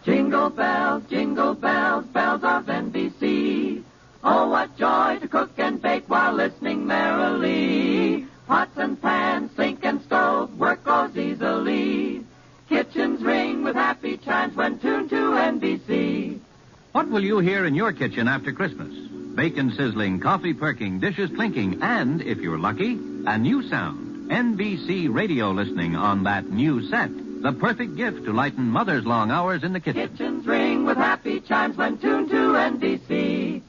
Jingle bells, bells of NBC. Oh, what joy to cook and bake while listening merrily. Pots and pans, sink and stove, work goes easily. Kitchens ring with happy chimes when tuned to NBC. What will you hear in your kitchen after Christmas? Bacon sizzling, coffee perking, dishes clinking, and, if you're lucky, a new sound. NBC radio listening on that new set. The perfect gift to lighten Mother's long hours in the kitchen. Kitchens ring with happy chimes when tuned to NBC.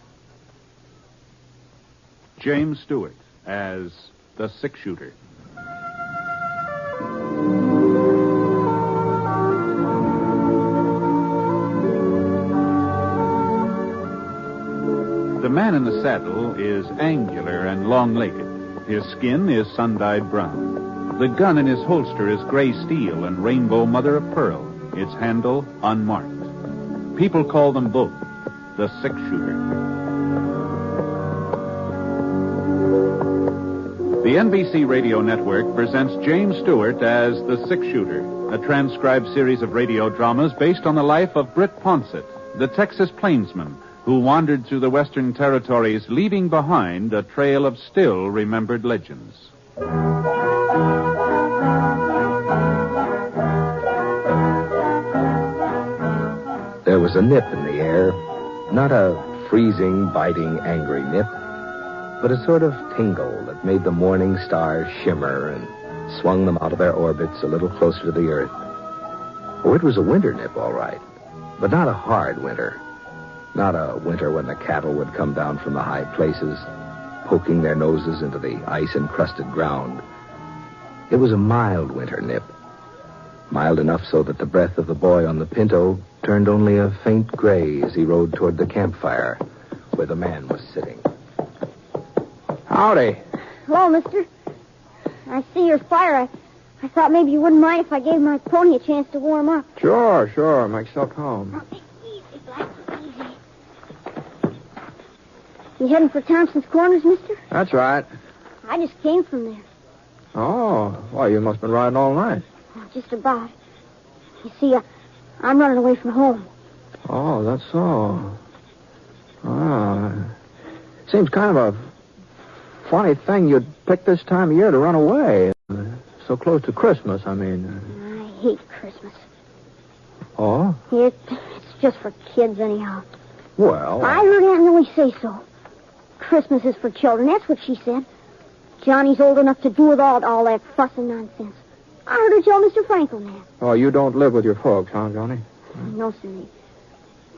James Stewart as the six-shooter. The man in the saddle is angular and long-legged. His skin is sun-dyed brown. The gun in his holster is gray steel and rainbow mother-of-pearl, its handle unmarked. People call them both the six-shooter. The NBC Radio Network presents James Stewart as the six-shooter, a transcribed series of radio dramas based on the life of Britt Ponset, the Texas plainsman who wandered through the Western Territories, leaving behind a trail of still-remembered legends. There was a nip in the air, not a freezing, biting, angry nip, but a sort of tingle that made the morning stars shimmer and swung them out of their orbits a little closer to the earth. Oh, it was a winter nip, all right, but not a hard winter. Not a winter when the cattle would come down from the high places, poking their noses into the ice-encrusted ground. It was a mild winter nip. Mild enough so that the breath of the boy on the pinto turned only a faint gray as he rode toward the campfire where the man was sitting. Howdy. Hello, mister. I see your fire. I thought maybe you wouldn't mind if I gave my pony a chance to warm up. Sure. Make yourself home. Now, take it easy, Black. Easy. You heading for Thompson's Corners, mister? That's right. I just came from there. Oh, well, you must have been riding all night. Well, just about. You see, I'm running away from home. Oh, that's so. Seems kind of a funny thing you'd pick this time of year to run away. So close to Christmas, I mean. I hate Christmas. Oh? It's just for kids, anyhow. Well... I heard Aunt Millie say so. Christmas is for children, that's what she said. Johnny's old enough to do without all that fuss and nonsense. I heard her tell Mr. Franklin that. Oh, you don't live with your folks, huh, Johnny? No, sir.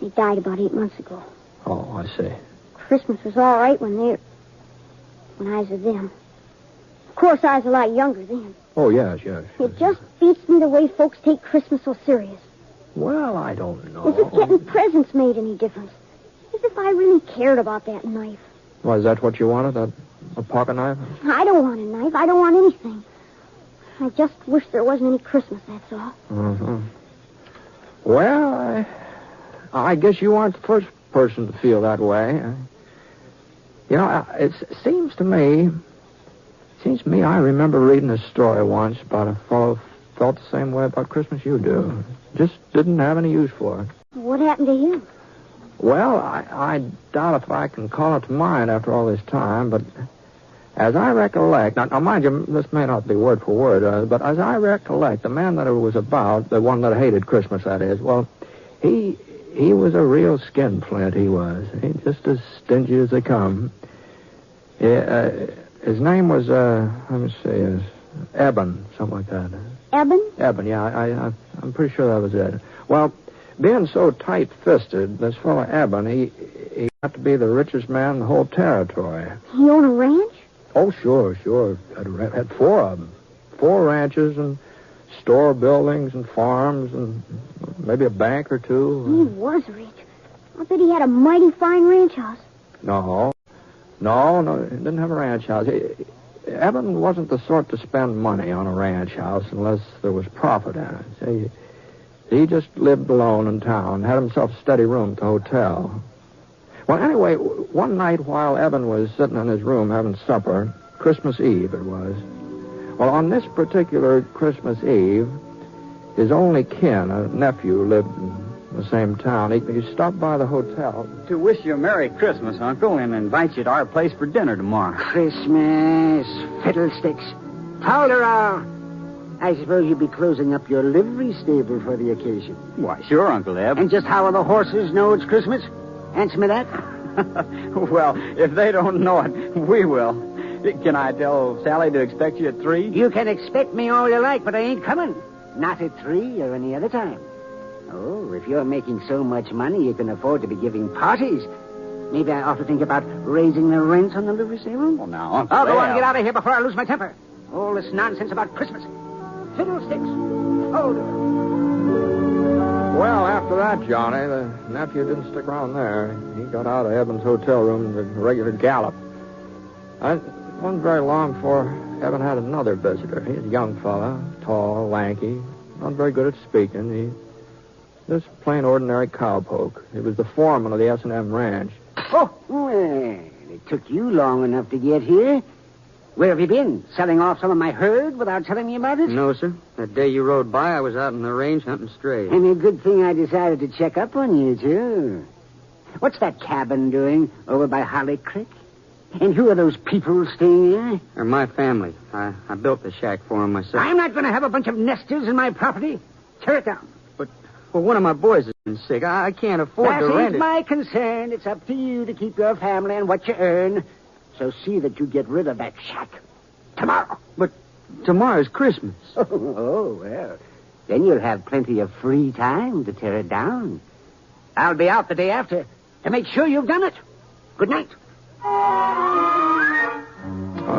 They died about 8 months ago. Oh, I see. Christmas was all right when I was with them. Of course, I was a lot younger then. Oh, yes. It just beats me the way folks take Christmas so serious. Well, I don't know. As if getting presents made any difference. As if I really cared about that knife. Well, is that what you wanted, a pocket knife? I don't want a knife. I don't want anything. I just wish there wasn't any Christmas, that's all. Mm-hmm. Well, I guess you aren't the first person to feel that way. You know, it seems to me I remember reading a story once about a fellow who felt the same way about Christmas you do. Just didn't have any use for it. What happened to him? Well, I doubt if I can call it to mind after all this time, but as I recollect, now mind you, this may not be word for word, but as I recollect, the man that it was about, the one that hated Christmas, that is, well, he was a real skinflint, he was. He just as stingy as they come. His name was, let me see, Eben, something like that. Eben? Eben, yeah, I'm pretty sure that was it. Well, being so tight-fisted, this fellow Eben, he got to be the richest man in the whole territory. He owned a ranch? Oh, sure. Had 4 of them. 4 ranches and store buildings and farms and maybe a bank or 2. He was rich. I bet he had a mighty fine ranch house. No, he didn't have a ranch house. Eben wasn't the sort to spend money on a ranch house unless there was profit in it. See, he just lived alone in town, had himself a steady room at the hotel. Well, anyway, one night while Eben was sitting in his room having supper, Christmas Eve it was. Well, on this particular Christmas Eve, his only kin, a nephew, lived in the same town. He stopped by the hotel. To wish you a Merry Christmas, Uncle, and invite you to our place for dinner tomorrow. Christmas, fiddlesticks. Tolerant. I suppose you'll be closing up your livery stable for the occasion. Why, sure, Uncle Eb. And just how will the horses know it's Christmas? Answer me that. Well, if they don't know it, we will. Can I tell Sally to expect you at 3? You can expect me all you like, but I ain't coming. Not at 3 or any other time. Oh, if you're making so much money you can afford to be giving parties, maybe I ought to think about raising the rent on the livery stable. Well, now, Uncle I'll go on Eb. and get out of here before I lose my temper. All this nonsense about Christmas. Fiddlesticks. Hold it. Well, after that, Johnny, the nephew didn't stick around there. He got out of Eben's hotel room in a regular gallop. It wasn't very long before Eben had another visitor. He was a young fella, tall, lanky, not very good at speaking. He just plain ordinary cowpoke. He was the foreman of the S&M ranch. Oh, well, it took you long enough to get here. Where have you been? Selling off some of my herd without telling me about it? No, sir. That day you rode by, I was out in the range hunting strays. And a good thing I decided to check up on you, too. What's that cabin doing over by Holly Creek? And who are those people staying there? They're my family. I built the shack for them myself. I'm not going to have a bunch of nesters in my property. Tear it down. Well, one of my boys has been sick. I can't afford to rent That ain't it. my concern. It's up to you to keep your family and what you earn. So see that you get rid of that shack. Tomorrow. But tomorrow's Christmas. Oh, well. Then you'll have plenty of free time to tear it down. I'll be out the day after to make sure you've done it. Good night.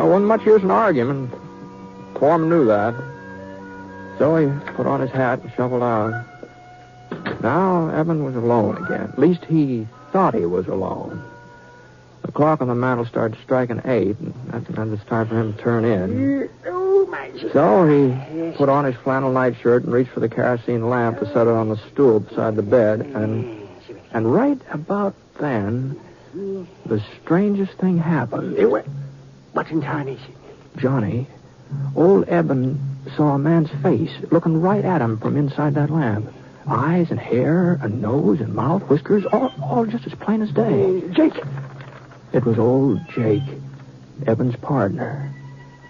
Wasn't much use in arguing. Foreman knew that. So he put on his hat and shuffled out. Now Eben was alone again. At least he thought he was alone. The clock on the mantel started striking 8, and that meant it's time for him to turn in. Oh, my... So he put on his flannel nightshirt and reached for the kerosene lamp to set it on the stool beside the bed. And right about then, the strangest thing happened. What in tarnation? Johnny, old Eben saw a man's face looking right at him from inside that lamp. Eyes and hair and nose and mouth, whiskers, all just as plain as day. Jake! It was old Jake, Eben's partner.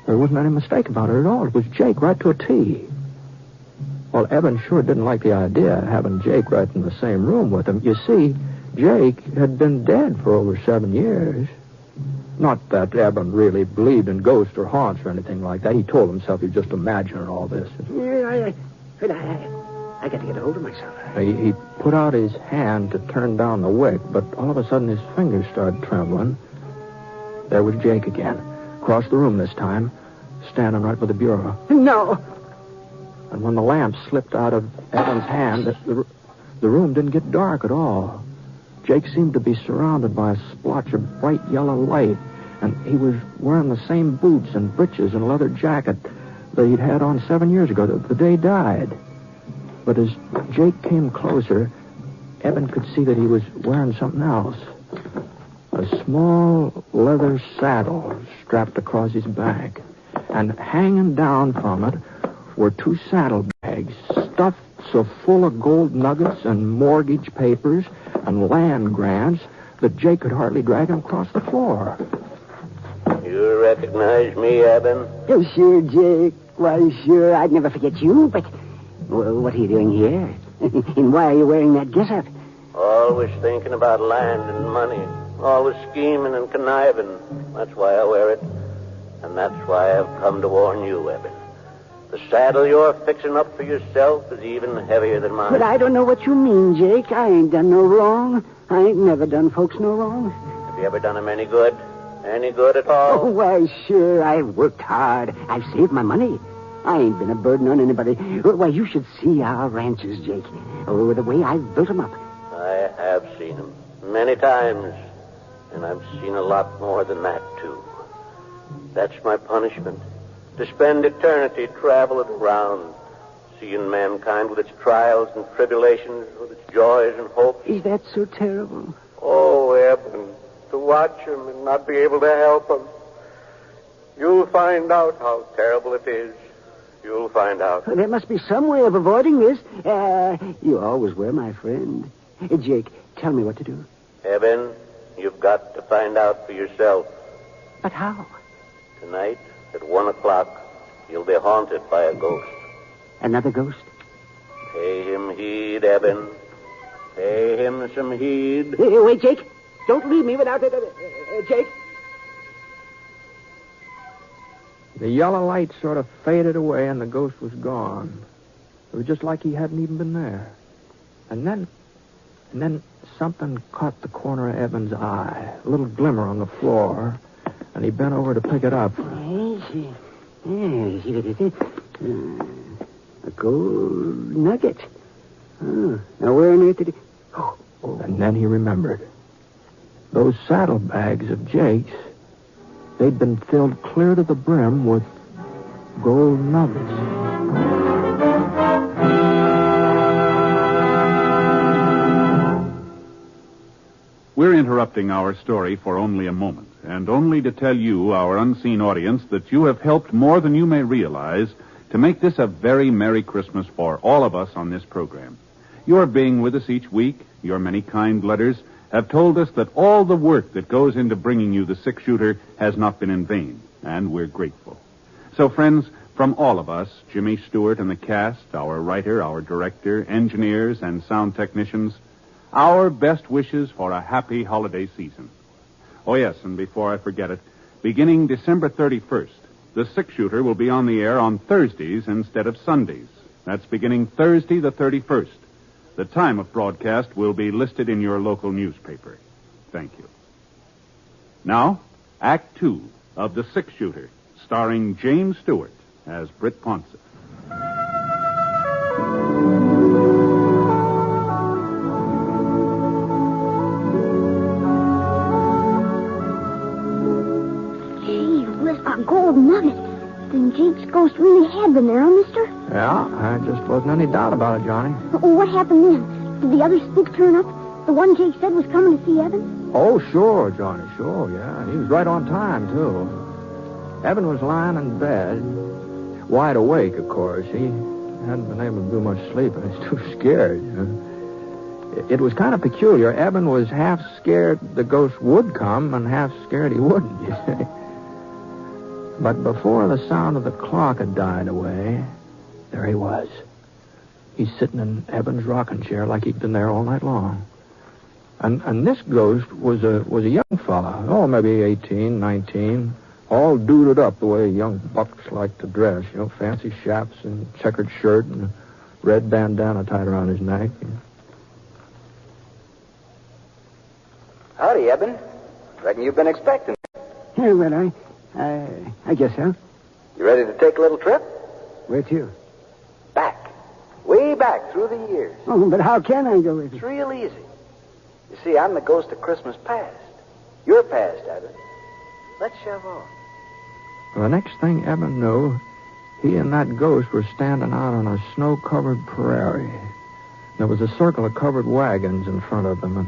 There wasn't any mistake about it at all. It was Jake right to a T. Well, Eben sure didn't like the idea of having Jake right in the same room with him. You see, Jake had been dead for over 7 years. Not that Eben really believed in ghosts or haunts or anything like that. He told himself he was just imagining all this. Yeah, I got to get a hold of myself. He put out his hand to turn down the wick, but all of a sudden his fingers started trembling. There was Jake again, across the room this time, standing right by the bureau. No. And when the lamp slipped out of Eben's hand, the room didn't get dark at all. Jake seemed to be surrounded by a splotch of bright yellow light, and he was wearing the same boots and breeches and leather jacket that he'd had on 7 years ago, the day he died. But as Jake came closer, Eben could see that he was wearing something else. A small leather saddle strapped across his back. And hanging down from it were 2 saddlebags stuffed so full of gold nuggets and mortgage papers and land grants that Jake could hardly drag him across the floor. You recognize me, Eben? Oh, sure, Jake. Why, sure. I'd never forget you, but... Well, what are you doing here? And why are you wearing that getup? Always thinking about land and money. Always scheming and conniving. That's why I wear it. And that's why I've come to warn you, Eben. The saddle you're fixing up for yourself is even heavier than mine. But I don't know what you mean, Jake. I ain't done no wrong. I ain't never done folks no wrong. Have you ever done them any good? Any good at all? Oh, why, sure. I've worked hard. I've saved my money. I ain't been a burden on anybody. Why, you should see our ranches, Jake. Oh, the way I've built them up. I have seen them many times. And I've seen a lot more than that, too. That's my punishment. To spend eternity traveling around, seeing mankind with its trials and tribulations, with its joys and hopes. Is that so terrible? Oh, Eben, to watch him and not be able to help him. You'll find out how terrible it is. You'll find out. There must be some way of avoiding this. You always were my friend. Jake, tell me what to do. Eben, you've got to find out for yourself. But how? Tonight, at 1 o'clock, you'll be haunted by a ghost. Another ghost? Pay him heed, Eben. Pay him some heed. Wait, Jake. Don't leave me without it. Jake. The yellow light sort of faded away and the ghost was gone. It was just like he hadn't even been there. And then something caught the corner of Eben's eye, a little glimmer on the floor, and he bent over to pick it up. A gold nugget. Oh, now where on earth did he... Oh. And then he remembered. Those saddlebags of Jake's, they'd been filled clear to the brim with gold nuggets. We're interrupting our story for only a moment, and only to tell you, our unseen audience, that you have helped more than you may realize to make this a very Merry Christmas for all of us on this program. Your being with us each week, your many kind letters, have told us that all the work that goes into bringing you the six-shooter has not been in vain, and we're grateful. So, friends, from all of us, Jimmy Stewart and the cast, our writer, our director, engineers, and sound technicians, our best wishes for a happy holiday season. Oh, yes, and before I forget it, beginning December 31st, the six-shooter will be on the air on Thursdays instead of Sundays. That's beginning Thursday the 31st. The time of broadcast will be listed in your local newspaper. Thank you. Now, Act 2 of The Six-Shooter, starring James Stewart as Britt Ponset. Gee whiz, a gold nugget. Then Jake's ghost really had been there, huh, mister? Yeah, there just wasn't any doubt about it, Johnny. Oh, what happened then? Did the other spook turn up? The one Jake said was coming to see Evan? Oh, sure, Johnny, sure, yeah. He was right on time, too. Evan was lying in bed, wide awake, of course. He hadn't been able to do much sleep, and he's too scared. It was kind of peculiar. Evan was half scared the ghost would come and half scared he wouldn't, you see. But before the sound of the clock had died away, there he was. He's sitting in Evan's rocking chair like he'd been there all night long. And this ghost was a young fella, maybe 18, 19, all duded up the way young bucks like to dress, fancy chaps and checkered shirt and a red bandana tied around his neck. Howdy, Eben. Reckon you've been expecting me. Yeah, well, I guess so. You ready to take a little trip? Where to? Back. Way back through the years. Oh, but how can I go with you? It's real easy. You see, I'm the ghost of Christmas past. You're past, Eben. Let's shove on. Well, the next thing Evan knew, he and that ghost were standing out on a snow-covered prairie. There was a circle of covered wagons in front of them, and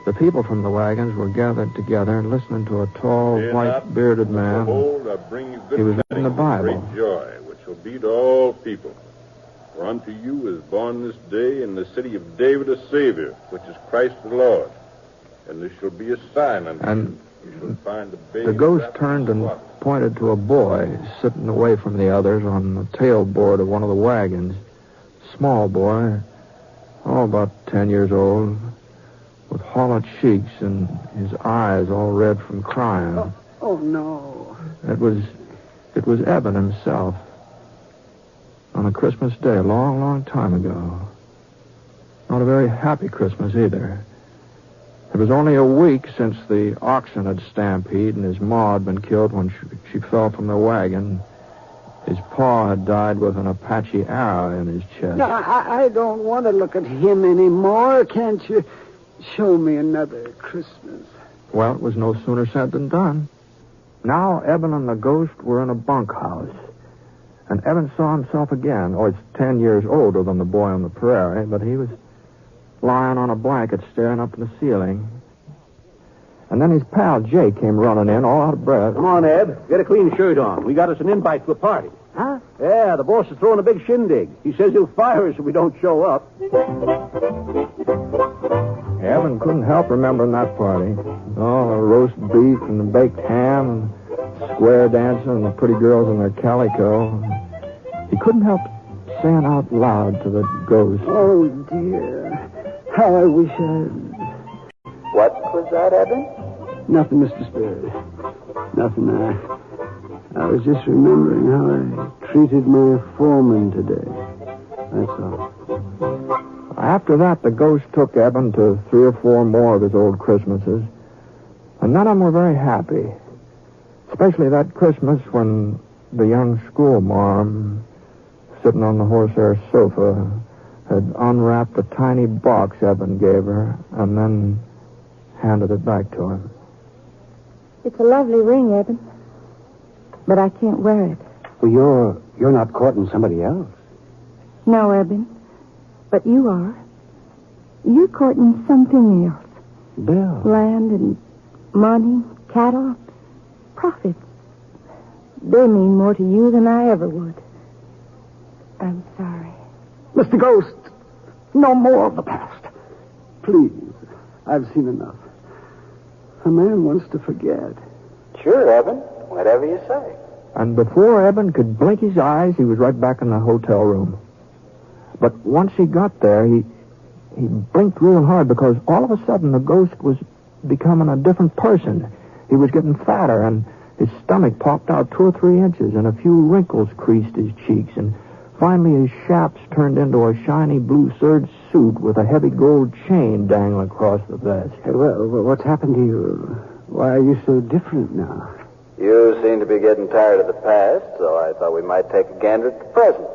the people from the wagons were gathered together and listening to a tall, white-bearded man. Behold, I bring you good He was reading the Bible. Great joy, which will be to all people. For unto you is born this day in the city of David a Savior, which is Christ the Lord. And this shall be a sign unto you. You shall find the baby. The ghost turned and pointed to a boy sitting away from the others on the tailboard of one of the wagons. Small boy, about 10 years old, with hollow cheeks and his eyes all red from crying. Oh, no. It was Eben himself. On a Christmas day, a long, long time ago. Not a very happy Christmas either. It was only a week since the oxen had stampeded and his ma had been killed when she fell from the wagon. His paw had died with an Apache arrow in his chest. No, I don't want to look at him anymore. Can't you show me another Christmas? Well, it was no sooner said than done. Now Eben and the ghost were in a bunkhouse. And Evan saw himself again. He's 10 years older than the boy on the prairie, but he was lying on a blanket staring up at the ceiling. And then his pal Jake came running in, all out of breath. Come on, Eb. Get a clean shirt on. We got us an invite to a party. Huh? Yeah, the boss is throwing a big shindig. He says he'll fire us if we don't show up. Evan couldn't help remembering that party. Oh, the roast beef and the baked ham and square dancing and the pretty girls in their calico. He couldn't help saying out loud to the ghost. Oh, dear. How I wish I... What was that, Eben? Nothing, Mr. Spirit. Nothing. I was just remembering how I treated my foreman today. That's all. After that, the ghost took Eben to 3 or 4 more of his old Christmases. And none of them were very happy. Especially that Christmas when the young schoolmarm, sitting on the horsehair sofa, had unwrapped the tiny box Eben gave her and then handed it back to him. It's a lovely ring, Eben. But I can't wear it. Well, you're not courting somebody else. No, Eben. But you are. You're courting something else. Bill. Land and money, cattle, profits. They mean more to you than I ever would. I'm sorry. Mr. Ghost, no more of the past. Please, I've seen enough. A man wants to forget. Sure, Eben. Whatever you say. And before Eben could blink his eyes, he was right back in the hotel room. But once he got there, he blinked real hard because all of a sudden the ghost was becoming a different person. He was getting fatter, and his stomach popped out 2 or 3 inches, and a few wrinkles creased his cheeks, and finally his chaps turned into a shiny blue serge suit with a heavy gold chain dangling across the vest. Hey, well, what's happened to you? Why are you so different now? You seem to be getting tired of the past, so I thought we might take a gander at the present,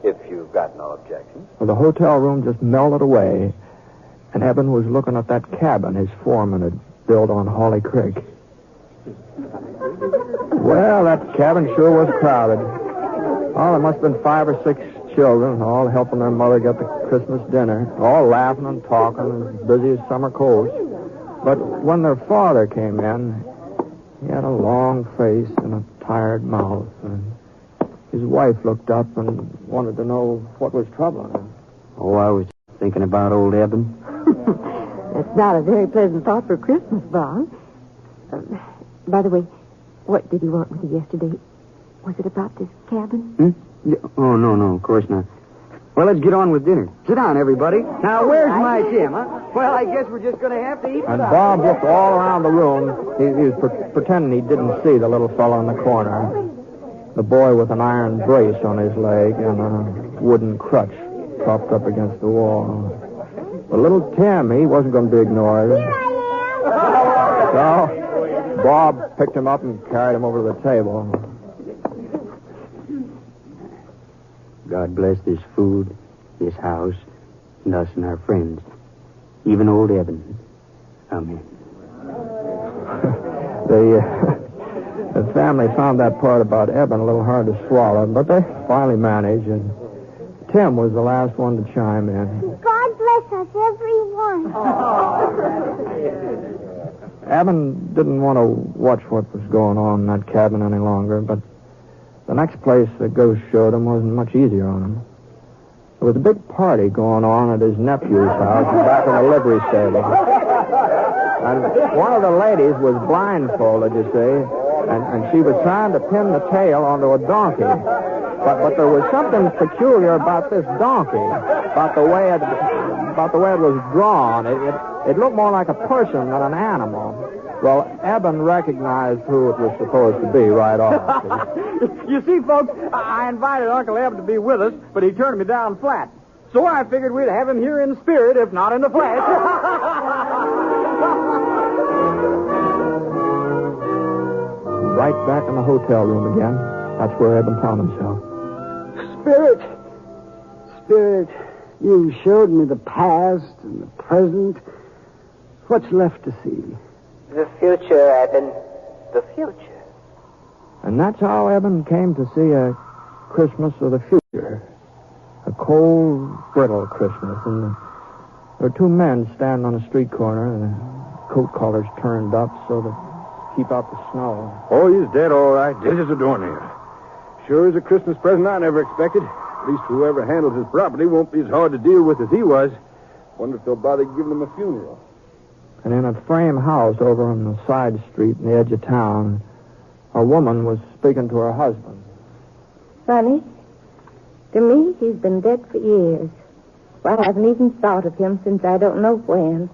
if you've got no objection. Well, the hotel room just melted away, and Eben was looking at that cabin his foreman had built on Holly Creek. Well, that cabin sure was crowded. Oh, there must have been 5 or 6 children, all helping their mother get the Christmas dinner, all laughing and talking, as busy as summer colds. But when their father came in, he had a long face and a tired mouth, and his wife looked up and wanted to know what was troubling him. Oh, I was thinking about old Eben. That's not a very pleasant thought for Christmas, Bob. By the way, what did he want with you yesterday? Was it about this cabin? Oh, no, of course not. Well, let's get on with dinner. Sit down, everybody. Now, where's my Tim, huh? Well, I guess we're just going to have to eat And without Bob looked all around the room. He was pretending he didn't see the little fellow in the corner. The boy with an iron brace on his leg and a wooden crutch propped up against the wall. But little Tim, he wasn't going to be ignored. Here I So Bob picked him up and carried him over to the table. God bless this food, this house, and us and our friends. Even old Eben. Amen. The family found that part about Eben a little hard to swallow, but they finally managed, and Tim was the last one to chime in. am. God bless us, everyone. Eben didn't want to watch what was going on in that cabin any longer, but the next place the ghost showed him wasn't much easier on him. There was a big party going on at his nephew's house back in the livery stable. And one of the ladies was blindfolded, you see, and she was trying to pin the tail onto a donkey. But there was something peculiar about this donkey, about the way it was drawn. It looked more like a person than an animal. Well, Eben recognized who it was supposed to be right off. You see, folks, I invited Uncle Eb to be with us, but he turned me down flat. So I figured we'd have him here in spirit, if not in the flesh. Right back in the hotel room again. That's where Eben found himself. Spirit, you showed me the past and the present. What's left to see? The future, Eben. The future. And that's how Eben came to see a Christmas of the future. A cold, brittle Christmas. And there were 2 men standing on a street corner, their coat collars turned up so to keep out the snow. Oh, he's dead, all right. This is a doing here. Sure is a Christmas present I never expected. At least whoever handles his property won't be as hard to deal with as he was. Wonder if they'll bother giving him a funeral. And in a frame house over on the side street in the edge of town, a woman was speaking to her husband. Funny. To me, he's been dead for years. Well, I haven't even thought of him since I don't know when.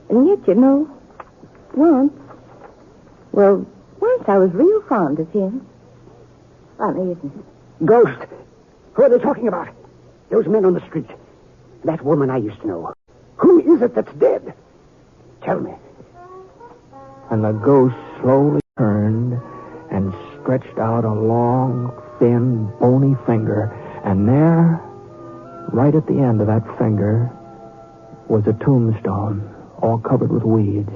And yet, once I was real fond of him. Funny, isn't it? Ghost. Who are they talking about? Those men on the street. That woman I used to know. Who is it that's dead? Tell me. And the ghost slowly turned and stretched out a long, thin, bony finger. And there, right at the end of that finger, was a tombstone, all covered with weeds.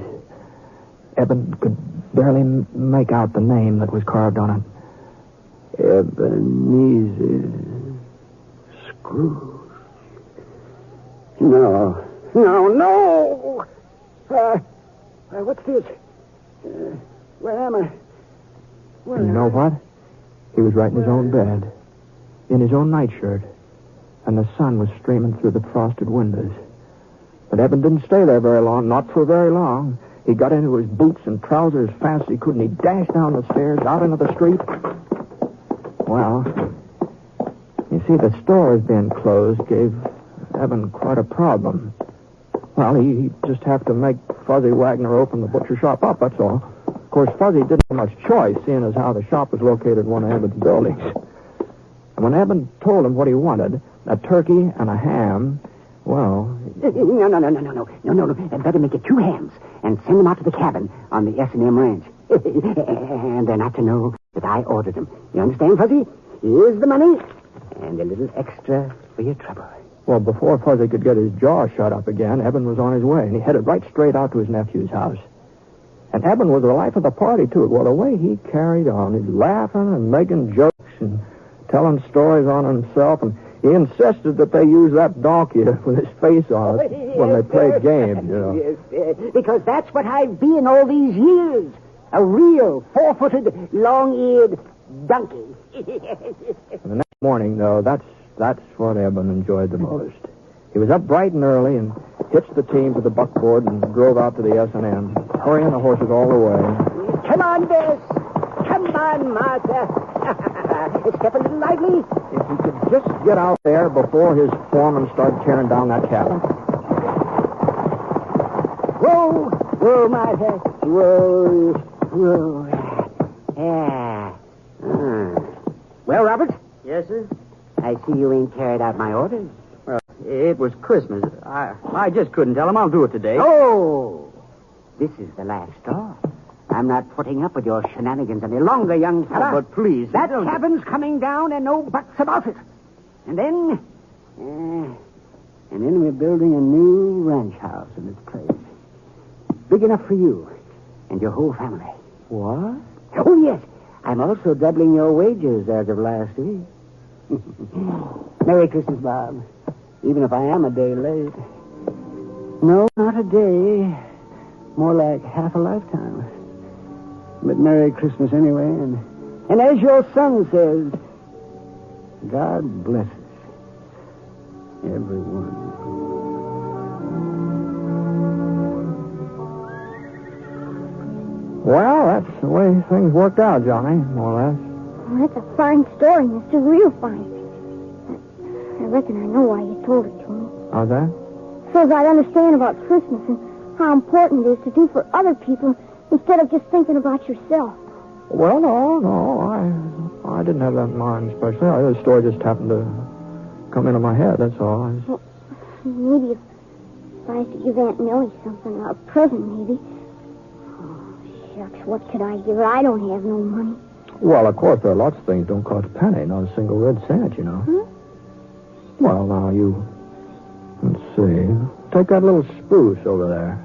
Eben could barely make out the name that was carved on it. Ebenezer Scrooge. No. What's this? Where am I? And you know what? He was right in his own bed, in his own nightshirt, and the sun was streaming through the frosted windows. But Eben didn't stay there very long, not for very long. He got into his boots and trousers as fast as he could, and he dashed down the stairs, out into the street. Well, you see, the stores being closed gave Eben quite a problem. Well, he'd just have to make Fuzzy Wagner open the butcher shop up, that's all. Of course, Fuzzy didn't have much choice, seeing as how the shop was located in one of Eben's buildings. And when Eben told him what he wanted, a turkey and a ham, well... No. Better make it 2 hams and send them out to the cabin on the S&M ranch. And they're not to know that I ordered them. You understand, Fuzzy? Here's the money and a little extra for your trouble. Well, before Fuzzy could get his jaw shut up again, Eben was on his way, and he headed right straight out to his nephew's house. And Eben was the life of the party, too. Well, the way he carried on, he's laughing and making jokes and telling stories on himself, and he insisted that they use that donkey with his face on it when they played games, Yes, because that's what I've been all these years. A real 4-footed, long-eared donkey. And the next morning, though, that's what Eben enjoyed the most. He was up bright and early and hitched the team to the buckboard and drove out to the S&M, hurrying the horses all the way. Come on, Bess. Come on, Martha. Step a little lively. If he could just get out there before his foreman started tearing down that cabin. Whoa, Martha. Whoa. Yeah. Well, Robert? Yes, sir? I see you ain't carried out my orders. Well, it was Christmas. I just couldn't tell him I'll do it today. Oh! This is the last straw. I'm not putting up with your shenanigans any longer, young fella. Oh, but please... That cabin's coming down and no buts about it. And then we're building a new ranch house in its place. Big enough for you and your whole family. What? Oh, yes. I'm also doubling your wages as of last week. Merry Christmas, Bob. Even if I am a day late. No, not a day. More like half a lifetime. But Merry Christmas anyway. And as your son says, God blesses everyone. Well, that's the way things worked out, Johnny, more or less. Well, that's a fine story, mister. Real fine. I reckon I know why you told it to me. How's that? So I'd understand about Christmas and how important it is to do for other people instead of just thinking about yourself. Well, no. I didn't have that in mind especially. The story just happened to come into my head, that's all. Well, maybe if I had to give Aunt Millie something, a present maybe. Shucks, what could I give her? I don't have no money. Well, of course, there are lots of things don't cost a penny, not a single red cent, you know. Well, now, let's see. Take that little spruce over there.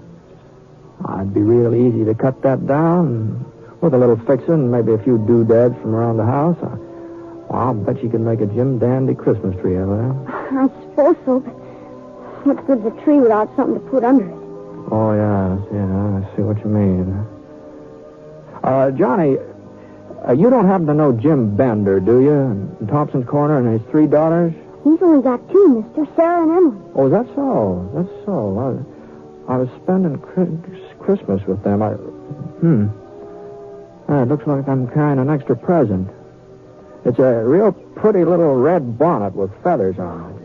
It'd be real easy to cut that down and with a little fixing and maybe a few doodads from around the house. I'll bet you could make a Jim Dandy Christmas tree out of that. I suppose so, but what good's a tree without something to put under it? Oh, yeah, I see what you mean. Johnny, You don't happen to know Jim Bender, do you? In Thompson's Corner and his 3 daughters? He's only got 2, mister. Sarah and Emily. Oh, that's so. That's so. I was spending Christmas with them. It looks like I'm carrying an extra present. It's a real pretty little red bonnet with feathers on it.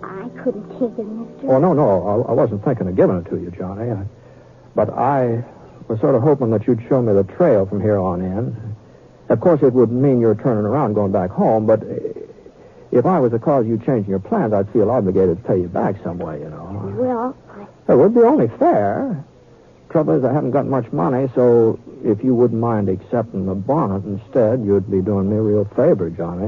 I couldn't take it, mister. Oh, no. I wasn't thinking of giving it to you, Johnny. But I was sort of hoping that you'd show me the trail from here on in. Of course, it would mean you're turning around going back home, but if I was to cause you changing your plans, I'd feel obligated to pay you back some way, you know. Well, It would be only fair. Trouble is, I haven't got much money, so if you wouldn't mind accepting the bonnet instead, you'd be doing me a real favor, Johnny.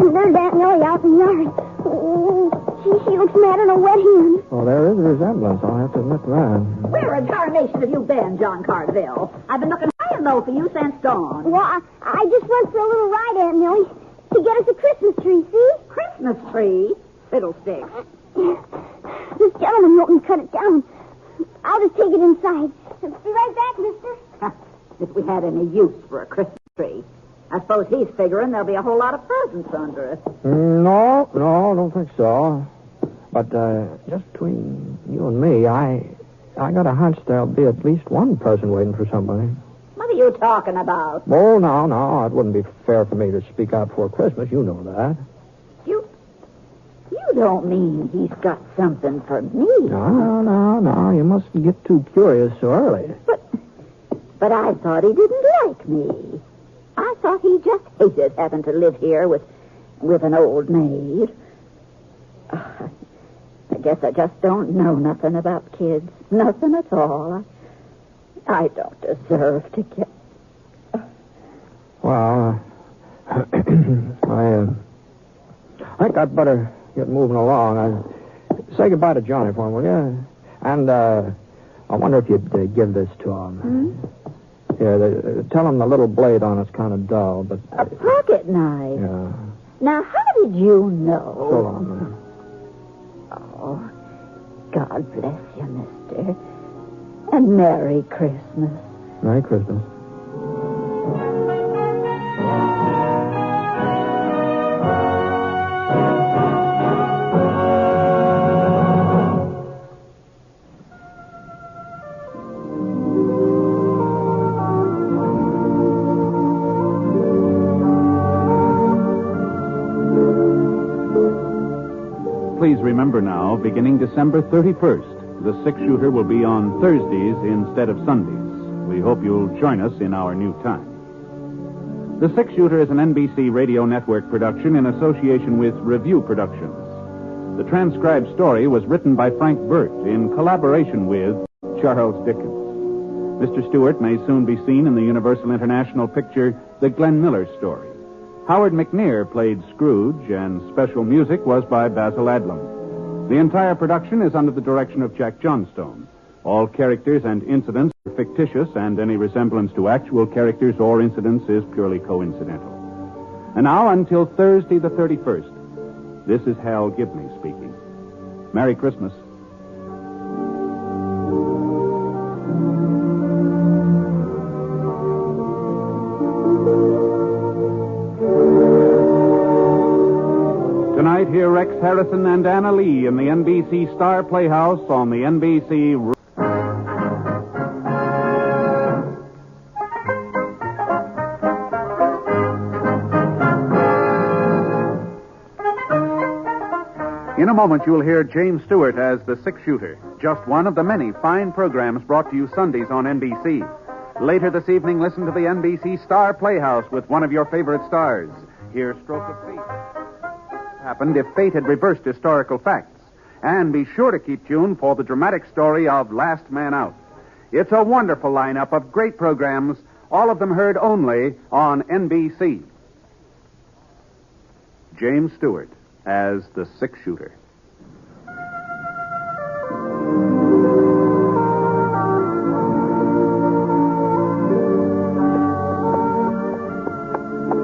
There's Aunt Millie out in the yard. Oh, she looks mad in a wet hen. Well, there is a resemblance, I'll have to admit that. Where in tarnation have you been, John Cartville? I've been looking high and low for you since dawn. Well, I just went for a little ride, Aunt Millie, to get us a Christmas tree, see? Christmas tree? Fiddlesticks. This gentleman helped me cut it down. I'll just take it inside. Be right back, mister. If we had any use for a Christmas tree. I suppose he's figuring there'll be a whole lot of presents under it. No, I don't think so. But just between you and me, I got a hunch there'll be at least one person waiting for somebody. What are you talking about? Oh, no. It wouldn't be fair for me to speak out before Christmas. You know that. You don't mean he's got something for me? No. You mustn't get too curious so early. But I thought he didn't like me. I thought he just hated having to live here with an old maid. I guess I just don't know nothing about kids. Nothing at all. I don't deserve to get... Well, I think I'd better get moving along. Say goodbye to Johnny for him, will you? And I wonder if you'd give this to him. Yeah, tell him the little blade on it's kind of dull, but... A pocket knife? Yeah. Now, how did you know? Hold on a minute. Oh, God bless you, mister. And Merry Christmas. Merry Christmas. Please remember now, beginning December 31st, the six-shooter will be on Thursdays instead of Sundays. We hope you'll join us in our new time. The Six-Shooter is an NBC Radio Network production in association with Review Productions. The transcribed story was written by Frank Burt in collaboration with Charles Dickens. Mr. Stewart may soon be seen in the Universal International picture The Glenn Miller Story. Howard McNear played Scrooge, and special music was by Basil Adlam. The entire production is under the direction of Jack Johnstone. All characters and incidents are fictitious, and any resemblance to actual characters or incidents is purely coincidental. And now, until Thursday the 31st, this is Hal Gibney speaking. Merry Christmas. Tonight, hear Rex Harrison and Anna Lee in the NBC Star Playhouse on the NBC... In a moment, you'll hear James Stewart as the Six-Shooter, just one of the many fine programs brought to you Sundays on NBC. Later this evening, listen to the NBC Star Playhouse with one of your favorite stars. Hear Stroke of Fate. Happened if fate had reversed historical facts. And be sure to keep tuned for the dramatic story of Last Man Out. It's a wonderful lineup of great programs, all of them heard only on NBC. James Stewart as the Six-Shooter.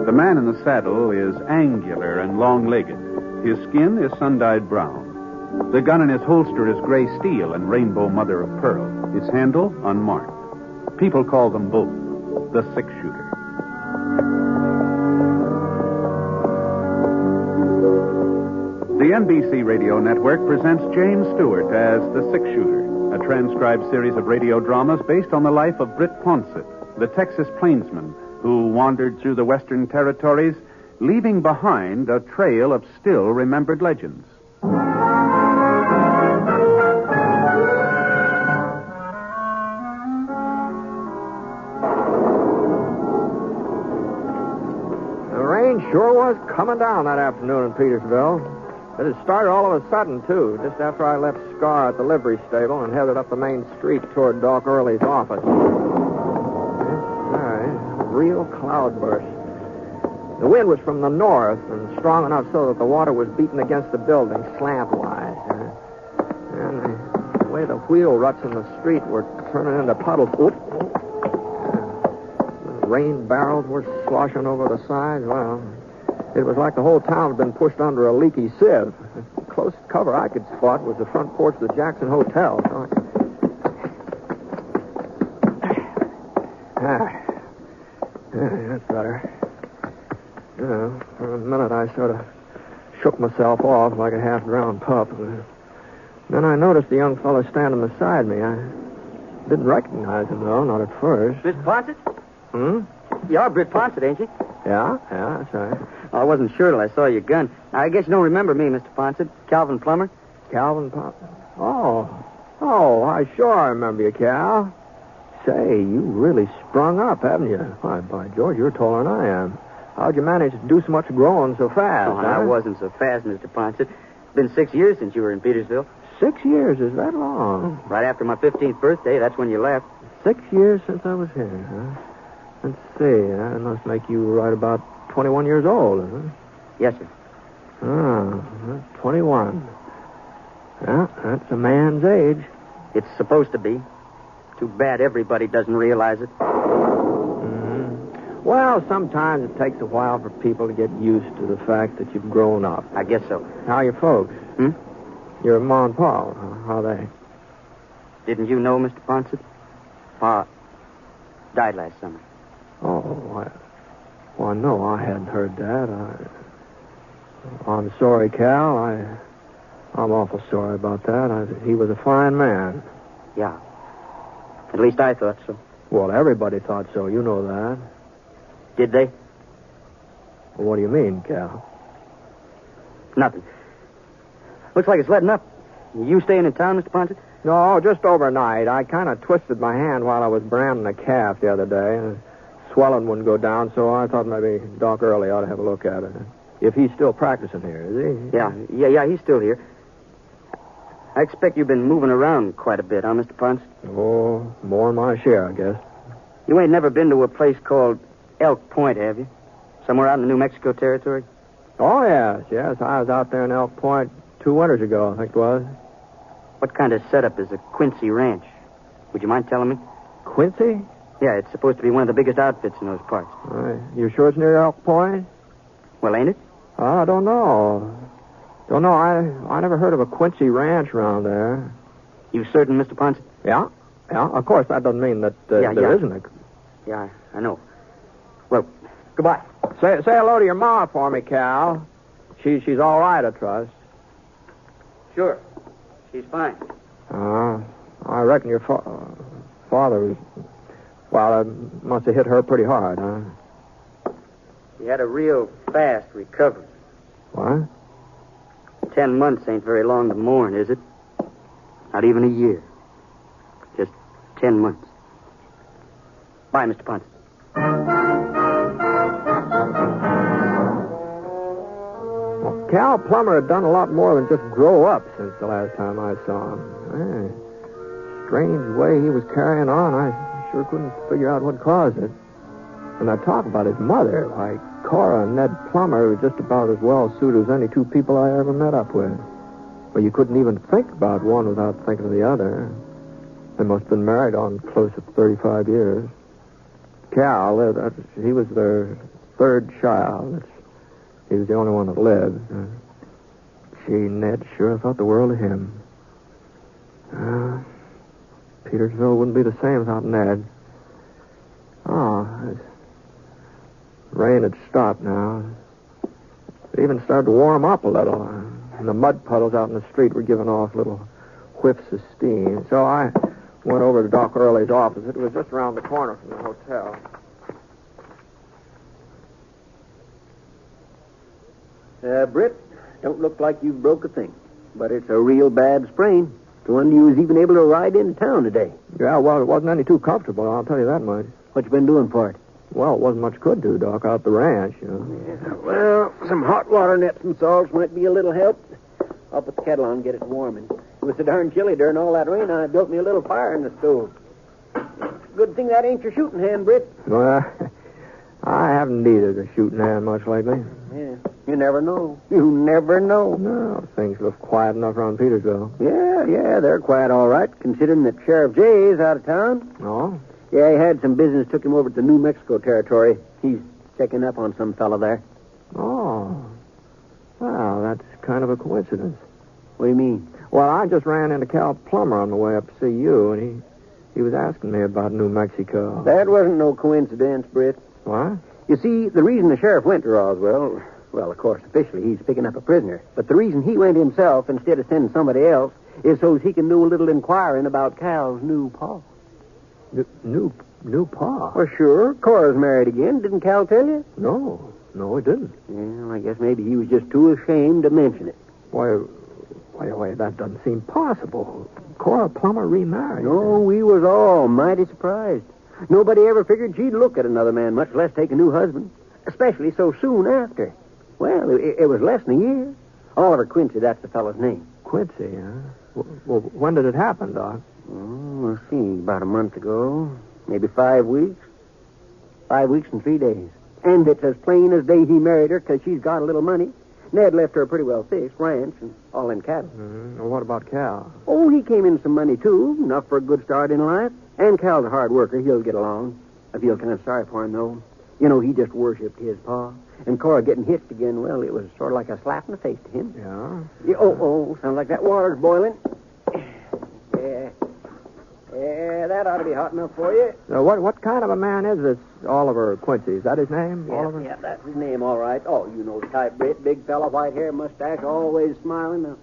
The man in the saddle is angular and long-legged. His skin is sun-dyed brown. The gun in his holster is gray steel and rainbow mother of pearl. Its handle unmarked. People call them both the six-shooter. The NBC Radio Network presents James Stewart as the six-shooter, a transcribed series of radio dramas based on the life of Britt Ponset, the Texas plainsman who wandered through the Western Territories, leaving behind a trail of still remembered legends. The rain sure was coming down that afternoon in Petersville. It had started all of a sudden, too, just after I left Scar at the livery stable and headed up the main street toward Doc Early's office. Real cloudburst. The wind was from the north and strong enough so that the water was beating against the building slantwise. And the way the wheel ruts in the street were turning into puddles. The rain barrels were sloshing over the sides. Well, it was like the whole town had been pushed under a leaky sieve. The closest cover I could spot was the front porch of the Jackson Hotel. That's better. For a minute I sort of shook myself off like a half-drowned pup. Then I noticed the young fellow standing beside me. I didn't recognize him, though, not at first. Mr. Ponset? You're Britt Ponset, ain't you? Yeah, that's right. Well, I wasn't sure till I saw your gun. I guess you don't remember me, Mr. Ponset. Calvin Plummer? Calvin Plummer? Oh, I sure remember you, Cal. Say, you really sprung up, haven't you? Why, by George, you're taller than I am. How'd you manage to do so much growing so fast? Oh, I wasn't so fast, Mr. Ponset. It's been 6 years since you were in Petersville. 6 years? Is that long? Right after my 15th birthday, that's when you left. 6 years since I was here, huh? Let's see. That must make you right about 21 years old, huh? Yes, sir. 21. Yeah, that's a man's age. It's supposed to be. Too bad everybody doesn't realize it. Well, sometimes it takes a while for people to get used to the fact that you've grown up. I guess so. How are your folks? Your Ma and Pa, how are they? Didn't you know, Mr. Ponset? Pa died last summer. Oh, no, I hadn't heard that. I'm sorry, Cal. I'm awful sorry about that. He was a fine man. Yeah. At least I thought so. Well, everybody thought so. You know that. Did they? Well, what do you mean, Cal? Nothing. Looks like it's letting up. You staying in town, Mr. Ponset? No, just overnight. I kind of twisted my hand while I was branding a calf the other day. And swelling wouldn't go down, so I thought maybe Doc Early ought to have a look at it. If he's still practicing here, is he? Yeah, he's still here. I expect you've been moving around quite a bit, huh, Mr. Ponset? Oh, more than my share, I guess. You ain't never been to a place called Elk Point, have you? Somewhere out in the New Mexico Territory? Oh, yes. I was out there in Elk Point 2 winters ago, I think it was. What kind of setup is a Quincy Ranch? Would you mind telling me? Quincy? Yeah, it's supposed to be one of the biggest outfits in those parts. Right. You sure it's near Elk Point? Well, ain't it? I don't know. I never heard of a Quincy Ranch around there. You certain, Mr. Ponset? Yeah. Of course, that doesn't mean that there isn't a... Yeah, I know. Well, goodbye. Say hello to your ma for me, Cal. She's all right, I trust. Sure. She's fine. I reckon your father was... Well, it must have hit her pretty hard, huh? He had a real fast recovery. What? 10 months ain't very long to mourn, is it? Not even a year. Just 10 months. Bye, Mr. Ponset. Well, Cal Plummer had done a lot more than just grow up since the last time I saw him. Strange way he was carrying on. I sure couldn't figure out what caused it. And I talk about his mother, like Cora and Ned Plummer, were just about as well suited as any two people I ever met up with. Well, you couldn't even think about one without thinking of the other. They must have been married on close to 35 years. Cal, he was their third child. He was the only one that lived. Gee, Ned sure thought the world of him. Petersville wouldn't be the same without Ned. The rain had stopped now. It even started to warm up a little. And the mud puddles out in the street were giving off little whiffs of steam. So I went over to Doc Early's office. It was just around the corner from the hotel. Britt, don't look like you broke a thing. But it's a real bad sprain. The one you was even able to ride into town today. Yeah, well, it wasn't any too comfortable, I'll tell you that much. What you been doing for it? Well, it wasn't much good to, Doc, out at the ranch, you know. Yeah, well, some hot water nets and salts might be a little help. I'll put the kettle on and get it warming. It was so darn chilly during all that rain, I built me a little fire in the stove. Good thing that ain't your shooting hand, Britt. Well, I haven't needed a shooting hand much lately. Yeah, you never know. You never know. No, things look quiet enough around Petersville. Yeah, they're quiet all right, considering that Sheriff Jay is out of town. Oh? Yeah, he had some business, took him over to New Mexico territory. He's checking up on some fellow there. Oh. Well, that's kind of a coincidence. What do you mean? Well, I just ran into Cal Plummer on the way up to see you, and he was asking me about New Mexico. That wasn't no coincidence, Britt. What? You see, the reason the sheriff went to Roswell, well, of course, officially he's picking up a prisoner, but the reason he went himself instead of sending somebody else is so he can do a little inquiring about Cal's new pa. New pa? Well, sure. Cora's married again. Didn't Cal tell you? No, he didn't. Well, I guess maybe he was just too ashamed to mention it. Why, that doesn't seem possible. Cora Plummer remarried. No, we was all mighty surprised. Nobody ever figured she'd look at another man, much less take a new husband, especially so soon after. Well, it was less than a year. Oliver Quincy, that's the fellow's name. Quincy, huh? Well, when did it happen, Doc? Let's see, about a month ago. Maybe 5 weeks. 5 weeks and 3 days. And it's as plain as day he married her because she's got a little money. Ned left her a pretty well fixed ranch and all in cattle. Mm-hmm. Well, what about Cal? Oh, he came in some money, too. Enough for a good start in life. And Cal's a hard worker. He'll get along. I feel kind of sorry for him, though. You know, he just worshipped his pa. And Cora getting hitched again, well, it was sort of like a slap in the face to him. Yeah? Sounds like that water's boiling. Yeah, that ought to be hot enough for you. Now, what kind of a man is this Oliver Quincy? Is that his name, Oliver? Yeah, that's his name, all right. Oh, you know the type, Britt. Big fella, white hair, mustache, always smiling. Now,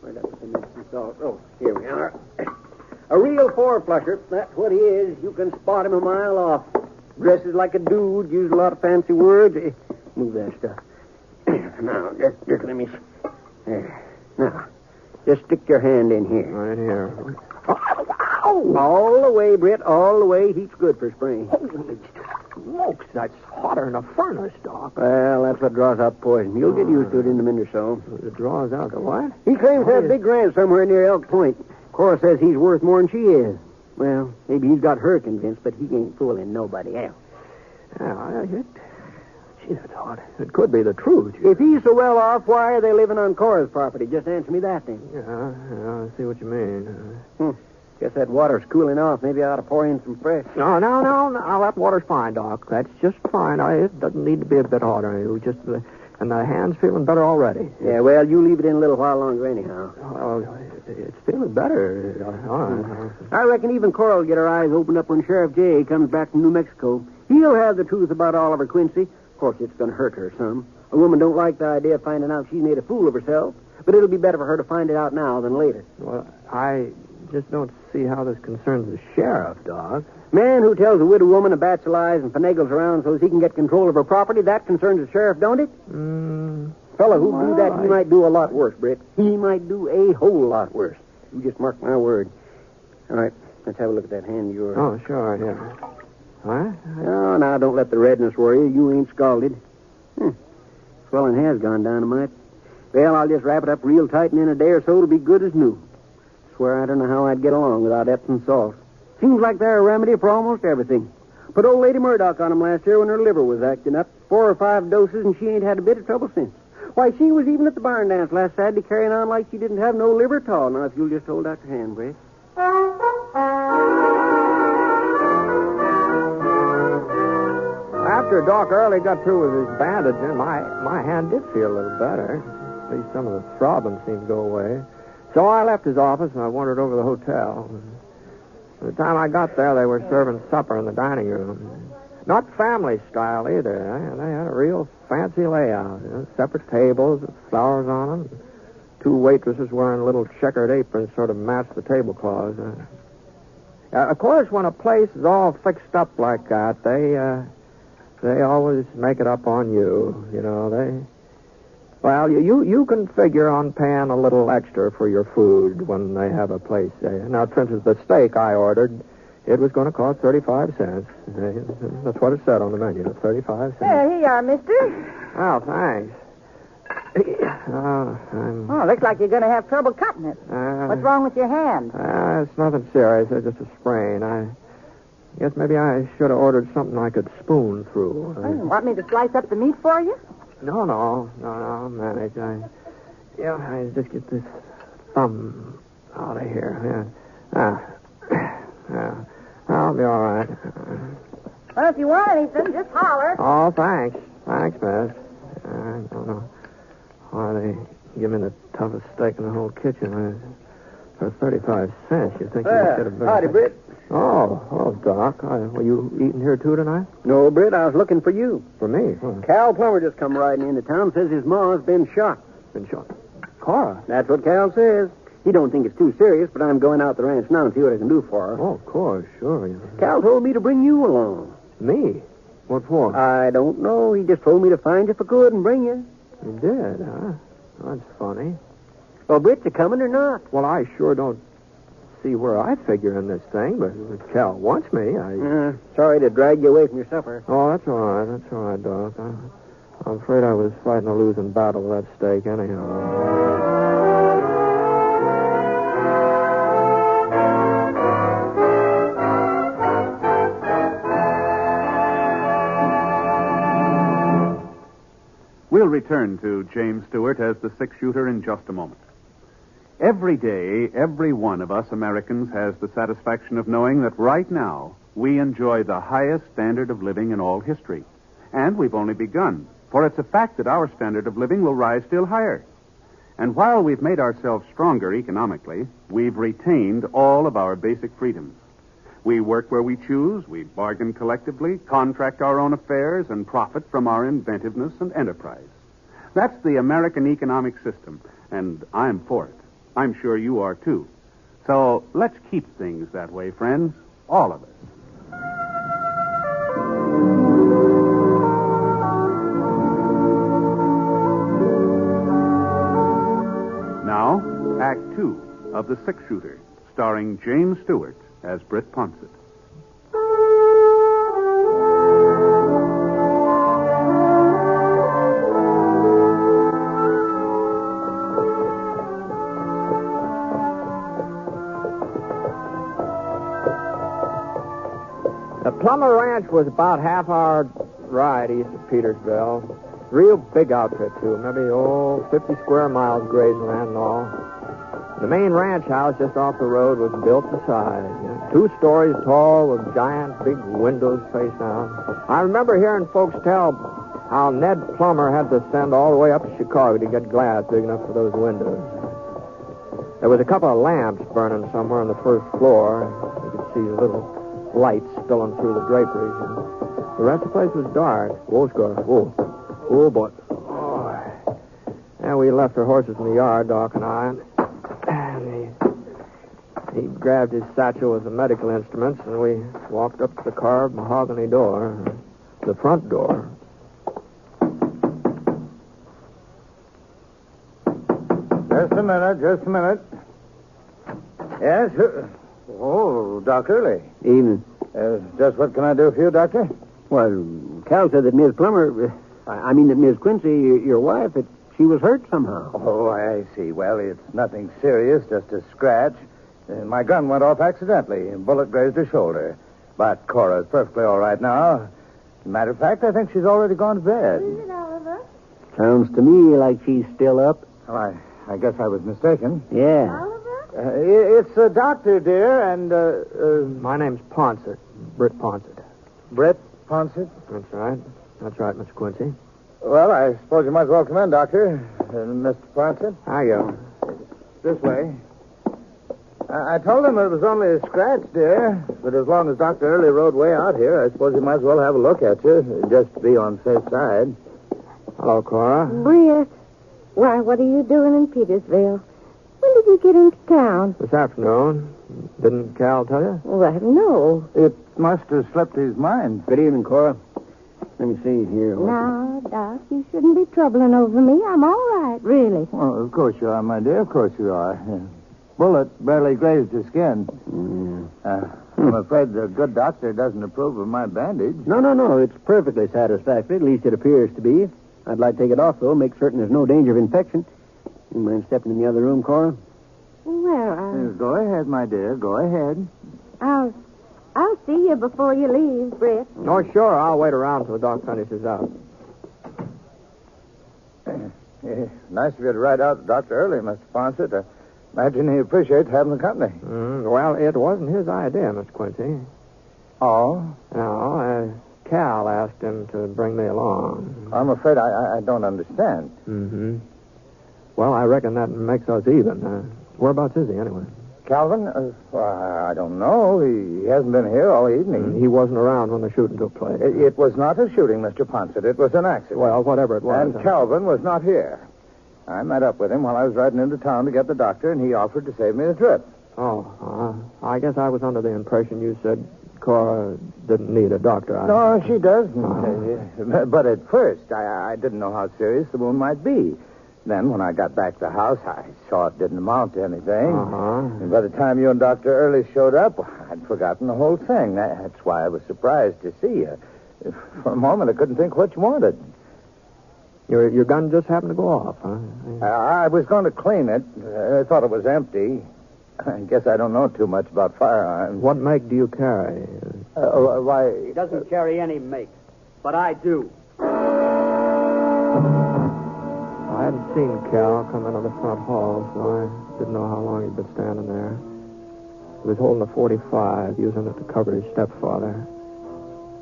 where'd that put the salt? Oh, here we are. A real four-flusher. That's what he is. You can spot him a mile off. Dresses like a dude, uses a lot of fancy words. Move that stuff. Now, just let me... There. Now, just stick your hand in here. Right here. All the way, Britt, all the way. Heat's good for spring. Holy smokes, that's hotter than a furnace, Doc. Well, that's what draws out poison. You'll get used to it in a minute or so. It draws out the what? He claims to have a big ranch somewhere near Elk Point. Cora says he's worth more than she is. Well, maybe he's got her convinced, but he ain't fooling nobody else. Gee, that's hot. It could be the truth. If he's so well off, why are they living on Cora's property? Just answer me that, then. Yeah, I see what you mean. Guess that water's cooling off. Maybe I ought to pour in some fresh. No. That water's fine, Doc. That's just fine. It doesn't need to be a bit hotter. And the hand's feeling better already. Yeah, well, you leave it in a little while longer anyhow. Oh, it's feeling better. I reckon even Cora will get her eyes opened up when Sheriff Jay comes back from New Mexico. He'll have the truth about Oliver Quincy. Of course, it's going to hurt her some. A woman don't like the idea of finding out she's made a fool of herself. But it'll be better for her to find it out now than later. Well, I just don't see how this concerns the sheriff, Doc. Man who tells a widow woman a batch of lies and finagles around so he can get control of her property, that concerns the sheriff, don't it? Fella who'd do that, he might do a lot worse, Britt. He might do a whole lot worse. You just mark my word. All right, let's have a look at that hand of yours. Oh, sure, yeah. What? Oh, now, don't let the redness worry you. You ain't scalded. Swelling has gone dynamite. Well, I'll just wrap it up real tight, and in a day or so it'll be good as new. Swear I don't know how I'd get along without Epsom salt. Seems like they're a remedy for almost everything. Put old Lady Murdoch on 'em last year when her liver was acting up. 4 or 5 doses, and she ain't had a bit of trouble since. Why, she was even at the barn dance last Saturday carrying on like she didn't have no liver at all. Now, if you'll just hold out your hand, Britt. After Doc Early got through with his bandaging, my hand did feel a little better. At least some of the throbbing seemed to go away. So I left his office and I wandered over to the hotel. By the time I got there, they were serving supper in the dining room. Not family style either. They had a real fancy layout. Separate tables with flowers on them. Two waitresses wearing little checkered aprons sort of matched the tablecloths. Of course, when a place is all fixed up like that, they always make it up on you. Well, you can figure on paying a little extra for your food when they have a place. Now, for instance, the steak I ordered, it was going to cost 35 cents. That's what it said on the menu, 35 cents. Here you are, mister. Oh, thanks. Looks like you're going to have trouble cutting it. What's wrong with your hand? It's nothing serious. It's just a sprain. I guess maybe I should have ordered something I could spoon through. Want me to slice up the meat for you? No, I'll manage. I just get this thumb out of here. Yeah. I'll be all right. Well, if you want anything, just holler. Oh, thanks. Thanks, miss. I don't know why they give me the toughest steak in the whole kitchen. For 35 cents, you think you should have been... Howdy, Britt. Oh, Doc. Were you eating here, too, tonight? No, Britt, I was looking for you. For me? Huh. Cal Plummer just come riding into town, says his ma's been shot. Been shot? Cora? That's what Cal says. He don't think it's too serious, but I'm going out the ranch now and see what I can do for her. Oh, of course, sure. Cal told me to bring you along. Me? What for? I don't know. He just told me to find you if I could and bring you. He did, huh? That's funny. Well, Britt, you coming or not? Well, I sure don't see where I figure in this thing, but if Cal wants me, Sorry to drag you away from your supper. Oh, that's all right, Doc. I'm afraid I was fighting a losing battle with that steak anyhow. We'll return to James Stewart as the six-shooter in just a moment. Every day, every one of us Americans has the satisfaction of knowing that right now we enjoy the highest standard of living in all history. And we've only begun, for it's a fact that our standard of living will rise still higher. And while we've made ourselves stronger economically, we've retained all of our basic freedoms. We work where we choose, we bargain collectively, contract our own affairs, and profit from our inventiveness and enterprise. That's the American economic system, and I'm for it. I'm sure you are, too. So let's keep things that way, friends, all of us. Now, Act 2 of The Six-Shooter, starring James Stewart as Britt Ponset. The Plummer Ranch was about half-hour ride east of Petersville. Real big outfit, too. Maybe, 50 square miles grazing land and all. The main ranch house just off the road was built to size. 2 stories tall with giant big windows facing out. I remember hearing folks tell how Ned Plummer had to send all the way up to Chicago to get glass big enough for those windows. There was a couple of lamps burning somewhere on the first floor. You could see little lights spilling through the draperies. The rest of the place was dark. Oh, boy. And we left our horses in the yard, Doc and I. He grabbed his satchel with the medical instruments, and we walked up to the carved mahogany door, the front door. Just a minute. Yes? Oh, Doc Early. Evening. Just what can I do for you, Doctor? Well, Cal said that Miss Plummer, that Miss Quincy, your wife, that she was hurt somehow. Oh, I see. Well, it's nothing serious, just a scratch. My gun went off accidentally. A bullet grazed her shoulder. But Cora's perfectly all right now. Matter of fact, I think she's already gone to bed. Is it, Oliver? Sounds to me like she's still up. Well, I guess I was mistaken. Yeah. Oliver? It's a doctor, dear, and, My name's Ponset. Britt Ponset. Britt Ponset? That's right, Mr. Quincy. Well, I suppose you might as well come in, Doctor. Mr. Ponset? Hiya. This way. I told him it was only a scratch, dear. But as long as Dr. Early rode way out here, I suppose he might as well have a look at you, just to be on safe side. Hello, Cora. Britt. Why, what are you doing in Petersville? When did you get into town? This afternoon. Didn't Cal tell you? Well, no. It must have slipped his mind. Good evening, Cora. Let me see here. Now, Doc, you shouldn't be troubling over me. I'm all right, really. Well, of course you are, my dear. Of course you are. Bullet barely grazed his skin. I'm afraid the good doctor doesn't approve of my bandage. No. It's perfectly satisfactory. At least it appears to be. I'd like to take it off, though, make certain there's no danger of infection. You mind stepping in the other room, Cora? Well, Go ahead, my dear. Go ahead. I'll see you before you leave, Britt. Oh, sure. I'll wait around till the doc finishes out. Nice of you to ride out to Dr. Early, Mr. Ponset. I imagine he appreciates having the company. Well, it wasn't his idea, Miss Quincy. Oh? No, Cal asked him to bring me along. I'm afraid I don't understand. Mm-hmm. Well, I reckon that makes us even. Whereabouts is he, anyway? Calvin? I don't know. He hasn't been here all evening. He wasn't around when the shooting took place. It was not a shooting, Mr. Ponset. It was an accident. Well, whatever it was. And Calvin was not here. I met up with him while I was riding into town to get the doctor, and he offered to save me the trip. Oh, I guess I was under the impression you said Cora didn't need a doctor. No, she doesn't. But at first, I didn't know how serious the wound might be. Then, when I got back to the house, I saw it didn't amount to anything. And by the time you and Dr. Early showed up, I'd forgotten the whole thing. That's why I was surprised to see you. For a moment, I couldn't think what you wanted. Your gun just happened to go off, huh? I was going to clean it. I thought it was empty. I guess I don't know too much about firearms. What make do you carry? Why... He doesn't carry any make, but I do. I hadn't seen Cal come in on the front hall, so I didn't know how long he'd been standing there. He was holding a .45, using it to cover his stepfather.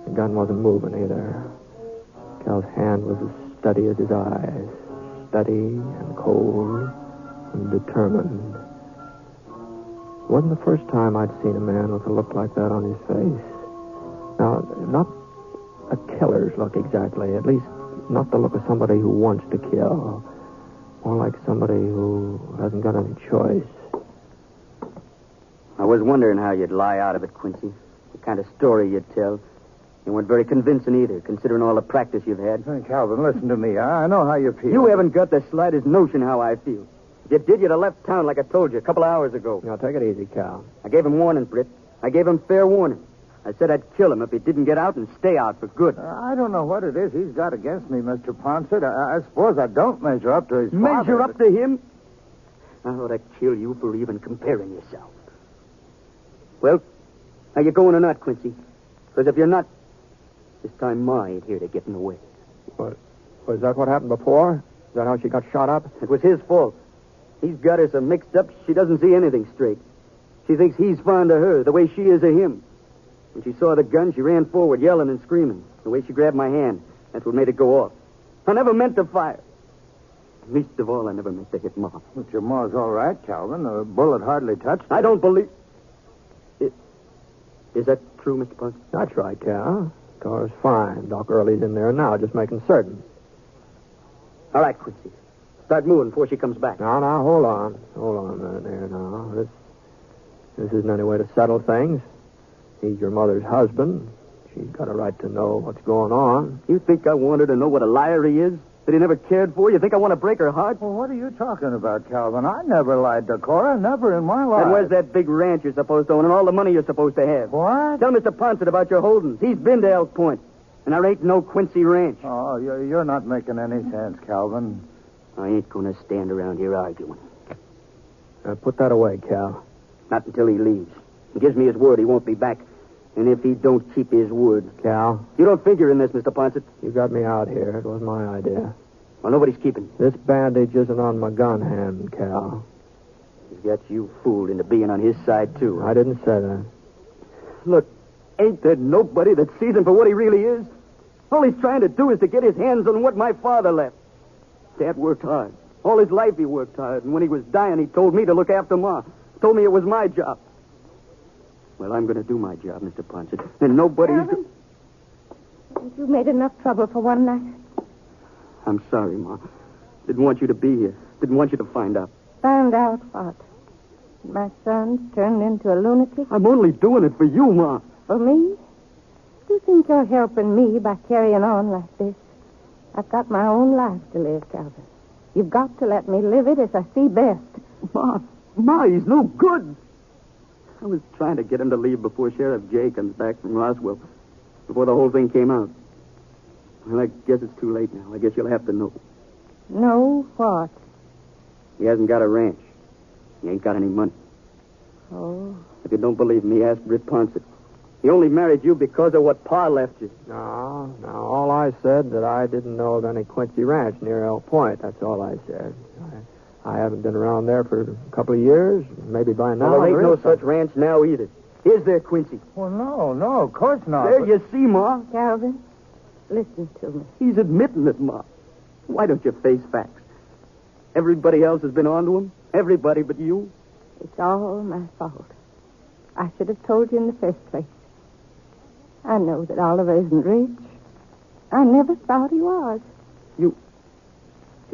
The gun wasn't moving either. Cal's hand was as steady as his eyes. Steady and cold and determined. It wasn't the first time I'd seen a man with a look like that on his face. Now, not a killer's look exactly, at least not the look of somebody who wants to kill. More like somebody who hasn't got any choice. I was wondering how you'd lie out of it, Quincy. The kind of story you'd tell. You weren't very convincing either, considering all the practice you've had. Hey, Calvin, listen to me. I know how you feel. You haven't got the slightest notion how I feel. If you did, you'd have left town like I told you a couple of hours ago. Now, take it easy, Cal. I gave him warning, Britt. I gave him fair warning. I said I'd kill him if he didn't get out and stay out for good. I don't know what it is he's got against me, Mr. Ponset. I suppose I don't measure up to his father. Measure up to him? I ought to kill you for even comparing yourself. Well, are you going or not, Quincy? Because if you're not, this time Ma ain't here to get in the way. What? Was that what happened before? Is that how she got shot up? It was his fault. He's got her so mixed up she doesn't see anything straight. She thinks he's fond of her the way she is of him. When she saw the gun, she ran forward, yelling and screaming. The way she grabbed my hand, that's what made it go off. I never meant to fire. Least of all, I never meant to hit Ma. But your Ma's all right, Calvin. The bullet hardly touched her. I don't believe... Is that true, Mr. Ponset? That's right, Cal. Cora's fine. Doc Early's in there now, just making certain. All right, Quincy. Start moving before she comes back. Now, hold on. Hold on a minute there now. This isn't any way to settle things. He's your mother's husband. She's got a right to know what's going on. You think I want her to know what a liar he is? That he never cared for? You think I want to break her heart? Well, what are you talking about, Calvin? I never lied to Cora. Never in my life. And where's that big ranch you're supposed to own and all the money you're supposed to have? What? Tell Mr. Ponset about your holdings. He's been to Elk Point. And there ain't no Quincy Ranch. Oh, you're not making any sense, Calvin. I ain't going to stand around here arguing. Put that away, Cal. Not until he leaves. He gives me his word he won't be back. And if he don't keep his word... Cal? You don't figure in this, Mr. Ponset. You got me out here. It was my idea. Well, nobody's keeping. This bandage isn't on my gun hand, Cal. He's got you fooled into being on his side, too. I didn't say that. Look, ain't there nobody that sees him for what he really is? All he's trying to do is to get his hands on what my father left. Dad worked hard. All his life he worked hard, and when he was dying, he told me to look after Ma. Told me it was my job. Well, I'm going to do my job, Mr. Ponset, and nobody's... Calvin, you made enough trouble for one night. I'm sorry, Ma. Didn't want you to be here. Didn't want you to find out. Found out what? My son's turned into a lunatic? I'm only doing it for you, Ma. For me? Do you think you're helping me by carrying on like this? I've got my own life to live, Calvin. You've got to let me live it as I see best. Ma, he's no good. I was trying to get him to leave before Sheriff Jay comes back from Roswell, before the whole thing came out. Well, I guess it's too late now. I guess you'll have to know. Know what? He hasn't got a ranch. He ain't got any money. Oh. If you don't believe me, ask Britt Ponset. He only married you because of what Pa left you. No. All I said that I didn't know of any Quincy Ranch near El Point. That's all I said. I haven't been around there for a couple of years. Maybe by now. Well, there ain't no such ranch now either. Is there, Quincy? Well, no, of course not. There you see, Ma. Calvin, listen to me. He's admitting it, Ma. Why don't you face facts? Everybody else has been on to him. Everybody but you. It's all my fault. I should have told you in the first place. I know that Oliver isn't rich. I never thought he was. You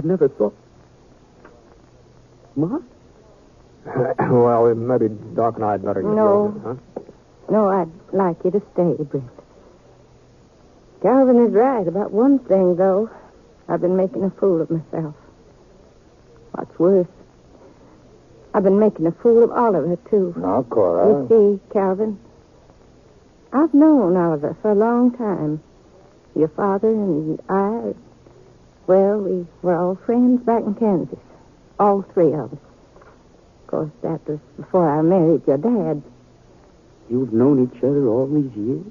never thought... Ma? Well, maybe Doc and I'd better get going, huh? No, I'd like you to stay, Britt. Calvin is right about one thing, though. I've been making a fool of myself. What's worse, I've been making a fool of Oliver, too. Now, Cora. You see, Calvin, I've known Oliver for a long time. Your father and I, well, we were all friends back in Kansas. All three of us. Of course, that was before I married your dad. You've known each other all these years?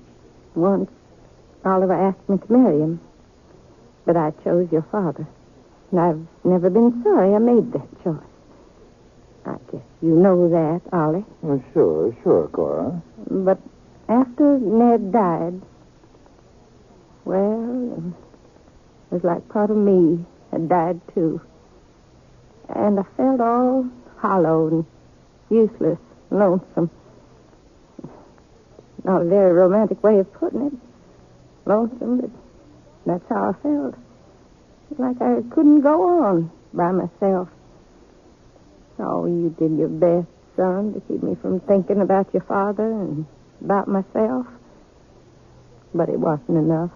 Once, Oliver asked me to marry him. But I chose your father. And I've never been sorry I made that choice. I guess you know that, Ollie. Well, sure, Cora. But after Ned died, well, it was like part of me had died, too. And I felt all hollow and useless, lonesome. Not a very romantic way of putting it. Lonesome, but that's how I felt. Like I couldn't go on by myself. Oh, you did your best, son, to keep me from thinking about your father and about myself. But it wasn't enough.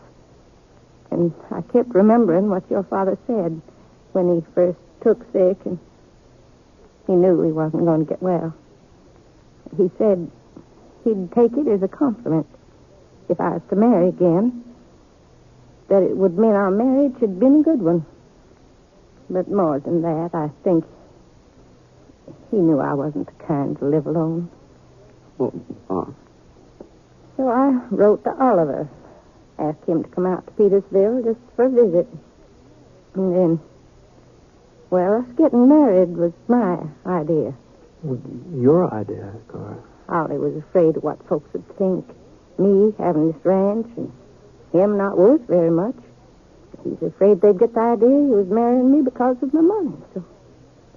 And I kept remembering what your father said when he first took sick and he knew he wasn't going to get well. He said he'd take it as a compliment if I was to marry again, that it would mean our marriage had been a good one. But more than that, I think he knew I wasn't the kind to live alone. Oh. So I wrote to Oliver, asked him to come out to Petersville just for a visit. And then, well, us getting married was my idea. Your idea, Cora. Ollie was afraid of what folks would think. Me having this ranch and him not worth very much. He's afraid they'd get the idea he was marrying me because of my money. So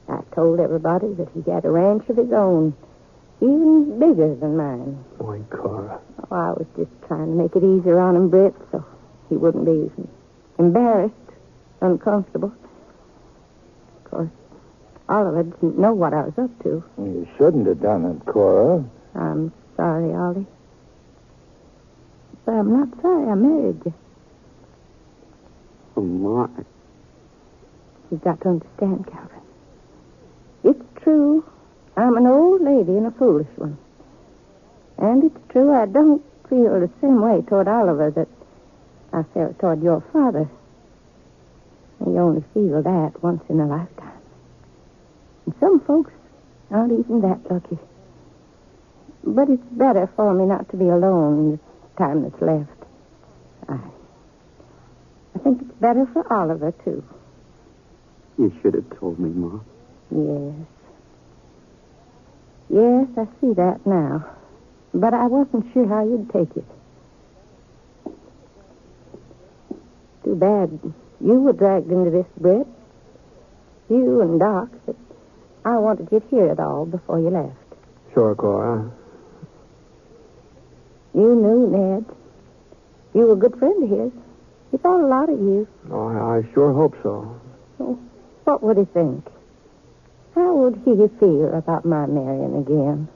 I told everybody that he had a ranch of his own, even bigger than mine. Boy, Cora. Oh, I was just trying to make it easier on him, Britt, so he wouldn't be embarrassed, uncomfortable. Of course, Oliver didn't know what I was up to. You shouldn't have done it, Cora. I'm sorry, Ollie. But I'm not sorry I married you. Oh, my. You've got to understand, Calvin. It's true. I'm an old lady and a foolish one. And it's true I don't feel the same way toward Oliver that I felt toward your father. And you only feel that once in a lifetime. And some folks aren't even that lucky. But it's better for me not to be alone in the time that's left. I think it's better for Oliver, too. You should have told me, Ma. Yes. Yes, I see that now. But I wasn't sure how you'd take it. Too bad you were dragged into this, Britt. you and Doc, that I wanted you to hear it all before you left. Sure, Cora. You knew Ned. You were a good friend of his. He thought a lot of you. Oh, I sure hope so. Oh, what would he think? How would he feel about my marrying again?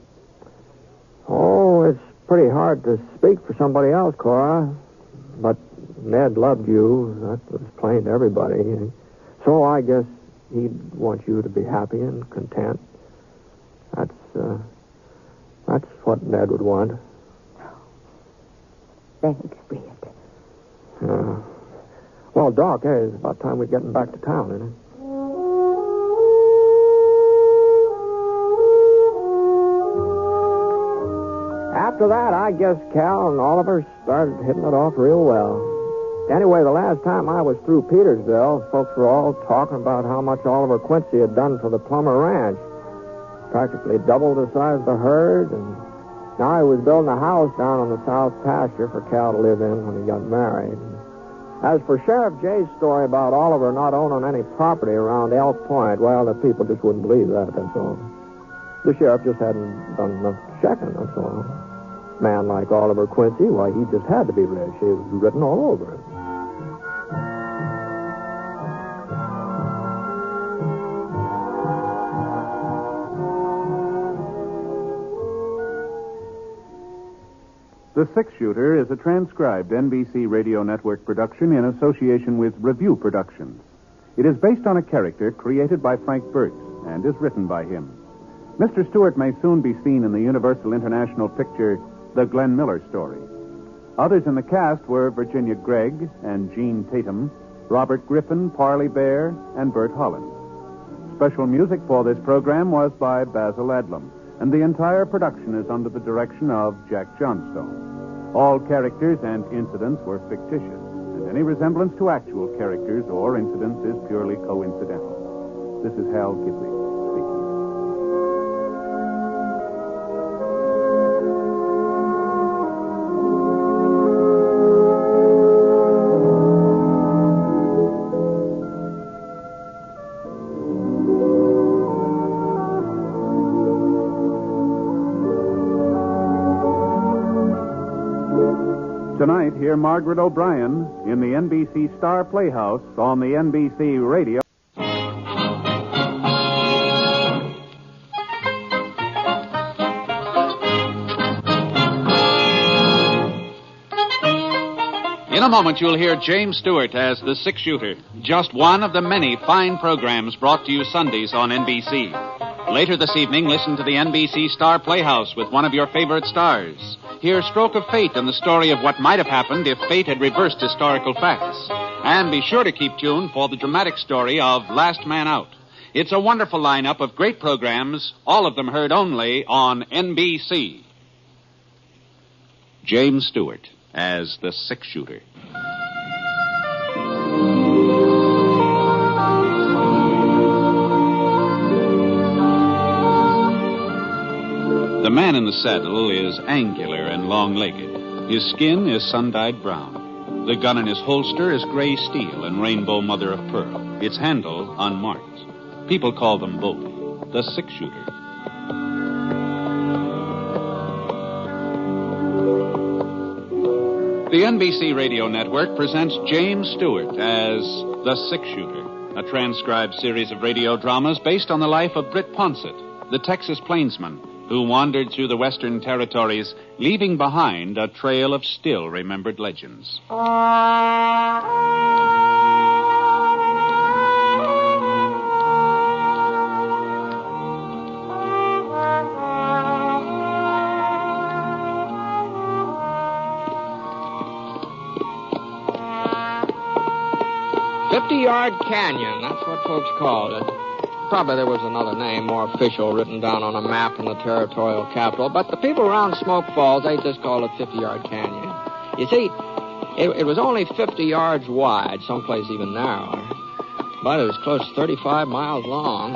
Oh, it's pretty hard to speak for somebody else, Cora. But Ned loved you. That was plain to everybody. So I guess he'd want you to be happy and content. That's what Ned would want. Thanks, Britt. Well, Doc, it's about time we're getting back to town, isn't it? After that, I guess Cal and Oliver started hitting it off real well. Anyway, the last time I was through Petersville, folks were all talking about how much Oliver Quincy had done for the Plummer Ranch. Practically doubled the size of the herd, and now he was building a house down on the south pasture for Cal to live in when he got married. As for Sheriff Jay's story about Oliver not owning any property around Elk Point, well, the people just wouldn't believe that, that's all. The sheriff just hadn't done enough checking, that's all. A man like Oliver Quincy, why, he just had to be rich. It was written all over him. The Six Shooter is a transcribed NBC Radio Network production in association with Review Productions. It is based on a character created by Frank Burt and is written by him. Mr. Stewart may soon be seen in the Universal International picture The Glenn Miller Story. Others in the cast were Virginia Gregg and Jean Tatum, Robert Griffin, Parley Bear, and Bert Holland. Special music for this program was by Basil Adlam, and the entire production is under the direction of Jack Johnstone. All characters and incidents were fictitious, and any resemblance to actual characters or incidents is purely coincidental. This is Hal Gidley speaking. Tonight, hear Margaret O'Brien in the NBC Star Playhouse on the NBC Radio. In a moment, you'll hear James Stewart as the Six Shooter, just one of the many fine programs brought to you Sundays on NBC. Later this evening, listen to the NBC Star Playhouse with one of your favorite stars. Hear Stroke of Fate and the story of what might have happened if fate had reversed historical facts. And be sure to keep tuned for the dramatic story of Last Man Out. It's a wonderful lineup of great programs, all of them heard only on NBC. James Stewart as the Six Shooter. The man in the saddle is angular and long-legged. His skin is sun-dyed brown. The gun in his holster is gray steel and rainbow mother of pearl. Its handle unmarked. People call them both the Six Shooter. The NBC Radio Network presents James Stewart as the Six Shooter, a transcribed series of radio dramas based on the life of Britt Ponset, the Texas plainsman who wandered through the Western Territories, leaving behind a trail of still-remembered legends. "50-Yard Canyon," that's what folks called it. Probably there was another name, more official, written down on a map in the territorial capital, but the people around Smoke Falls, they just called it 50-Yard Canyon. You see, it was only 50 yards wide, someplace even narrower, but it was close to 35 miles long.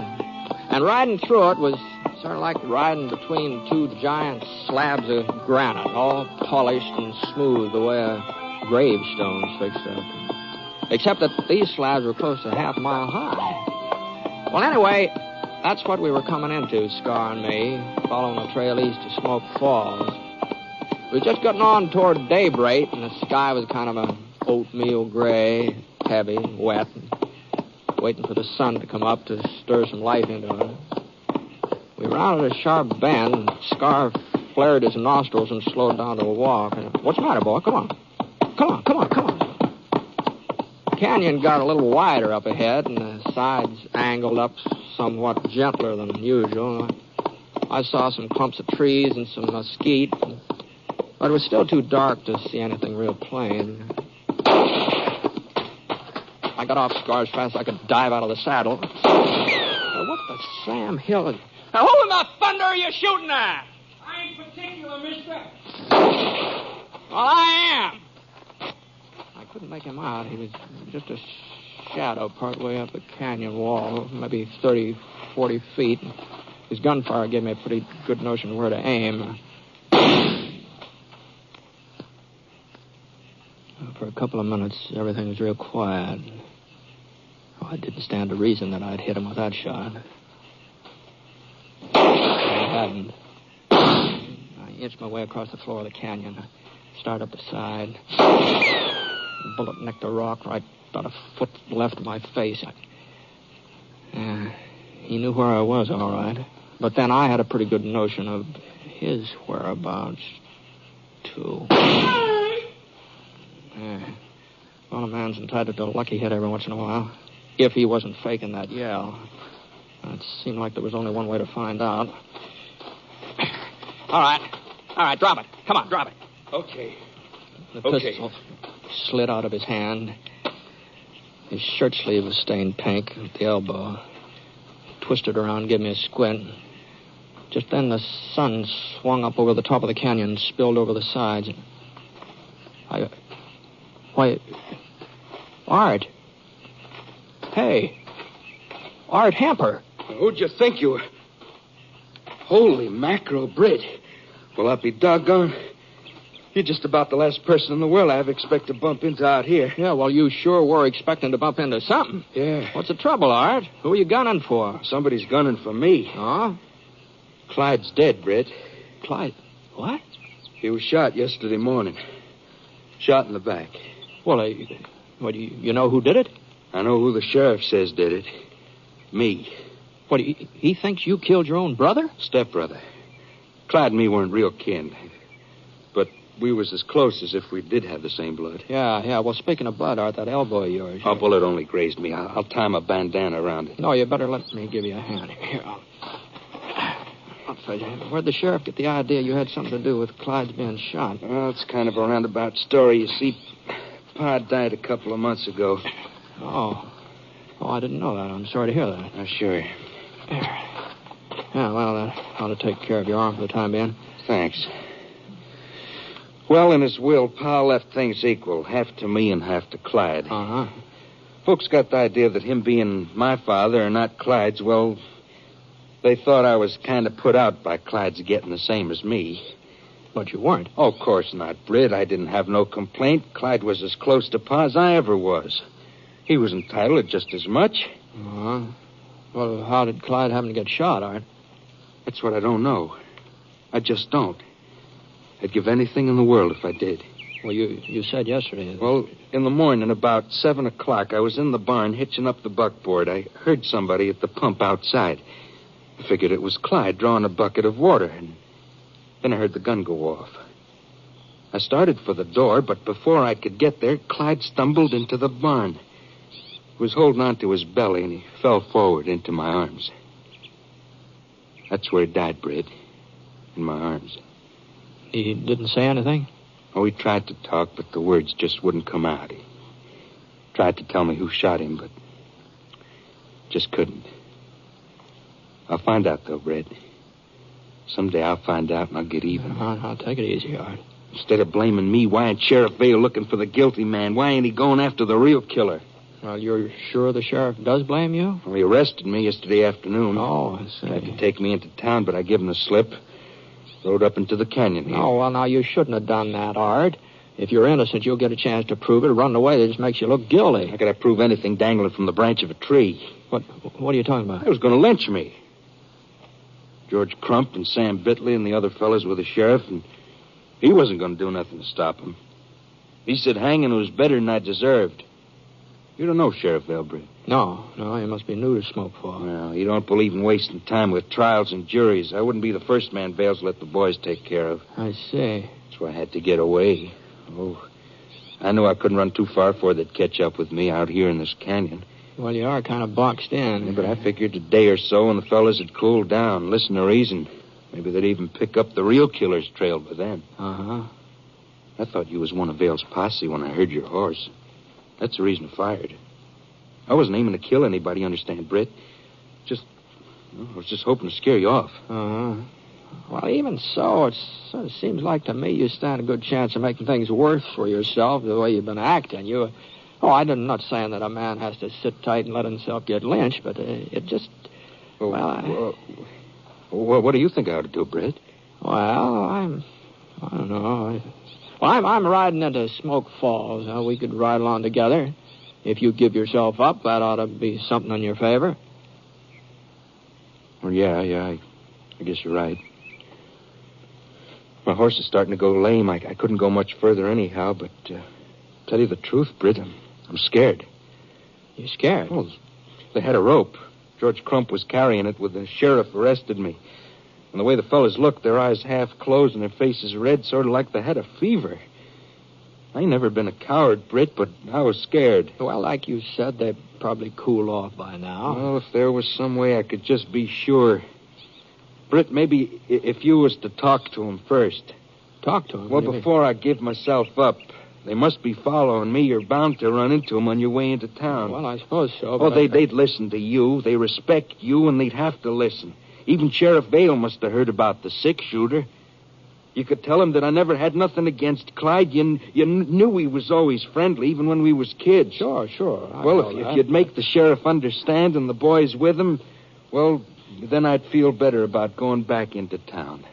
And riding through it was sort of like riding between two giant slabs of granite, all polished and smooth the way a gravestone's fixed up. Except that these slabs were close to half a mile high. Well, anyway, that's what we were coming into, Scar and me, following the trail east to Smoke Falls. We were just getting on toward daybreak, and the sky was kind of a oatmeal gray, heavy, wet, waiting for the sun to come up to stir some life into it. We rounded a sharp bend, and Scar flared his nostrils and slowed down to a walk. What's the matter, boy? Come on. Come on. The canyon got a little wider up ahead, and the sides angled up somewhat gentler than usual. I saw some clumps of trees and some mesquite, but it was still too dark to see anything real plain. I got off Scar as fast as I could dive out of the saddle. What the Sam Hill? Now, who in the thunder are you shooting at? I ain't particular, mister. Well, I am. I couldn't make him out. He was just a shadow partway up the canyon wall, maybe 30, 40 feet. His gunfire gave me a pretty good notion of where to aim. For a couple of minutes, everything was real quiet. Oh, I didn't stand to reason that I'd hit him with that shot. I hadn't. I inched my way across the floor of the canyon. Started up the side. The bullet nicked a rock right about a foot left of my face. He knew where I was, all right. But then I had a pretty good notion of his whereabouts, too. Well, a man's entitled to a lucky hit every once in a while, if he wasn't faking that yell. It seemed like there was only one way to find out. All right, drop it. Come on, drop it. Okay. The pistol slid out of his hand. His shirt sleeve was stained pink at the elbow. Twisted around and gave me a squint. Just then the sun swung up over the top of the canyon and spilled over the sides. Why, Art. Hey, Art Hamper. Who'd you think you were? Holy mackerel, Britt. Well, I'll be doggone. You're just about the last person in the world I ever expect to bump into out here. Yeah, well, you sure were expecting to bump into something. Yeah. What's the trouble, Art? Who are you gunning for? Somebody's gunning for me. Huh? Clyde's dead, Britt. Clyde? What? He was shot yesterday morning. Shot in the back. Well, you know who did it? I know who the sheriff says did it. Me. What, he thinks you killed your own brother? Stepbrother. Clyde and me weren't real kin. But we was as close as if we did have the same blood. Yeah. Well, speaking of blood, Art, that elbow of yours. A bullet only grazed me. I'll tie my bandana around it. No, you better let me give you a hand. Here, I'll tell you. Where'd the sheriff get the idea you had something to do with Clyde's being shot? Well, it's kind of a roundabout story. You see, Pa died a couple of months ago. Oh, I didn't know that. I'm sorry to hear that. Sure. Yeah, well, that ought to take care of your arm for the time being. Thanks. Well, in his will, Pa left things equal, half to me and half to Clyde. Uh-huh. Folks got the idea that him being my father and not Clyde's, well, they thought I was kind of put out by Clyde's getting the same as me. But you weren't. Oh, of course not, Britt. I didn't have no complaint. Clyde was as close to Pa as I ever was. He was entitled to just as much. Uh-huh. Well, how did Clyde happen to get shot, Art? That's what I don't know. I just don't. I'd give anything in the world if I did. Well, you said yesterday. Well, in the morning, about 7 o'clock, I was in the barn hitching up the buckboard. I heard somebody at the pump outside. I figured it was Clyde drawing a bucket of water, and then I heard the gun go off. I started for the door, but before I could get there, Clyde stumbled into the barn. He was holding on to his belly, and he fell forward into my arms. That's where he died, Britt. In my arms. He didn't say anything? Oh, he tried to talk, but the words just wouldn't come out. He tried to tell me who shot him, but just couldn't. I'll find out, though, Britt. Someday I'll find out and I'll get even. I'll take it easy, Art. Instead of blaming me, why ain't Sheriff Vale looking for the guilty man? Why ain't he going after the real killer? Well, you're sure the sheriff does blame you? Well, he arrested me yesterday afternoon. Oh, I see. Tried to take me into town, but I gave him the slip. Rode up into the canyon here. Oh, well, now, you shouldn't have done that, Art. If you're innocent, you'll get a chance to prove it. Running away, that just makes you look guilty. How could I prove anything dangling from the branch of a tree? What are you talking about? They was going to lynch me. George Crump and Sam Bitley and the other fellas with the sheriff, and he wasn't going to do nothing to stop him. He said hanging was better than I deserved. You don't know Sheriff Elbridge. No, you must be new to Smoke Falls. Well, you don't believe in wasting time with trials and juries. I wouldn't be the first man Vales let the boys take care of. I see. That's why I had to get away. Oh, I knew I couldn't run too far before they'd catch up with me out here in this canyon. Well, you are kind of boxed in. Yeah, but I figured a day or so when the fellas had cooled down, listen to reason. Maybe they'd even pick up the real killer's trail by then. Uh-huh. I thought you was one of Vale's posse when I heard your horse. That's the reason I fired. I wasn't aiming to kill anybody, understand, Britt? I was just hoping to scare you off. Uh-huh. Well, even so, it sort of seems like to me you stand a good chance of making things worse for yourself the way you've been acting. I'm not saying that a man has to sit tight and let himself get lynched, but it just... What do you think I ought to do, Britt? Well, I don't know. I'm riding into Smoke Falls. We could ride along together. If you give yourself up, that ought to be something in your favor. Well, yeah, I guess you're right. My horse is starting to go lame. I couldn't go much further anyhow, but tell you the truth, Britt, I'm scared. You scared? Well, they had a rope. George Crump was carrying it when the sheriff arrested me. And the way the fellas looked, their eyes half closed and their faces red, sort of like they had a fever. I ain't never been a coward, Britt, but I was scared. Well, like you said, they'd probably cool off by now. Well, if there was some way I could just be sure. Britt, maybe if you was to talk to him first. Talk to him? Well, before I give myself up. They must be following me. You're bound to run into them on your way into town. Well, I suppose so. Oh, they'd listen to you. They respect you, and they'd have to listen. Even Sheriff Vale must have heard about the six-shooter. You could tell him that I never had nothing against Clyde. You knew he was always friendly, even when we was kids. Sure. If you'd make the sheriff understand and the boys with him, well, then I'd feel better about going back into town.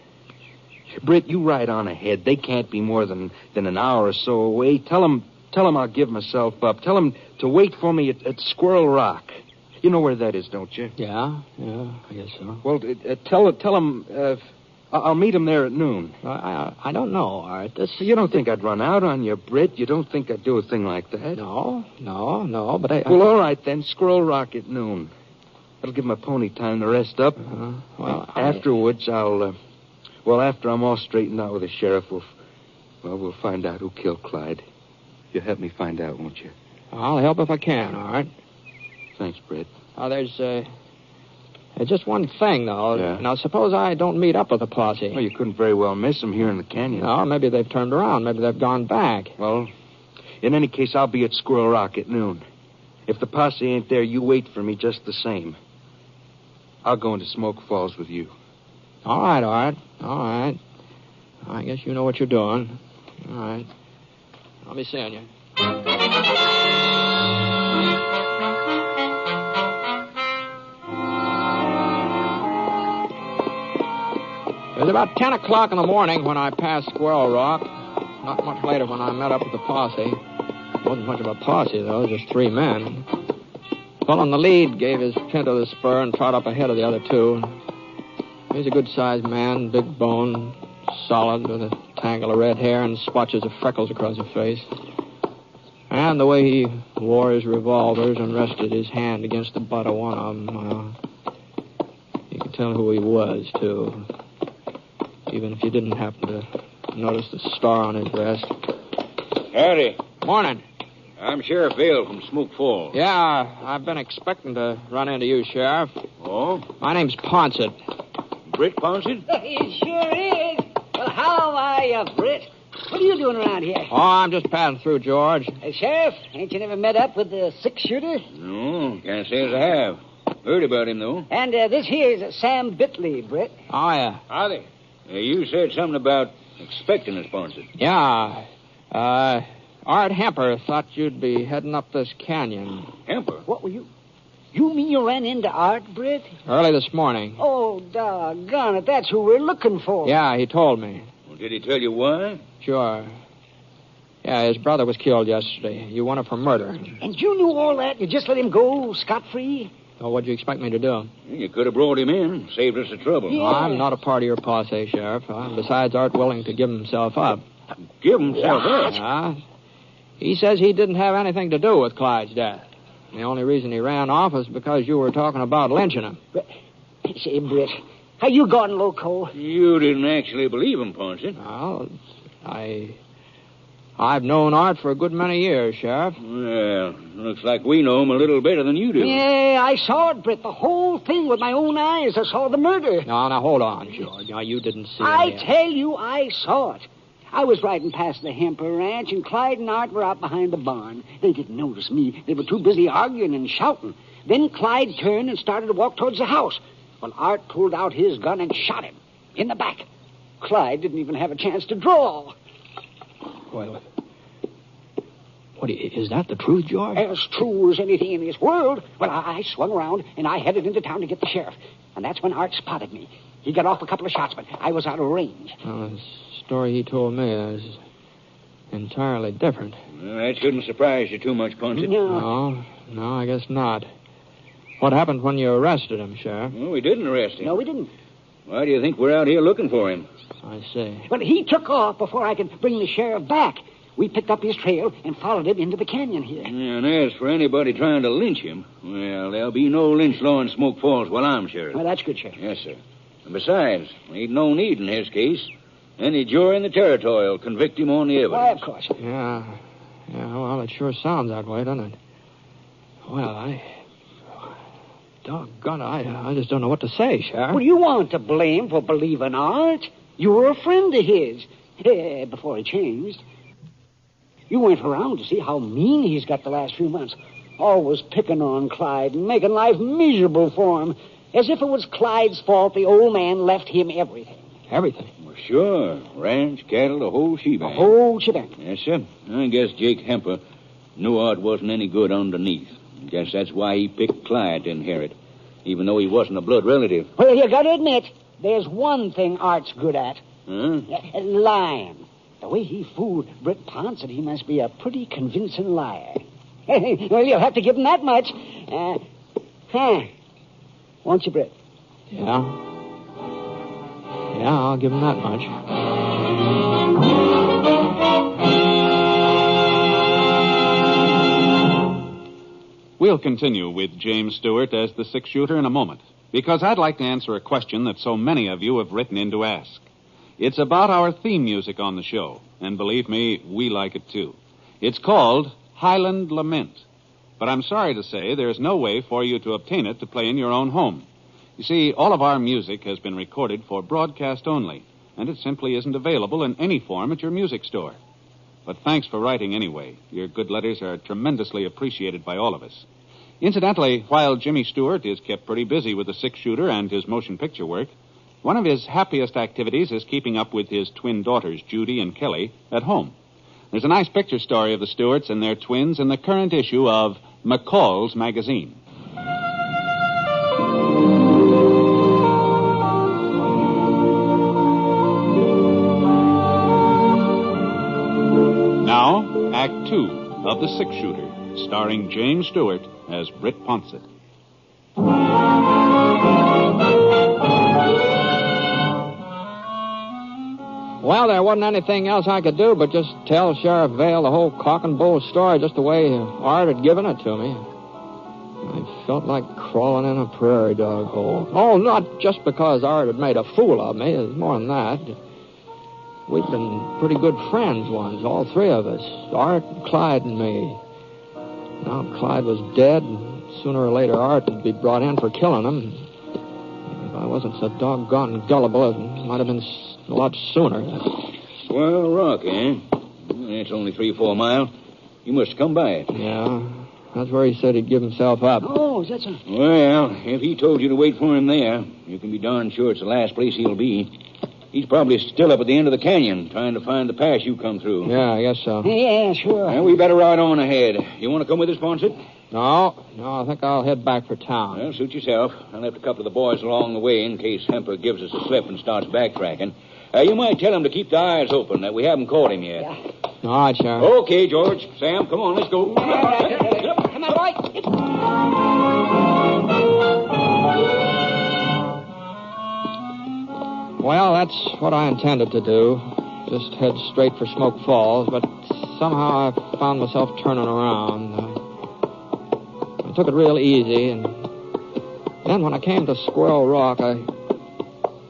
Britt, you ride on ahead. They can't be more than an hour or so away. Tell them I'll give myself up. Tell them to wait for me at Squirrel Rock. You know where that is, don't you? Yeah, I guess so. Well, tell them I'll meet them there at noon. I don't know, Art. You don't think I'd run out on you, Britt? You don't think I'd do a thing like that? No, but I... Well, all right, then. Squirrel Rock at noon. That'll give my pony time to rest up. Well, afterwards, after I'm all straightened out with the sheriff, we'll find out who killed Clyde. You'll help me find out, won't you? I'll help if I can, all right? Thanks, Britt. There's just one thing, though. Yeah. Now, suppose I don't meet up with the posse. Well, you couldn't very well miss them here in the canyon. No, maybe they've turned around. Maybe they've gone back. Well, in any case, I'll be at Squirrel Rock at noon. If the posse ain't there, you wait for me just the same. I'll go into Smoke Falls with you. All right, Art. All right. I guess you know what you're doing. All right. I'll be seeing you. It was about 10 o'clock in the morning when I passed Squirrel Rock. Not much later when I met up with the posse. It wasn't much of a posse, though, just 3 men. The fellow in the lead gave his pinto the spur and trot up ahead of the other 2. He's a good-sized man, big bone, solid, with a tangle of red hair and splotches of freckles across his face. And the way he wore his revolvers and rested his hand against the butt of one of them, you could tell who he was, too. Even if you didn't happen to notice the star on his breast. Howdy. Morning. I'm Sheriff Vale from Smoke Falls. Yeah, I've been expecting to run into you, Sheriff. Oh? My name's Ponset. Britt Ponset? It sure is. Well, how are you, Britt? What are you doing around here? Oh, I'm just passing through, George. Hey, Sheriff, ain't you never met up with the six-shooter? No, can't say as I have. Heard about him, though. And this here's Sam Bitley, Britt. Oh, yeah. Howdy. You said something about expecting us, Ponset. Yeah. Art Hemper thought you'd be heading up this canyon. Hemper? What were you... You mean you ran into Art, Britt? Early this morning. Oh, doggone it. That's who we're looking for. Yeah, he told me. Well, did he tell you why? Sure. Yeah, his brother was killed yesterday. You wanted for murder. And you knew all that? You just let him go scot-free? So what'd you expect me to do? You could have brought him in, saved us the trouble. Yeah. I'm not a part of your posse, Sheriff. Besides, Art willing to give himself up. Give himself up? Yeah. He says he didn't have anything to do with Clyde's death. The only reason he ran off was because you were talking about lynching him. Say, Britt, have you gone loco? You didn't actually believe him, Ponset. Well, I've known Art for a good many years, Sheriff. Well, looks like we know him a little better than you do. Yeah, I saw it, Britt. The whole thing with my own eyes. I saw the murder. Now, hold on, George. Now, you didn't see it. I tell you, I saw it. I was riding past the Hemper Ranch, and Clyde and Art were out behind the barn. They didn't notice me. They were too busy arguing and shouting. Then Clyde turned and started to walk towards the house. Well, Art pulled out his gun and shot him in the back. Clyde didn't even have a chance to draw. Well, is that the truth, George? As true as anything in this world. Well, I swung around, and I headed into town to get the sheriff. And that's when Art spotted me. He got off a couple of shots, but I was out of range. The story he told me is entirely different. Well, that shouldn't surprise you too much, Ponset. No, I guess not. What happened when you arrested him, Sheriff? Well, we didn't arrest him. No, we didn't. Why do you think we're out here looking for him? I see. But he took off before I could bring the sheriff back. We picked up his trail and followed him into the canyon here. And as for anybody trying to lynch him, well, there'll be no lynch law in Smoke Falls while I'm sheriff. Well, that's good, Sheriff. Yes, sir. And besides, ain't no need in his case. Any jury in the territory will convict him on the evidence. Why, of course. Yeah, well, it sure sounds that way, doesn't it? Well, doggone it, I just don't know what to say, Sheriff. Well, you weren't to blame for believing Art. You were a friend of his. Before he changed. You went around to see how mean he's got the last few months. Always picking on Clyde and making life miserable for him. As if it was Clyde's fault the old man left him everything. Everything? Well, sure. Ranch, cattle, the whole shebang. The whole shebang. Yes, sir. I guess Jake Hemper knew Art wasn't any good underneath. Guess that's why he picked Clyde to inherit, even though he wasn't a blood relative. Well, you gotta admit, there's one thing Art's good at. Huh? Lying. The way he fooled Britt Ponset, he must be a pretty convincing liar. Well, you'll have to give him that much. Won't you, Britt? Yeah, I'll give him that much. We'll continue with James Stewart as the six-shooter in a moment, because I'd like to answer a question that so many of you have written in to ask. It's about our theme music on the show, and believe me, we like it too. It's called Highland Lament, but I'm sorry to say there's no way for you to obtain it to play in your own home. You see, all of our music has been recorded for broadcast only, and it simply isn't available in any form at your music store. But thanks for writing anyway. Your good letters are tremendously appreciated by all of us. Incidentally, while Jimmy Stewart is kept pretty busy with the six-shooter and his motion picture work, one of his happiest activities is keeping up with his twin daughters, Judy and Kelly, at home. There's a nice picture story of the Stewarts and their twins in the current issue of McCall's Magazine. Now, Act 2 of The Six-Shooter, starring James Stewart as Britt Ponset. Well, there wasn't anything else I could do but just tell Sheriff Vale the whole cock and bull story just the way Art had given it to me. I felt like crawling in a prairie dog hole. Oh, not just because Art had made a fool of me. It was more than that. We'd been pretty good friends once, all three of us. Art, Clyde, and me. Now Clyde was dead, and sooner or later Art would be brought in for killing him. If I wasn't so doggone gullible, it might have been a lot sooner. Well, Rock, eh? It's only 3 or 4 miles. You must come by it. Yeah, that's where he said he'd give himself up. Oh, is that so? Well, if he told you to wait for him there, you can be darn sure it's the last place he'll be. He's probably still up at the end of the canyon, trying to find the pass you come through. Yeah, I guess so. Yeah, sure. Well, we better ride on ahead. You want to come with us, Ponset? No, I think I'll head back for town. Well, suit yourself. I left a couple of the boys along the way in case Hemper gives us a slip and starts backtracking. You might tell him to keep the eyes open, that we haven't caught him yet. Yeah. All right, Sheriff. Okay, George. Sam, come on, let's go. Come on, boy. Well, that's what I intended to do. Just head straight for Smoke Falls, but somehow I found myself turning around. I took it real easy, and then when I came to Squirrel Rock, I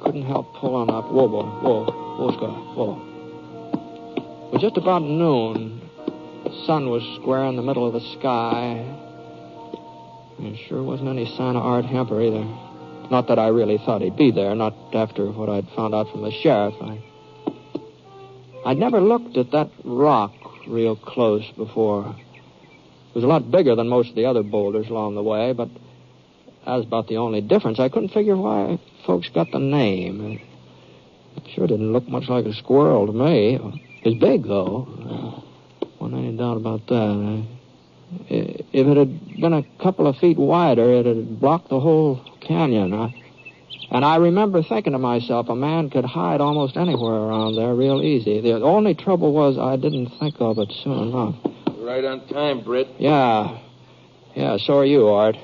couldn't help pulling up. Whoa, Scott, whoa. It was just about noon. The sun was square in the middle of the sky. There sure wasn't any sign of Art Hemper either. Not that I really thought he'd be there, not after what I'd found out from the sheriff. I'd never looked at that rock real close before. It was a lot bigger than most of the other boulders along the way, but that was about the only difference. I couldn't figure why folks got the name. It sure didn't look much like a squirrel to me. It's big, though. Wasn't any doubt about that. If it had been a couple of feet wider, it had blocked the whole canyon. And I remember thinking to myself, a man could hide almost anywhere around there real easy. The only trouble was I didn't think of it soon enough. Right on time, Britt. Yeah, so are you, Art.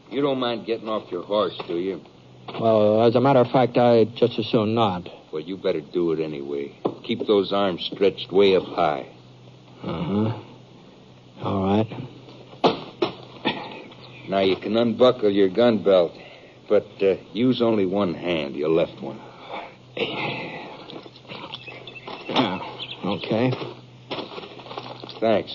You don't mind getting off your horse, do you? Well, as a matter of fact, I'd just as soon not. Well, you better do it anyway. Keep those arms stretched way up high. Uh-huh. All right. Now, you can unbuckle your gun belt, but use only one hand, your left one. Yeah, okay. Thanks.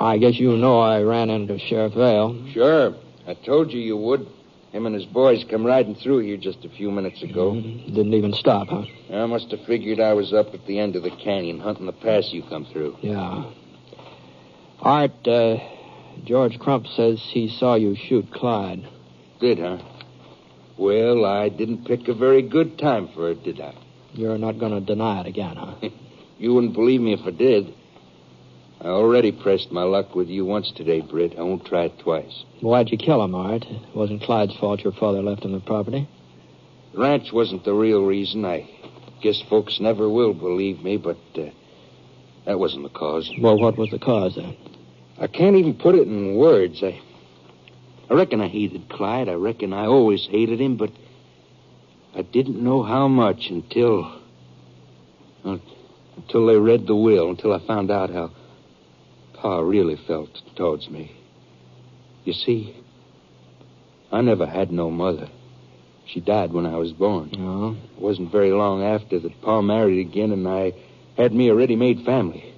I guess you know I ran into Sheriff Vale. Sure. I told you you would. Him and his boys come riding through here just a few minutes ago. Didn't even stop, huh? I must have figured I was up at the end of the canyon hunting the pass you come through. Yeah. Art, George Crump says he saw you shoot Clyde. Did, huh? Well, I didn't pick a very good time for it, did I? You're not going to deny it again, huh? You wouldn't believe me if I did. I already pressed my luck with you once today, Britt. I won't try it twice. Why'd you kill him, Art? It wasn't Clyde's fault your father left him the property. The ranch wasn't the real reason. I guess folks never will believe me, but that wasn't the cause. Well, what was the cause, then? I can't even put it in words. I reckon I hated Clyde. I reckon I always hated him, but I didn't know how much until they read the will, until I found out how Pa really felt towards me. You see, I never had no mother. She died when I was born. Oh? It wasn't very long after that Pa married again, and I had me a ready-made family.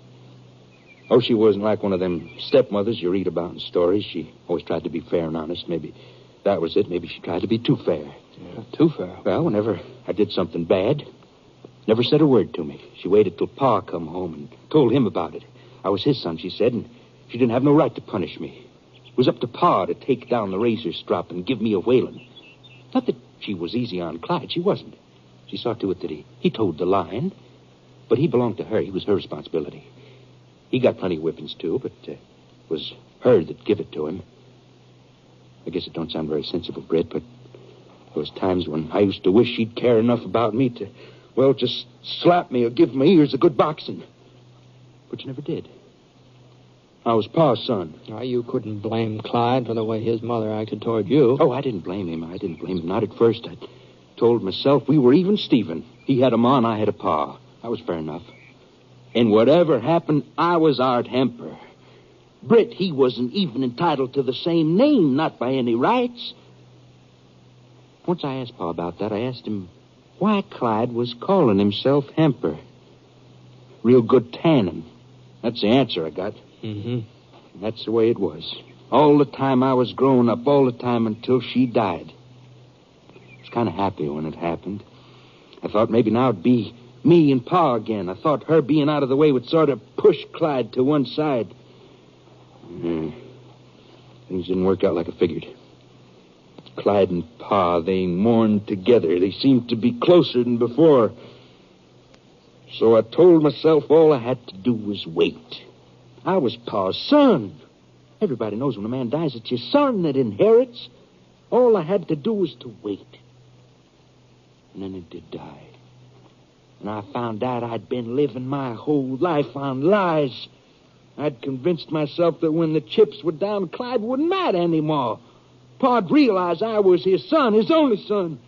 Oh, she wasn't like one of them stepmothers you read about in stories. She always tried to be fair and honest. Maybe that was it. Maybe she tried to be too fair. Yeah, too fair? Well, whenever I did something bad, never said a word to me. She waited till Pa come home and told him about it. I was his son, she said, and she didn't have no right to punish me. It was up to Pa to take down the razor strop and give me a whaling. Not that she was easy on Clyde. She wasn't. She saw to it that he towed the line, but he belonged to her. He was her responsibility. He got plenty of whippings, too, but it was her that give it to him. I guess it don't sound very sensible, Britt, but there was times when I used to wish she'd care enough about me to, well, just slap me or give my ears a good boxing. But she never did. I was Pa's son. Now, you couldn't blame Clyde for the way his mother acted toward you. Oh, I didn't blame him. Not at first. I told myself we were even Stephen. He had a ma and I had a pa. That was fair enough. And whatever happened, I was Art Hemper. Britt, he wasn't even entitled to the same name, not by any rights. Once I asked Pa about that. I asked him why Clyde was calling himself Hemper. Real good tannin. That's the answer I got. Mm-hmm. And that's the way it was. All the time I was growing up, all the time until she died. I was kind of happy when it happened. I thought maybe now it'd be me and Pa again. I thought her being out of the way would sort of push Clyde to one side. Things didn't work out like I figured. Clyde and Pa, they mourned together. They seemed to be closer than before. So I told myself all I had to do was wait. I was Pa's son. Everybody knows when a man dies, it's your son that inherits. All I had to do was to wait. And then it did die. And I found out I'd been living my whole life on lies. I'd convinced myself that when the chips were down, Clyde wouldn't matter anymore. Pa'd realize I was his son, his only son.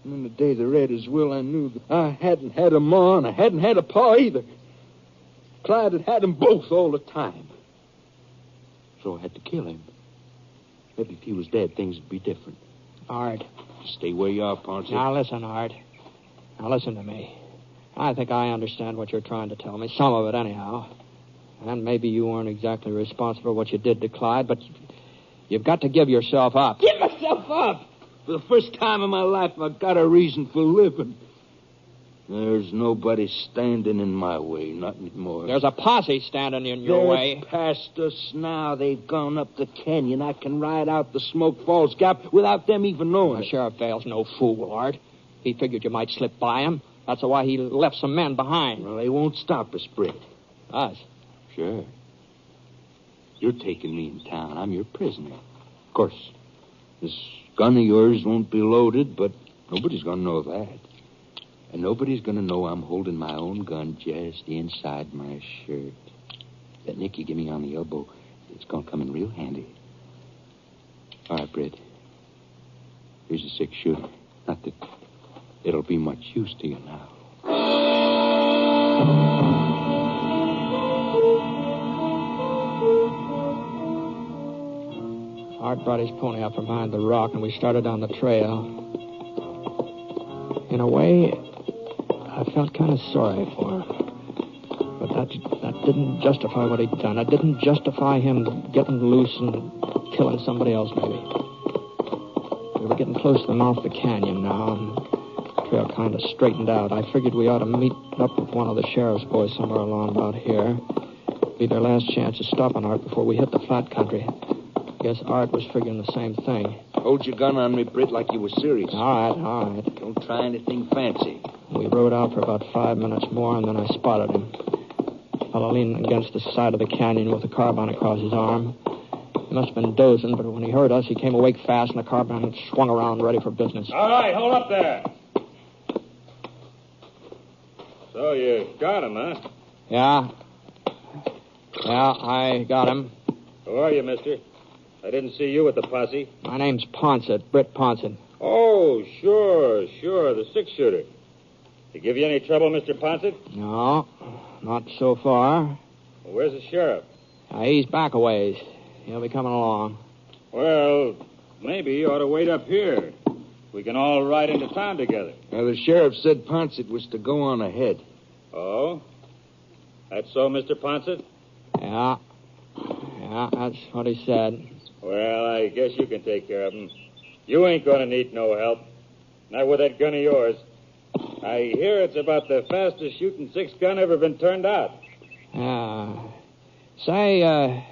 And then the day the Redders will, I knew that I hadn't had a ma and I hadn't had a pa either. Clyde had them both all the time. So I had to kill him. Maybe if he was dead, things would be different. Art. Just stay where you are, Ponset. Now, listen, Art. Now, listen to me. I think I understand what you're trying to tell me. Some of it, anyhow. And maybe you weren't exactly responsible for what you did to Clyde, but you've got to give yourself up. Give myself up! For the first time in my life, I've got a reason for living. There's nobody standing in my way, not anymore. There's a posse standing in your way. They're past us now. They've gone up the canyon. I can ride out the Smoke Falls Gap without them even knowing it. Sheriff Vale's no fool, Art. He figured you might slip by him. That's why he left some men behind. Well, they won't stop us, Britt. Us? Sure. You're taking me in town. I'm your prisoner. Of course, this gun of yours won't be loaded, but nobody's going to know that. And nobody's going to know I'm holding my own gun just inside my shirt. That nick you give me on the elbow, it's going to come in real handy. All right, Britt. Here's a 6-shooter. Not that it'll be much use to you now. Art brought his pony up from behind the rock, and we started down the trail. In a way, I felt kind of sorry for him. But that didn't justify what he'd done. It didn't justify him getting loose and killing somebody else, maybe. We were getting close to the mouth of the canyon now, and the trail kind of straightened out. I figured we ought to meet up with one of the sheriff's boys somewhere along about here. Be their last chance of stopping Art before we hit the flat country. Guess Art was figuring the same thing. Hold your gun on me, Britt, like you were serious. All right. Don't try anything fancy. We rode out for about 5 minutes more, and then I spotted him. A fellow leaning against the side of the canyon with a carbine across his arm. He must have been dozing, but when he heard us, he came awake fast, and the carbine swung around ready for business. All right, hold up there. So you got him, huh? Yeah, I got him. Who are you, mister? I didn't see you with the posse. My name's Ponset, Britt Ponset. Oh, sure, the 6-shooter. Did he give you any trouble, Mr. Ponset? No, not so far. Well, where's the sheriff? He's back a ways. He'll be coming along. Well, maybe you ought to wait up here. We can all ride into town together. Now, the sheriff said Ponset was to go on ahead. Oh? That's so, Mr. Ponset? Yeah, that's what he said. Well, I guess you can take care of him. You ain't going to need no help. Not with that gun of yours. I hear it's about the fastest shooting 6-gun ever been turned out. Say,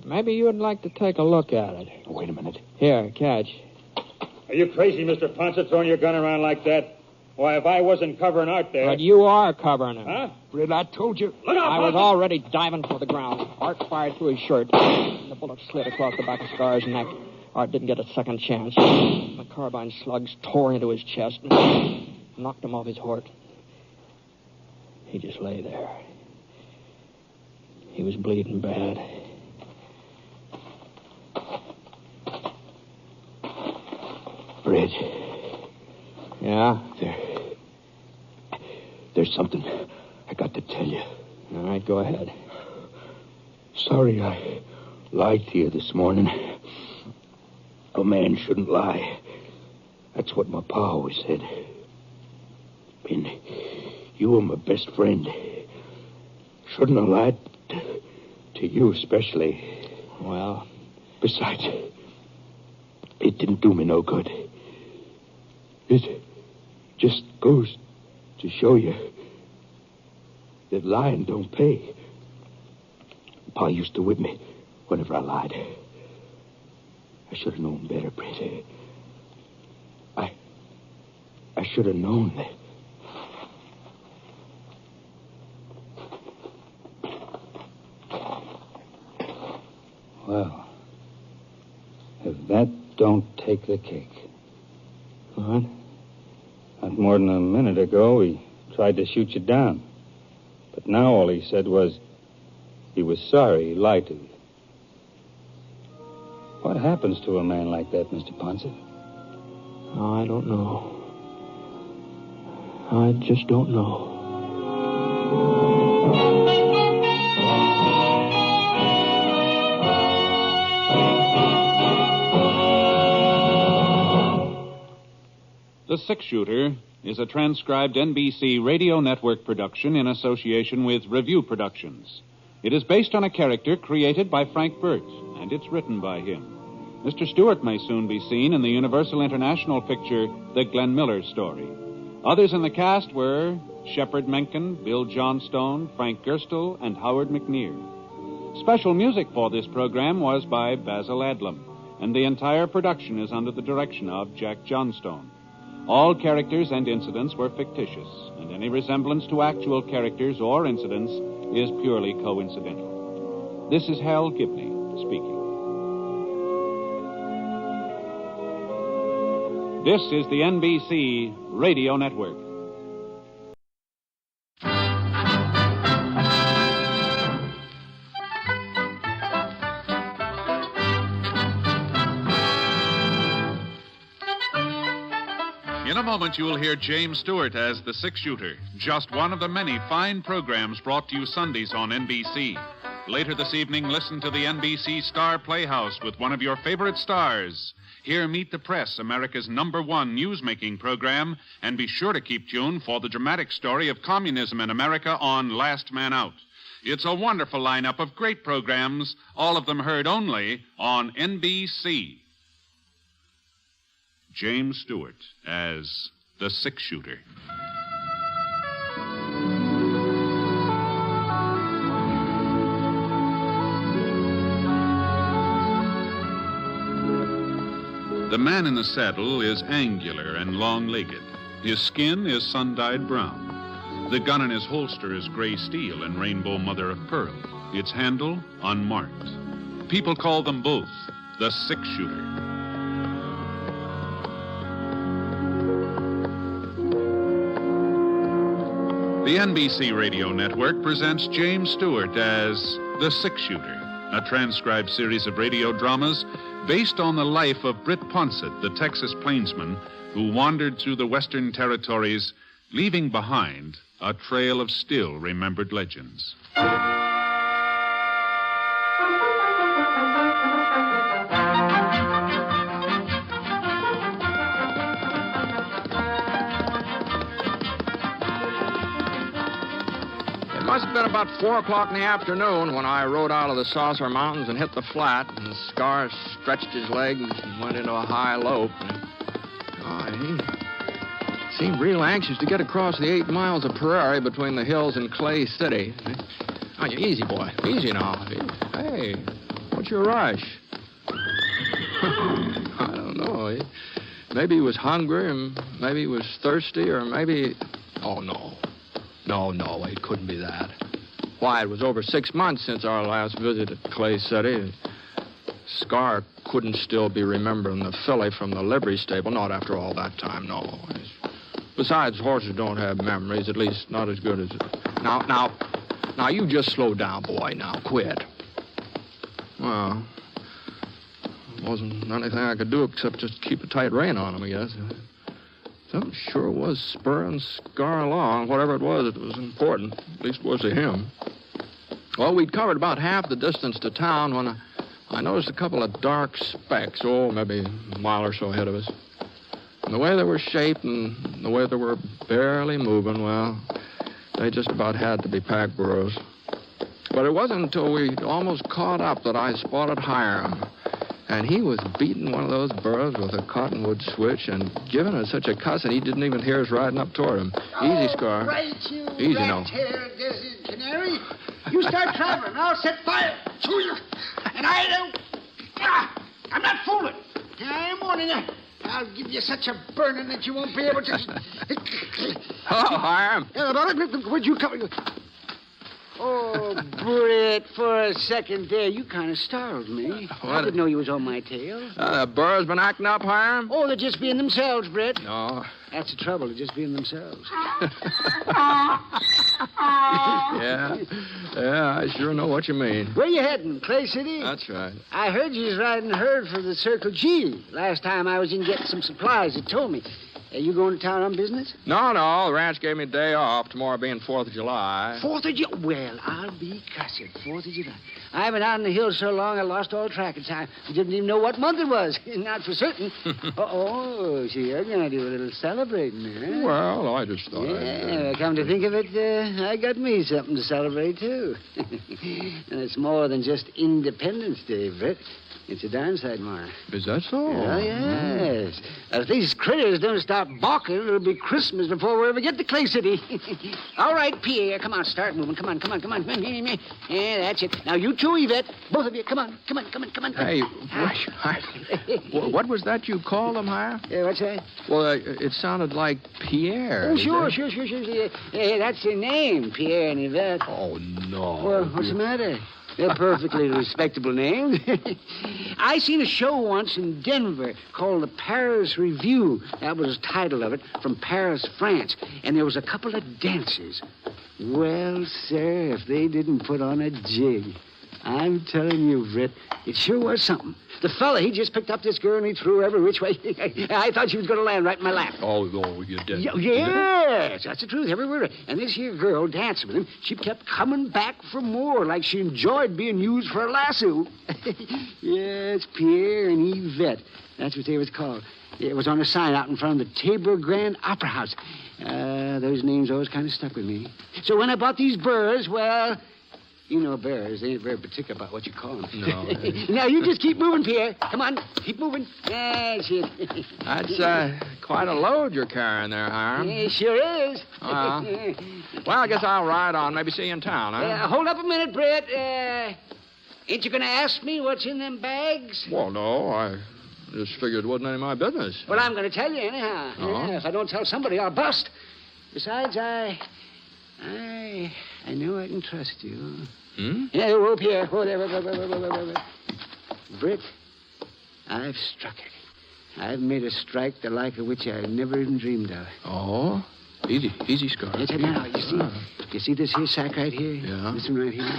maybe you would like to take a look at it. Wait a minute. Here, catch. Are you crazy, Mr. Ponset, throwing your gun around like that? Why, if I wasn't covering Art there... But you are covering him. Huh? Britt, I told you. Look out, I was already diving for the ground. Art fired through his shirt. The bullet slid across the back of Scar's neck. Art didn't get a second chance. The carbine slugs tore into his chest and knocked him off his horse. He just lay there. He was bleeding bad. Britt. Yeah? There's something I got to tell you. All right, go ahead. Sorry I lied to you this morning. A man shouldn't lie. That's what my pa always said. And you were my best friend. Shouldn't have lied to you especially. Well? Besides, it didn't do me no good. It just goes to show you that lying don't pay. Pa used to whip me whenever I lied. I should have known better, Britt. I should have known that. Well, if that don't take the cake. What? Not more than a minute ago, he tried to shoot you down. But now all he said was he was sorry he lied to you. What happens to a man like that, Mr. Ponset? Oh, I don't know. I just don't know. The Six-Shooter is a transcribed NBC Radio Network production in association with Review Productions. It is based on a character created by Frank Burt, and it's written by him. Mr. Stewart may soon be seen in the Universal International picture, The Glenn Miller Story. Others in the cast were Shepard Menken, Bill Johnstone, Frank Gerstle, and Howard McNear. Special music for this program was by Basil Adlam, and the entire production is under the direction of Jack Johnstone. All characters and incidents were fictitious, and any resemblance to actual characters or incidents is purely coincidental. This is Hal Gibney speaking. This is the NBC Radio Network. In a moment, you will hear James Stewart as the Six-Shooter, just one of the many fine programs brought to you Sundays on NBC. Later this evening, listen to the NBC Star Playhouse with one of your favorite stars. Here, Meet the Press, America's #1 news-making program, and be sure to keep tuned for the dramatic story of communism in America on Last Man Out. It's a wonderful lineup of great programs, all of them heard only on NBC. James Stewart as the Six-Shooter. The man in the saddle is angular and long-legged. His skin is sun-dyed brown. The gun in his holster is gray steel and rainbow mother of pearl. Its handle unmarked. People call them both the Six-Shooter. The NBC Radio Network presents James Stewart as the Six-Shooter, a transcribed series of radio dramas based on the life of Britt Ponset, the Texas plainsman who wandered through the Western Territories, leaving behind a trail of still-remembered legends. It must have been about 4 o'clock in the afternoon when I rode out of the Saucer Mountains and hit the flat, and Scar stretched his legs and went into a high lope. He seemed real anxious to get across the 8 miles of prairie between the hills and Clay City. Oh, easy, boy. Easy now. Hey, what's your rush? I don't know. Maybe he was hungry, and maybe he was thirsty, or maybe... Oh, no. No, it couldn't be that. Why, it was over 6 months since our last visit at Clay City. Scar couldn't still be remembering the filly from the livery stable, not after all that time, no. Besides, horses don't have memories, at least not as good as... Now, you just slow down, boy. Now, quit. Well, wasn't anything I could do except just keep a tight rein on him, I guess. Something sure was spurring Scar along. Whatever it was important. At least it was to him. Well, we'd covered about half the distance to town when I noticed a couple of dark specks, maybe a mile or so ahead of us. And the way they were shaped and the way they were barely moving, well, they just about had to be pack burros. But it wasn't until we'd almost caught up that I spotted Hiram. And he was beating one of those burros with a cottonwood switch and giving us such a cussing he didn't even hear us riding up toward him. Easy, Scar. Right, you easy now. rat-haired desert canary. You start traveling, I'll set fire to you. And I don't... I'm not fooling. I'm warning you. I'll give you such a burning that you won't be able to... Hello, Hiram. Where'd you come... Oh, Britt, for a second there, you kind of startled me. I didn't know you was on my tail. The burros been acting up, Hiram? Oh, they're just being themselves, Britt. No. That's the trouble, they're just being themselves. Yeah, I sure know what you mean. Where you heading, Clay City? That's right. I heard you was riding herd for the Circle G. Last time I was in getting some supplies, it told me. You going to town on business? No, the ranch gave me a day off, tomorrow being 4th of July. 4th of July? Well, I'll be cussed. 4th of July. I've been out in the hills so long I lost all track of time. I didn't even know what month it was. Not for certain. So you're going to do a little celebrating, huh? Well, I just thought Come to think of it, I got me something to celebrate, too. And it's more than just Independence Day, Britt. It's a darn sight more. Is that so? Oh, yes. If these critters don't stop balking, it'll be Christmas before we ever get to Clay City. All right, Pierre, come on, start moving. Come on. Yeah, that's it. Now, you two, Yvette, both of you, come on. Hey, what was that you called him, Hire? What's that? Well, it sounded like Pierre. Oh, sure. Yeah, that's your name, Pierre and Yvette. Oh, no. Well, what's the matter? They're perfectly respectable names. I seen a show once in Denver called the Paris Review. That was the title of it, from Paris, France. And there was a couple of dancers. Well, sir, if they didn't put on a jig. I'm telling you, Britt, it sure was something. The fella, he just picked up this girl and he threw her every which way. I thought she was going to land right in my lap. Oh, you did? Yes, that's the truth, every word. And this here girl dancing with him, she kept coming back for more, like she enjoyed being used for a lasso. Yes, Pierre and Yvette. That's what they was called. It was on a sign out in front of the Tabor Grand Opera House. Those names always kind of stuck with me. So when I bought these burrs, well... You know bears, they ain't very particular about what you call them. No. Now, you just keep moving, Pierre. Come on, keep moving. That's it. That's quite a load you're carrying there, Hiram. It sure is. Well, I guess I'll ride on. Maybe see you in town, huh? Hold up a minute, Britt. Ain't you going to ask me what's in them bags? Well, no, I just figured it wasn't any of my business. Well, I'm going to tell you anyhow. Yeah, if I don't tell somebody, I'll bust. Besides, I know I can trust you. Yeah, whoa, Pierre. Whoa, there. Britt, I've struck it. I've made a strike the like of which I never even dreamed of. Oh? Easy, Scar. That's it now. You see this here sack right here? Yeah. This one right here?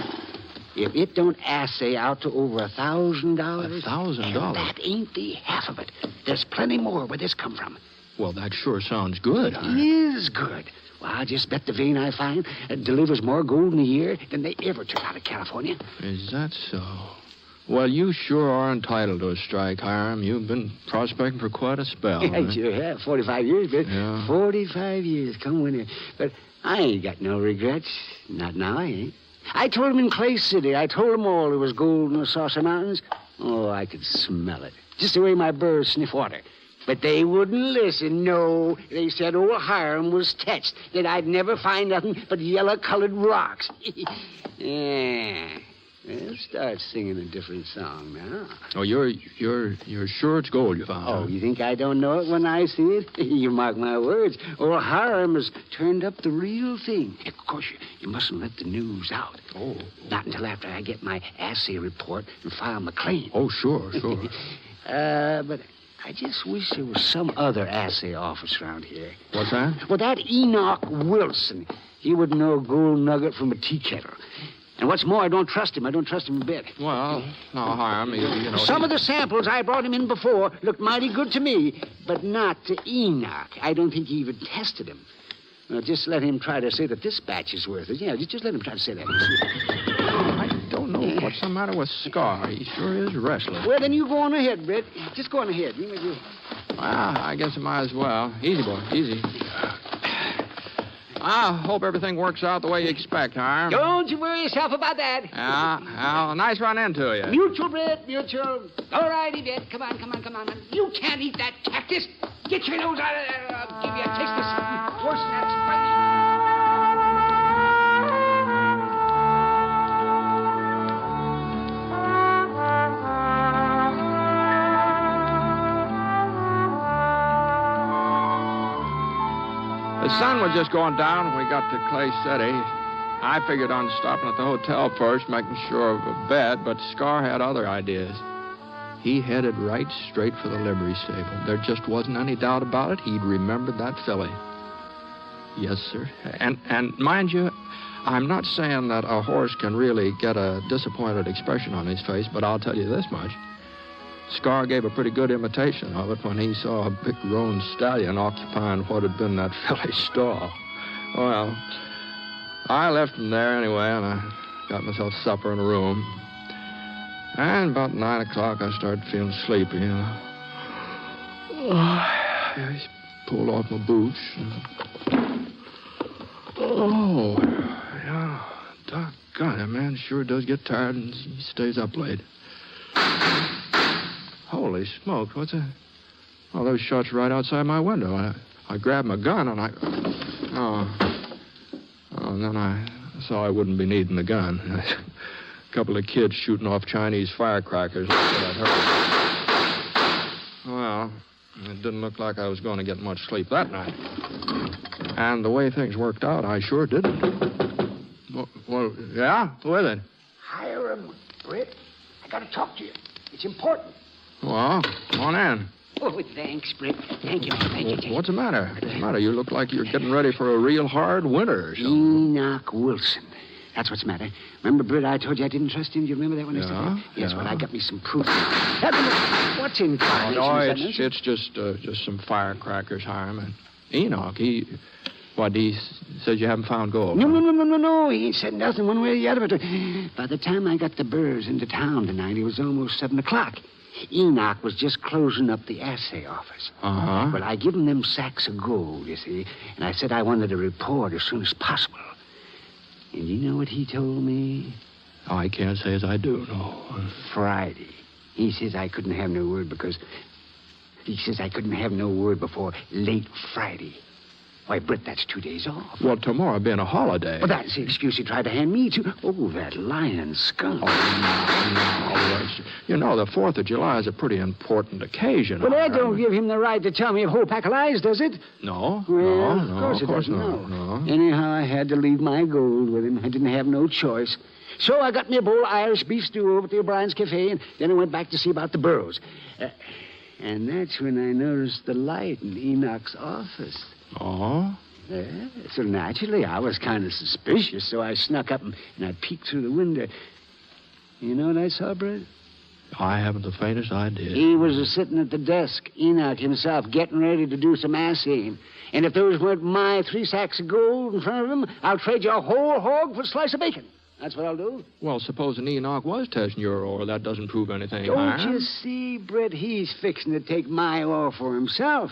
If it don't assay out to over $1,000... $1,000? That ain't the half of it. There's plenty more where this come from. Well, that sure sounds good. It is good. Well, I just bet the vein I find delivers more gold in a year than they ever took out of California. Is that so? Well, you sure are entitled to a strike, Hiram. You've been prospecting for quite a spell. I sure have. 45 years, but 45 years, come winter. But I ain't got no regrets. Not now, I ain't. I told them in Clay City. I told them all there was gold in the Saucer Mountains. Oh, I could smell it. Just the way my birds sniff water. But they wouldn't listen, no. They said old Hiram was touched, that I'd never find nothing but yellow-colored rocks. Yeah. They'll start singing a different song now. Oh, you're sure it's gold you found? Oh, you think I don't know it when I see it? You mark my words. Old Hiram has turned up the real thing. Of course, you mustn't let the news out. Oh. Not until after I get my assay report and file my claim. Oh, sure. But... I just wish there was some other assay office around here. What's that? Well, that Enoch Wilson. He would know a gold nugget from a tea kettle. And what's more, I don't trust him. I don't trust him a bit. Well, now, Hiram, you know... Some of the samples I brought him in before looked mighty good to me, but not to Enoch. I don't think he even tested them. Well, just let him try to say that this batch is worth it. Yeah, just let him try to say that. I don't know what's the matter with Scar. He sure is restless. Well, then you go on ahead, Britt. Just go on ahead. Well, I guess I might as well. Easy, boy. Easy. I hope everything works out the way you expect, Hiram. Don't you worry yourself about that. Yeah, nice run into you. Mutual, Britt, mutual. All righty, Britt. Come on. You can't eat that cactus. Get your nose out of there. I'll give you a taste of something worse than that spidey. The sun was just going down when we got to Clay City. I figured on stopping at the hotel first, making sure of a bed, but Scar had other ideas. He headed right straight for the livery stable. There just wasn't any doubt about it. He'd remembered that filly. Yes, sir. And mind you, I'm not saying that a horse can really get a disappointed expression on his face, but I'll tell you this much. Scar gave a pretty good imitation of it when he saw a big roan stallion occupying what had been that filly's stall. Well, I left him there anyway, and I got myself supper in a room. And about 9 o'clock, I started feeling sleepy, I pulled off my boots. Yeah, doggone it, man sure does get tired and he stays up late. Holy smokes, what's that? Oh, those shots right outside my window. I grabbed my gun and and then I saw I wouldn't be needing the gun. A couple of kids shooting off Chinese firecrackers. That's what I'd heard. Well, it didn't look like I was going to get much sleep that night. And the way things worked out, I sure didn't. Well, yeah? Who is it? Hiram, Britt. I got to talk to you. It's important. Well, come on in. Oh, thanks, Britt. Thank you. What's the matter? What's the matter? You look like you're getting ready for a real hard winter or something. Enoch Wilson. That's what's the matter. Remember, Britt, I told you I didn't trust him? Do you remember that one? Yes, well, I got me some proof. What's in combination? No, it's just some firecrackers, Hiram. And Enoch, he says you haven't found gold. No. He ain't said nothing one way or the other. But by the time I got the Burrs into town tonight, it was almost 7 o'clock. Enoch was just closing up the assay office. Uh-huh. Well, I give him them sacks of gold, you see, and I said I wanted a report as soon as possible. And you know what he told me? Oh, I can't say as I do, no. Friday. He says I couldn't have no word before late Friday. Why, Britt, that's 2 days off. Well, tomorrow being a holiday. Well, that's the excuse he tried to hand me, too. Oh, that lying skunk. No. You know, the 4th of July is a pretty important occasion. Well, that don't give him the right to tell me a whole pack of lies, does it? No. Well, no, of course it doesn't. No. Anyhow, I had to leave my gold with him. I didn't have no choice. So I got me a bowl of Irish beef stew over at the O'Brien's Cafe, and then I went back to see about the Burros. And that's when I noticed the light in Enoch's office. Oh? Yeah, so naturally, I was kind of suspicious, so I snuck up and I peeked through the window. You know what I saw, Britt? I haven't the faintest idea. He was sitting at the desk, Enoch himself, getting ready to do some assaying. And if those weren't my 3 sacks of gold in front of him, I'll trade you a whole hog for a slice of bacon. That's what I'll do. Well, supposing Enoch was testing your ore, that doesn't prove anything. Don't you see, Britt? He's fixing to take my ore for himself.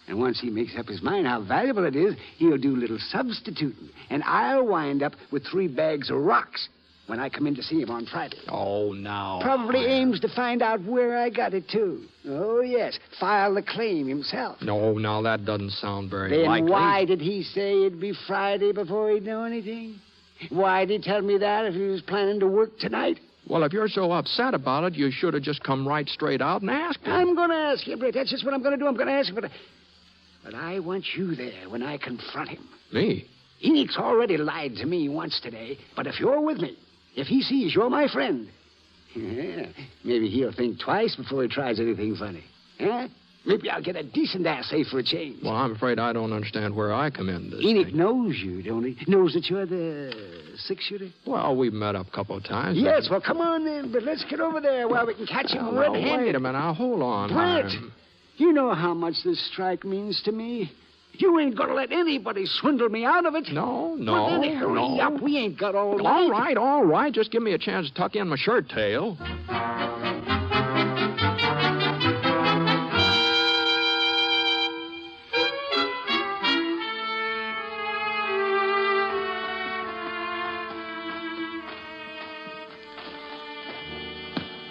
And once he makes up his mind how valuable it is, he'll do a little substituting. And I'll wind up with 3 bags of rocks when I come in to see him on Friday. Oh, now. Probably aims to find out where I got it, too. Oh, yes. File the claim himself. No, now that doesn't sound very likely. Then why did he say it'd be Friday before he'd know anything? Why did he tell me that if he was planning to work tonight? Well, if you're so upset about it, you should have just come right straight out and asked him. I'm going to ask you, Britt. That's just what I'm going to do. I'm going to ask him. But I want you there when I confront him. Me? Enoch's already lied to me once today, but if you're with me, if he sees you're my friend, maybe he'll think twice before he tries anything funny. Huh? Maybe I'll get a decent assay for a change. Well, I'm afraid I don't understand where I come in this Enoch thing. knows you, don't he? Knows that you're the 6-shooter? Well, we've met up a couple of times. Yes, well, come on then, but let's get over there while we can catch him red-handed. Wait a minute, now, hold on. Britt, you know how much this strike means to me. You ain't going to let anybody swindle me out of it. No. Well, then hurry up. We ain't got all night. All right. Just give me a chance to tuck in my shirt tail.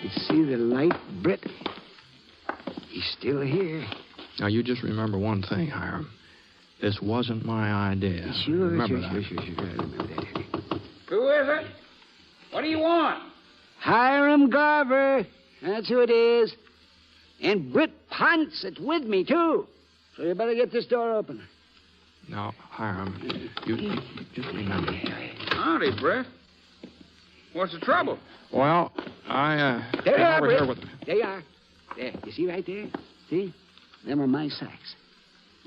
You see the light, Britt? He's still here. Now, you just remember one thing, Hiram. This wasn't my idea. Sure. Remember I remember that. Who is it? What do you want? Hiram Garver. That's who it is. And Britt Ponset with me, too. So you better get this door open. Now, Hiram, you just remember. Howdy, Britt. What's the trouble? Well, There you are, over Britt. here with... There you are. There. You see right there? See? Them are my sacks.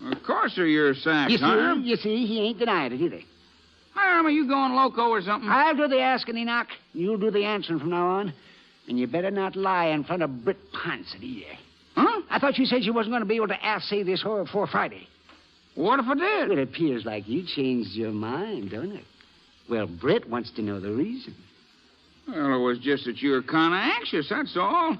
Of course they're your sacks, Hiram. You see, he ain't denied it either. Hiram, are you going loco or something? I'll do the asking, Enoch. You'll do the answering from now on. And you better not lie in front of Britt Ponset either. Huh? I thought you said you wasn't going to be able to assay this horror before Friday. What if I did? It appears like you changed your mind, don't it? Well, Britt wants to know the reason. Well, it was just that you were kind of anxious, that's all.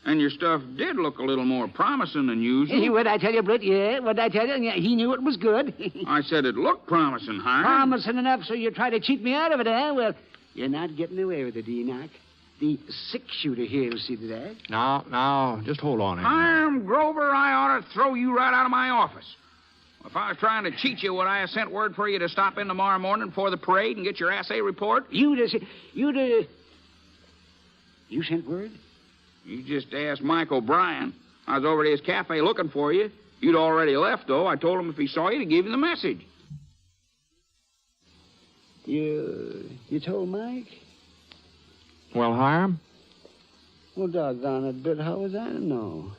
And your stuff did look a little more promising than usual. What'd I tell you, Britt? Yeah, what'd I tell you? Yeah, he knew it was good. I said it looked promising, Hiram. Promising enough so you try to cheat me out of it, eh? Well, you're not getting away with it, Enoch. The six-shooter here will see to that. Now, just hold on. Hiram Grover, I ought to throw you right out of my office. If I was trying to cheat you, would I have sent word for you to stop in tomorrow morning before the parade and get your assay report? You sent word? You just asked Mike O'Brien. I was over at his cafe looking for you. You'd already left, though. I told him if he saw you to give you the message. You told Mike? Well, Hiram? Well, doggone it, Britt, how was I to know?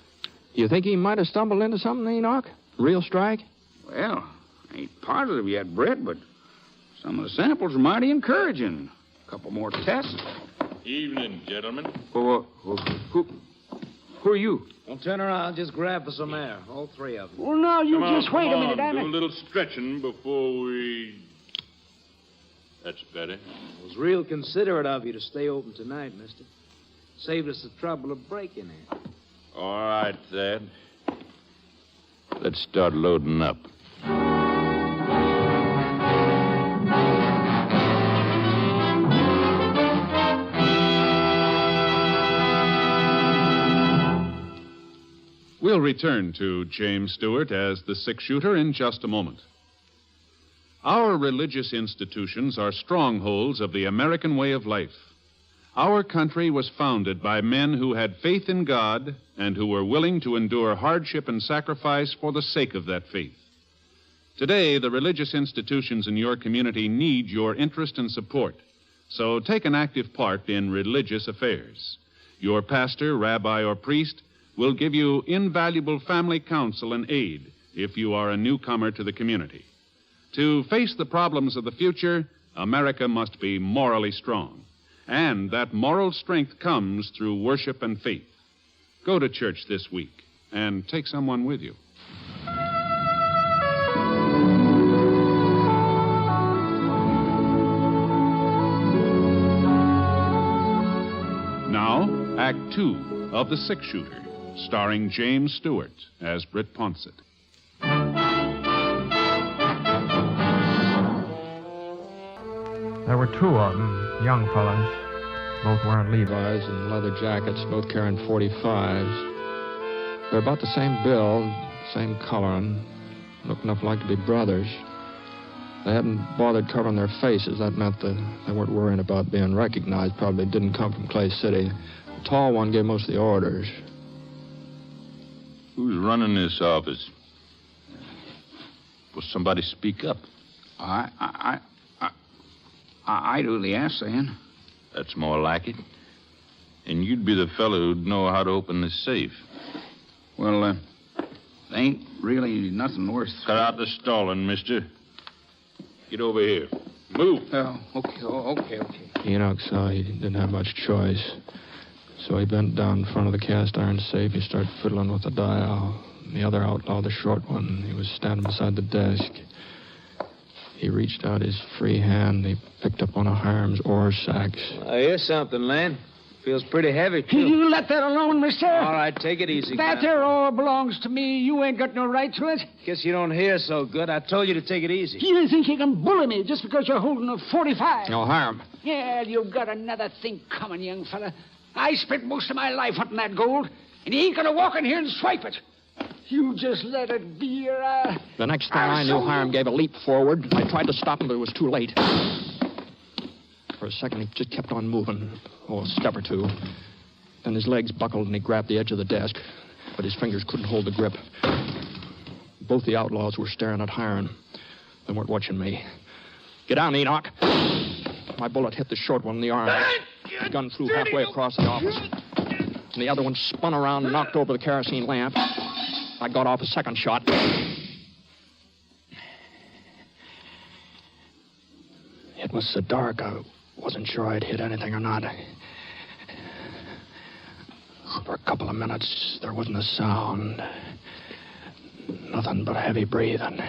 You think he might have stumbled into something, Enoch? Real strike? Well, I ain't positive yet, Britt, but some of the samples are mighty encouraging. A couple more tests. Evening, gentlemen. Who are you? Don't turn around. Just grab for some air. All three of them. Well, now, you Come just on, wait a minute, Do Abbott. a little stretching before we... That's better. It was real considerate of you to stay open tonight, mister. Saved us the trouble of breaking in. All right, Thad. Let's start loading up. We'll return to James Stewart as the six-shooter in just a moment. Our religious institutions are strongholds of the American way of life. Our country was founded by men who had faith in God and who were willing to endure hardship and sacrifice for the sake of that faith. Today, the religious institutions in your community need your interest and support, so take an active part in religious affairs. Your pastor, rabbi, or priest will give you invaluable family counsel and aid if you are a newcomer to the community. To face the problems of the future, America must be morally strong. And that moral strength comes through worship and faith. Go to church this week and take someone with you. Now, Act 2 of The Six-Shooter, starring James Stewart as Britt Ponset. There were two of them, young fellas, both wearing Levi's and leather jackets, both carrying .45s. They're about the same build, same coloring, look enough like to be brothers. They hadn't bothered covering their faces. That meant that they weren't worrying about being recognized. Probably didn't come from Clay City. The tall one gave most of the orders. Who's running this office? Will somebody speak up? I do the assaying. That's more like it. And you'd be the fellow who'd know how to open this safe. Well, there ain't really nothing worth... Cut out the stalling, mister. Get over here. Move. Okay. Enoch saw he didn't have much choice. So he bent down in front of the cast iron safe. He started fiddling with the dial. And the other outlaw, the short one, he was standing beside the desk. He reached out his free hand. He picked up one of Hiram's ore sacks. I hear something, Len. Feels pretty heavy, too. You let that alone, mister. All right, take it easy. That there ore belongs to me. You ain't got no right to it. Guess you don't hear so good. I told you to take it easy. You think you can bully me just because you're holding a .45? No, Hiram. Yeah, you've got another thing coming, young fella. I spent most of my life hunting that gold, and you ain't gonna walk in here and swipe it. You just let it be your... The next thing I knew, Hiram gave a leap forward. I tried to stop him, but it was too late. For a second, he just kept on moving. A step or two. Then his legs buckled, and he grabbed the edge of the desk. But his fingers couldn't hold the grip. Both the outlaws were staring at Hiram. They weren't watching me. Get down, Enoch. My bullet hit the short one in the arm. The gun flew halfway across the office. And the other one spun around and knocked over the kerosene lamp. I got off a second shot. It was so dark, I wasn't sure I'd hit anything or not. For a couple of minutes, there wasn't a sound. Nothing but heavy breathing.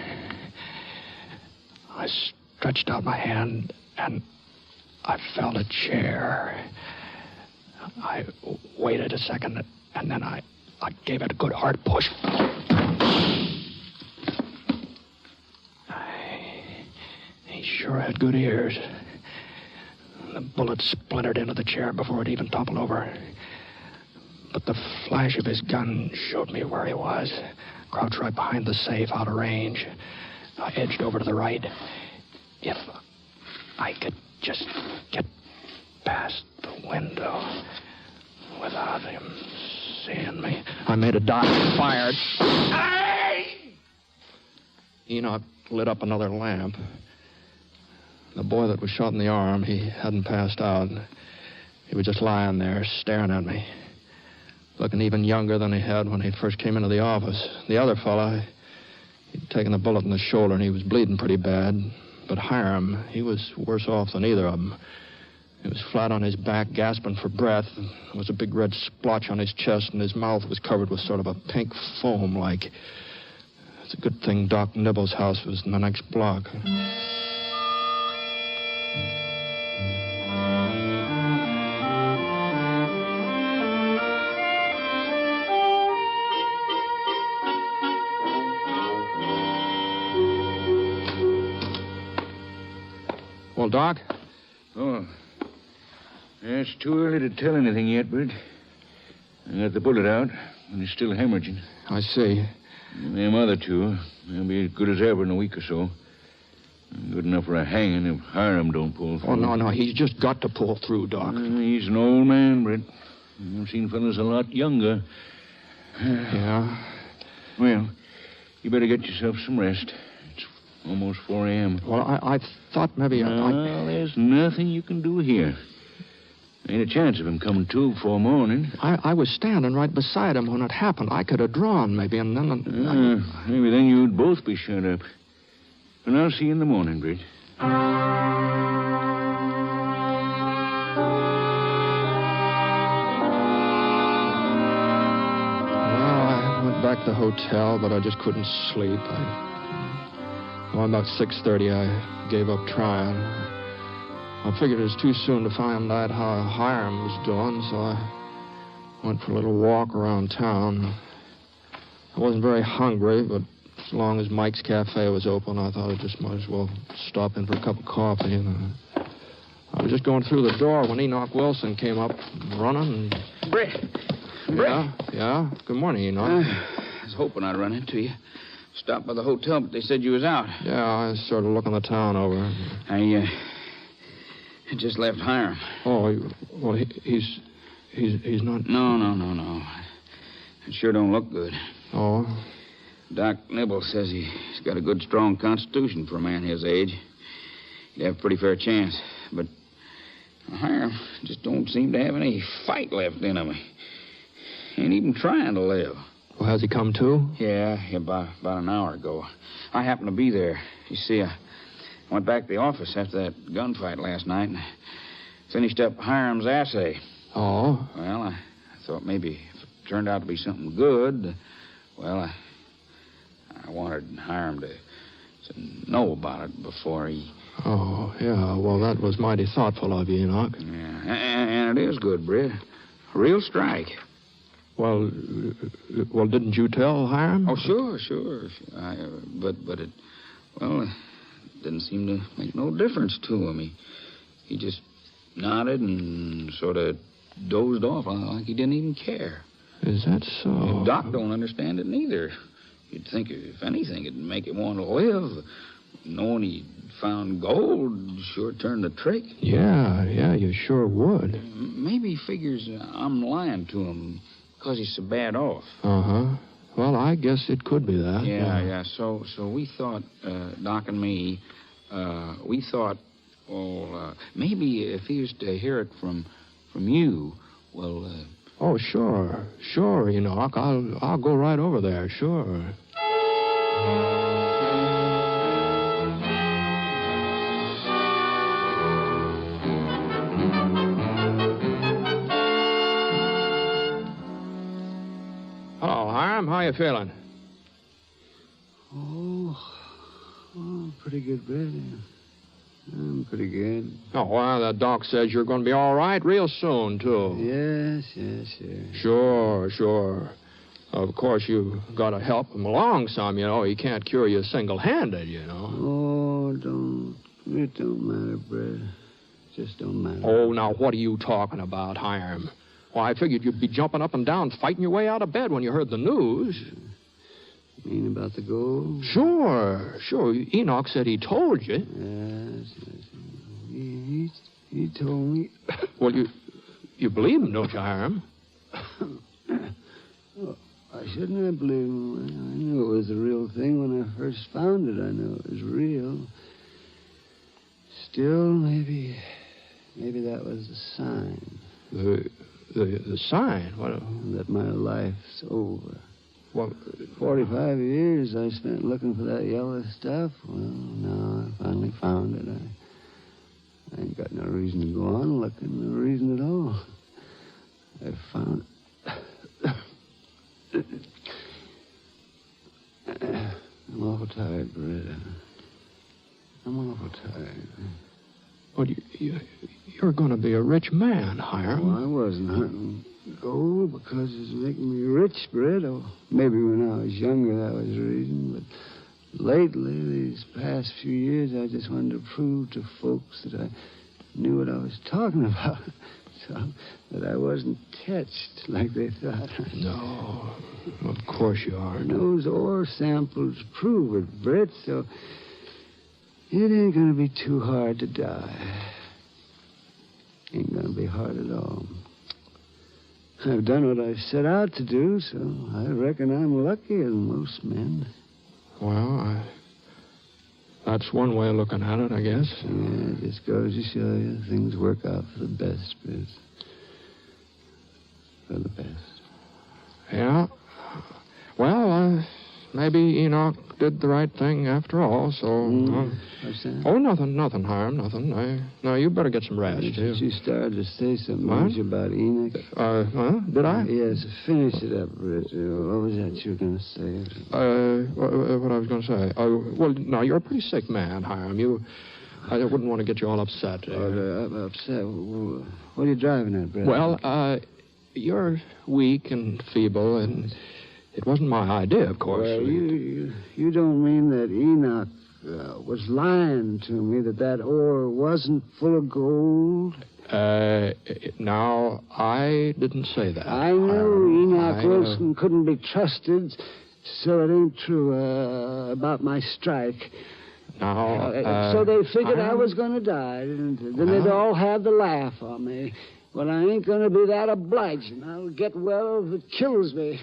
I stretched out my hand, and I felt a chair. I waited a second, and then I gave it a good hard push. He sure had good ears. The bullet splintered into the chair before it even toppled over. But the flash of his gun showed me where he was. Crouched right behind the safe, out of range. I edged over to the right. If I could just get past the window without him seeing me. I made a dive and fired. Hey! Enoch lit up another lamp. The boy that was shot in the arm, he hadn't passed out. He was just lying there, staring at me. Looking even younger than he had when he first came into the office. The other fella, he'd taken a bullet in the shoulder and he was bleeding pretty bad. But Hiram, he was worse off than either of them. He was flat on his back, gasping for breath. There was a big red splotch on his chest, and his mouth was covered with sort of a pink foam like. It's a good thing Doc Nibble's house was in the next block. Well, Doc? Oh. It's too early to tell anything yet, Britt. I got the bullet out, and it's still hemorrhaging. I see. And them other two, they'll be as good as ever in a week or so. Good enough for a hanging if Hiram don't pull through. Oh, no. He's just got to pull through, Doc. He's an old man, Britt. I've seen fellas a lot younger. Yeah? Well, you better get yourself some rest. It's almost 4 a.m. Well, I thought maybe Well, there's nothing you can do here. Ain't a chance of him coming to before morning. I was standing right beside him when it happened. I could have drawn, maybe, and then... Maybe then you'd both be shut up. And I'll see you in the morning, Britt. I went back to the hotel, but I just couldn't sleep. About 6:30, I gave up trying. I figured it was too soon to find out how Hiram was doing, so I went for a little walk around town. I wasn't very hungry, but as long as Mike's Cafe was open, I thought I just might as well stop in for a cup of coffee. And I was just going through the door when Enoch Wilson came up running. Britt. Yeah. Good morning, Enoch. I was hoping I'd run into you. Stopped by the hotel, but they said you was out. Yeah, I was sort of looking the town over. I just left Hiram. Oh, well, he's not... No. It sure don't look good. Oh? Doc Nibble says he's got a good, strong constitution for a man his age. He'd have a pretty fair chance. But Hiram just don't seem to have any fight left in him. He ain't even trying to live. Well, has he come to? Yeah, about an hour ago. I happened to be there. You see, I went back to the office after that gunfight last night and finished up Hiram's assay. Oh? Well, I thought maybe if it turned out to be something good, well, I wanted Hiram to know about it before he... Oh, yeah. Well, that was mighty thoughtful of you, Enoch. Yeah, and it is good, Britt. A real strike. Well, didn't you tell Hiram? Oh, sure. But it didn't seem to make no difference to him. He just nodded and sort of dozed off like he didn't even care. Is that so? And Doc don't understand it neither. You'd think, if anything, it'd make him want to live. Knowing he found gold sure turned the trick. Yeah, you sure would. Maybe he figures I'm lying to him because he's so bad off. Uh-huh. Well, I guess it could be that. Yeah. So we thought, Doc and me, we thought, maybe if he was to hear it from you, well... Oh, sure, Enoch. I'll go right over there, sure. Hiram, how you feeling? Oh, pretty good, Britt. I'm pretty good. Oh, well, the doc says you're going to be all right real soon, too. Yes. Sure. Of course, you got to help him along some, you know. He can't cure you single-handed, you know. Oh, it don't matter, Britt. Just don't matter. Oh, now, what are you talking about, Hiram? Well, I figured you'd be jumping up and down, fighting your way out of bed when you heard the news. You mean about the gold? Sure. Enoch said he told you. Yes. He told me. Well, you believe him, don't you, Hiram? Well, I shouldn't have believed him. I knew it was the real thing when I first found it. I knew it was real. Still, maybe that was the sign. The sign? What? That my life's over. Well, 45 years I spent looking for that yellow stuff. Well, now I finally found it. I ain't got no reason to go on looking, no reason at all. I found it. I'm awful tired, Britt. I'm awful tired. Well, you're going to be a rich man, Hiram. Well, I wasn't hunting gold because it's making me rich, Britt. Or maybe when I was younger that was the reason. But lately, these past few years, I just wanted to prove to folks that I knew what I was talking about. So that I wasn't touched like they thought. No, of course you aren't. Those ore samples prove it, Britt, so it ain't going to be too hard to die. Ain't going to be hard at all. I've done what I set out to do, so I reckon I'm luckier than most men. Well, that's one way of looking at it, I guess. Yeah, it just goes to show you things work out for the best, Britt. For the best. Yeah. Well, maybe Enoch did the right thing after all, so... What's that? Oh, nothing, Hiram, nothing. No, you better get some rest, too. You started to say something about Enoch. Did I? Yes, finish it up, Britt. What was that you were going to say? What I was going to say. Well, no, you're a pretty sick man, Hiram. I wouldn't want to get you all upset. Upset? What are you driving at, Britt? Well, you're weak and feeble, and it wasn't my idea, of course. Well, you don't mean that Enoch was lying to me, that ore wasn't full of gold? Now, I didn't say that. I know Enoch Wilson couldn't be trusted, so it ain't true about my strike. Now, so they figured I was going to die, didn't they? Then they'd all have the laugh on me. Well, I ain't going to be that obliging. I'll get well if it kills me.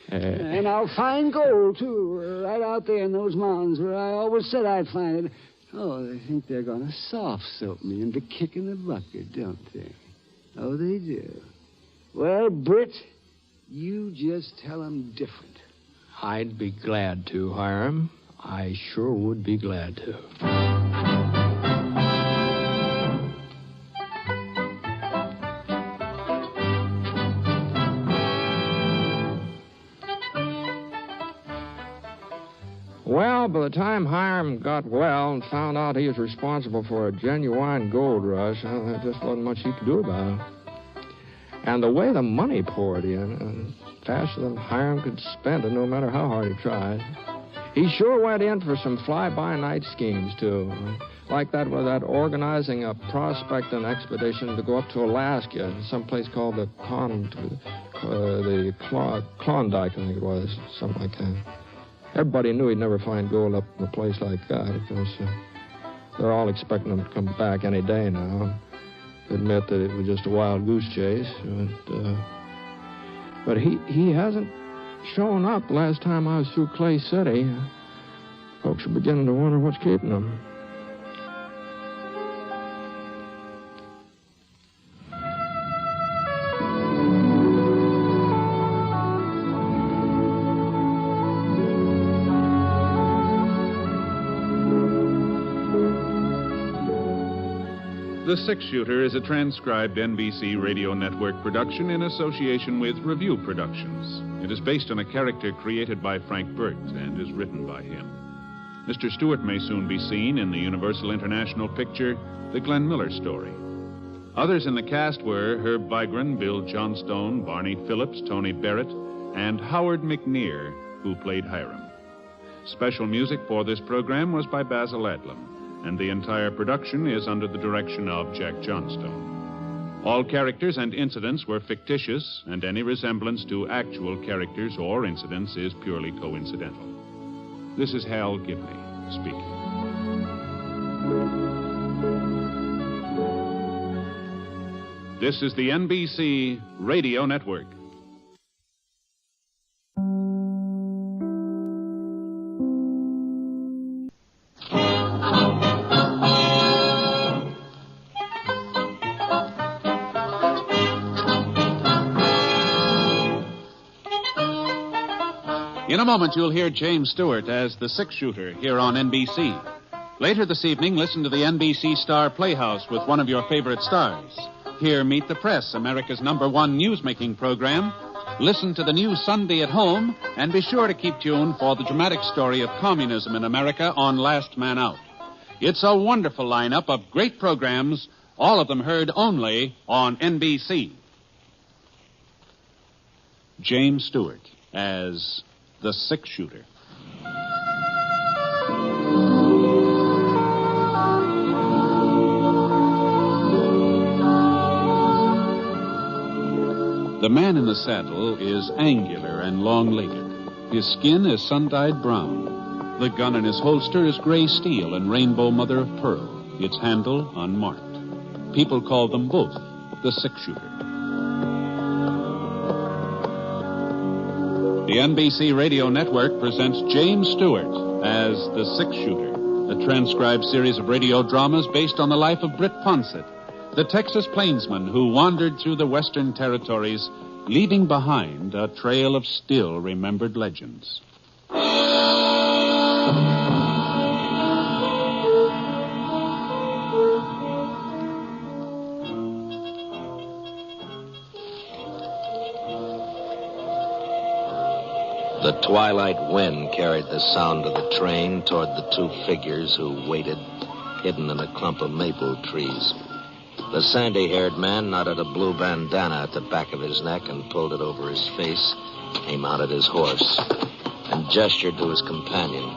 And I'll find gold, too, right out there in those mountains where I always said I'd find it. Oh, they think they're going to soft-soap me into kicking the bucket, don't they? Oh, they do. Well, Britt, you just tell them different. I'd be glad to, Hiram. I sure would be glad to. Well, by the time Hiram got well and found out he was responsible for a genuine gold rush, there just wasn't much he could do about it. And the way the money poured in, faster than Hiram could spend it, no matter how hard he tried. He sure went in for some fly-by-night schemes, too. Like that with that organizing a prospecting expedition to go up to Alaska, someplace called the Klondike, I think it was, something like that. Everybody knew he'd never find gold up in a place like that because they're all expecting him to come back any day now. Admit that it was just a wild goose chase. But he hasn't shown up the last time I was through Clay City. Folks are beginning to wonder what's keeping him. The Six Shooter is a transcribed NBC Radio Network production in association with Review Productions. It is based on a character created by Frank Burt and is written by him. Mr. Stewart may soon be seen in the Universal International picture, The Glenn Miller Story. Others in the cast were Herb Vigran, Bill Johnstone, Barney Phillips, Tony Barrett, and Howard McNear, who played Hiram. Special music for this program was by Basil Adlam, and the entire production is under the direction of Jack Johnstone. All characters and incidents were fictitious, and any resemblance to actual characters or incidents is purely coincidental. This is Hal Gibney speaking. This is the NBC Radio Network. In a moment, you'll hear James Stewart as the Six Shooter here on NBC. Later this evening, listen to the NBC Star Playhouse with one of your favorite stars. Here, Meet the Press, America's #1 newsmaking program. Listen to the new Sunday at Home, and be sure to keep tuned for the dramatic story of communism in America on Last Man Out. It's a wonderful lineup of great programs, all of them heard only on NBC. James Stewart as the Six Shooter. The man in the saddle is angular and long-legged. His skin is sun-dyed brown. The gun in his holster is gray steel and rainbow mother of pearl, its handle unmarked. People call them both the Six Shooter. The NBC Radio Network presents James Stewart as the Six Shooter, a transcribed series of radio dramas based on the life of Britt Ponset, the Texas plainsman who wandered through the western territories, leaving behind a trail of still-remembered legends. The twilight wind carried the sound of the train toward the two figures who waited, hidden in a clump of maple trees. The sandy-haired man knotted a blue bandana at the back of his neck and pulled it over his face. He mounted his horse and gestured to his companion.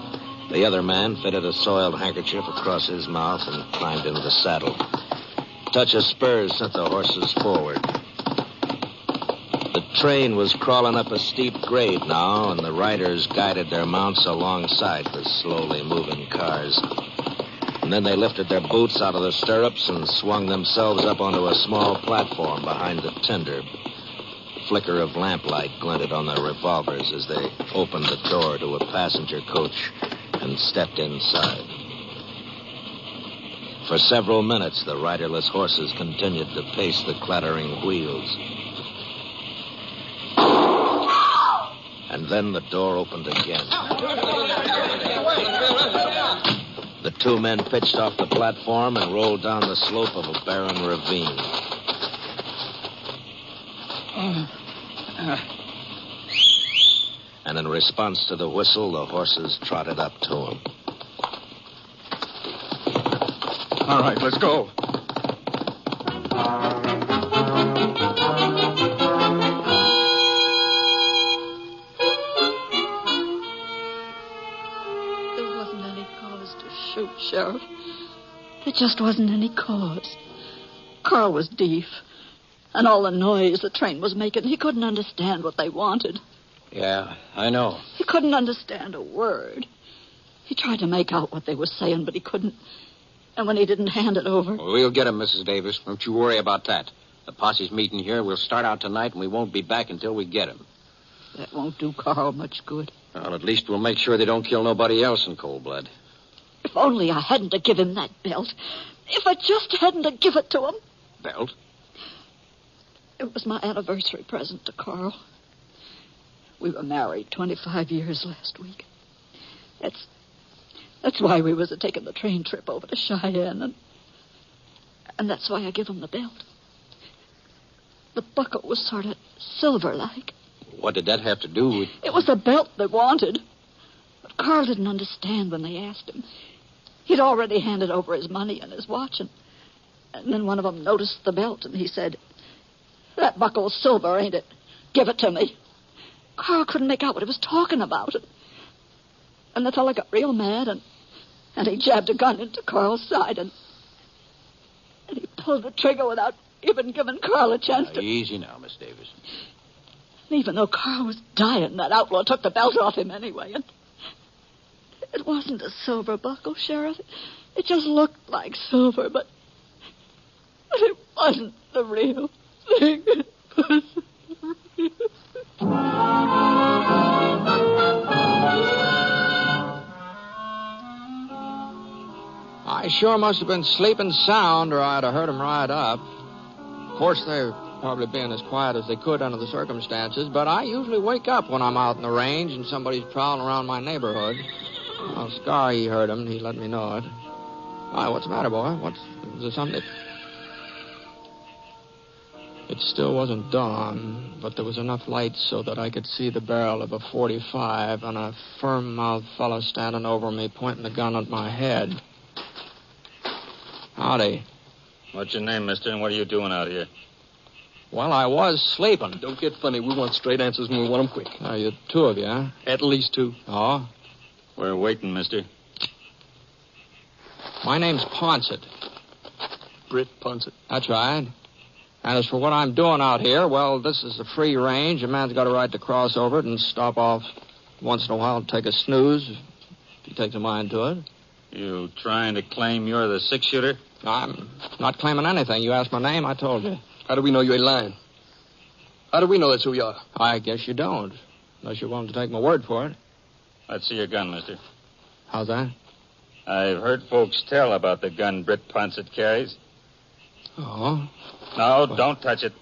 The other man fitted a soiled handkerchief across his mouth and climbed into the saddle. A touch of spurs sent the horses forward. The train was crawling up a steep grade now, and the riders guided their mounts alongside the slowly moving cars. And then they lifted their boots out of the stirrups and swung themselves up onto a small platform behind the tender. A flicker of lamplight glinted on their revolvers as they opened the door to a passenger coach and stepped inside. For several minutes, the riderless horses continued to pace the clattering wheels. And then the door opened again. The two men pitched off the platform and rolled down the slope of a barren ravine. And in response to the whistle, the horses trotted up to him. All right, let's go. Sheriff. There just wasn't any cause. Carl was deaf. And all the noise the train was making, he couldn't understand what they wanted. Yeah, I know. He couldn't understand a word. He tried to make out what they were saying, but he couldn't. And when he didn't hand it over... Well, we'll get him, Mrs. Davis. Don't you worry about that. The posse's meeting here. We'll start out tonight, and we won't be back until we get him. That won't do Carl much good. Well, at least we'll make sure they don't kill nobody else in cold blood. If only I hadn't have given him that belt. If I just hadn't have given it to him. Belt? It was my anniversary present to Carl. We were married 25 years last week. That's why we was taking the train trip over to Cheyenne. And that's why I give him the belt. The buckle was sort of silver-like. What did that have to do with... It was the belt they wanted. But Carl didn't understand when they asked him. He'd already handed over his money and his watch, and then one of them noticed the belt, and he said, "That buckle's silver, ain't it? Give it to me." Carl couldn't make out what he was talking about. And the fella got real mad, and he jabbed a gun into Carl's side, and he pulled the trigger without even giving Carl a chance to... Easy now, Miss Davis. And even though Carl was dying, that outlaw took the belt off him anyway, and it wasn't a silver buckle, Sheriff. It just looked like silver, but it wasn't the real thing. I sure must have been sleeping sound, or I'd have heard him ride up. Of course, they're probably being as quiet as they could under the circumstances, but I usually wake up when I'm out in the range and somebody's prowling around my neighborhood. Well, Scar, he heard him, and he let me know it. Why, what's the matter, boy? Was there something? It still wasn't dawn, but there was enough light so that I could see the barrel of a .45 and a firm-mouthed fellow standing over me, pointing the gun at my head. Howdy. What's your name, mister, and what are you doing out here? Well, I was sleeping. Don't get funny. We want straight answers, and we want them quick. You two of you, huh? At least two. Oh? We're waiting, mister. My name's Ponset. Britt Ponset. That's right. And as for what I'm doing out here, well, this is a free range. A man's got a right to cross over it and stop off once in a while and take a snooze if he takes a mind to it. You trying to claim you're the six-shooter? I'm not claiming anything. You asked my name, I told you. How do we know you ain't lying? How do we know that's who you are? I guess you don't, unless you're willing to take my word for it. Let's see your gun, mister. How's that? I've heard folks tell about the gun Britt Ponset carries. Oh? No, don't touch it.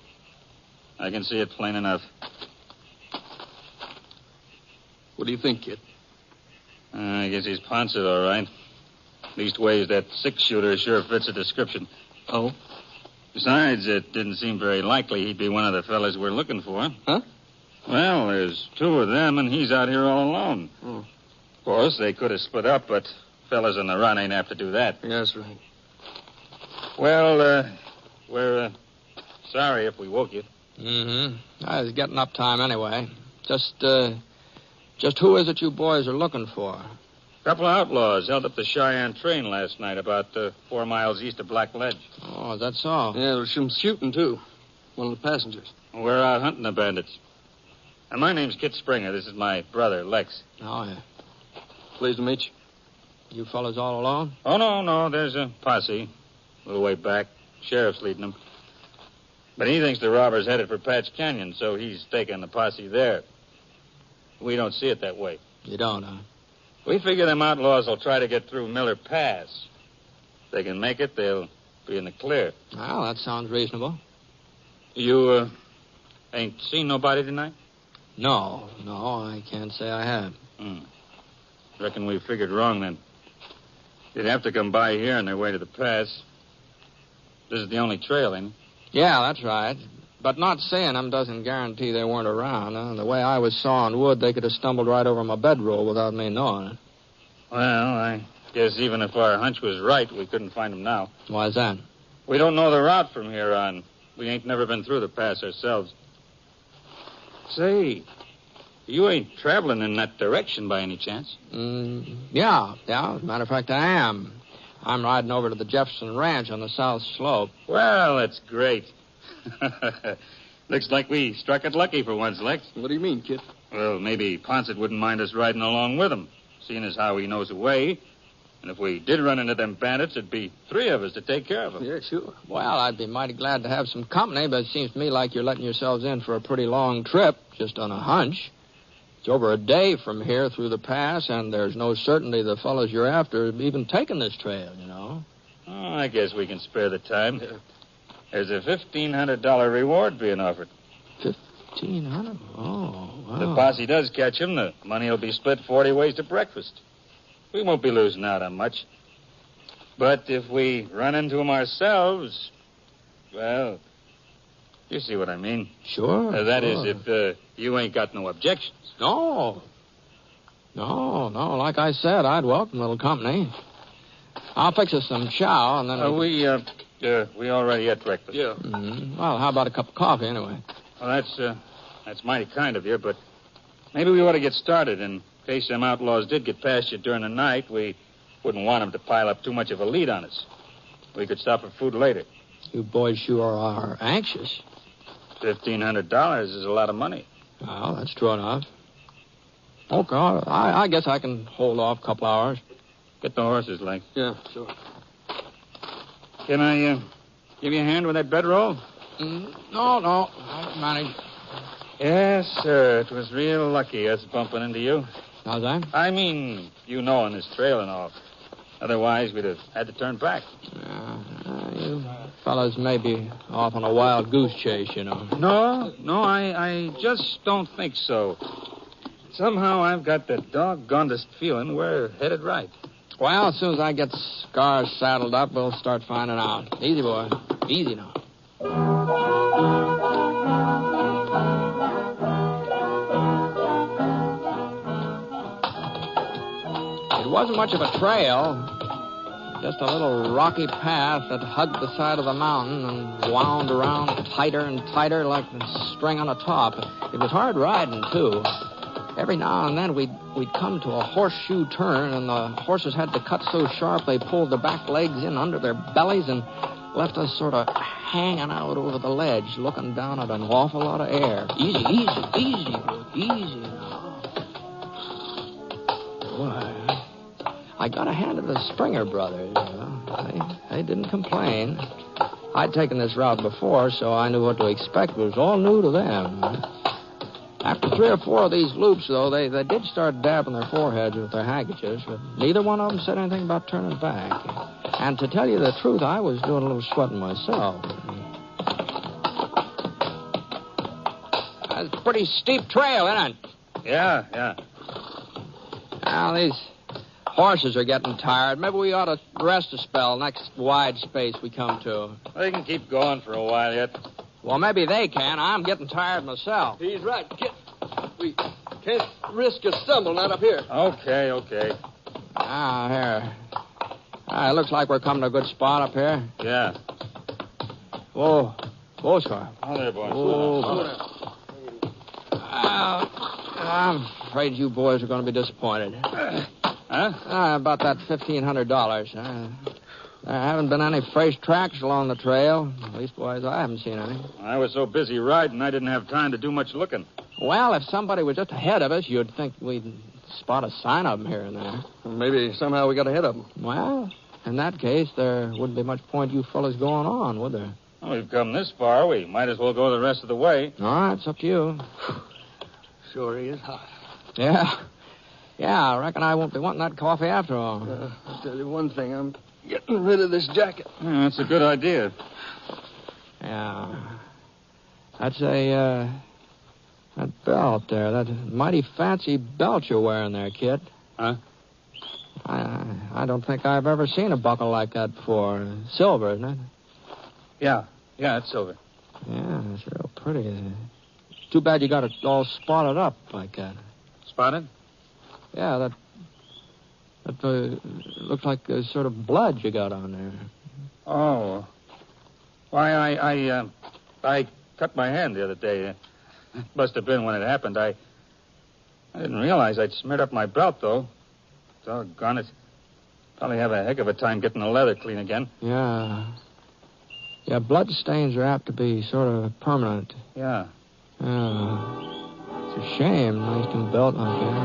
I can see it plain enough. What do you think, kid? I guess he's Ponset, all right. Leastways, that six-shooter sure fits the description. Oh? Besides, it didn't seem very likely he'd be one of the fellas we're looking for. Huh? Well, there's two of them, and he's out here all alone. Oh. Of course, they could have split up, but fellas on the run ain't apt to do that. Yeah, that's right. Well, we're sorry if we woke you. Mm-hmm. I was getting up time anyway. Just who is it you boys are looking for? A couple of outlaws held up the Cheyenne train last night about 4 miles east of Black Ledge. Oh, is that so? Yeah, there was some shooting, too. One of the passengers. We're out hunting the bandits. And my name's Kit Springer. This is my brother, Lex. Oh, yeah. Pleased to meet you. You fellas all alone? Oh, no. There's a posse. A little way back. Sheriff's leading them. But he thinks the robbers headed for Patch Canyon, so he's taking the posse there. We don't see it that way. You don't, huh? We figure them outlaws will try to get through Miller Pass. If they can make it, they'll be in the clear. Well, that sounds reasonable. You, ain't seen nobody tonight? No, I can't say I have. Reckon we figured wrong, then. They'd have to come by here on their way to the pass. This is the only trail, ain't it? Yeah, that's right. But not seeing them doesn't guarantee they weren't around. The way I was sawing wood, they could have stumbled right over my bedroll without me knowing it. Well, I guess even if our hunch was right, we couldn't find them now. Why's that? We don't know the route from here on. We ain't never been through the pass ourselves. Say, you ain't traveling in that direction by any chance? Yeah. As a matter of fact, I am. I'm riding over to the Jefferson Ranch on the south slope. Well, that's great. Looks like we struck it lucky for once, Lex. What do you mean, kid? Well, maybe Ponset wouldn't mind us riding along with him, seeing as how he knows the way. And if we did run into them bandits, it'd be 3 of us to take care of them. Yeah, sure. Well, I'd be mighty glad to have some company, but it seems to me like you're letting yourselves in for a pretty long trip, just on a hunch. It's over a day from here through the pass, and there's no certainty the fellows you're after have even taken this trail, you know. Oh, I guess we can spare the time. Yeah. There's a $1,500 reward being offered. $1,500? Oh, wow. If the posse does catch him, the money will be split 40 ways to breakfast. We won't be losing out on much. But if we run into him ourselves, well, you see what I mean. Sure. That is, if you ain't got no objections. No. No. Like I said, I'd welcome a little company. I'll fix us some chow, and then... we already had breakfast. Yeah. Well, how about a cup of coffee, anyway? Well, that's mighty kind of you, but maybe we ought to get started. In case them outlaws did get past you during the night, we wouldn't want them to pile up too much of a lead on us. We could stop for food later. You boys sure are anxious. $1,500 is a lot of money. Well, that's true enough. Okay, I guess I can hold off a couple hours. Get the horses, Link. Yeah, sure. Can I give you a hand with that bedroll? No. I can manage. Yes, sir. It was real lucky us bumping into you. How's that? I mean, you knowing this trail and all. Otherwise, we'd have had to turn back. You fellas may be off on a wild goose chase, you know. No, I just don't think so. Somehow I've got the doggonedest feeling we're headed right. Well, as soon as I get Scars saddled up, we'll start finding out. Easy, boy. Easy now. It wasn't much of a trail. Just a little rocky path that hugged the side of the mountain and wound around tighter and tighter like a string on a top. It was hard riding, too. Every now and then we'd come to a horseshoe turn, and the horses had to cut so sharp they pulled their back legs in under their bellies and left us sort of hanging out over the ledge, looking down at an awful lot of air. Easy now. Boy, I got a hand of the Springer brothers. You know. They didn't complain. I'd taken this route before, so I knew what to expect. It was all new to them. After 3 or 4 of these loops, though, they did start dabbing their foreheads with their handkerchiefs, but neither one of them said anything about turning back. And to tell you the truth, I was doing a little sweating myself. That's a pretty steep trail, isn't it? Yeah. Now, these horses are getting tired. Maybe we ought to rest a spell next wide space we come to. They can keep going for a while yet. Well, maybe they can. I'm getting tired myself. He's right, Kit. We can't risk a stumble not up here. Okay. Here. It looks like we're coming to a good spot up here. Yeah. Whoa, Scar. Oh, there, boys. Whoa. I'm afraid you boys are going to be disappointed. Huh? About that $1,500. There haven't been any fresh tracks along the trail. At least, boys, I haven't seen any. I was so busy riding, I didn't have time to do much looking. Well, if somebody was just ahead of us, you'd think we'd spot a sign of them here and there. Maybe somehow we got ahead of them. Well, in that case, there wouldn't be much point you fellas going on, would there? Well, we've come this far. We might as well go the rest of the way. All right, it's up to you. Sure is hot. Yeah, I reckon I won't be wanting that coffee after all. I'll tell you one thing, I'm getting rid of this jacket. Yeah, that's a good idea. Yeah. That's that belt there. That mighty fancy belt you're wearing there, kid. Huh? I don't think I've ever seen a buckle like that before. Silver, isn't it? Yeah, it's silver. Yeah, it's real pretty. Too bad you got it all spotted up like that. Spotted? Yeah, that looks like a sort of blood you got on there. Oh. Why, I cut my hand the other day. It must have been when it happened. I didn't realize I'd smeared up my belt, though. Doggone it. Probably have a heck of a time getting the leather clean again. Yeah, blood stains are apt to be sort of permanent. Yeah. It's a shame, nice new belt like that.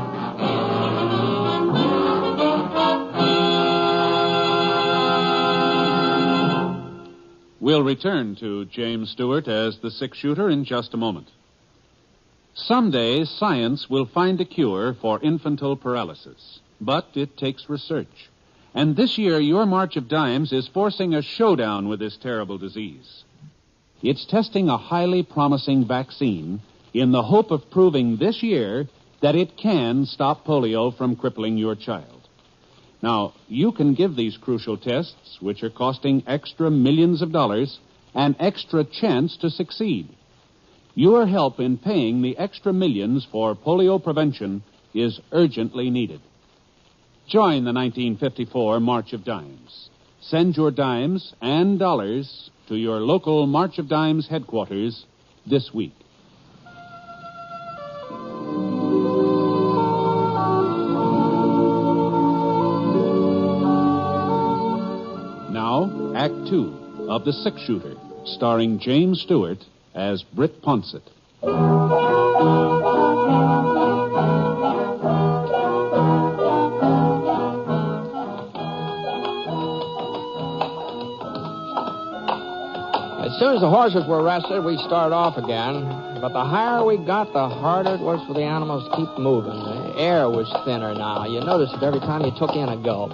We'll return to James Stewart as the six-shooter in just a moment. Someday, science will find a cure for infantile paralysis, but it takes research. And this year, your March of Dimes is forcing a showdown with this terrible disease. It's testing a highly promising vaccine in the hope of proving this year that it can stop polio from crippling your child. Now, you can give these crucial tests, which are costing extra millions of dollars, an extra chance to succeed. Your help in paying the extra millions for polio prevention is urgently needed. Join the 1954 March of Dimes. Send your dimes and dollars to your local March of Dimes headquarters this week. Now, Act Two of The Six Shooter, starring James Stewart as Britt Ponset. As soon as the horses were rested, we started off again. But the higher we got, the harder it was for the animals to keep moving. The air was thinner now. You noticed it every time you took in a gulp.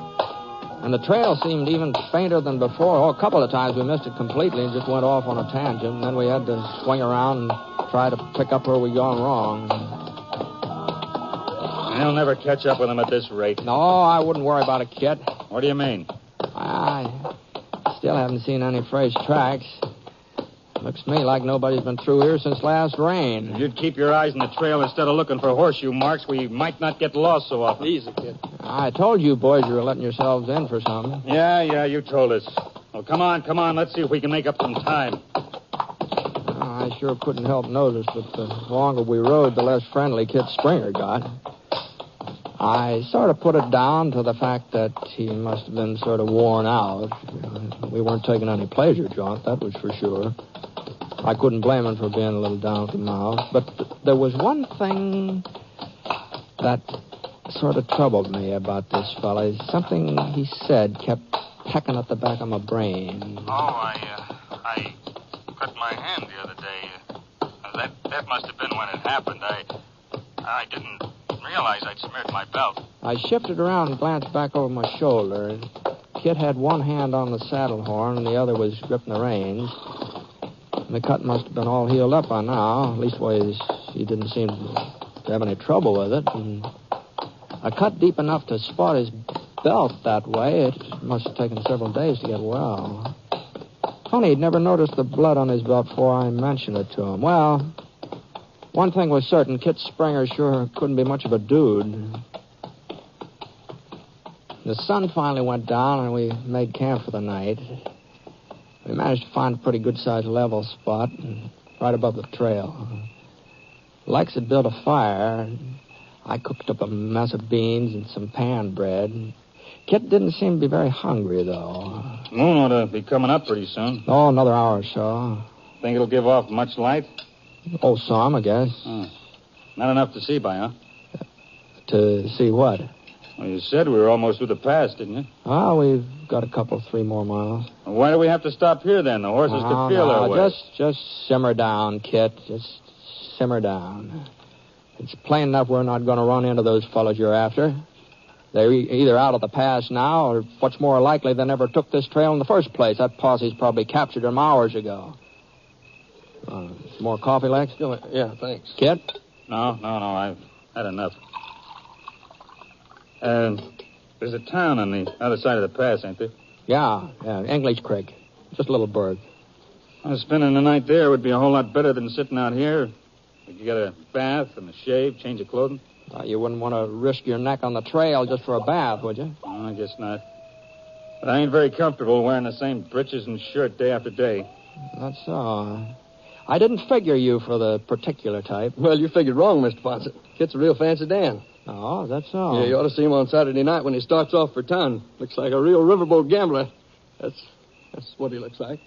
And the trail seemed even fainter than before. Oh, a couple of times we missed it completely and just went off on a tangent. And then we had to swing around and try to pick up where we'd gone wrong. You'll never catch up with them at this rate. No, I wouldn't worry about it, Kit. What do you mean? I still haven't seen any fresh tracks. Looks to me like nobody's been through here since last rain. If you'd keep your eyes on the trail instead of looking for horseshoe marks, we might not get lost so often. Easy, kid. I told you boys you were letting yourselves in for something. Yeah, you told us. Well, come on. Let's see if we can make up some time. I sure couldn't help notice that the longer we rode, the less friendly Kit Springer got. I sort of put it down to the fact that he must have been sort of worn out. We weren't taking any pleasure jaunt, that was for sure. I couldn't blame him for being a little down at the mouth. But there was one thing that sort of troubled me about this fella. Something he said kept pecking at the back of my brain. Oh, I cut my hand the other day. That must have been when it happened. I didn't realize I'd smeared my belt. I shifted around and glanced back over my shoulder. Kit had one hand on the saddle horn and the other was gripping the reins. The cut must have been all healed up by now. Leastways, he didn't seem to have any trouble with it. And a cut deep enough to spot his belt that way, it must have taken several days to get well. Funny, he'd never noticed the blood on his belt before I mentioned it to him. Well, one thing was certain, Kit Springer sure couldn't be much of a dude. The sun finally went down and we made camp for the night. We managed to find a pretty good-sized level spot right above the trail. Lex had built a fire. I cooked up a mess of beans and some pan bread. Kit didn't seem to be very hungry, though. Moon ought to be coming up pretty soon. Oh, another hour or so. Think it'll give off much light? Oh, some, I guess. Not enough to see by, huh? To see what? Well, you said we were almost through the pass, didn't you? Oh, we've got a couple, 3 more miles. Well, why do we have to stop here, then? The horses could feel their way. Just simmer down, Kit. Just simmer down. It's plain enough we're not going to run into those fellows you're after. They're either out of the pass now, or what's more likely, they never took this trail in the first place. That posse's probably captured them hours ago. Some more coffee, Lex? Yeah, thanks. Kit? No, I've had enough. There's a town on the other side of the pass, ain't there? Yeah, English Creek. Just a little burg. Well, spending the night there would be a whole lot better than sitting out here. We could get a bath and a shave, change of clothing. You wouldn't want to risk your neck on the trail just for a bath, would you? No, I guess not. But I ain't very comfortable wearing the same breeches and shirt day after day. That's so. I didn't figure you for the particular type. Well, you figured wrong, Mr. Ponset. Kit's a real fancy Dan. Oh, that's so. Yeah, you ought to see him on Saturday night when he starts off for town. Looks like a real riverboat gambler. That's what he looks like.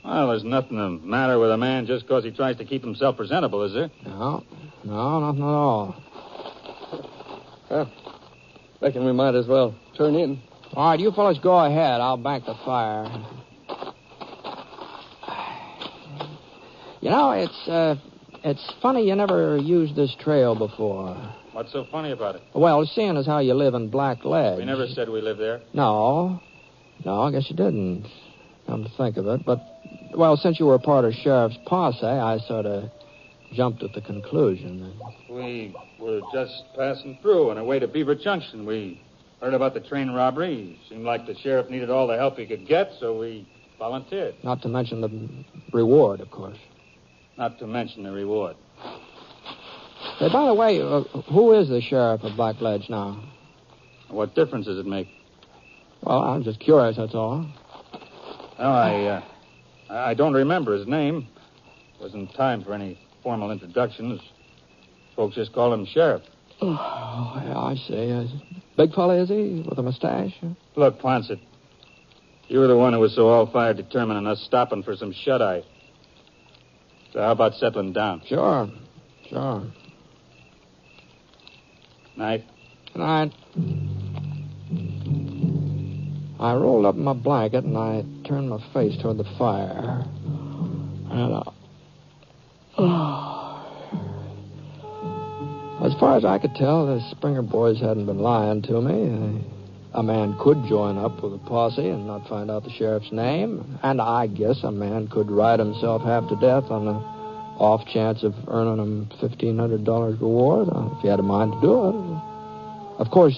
Well, there's nothing the matter with a man just because he tries to keep himself presentable, is there? No, nothing at all. Well, reckon we might as well turn in. All right, you fellas go ahead. I'll bank the fire. You know, it's funny you never used this trail before. What's so funny about it? Well, seeing as how you live in Black Ledge. We never said we lived there. No, I guess you didn't. Come to think of it. But, well, since you were part of Sheriff's posse, I sort of jumped at the conclusion that... We were just passing through on our way to Beaver Junction. We Heard about the train robbery. Seemed like the sheriff needed all the help he could get, so we volunteered. Not to mention the reward, of course. Not to mention the reward. Hey, by the way, who is the sheriff of Blackledge now? What difference does it make? Well, I'm just curious, that's all. Well, I don't remember his name. Wasn't time for any formal introductions. Folks just call him Sheriff. Oh, yeah, I see. Big fella, is he, with a mustache? Look, Ponset, you were the one who was so all-fired determined on us stopping for some shut-eye. So how about settling down? Sure. Night. Good night. I rolled up in my blanket and I turned my face toward the fire. And, as far as I could tell, the Springer boys hadn't been lying to me. A man could join up with a posse and not find out the sheriff's name. And I guess a man could ride himself half to death on the off chance of earning him $1,500 reward if he had a mind to do it. Of course,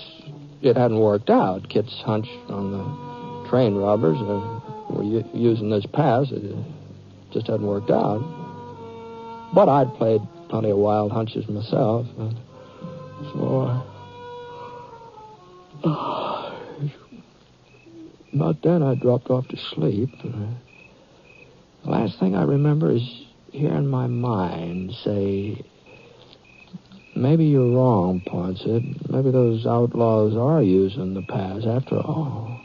it hadn't worked out. Kit's hunch on the train robbers were using this pass. It just hadn't worked out. But I'd played plenty of wild hunches myself. So, about then I dropped off to sleep. The last thing I remember is hearing my mind say, maybe you're wrong, Ponset. Maybe those outlaws are using the pass after all.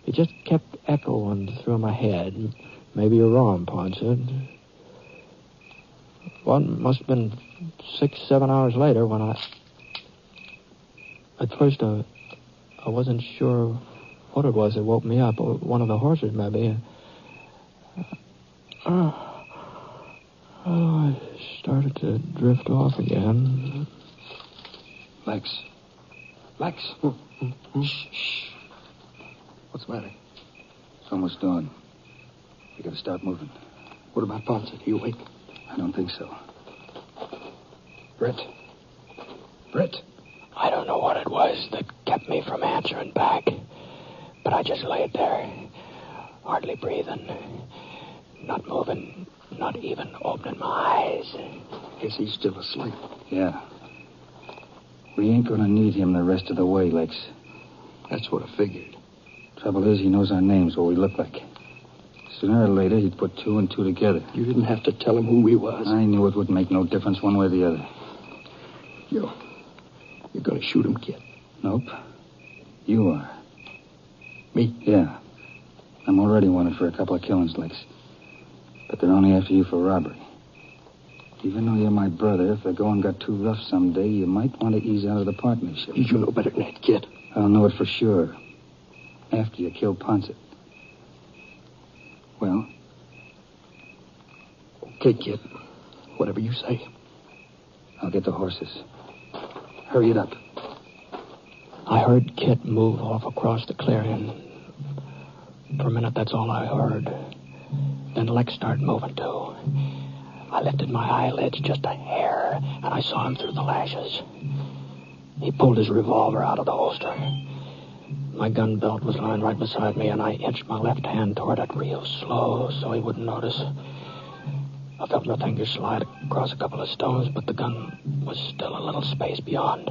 It just kept echoing through my head. Maybe you're wrong, Ponset. Well, it must have been 6-7 hours later when At first, I wasn't sure what it was that woke me up. One of the horses, maybe. I started to drift off again. Lex. Shh. What's the matter? It's almost dawn. We gotta start moving. What about Ponset? Are you awake? I don't think so. Britt. I don't know what it was that kept me from answering back. But I just laid there, hardly breathing, not moving, not even opening my eyes. Guess he's still asleep. Yeah. We ain't gonna need him the rest of the way, Lex. That's what I figured. Trouble is, he knows our names, what we look like. Sooner or later, he'd put 2 and 2 together. You didn't have to tell him who we was. I knew it wouldn't make no difference one way or the other. You're gonna shoot him, kid? Nope. You are. Me? Yeah. I'm already wanted for a couple of killings, Lex. But they're only after you for robbery. Even though you're my brother, if the going got too rough someday, you might want to ease out of the partnership. You know better than that, kid. I'll know it for sure. After you kill Ponset. Well? Okay, kid. Whatever you say. I'll get the horses. Hurry it up. I heard Kit move off across the clearing. For a minute, that's all I heard. Then Lex started moving, too. I lifted my eyelids just a hair, and I saw him through the lashes. He pulled his revolver out of the holster. My gun belt was lying right beside me, and I inched my left hand toward it real slow so he wouldn't notice. I felt my fingers slide across a couple of stones, but the gun was still a little space beyond.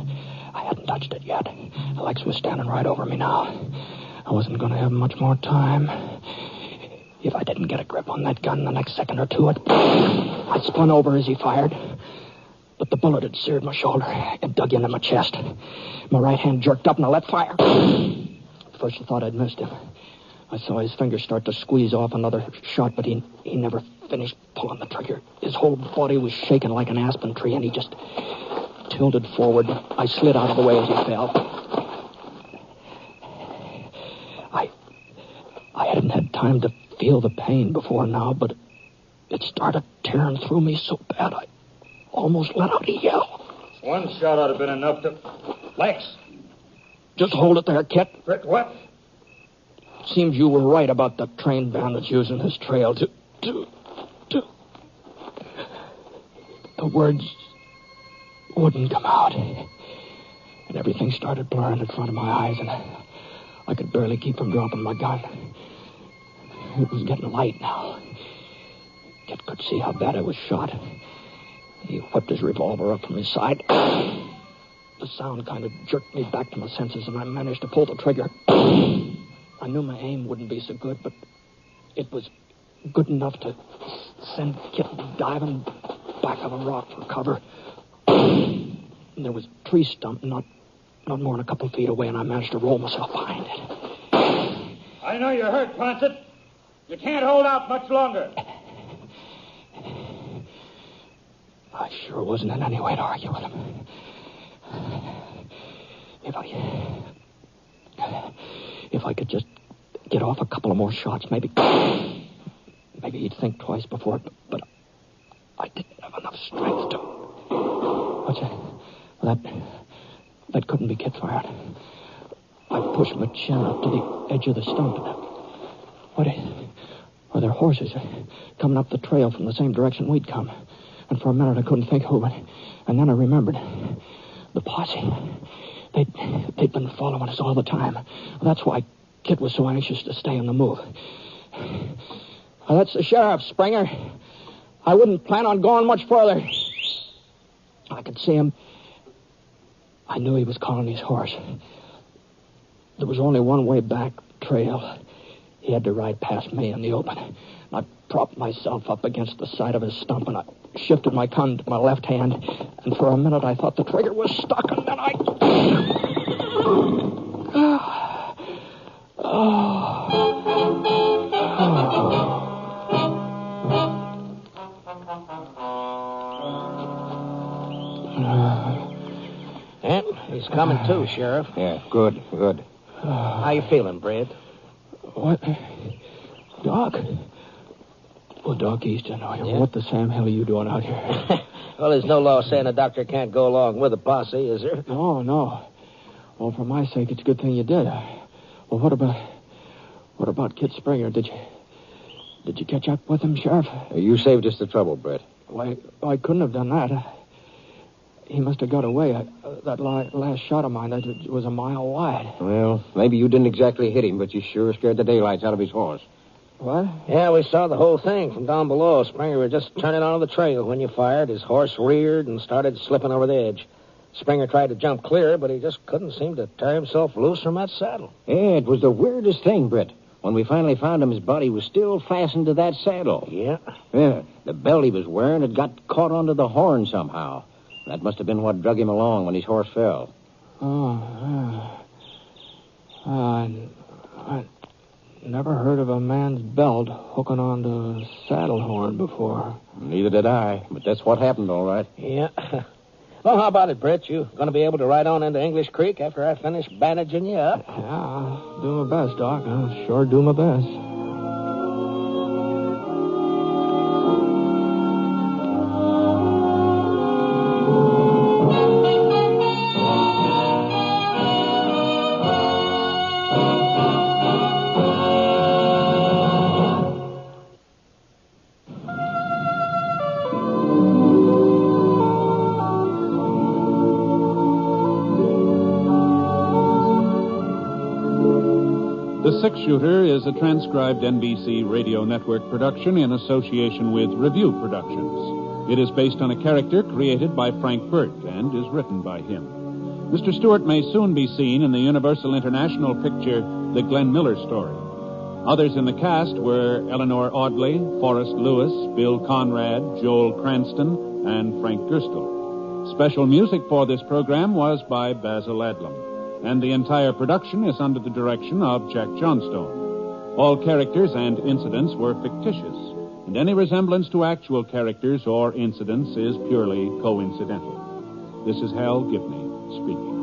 I hadn't touched it yet. Lex was standing right over me now. I wasn't going to have much more time. If I didn't get a grip on that gun the next second or two, I spun over as he fired. But the bullet had seared my shoulder. It dug into my chest. My right hand jerked up and I let fire. At first I thought I'd missed him. I saw his fingers start to squeeze off another shot, but he never finished pulling the trigger. His whole body was shaking like an aspen tree, and he just tilted forward. I slid out of the way as he fell. I hadn't had time to feel the pain before now, but it started tearing through me so bad I almost let out a yell. One shot ought to have been enough to... Lex! Just hold it there, Kit. Britt, what? Seems you were right about the train bandits using this trail to... The words wouldn't come out. And and everything started blurring in front of my eyes, and I could barely keep from dropping my gun. It was getting light now. Kit could see how bad I was shot. He whipped his revolver up from his side. The sound kind of jerked me back to my senses, and I managed to pull the trigger. I knew my aim wouldn't be so good, but it was good enough to send Kit diving back of a rock for cover. And there was a tree stump not more than a couple feet away, and I managed to roll myself behind it. I know you're hurt, Ponset. You can't hold out much longer. I sure wasn't in any way to argue with him. If I could just get off a couple of more shots, maybe he'd think twice before, but I didn't have enough strength to. What's that? Well, that couldn't be Kit fired. I pushed my chin up to the edge of the stump. Well, they're horses coming up the trail from the same direction we'd come. And for a minute I couldn't think who, and then I remembered. The posse. They'd been following us all the time. That's why Kit was so anxious to stay on the move. Well, that's the sheriff, Springer. I wouldn't plan on going much further. I could see him. I knew he was calling his horse. There was only one way back trail. He had to ride past me in the open. I propped myself up against the side of his stump, and I shifted my gun to my left hand, and for a minute I thought the trigger was stuck, and then I... Yeah, he's coming too, Sheriff. Yeah, good. How you feeling, Britt? What? Doc? Well, Doc Easton, what the Sam hell are you doing out here? Well, there's no law saying a doctor can't go along with a posse, is there? No. Well, for my sake, it's a good thing you did. Well, what about Kit Springer? Did you catch up with him, Sheriff? You saved us the trouble, Britt. Well, I couldn't have done that. He must have got away. That last shot of mine, that was a mile wide. Well, maybe you didn't exactly hit him, but you sure scared the daylights out of his horse. What? Yeah, we saw the whole thing from down below. Springer was just turning onto the trail when you fired. His horse reared and started slipping over the edge. Springer tried to jump clear, but he just couldn't seem to tear himself loose from that saddle. Yeah, it was the weirdest thing, Britt. When we finally found him, his body was still fastened to that saddle. Yeah? Yeah. The belt he was wearing had got caught onto the horn somehow. That must have been what drug him along when his horse fell. I never heard of a man's belt hooking onto a saddle horn before. Neither did I, but that's what happened, all right. Yeah. Well, how about it, Britt? You going to be able to ride on into English Creek after I finish bandaging you up? Yeah, I'll do my best, Doc. I'll sure do my best. The Six Shooter is a transcribed NBC Radio Network production in association with Review Productions. It is based on a character created by Frank Burt and is written by him. Mr. Stewart may soon be seen in the Universal International picture The Glenn Miller Story. Others in the cast were Eleanor Audley, Forrest Lewis, Bill Conrad, Joel Cranston, and Frank Gerstle. Special music for this program was by Basil Adlam. And the entire production is under the direction of Jack Johnstone. All characters and incidents were fictitious, and any resemblance to actual characters or incidents is purely coincidental. This is Hal Gibney speaking.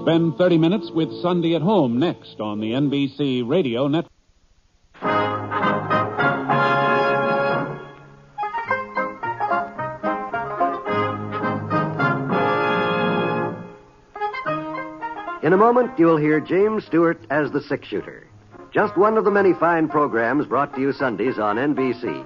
Spend 30 minutes with Sunday at Home next on the NBC Radio Network. In a moment, you'll hear James Stewart as the six-shooter. Just one of the many fine programs brought to you Sundays on NBC.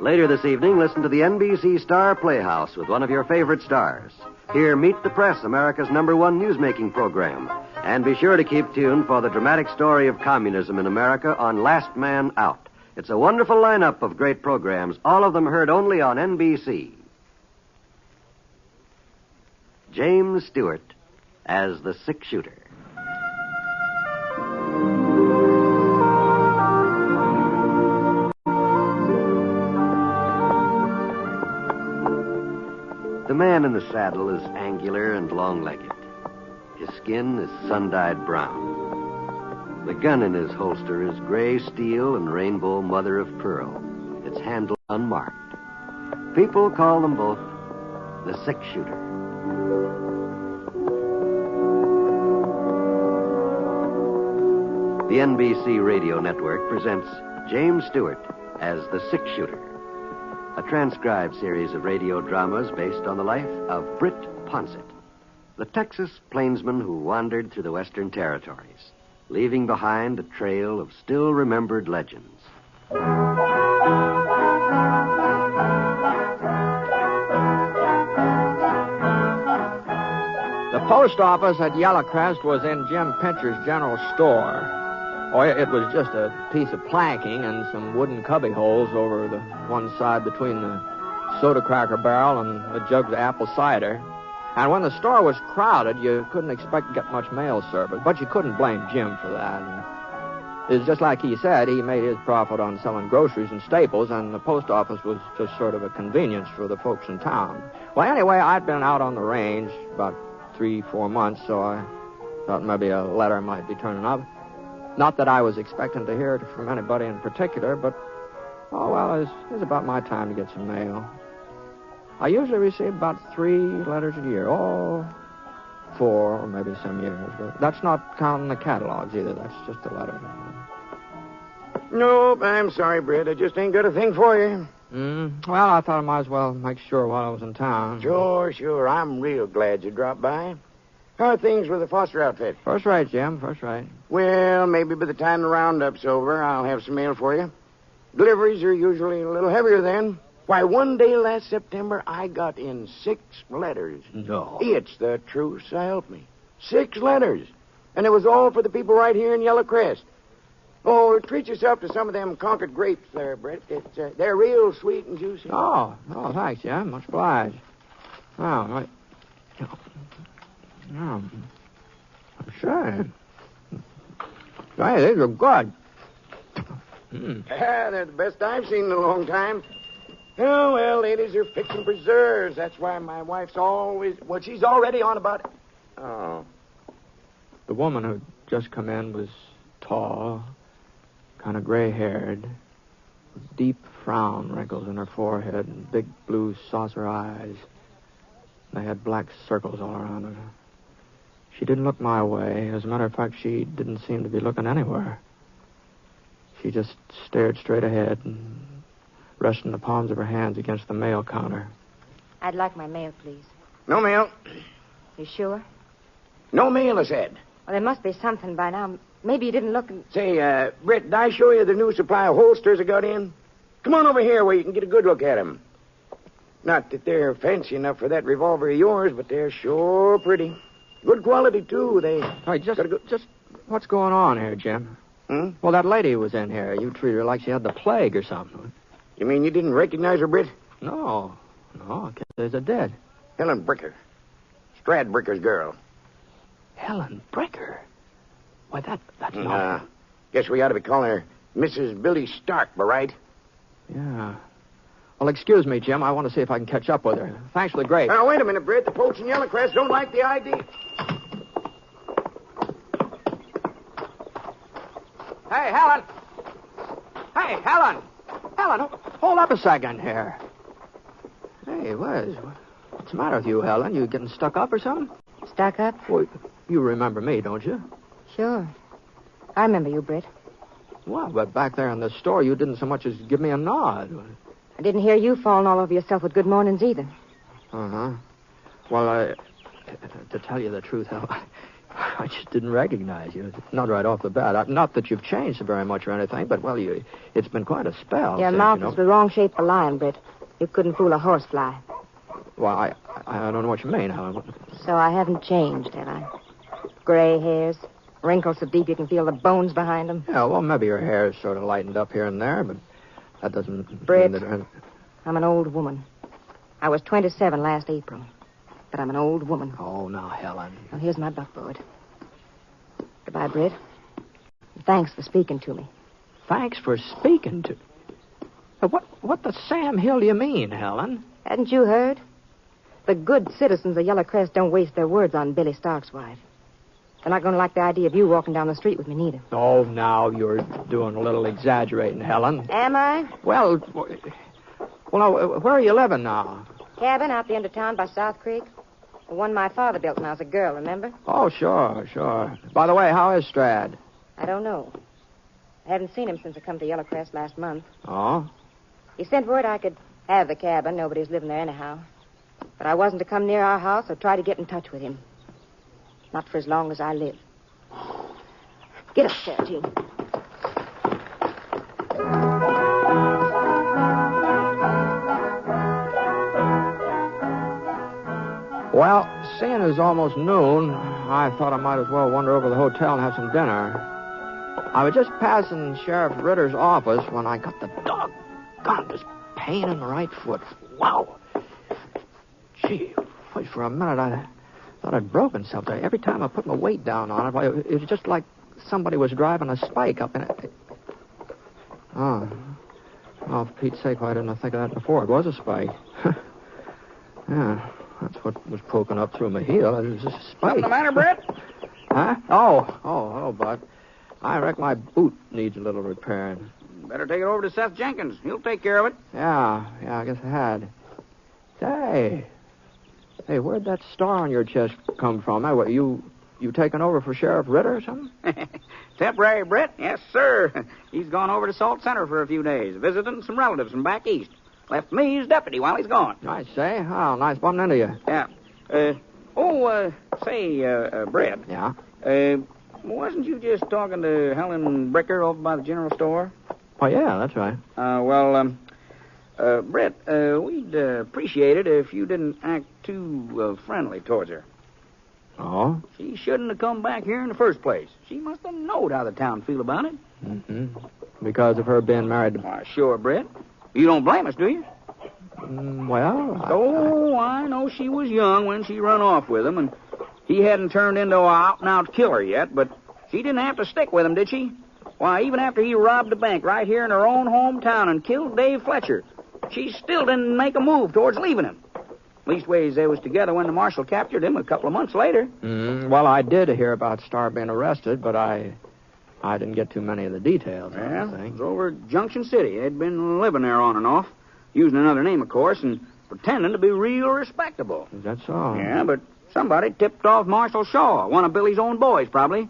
Later this evening, listen to the NBC Star Playhouse with one of your favorite stars. Hear Meet the Press, America's #1 newsmaking program. And be sure to keep tuned for the dramatic story of communism in America on Last Man Out. It's a wonderful lineup of great programs, all of them heard only on NBC. James Stewart as the six-shooter. The man in the saddle is angular and long-legged. His skin is sun-dyed brown. The gun in his holster is gray steel and rainbow mother of pearl, its handle unmarked. People call them both the six-shooter. The NBC Radio Network presents James Stewart as the six-shooter, a transcribed series of radio dramas based on the life of Britt Ponset, the Texas plainsman who wandered through the Western Territories, leaving behind a trail of still-remembered legends. The post office at Yellowcrest was in Jim Pincher's general store. Oh, it was just a piece of planking and some wooden cubby holes over the one side between the soda cracker barrel and the jug of apple cider. And when the store was crowded, you couldn't expect to get much mail service, but you couldn't blame Jim for that. It was just like he said, he made his profit on selling groceries and staples, and the post office was just sort of a convenience for the folks in town. Well, anyway, I'd been out on the range about 3-4 months, so I thought maybe a letter might be turning up. Not that I was expecting to hear it from anybody in particular, but, oh, well, it was about my time to get some mail. I usually receive about 3 letters a year. Oh, 4, or maybe some years. But that's not counting the catalogs either. That's just a letter. Nope, I'm sorry, Britt. I just ain't got a thing for you. Well, I thought I might as well make sure while I was in town. Sure. I'm real glad you dropped by. How are things with the Foster outfit? First rate, Jim, first rate. Well, maybe by the time the roundup's over, I'll have some mail for you. Deliveries are usually a little heavier then. Why, one day last September, I got in 6 letters. No. It's the truth, so help me. 6 letters. And it was all for the people right here in Yellowcrest. Oh, treat yourself to some of them Concord grapes there, Britt. They're real sweet and juicy. Oh, thanks, Jim. Much obliged. Oh, right. Oh, sure. Hey, these are good. They're the best I've seen in a long time. Oh, well, ladies are fixing preserves. That's why my wife's always... Well, she's already on about it. Oh. The woman who'd just come in was tall, kind of gray-haired, with deep frown wrinkles in her forehead and big blue saucer eyes. They had black circles all around her. She didn't look my way. As a matter of fact, she didn't seem to be looking anywhere. She just stared straight ahead and resting the palms of her hands against the mail counter. I'd like my mail, please. No mail. You sure? No mail, I said. Well, there must be something by now. Maybe you didn't look and... Say, Britt, did I show you the new supply of holsters I got in? Come on over here where you can get a good look at them. Not that they're fancy enough for that revolver of yours, but they're sure pretty. Good quality, too. They... Hey, just what's going on here, Jim? Well, that lady was in here. You treated her like she had the plague or something. You mean you didn't recognize her, Britt? No. I guess there's a dead. Helen Bricker. Stradbricker's girl. Helen Bricker? Why, that's not... Guess we ought to be calling her Mrs. Billy Stark, right? Yeah. Well, excuse me, Jim. I want to see if I can catch up with her. Thanks for the grape. Now, wait a minute, Britt. The folks in Yellowcrest don't like the idea. Hey, Helen! Hey, Helen! Helen, hold up a second here. Hey, what's the matter with you, Helen? You getting stuck up or something? Stuck up? Well, you remember me, don't you? Sure. I remember you, Britt. Well, but back there in the store, you didn't so much as give me a nod. I didn't hear you falling all over yourself with good mornings either. Uh-huh. Well, to tell you the truth, Helen, I just didn't recognize you. Not right off the bat. Not that you've changed very much or anything, but, well, it's been quite a spell. Your mouth is the wrong shape for lion, Britt. You couldn't fool a horsefly. Well, I don't know what you mean, Helen. So I haven't changed, have I? Gray hairs, wrinkles so deep you can feel the bones behind them. Yeah, well, maybe your hair's sort of lightened up here and there, but that doesn't... Britt, mean that... I'm an old woman. I was 27 last April, but I'm an old woman. Oh, now, Helen. Well, here's my buckboard. Goodbye, Britt. Thanks for speaking to me. Thanks for speaking to... What the Sam Hill do you mean, Helen? Hadn't you heard? The good citizens of Yellow Crest don't waste their words on Billy Stark's wife. They're not going to like the idea of you walking down the street with me, neither. Oh, now you're doing a little exaggerating, Helen. Am I? Well, now, where are you living now? Cabin out the end of town by South Creek. The one my father built when I was a girl, remember? Oh, sure. By the way, how is Strad? I don't know. I haven't seen him since I come to Yellow Crest last month. Oh? He sent word I could have the cabin. Nobody's living there anyhow. But I wasn't to come near our house or try to get in touch with him. Not for as long as I live. Get up there, Gene. Well, seeing it's almost noon, I thought I might as well wander over to the hotel and have some dinner. I was just passing Sheriff Ritter's office when I got the doggone pain in the right foot. Wow. Gee, for a minute I thought I'd broken something. Every time I put my weight down on it, it was just like somebody was driving a spike up in it. Oh, for Pete's sake, why didn't I think of that before? It was a spike. Yeah. That's what was poking up through my heel. It was just a spike. Something the matter, Britt? Huh? Oh, Bud. I reckon my boot needs a little repairing. Better take it over to Seth Jenkins. He'll take care of it. Yeah, I guess I had. Hey, where'd that star on your chest come from? Hey, what, you taking over for Sheriff Ritter or something? Temporary, Britt? Yes, sir. He's gone over to Salt Center for a few days, visiting some relatives from back east. Left me as deputy while he's gone. I say. Oh, nice bumping into you. Yeah. Britt. Yeah? Wasn't you just talking to Helen Bricker over by the general store? Oh, yeah, that's right. Britt, we'd appreciate it if you didn't act too friendly towards her. Oh? She shouldn't have come back here in the first place. She must have known how the town feel about it. Mm-hmm. Because of her being married to... Why, sure, Britt. You don't blame us, do you? I know she was young when she run off with him, and he hadn't turned into an out-and-out killer yet, but she didn't have to stick with him, did she? Why, even after he robbed a bank right here in her own hometown and killed Dave Fletcher, she still didn't make a move towards leaving him. Leastways, they was together when the marshal captured him a couple of months later. Well, I did hear about Star being arrested, but I didn't get too many of the details. Yeah, it was over at Junction City. They'd been living there on and off, using another name, of course, and pretending to be real respectable. Is that so? Yeah, but somebody tipped off Marshal Shaw, one of Billy's own boys, probably.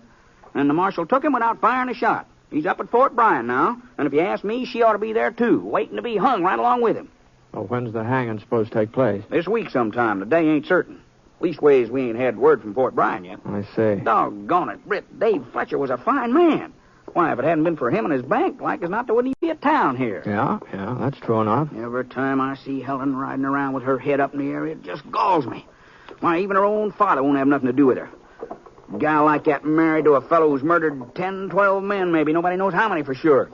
And the marshal took him without firing a shot. He's up at Fort Bryan now, and if you ask me, she ought to be there, too, waiting to be hung right along with him. Well, when's the hanging supposed to take place? This week sometime. The day ain't certain. Leastways, we ain't had word from Fort Bryan yet. I see. Doggone it, Britt. Dave Fletcher was a fine man. Why, if it hadn't been for him and his bank, like as not, there wouldn't even be a town here. Yeah, that's true enough. Every time I see Helen riding around with her head up in the air, it just galls me. Why, even her own father won't have nothing to do with her. A guy like that married to a fellow who's murdered 10, 12 men, maybe. Nobody knows how many for sure.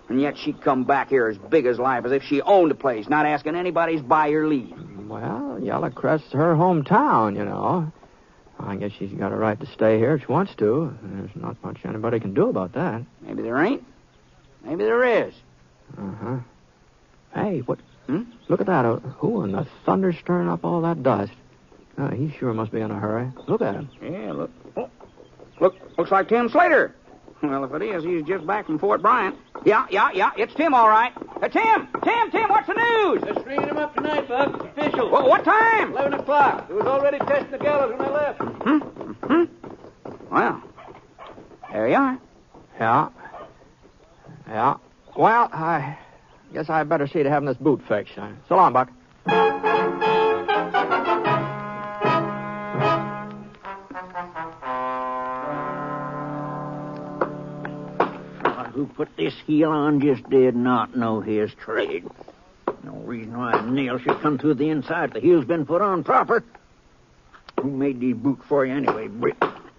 And yet she'd come back here as big as life, as if she owned the place, not asking anybody's by or leave. Well, Yellow Crest's her hometown, you know. I guess she's got a right to stay here if she wants to. There's not much anybody can do about that. Maybe there ain't. Maybe there is. Uh-huh. Hey, what? Look at that. Who in the thunder's stirring up all that dust? He sure must be in a hurry. Look at him. Yeah, look. Oh, looks like Tim Slater. Well, if it is, he's just back from Fort Bryan. Yeah, it's Tim, all right. Tim, what's the news? They're stringing him up tonight, Buck. It's official. Well, what time? 11 o'clock. It was already testing the gallows when I left. Well, there you are. Yeah. Well, I guess I better see to having this boot fixed. So long, Buck. who put this heel on just did not know his trade. No reason why a nail should come through the inside if the heel's been put on proper. Who made these boots for you anyway, Britt?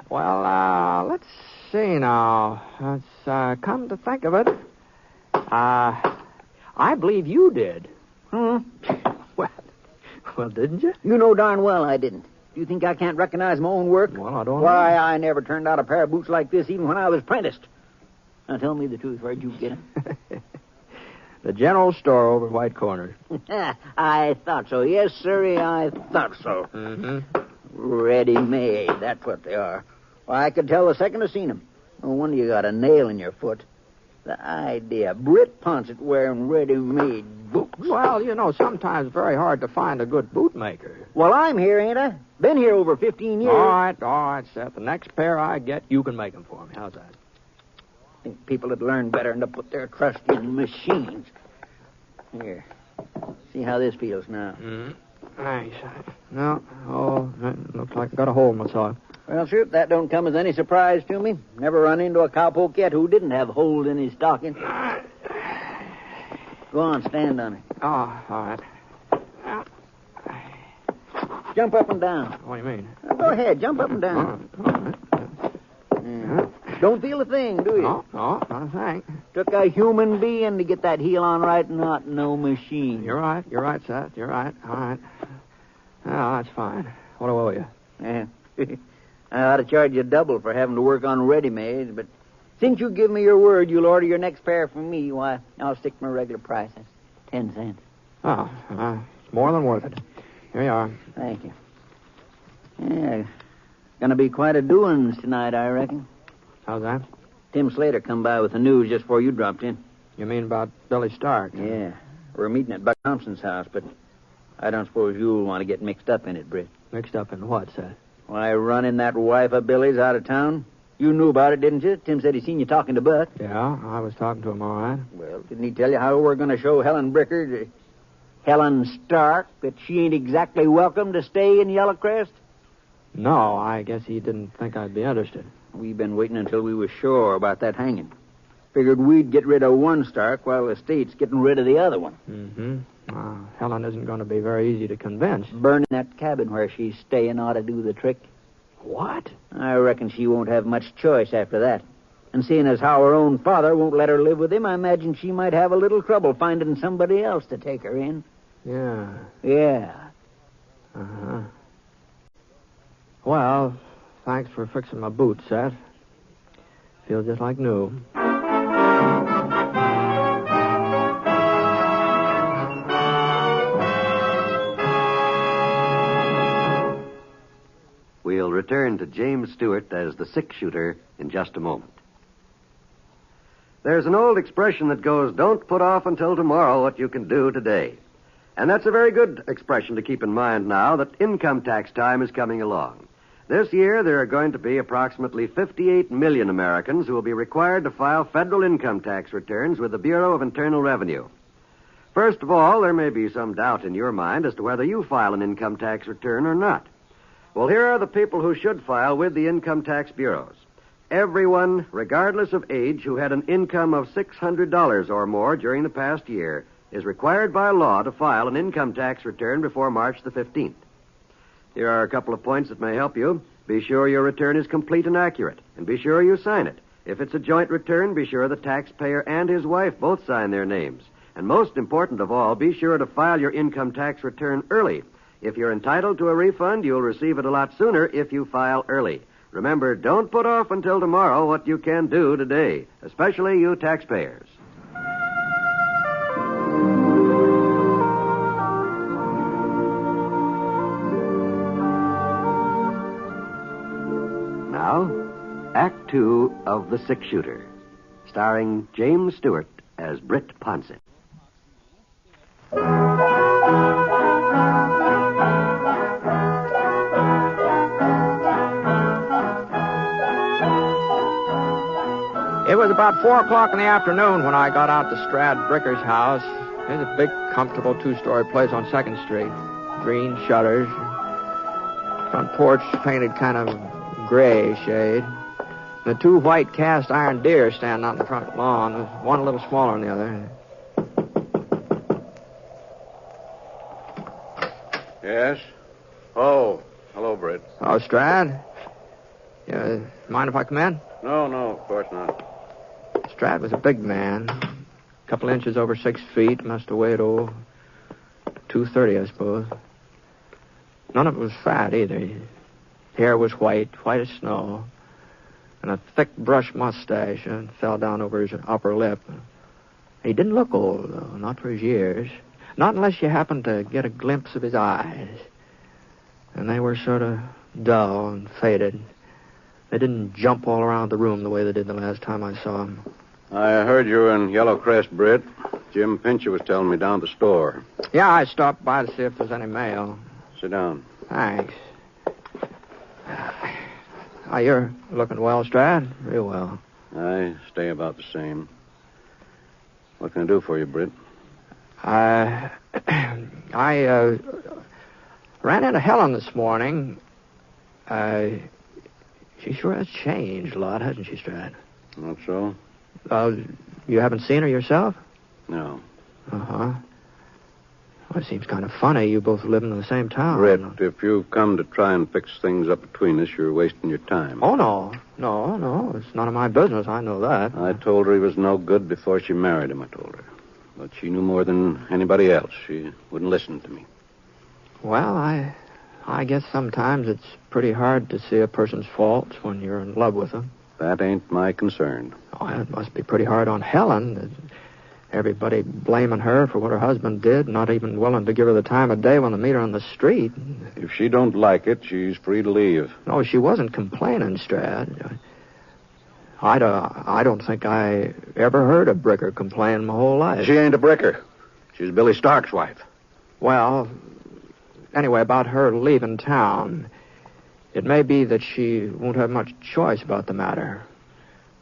Well, let's see now. Let's, come to think of it, I believe you did. Well, didn't you? You know darn well I didn't. Do you think I can't recognize my own work? Well, I don't know. Why, I never turned out a pair of boots like this even when I was apprenticed. Now, tell me the truth. Where'd you get them? The general store over at White Corners. I thought so. Yes, sir, I thought so. Mm-hmm. Ready-made. That's what they are. Why, I could tell the second I seen them. No wonder you got a nail in your foot. The idea. Britt Ponset wearing ready-made boots. Well, you know, sometimes it's very hard to find a good bootmaker. Well, I'm here, ain't I? Been here over 15 years. All right, Seth. The next pair I get, you can make them for me. How's that? I think people would learn better than to put their trust in machines. Here. See how this feels now. Mm-hmm. Nice. No. Oh, looks like I got a hole in my sock. Well, sir, that don't come as any surprise to me. Never run into a cowpoke yet who didn't have holes in his stocking. Go on, stand on it. Oh, all right. Jump up and down. What do you mean? Go ahead, jump up and down. Yeah. Don't feel a thing, do you? No, not a thing. Took a human being to get that heel on right, not no machine. You're right, Seth. You're right. All right. Oh, that's fine. What do I owe you? Yeah. I ought to charge you double for having to work on ready-made, but since you give me your word you'll order your next pair from me, why, I'll stick to my regular price. That's 10 cents. Oh, it's more than worth it. Here you are. Thank you. Yeah, gonna be quite a doings tonight, I reckon. How's that? Tim Slater come by with the news just before you dropped in. You mean about Billy Stark? Yeah. We're meeting at Buck Thompson's house, but I don't suppose you'll want to get mixed up in it, Britt. Mixed up in what, Seth? Why, running that wife of Billy's out of town. You knew about it, didn't you? Tim said he seen you talking to Buck. Yeah, I was talking to him, all right. Well, didn't he tell you how we're going to show Helen Bricker, Helen Stark, that she ain't exactly welcome to stay in Yellowcrest? No, I guess he didn't think I'd be interested. We've been waiting until we were sure about that hanging. Figured we'd get rid of one Stark while the state's getting rid of the other one. Mm-hmm. Helen isn't going to be very easy to convince. Burning that cabin where she's staying ought to do the trick. What? I reckon she won't have much choice after that. And seeing as how her own father won't let her live with him, I imagine she might have a little trouble finding somebody else to take her in. Yeah. Yeah. Uh-huh. Well, thanks for fixing my boots, Seth. Feel just like new. We'll return to James Stewart as the six-shooter in just a moment. There's an old expression that goes, don't put off until tomorrow what you can do today. And that's a very good expression to keep in mind now that income tax time is coming along. This year, there are going to be approximately 58 million Americans who will be required to file federal income tax returns with the Bureau of Internal Revenue. First of all, there may be some doubt in your mind as to whether you file an income tax return or not. Well, here are the people who should file with the income tax bureaus. Everyone, regardless of age, who had an income of $600 or more during the past year is required by law to file an income tax return before March the 15th. Here are a couple of points that may help you. Be sure your return is complete and accurate, and be sure you sign it. If it's a joint return, be sure the taxpayer and his wife both sign their names. And most important of all, be sure to file your income tax return early. If you're entitled to a refund, you'll receive it a lot sooner if you file early. Remember, don't put off until tomorrow what you can do today, especially you taxpayers. Now, Act 2 of The Six-Shooter, starring James Stewart as Britt Ponset. It was about 4 o'clock in the afternoon when I got out to Strad Bricker's house. There's a big, comfortable two-story place on 2nd Street. Green shutters. Front porch painted kind of gray shade. The two white cast iron deer standing out in the front lawn, one a little smaller than the other. Yes? Oh, hello, Britt. Oh, Strad? Yeah, mind if I come in? No, of course not. Strad was a big man. A couple inches over 6 feet. Must have weighed, 230, I suppose. None of it was fat, either. His hair was white as snow. And a thick brush mustache fell down over his upper lip. He didn't look old, though, not for his years. Not unless you happened to get a glimpse of his eyes. And they were sort of dull and faded. They didn't jump all around the room the way they did the last time I saw him. I heard you were in Yellow Crest, Britt. Jim Pincher was telling me down at the store. Yeah, I stopped by to see if there's any mail. Sit down. Thanks. You're looking well, Strad. Real well. I stay about the same. What can I do for you, Britt? I ran into Helen this morning. She sure has changed a lot, hasn't she, Strad? Not so? You haven't seen her yourself? No. Uh-huh. Well, it seems kind of funny. You both live in the same town. Britt, if you've come to try and fix things up between us, you're wasting your time. Oh, no. No. It's none of my business. I know that. I told her he was no good before she married him, I told her. But she knew more than anybody else. She wouldn't listen to me. Well, I guess sometimes it's pretty hard to see a person's faults when you're in love with them. That ain't my concern. Oh, it must be pretty hard on Helen. Everybody blaming her for what her husband did, not even willing to give her the time of day when they meet her on the street. If she don't like it, she's free to leave. No, she wasn't complaining, Strad. I don't think I ever heard a Bricker complain my whole life. She ain't a Bricker. She's Billy Stark's wife. Well, anyway, about her leaving town, it may be that she won't have much choice about the matter.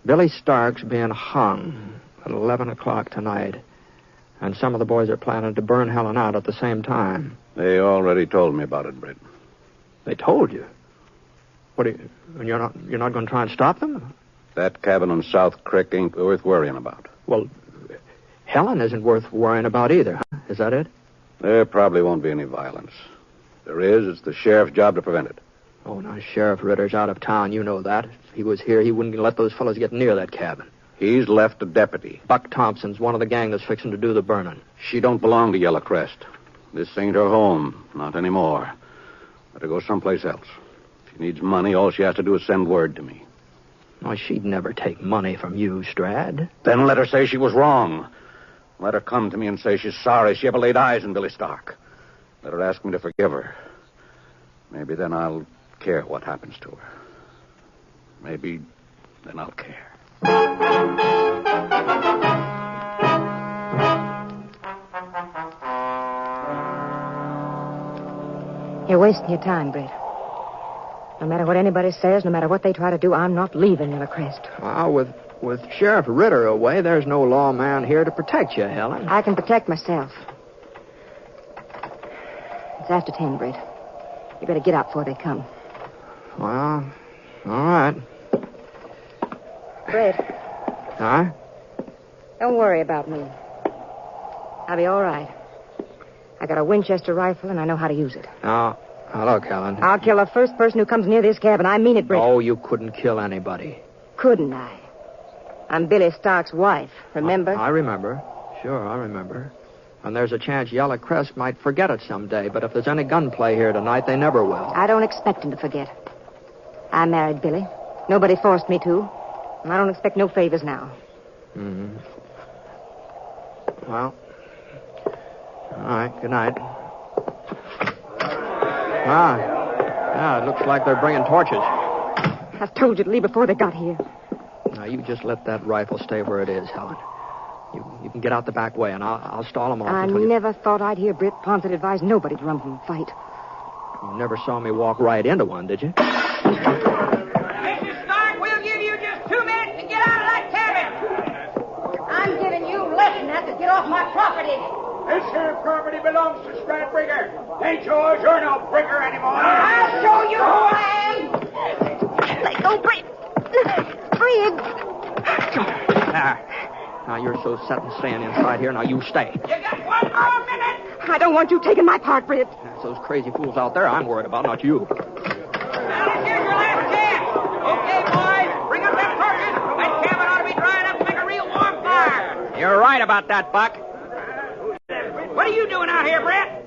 Billy Stark's being hung at 11 o'clock tonight, and some of the boys are planning to burn Helen out at the same time. They already told me about it, Britt. They told you? What, you're not going to try and stop them? That cabin on South Creek ain't worth worrying about. Well, Helen isn't worth worrying about either, huh? Is that it? There probably won't be any violence. If there is, it's the sheriff's job to prevent it. Oh, now, Sheriff Ritter's out of town. You know that. If he was here, he wouldn't let those fellows get near that cabin. He's left a deputy. Buck Thompson's one of the gang that's fixing to do the burning. She don't belong to Yellow Crest. This ain't her home. Not anymore. Let her go someplace else. If she needs money, all she has to do is send word to me. Oh, she'd never take money from you, Strad. Then let her say she was wrong. Let her come to me and say she's sorry she ever laid eyes on Billy Stark. Let her ask me to forgive her. Maybe then I'll care what happens to her. Maybe then I'll care. You're wasting your time, Britt. No matter what anybody says, no matter what they try to do, I'm not leaving Yellow Crest. Well, with Sheriff Ritter away, there's no lawman here to protect you, Helen. I can protect myself. It's after 10, Britt. You better get up before they come. Well, all right. Britt. Huh? Don't worry about me. I'll be all right. I got a Winchester rifle, and I know how to use it. Now, look, Helen. I'll kill the first person who comes near this cabin. I mean it, Britt. Oh, you couldn't kill anybody. Couldn't I? I'm Billy Stark's wife, remember? I remember. Sure, I remember. And there's a chance Yellow Crest might forget it someday, but if there's any gunplay here tonight, they never will. I don't expect him to forget. I married Billy. Nobody forced me to. And I don't expect no favors now. Mm-hmm. Well, all right, good night. Yeah, it looks like they're bringing torches. I told you to leave before they got here. Now, you just let that rifle stay where it is, Helen. You can get out the back way, and I'll stall them off I never thought I'd hear Britt Ponset advise nobody to run from a fight. You never saw me walk right into one, did you? Mr. Stark, we'll give you just 2 minutes to get out of that cabin. I'm giving you less than that to get off my property. This here property belongs to Strad Brigger. Ain't yours. You're no Brigger anymore. I'll show you who I am. Let go, Britt. you're so set and staying inside here. Now, you stay. You got one more minute. I don't want you taking my part, Britt. It's those crazy fools out there I'm worried about, not you. Well, here's your last chance. Okay, boys, bring up them torches. That cabin ought to be drying up to make a real warm fire. You're right about that, Buck. What are you doing out here, Brett?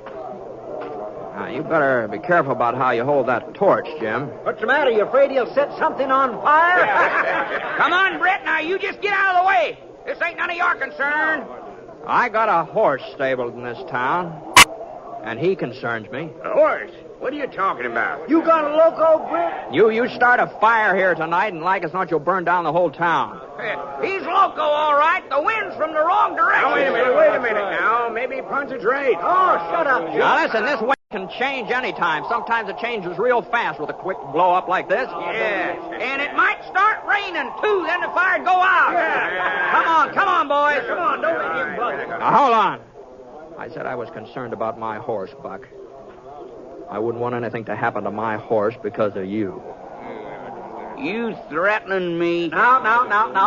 Now, you better be careful about how you hold that torch, Jim. What's the matter? You afraid he'll set something on fire? Come on, Brett. Now, you just get out of the way. This ain't none of your concern. I got a horse stabled in this town, and he concerns me. A horse? What are you talking about? You got a loco, Britt? You start a fire here tonight, and like as not, you'll burn down the whole town. He's loco, all right. The wind's from the wrong direction. Now, wait a minute now. Maybe Ponset's right. Oh, shut up, Jim. Now, listen, this wind can change any time. Sometimes it changes real fast with a quick blow-up like this. Yeah, and it might start raining, too. Then the fire'd go out. Yeah. Come on, boys. Come on, don't make him bug. Now, hold on. I said I was concerned about my horse, Buck. I wouldn't want anything to happen to my horse because of you. You threatening me? Now,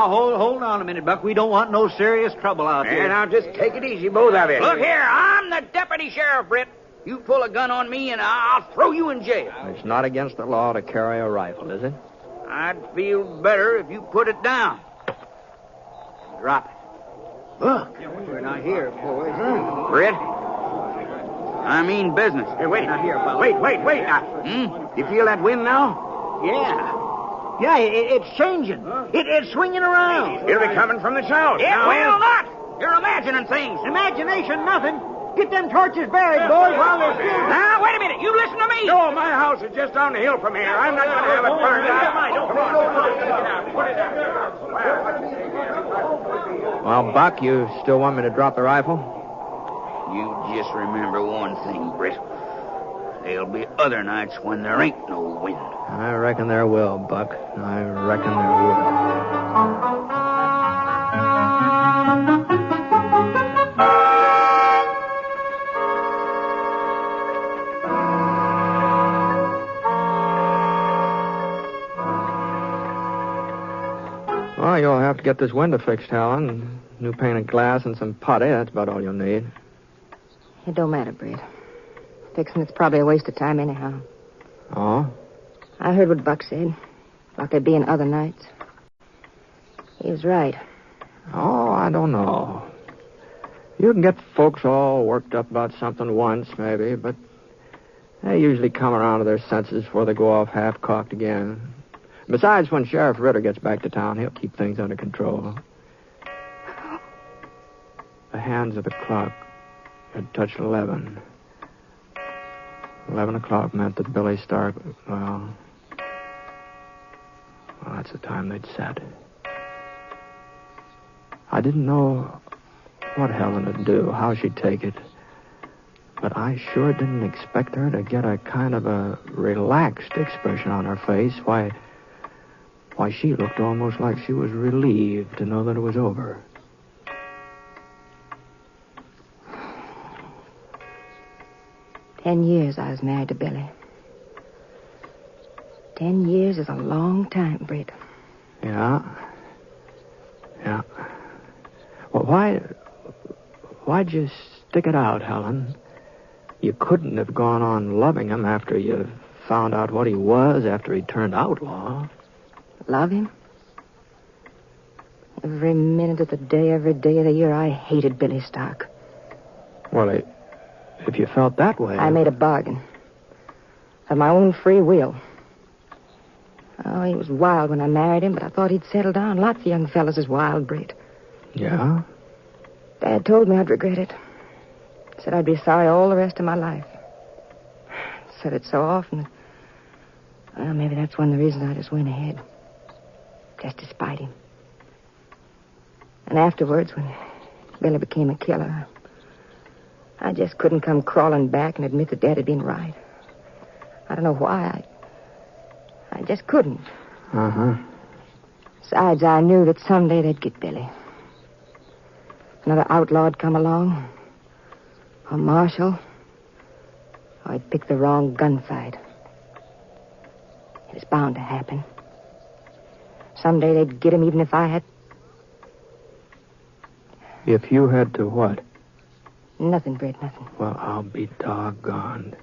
hold on a minute, Buck. We don't want no serious trouble out here. And now just take it easy, both of you. Look here, I'm the deputy sheriff, Britt. You pull a gun on me, and I'll throw you in jail. It's not against the law to carry a rifle, is it? I'd feel better if you put it down. Drop it. Look, we're not here, boys. Britt, I mean business. Hey, wait. Not here, pal. Wait now. You feel that wind now? Yeah, it's changing. It's swinging around. It'll be coming from the south. It will not. You're imagining things. Imagination, nothing. Get them torches buried, boys, while they're still... Now, wait a minute. You listen to me. No, my house is just down the hill from here. I'm not going to have it burned out. Well, Buck, you still want me to drop the rifle? You just remember one thing, Britt. There'll be other nights when there ain't no wind. I reckon there will, Buck. I reckon there will. Well, you'll have to get this window fixed, Helen. New painted glass and some putty. That's about all you'll need. It don't matter, Britt. Fixing it's probably a waste of time anyhow. Oh? I heard what Buck said. Like there'd be in other nights. He was right. Oh, I don't know. You can get folks all worked up about something once, maybe, but they usually come around to their senses before they go off half-cocked again. Besides, when Sheriff Ritter gets back to town, he'll keep things under control. The hands of the clock had touched 11. 11 o'clock meant that Billy Stark... Well, that's the time they'd set. I didn't know what Helen would do, how she'd take it. But I sure didn't expect her to get a kind of a relaxed expression on her face. Why, she looked almost like she was relieved to know that it was over. $10 I was married to Billy. 10 years is a long time, Britt. Yeah. Well, why'd you stick it out, Helen? You couldn't have gone on loving him after you found out what he was, after he turned outlaw. Love him? Every minute of the day, every day of the year, I hated Billy Stark. Well, if you felt that way... I made a bargain. Of my own free will. Oh, he was wild when I married him, but I thought he'd settle down. Lots of young fellas is wild, Britt. Yeah? Dad told me I'd regret it. Said I'd be sorry all the rest of my life. Said it so often. Well, maybe that's one of the reasons I just went ahead. Just to spite him. And afterwards, when Billy became a killer, I just couldn't come crawling back and admit that Dad had been right. I don't know why. I just couldn't. Uh-huh. Besides, I knew that someday they'd get Billy. Another outlaw'd come along. Or Marshall. Or I'd pick the wrong gunfight. It was bound to happen. Someday they'd get him even if I had... If you had to what? Nothing, Britt, nothing. Well, I'll be doggoned.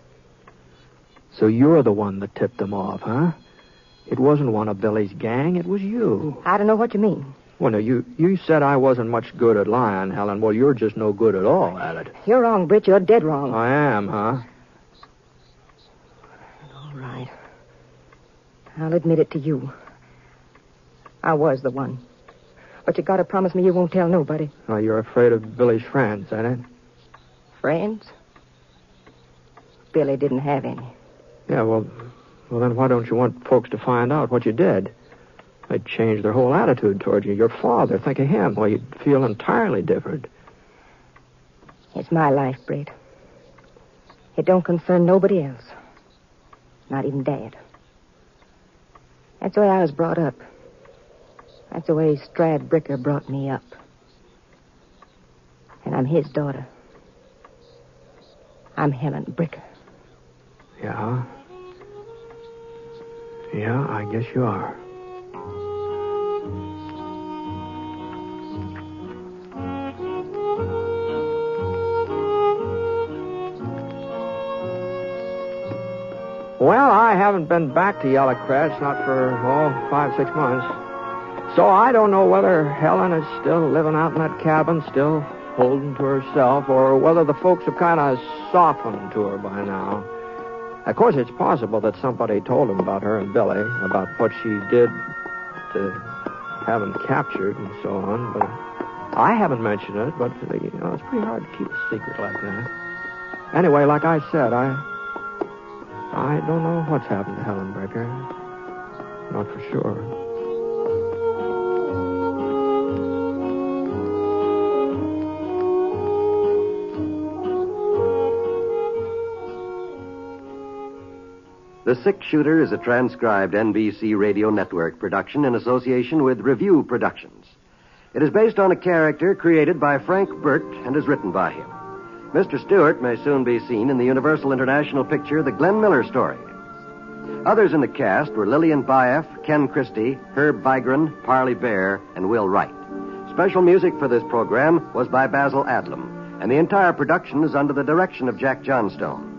So you're the one that tipped them off, huh? It wasn't one of Billy's gang, it was you. I don't know what you mean. Well, now, you said I wasn't much good at lying, Helen. Well, you're just no good at all at it. You're wrong, Britt. You're dead wrong. I am, huh? All right. I'll admit it to you. I was the one. But you gotta promise me you won't tell nobody. Oh, you're afraid of Billy's friends, ain't it? Friends? Billy didn't have any. Yeah, well, then why don't you want folks to find out what you did? They'd change their whole attitude toward you. Your father, think of him. Well, you'd feel entirely different. It's my life, Britt. It don't concern nobody else. Not even Dad. That's the way I was brought up. That's the way Strad Bricker brought me up. And I'm his daughter. I'm Helen Bricker. Yeah? Yeah, I guess you are. Well, I haven't been back to Yellowcrest, not for, 5-6 months. So I don't know whether Helen is still living out in that cabin, still holding to herself, or whether the folks have kind of softened to her by now. Of course, it's possible that somebody told them about her and Billy, about what she did to have him captured and so on, but I haven't mentioned it, but, it's pretty hard to keep a secret like that. Anyway, like I said, I don't know what's happened to Helen Bricker. Not for sure. The Six Shooter is a transcribed NBC Radio Network production in association with Review Productions. It is based on a character created by Frank Burt and is written by him. Mr. Stewart may soon be seen in the Universal International picture The Glenn Miller Story. Others in the cast were Lillian Baeff, Ken Christie, Herb Vigran, Parley Bear, and Will Wright. Special music for this program was by Basil Adlam, and the entire production is under the direction of Jack Johnstone.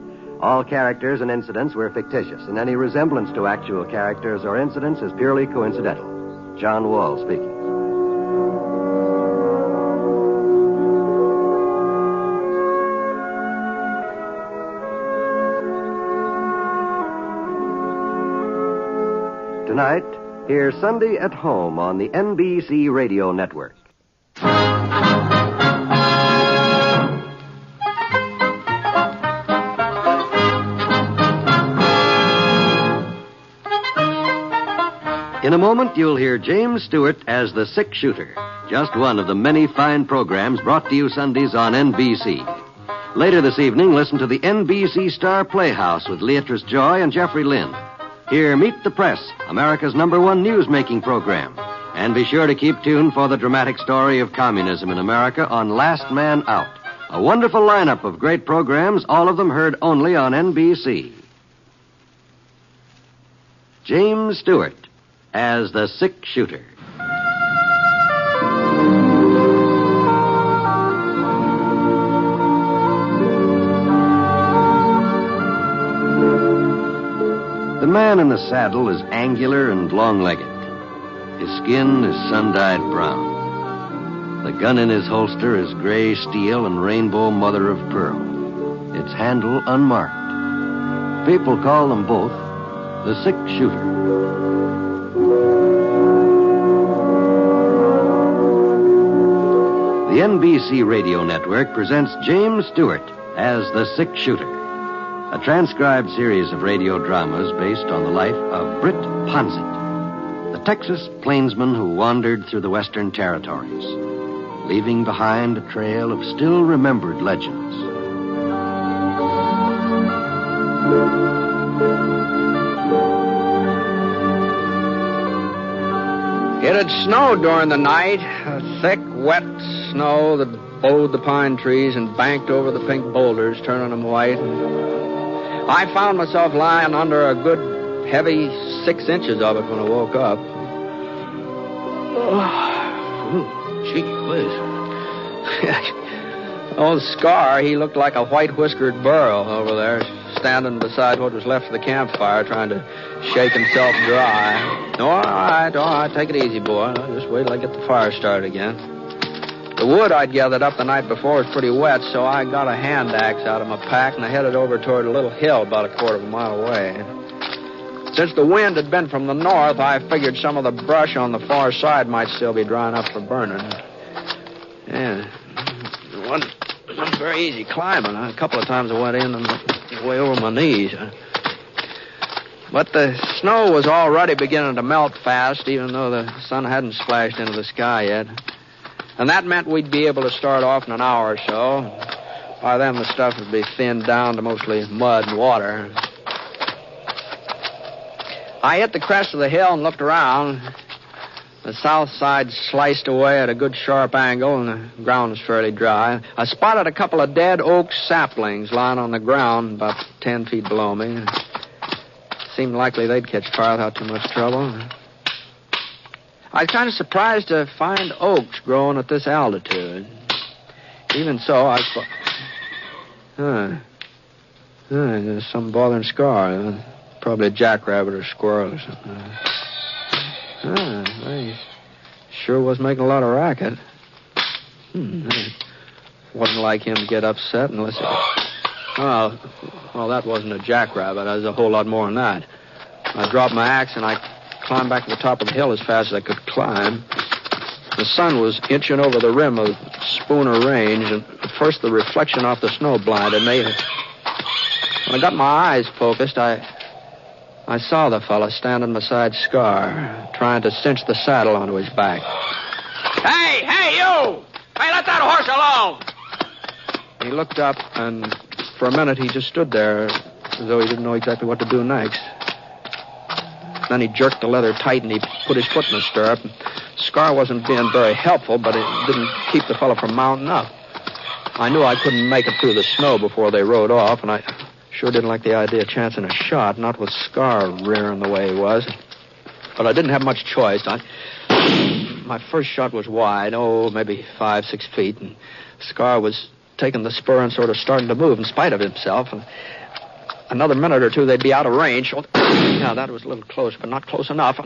All characters and incidents were fictitious, and any resemblance to actual characters or incidents is purely coincidental. John Wall speaking. Tonight, hear Sunday at Home on the NBC Radio Network. In a moment, you'll hear James Stewart as the Six Shooter, just one of the many fine programs brought to you Sundays on NBC. Later this evening, listen to the NBC Star Playhouse with Leatrice Joy and Jeffrey Lynn. Hear Meet the Press, America's #1 news-making program. And be sure to keep tuned for the dramatic story of communism in America on Last Man Out. A wonderful lineup of great programs, all of them heard only on NBC. James Stewart as the Six Shooter. The man in the saddle is angular and long-legged. His skin is sun-dyed brown. The gun in his holster is gray steel and rainbow mother of pearl. Its handle unmarked. People call them both the Six Shooter. The NBC Radio Network presents James Stewart as the Six Shooter, a transcribed series of radio dramas based on the life of Britt Ponset, the Texas plainsman who wandered through the Western Territories, leaving behind a trail of still-remembered legends. It had snowed during the night, a thick, wet snow that bowed the pine trees and banked over the pink boulders, turning them white. And I found myself lying under a good, heavy 6 inches of it when I woke up. Oh, gee whiz. Old Scar, he looked like a white-whiskered burro over there, standing beside what was left of the campfire, trying to shake himself dry. All right. Take it easy, boy. Just wait till I get the fire started again. The wood I'd gathered up the night before was pretty wet, so I got a hand axe out of my pack and I headed over toward a little hill about a quarter of a mile away. Since the wind had been from the north, I figured some of the brush on the far side might still be dry enough for burning. Yeah, it wasn't very easy climbing. A couple of times I went in and way over my knees. But the snow was already beginning to melt fast, even though the sun hadn't splashed into the sky yet. And that meant we'd be able to start off in an hour or so. By then, the stuff would be thinned down to mostly mud and water. I hit the crest of the hill and looked around. The south side sliced away at a good sharp angle, and the ground was fairly dry. I spotted a couple of dead oak saplings lying on the ground about 10 feet below me. It seemed likely they'd catch fire without too much trouble. I was kind of surprised to find oaks growing at this altitude. Even so, there's some bothering Scar. Probably a jackrabbit or squirrel or something. They sure was making a lot of racket. It wasn't like him to get upset unless it... Well, that wasn't a jackrabbit. That was a whole lot more than that. I dropped my axe and I climbed back to the top of the hill as fast as I could climb. The sun was inching over the rim of Spooner Range, and at first the reflection off the snow blinded me. When I got my eyes focused, I saw the fella standing beside Scar, trying to cinch the saddle onto his back. Hey, you! Hey, let that horse alone! He looked up, and for a minute he just stood there as though he didn't know exactly what to do next. Then he jerked the leather tight, and he put his foot in the stirrup. Scar wasn't being very helpful, but it didn't keep the fella from mounting up. I knew I couldn't make it through the snow before they rode off, and I sure didn't like the idea of chancing a shot, not with Scar rearing the way he was. But I didn't have much choice. My first shot was wide, maybe 5-6 feet, and Scar was taking the spur and sort of starting to move in spite of himself. And another minute or two, they'd be out of range. Yeah, that was a little close, but not close enough.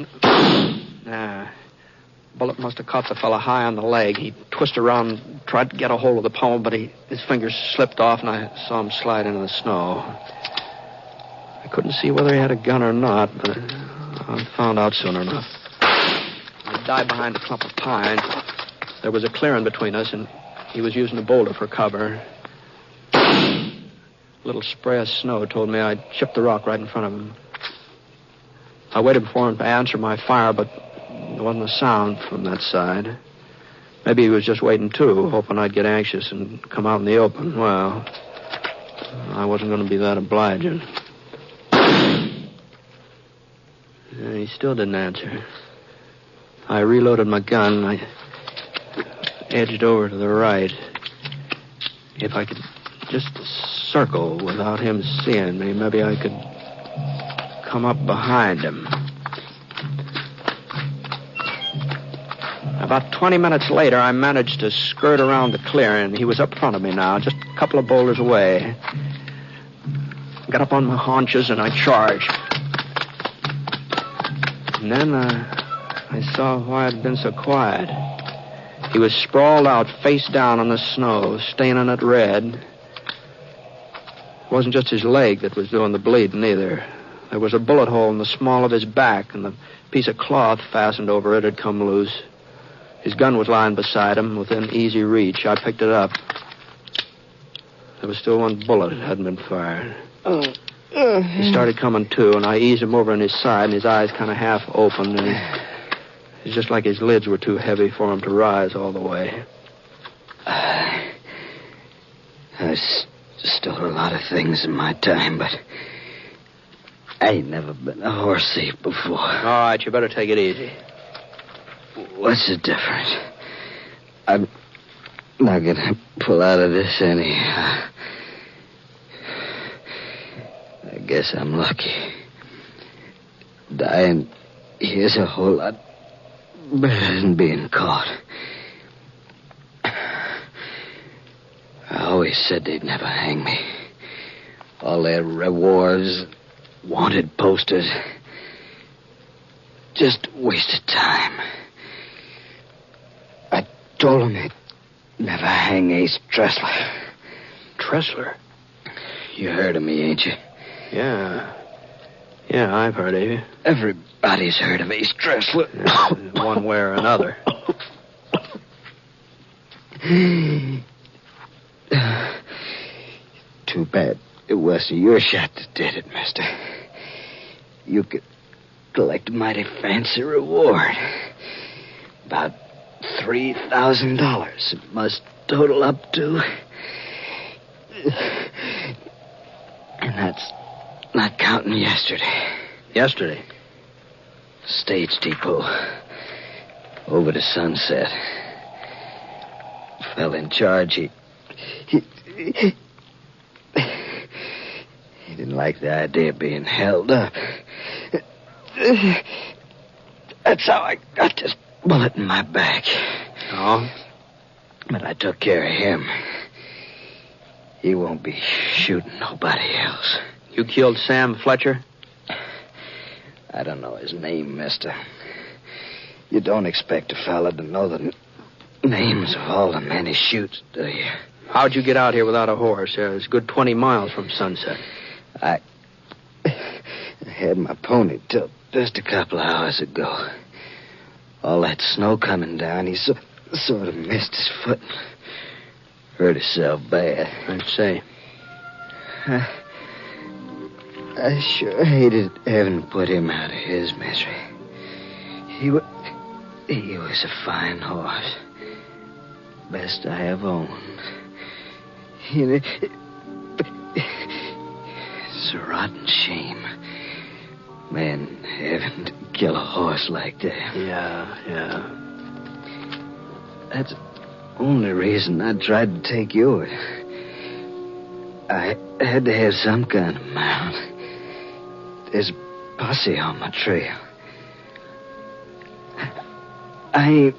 Bullet must have caught the fella high on the leg. He twisted around and tried to get a hold of the pommel, but his fingers slipped off, and I saw him slide into the snow. I couldn't see whether he had a gun or not, but I found out soon enough. He died behind a clump of pines. There was a clearing between us, and he was using a boulder for cover. A little spray of snow told me I'd chipped the rock right in front of him. I waited for him to answer my fire, but there wasn't a sound from that side. Maybe he was just waiting, too, hoping I'd get anxious and come out in the open. Well, I wasn't going to be that obliging. He still didn't answer. I reloaded my gun, and I edged over to the right. If I could just circle without him seeing me, maybe I could come up behind him. About 20 minutes later, I managed to skirt around the clearing. He was up front of me now, just a couple of boulders away. Got up on my haunches, and I charged. And then I saw why I'd been so quiet. He was sprawled out, face down on the snow, staining it red. It wasn't just his leg that was doing the bleeding, either. There was a bullet hole in the small of his back, and the piece of cloth fastened over it had come loose. His gun was lying beside him, within easy reach. I picked it up. There was still one bullet that hadn't been fired. He started coming to, and I eased him over on his side, and his eyes kind of half open. And it's just like his lids were too heavy for him to rise all the way. I've stolen a lot of things in my time, but I ain't never been a horse thief before. All right, you better take it easy. What's the difference? I'm not gonna pull out of this anyhow. I guess I'm lucky. Dying here's a whole lot better than being caught. always said they'd never hang me. All their rewards, wanted posters. Just wasted time. I told them they'd never hang Ace Tressler. Tressler? You heard of me, ain't you? Yeah. Yeah, I've heard of you. Everybody's heard of Ace Tressler. One way or another. Too bad it wasn't your shot that did it, mister. You could collect a mighty fancy reward. About $3,000 it must total up to. And that's not counting yesterday. Yesterday? Stage depot. Over to Sunset. Fell in charge. He didn't like the idea of being held up. That's how I got this bullet in my back. Oh? But I took care of him. He won't be shooting nobody else. You killed Sam Fletcher? I don't know his name, mister. You don't expect a fella to know the names of all the men he shoots, do you? How'd you get out here without a horse? It's a good 20 miles from Sunset. I had my pony till just a couple of hours ago. All that snow coming down, he sort of missed his foot. Hurt himself bad. I'd say. I sure hated having to put him out of his misery. He was a fine horse. Best I have owned. It's a rotten shame. Man having to kill a horse like that. Yeah. That's the only reason I tried to take yours. I had to have some kind of mount. There's a posse on my trail. I ain't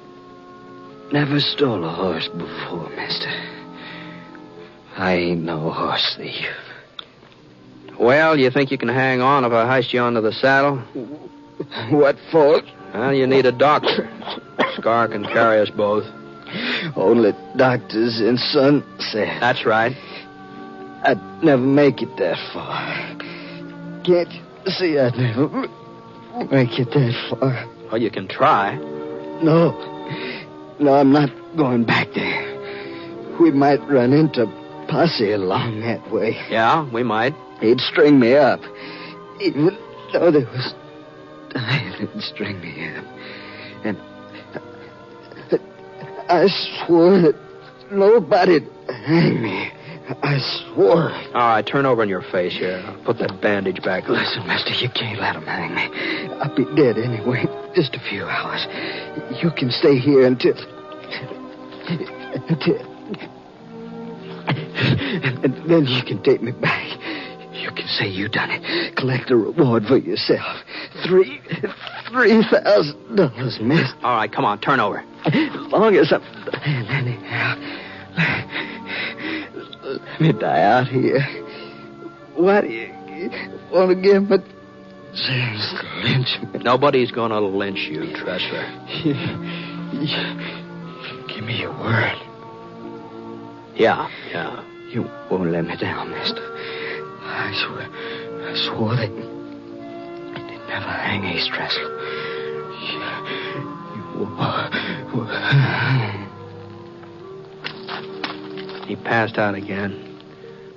never stole a horse before, mister. I ain't no horse thief. Well, you think you can hang on if I heist you onto the saddle? What for? Well, you need a doctor. Scar can carry us both. Only doctors in Sunset. That's right. I'd never make it that far. Can't you see I'd never make it that far? Well, you can try. No, I'm not going back there. We might run into posse along that way. Yeah, we might. He'd string me up. Even though there was time, he'd string me up. And I swore that nobody'd hang me. I swore. All right, turn over on your face here. I'll put that bandage back on. Listen, mister, you can't let him hang me. I'll be dead anyway. Just a few hours. You can stay here until... And then you can take me back. You can say you done it. Collect a reward for yourself. $3,000, miss. All right, come on, turn over. As long as I'm... Anyhow... Let me die out here. Why do you want to give me... James lynch me? Nobody's going to lynch you, Tressler. Give me your word. Yeah. You won't let me down, mister. I swore that they'd never hang Ace Tressler. He passed out again.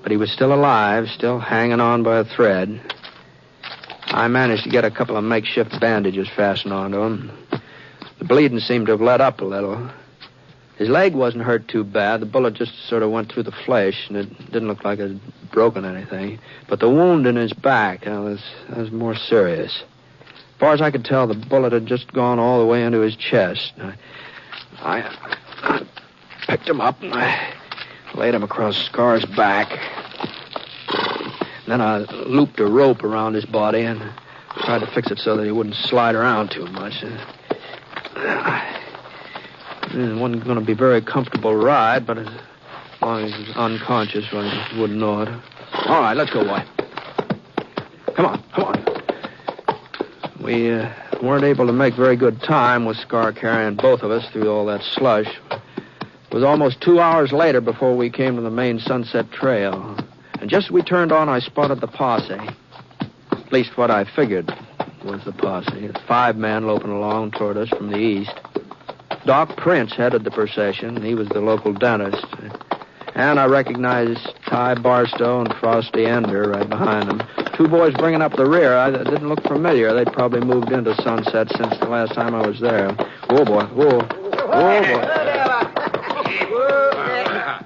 But he was still alive, still hanging on by a thread. I managed to get a couple of makeshift bandages fastened onto him. The bleeding seemed to have let up a little. His leg wasn't hurt too bad. The bullet just sort of went through the flesh, and it didn't look like it had broken anything. But the wound in his back was more serious. As far as I could tell, the bullet had just gone all the way into his chest. I picked him up, and I laid him across Scar's back. Then I looped a rope around his body and tried to fix it so that he wouldn't slide around too much. It wasn't going to be a very comfortable ride, but as long as he's unconscious, I wouldn't know it. All right, let's go, boy. Come on. We weren't able to make very good time with Scar carrying both of us through all that slush. It was almost 2 hours later before we came to the main Sunset Trail. And just as we turned on, I spotted the posse. At least what I figured was the posse. 5 men loping along toward us from the east. Doc Prince headed the procession. He was the local dentist. And I recognized Ty Barstow and Frosty Ender right behind them. 2 boys bringing up the rear. I didn't look familiar. They'd probably moved into Sunset since the last time I was there. Whoa, boy. Whoa, boy.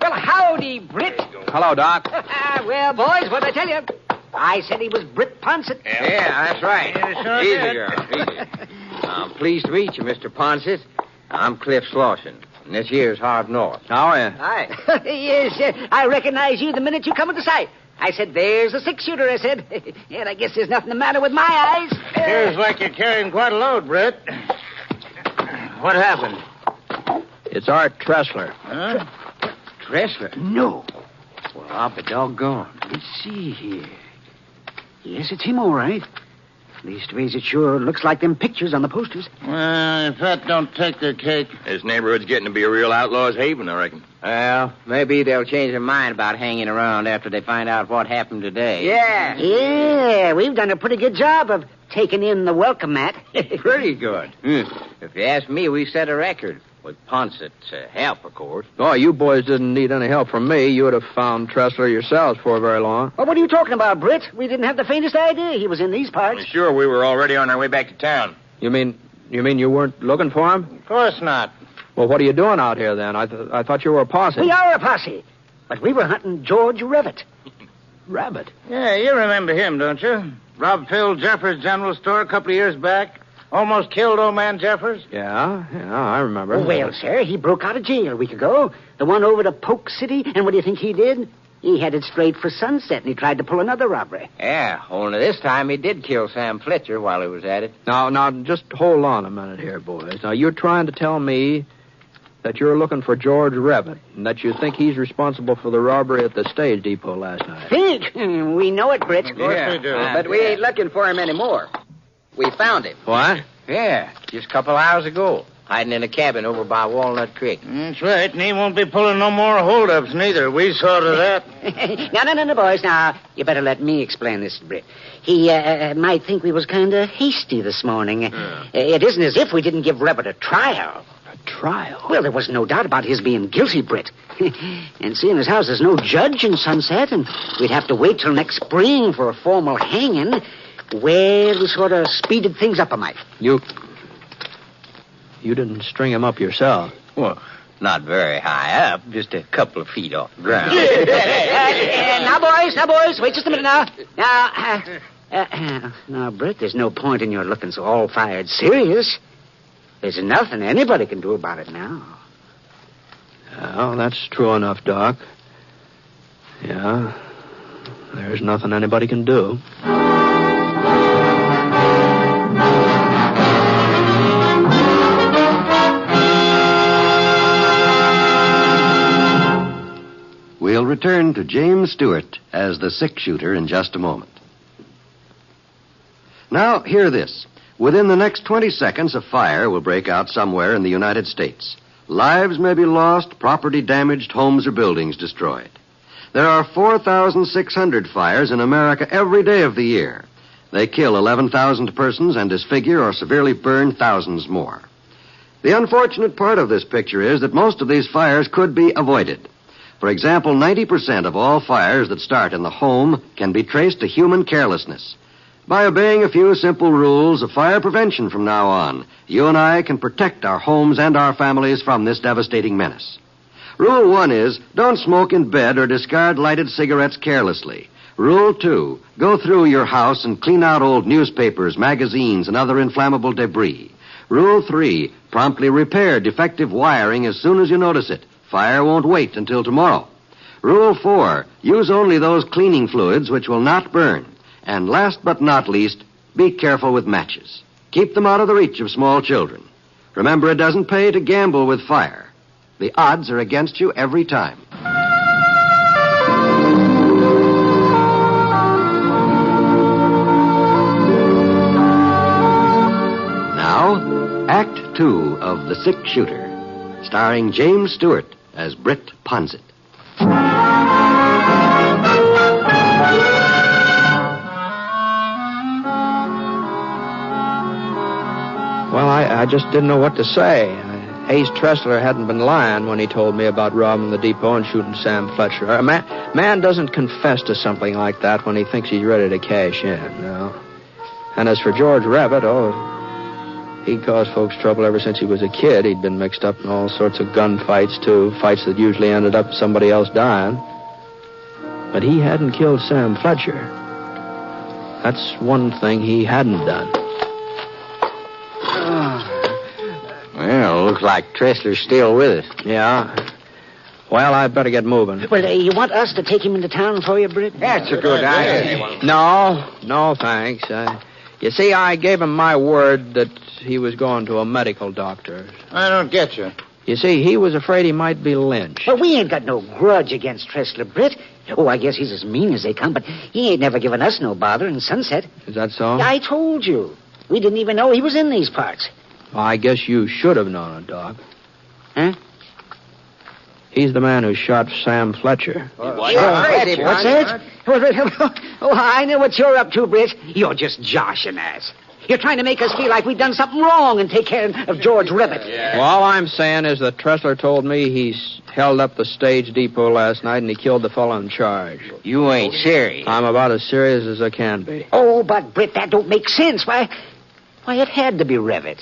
Well, howdy, Britt. Hello, Doc. Well, boys, what'd I tell you? I said he was Britt Ponset. Yeah, that's right. Sure Easy, did. girl. Easy. I'm pleased to meet you, Mr. Ponset. I'm Cliff Slauson, and this here's Harv North. How are you? Hi. Yes, I recognize you the minute you come into sight. I said, there's a 6-shooter, I said. And I guess there's nothing the matter with my eyes. Appears like you're carrying quite a load, Britt. What happened? It's Art Tressler. Huh? Tressler? No. Well, I'll be doggone. Let's see here. Yes, it's him, all right. Leastways, it sure looks like them pictures on the posters. Well, if that don't take their cake. This neighborhood's getting to be a real outlaw's haven, I reckon. Well, maybe they'll change their mind about hanging around after they find out what happened today. Yeah, we've done a pretty good job of taking in the welcome mat. Pretty good. If you ask me, we set a record. With Ponset's help, of course. Oh, you boys didn't need any help from me. You would have found Tressler yourselves before very long. Well, what are you talking about, Britt? We didn't have the faintest idea he was in these parts. Sure, we were already on our way back to town. You mean you weren't looking for him? Of course not. Well, what are you doing out here, then? I thought you were a posse. We are a posse, but we were hunting George Revitt. Rabbit? Yeah, you remember him, don't you? Robbed Phil Jeffers' general store a couple of years back. Almost killed old man Jeffers. Yeah, I remember. Well, sir, he broke out of jail a week ago. The one over to Polk City, and what do you think he did? He headed straight for Sunset, and he tried to pull another robbery. Yeah, only this time he did kill Sam Fletcher while he was at it. Now, just hold on a minute here, boys. Now, you're trying to tell me that you're looking for George Revitt, and that you think he's responsible for the robbery at the stage depot last night. Think? We know it, Britt. Of course we do. But we ain't looking for him anymore. We found him. What? Yeah, just a couple hours ago. Hiding in a cabin over by Walnut Creek. That's right, and he won't be pulling no more holdups, neither. We saw to that. No, boys. Now, you better let me explain this, Britt. He might think we was kind of hasty this morning. It isn't as if we didn't give Revitt a trial. A trial? Well, there was no doubt about his being guilty, Britt. And seeing as how there's no judge in Sunset, and we'd have to wait till next spring for a formal hanging... Well, we sort of speeded things up a mite. You didn't string him up yourself? Well, not very high up, just a couple of feet off the ground. Now, boys, wait just a minute now. Now, Britt, there's no point in your looking so all-fired serious. There's nothing anybody can do about it now. Well, that's true enough, Doc. Yeah, there's nothing anybody can do. We'll return to James Stewart as the 6-shooter in just a moment. Now, hear this. Within the next 20 seconds, a fire will break out somewhere in the United States. Lives may be lost, property damaged, homes or buildings destroyed. There are 4,600 fires in America every day of the year. They kill 11,000 persons and disfigure or severely burn thousands more. The unfortunate part of this picture is that most of these fires could be avoided. For example, 90% of all fires that start in the home can be traced to human carelessness. By obeying a few simple rules of fire prevention from now on, you and I can protect our homes and our families from this devastating menace. Rule 1 is, don't smoke in bed or discard lighted cigarettes carelessly. Rule 2, go through your house and clean out old newspapers, magazines, and other inflammable debris. Rule 3, promptly repair defective wiring as soon as you notice it. Fire won't wait until tomorrow. Rule 4, use only those cleaning fluids which will not burn. And last but not least, be careful with matches. Keep them out of the reach of small children. Remember, it doesn't pay to gamble with fire. The odds are against you every time. Act Two of The Six Shooter, starring James Stewart as Britt Ponset. Well, I just didn't know what to say. Ace Tressler hadn't been lying when he told me about robbing the depot and shooting Sam Fletcher. A man doesn't confess to something like that when he thinks he's ready to cash in, you know. And as for George Rabbit, he'd caused folks trouble ever since he was a kid. He'd been mixed up in all sorts of gunfights, too, fights that usually ended up somebody else dying. But he hadn't killed Sam Fletcher. That's one thing he hadn't done. Well, looks like Tressler's still with us. Yeah. Well, I'd better get moving. Well, you want us to take him into town for you, Britt? That's a good idea. No, thanks. You see, I gave him my word that he was going to a medical doctor. I don't get you. You see, he was afraid he might be lynched. Well, we ain't got no grudge against Tressler, Britt. Oh, I guess he's as mean as they come, but he ain't never given us no bother in Sunset. Is that so? I told you. We didn't even know he was in these parts. Well, I guess you should have known it, Doc. Huh? He's the man who shot Sam Fletcher. What's that? Oh, I know what you're up to, Britt. You're just joshing us. You're trying to make us feel like we've done something wrong and take care of George Ribbit. Well, all I'm saying is that Tressler told me he's held up the stage depot last night and he killed the fellow in charge. You ain't serious. I'm about as serious as I can be. Oh, but, Britt, that don't make sense. Why, it had to be Ribbit.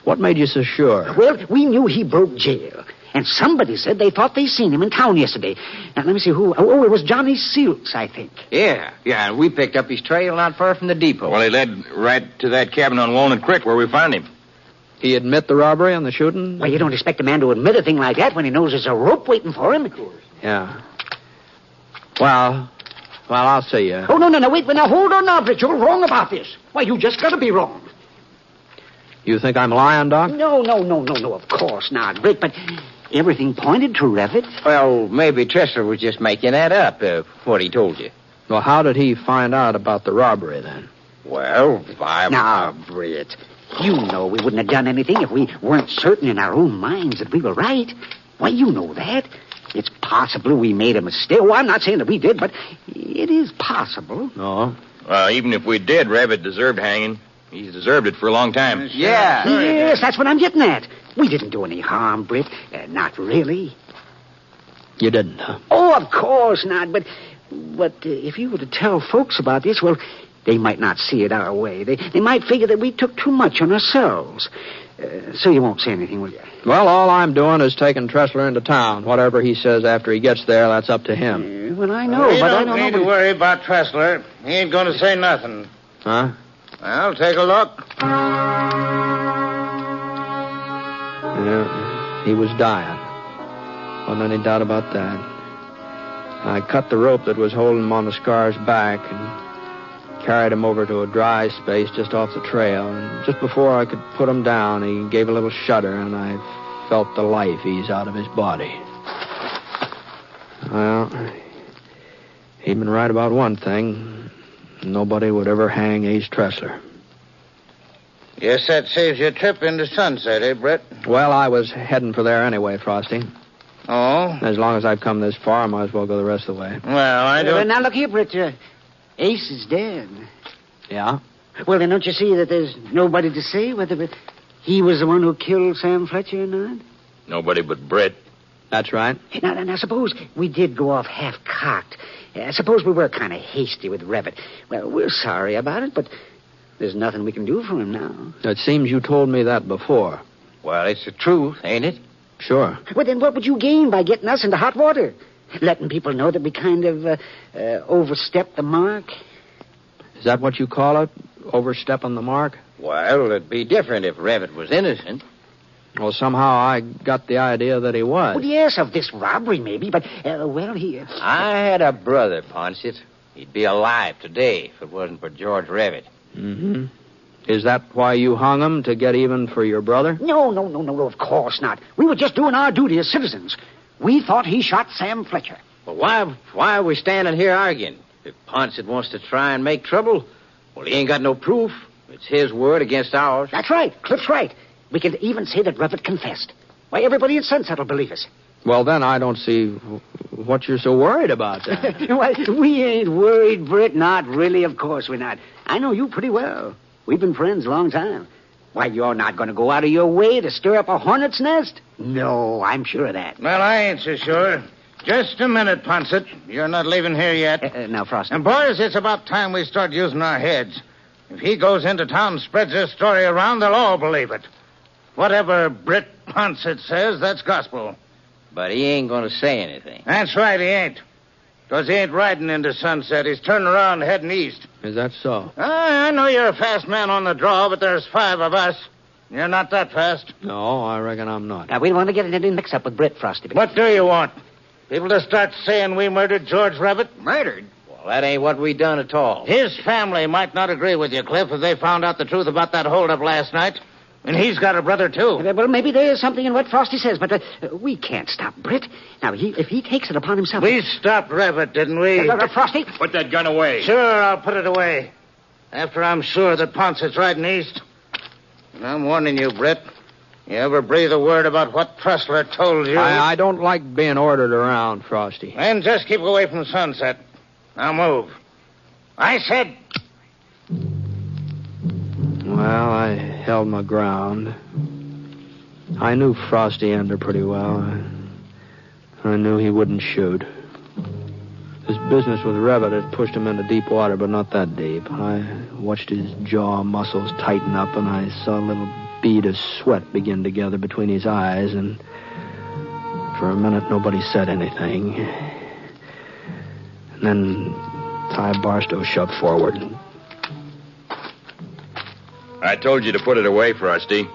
What made you so sure? Well, we knew he broke jail. And somebody said they thought they seen him in town yesterday. Now, let me see who. Oh, it was Johnny Silks, I think. Yeah, and we picked up his trail not far from the depot. Well, he led right to that cabin on Walnut Creek where we found him. He admit the robbery and the shooting? Well, you don't expect a man to admit a thing like that when he knows there's a rope waiting for him. Of course. Yeah. Well, I'll see you. Oh, no, wait. Now, hold on now, Britt. You're wrong about this. Why, you just gotta be wrong. You think I'm lying, Doc? No, of course not, Britt, but everything pointed to Revitt. Well, maybe Tressler was just making that up, what he told you. Well, how did he find out about the robbery, then? Well, Now, Britt, you know we wouldn't have done anything if we weren't certain in our own minds that we were right. Why, you know that. It's possible we made a mistake. Well, I'm not saying that we did, but it is possible. No? Well, even if we did, Revitt deserved hanging. He's deserved it for a long time. Yeah. Yes, that's what I'm getting at. We didn't do any harm, Britt. Not really. You didn't, huh? Oh, of course not. But if you were to tell folks about this, well, they might not see it our way. They might figure that we took too much on ourselves. So you won't say anything, will you? Well, all I'm doing is taking Tressler into town. Whatever he says after he gets there, that's up to him. Well, I know, You but I don't don't know. need to worry about Tressler. He ain't going to say nothing. Huh? Well, take a look. Yeah, he was dying. Wasn't any doubt about that. I cut the rope that was holding him on the scar's back and carried him over to a dry space just off the trail. And just before I could put him down, he gave a little shudder, and I felt the life ease out of his body. Well, he'd been right about one thing. Nobody would ever hang Ace Tressler. Guess that saves you a trip into Sunset, eh, Britt? Well, I was heading for there anyway, Frosty. Oh? As long as I've come this far, I might as well go the rest of the way. Well, I don't... Now, look here, Britt. Ace is dead. Yeah? Well, then don't you see that there's nobody to say whether he was the one who killed Sam Fletcher or not? Nobody but Britt. That's right. Now, suppose we did go off half-cocked. Suppose we were kind of hasty with Revitt. Well, we're sorry about it, but there's nothing we can do for him now. It seems you told me that before. Well, it's the truth, ain't it? Sure. Well, then what would you gain by getting us into hot water? Letting people know that we kind of overstepped the mark? Is that what you call it? Overstepping the mark? Well, it'd be different if Revitt was innocent. Well, somehow I got the idea that he was. Well, yes, of this robbery, maybe, but, he... I had a brother, Ponset. He'd be alive today if it wasn't for George Revitt. Mm-hmm. Is that why you hung him, to get even for your brother? No, of course not. We were just doing our duty as citizens. We thought he shot Sam Fletcher. Well, why are we standing here arguing? If Ponset wants to try and make trouble, well, he ain't got no proof. It's his word against ours. That's right. Cliff's right. We can even say that Rubbert confessed. Why, everybody at Sunset will believe us. Well, then I don't see what you're so worried about then. Well, we ain't worried, Britt. Not really, of course we're not. I know you pretty well. We've been friends a long time. Why, you're not going to go out of your way to stir up a hornet's nest? No, I'm sure of that. Well, I ain't so sure. Just a minute, Ponset. You're not leaving here yet. Now, Frosty. And, boys, it's about time we start using our heads. If he goes into town and spreads this story around, they'll all believe it. Whatever Britt Ponset says, that's gospel. But he ain't going to say anything. That's right, he ain't. Because he ain't riding into Sunset. He's turning around and heading east. Is that so? I know you're a fast man on the draw, but there's 5 of us. You're not that fast. No, I reckon I'm not. Now, we don't want to get in any mix-up with Britt, Frosty. But... What do you want? People to start saying we murdered George Rabbit? Murdered? Well, that ain't what we done at all. His family might not agree with you, Cliff, if they found out the truth about that holdup last night. And he's got a brother, too. Well, maybe there is something in what Frosty says, but we can't stop Britt. Now, if he takes it upon himself... We stopped Rabbit, didn't we? Frosty? Put that gun away. Sure, I'll put it away. After I'm sure that Ponset's riding east. And I'm warning you, Britt. You ever breathe a word about what Tressler told you? I don't like being ordered around, Frosty. Then just keep away from Sunset. Now move. I said... Well, I held my ground. I knew Frosty Ender pretty well. I knew he wouldn't shoot. His business with Rabbit had pushed him into deep water, but not that deep. I watched his jaw muscles tighten up, and I saw a little bead of sweat begin to gather between his eyes, and for a minute nobody said anything. And then Ty Barstow shoved forward. I told you to put it away, Frosty.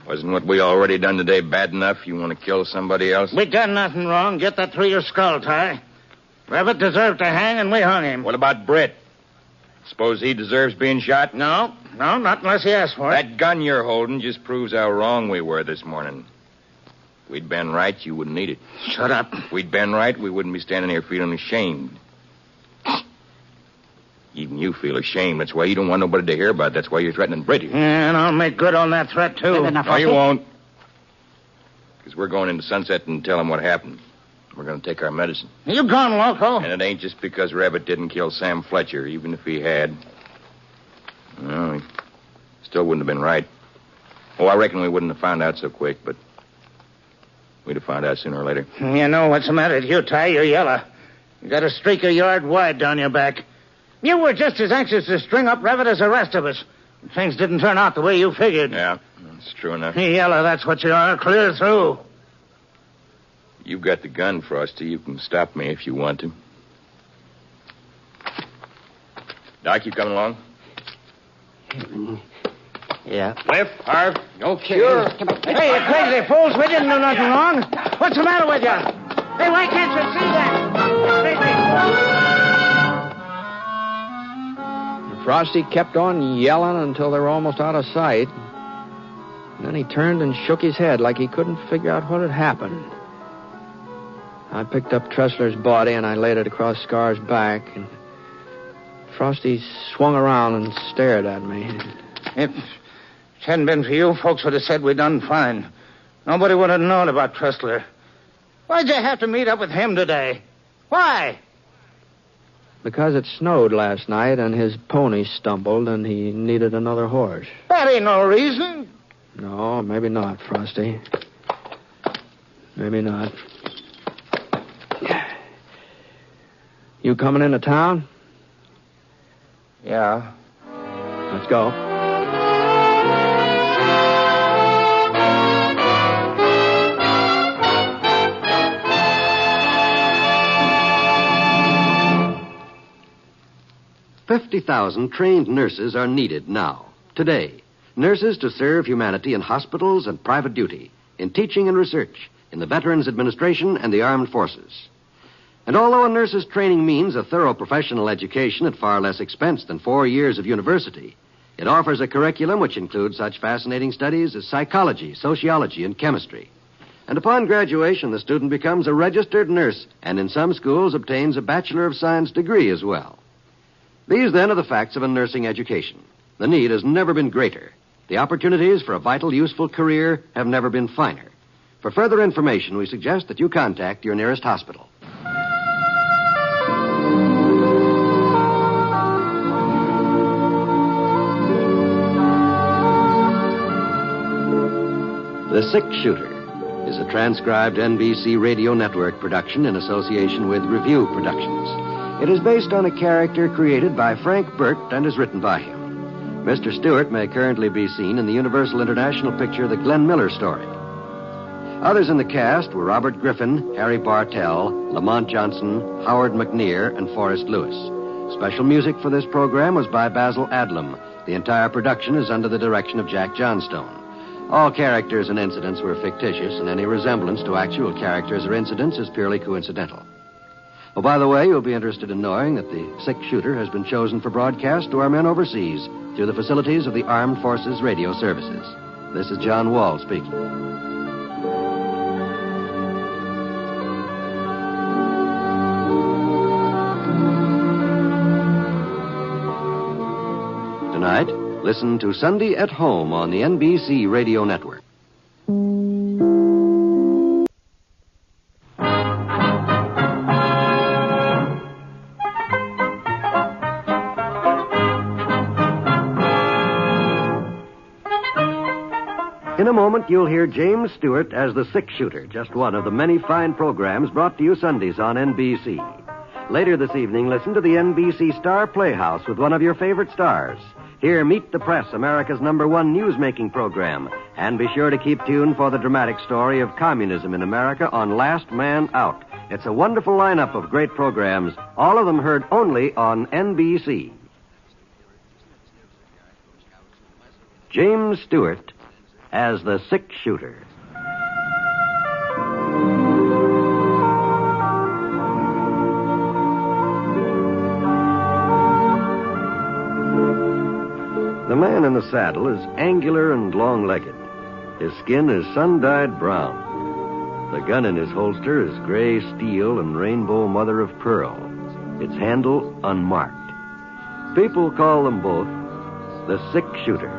Wasn't what we already done today bad enough? You want to kill somebody else? We done nothing wrong. Get that through your skull, Ty. Rabbit deserved to hang, and we hung him. What about Britt? Suppose he deserves being shot? No, not unless he asks for it. That gun you're holding just proves how wrong we were this morning. If we'd been right, you wouldn't need it. Shut up. If we'd been right, we wouldn't be standing here feeling ashamed. Even you feel ashamed. That's why you don't want nobody to hear about it. That's why you're threatening Britt. Yeah, and I'll make good on that threat, too. No, you won't. Because we're going into Sunset and tell him what happened. We're going to take our medicine. You gone loco? And it ain't just because Rabbit didn't kill Sam Fletcher, even if he had. Well, he still wouldn't have been right. Oh, I reckon we wouldn't have found out so quick, but we'd have found out sooner or later. You know what's the matter with you, Ty? You're yellow. You got a streak a yard wide down your back. You were just as anxious to string up Rabbit as the rest of us. Things didn't turn out the way you figured. Yeah, that's true enough. Yellow, that's what you are. Clear through. You've got the gun, Frosty. You can stop me if you want to. Doc, you coming along? Yeah. Cliff, Harv. Okay. Sure. Hey, you crazy fools. We didn't do nothing wrong. What's the matter with you? Hey, why can't you see that? Frosty kept on yelling until they were almost out of sight. And then he turned and shook his head like he couldn't figure out what had happened. I picked up Tressler's body and I laid it across Scar's back. And Frosty swung around and stared at me. If it hadn't been for you, folks would have said we'd done fine. Nobody would have known about Tressler. Why'd you have to meet up with him today? Why? Because it snowed last night and his pony stumbled and he needed another horse. That ain't no reason. No, maybe not, Frosty. Maybe not. You coming into town? Yeah. Let's go. $50,000 trained nurses are needed now, today. Nurses to serve humanity in hospitals and private duty, in teaching and research, in the Veterans Administration and the Armed Forces. And although a nurse's training means a thorough professional education at far less expense than 4 years of university, it offers a curriculum which includes such fascinating studies as psychology, sociology, and chemistry. And upon graduation, the student becomes a registered nurse and in some schools obtains a Bachelor of Science degree as well. These, then, are the facts of a nursing education. The need has never been greater. The opportunities for a vital, useful career have never been finer. For further information, we suggest that you contact your nearest hospital. The Six Shooter is a transcribed NBC Radio Network production in association with Review Productions. It is based on a character created by Frank Burt and is written by him. Mr. Stewart may currently be seen in the Universal International picture The Glenn Miller Story. Others in the cast were Robert Griffin, Harry Bartell, Lamont Johnson, Howard McNear, and Forrest Lewis. Special music for this program was by Basil Adlam. The entire production is under the direction of Jack Johnstone. All characters and incidents were fictitious, and any resemblance to actual characters or incidents is purely coincidental. Oh, by the way, you'll be interested in knowing that the Six Shooter has been chosen for broadcast to our men overseas through the facilities of the Armed Forces Radio Services. This is John Wall speaking. Tonight, listen to Sunday at Home on the NBC Radio Network. In a moment, you'll hear James Stewart as the Six Shooter, just one of the many fine programs brought to you Sundays on NBC. Later this evening, listen to the NBC Star Playhouse with one of your favorite stars. Here, Meet the Press, America's #1 newsmaking program. And be sure to keep tuned for the dramatic story of communism in America on Last Man Out. It's a wonderful lineup of great programs, all of them heard only on NBC. James Stewart as the Six Shooter. The man in the saddle is angular and long-legged. His skin is sun-dyed brown. The gun in his holster is gray steel and rainbow mother of pearl. Its handle unmarked. People call them both the Six Shooter.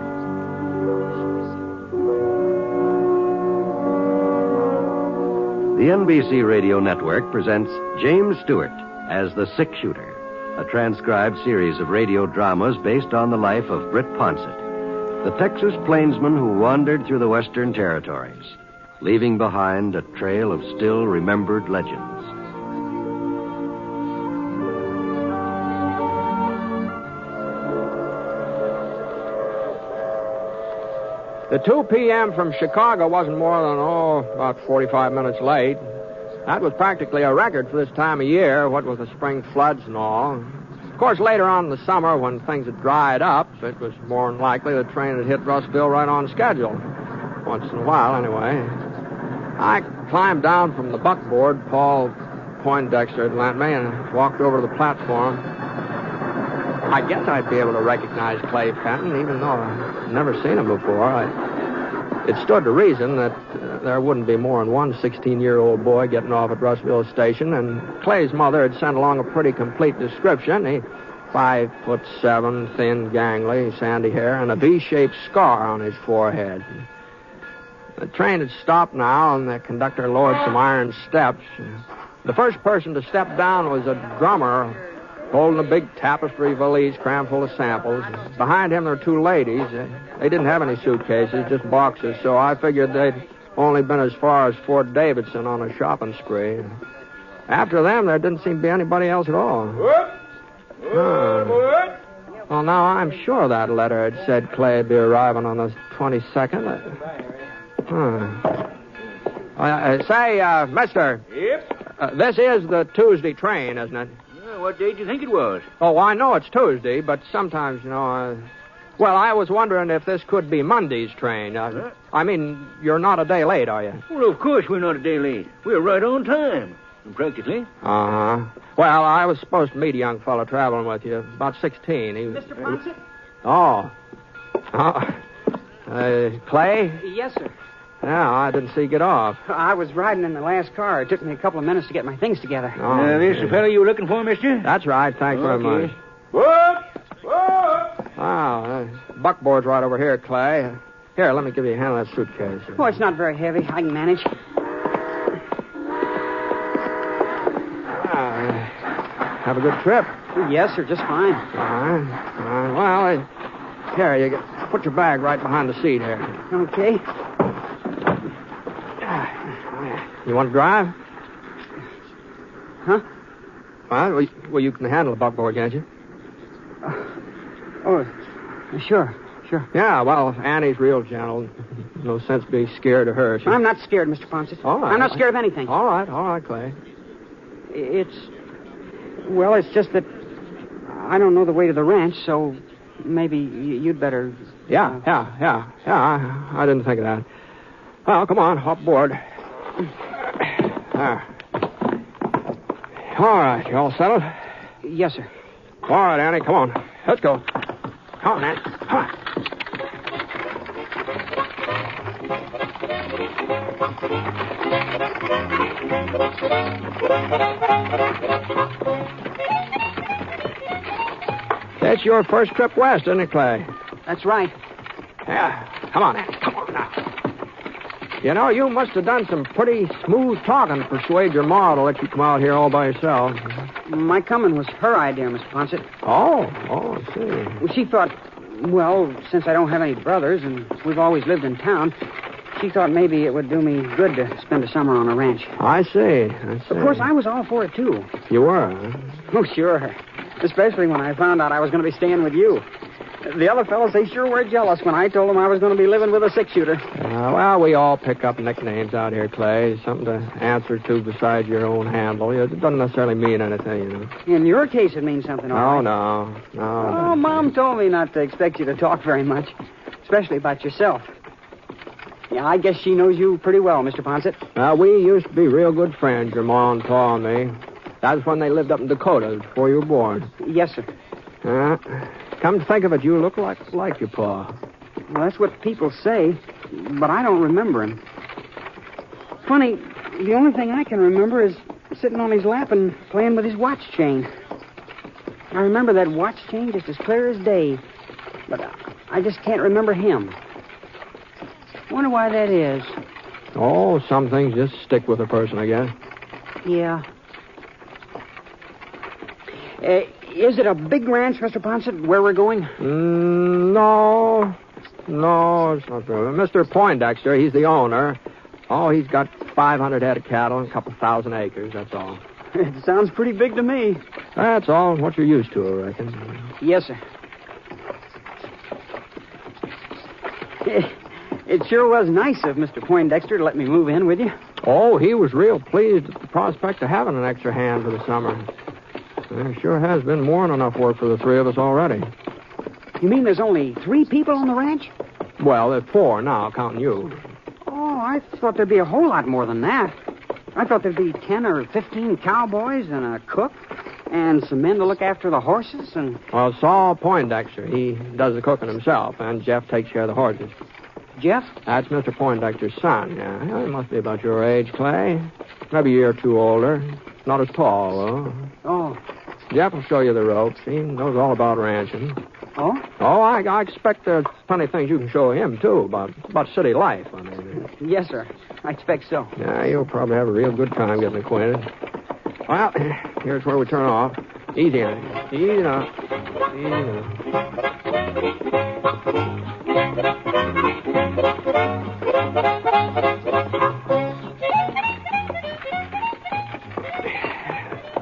The NBC Radio Network presents James Stewart as the Six Shooter, a transcribed series of radio dramas based on the life of Britt Ponset, the Texas plainsman who wandered through the Western Territories, leaving behind a trail of still remembered legends. The 2 p.m. from Chicago wasn't more than, about 45 minutes late. That was practically a record for this time of year, what with the spring floods and all. Of course, later on in the summer, when things had dried up, it was more than likely the train had hit Russville right on schedule. Once in a while, anyway. I climbed down from the buckboard Paul Poindexter had lent me and walked over to the platform. I guess I'd be able to recognize Clay Fenton, even though I'd never seen him before. It stood to reason that there wouldn't be more than one 16-year-old boy getting off at Russville Station, and Clay's mother had sent along a pretty complete description. He 5'7", thin, gangly, sandy hair, and a V-shaped scar on his forehead. The train had stopped now, and the conductor lowered some iron steps. The first person to step down was a drummer holding a big tapestry valise crammed full of samples. Behind him there were 2 ladies. They didn't have any suitcases, just boxes, so I figured they'd only been as far as Fort Davidson on a shopping spree. After them, there didn't seem to be anybody else at all. Well, now, I'm sure that letter had said Clay'd be arriving on the 22nd. Say, mister. Yep? This is the Tuesday train, isn't it? What day do you think it was? Oh, I know it's Tuesday, but sometimes, well, I was wondering if this could be Monday's train. I mean, you're not a day late, are you? Well, of course we're not a day late. We're right on time, practically. Uh-huh. Well, I was supposed to meet a young fellow traveling with you, about 16. Mr. Ponset? Clay? Yes, sir. Yeah, I didn't see you get off. I was riding in the last car. It took me a couple of minutes to get my things together. This the fellow you were looking for, mister? That's right. Thanks very much. Whoop! Wow. buckboard's right over here, Clay. Here, let me give you a hand of that suitcase. Oh, it's not very heavy. I can manage. Have a good trip. Yes, sir, just fine. Fine. Well, here, put your bag right behind the seat here. Okay. You want to drive? Huh? Well, you can handle the buckboard, can't you? Sure. Yeah, well, Annie's real gentle. No sense being scared of her. I'm not scared, Mr. Ponset. All right. I'm not scared of anything. All right, Clay. It's just that I don't know the way to the ranch, so maybe you'd better... Yeah. I didn't think of that. Well, come on, hop aboard. All right, you all settled? Yes, sir. All right, Annie, come on. Let's go. Come on, Annie. Come on. That's your first trip west, isn't it, Clay? That's right. Yeah. Come on, Annie. Come on now. You know, you must have done some pretty smooth talking to persuade your ma to let you come out here all by yourself. My coming was her idea, Mr. Ponset. Oh, I see. She thought, well, since I don't have any brothers and we've always lived in town, she thought maybe it would do me good to spend a summer on a ranch. I see. Of course, I was all for it, too. You were, huh? Oh, sure. Especially when I found out I was going to be staying with you. The other fellows, they sure were jealous when I told them I was going to be living with a six-shooter. Well, we all pick up nicknames out here, Clay. Something to answer to besides your own handle. It doesn't necessarily mean anything, you know. In your case, it means something, all right. No. Oh, Mom told me not to expect you to talk very much, especially about yourself. Yeah, I guess she knows you pretty well, Mr. Ponset. We used to be real good friends, your ma and pa and me. That was when they lived up in Dakota before you were born. Yes, sir. Come to think of it, you look like your pa. Well, that's what people say, but I don't remember him. Funny, the only thing I can remember is sitting on his lap and playing with his watch chain. I remember that watch chain just as clear as day, but I just can't remember him. Wonder why that is. Oh, some things just stick with a person, I guess. Yeah. Is it a big ranch, Mr. Ponset, where we're going? No, it's not true. Mr. Poindexter, he's the owner. Oh, he's got 500 head of cattle and a couple thousand acres, that's all. It sounds pretty big to me. That's all. What you're used to, I reckon. Yes, sir. It sure was nice of Mr. Poindexter to let me move in with you. Oh, he was real pleased at the prospect of having an extra hand for the summer. There sure has been more than enough work for the three of us already. You mean there's only 3 people on the ranch? Well, there's 4 now, counting you. Oh, I thought there'd be a whole lot more than that. I thought there'd be 10 or 15 cowboys and a cook and some men to look after the horses and... Well, Saul Poindexter, he does the cooking himself, and Jeff takes care of the horses. Jeff? That's Mr. Poindexter's son, yeah. He must be about your age, Clay. Maybe a year or 2 older. Not as tall, though. Oh. Jeff will show you the ropes. He knows all about ranching. Oh? Oh, I expect there's plenty of things you can show him, too, about city life, I mean. Yes, sir. I expect so. Yeah, you'll probably have a real good time getting acquainted. Well, here's where we turn off. Easy on it. Easy now.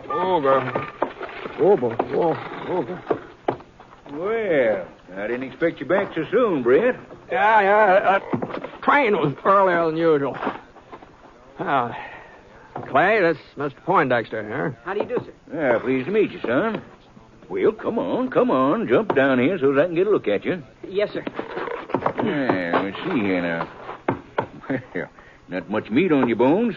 Oh, girl. Oh, boy. Oh, girl. Well, I didn't expect you back so soon, Britt. Yeah. Train was earlier than usual. Clay, that's Mr. Poindexter here. How do you do, sir? Yeah, pleased to meet you, son. Well, come on. Jump down here so I can get a look at you. Yes, sir. Yeah, let's see here now. Well, not much meat on your bones,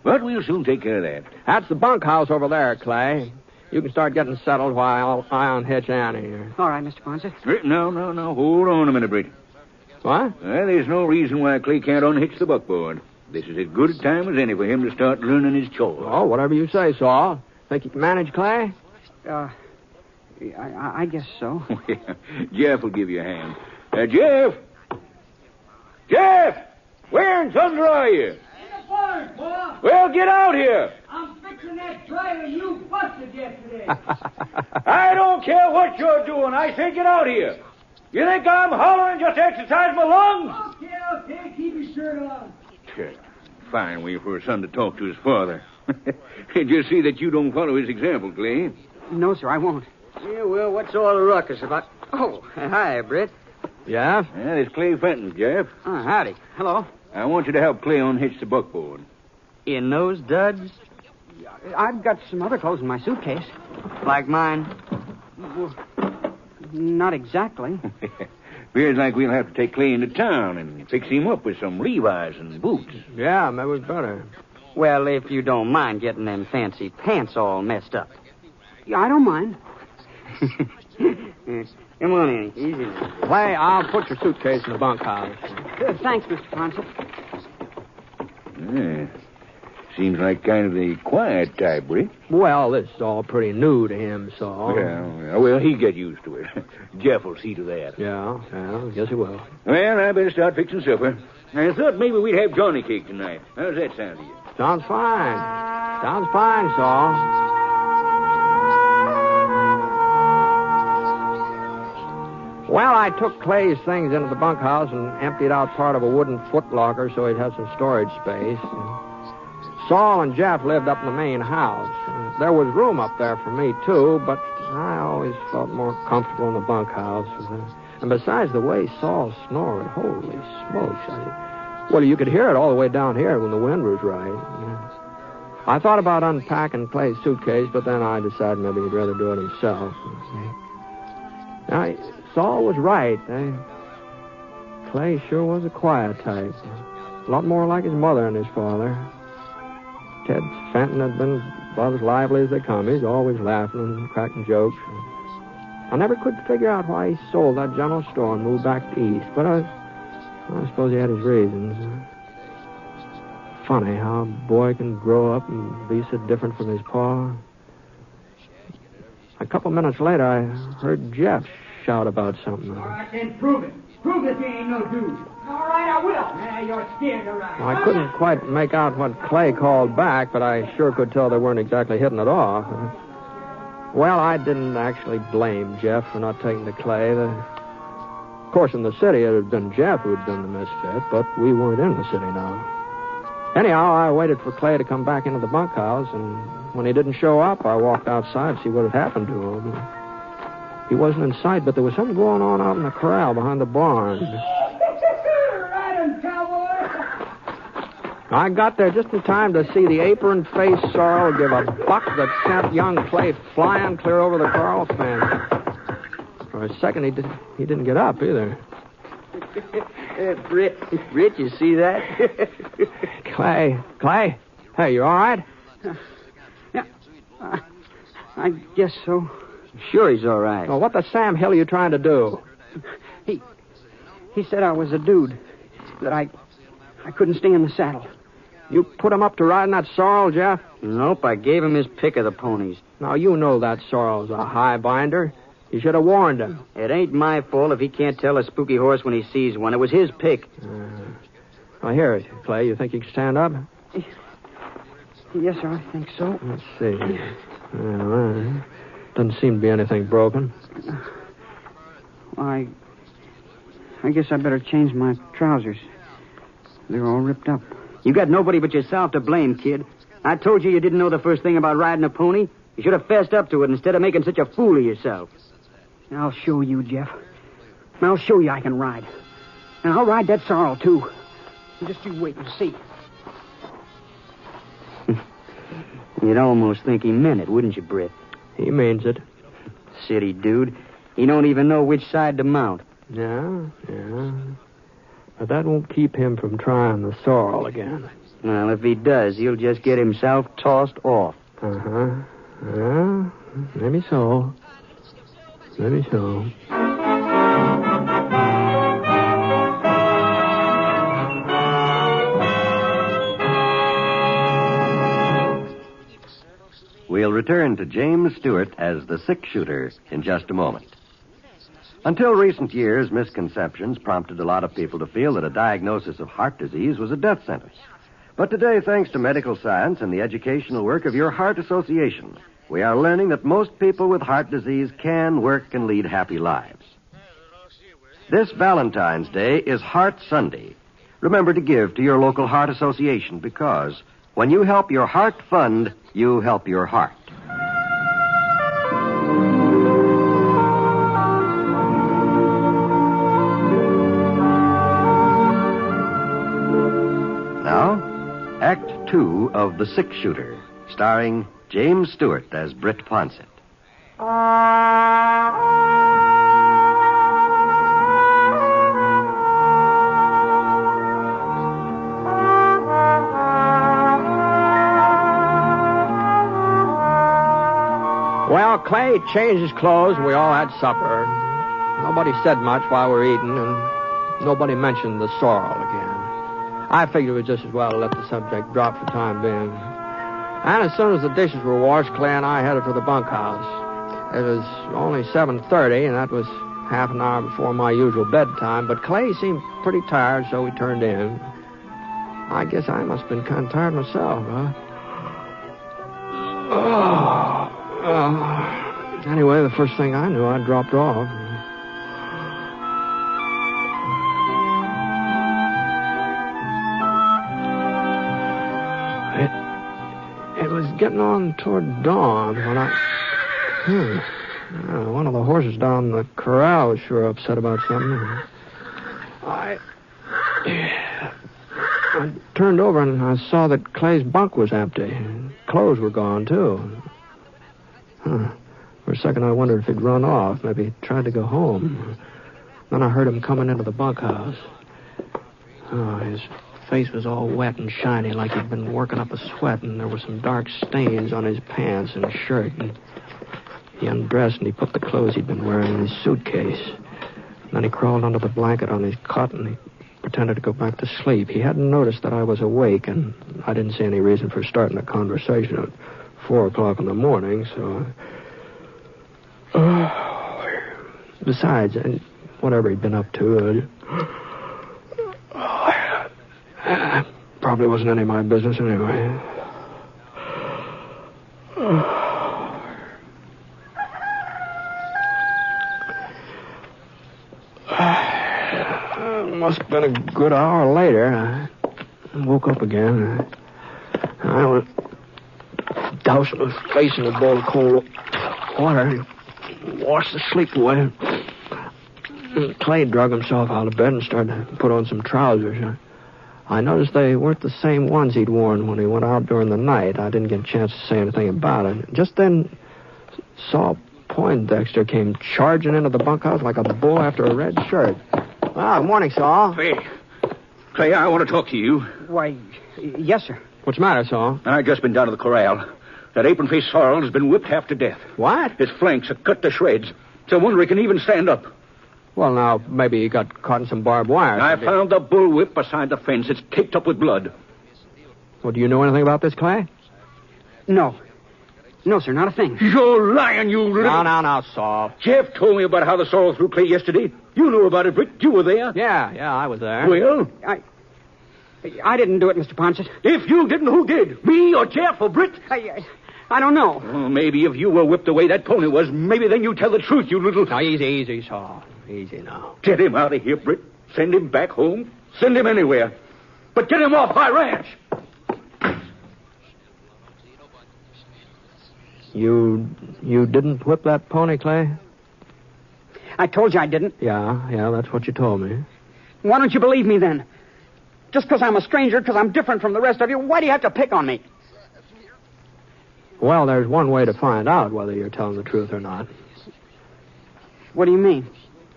but we'll soon take care of that. That's the bunkhouse over there, Clay. You can start getting settled while I unhitch Annie here. All right, Mr. Ponset. No. Hold on a minute, Britt. What? There's no reason why Clay can't unhitch the buckboard. This is as good a time as any for him to start learning his chores. Oh, whatever you say, Saul. Think you can manage, Clay? I guess so. Jeff will give you a hand. Jeff! Jeff! Where in thunder are you? In the barn, boy. Well, get out here. I'm fixing that trailer you busted yesterday. I don't care what you're doing. I say get out here. You think I'm hollering just to exercise my lungs? Okay. Keep your shirt on. Fine way for a son to talk to his father. Just see that you don't follow his example, Clay. No, sir, I won't. Yeah, well, what's all the ruckus about? Oh, hi, Britt. Yeah? Yeah, it's Clay Fenton, Jeff. Oh, howdy. Hello. I want you to help Clay unhitch the buckboard. In those duds? I've got some other clothes in my suitcase. Like mine? Well, not exactly. Appears like we'll have to take Clay into town and fix him up with some Levi's and boots. Yeah, that was better. Well, if you don't mind getting them fancy pants all messed up. Yeah, I don't mind. Come on in. Easy. Clay, I'll put your suitcase in the bunkhouse. Thanks, Mr. Ponset. Yeah. Seems like kind of the quiet type, Britt. Well, this is all pretty new to him, so... Well, he'll get used to it. Jeff will see to that. Yeah, I guess he will. Well, I better start fixing supper. I thought maybe we'd have Johnny cake tonight. How's that sound to you? Sounds fine. Sounds fine, Saul. Well, I took Clay's things into the bunkhouse and emptied out part of a wooden footlocker so he'd have some storage space. Saul and Jeff lived up in the main house. There was room up there for me, too, but I always felt more comfortable in the bunkhouse. And besides, the way Saul snored, holy smokes. Well, you could hear it all the way down here when the wind was right. I thought about unpacking Clay's suitcase, but then I decided maybe he'd rather do it himself. Now, Saul was right. Clay sure was a quiet type. A lot more like his mother and his father. Ted Fenton had been about as lively as they come. He's always laughing and cracking jokes. I never could figure out why he sold that general store and moved back east, but I suppose he had his reasons. Funny how a boy can grow up and be so different from his pa. A couple minutes later, I heard Jeff shout about something. All right, then prove it. Prove that you ain't no dude. All right, I will. Yeah, you're scared to ride. Well, I couldn't quite make out what Clay called back, but I sure could tell they weren't exactly hitting it off. Well, I didn't actually blame Jeff for not taking to Clay. Of course, in the city, it had been Jeff who had been the misfit, but we weren't in the city now. Anyhow, I waited for Clay to come back into the bunkhouse, and when he didn't show up, I walked outside to see what had happened to him. He wasn't in sight, but there was something going on out in the corral behind the barn. Ride him, cowboy. I got there just in time to see the apron-faced sorrel give a buck that sent young Clay flying clear over the corral fence. For a second, he didn't get up either. Britt, you see that? Clay, hey, you all right? Yeah, I guess so. Sure he's all right. Well, what the Sam Hill are you trying to do? He said I was a dude, that I couldn't stay in the saddle. You put him up to riding that sorrel, Jeff? Nope, I gave him his pick of the ponies. Now, you know that sorrel's a high binder. You should have warned him. It ain't my fault if he can't tell a spooky horse when he sees one. It was his pick. Well, here, Clay, you think you can stand up? Yes, sir, I think so. Let's see. Well, doesn't seem to be anything broken. I guess I better change my trousers. They're all ripped up. You got nobody but yourself to blame, kid. I told you didn't know the first thing about riding a pony. You should have fessed up to it instead of making such a fool of yourself. I'll show you, Jeff. I'll show you I can ride. And I'll ride that sorrel, too. Just you wait and see. You'd almost think he meant it, wouldn't you, Britt? He means it. City dude. He don't even know which side to mount. Yeah. But that won't keep him from trying the sorrel again. Well, if he does, he'll just get himself tossed off. Uh-huh. Well, maybe so. We'll return to James Stewart as the six-shooter in just a moment. Until recent years, misconceptions prompted a lot of people to feel that a diagnosis of heart disease was a death sentence. But today, thanks to medical science and the educational work of your Heart Association, we are learning that most people with heart disease can work and lead happy lives. This Valentine's Day is Heart Sunday. Remember to give to your local Heart Association because when you help your heart fund, you help your heart. Now, Act 2 of The Six Shooter, starring James Stewart as Britt Ponset. Well, Clay changed his clothes and we all had supper. Nobody said much while we were eating, and nobody mentioned the sorrel again. I figured it was just as well to let the subject drop for the time being. And as soon as the dishes were washed, Clay and I headed for the bunkhouse. It was only 7:30, and that was half an hour before my usual bedtime, but Clay seemed pretty tired, so we turned in. I guess I must have been kind of tired myself, huh? Anyway, the first thing I knew, I dropped off. It was getting on toward dawn when one of the horses down the corral was sure upset about something. I turned over and I saw that Clay's bunk was empty. Clothes were gone, too. For a second, I wondered if he'd run off. Maybe he tried to go home. Then I heard him coming into the bunkhouse. His face was all wet and shiny, like he'd been working up a sweat, and there were some dark stains on his pants and shirt. And he undressed and he put the clothes he'd been wearing in his suitcase. Then he crawled under the blanket on his cot and he pretended to go back to sleep. He hadn't noticed that I was awake, and I didn't see any reason for starting a conversation at 4 o'clock in the morning, so... Besides, whatever he'd been up to, probably wasn't any of my business anyway. Must have been a good hour later. I woke up again. I was dousing my face in a bowl of cold water. Washed the sleep away. Clay drug himself out of bed and started to put on some trousers. I noticed they weren't the same ones he'd worn when he went out during the night. I didn't get a chance to say anything about it. Just then, Saul Poindexter came charging into the bunkhouse like a bull after a red shirt. Good morning, Saul. Clay, I want to talk to you. Why, yes, sir. What's the matter, Saul? I've just been down to the corral. That apron-faced sorrel has been whipped half to death. What? His flanks are cut to shreds. It's a wonder he can even stand up. Well, now, maybe he got caught in some barbed wire. I found the bullwhip beside the fence. It's caked up with blood. Well, do you know anything about this, Clay? No. No, sir, not a thing. You're lying, you little... Now, Saul. Jeff told me about how the sorrel threw Clay yesterday. You knew about it, Britt. You were there. Yeah, I was there. Well? I didn't do it, Mr. Ponset. If you didn't, who did? Me or Jeff or Britt? I don't know. Well, maybe if you were whipped the way that pony was, maybe then you tell the truth, you little... Now, easy, Saul. Easy now. Get him out of here, Britt. Send him back home. Send him anywhere. But get him off my ranch. You didn't whip that pony, Clay? I told you I didn't. Yeah, that's what you told me. Why don't you believe me then? Just because I'm a stranger, because I'm different from the rest of you, why do you have to pick on me? Well, there's one way to find out whether you're telling the truth or not. What do you mean?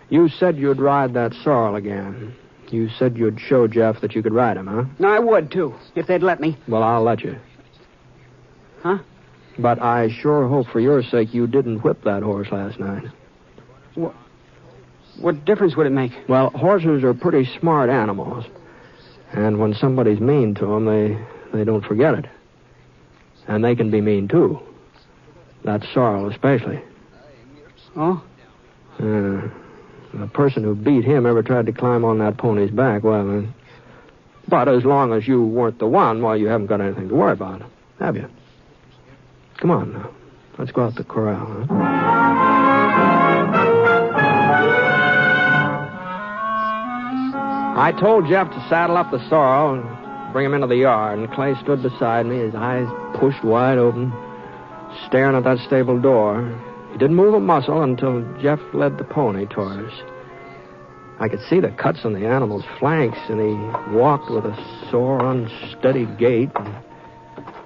You said you'd ride that sorrel again. You said you'd show Jeff that you could ride him, huh? No, I would, too, if they'd let me. Well, I'll let you. Huh? But I sure hope for your sake you didn't whip that horse last night. What difference would it make? Well, horses are pretty smart animals. And when somebody's mean to them, they don't forget it. And they can be mean, too. That sorrel especially. Oh? The person who beat him ever tried to climb on that pony's back. Well, but as long as you weren't the one, well, you haven't got anything to worry about, have you? Come on now. Let's go out to the corral, huh? I told Jeff to saddle up the sorrel and bring him into the yard, and Clay stood beside me, his eyes pushed wide open, staring at that stable door. He didn't move a muscle until Jeff led the pony toward us. I could see the cuts on the animal's flanks, and he walked with a sore, unsteady gait.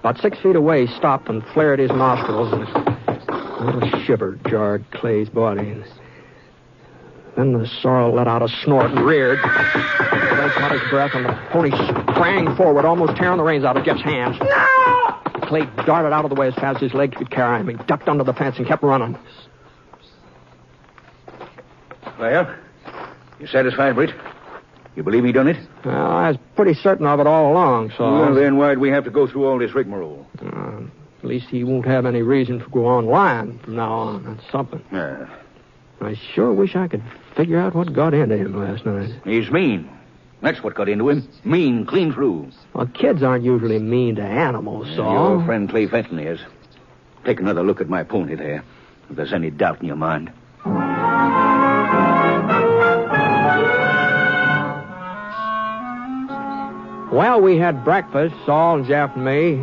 About 6 feet away, he stopped and flared his nostrils, and a little shiver jarred Clay's body. Then the sorrel let out a snort and reared. Clay caught his breath, and the pony sprang forward, almost tearing the reins out of Jeff's hands. No! Clay darted out of the way as fast as his legs could carry him. He ducked under the fence and kept running. Well, you satisfied, Britt? You believe he done it? Well, I was pretty certain of it all along, so... Well, then why'd we have to go through all this rigmarole? At least he won't have any reason to go on lying from now on. That's something. I sure wish I could figure out what got into him last night. He's mean. That's what got into him. Mean, clean through. Well, kids aren't usually mean to animals, so... Your friend Clay Fenton is. Take another look at my pony there, if there's any doubt in your mind. Well, we had breakfast, Saul and Jeff and me.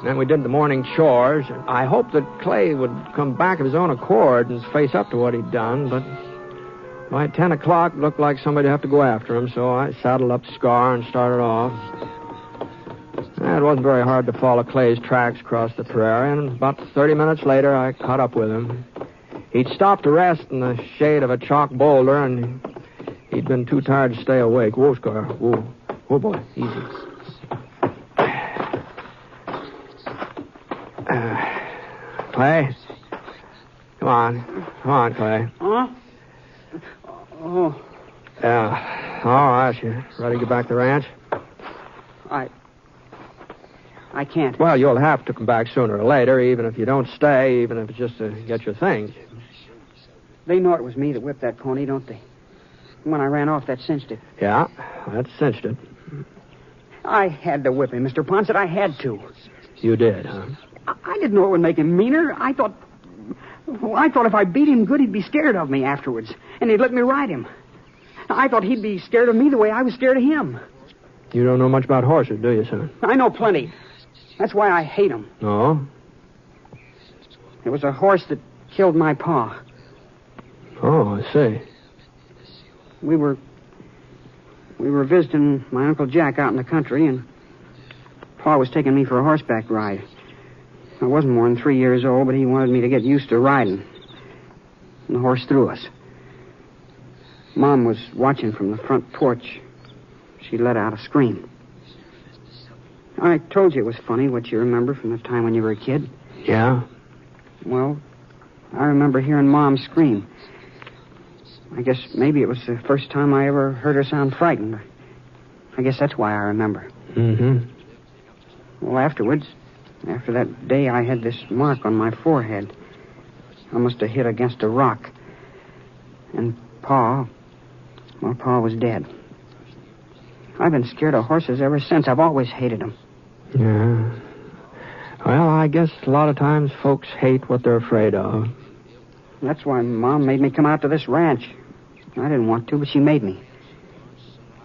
Then we did the morning chores. I hoped that Clay would come back of his own accord and face up to what he'd done, but by 10 o'clock, it looked like somebody'd have to go after him, so I saddled up Scar and started off. It wasn't very hard to follow Clay's tracks across the prairie, and about 30 minutes later, I caught up with him. He'd stopped to rest in the shade of a chalk boulder, and he'd been too tired to stay awake. Whoa, Scar. Whoa. Oh, boy. Easy. Clay? Come on, Clay. Huh? Oh. Yeah. All right. You ready to get back to the ranch? I can't. Well, you'll have to come back sooner or later, even if you don't stay, even if it's just to get your things. They know it was me that whipped that pony, don't they? When I ran off, that cinched it. Yeah, that cinched it. I had to whip him, Mr. Ponset. I had to. You did, huh? I didn't know it would make him meaner. I thought if I beat him good, he'd be scared of me afterwards, and he'd let me ride him. I thought he'd be scared of me the way I was scared of him. You don't know much about horses, do you, son? I know plenty. That's why I hate him. Oh? It was a horse that killed my pa. Oh, I see. We were visiting my Uncle Jack out in the country, and Pa was taking me for a horseback ride. I wasn't more than 3 years old, but he wanted me to get used to riding. And the horse threw us. Mom was watching from the front porch. She let out a scream. I told you it was funny what you remember from the time when you were a kid. Yeah? Well, I remember hearing Mom scream. I guess maybe it was the first time I ever heard her sound frightened. I guess that's why I remember. Mm-hmm. Well, afterwards, after that day, I had this mark on my forehead. I must have hit against a rock. And Pa was dead. I've been scared of horses ever since. I've always hated them. Yeah. Well, I guess a lot of times folks hate what they're afraid of. That's why Mom made me come out to this ranch. I didn't want to, but she made me.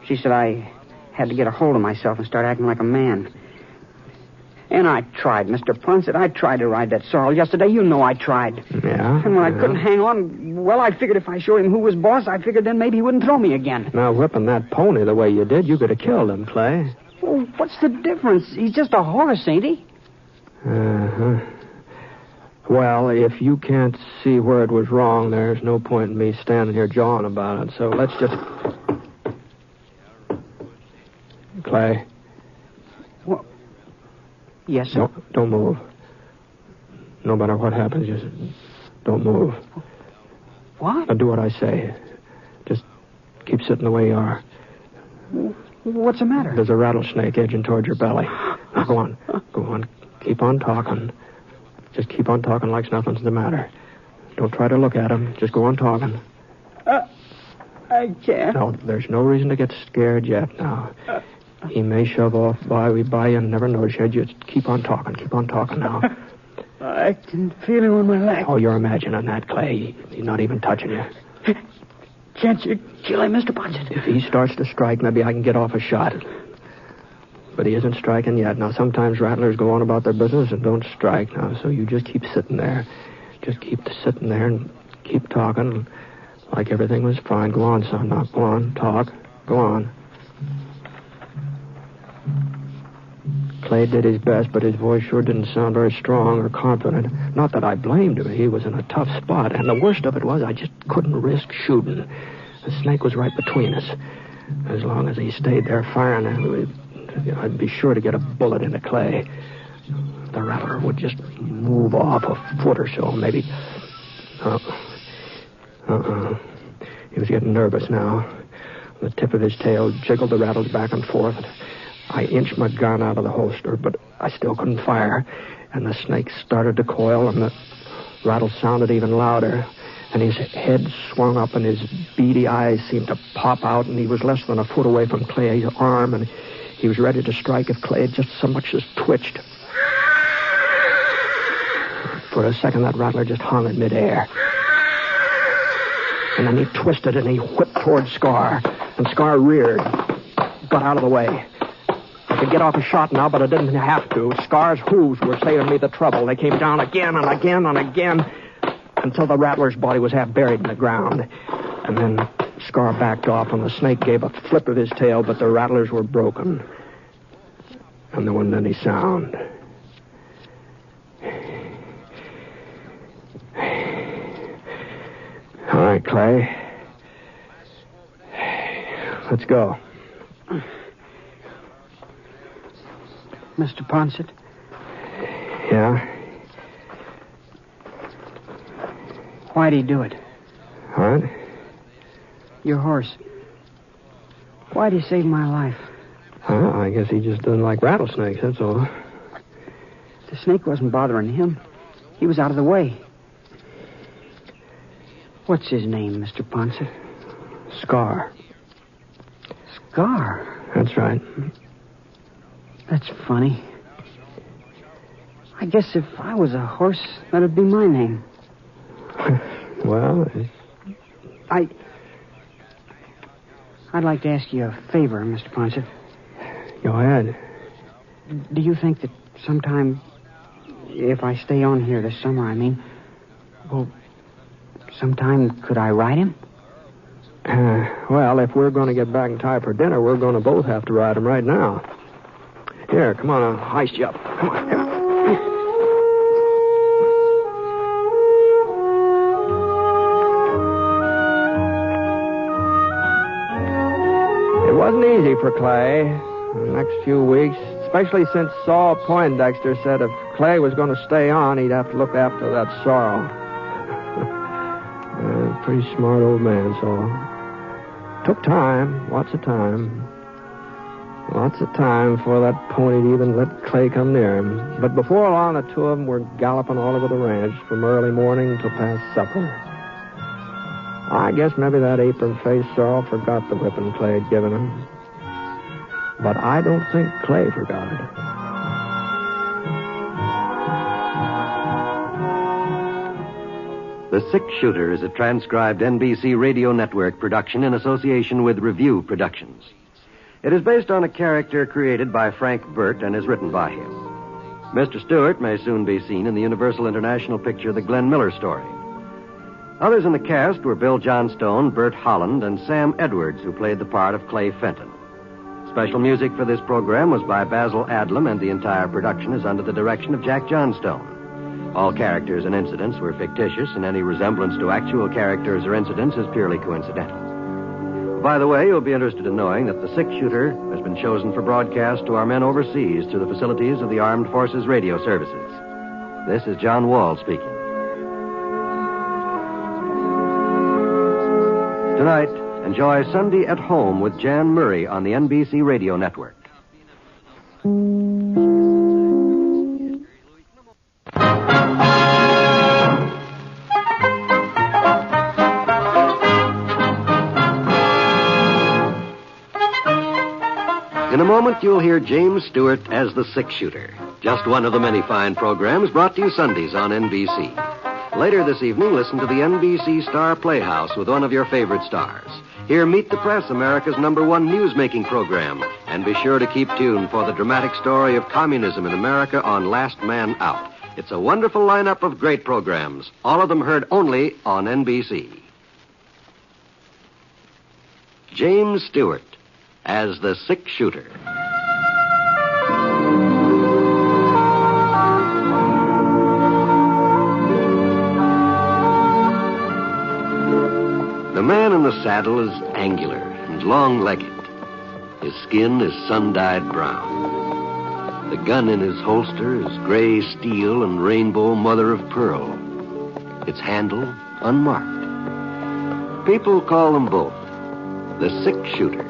She said I had to get a hold of myself and start acting like a man. And I tried, Mr. Ponset. I tried to ride that sorrel yesterday. You know I tried. Yeah? And when I couldn't hang on, well, I figured if I showed him who was boss, I figured then maybe he wouldn't throw me again. Now, whipping that pony the way you did, you could have killed him, Clay. Well, what's the difference? He's just a horse, ain't he? Uh-huh. Well, if you can't see where it was wrong, there's no point in me standing here jawing about it. So let's just... Clay. Well, yes, sir. No, don't move. No matter what happens, just don't move. What? Now do what I say. Just keep sitting the way you are. What's the matter? There's a rattlesnake edging toward your belly. Now, go on. Go on. Keep on talking. Just keep on talking like nothing's the matter. Don't try to look at him. Just go on talking. I can't. No, there's no reason to get scared yet now. He may shove off by you and never notice you. Just keep on talking now. I can feel him on my leg. Oh, you're imagining that, Clay. He's not even touching you. Can't you kill him, Mr. Ponset? If he starts to strike, maybe I can get off a shot. But he isn't striking yet. Now, sometimes rattlers go on about their business and don't strike now, so you just keep sitting there. Just keep sitting there and keep talking like everything was fine. Go on, son. Now, go on. Talk. Go on. Clay did his best, but his voice sure didn't sound very strong or confident. Not that I blamed him. He was in a tough spot, and the worst of it was I just couldn't risk shooting. The snake was right between us. As long as he stayed there firing, I'd be sure to get a bullet into Clay. The rattler would just move off a foot or so, maybe. He was getting nervous now. The tip of his tail jiggled the rattles back and forth. I inched my gun out of the holster, but I still couldn't fire. And the snake started to coil, and the rattle sounded even louder. And his head swung up, and his beady eyes seemed to pop out, and he was less than a foot away from Clay's arm, and he was ready to strike if Clay had just so much as twitched. For a second, that rattler just hung in midair. And then he twisted and he whipped toward Scar. And Scar reared, got out of the way. I could get off a shot now, but I didn't have to. Scar's hooves were saving me the trouble. They came down again and again and again until the rattler's body was half buried in the ground. And then Scar backed off, and the snake gave a flip of his tail, but the rattlers were broken. And there wasn't any sound. All right, Clay. Let's go. Mr. Ponset? Yeah? Why'd he do it? What? Your horse. Why'd he save my life? I guess he just doesn't like rattlesnakes, that's all. The snake wasn't bothering him. He was out of the way. What's his name, Mr. Ponset? Scar. Scar? That's right. That's funny. I guess if I was a horse, that'd be my name. Well, I'd like to ask you a favor, Mr. Ponset. Go ahead. Do you think that sometime, if I stay on here this summer, sometime could I ride him? Well, if we're going to get back in time for dinner, we're going to both have to ride him right now. Here, come on, I'll heist you up. Come on, here. It wasn't easy for Clay the next few weeks, especially since Saul Poindexter said if Clay was going to stay on, he'd have to look after that sorrel. Pretty smart old man, Saul. Took time, lots of time. Lots of time for that pony to even let Clay come near him. But before long, the two of them were galloping all over the ranch from early morning till past supper. I guess maybe that apron-faced sorrel forgot the whipping Clay had given him. But I don't think Clay forgot it. The Six Shooter is a transcribed NBC Radio Network production in association with Review Productions. It is based on a character created by Frank Burt and is written by him. Mr. Stewart may soon be seen in the Universal International picture The Glenn Miller Story. Others in the cast were Bill Johnstone, Bert Holland, and Sam Edwards, who played the part of Clay Fenton. Special music for this program was by Basil Adlam, and the entire production is under the direction of Jack Johnstone. All characters and incidents were fictitious, and any resemblance to actual characters or incidents is purely coincidental. By the way, you'll be interested in knowing that The Six Shooter has been chosen for broadcast to our men overseas through the facilities of the Armed Forces Radio Services. This is John Wall speaking. Tonight, enjoy Sunday at Home with Jan Murray on the NBC Radio Network. In a moment, you'll hear James Stewart as the six-shooter. Just one of the many fine programs brought to you Sundays on NBC. Later this evening, listen to the NBC Star Playhouse with one of your favorite stars. Hear Meet the Press, America's #1 news-making program. And be sure to keep tuned for the dramatic story of communism in America on Last Man Out. It's a wonderful lineup of great programs, all of them heard only on NBC. James Stewart as the six-shooter. The man in the saddle is angular and long-legged. His skin is sun-dyed brown. The gun in his holster is gray steel and rainbow mother of pearl. Its handle unmarked. People call them both the six-shooter.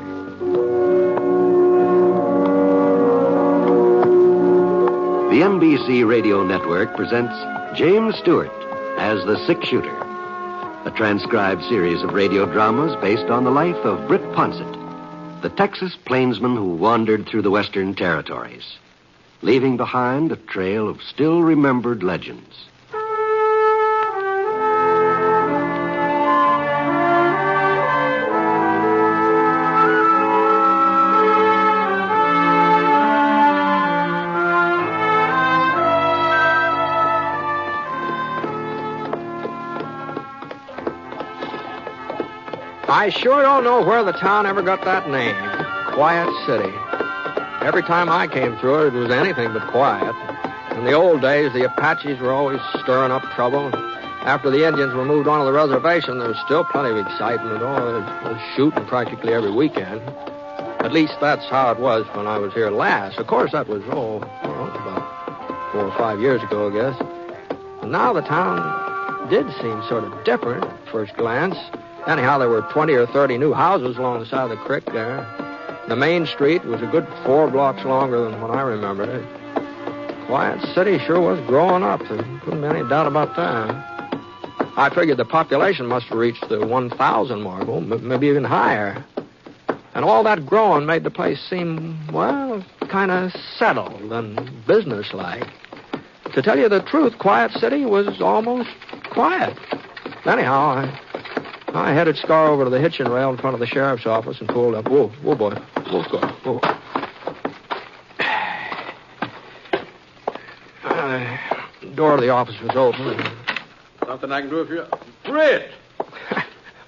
The NBC Radio Network presents James Stewart as the six-shooter, a transcribed series of radio dramas based on the life of Britt Ponset, the Texas plainsman who wandered through the Western Territories, leaving behind a trail of still-remembered legends. I sure don't know where the town ever got that name, Quiet City. Every time I came through it was anything but quiet. In the old days, the Apaches were always stirring up trouble. After the Indians were moved onto the reservation, there was still plenty of excitement. There was shooting practically every weekend. At least that's how it was when I was here last. Of course, that was, about 4 or 5 years ago, I guess. And now the town did seem sort of different at first glance. Anyhow, there were 20 or 30 new houses along the side of the creek there. The main street was a good 4 blocks longer than when I remembered it. Quiet City sure was growing up. There couldn't be any doubt about that. I figured the population must have reached the 1,000 mark, maybe even higher. And all that growing made the place seem, well, kind of settled and businesslike. To tell you the truth, Quiet City was almost quiet. Anyhow, I headed Scar over to the hitching rail in front of the sheriff's office and pulled up. Whoa, boy. Whoa, Scar. Whoa. The door of the office was open. Something I can do if you... Britt!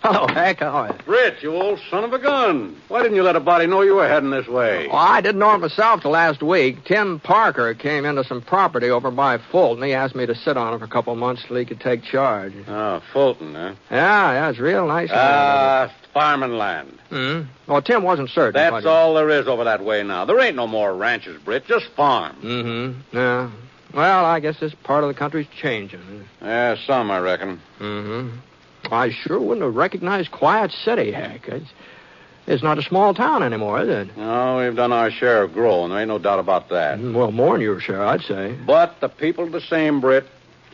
Hello, Hank. How are you? Britt, you old son of a gun. Why didn't you let a body know you were heading this way? Well, I didn't know it myself till last week. Tim Parker came into some property over by Fulton. He asked me to sit on it for a couple of months till he could take charge. Oh, Fulton, huh? Yeah, it's real nice. Farming land. Well, Tim wasn't certain. That's all there is over that way now. There ain't no more ranches, Britt, just farm. Yeah. Well, I guess this part of the country's changing. Yeah, some, I reckon. I sure wouldn't have recognized Quiet City, Heck. It's not a small town anymore, is it? No, we've done our share of growing. There ain't no doubt about that. Well, more than your share, I'd say. But the people are the same, Britt.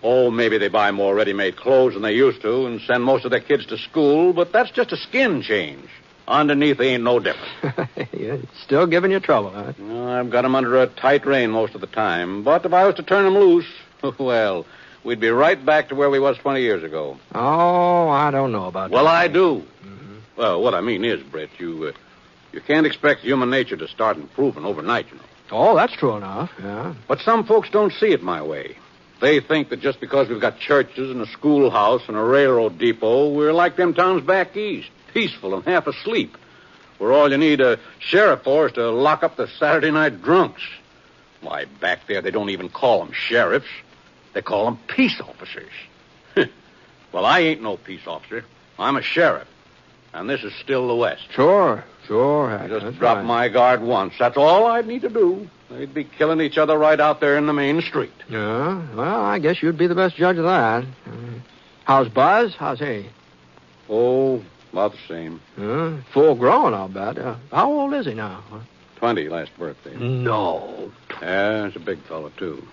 Oh, maybe they buy more ready-made clothes than they used to and send most of their kids to school, but that's just a skin change. Underneath, they ain't no different. Yeah, still giving you trouble, huh? No, I've got them under a tight rein most of the time. But if I was to turn them loose, well, we'd be right back to where we was 20 years ago. Oh, I don't know about that. Well, I do. Well, what I mean is, Britt, you can't expect human nature to start improving overnight, you know. Oh, that's true enough, yeah. But some folks don't see it my way. They think that just because we've got churches and a schoolhouse and a railroad depot, we're like them towns back east, peaceful and half asleep, where all you need a sheriff for is to lock up the Saturday night drunks. Why, back there, they don't even call them sheriffs. They call them peace officers. Well, I ain't no peace officer. I'm a sheriff. And this is still the West. Sure. I just dropped my guard once. That's all I'd need to do. They'd be killing each other right out there in the main street. Yeah, well, I guess you'd be the best judge of that. How's Buzz? How's he? Oh, about the same. Full grown, I'll bet. How old is he now? 20, last birthday. No. Yeah, he's a big fellow, too.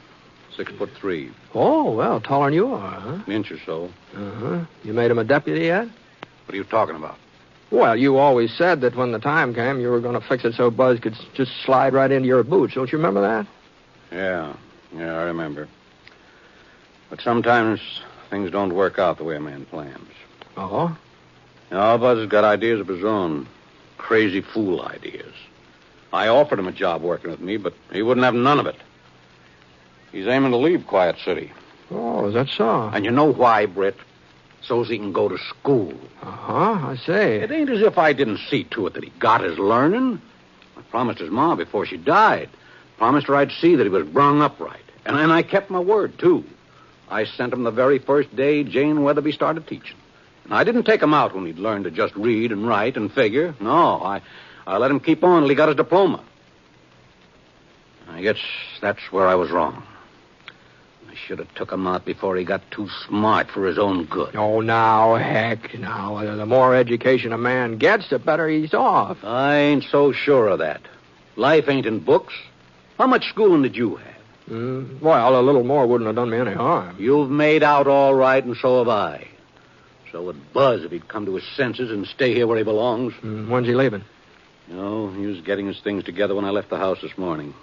6'3". Oh, well, taller than you are, huh? An inch or so. You made him a deputy yet? What are you talking about? Well, you always said that when the time came, you were going to fix it so Buzz could just slide right into your boots. Don't you remember that? Yeah, I remember. But sometimes things don't work out the way a man plans. Oh? No, Buzz has got ideas of his own. Crazy fool ideas. I offered him a job working with me, but he wouldn't have none of it. He's aiming to leave Quiet City. Oh, is that so? And you know why, Britt? So's he can go to school. Uh-huh, I see. It ain't as if I didn't see to it that he got his learning. I promised his ma before she died. Promised her I'd see that he was brung up right. And I kept my word, too. I sent him the very first day Jane Weatherby started teaching. And I didn't take him out when he'd learned to just read and write and figure. No, I let him keep on till he got his diploma. I guess that's where I was wrong. I should have took him out before he got too smart for his own good. Oh, now, heck, now. The more education a man gets, the better he's off. I ain't so sure of that. Life ain't in books. How much schooling did you have? Well, a little more wouldn't have done me any harm. You've made out all right, and so have I. So would Buzz if he'd come to his senses and stay here where he belongs. When's he leaving? No, he was getting his things together when I left the house this morning.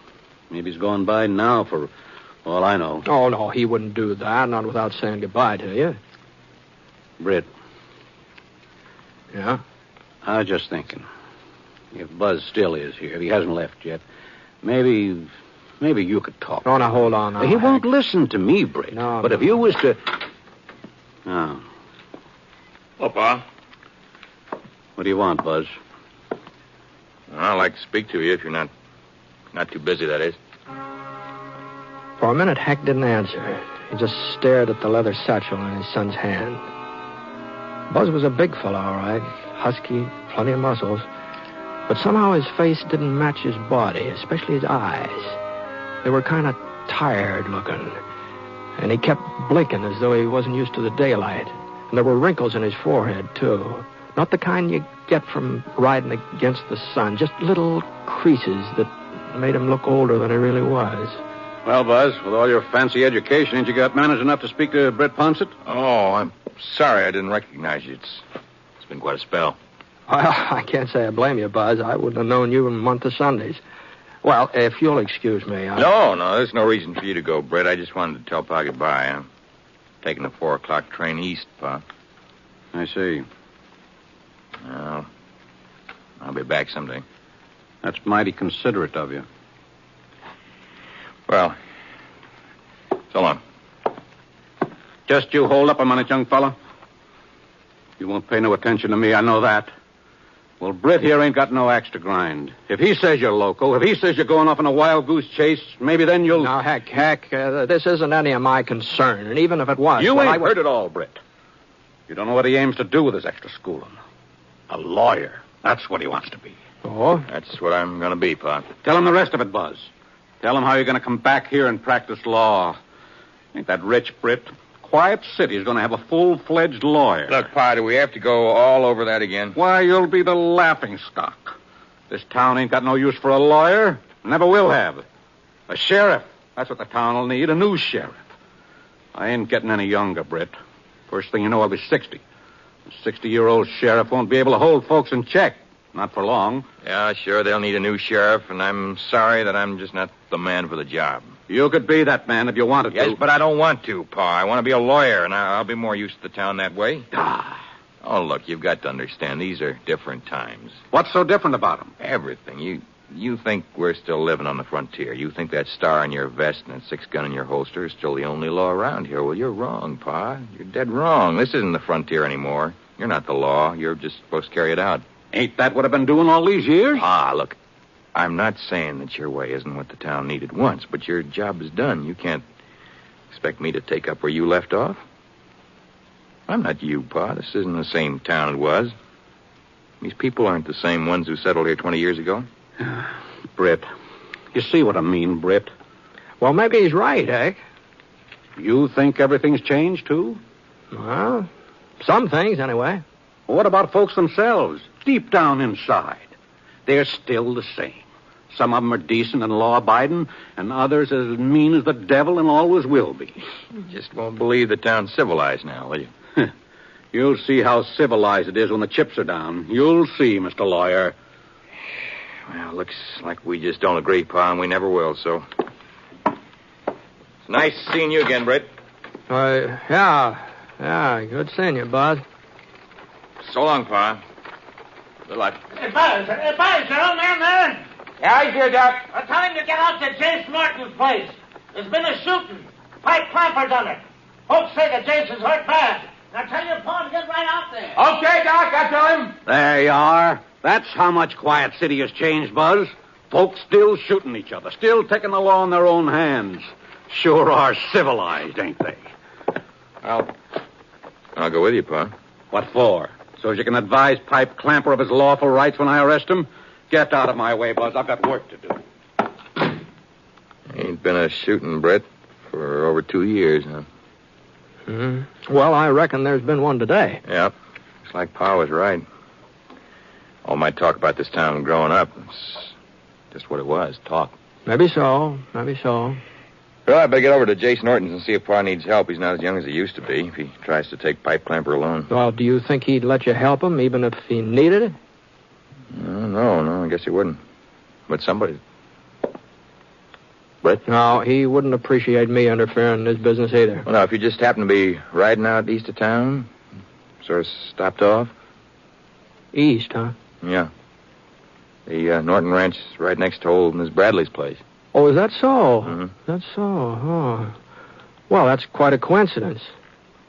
Maybe he's gone by now for all I know. Oh, no, he wouldn't do that, not without saying goodbye to you. Britt. Yeah? I was just thinking. If Buzz still is here, if he hasn't left yet, maybe you could talk. Oh, now, hold on. Now, he won't listen to me, Britt. No, but if you was to... Oh. Hello, Pa. What do you want, Buzz? I'd like to speak to you if you're not too busy, that is. For a minute, Hack didn't answer. He just stared at the leather satchel in his son's hand. Buzz was a big fellow, all right. Husky, plenty of muscles. But somehow his face didn't match his body, especially his eyes. They were kind of tired looking. And he kept blinking as though he wasn't used to the daylight. And there were wrinkles in his forehead, too. Not the kind you get from riding against the sun. Just little creases that made him look older than he really was. Well, Buzz, with all your fancy education, ain't you got manners enough to speak to Britt Ponset? Oh, I'm sorry I didn't recognize you. It's been quite a spell. I can't say I blame you, Buzz. I wouldn't have known you in a month of Sundays. Well, if you'll excuse me, No, there's no reason for you to go, Britt. I just wanted to tell Pa goodbye. I'm taking the 4 o'clock train east, Pa. I see. Well, I'll be back someday. That's mighty considerate of you. Well, so long. Just you hold up a minute, young fella. You won't pay no attention to me, I know that. Well, Britt here ain't got no axe to grind. If he says you're loco, if he says you're going off on a wild goose chase, maybe then you'll... Now, Heck, this isn't any of my concern. And even if it was... You ain't heard it all, Britt. You don't know what he aims to do with his extra schooling. A lawyer. That's what he wants to be. Oh? That's what I'm going to be, Pa. Tell him the rest of it, Buzz. Tell him how you're going to come back here and practice law. Ain't that rich, Britt? Quiet City is going to have a full-fledged lawyer. Look, Pa, do we have to go all over that again? Why, you'll be the laughing stock. This town ain't got no use for a lawyer. Never will have. A sheriff. That's what the town will need, a new sheriff. I ain't getting any younger, Britt. First thing you know, I'll be 60. A 60-year-old sheriff won't be able to hold folks in check. Not for long. Yeah, sure, they'll need a new sheriff, and I'm sorry that I'm just not the man for the job. You could be that man if you wanted to. Yes, but I don't want to, Pa. I want to be a lawyer, and I'll be more used to the town that way. Oh, look, you've got to understand, these are different times. What's so different about them? Everything. You think we're still living on the frontier. You think that star on your vest and that 6-gun in your holster is still the only law around here. Well, you're wrong, Pa. You're dead wrong. This isn't the frontier anymore. You're not the law. You're just supposed to carry it out. Ain't that what I've been doing all these years? Pa, look, I'm not saying that your way isn't what the town needed once, but your job is done. You can't expect me to take up where you left off. I'm not you, Pa. This isn't the same town it was. These people aren't the same ones who settled here 20 years ago. Britt, you see what I mean, Britt? Well, maybe he's right, eh? You think everything's changed, too? Well, some things, anyway. Well, what about folks themselves? Deep down inside, they're still the same. Some of them are decent and law-abiding, and others as mean as the devil and always will be. You just won't believe the town's civilized now, will you? You'll see how civilized it is when the chips are down. You'll see, Mr. Lawyer. Well, looks like we just don't agree, Pa, and we never will, so... It's nice seeing you again, Britt. Yeah, good seeing you, Bud. So long, Pa. Good luck. Hey, Buzz, your old man there? Yeah, he's here, Doc. Well, tell him to get out to James Norton's place. There's been a shooting. Pipe Clamper done it. Folks say that James is hurt bad. Now tell your pa to get right out there. Okay, Doc, I tell him. There you are. That's how much Quiet City has changed, Buzz. Folks still shooting each other, still taking the law in their own hands. Sure are civilized, ain't they? I'll go with you, Pa. What for? So as you can advise Pipe Clamper of his lawful rights when I arrest him? Get out of my way, Buzz. I've got work to do. Ain't been a shooting, Britt, for over 2 years now. Well, I reckon there's been one today. Yep. Looks like Pa was right. All my talk about this town growing up, it's just what it was, talk. Maybe so. Well, I better get over to Jace Norton's and see if Pa needs help. He's not as young as he used to be if he tries to take Pipe Clamper alone. Well, do you think he'd let you help him even if he needed it? No, I guess he wouldn't. But somebody... Britt? No, he wouldn't appreciate me interfering in his business either. Well, now, if you just happen to be riding out east of town, sort of stopped off. East, huh? Yeah. The Norton Ranch is right next to old Miss Bradley's place. Oh, is that so? Mm-hmm. That's so, huh. Well, that's quite a coincidence.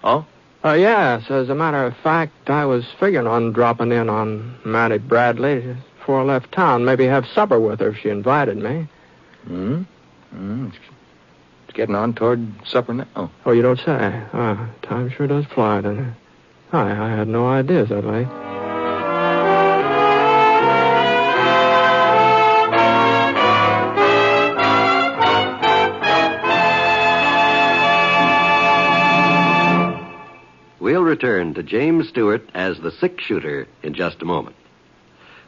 Oh? Yes. As a matter of fact, I was figuring on dropping in on Mattie Bradley before I left town. Maybe have supper with her if she invited me. It's getting on toward supper now. Oh, you don't say? Time sure does fly, doesn't it? I had no idea that late. We'll return to James Stewart as the six-shooter in just a moment.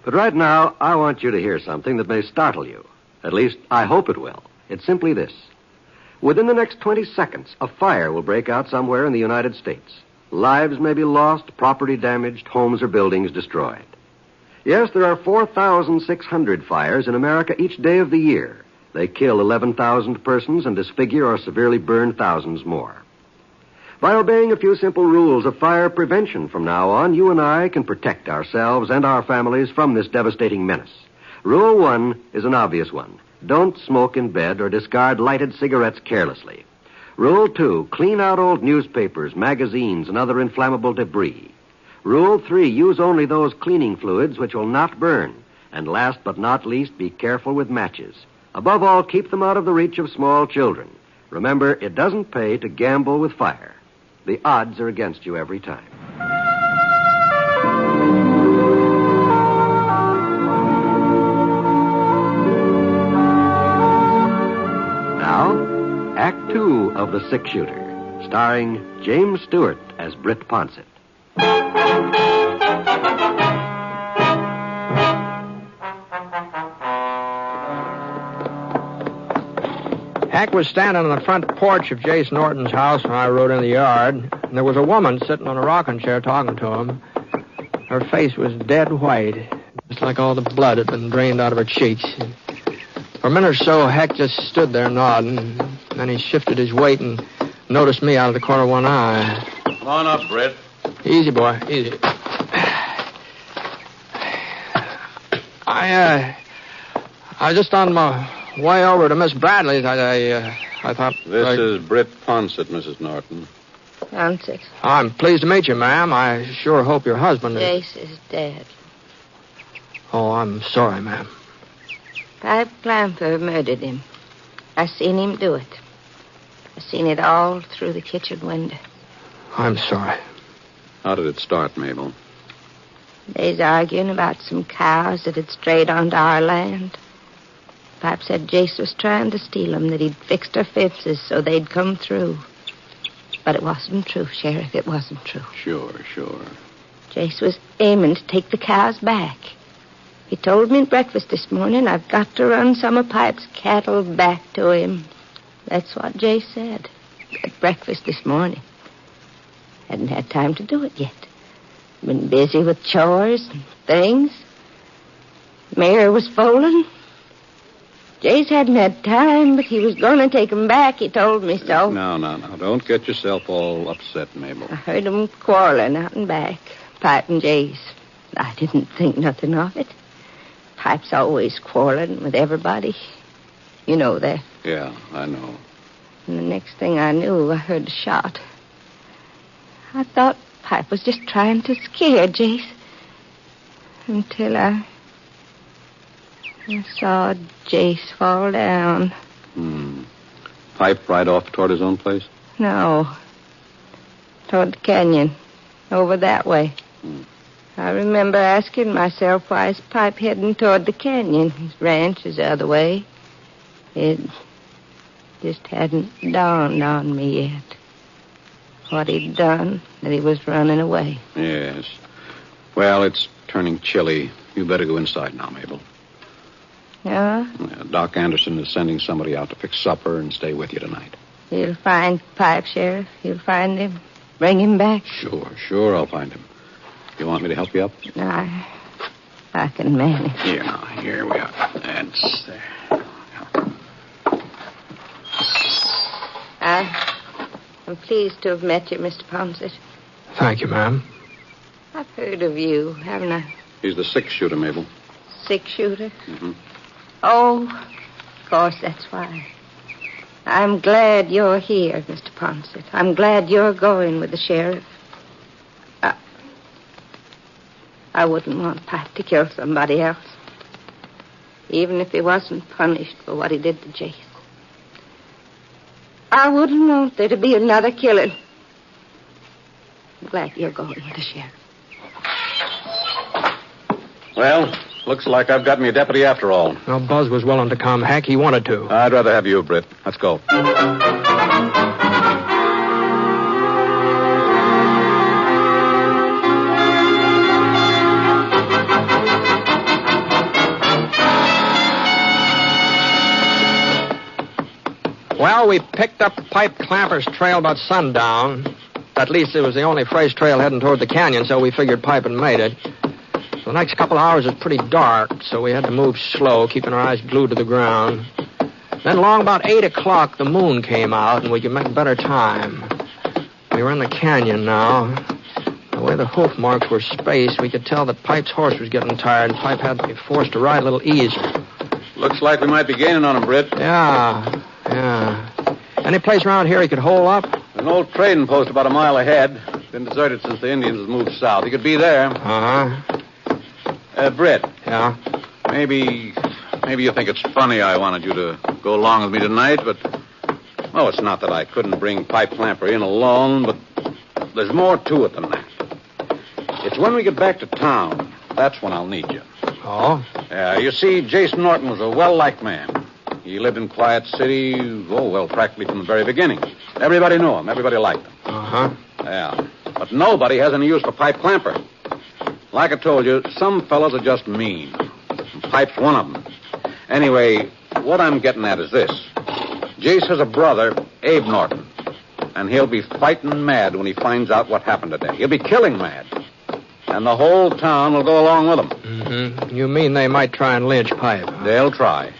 But right now, I want you to hear something that may startle you. At least, I hope it will. It's simply this. Within the next 20 seconds, a fire will break out somewhere in the United States. Lives may be lost, property damaged, homes or buildings destroyed. Yes, there are 4,600 fires in America each day of the year. They kill 11,000 persons and disfigure or severely burn thousands more. By obeying a few simple rules of fire prevention from now on, you and I can protect ourselves and our families from this devastating menace. Rule 1 is an obvious one. Don't smoke in bed or discard lighted cigarettes carelessly. Rule 2, clean out old newspapers, magazines, and other inflammable debris. Rule 3, use only those cleaning fluids which will not burn. And last but not least, be careful with matches. Above all, keep them out of the reach of small children. Remember, it doesn't pay to gamble with fire. The odds are against you every time. Now, Act 2 of The Six-Shooter, starring James Stewart as Britt Ponset. Hack was standing on the front porch of Jace Norton's house when I rode in the yard. And there was a woman sitting on a rocking chair talking to him. Her face was dead white, just like all the blood had been drained out of her cheeks. For a minute or so, Hack just stood there nodding. Then he shifted his weight and noticed me out of the corner of one eye. Come on up, Britt. Easy, boy, easy. I was just on my way over to Miss Bradley's. I thought... This is Britt Ponset, Mrs. Norton. Ponset. I'm pleased to meet you, ma'am. I sure hope your husband is... Jace is dead. Oh, I'm sorry, ma'am. Pipe Clamper murdered him. I seen him do it. I seen it all through the kitchen window. I'm sorry. How did it start, Mabel? They's arguing about some cows that had strayed onto our land. Pipe said Jace was trying to steal them, that he'd fixed our fences so they'd come through. But it wasn't true, Sheriff. It wasn't true. Sure. Jace was aiming to take the cows back. He told me at breakfast this morning I've got to run some of Pipe's cattle back to him. That's what Jace said at breakfast this morning. Hadn't had time to do it yet. Been busy with chores and things. Mare was foaling. Jace hadn't had time, but he was going to take 'em back. He told me so. No. Don't get yourself all upset, Mabel. I heard 'em quarreling out and back, Pipe and Jace. I didn't think nothing of it. Pipe's always quarreling with everybody. You know that. Yeah, I know. And the next thing I knew, I heard a shot. I thought Pipe was just trying to scare Jace. Until I saw Jace fall down. Pipe right off toward his own place? No. Toward the canyon. Over that way. I remember asking myself, why is Pipe heading toward the canyon? His ranch is the other way. It just hadn't dawned on me yet. What he'd done, that he was running away. Yes. Well, it's turning chilly. You better go inside now, Mabel. Yeah? Doc Anderson is sending somebody out to fix supper and stay with you tonight. He'll find Pipe, Sheriff. He'll find him. Bring him back. Sure, I'll find him. You want me to help you up? I can manage. Here we are. That's there. I'm pleased to have met you, Mr. Ponset. Thank you, ma'am. I've heard of you, haven't I? He's the six-shooter, Mabel. Six-shooter? Mm-hmm. Oh, of course, that's why. I'm glad you're here, Mr. Ponset. I'm glad you're going with the sheriff. I wouldn't want Pipe to kill somebody else. Even if he wasn't punished for what he did to Jace. I wouldn't want there to be another killing. I'm glad you're going with the sheriff. Well, looks like I've got me a deputy after all. Well, Buzz was willing to come. Heck, he wanted to. I'd rather have you, Britt. Let's go. Well, we picked up Pipe Clapper's trail about sundown. At least it was the only fresh trail heading toward the canyon, so we figured Pipe had made it. The next couple of hours was pretty dark, so we had to move slow, keeping our eyes glued to the ground. Then along about 8 o'clock, the moon came out, and we could make better time. We were in the canyon now. The way the hoof marks were spaced, we could tell that Pipe's horse was getting tired, and Pipe had to be forced to ride a little easier. Looks like we might be gaining on him, Britt. Yeah. Any place around here he could hole up? There's an old trading post about a mile ahead. Been deserted since the Indians moved south. He could be there. Britt. Yeah? Maybe you think it's funny I wanted you to go along with me tonight, but... Oh, it's not that I couldn't bring Pipe Clamper in alone, but there's more to it than that. It's when we get back to town. That's when I'll need you. Oh? Yeah, you see, Jason Norton was a well-liked man. He lived in Quiet City, practically from the very beginning. Everybody knew him. Everybody liked him. Yeah. But nobody has any use for Pipe Clamper. Like I told you, some fellows are just mean. And Pipe's one of them. Anyway, what I'm getting at is this. Jace has a brother, Abe Norton. And he'll be fighting mad when he finds out what happened today. He'll be killing mad. And the whole town will go along with him. Mm-hmm. You mean they might try and lynch Pipe? Huh? They'll try.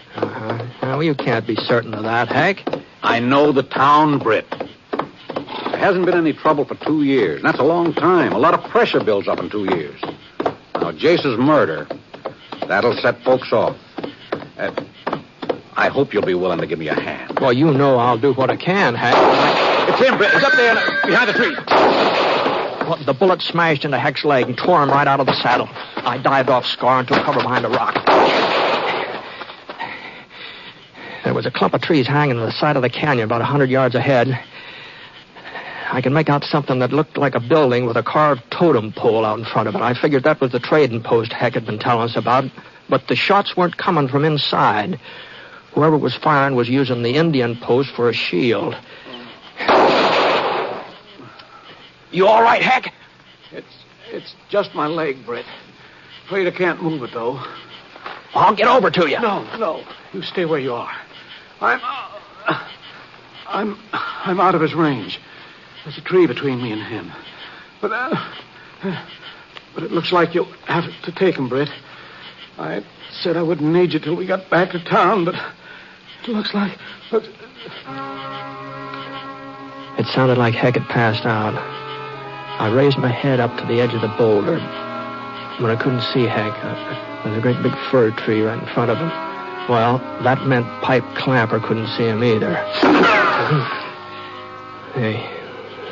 Well, you can't be certain of that, Hank. I know the town, Britt. There hasn't been any trouble for 2 years. And that's a long time. A lot of pressure builds up in 2 years. Now, Jace's murder, that'll set folks off. I hope you'll be willing to give me a hand. Well, you know I'll do what I can, Hank. It's him, Britt. He's up there behind the tree. Well, the bullet smashed into Heck's leg and tore him right out of the saddle. I dived off Scar and took cover behind a rock. There was a clump of trees hanging to the side of the canyon about 100 yards ahead. I could make out something that looked like a building with a carved totem pole out in front of it. I figured that was the trading post Heck had been telling us about. But the shots weren't coming from inside. Whoever was firing was using the Indian post for a shield. You all right, Heck? It's just my leg, Britt. Afraid I can't move it, though. I'll get over to you. No. You stay where you are. I'm out of his range. There's a tree between me and him. But But it looks like you'll have to take him, Britt. I said I wouldn't need you till we got back to town, but it looks like... It sounded like Heck had passed out. I raised my head up to the edge of the boulder. When I couldn't see Heck, there was a great big fir tree right in front of him. Well, that meant Pipe Clamper couldn't see him either.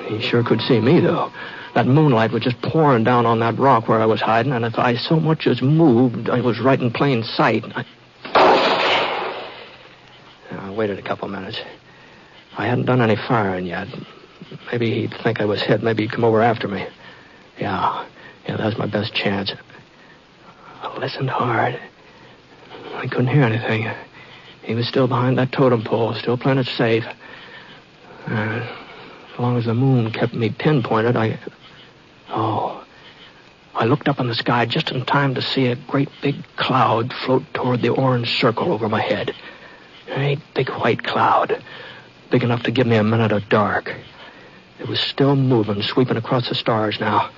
He sure could see me, though. That moonlight was just pouring down on that rock where I was hiding, and if I so much as moved, I was right in plain sight. I waited a couple minutes. I hadn't done any firing yet. Maybe he'd think I was hit. Maybe he'd come over after me. Yeah, that was my best chance. I listened hard. I couldn't hear anything. He was still behind that totem pole, still playing it safe. As long as the moon kept me pinpointed, I looked up in the sky just in time to see a great big cloud float toward the orange circle over my head. A great big white cloud, big enough to give me a minute of dark. It was still moving, sweeping across the stars now.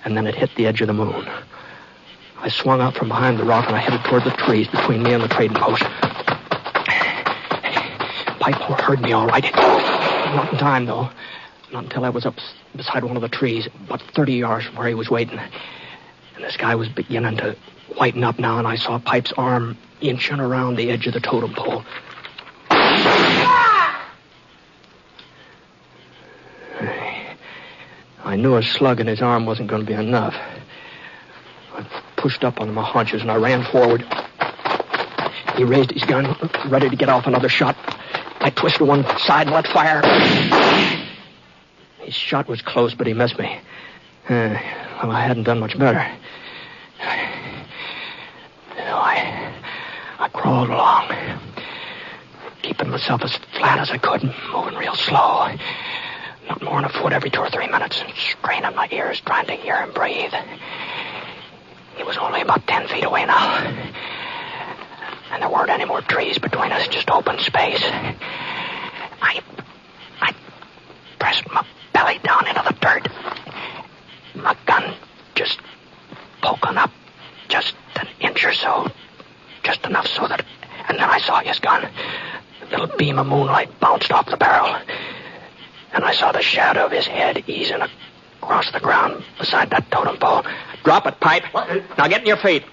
And then it hit the edge of the moon. I swung out from behind the rock and I headed toward the trees between me and the trading post. Pipe heard me all right. Not in time, though. Not until I was up beside one of the trees, about 30 yards from where he was waiting. And the sky was beginning to whiten up now, and I saw Pipe's arm inching around the edge of the totem pole. I knew a slug in his arm wasn't going to be enough. I pushed up on my haunches and I ran forward. He raised his gun, ready to get off another shot. I twisted to one side and let fire. His shot was close, but he missed me. Well, I hadn't done much better. I crawled along, keeping myself as flat as I could, moving real slow. Not more than a foot every 2 or 3 minutes, and straining my ears, trying to hear him breathe. He was only about 10 feet away now. And there weren't any more trees between us, just open space. I pressed my belly down into the dirt. My gun just poking up just an inch or so. Just enough so that... And then I saw his gun. A little beam of moonlight bounced off the barrel. And I saw the shadow of his head easing across the ground beside that totem pole. Drop it, Pipe. What? Now get in your feet.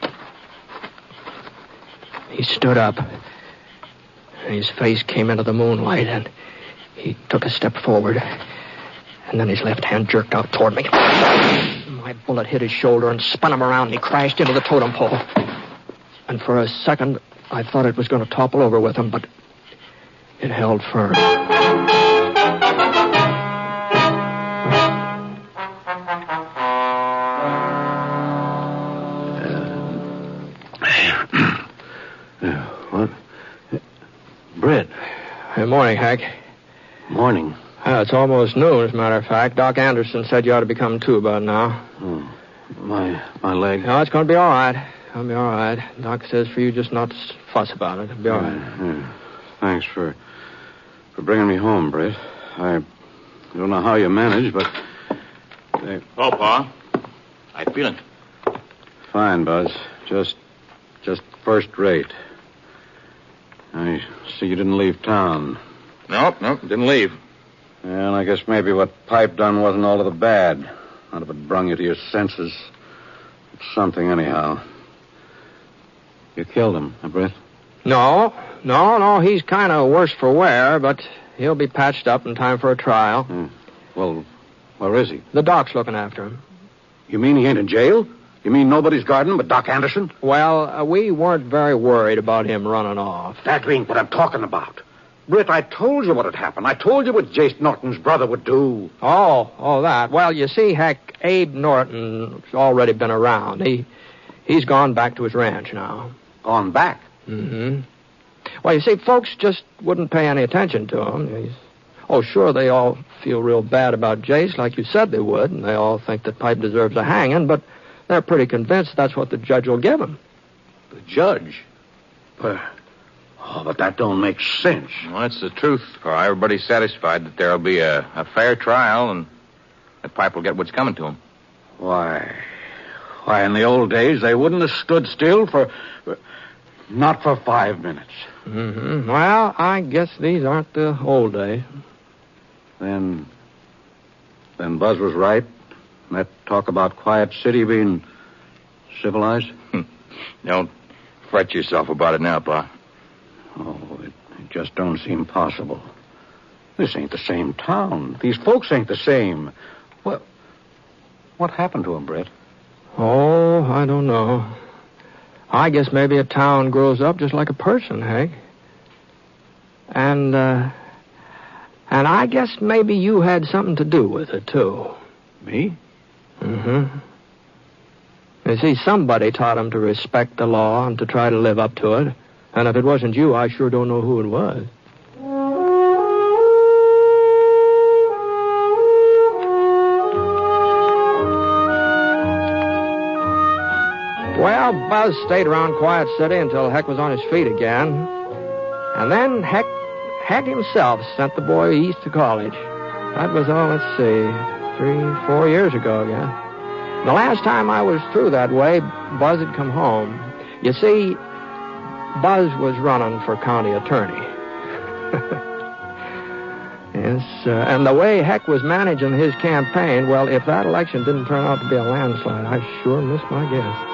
He stood up. His face came into the moonlight, and he took a step forward. And then his left hand jerked out toward me. My bullet hit his shoulder and spun him around, and he crashed into the totem pole. And for a second, I thought it was going to topple over with him, but it held firm. What? Britt. Good morning, Hank. Morning. It's almost noon, as a matter of fact. Doc Anderson said you ought to be coming to about now. My leg? No, it's going to be all right. It'll be all right. Doc says for you just not to fuss about it. It'll be all right. Yeah. Thanks for bringing me home, Britt. I don't know how you managed, but... Oh, Pa. How you feeling? Fine, Buzz. Just first rate. I see you didn't leave town. Nope, didn't leave. Well, I guess maybe what Pipe done wasn't all of the bad. Not if it brung you to your senses. It's something, anyhow. You killed him, huh, Britt? No. He's kind of worse for wear, but he'll be patched up in time for a trial. Well, where is he? The doc's looking after him. You mean he ain't in jail? You mean nobody's guarding him but Doc Anderson? Well, we weren't very worried about him running off. That ain't what I'm talking about. Britt, I told you what had happened. I told you what Jace Norton's brother would do. Oh, that. Well, you see, Heck, Abe Norton's already been around. He's gone back to his ranch now. Gone back? Mm-hmm. Well, you see, folks just wouldn't pay any attention to him. Sure, they all feel real bad about Jace, like you said they would, and they all think that Pipe deserves a hanging, but they're pretty convinced that's what the judge will give him. The judge? But that don't make sense. Well, that's the truth, Pa. Everybody's satisfied that there'll be a fair trial and that Pipe will get what's coming to him. Why, Why, in the old days, they wouldn't have stood still not for 5 minutes. Mm-hmm. Well, I guess these aren't the old days. Then Buzz was right. That talk about Quiet City being civilized. Don't fret yourself about it now, Pa. Oh, it just don't seem possible. This ain't the same town. These folks ain't the same. What happened to them, Britt? Oh, I don't know. I guess maybe a town grows up just like a person, Hank. And I guess maybe you had something to do with it, too. Me? Mm-hmm. You see, somebody taught him to respect the law and to try to live up to it. And if it wasn't you, I sure don't know who it was. Well, Buzz stayed around Quiet City until Heck was on his feet again. And then Heck himself sent the boy east to college. That was, let's see, 3-4 years ago again. The last time I was through that way, Buzz had come home. You see, Buzz was running for county attorney. Yes, and the way Heck was managing his campaign, well, if that election didn't turn out to be a landslide, I sure missed my guess.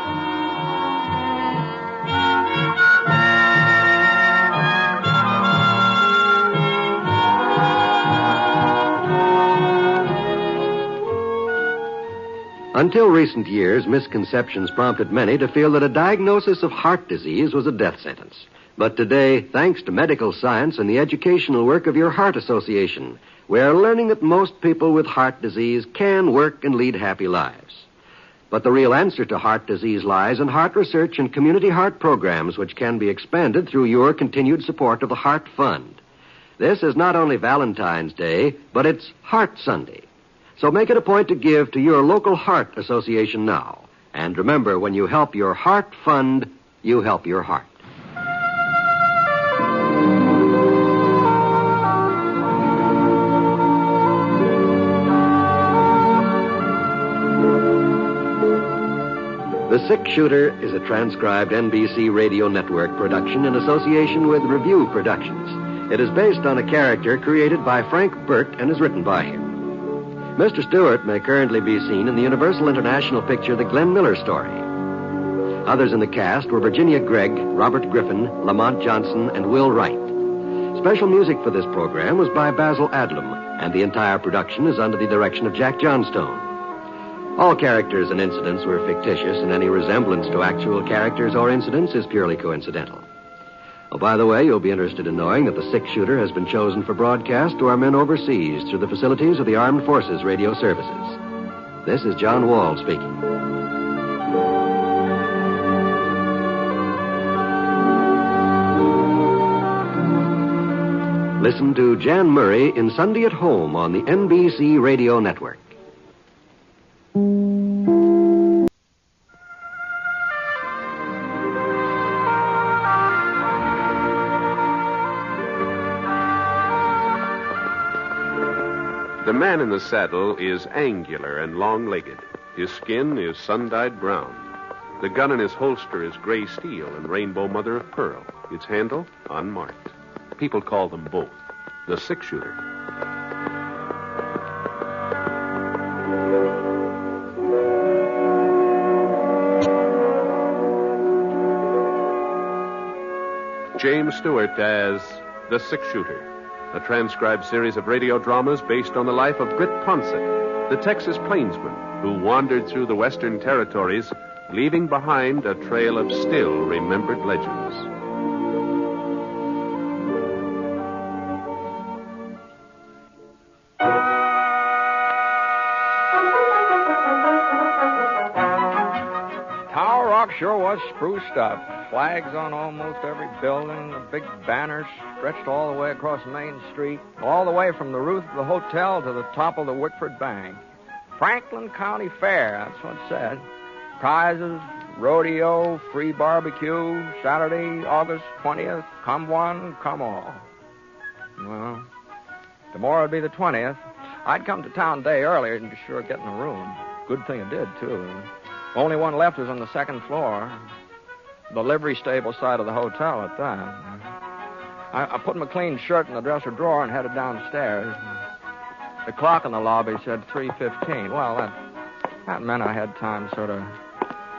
Until recent years, misconceptions prompted many to feel that a diagnosis of heart disease was a death sentence. But today, thanks to medical science and the educational work of your Heart Association, we are learning that most people with heart disease can work and lead happy lives. But the real answer to heart disease lies in heart research and community heart programs, which can be expanded through your continued support of the Heart Fund. This is not only Valentine's Day, but it's Heart Sunday. So make it a point to give to your local Heart Association now. And remember, when you help your Heart Fund, you help your heart. The Six Shooter is a transcribed NBC Radio Network production in association with Review Productions. It is based on a character created by Frank Burt and is written by him. Mr. Stewart may currently be seen in the Universal International picture The Glenn Miller Story. Others in the cast were Virginia Gregg, Robert Griffin, Lamont Johnson, and Will Wright. Special music for this program was by Basil Adlam, and the entire production is under the direction of Jack Johnstone. All characters and incidents were fictitious, and any resemblance to actual characters or incidents is purely coincidental. Oh, by the way, you'll be interested in knowing that the Six Shooter has been chosen for broadcast to our men overseas through the facilities of the Armed Forces Radio Services. This is John Wall speaking. Listen to Jan Murray in Sunday at Home on the NBC Radio Network. The man in the saddle is angular and long-legged. His skin is sun-dyed brown. The gun in his holster is gray steel and rainbow mother of pearl. Its handle, unmarked. People call them both the six-shooter. James Stewart as the six-shooter. A transcribed series of radio dramas based on the life of Britt Ponset, the Texas plainsman who wandered through the Western Territories, leaving behind a trail of still remembered legends. Tower Rock sure was spruced up. Flags on almost every building, the big banners stretched all the way across Main Street, all the way from the roof of the hotel to the top of the Wickford Bank. Franklin County Fair, that's what it said. Prizes, rodeo, free barbecue, Saturday, August 20th, come one, come all. Well, tomorrow would be the 20th. I'd come to town a day earlier and be sure of getting a room. Good thing I did, too. Only one left was on the second floor. The livery stable side of the hotel at that. I put my clean shirt in the dresser drawer and headed downstairs. The clock in the lobby said 3:15. Well, that meant I had time to sort of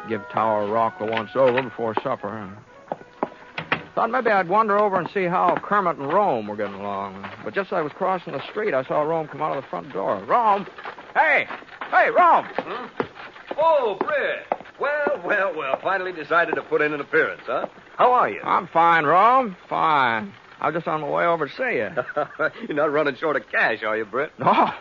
give Tower Rock a once-over before supper. Thought maybe I'd wander over and see how Kermit and Rome were getting along. But just as I was crossing the street, I saw Rome come out of the front door. Rome! Hey! Hey, Rome! Oh, Britt. Well. Finally decided to put in an appearance, huh? How are you? I'm fine, Rome. Fine. I was just on my way over to see you. You're not running short of cash, are you, Britt? No.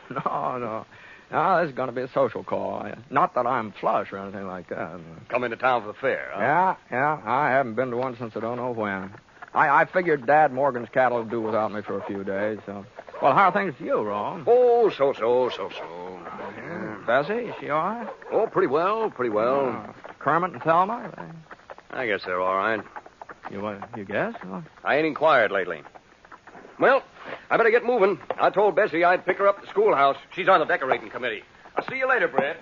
No, this is going to be a social call. Not that I'm flush or anything like that. Coming to town for the fair, huh? Yeah. I haven't been to one since I don't know when. I figured Dad Morgan's cattle would do without me for a few days, so... Well, how are things with you, Rome? Oh, so. Bessie, is she all right? Oh, pretty well. Kermit and Thelma? I guess they're all right. You guess? Oh. I ain't inquired lately. Well, I better get moving. I told Bessie I'd pick her up at the schoolhouse. She's on the decorating committee. I'll see you later, Britt.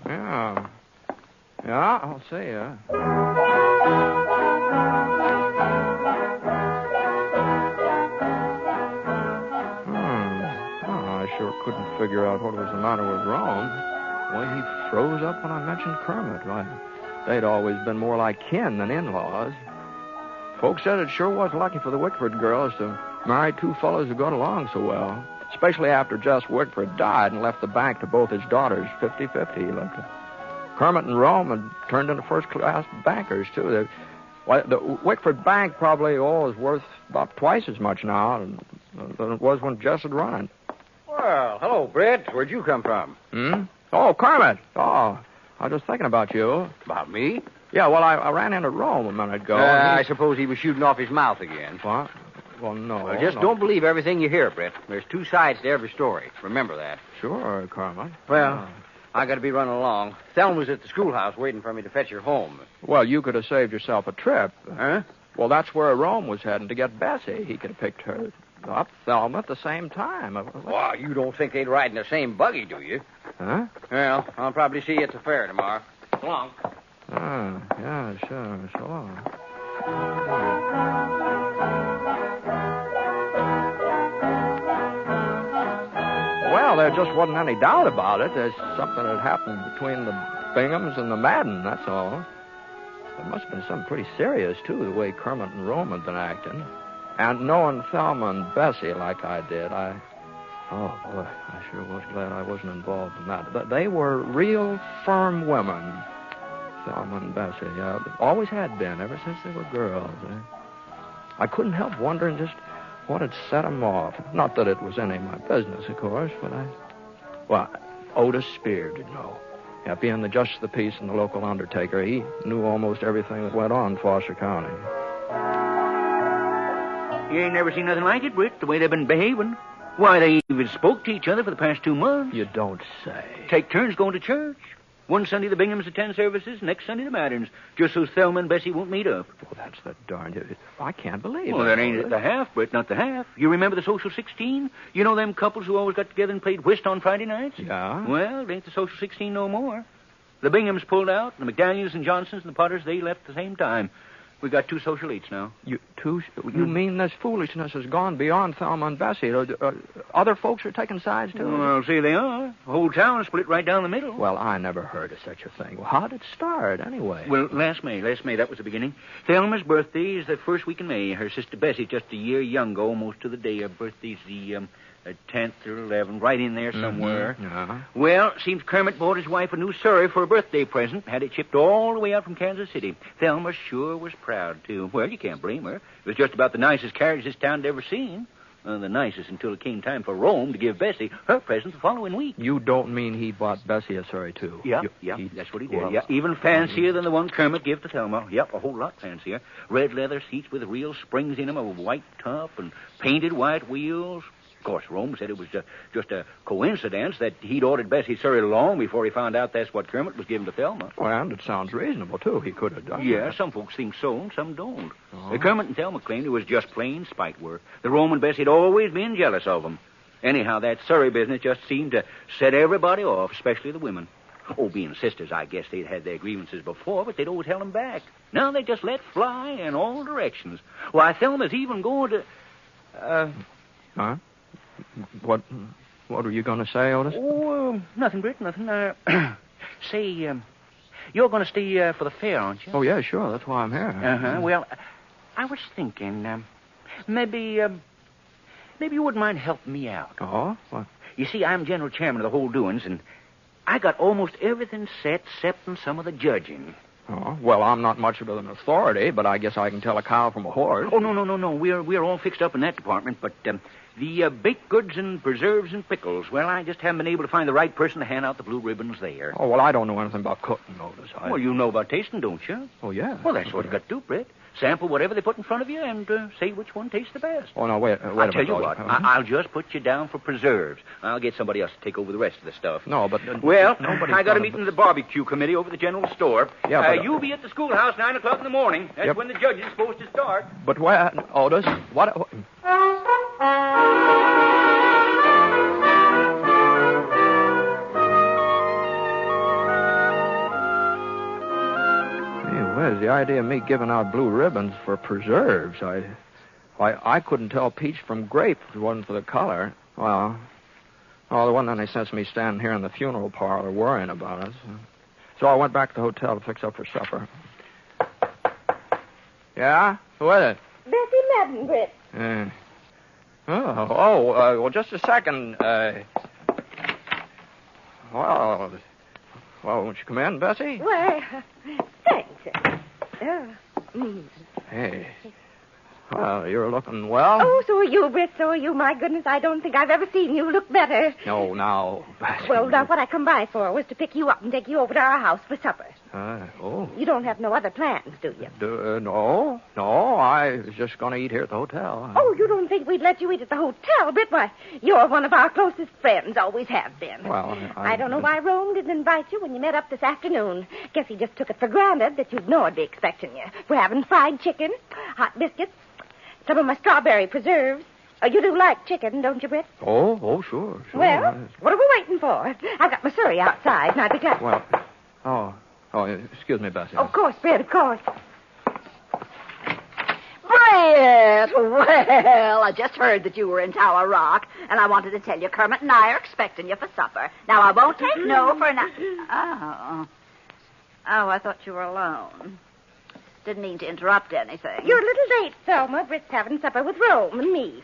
Yeah, I'll see you. I sure couldn't figure out what was the matter with Rome. The way he froze up when I mentioned Kermit. Why, they'd always been more like kin than in-laws. Folks said it sure was lucky for the Wickford girls to marry two fellows who got along so well, especially after Jess Wickford died and left the bank to both his daughters 50-50. He left it. Kermit and Rome had turned into first-class bankers, too. The Wickford Bank probably is worth about twice as much now than it was when Jess had run it. Well, hello, Britt. Where'd you come from? Oh, Kermit. Oh, I was just thinking about you. About me? Yeah, well, I ran into Rome a minute ago. I suppose he was shooting off his mouth again. What? Well, no. Well, just don't believe everything you hear, Britt. There's two sides to every story. Remember that. Sure, Kermit. Well, I got to be running along. Thelma was at the schoolhouse waiting for me to fetch her home. Well, you could have saved yourself a trip. Huh? Well, that's where Rome was heading to get Bessie. He could have picked her up, Thelma, at the same time. Well, you don't think they'd ride in the same buggy, do you? Huh? Well, I'll probably see you at the fair tomorrow. So long. Yeah, sure. So long. Well, there just wasn't any doubt about it. There's something that happened between the Binghams and the Madden, that's all. There must have been something pretty serious, too, the way Kermit and Rome had been acting. And knowing Thelma and Bessie like I did, oh, boy, I sure was glad I wasn't involved in that. But they were real firm women, Thelma and Bessie. Yeah, always had been, ever since they were girls. I couldn't help wondering just what had set them off. Not that it was any of my business, of course, but Otis Spear did know. Yeah, being the justice of the peace and the local undertaker, he knew almost everything that went on in Foster County. You ain't never seen nothing like it, Britt, the way they've been behaving. Why, they even spoke to each other for the past 2 months. You don't say. Take turns going to church. One Sunday the Binghams attend services, next Sunday the Maddens, just so Thelma and Bessie won't meet up. Well, that's the darned... I can't believe it. Well, that ain't the half, Britt, not the half. You remember the Social 16? You know them couples who always got together and played whist on Friday nights? Yeah? Well, it ain't the Social 16 no more. The Binghams pulled out, and the McDaniels and Johnsons and the Potters, they left at the same time. We got 2 social eights now. You mean this foolishness has gone beyond Thelma and Bessie? Other folks are taking sides, too? Well, see, they are. The whole town split right down the middle. Well, I never heard of such a thing. Well, how did it start, anyway? Well, last May, that was the beginning. Thelma's birthday is the first week in May. Her sister Bessie just a year younger, almost to the day. Her birthday's the 10th or 11th, right in there somewhere. Uh-huh. Well, seems Kermit bought his wife a new Surrey for a birthday present, had it shipped all the way out from Kansas City. Thelma sure was proud, too. Well, you can't blame her. It was just about the nicest carriage this town had ever seen. The nicest until it came time for Rome to give Bessie her present the following week. You don't mean he bought Bessie a Surrey, too? Yeah, that's what he did. Well, even fancier than the one Kermit gave to Thelma. Yep, a whole lot fancier. Red leather seats with real springs in them, a white top, and painted white wheels. Of course, Rome said it was just a coincidence that he'd ordered Bessie Surrey long before he found out that's what Kermit was giving to Thelma. Well, and it sounds reasonable, too. He could have done Yeah, that. some folks think so, and some don't. Kermit and Thelma claimed it was just plain spite work. The Rome and Bessie had always been jealous of them. Anyhow, that Surrey business just seemed to set everybody off, especially the women. Oh, being sisters, I guess they'd had their grievances before, but they'd always held them back. Now they just let fly in all directions. Why, Thelma's even going to... Huh? What were you going to say, Otis? Oh, nothing, Britt, nothing. Say, you're going to stay for the fair, aren't you? Oh, yeah, sure. That's why I'm here. Uh-huh. Well, I was thinking, maybe you wouldn't mind helping me out. Oh? What? You see, I'm general chairman of the whole doings, and I got almost everything set, excepting some of the judging. Oh, well, I'm not much of an authority, but I guess I can tell a cow from a horse. Oh, no. We're all fixed up in that department, but the baked goods and preserves and pickles, well, I just haven't been able to find the right person to hand out the blue ribbons there. Oh, well, I don't know anything about cooking, Otis. Well, you know about tasting, don't you? Oh, yeah. Well, that's what you got to do, Britt. Sample whatever they put in front of you and say which one tastes the best. Oh, no, wait a minute. I'll tell you what, I'll just put you down for preserves. I'll get somebody else to take over the rest of the stuff. No, but... well, I got a meeting of the barbecue committee over at the general store. Yeah, but... you'll be at the schoolhouse 9 o'clock in the morning. That's when the judge is supposed to start. But where... Otis, what... Where's the idea of me giving out blue ribbons for preserves? I couldn't tell peach from grape if it wasn't for the color. Well, there wasn't any sense me standing here in the funeral parlor worrying about it. So I went back to the hotel to fix up for supper. Yeah? Who is it? Bessie Madden, Britt. Well, just a second. Well, won't you come in, Bessie? Well, thanks. Hey. Well, you're looking well. Oh, so are you, Britt. So are you. My goodness, I don't think I've ever seen you look better. No, now, Bessie. Well, now, what I come by for was to pick you up and take you over to our house for supper. You don't have no other plans, do you? No. I was just going to eat here at the hotel. Oh, you don't think we'd let you eat at the hotel, Britt? Why, you're one of our closest friends, always have been. Well, I don't know why Rome didn't invite you when you met up this afternoon. Guess he just took it for granted that you'd know I'd be expecting you. We're having fried chicken, hot biscuits, some of my strawberry preserves. You do like chicken, don't you, Britt? Oh, sure. Well, what are we waiting for? I've got my surrey outside, and I'd be glad... Well, excuse me, Bessie. Of course, Britt, of course. Britt! Well, I just heard that you were in Tower Rock, and I wanted to tell you Kermit and I are expecting you for supper. Now, I won't take no for an... Oh, I thought you were alone. Didn't mean to interrupt anything. You're a little late, Thelma. Britt's having supper with Rome and me.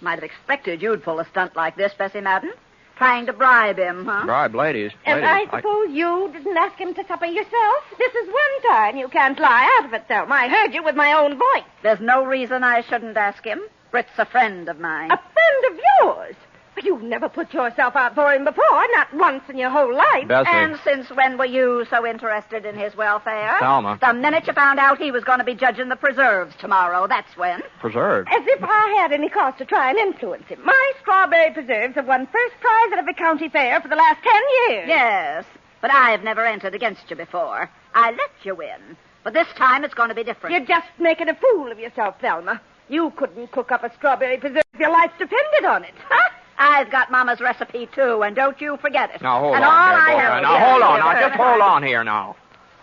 Might have expected you'd pull a stunt like this, Bessie Madden. Trying to bribe him, huh? Bribe ladies. And I suppose you didn't ask him to supper yourself? This is one time you can't lie out of it, Thelma. I heard you with my own voice. There's no reason I shouldn't ask him. Britt's a friend of mine. A friend of yours? You've never put yourself out for him before, not once in your whole life. Bessie. And since when were you so interested in his welfare? Thelma. The minute you found out he was going to be judging the preserves tomorrow, that's when. Preserves? As if I had any cause to try and influence him. My strawberry preserves have won first prize at every county fair for the last 10 years. Yes, but I've never entered against you before. I let you win. But this time it's going to be different. You're just making a fool of yourself, Thelma. You couldn't cook up a strawberry preserve if your life depended on it. Huh? I've got Mama's recipe, too, and don't you forget it. Now, hold and on. All there, I both. have Now, hold on. Now, just hold on here now.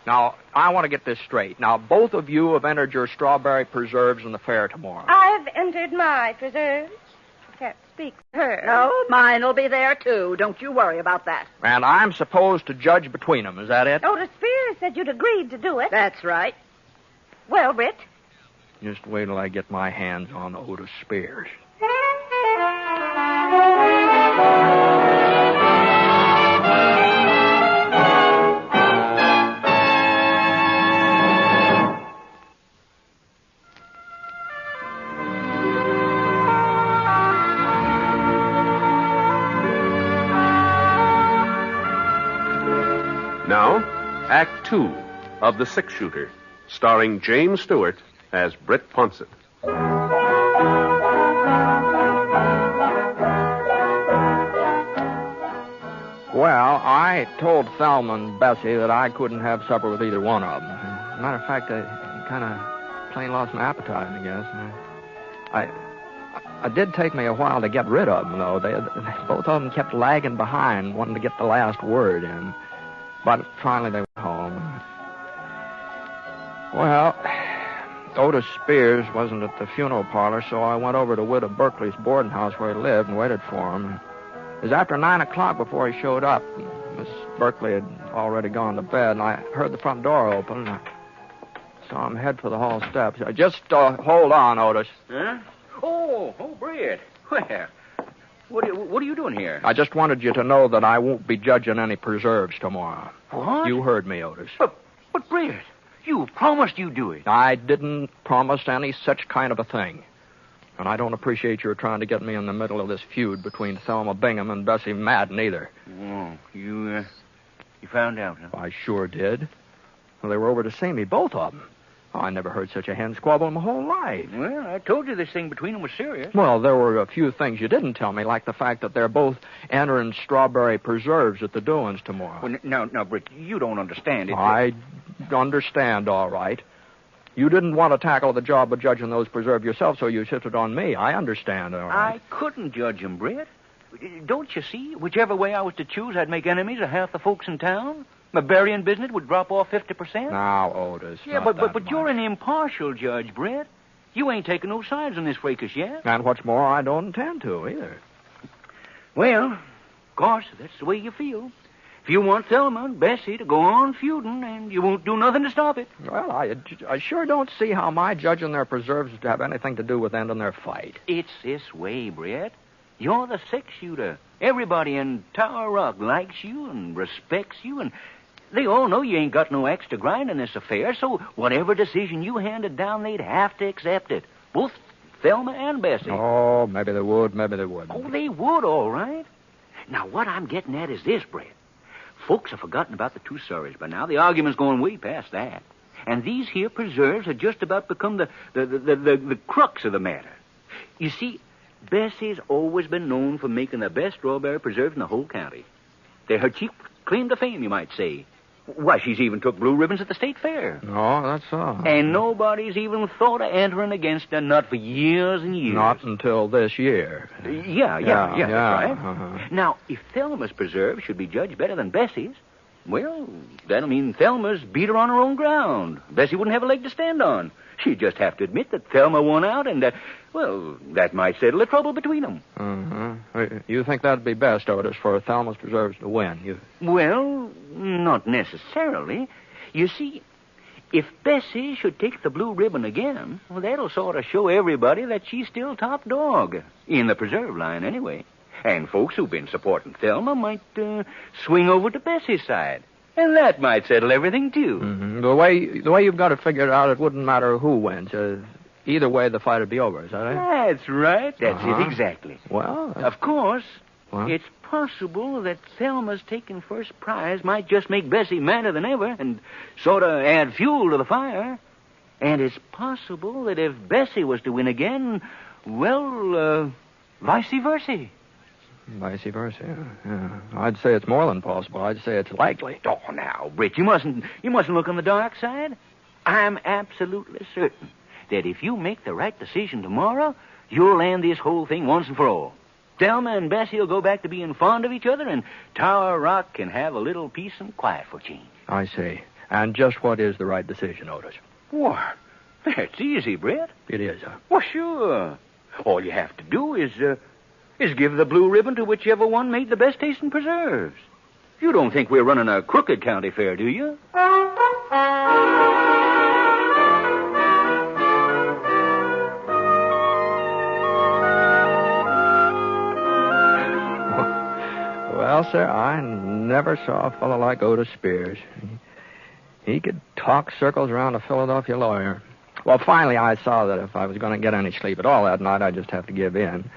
Now, I want to get this straight. Now, both of you have entered your strawberry preserves in the fair tomorrow. I've entered my preserves. I can't speak for her. No, mine will be there, too. Don't you worry about that. And I'm supposed to judge between them. Is that it? Otis Spears said you'd agreed to do it. That's right. Well, Britt? Just wait till I get my hands on Otis Spears. Now, Act 2 of The Six Shooter, starring James Stewart as Britt Ponset. Well, I told Thelma and Bessie that I couldn't have supper with either one of them. As a matter of fact, I kind of plain lost my appetite, I guess. It did take me a while to get rid of them, though. They both of them kept lagging behind, wanting to get the last word in. But finally they went home. Well, Otis Spears wasn't at the funeral parlor, so I went over to Widow Berkeley's boarding house where he lived and waited for him. It was after 9 o'clock before he showed up. Miss Berkeley had already gone to bed, and I heard the front door open, and I saw him head for the hall steps. Just hold on, Otis. Huh? Oh, Britt. Well, what are you doing here? I just wanted you to know that I won't be judging any preserves tomorrow. What? You heard me, Otis. But Britt, you promised you'd do it. I didn't promise any such kind of a thing. And I don't appreciate your trying to get me in the middle of this feud between Thelma Bingham and Bessie Madden either. Oh, you found out, huh? I sure did. Well, they were over to see me, both of them. Oh, I never heard such a hen squabble in my whole life. Well, I told you this thing between them was serious. Well, there were a few things you didn't tell me, like the fact that they're both entering strawberry preserves at the doings tomorrow. Well, now, Britt, you don't understand it. I understand, all right. You didn't want to tackle the job of judging those preserves yourself, so you shifted on me. I understand, all right. I couldn't judge them, Britt. Don't you see? Whichever way I was to choose, I'd make enemies of half the folks in town. My burying business would drop off 50%. Now, Otis. Yeah, but you're an impartial judge, Britt. You ain't taking no sides on this fracas yet. And what's more, I don't intend to either. Well, of course, that's the way you feel. If you want Thelma and Bessie to go on feuding, and you won't do nothing to stop it. Well, I sure don't see how my judging their preserves would have anything to do with ending their fight. It's this way, Britt. You're the six-shooter. Everybody in Tower Rock likes you and respects you, and they all know you ain't got no axe to grind in this affair, so whatever decision you handed down, they'd have to accept it. Both Thelma and Bessie. Oh, maybe they would, maybe they wouldn't. Oh, they would, all right. Now, what I'm getting at is this, Britt. Folks have forgotten about the two sorries by now. The argument's going way past that. And these here preserves have just about become the crux of the matter. You see, Bessie's always been known for making the best strawberry preserves in the whole county. They're her chief claim to fame, you might say. Why, she's even took blue ribbons at the state fair. Oh, that's so. And nobody's even thought of entering against her, not for years and years. Not until this year. Yeah, that's right. Uh-huh. Now, if Thelma's preserve should be judged better than Bessie's, well, that'll mean Thelma's beat her on her own ground. Bessie wouldn't have a leg to stand on. She'd just have to admit that Thelma won out, and, that might settle the trouble between them. Uh-huh. You think that'd be best, Otis, for Thelma's preserves to win? Well, not necessarily. You see, if Bessie should take the blue ribbon again, well, that'll sort of show everybody that she's still top dog. In the preserve line, anyway. And folks who've been supporting Thelma might swing over to Bessie's side. And that might settle everything, too. Mm-hmm. The way you've got to figure it out, it wouldn't matter who wins. Either way, the fight would be over, is that it? That's right. That's it, exactly. Well... Of course, what? It's possible that Thelma's taking first prize might just make Bessie madder than ever and sort of add fuel to the fire. And it's possible that if Bessie was to win again, well, vice versa. Vice versa, yeah. I'd say it's more than possible. I'd say it's likely. Oh, now, Britt, you mustn't look on the dark side. I'm absolutely certain that if you make the right decision tomorrow, you'll end this whole thing once and for all. Thelma and Bessie will go back to being fond of each other, and Tower Rock can have a little peace and quiet for a change. I see. And just what is the right decision, Otis? What? That's easy, Britt. It is, huh? Well, sure. All you have to do is give the blue ribbon to whichever one made the best tasting preserves. You don't think we're running a crooked county fair, do you? Well, sir, I never saw a fellow like Otis Spears. He could talk circles around a Philadelphia lawyer. Well, finally, I saw that if I was going to get any sleep at all that night, I'd just have to give in.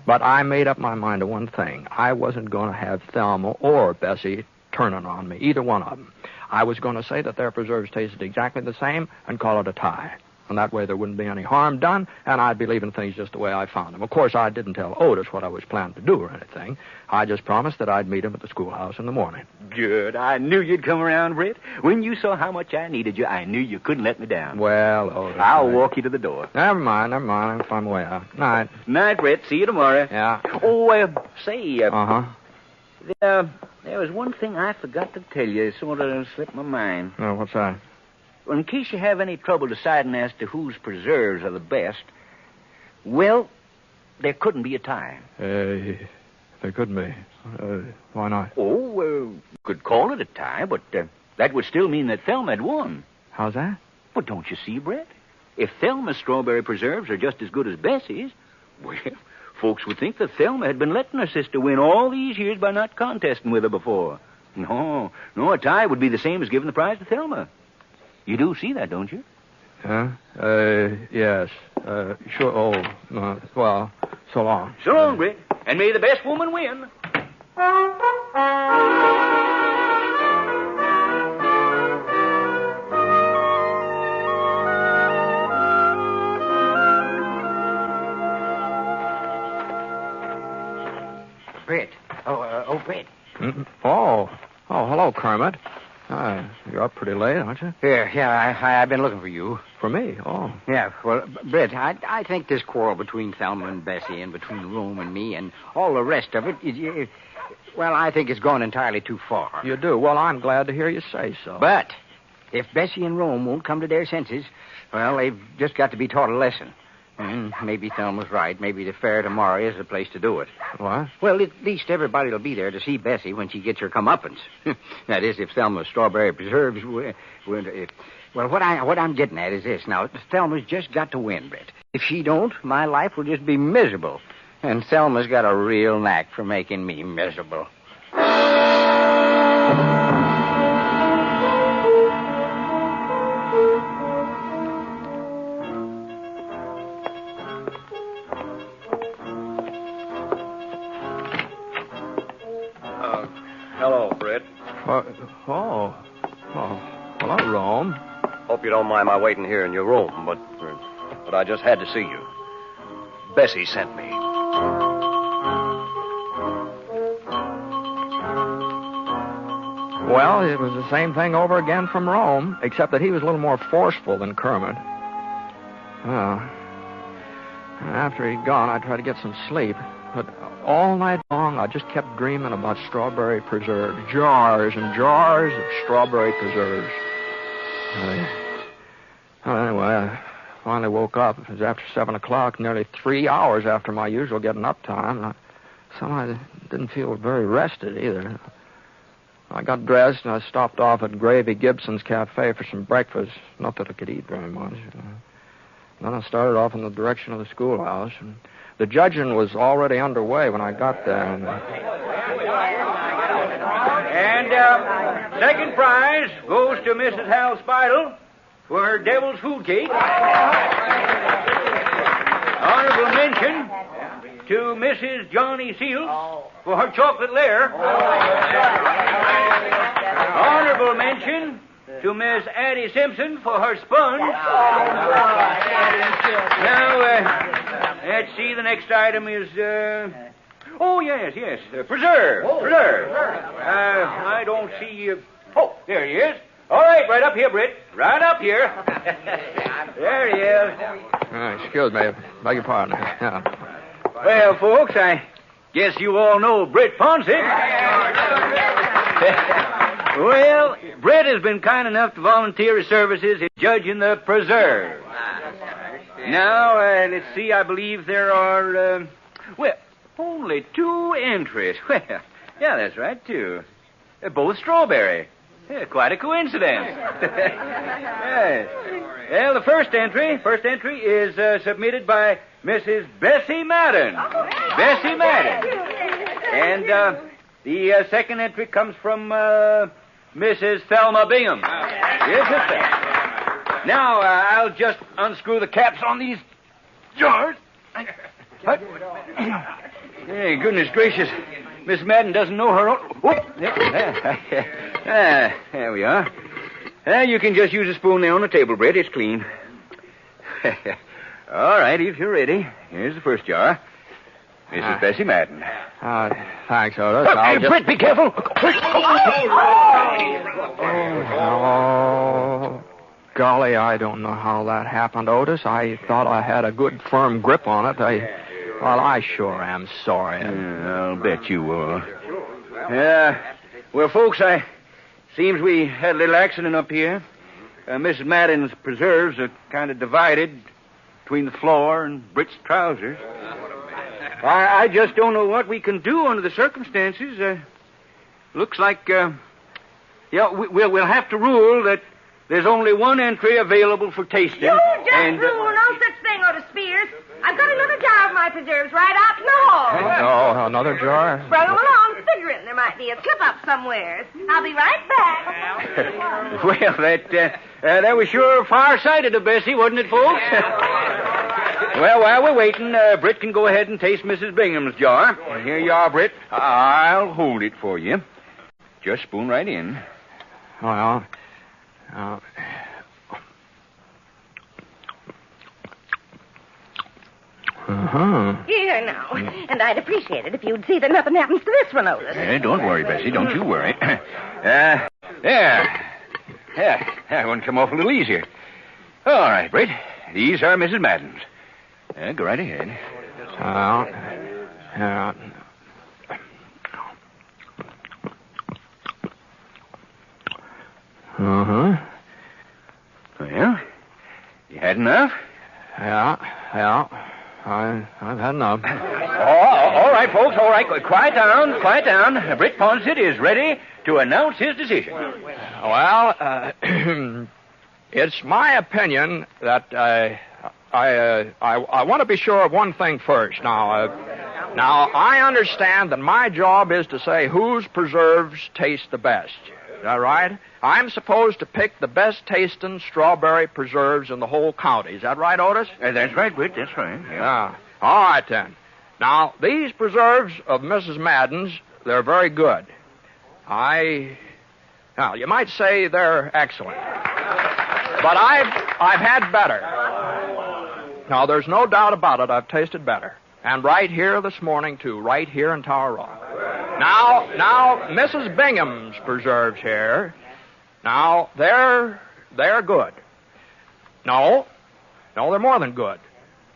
But I made up my mind to one thing. I wasn't going to have Thelma or Bessie turning on me, either one of them. I was going to say that their preserves tasted exactly the same and call it a tie. And that way there wouldn't be any harm done, and I'd be leaving things just the way I found them. Of course, I didn't tell Otis what I was planning to do or anything. I just promised that I'd meet him at the schoolhouse in the morning. Good. I knew you'd come around, Britt. When you saw how much I needed you, I knew you couldn't let me down. Well, Otis... I'll walk you to the door. Never mind. I'm on my way out. Night. Night, Britt. See you tomorrow. Yeah. Oh, say... Uh-huh. There was one thing I forgot to tell you. It sort of slipped my mind. Oh, what's that? Well, in case you have any trouble deciding as to whose preserves are the best, well, there couldn't be a tie. There couldn't be. Why not? Oh, you could call it a tie, but that would still mean that Thelma had won. How's that? Well, don't you see, Brett? If Thelma's strawberry preserves are just as good as Bessie's, well, folks would think that Thelma had been letting her sister win all these years by not contesting with her before. No, a tie would be the same as giving the prize to Thelma. You do see that, don't you? Huh? Yes. Sure. Oh, well, so long. So long, Brett. And may the best woman win. Britt. Britt. Oh, hello, Kermit. You're up pretty late, aren't you? Yeah, I've been looking for you. For me? Oh. Yeah, well, Britt, I think this quarrel between Thelma and Bessie and between Rome and me and all the rest of it, well, I think it's gone entirely too far. You do? Well, I'm glad to hear you say so. But if Bessie and Rome won't come to their senses, well, they've just got to be taught a lesson. And maybe Thelma's right. Maybe the fair tomorrow is the place to do it. What? Well, at least everybody will be there to see Bessie when she gets her comeuppance. That is, if Thelma's strawberry preserves... Well, what I'm getting at is this. Now, Thelma's just got to win, Britt. If she don't, my life will just be miserable. And Thelma's got a real knack for making me miserable. Hello, Britt. Hello, Rome. Hope you don't mind my waiting here in your room, but I just had to see you. Bessie sent me. Well, it was the same thing over again from Rome, except that he was a little more forceful than Kermit. After he'd gone, I tried to get some sleep, but all night long, I just kept dreaming about strawberry preserves. Jars and jars of strawberry preserves. Anyway, I finally woke up. It was after 7 o'clock, nearly 3 hours after my usual getting up time. Somehow I didn't feel very rested either. I got dressed and I stopped off at Gravy Gibson's Cafe for some breakfast. Not that I could eat very much. Then I started off in the direction of the schoolhouse, and the judging was already underway when I got there. And second prize goes to Mrs. Hal Spidle for her devil's food cake. Honorable mention to Mrs. Johnny Seals for her chocolate lair. Honorable mention to Miss Addie Simpson for her sponge. Now, let's see, the next item is, yes, preserve. I don't see, there he is. All right, right up here, Britt. Right up here. There he is. Excuse me, beg your pardon. Yeah. Well, folks, I guess you all know Britt Ponset. Well, Britt has been kind enough to volunteer his services in judging the preserve. Now, let's see, I believe there are, only 2 entries. Well, yeah, that's right, 2. They're both strawberry. Yeah, quite a coincidence. Yes. Well, the first entry is submitted by Mrs. Bessie Madden. Bessie Madden. And the second entry comes from Mrs. Thelma Bingham. Yes, sister. Now, I'll just unscrew the caps on these jars. Hey, goodness gracious. Miss Madden doesn't know her own... there we are. You can just use a spoon there on the table, Britt. It's clean. All right, if you're ready. Here's the first jar. Mrs. Bessie Madden. Thanks, Otis. Hey, Britt, be careful. Oh, golly, I don't know how that happened, Otis. I thought I had a good, firm grip on it. I sure am sorry. I'll bet you are. Yeah, Well, folks, seems we had a little accident up here. Mrs. Madden's preserves are kind of divided between the floor and Britt's trousers. I just don't know what we can do under the circumstances. Looks like, we'll have to rule that there's only one entry available for tasting. You just rule no such thing, Otis Spears. I've got another jar of my preserves right out in the hall. Oh, another jar? Brought them along, figuring there might be a slip-up somewhere. I'll be right back. Well, that was sure far-sighted of Bessie, wasn't it, folks? Well, while we're waiting, Britt can go ahead and taste Mrs. Bingham's jar. Here you are, Britt. I'll hold it for you. Just spoon right in. Well, Here now. And I'd appreciate it if you'd see that nothing happens to this one, Otis. Don't worry, Bessie. Don't you worry. There. That one come off a little easier. All right, Britt. These are Mrs. Madden's. Go right ahead. Well, you had enough? Yeah. I've had enough. All right, folks. All right. Quiet down. Britt Ponset is ready to announce his decision. Well, it's my opinion that I want to be sure of one thing first. Now, I understand that my job is to say whose preserves taste the best. Is that right? I'm supposed to pick the best tasting strawberry preserves in the whole county. Is that right, Otis? That's right, Britt. That's right. Yeah. All right, then. Now, these preserves of Mrs. Madden's, they're very good. Now, you might say they're excellent. But I've had better. Now, there's no doubt about it. I've tasted better. And right here this morning, too. Right here in Tower Rock. Now, Mrs. Bingham's preserves here. Now, they're good. No, they're more than good.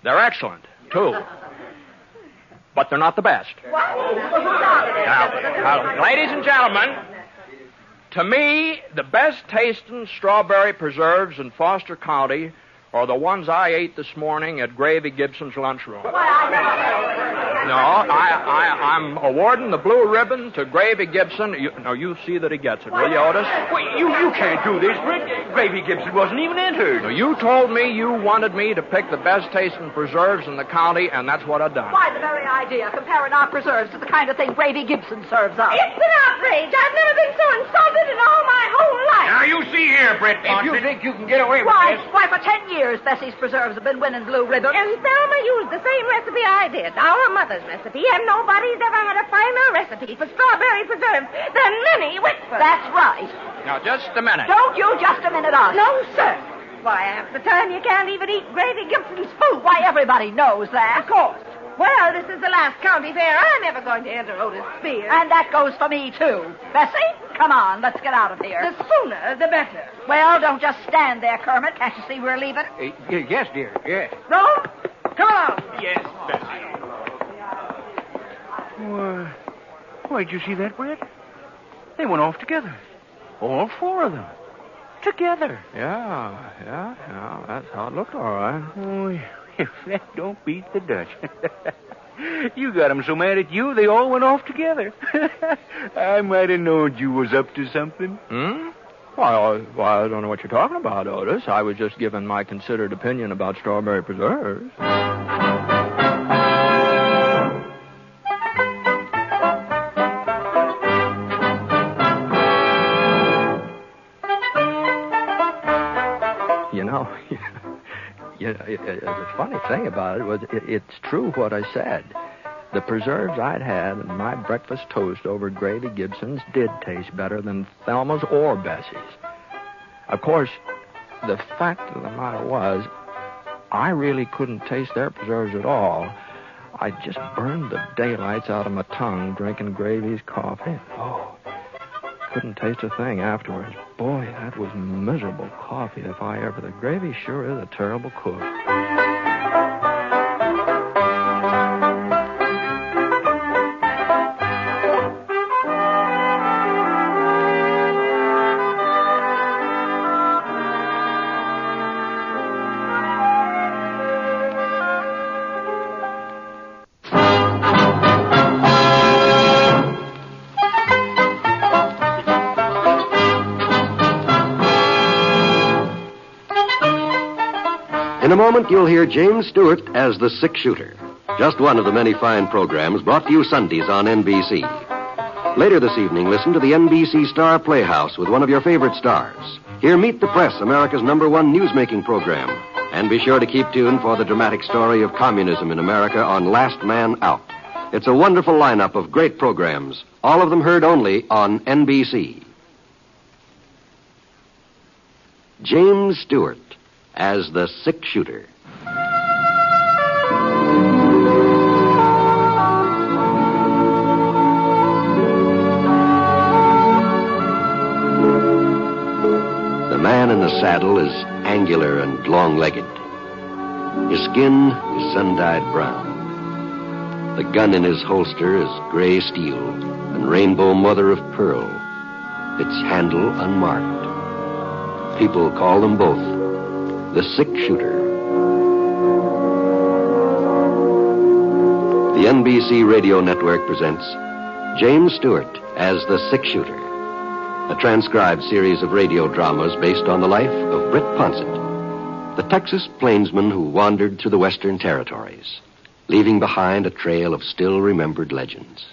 They're excellent, too. But they're not the best. Now, ladies and gentlemen, to me, the best tasting strawberry preserves in Foster County are the ones I ate this morning at Gravy Gibson's lunchroom. No, I'm awarding the blue ribbon to Gravy Gibson. You see that he gets it, will you, Otis? Wait, you can't do this, Britt. Gravy Gibson wasn't even entered. No, you told me you wanted me to pick the best tasting preserves in the county, and that's what I've done. Why, the very idea, comparing our preserves to the kind of thing Gravy Gibson serves us. It's an outrage. I've never been so insulted in all my whole life. Now, you see here, Britt Ponset. If you think you can get away with this... Why, for 10 years, Bessie's preserves have been winning blue ribbons. And Thelma used the same recipe I did, our mother's recipe, and nobody's ever had a finer recipe for strawberry preserves than Minnie Whitford. That's right. Now, just a minute. Don't you just a minute us. No, sir. Why, half the time you can't even eat Gravy Gibson's food. Why, everybody knows that. Of course. Well, this is the last county fair I'm ever going to enter Otis Spears. And that goes for me, too. Bessie, come on, let's get out of here. The sooner, the better. Well, don't just stand there, Kermit. Can't you see we're leaving? Yes, dear, yes. Rome, come on. Yes, Bessie. Why, did you see that, Britt? They went off together. All four of them. Together. Yeah. That's how it looked, all right. Oh, if that don't beat the Dutch. You got them so mad at you, they all went off together. I might have known you was up to something. Well, I don't know what you're talking about, Otis. I was just giving my considered opinion about strawberry preserves. The funny thing about it was it's true what I said. The preserves I'd had in my breakfast toast over at Gravy Gibson's did taste better than Thelma's or Bessie's. Of course, the fact of the matter was, I really couldn't taste their preserves at all. I just burned the daylights out of my tongue drinking Gravy's coffee. Couldn't taste a thing afterwards. Boy, that was miserable coffee if I ever... The Gravy sure is a terrible cook. In a moment, you'll hear James Stewart as the six-shooter. Just one of the many fine programs brought to you Sundays on NBC. Later this evening, listen to the NBC Star Playhouse with one of your favorite stars. Hear Meet the Press, America's #1 newsmaking program. And be sure to keep tuned for the dramatic story of communism in America on Last Man Out. It's a wonderful lineup of great programs, all of them heard only on NBC. James Stewart as the six-shooter. The man in the saddle is angular and long-legged. His skin is sun-dyed brown. The gun in his holster is gray steel and rainbow mother of pearl, its handle unmarked. People call them both the six-shooter. The NBC Radio Network presents James Stewart as the six-shooter, a transcribed series of radio dramas based on the life of Britt Ponset, the Texas plainsman who wandered through the Western Territories, leaving behind a trail of still-remembered legends.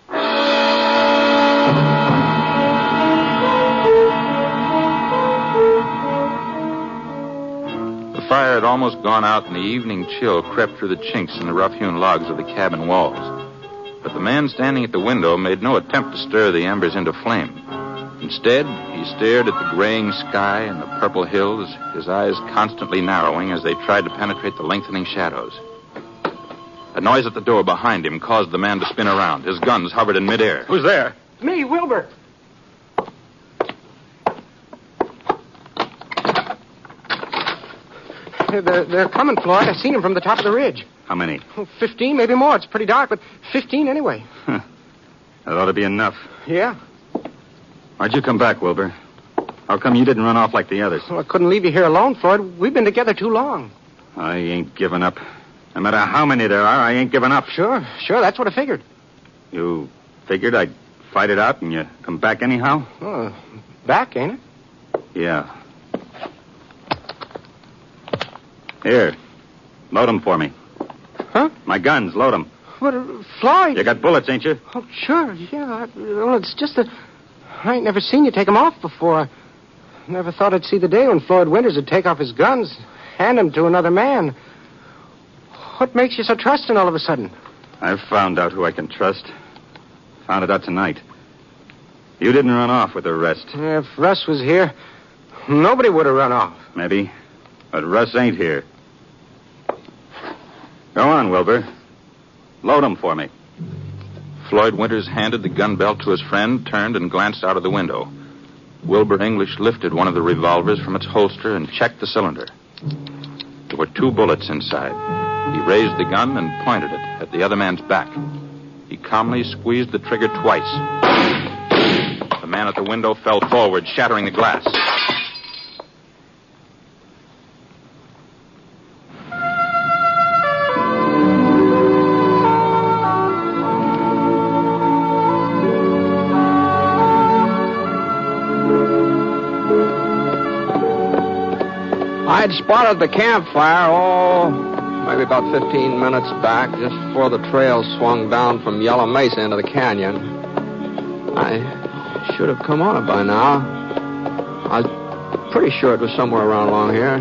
The fire had almost gone out, and the evening chill crept through the chinks in the rough-hewn logs of the cabin walls. But the man standing at the window made no attempt to stir the embers into flame. Instead, he stared at the graying sky and the purple hills, his eyes constantly narrowing as they tried to penetrate the lengthening shadows. A noise at the door behind him caused the man to spin around. His guns hovered in midair. Who's there? Me, Wilbur. They're coming, Floyd. I've seen them from the top of the ridge. How many? 15, maybe more. It's pretty dark, but 15 anyway. That ought to be enough. Yeah? Why'd you come back, Wilbur? How come you didn't run off like the others? Well, I couldn't leave you here alone, Floyd. We've been together too long. I ain't giving up. No matter how many there are, I ain't giving up. Sure. That's what I figured. You figured I'd fight it out and you come back anyhow? Oh, back, ain't it? Yeah. Here. Load 'em for me. Huh? My guns, load 'em. But, Floyd... You got bullets, ain't you? Oh, sure, yeah. Well, it's just that I ain't never seen you take 'em off before. I never thought I'd see the day when Floyd Winters would take off his guns, hand 'em to another man. What makes you so trusting all of a sudden? I've found out who I can trust. Found it out tonight. You didn't run off with the rest. If Russ was here, nobody would have run off. Maybe. But Russ ain't here. Go on, Wilbur. Load 'em for me. Floyd Winters handed the gun belt to his friend, turned, and glanced out of the window. Wilbur English lifted one of the revolvers from its holster and checked the cylinder. There were 2 bullets inside. He raised the gun and pointed it at the other man's back. He calmly squeezed the trigger twice. The man at the window fell forward, shattering the glass. I'd spotted the campfire, maybe about 15 minutes back, just before the trail swung down from Yellow Mesa into the canyon. I should have come on it by now. I was pretty sure it was somewhere around along here.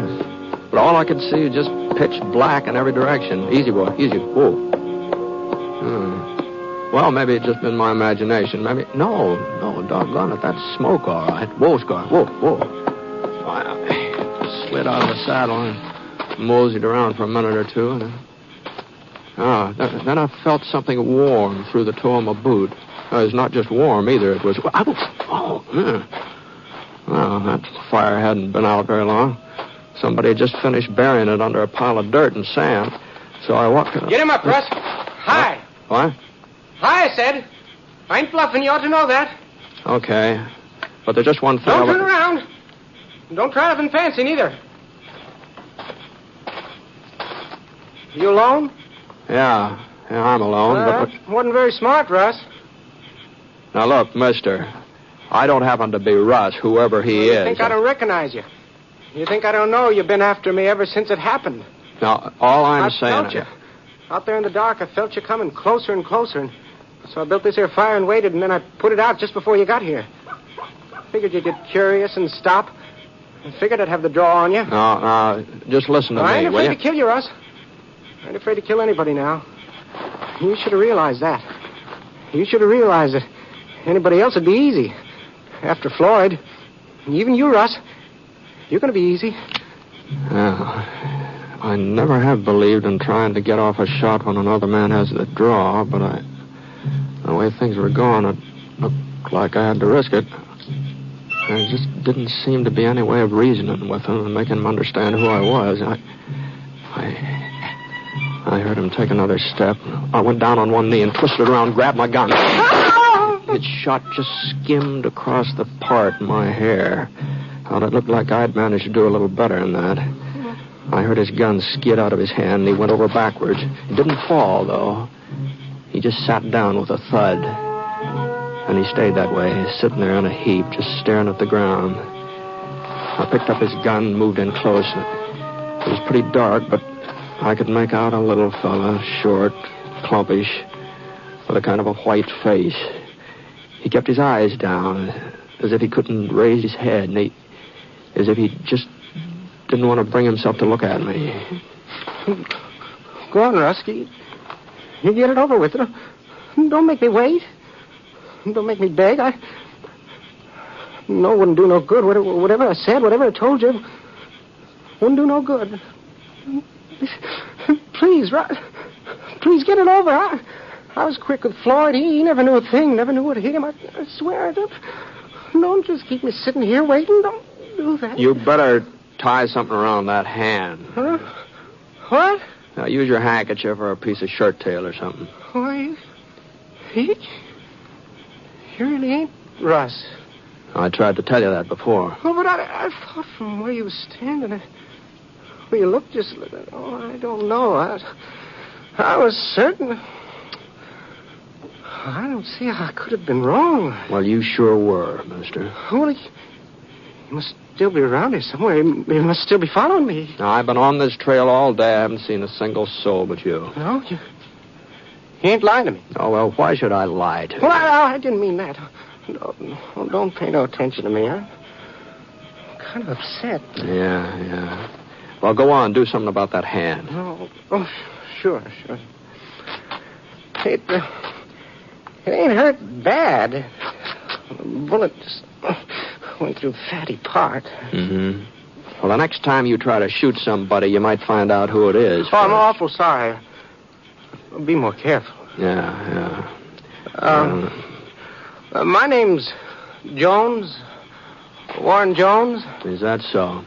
But all I could see was just pitch black in every direction. Easy, boy, easy. Whoa. Well, maybe it's just been my imagination. Maybe... No, doggone it. That's smoke, all right. Whoa, Scar. Whoa. I slid out of the saddle and moseyed around for a minute or two. And then I felt something warm through the toe of my boot. It was not just warm either. It was... Well, that fire hadn't been out very long. Somebody had just finished burying it under a pile of dirt and sand. So I walked... Get him up, Russ. Hi. What? Hi, I said. I ain't bluffing. You ought to know that. Okay. But there's just one thing... Don't turn around. Don't try nothing fancy, neither. You alone? Yeah, I'm alone. But wasn't very smart, Russ. Now, look, mister, I don't happen to be Russ, whoever he is. You think I don't recognize you? You think I don't know you've been after me ever since it happened? Now, all I'm saying... I felt you. Out there in the dark, I felt you coming closer and closer. And so I built this here fire and waited, and then I put it out just before you got here. Figured you'd get curious and stop. I figured I'd have the draw on you. No, just listen to me, I ain't afraid will to kill you, Russ. I ain't afraid to kill anybody now. You should have realized that. You should have realized that anybody else would be easy. After Floyd, even you, Russ, you're going to be easy. Yeah, I never have believed in trying to get off a shot when another man has the draw, but the way things were going, it looked like I had to risk it. There just didn't seem to be any way of reasoning with him and making him understand who I was. I heard him take another step. I went down on one knee and twisted around, grabbed my gun. Its shot just skimmed across the part in my hair. Thought it looked like I'd managed to do a little better than that. I heard his gun skid out of his hand, and he went over backwards. It didn't fall, though. He just sat down with a thud. And he stayed that way, sitting there in a heap, just staring at the ground. I picked up his gun and moved in close. It was pretty dark, but I could make out a little fella, short, clumpish, with a kind of a white face. He kept his eyes down, as if he couldn't raise his head, and as if he just didn't want to bring himself to look at me. Go on, Rusky. You get it over with. Don't make me wait. Don't make me beg. No, wouldn't do no good. Whatever I said, whatever I told you, wouldn't do no good. Please, please get it over. I was quick with Floyd. He never knew a thing, never knew what hit him. I swear. Don't just keep me sitting here waiting. Don't do that. You better tie something around that hand. Huh? What? Now, use your handkerchief or a piece of shirt tail or something. Why, you really ain't Russ. I tried to tell you that before. Oh, but I thought from where you was standing, where you looked just... Oh, I don't know. I was certain... I don't see how I could have been wrong. Well, you sure were, mister. Well, he must still be around here somewhere. He must still be following me. Now, I've been on this trail all day. I haven't seen a single soul but you. No? You ain't lying to me. Oh, well, why should I lie to you? Well, I didn't mean that. No, don't pay no attention to me. I'm kind of upset. Yeah. Well, go on. Do something about that hand. Oh, sure. It ain't hurt bad. The bullet just went through fatty part. Mm-hmm. Well, the next time you try to shoot somebody, you might find out who it is. Oh, I'm awful sorry. I'll be more careful. Yeah. My name's Jones. Warren Jones. Is that so?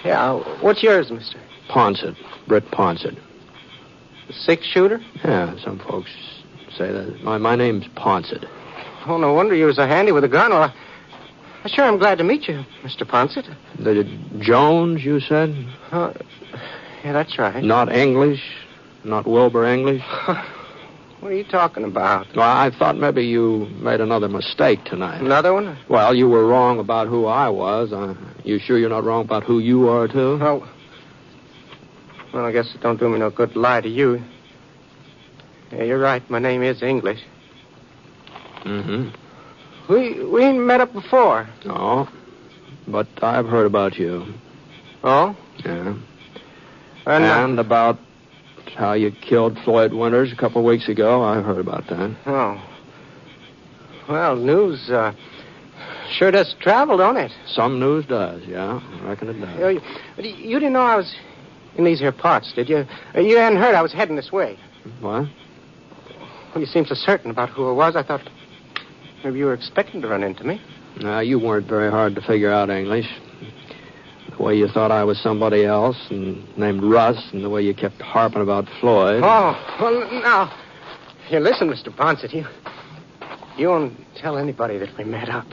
Yeah. What's yours, mister? Ponset. Britt Ponset. The six-shooter? Yeah, some folks say that. My name's Ponset. Oh, no wonder you was so handy with a gun. Well, I sure am glad to meet you, Mr. Ponset. The Jones, you said? Yeah, that's right. Not English? Not Wilbur English? What are you talking about? Well, I thought maybe you made another mistake tonight. Another one? Well, you were wrong about who I was. You sure you're not wrong about who you are, too? Well, I guess it don't do me no good to lie to you. Yeah, you're right. My name is English. Mm-hmm. We ain't met up before. No, but I've heard about you. Oh? Yeah. And about how you killed Floyd Winters a couple of weeks ago. I heard about that. Oh. Well, news sure does travel, don't it? Some news does, yeah. I reckon it does. You didn't know I was in these here parts, did you? You hadn't heard I was heading this way. What? Well, you seemed so certain about who I was, I thought maybe you were expecting to run into me. No, you weren't very hard to figure out, English. The way you thought I was somebody else and named Russ, and the way you kept harping about Floyd. Oh, well, now, here, listen, Mr. Ponset, you won't tell anybody that we met up.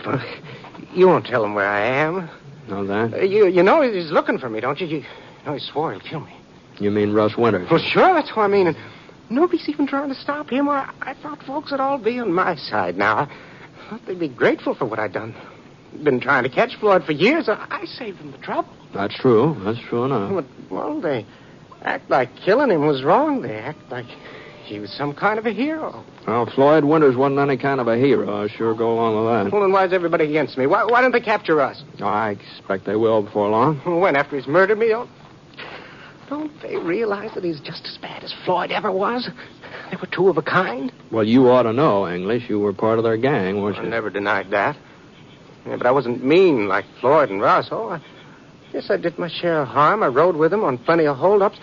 You won't tell them where I am. Know that? You know he's looking for me, don't you? You know he swore he'll kill me. You mean Russ Winters? Well, sure, that's what I mean. And nobody's even trying to stop him. I thought folks would all be on my side now. I thought they'd be grateful for what I'd done. Been trying to catch Floyd for years. I saved them the trouble. That's true. That's true enough. Well, they act like killing him was wrong. They act like he was some kind of a hero. Well, Floyd Winters wasn't any kind of a hero. I'll sure go along with that. Well, then why is everybody against me? Why don't they capture us? Oh, I expect they will before long. When? After he's murdered me? Don't they realize that he's just as bad as Floyd ever was? They were two of a kind. Well, you ought to know, English. You were part of their gang, weren't you? I never denied that. Yeah, but I wasn't mean like Floyd and Russ. I guess I did my share of harm. I rode with them on plenty of holdups,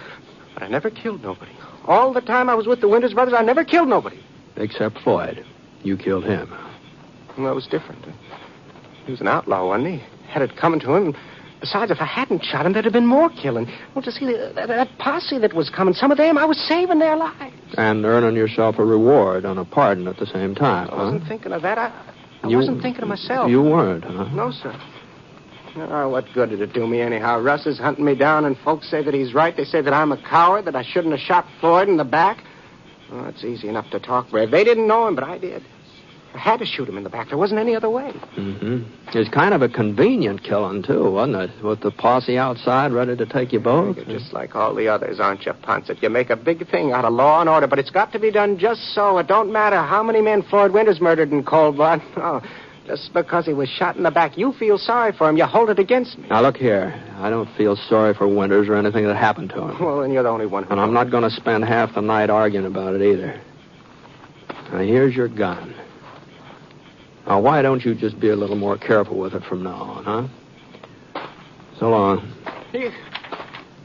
but I never killed nobody. All the time I was with the Winters brothers, I never killed nobody. Except Floyd. You killed him. Well, that was different. He was an outlaw, wasn't he? Had it coming to him. Besides, if I hadn't shot him, there'd have been more killing. Well, to see that posse that was coming, some of them, I was saving their lives. And earning yourself a reward on a pardon at the same time, I wasn't thinking of that. I wasn't thinking of myself. You weren't, huh? No, sir. Oh, what good did it do me anyhow? Russ is hunting me down, and folks say that he's right. They say that I'm a coward, that I shouldn't have shot Floyd in the back. Oh, it's easy enough to talk brave. They didn't know him, but I did. I had to shoot him in the back. There wasn't any other way. Mm-hmm. It's kind of a convenient killing, too, wasn't it? With the posse outside ready to take you both. You're just like all the others, aren't you, Ponset? You make a big thing out of law and order, but it's got to be done just so. It don't matter how many men Floyd Winters murdered in cold blood. Oh, just because he was shot in the back, you feel sorry for him. You hold it against me. Now, look here. I don't feel sorry for Winters or anything that happened to him. Well, then you're the only one who... And I'm not going to spend half the night arguing about it either. Now, here's your gun. Now, why don't you just be a little more careful with it from now on, huh? So long.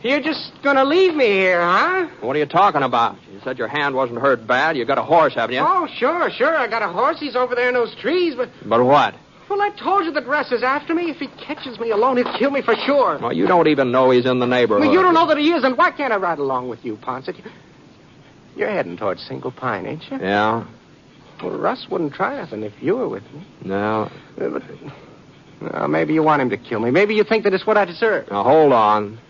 You're just going to leave me here, huh? What are you talking about? You said your hand wasn't hurt bad. You got a horse, haven't you? Oh, sure. I got a horse. He's over there in those trees, but... But what? Well, I told you that Russ is after me. If he catches me alone, he'll kill me for sure. Well, you don't even know he's in the neighborhood. Well, you don't know that he is, and why can't I ride along with you, Ponset? You're heading towards Single Pine, ain't you? Yeah. Well, Russ wouldn't try nothing if you were with me. No. But maybe you want him to kill me. Maybe you think that it's what I deserve. Now, hold on.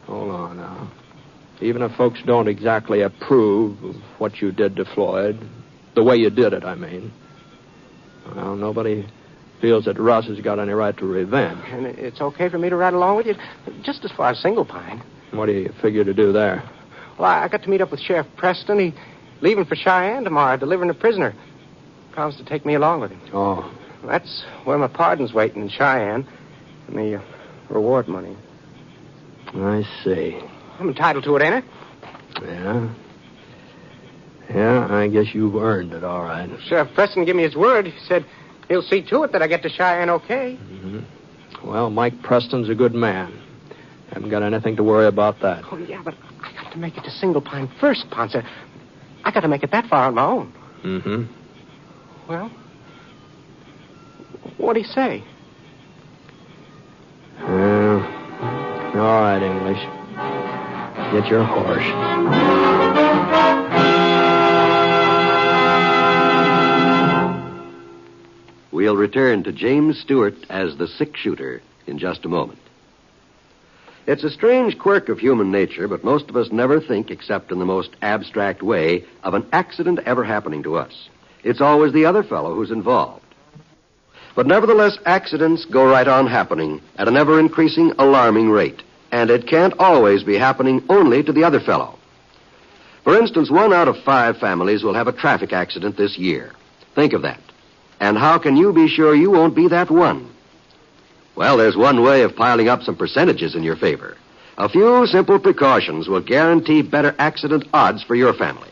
Hold on now. Even if folks don't exactly approve of what you did to Floyd, the way you did it, I mean, well, nobody feels that Russ has got any right to revenge. And it's okay for me to ride along with you, just as far as Single Pine. What do you figure to do there? Well, I got to meet up with Sheriff Preston. He's leaving for Cheyenne tomorrow, delivering a prisoner. Promised to take me along with him. Oh. That's where my pardon's waiting in Cheyenne, and the reward money. I see. I'm entitled to it, ain't I? Yeah. Yeah, I guess you've earned it, all right. Sheriff Preston gave me his word. He said he'll see to it that I get to Cheyenne okay. Mm-hmm. Well, Mike Preston's a good man. Haven't got anything to worry about that. Oh, yeah, but I got to make it to Single Pine first, Ponset. I got to make it that far on my own. Mm-hmm. Well, what'd he say? All right, English. Get your horse. We'll return to James Stewart as the six-shooter in just a moment. It's a strange quirk of human nature, but most of us never think, except in the most abstract way, of an accident ever happening to us. It's always the other fellow who's involved. But nevertheless, accidents go right on happening at an ever-increasing, alarming rate. And it can't always be happening only to the other fellow. For instance, 1 out of 5 families will have a traffic accident this year. Think of that. And how can you be sure you won't be that one? Well, there's one way of piling up some percentages in your favor. A few simple precautions will guarantee better accident odds for your family.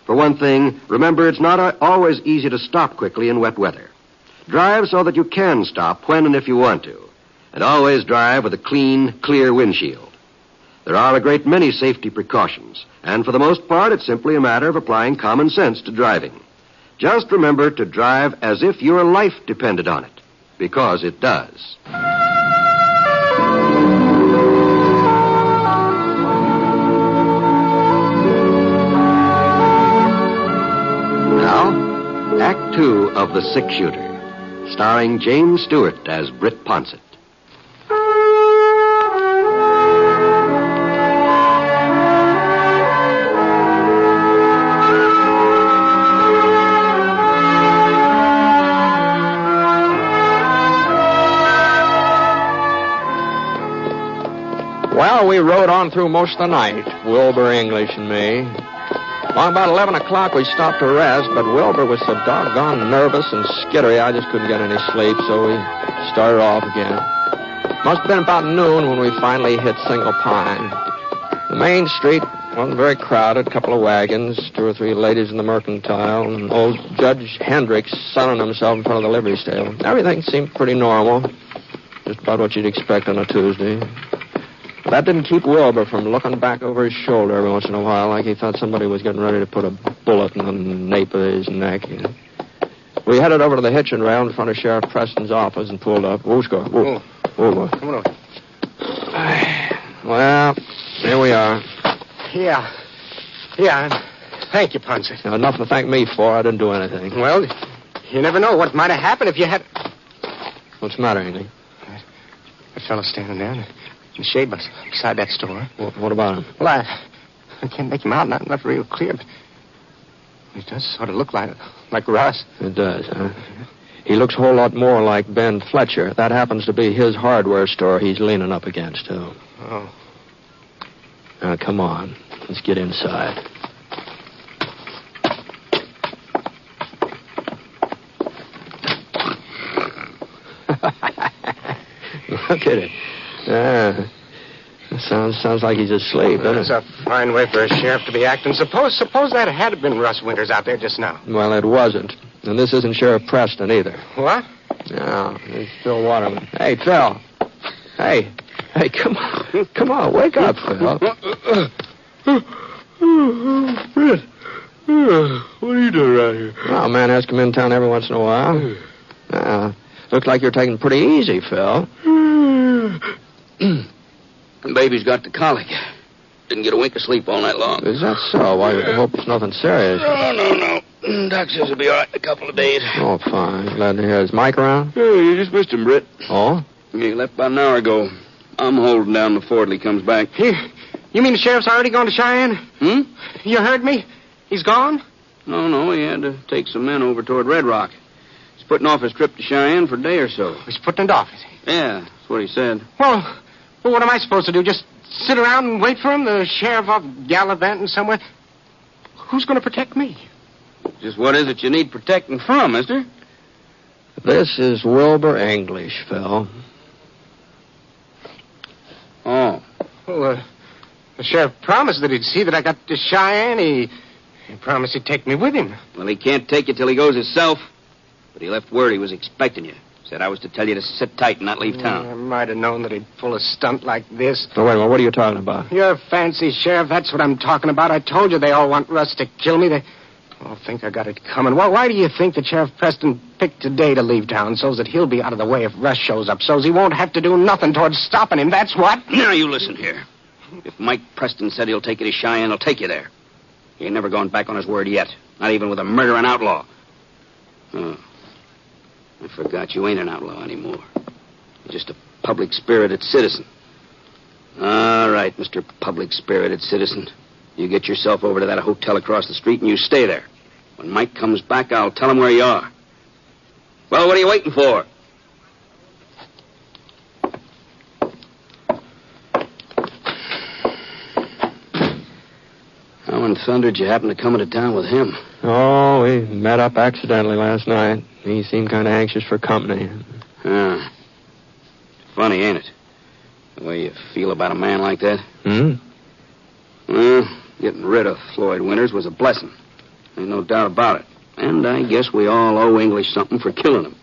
For one thing, remember it's not always easy to stop quickly in wet weather. Drive so that you can stop when and if you want to. And always drive with a clean, clear windshield. There are a great many safety precautions, and for the most part, it's simply a matter of applying common sense to driving. Just remember to drive as if your life depended on it, because it does. Now, Act 2 of The Six-Shooter, starring James Stewart as Britt Ponset. Well, we rode on on through most of the night, Wilbur, English, and me. Along about 11 o'clock, we stopped to rest, but Wilbur was so doggone nervous and skittery, I just couldn't get any sleep, so we started off again. Must have been about noon when we finally hit Single Pine. The main street wasn't very crowded, a couple of wagons, 2 or 3 ladies in the mercantile, and old Judge Hendricks sunning himself in front of the livery stable. Everything seemed pretty normal, just about what you'd expect on a Tuesday. That didn't keep Wilbur from looking back over his shoulder every once in a while like he thought somebody was getting ready to put a bullet in the nape of his neck. We headed over to the hitching rail in front of Sheriff Preston's office and pulled up. Come on over. Well, here we are. Yeah. Thank you, Ponset. Now, nothing to thank me for. I didn't do anything. Well, you never know what might have happened if you had... What's the matter, Andy? That fellow standing there in the shade beside that store. What about him? Well, I can't make him out. Not real clear, but he does sort of look like Russ. It does, huh? He looks a whole lot more like Ben Fletcher. That happens to be his hardware store he's leaning up against, too. Oh. Now, come on. Let's get inside. Look at it. Sounds like he's asleep, doesn't it? That's a fine way for a sheriff to be acting. Suppose that had been Russ Winters out there just now. Well, it wasn't. And this isn't Sheriff Preston either. What? No, it's Phil Waterman. Hey, Phil. Hey, come on. Come on, wake up, Phil. Britt, what are you doing around here? Well, a man has to come in town every once in a while. Looks like you're taking it pretty easy, Phil. The baby's got the colic. Didn't get a wink of sleep all night long. Is that so? Well, I hope it's nothing serious. No. Doc says he'll be all right in a couple of days. Oh, fine. Glad to hear. Is Mike around? Yeah, you just missed him, Britt. Oh? He left about an hour ago. I'm holding down before he comes back. You mean the sheriff's already gone to Cheyenne? You heard me? He's gone? No. He had to take some men over toward Red Rock. He's putting off his trip to Cheyenne for a day or so. He's putting it off, is he? Yeah, that's what he said. Well, what am I supposed to do? Just sit around and wait for him? The sheriff off gallivanting somewhere? Who's going to protect me? Just what is it you need protecting from, mister? This is Wilbur English, Phil. Oh. Well, the sheriff promised that he'd see that I got to Cheyenne. He promised he'd take me with him. Well, he can't take you till he goes himself. But he left word he was expecting you. Said I was to tell you to sit tight and not leave town. I might have known that he'd pull a stunt like this. Oh, wait a minute. What are you talking about? You're fancy, Sheriff. That's what I'm talking about. I told you they all want Russ to kill me. They all think I got it coming. Well, why do you think that Sheriff Preston picked today to leave town so's that he'll be out of the way if Russ shows up, so's he won't have to do nothing towards stopping him? That's what? Now, you listen here. If Mike Preston said he'll take you to Cheyenne, he'll take you there. He ain't never gone back on his word yet. Not even with a murdering outlaw. Oh. I forgot you ain't an outlaw anymore. You're just a public-spirited citizen. All right, Mr. Public-spirited citizen. You get yourself over to that hotel across the street and you stay there. When Mike comes back, I'll tell him where you are. Well, what are you waiting for? How in thunder did you happen to come into town with him? Oh, we met up accidentally last night. He seemed kind of anxious for company. Ah. Funny, ain't it? The way you feel about a man like that? Well, getting rid of Floyd Winters was a blessing. Ain't no doubt about it. And I guess we all owe English something for killing him.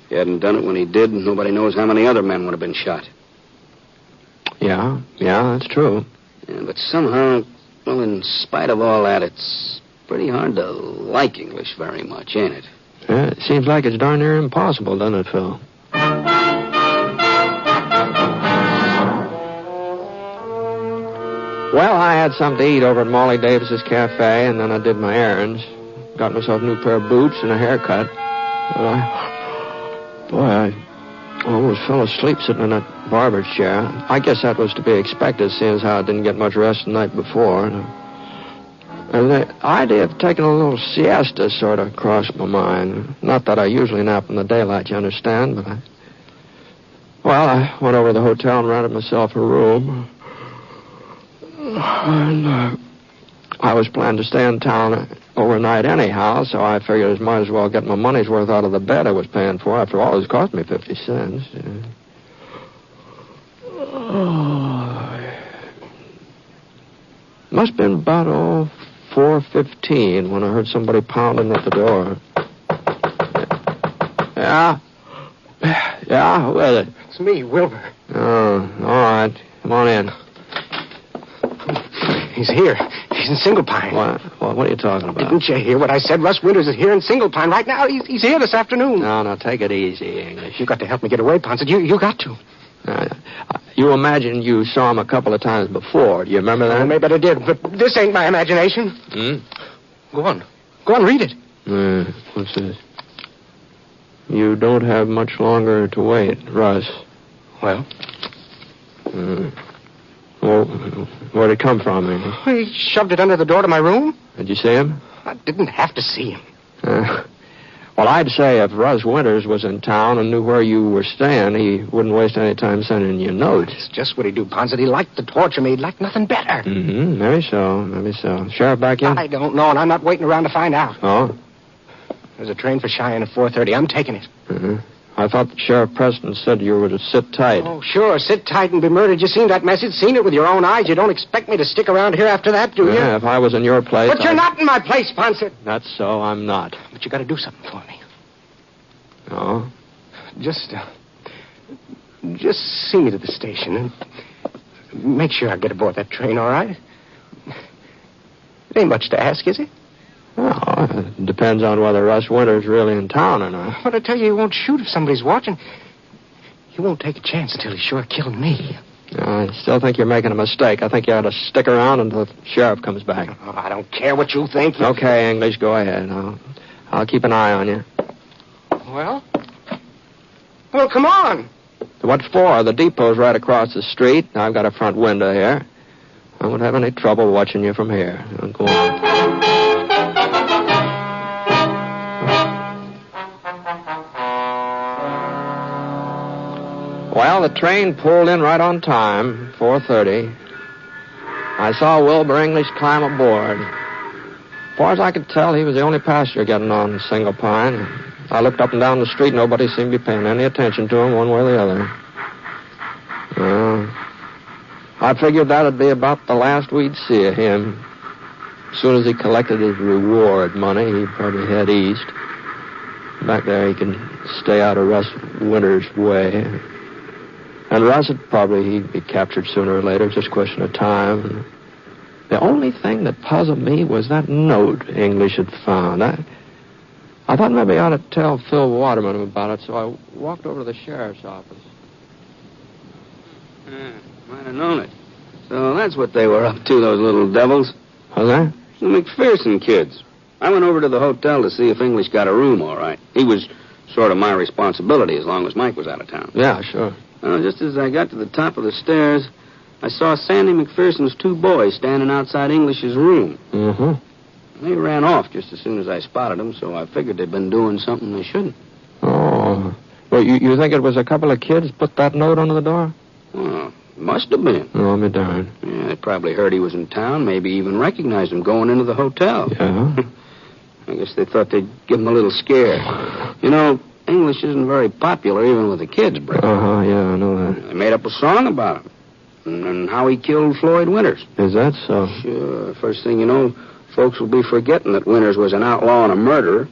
If he hadn't done it when he did, nobody knows how many other men would have been shot. Yeah, that's true. Yeah, but somehow, well, in spite of all that, it's pretty hard to like English very much, ain't it? Yeah, it seems like it's darn near impossible, doesn't it, Phil? Well, I had something to eat over at Molly Davis's cafe, and then I did my errands. Got myself a new pair of boots and a haircut. I almost fell asleep sitting in that barber's chair. I guess that was to be expected, seeing as how I didn't get much rest the night before. And the idea of taking a little siesta sort of crossed my mind. Not that I usually nap in the daylight, you understand, but I went over to the hotel and rented myself a room. And, I was planning to stay in town overnight anyhow, so I figured I might as well get my money's worth out of the bed I was paying for. After all, it's cost me 50 cents. Must have been about 4:15 when I heard somebody pounding at the door. Yeah? Yeah, who is it? It's me, Wilbur. Oh, all right. Come on in. He's here. He's in Single Pine. What are you talking about? Didn't you hear what I said? Russ Winters is here in Single Pine right now. He's here this afternoon. No, take it easy, English. You got to help me get away, Ponset. You got to. You imagine you saw him a couple of times before. Do you remember that? Well, maybe I did, but this ain't my imagination. Go on, read it. What's this? You don't have much longer to wait, Russ. Well? Well, where'd it come from, English? He shoved it under the door to my room. Did you see him? I didn't have to see him. Well, I'd say if Russ Winters was in town and knew where you were staying, he wouldn't waste any time sending you notes. It's just what he'd do, Ponset. He liked to torture me. He'd like nothing better. Maybe so. Sheriff back in? I don't know, and I'm not waiting around to find out. Oh? There's a train for Cheyenne at 4:30. I'm taking it. I thought that Sheriff Preston said you were to sit tight. Oh, sure. Sit tight and be murdered. You seen that message? Seen it with your own eyes. You don't expect me to stick around here after that, do you? Yeah, if I was in your place... But you're not in my place, Ponset. That's so. I'm not. But you got to do something for me. Oh? Just see me to the station and make sure I get aboard that train, all right? It ain't much to ask, is it? Well, it depends on whether Russ Winter's really in town or not. But I tell you, he won't shoot if somebody's watching. He won't take a chance until he's sure killed me. I still think you're making a mistake. I think you ought to stick around until the sheriff comes back. Oh, I don't care what you think. Okay, English, go ahead. I'll keep an eye on you. Well, come on. What for? The depot's right across the street. I've got a front window here. I won't have any trouble watching you from here. Go on. Well, the train pulled in right on time, 4:30. I saw Wilbur English climb aboard. As far as I could tell, he was the only passenger getting on Single Pine. I looked up and down the street. Nobody seemed to be paying any attention to him one way or the other. I figured that'd be about the last we'd see of him. As soon as he collected his reward money, he'd probably head east. Back there, he can stay out of Russ Winter's way. And Russ he'd be captured sooner or later. It's just a question of time. The only thing that puzzled me was that note English had found. I thought maybe I ought to tell Phil Waterman about it, so I walked over to the sheriff's office. Might have known it. So that's what they were up to, those little devils. Was that? The McPherson kids. I went over to the hotel to see if English got a room all right. He was sort of my responsibility as long as Mike was out of town. Yeah, sure. Just as I got to the top of the stairs, I saw Sandy McPherson's two boys standing outside English's room. They ran off just as soon as I spotted them, so I figured they'd been doing something they shouldn't. Oh. Well, you think it was a couple of kids put that note under the door? Well, must have been. Oh, I'll be darned. Yeah, they probably heard he was in town, maybe even recognized him going into the hotel. Yeah? I guess they thought they'd give him a little scare. You know, English isn't very popular even with the kids, Britt. Yeah, I know that. They made up a song about him and how he killed Floyd Winters. Is that so? Sure. First thing you know, folks will be forgetting that Winters was an outlaw and a murderer.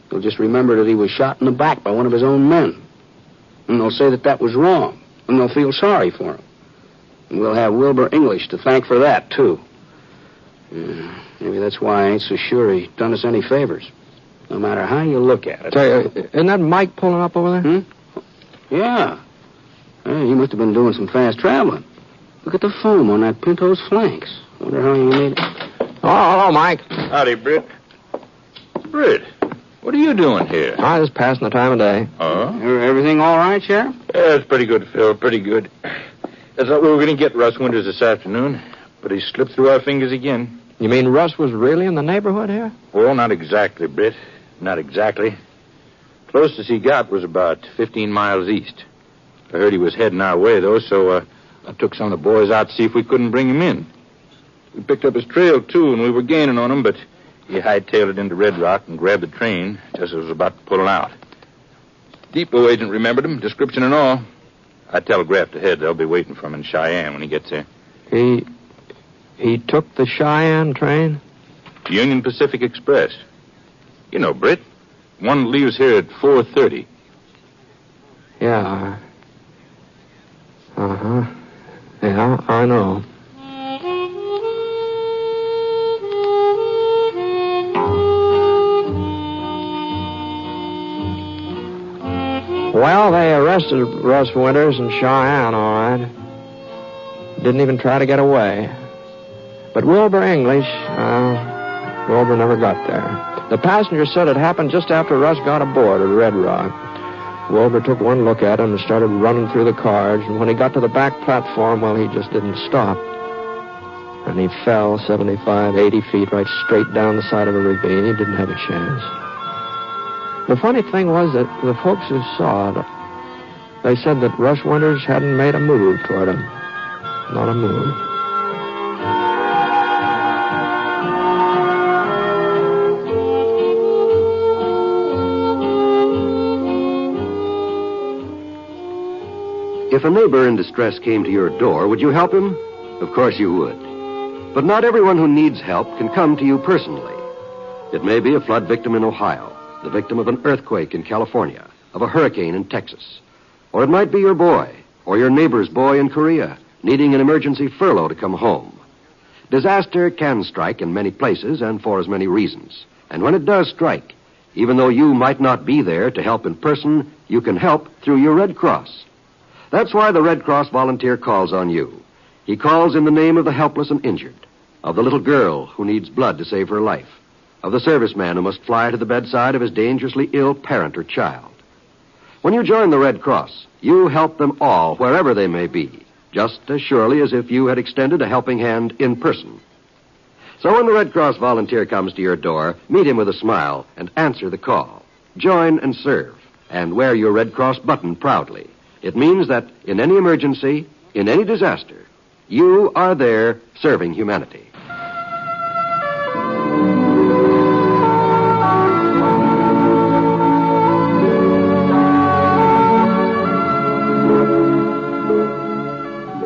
They'll just remember that he was shot in the back by one of his own men. And they'll say that was wrong. And they'll feel sorry for him. And we'll have Wilbur English to thank for that, too. Maybe that's why I ain't so sure he's done us any favors. No matter how you look at it. Say, isn't that Mike pulling up over there? Yeah. He must have been doing some fast traveling. Look at the foam on that Pinto's flanks. Wonder how he made it. Oh, hello, Mike. Howdy, Britt. Britt, what are you doing here? I was passing the time of day. Oh? Everything all right, Sheriff? Yeah, it's pretty good, Phil. Pretty good. I thought we were going to get Russ Winters this afternoon, but he slipped through our fingers again. You mean Russ was really in the neighborhood here? Well, not exactly, Britt. Not exactly. Closest he got was about 15 miles east. I heard he was heading our way, though, so I took some of the boys out to see if we couldn't bring him in. We picked up his trail, too, and we were gaining on him, but he hightailed it into Red Rock and grabbed the train just as it was about to pull it out. Depot agent remembered him, description and all. I telegraphed ahead they'll be waiting for him in Cheyenne when he gets there. He took the Cheyenne train? Union Pacific Express. You know, Britt. One leaves here at 4:30. Yeah. Uh-huh. Yeah, I know. Well, they arrested Russ Winters in Cheyenne, all right. Didn't even try to get away. But Wilbur English, Wilbur never got there. The passenger said it happened just after Russ got aboard at Red Rock. Wilbur took one look at him and started running through the cars, and when he got to the back platform, well, he just didn't stop. And he fell 75, 80 feet right straight down the side of a ravine. He didn't have a chance. The funny thing was that the folks who saw it, they said that Russ Winters hadn't made a move toward him. Not a move. If a neighbor in distress came to your door, would you help him? Of course you would. But not everyone who needs help can come to you personally. It may be a flood victim in Ohio, the victim of an earthquake in California, of a hurricane in Texas. Or it might be your boy, or your neighbor's boy in Korea, needing an emergency furlough to come home. Disaster can strike in many places and for as many reasons. And when it does strike, even though you might not be there to help in person, you can help through your Red Cross. That's why the Red Cross volunteer calls on you. He calls in the name of the helpless and injured, of the little girl who needs blood to save her life, of the serviceman who must fly to the bedside of his dangerously ill parent or child. When you join the Red Cross, you help them all, wherever they may be, just as surely as if you had extended a helping hand in person. So when the Red Cross volunteer comes to your door, meet him with a smile and answer the call. Join and serve, and wear your Red Cross button proudly. It means that in any emergency, in any disaster, you are there serving humanity.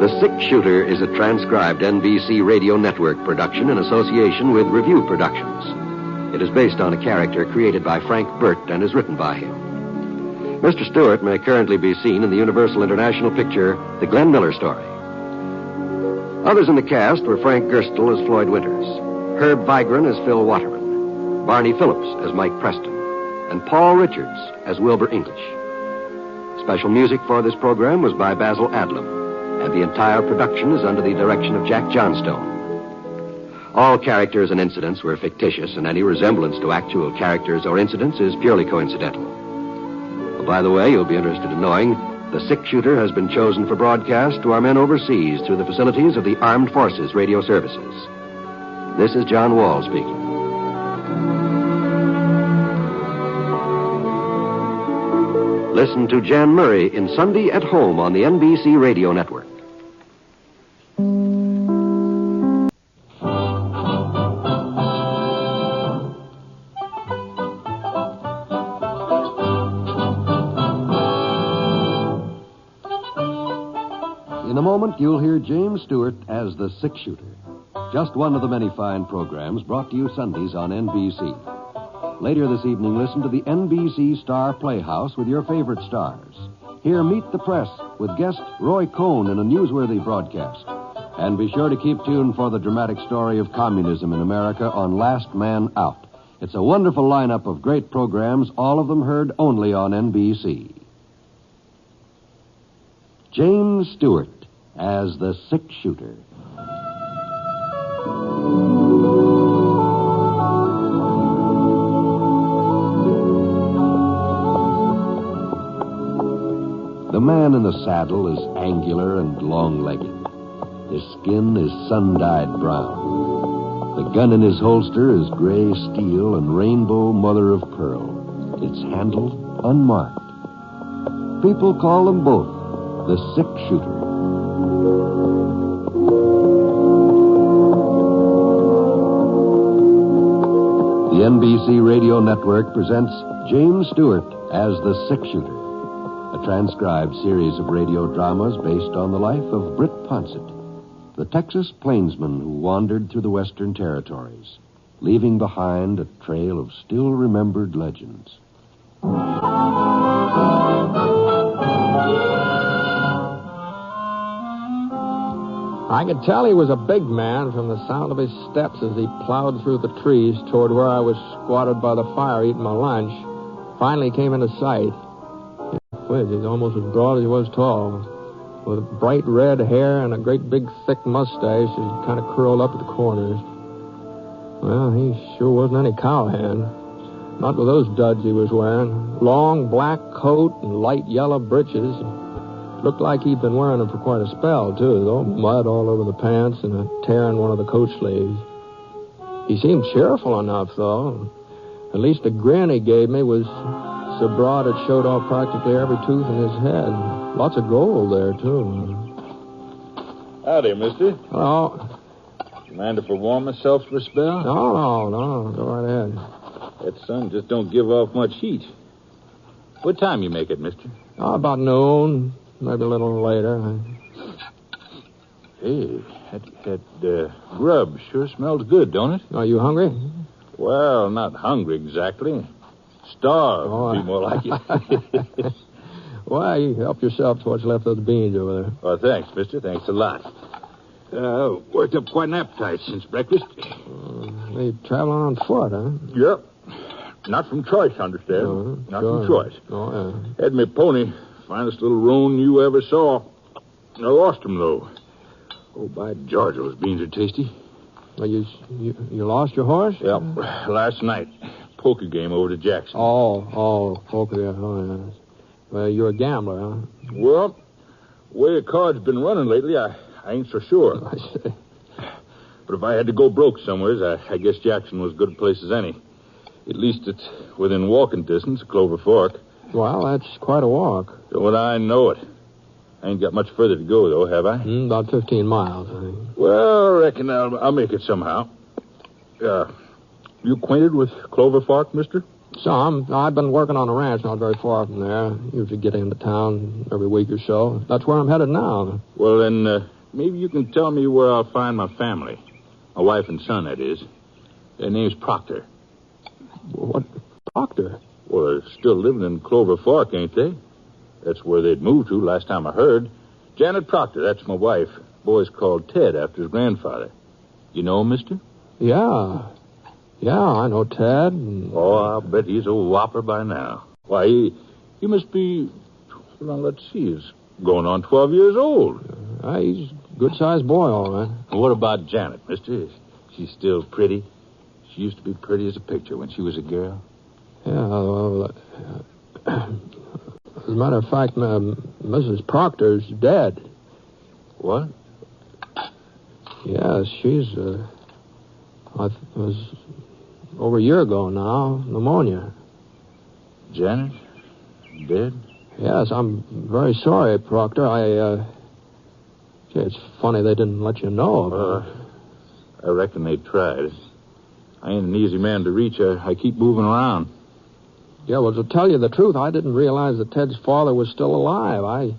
The Six Shooter is a transcribed NBC Radio Network production in association with Review Productions. It is based on a character created by Frank Burt and is written by him. Mr. Stewart may currently be seen in the Universal International picture, The Glenn Miller Story. Others in the cast were Frank Gerstle as Floyd Winters, Herb Vigran as Phil Waterman, Barney Phillips as Mike Preston, and Paul Richards as Wilbur English. Special music for this program was by Basil Adlam, and the entire production is under the direction of Jack Johnstone. All characters and incidents were fictitious, and any resemblance to actual characters or incidents is purely coincidental. By the way, you'll be interested in knowing the Six Shooter has been chosen for broadcast to our men overseas through the facilities of the Armed Forces Radio Services. This is John Wall speaking. Listen to Jan Murray in Sunday at Home on the NBC Radio Network. In a moment, you'll hear James Stewart as the Six Shooter. Just one of the many fine programs brought to you Sundays on NBC. Later this evening, listen to the NBC Star Playhouse with your favorite stars. Hear Meet the Press with guest Roy Cohn in a newsworthy broadcast. And be sure to keep tuned for the dramatic story of communism in America on Last Man Out. It's a wonderful lineup of great programs, all of them heard only on NBC. James Stewart as the Six Shooter. The man in the saddle is angular and long-legged. His skin is sun-dyed brown. The gun in his holster is gray steel and rainbow mother of pearl. Its handle unmarked. People call them both the Six Shooter. The NBC Radio Network presents James Stewart as the Six-Shooter, a transcribed series of radio dramas based on the life of Britt Ponset, the Texas plainsman who wandered through the Western Territories, leaving behind a trail of still-remembered legends. I could tell he was a big man from the sound of his steps as he plowed through the trees toward where I was squatted by the fire eating my lunch. Finally came into sight. He's almost as broad as he was tall, with bright red hair and a great big thick mustache that kind of curled up at the corners. Well, he sure wasn't any cowhand. Not with those duds he was wearing. Long black coat and light yellow breeches. Looked like he'd been wearing them for quite a spell, too, though. Mud all over the pants and a tear in one of the coat sleeves. He seemed cheerful enough, though. At least the grin he gave me was so broad it showed off practically every tooth in his head. Lots of gold there, too. Howdy, mister. Hello. Mind if I warm myself for a spell? No. Go right ahead. That sun just don't give off much heat. What time you make it, mister? About noon. Maybe a little later. Hey, that grub sure smells good, don't it? Are you hungry? Well, not hungry exactly. Starved would be more like it. Well, you help yourself to what's left of those beans over there. Well, thanks, mister. Thanks a lot. Worked up quite an appetite since breakfast. You traveling on foot, huh? Yep. Not from choice, understand? Not from choice. Oh, yeah. Had me pony. Finest little roan you ever saw. I lost him, though. Oh, by George, those beans are tasty. Well, you lost your horse? Yep. Last night. Poker game over to Jackson. Oh, poker. Oh, yes. Well, you're a gambler, huh? Well, the way the card's been running lately, I ain't so sure. I see. But if I had to go broke somewheres, I guess Jackson was as good a place as any. At least it's within walking distance of Clover Fork. Well, that's quite a walk. Well, I know it. I ain't got much further to go, though, have I? About 15 miles, I think. Well, I reckon I'll make it somehow. You acquainted with Clover Fork, mister? Some. I've been working on a ranch not very far from there. Usually get into town every week or so. That's where I'm headed now. Well, then, maybe you can tell me where I'll find my family. My wife and son, that is. Their name's Proctor. What? Proctor? Well, they're still living in Clover Fork, ain't they? That's where they'd moved to last time I heard. Janet Proctor, that's my wife. Boy's called Ted after his grandfather. You know him, mister? Yeah, I know Ted. Oh, I'll bet he's a whopper by now. Why, he must be, well, let's see, he's going on 12 years old. He's a good-sized boy, all right. What about Janet, mister? She's still pretty? She used to be pretty as a picture when she was a girl. Yeah, well, as a matter of fact, Mrs. Proctor's dead. What? Yes, she's, it was over a year ago now, pneumonia. Janet? Dead? Yes, I'm very sorry, Proctor. It's funny they didn't let you know about it. I reckon they tried. I ain't an easy man to reach. I keep moving around. Yeah, well, to tell you the truth, I didn't realize that Ted's father was still alive. I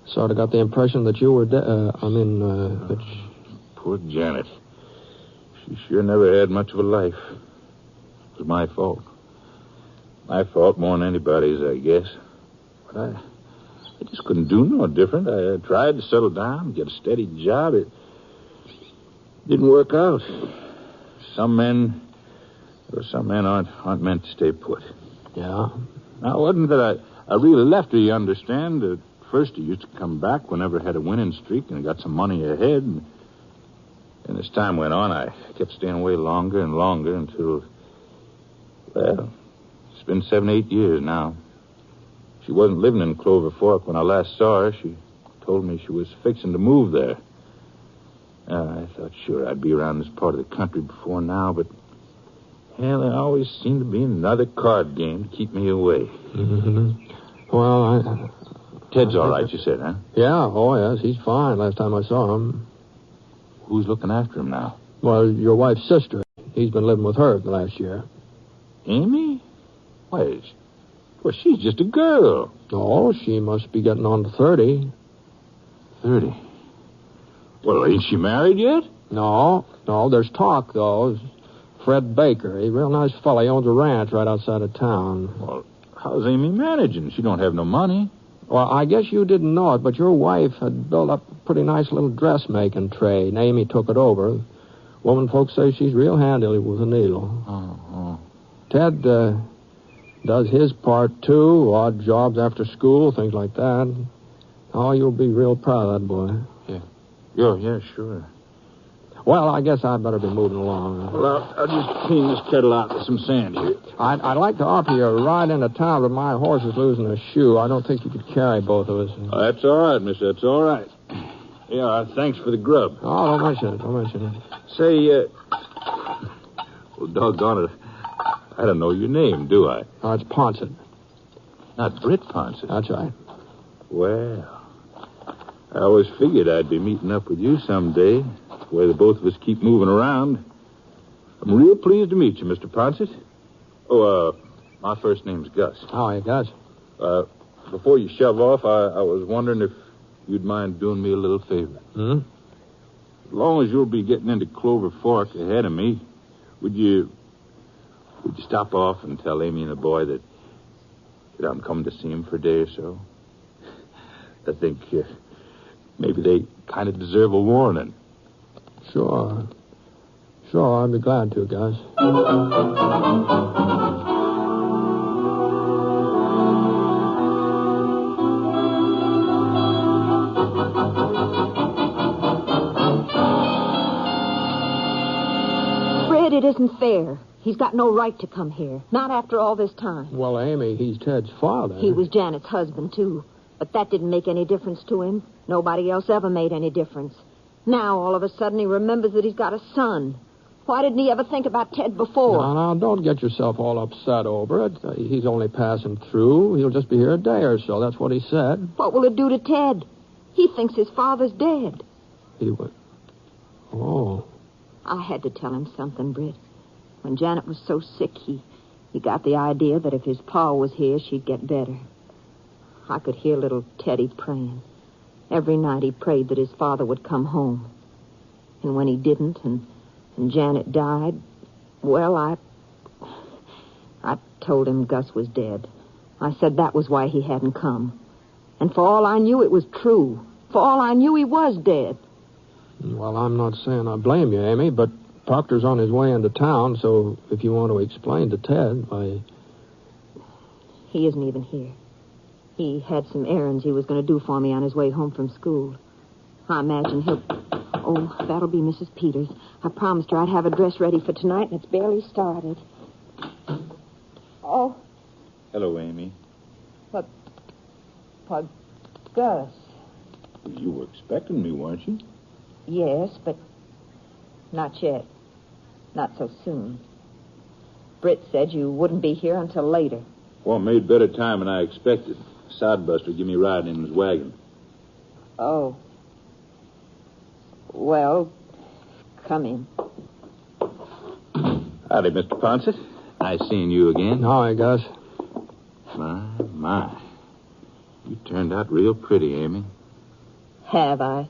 sort of got the impression that you were dead. Poor Janet. She sure never had much of a life. It was my fault. My fault more than anybody's, I guess. But I just couldn't do no different. I tried to settle down, get a steady job. It didn't work out. Some men aren't meant to stay put. Yeah? Now, it wasn't that I really left her, you understand. At first, he used to come back whenever I had a winning streak and got some money ahead. And as time went on, I kept staying away longer and longer until, well, it's been 7-8 years now. She wasn't living in Clover Fork when I last saw her. She told me she was fixing to move there. I thought sure I'd be around this part of the country before now, but hell, there always seemed to be another card game to keep me away. Mm-hmm. Well, Ted's all right, you said, huh? Yeah, oh, yes, he's fine last time I saw him. Who's looking after him now? Well, your wife's sister. He's been living with her the last year. Amy? Why, she's just a girl. Oh, she must be getting on to 30. 30? Well, ain't she married yet? No, there's talk, though. Fred Baker, a real nice fella. He owns a ranch right outside of town. Well, how's Amy managing? She don't have no money. Well, I guess you didn't know it, but your wife had built up a pretty nice little dressmaking trade, and Amy took it over. Woman folks say she's real handy with a needle. Oh. Ted does his part, too. Odd jobs after school, things like that. Oh, you'll be real proud of that boy. Yeah, sure. Well, I guess I'd better be moving along. Well, I'll just clean this kettle out with some sand here. I'd like to offer you a ride into town, but my horse is losing a shoe. I don't think you could carry both of us. Oh, that's all right, mister. That's all right. Yeah, thanks for the grub. Oh, don't mention it. Say, well, doggone it. I don't know your name, do I? Oh, it's Ponset. Not Britt Ponset. That's right. Well, I always figured I'd be meeting up with you someday, where the both of us keep moving around. I'm real pleased to meet you, Mr. Ponset. Oh, my first name's Gus. Oh, hey, Gus. Before you shove off, I was wondering if you'd mind doing me a little favor. Hmm? As long as you'll be getting into Clover Fork ahead of me, would you stop off and tell Amy and the boy that I'm coming to see him for a day or so? I think maybe they kind of deserve a warning. Sure, I'd be glad to, Gus. Fred, it isn't fair. He's got no right to come here. Not after all this time. Well, Amy, he's Ted's father. He was Janet's husband, too. But that didn't make any difference to him. Nobody else ever made any difference. Now, all of a sudden, he remembers that he's got a son. Why didn't he ever think about Ted before? No, don't get yourself all upset over it. He's only passing through. He'll just be here a day or so. That's what he said. What will it do to Ted? He thinks his father's dead. He would. Oh. I had to tell him something, Britt. When Janet was so sick, he got the idea that if his pa was here, she'd get better. I could hear little Teddy praying. Every night he prayed that his father would come home. And when he didn't, and Janet died, well, I told him Gus was dead. I said that was why he hadn't come. And for all I knew, it was true. For all I knew, he was dead. Well, I'm not saying I blame you, Amy, but Proctor's on his way into town, so if you want to explain to Ted, why... He isn't even here. He had some errands he was going to do for me on his way home from school. I imagine he'll... Oh, that'll be Mrs. Peters. I promised her I'd have a dress ready for tonight, and it's barely started. Oh. Hello, Amy. What, Gus? You were expecting me, weren't you? Yes, but not yet. Not so soon. Britt said you wouldn't be here until later. Well, made better time than I expected. Sodebuster give me a ride in his wagon. Oh. Well, come in. Howdy, Mr. Ponset. Nice seeing you again. Hi, Gus. My. You turned out real pretty, Amy. Have I?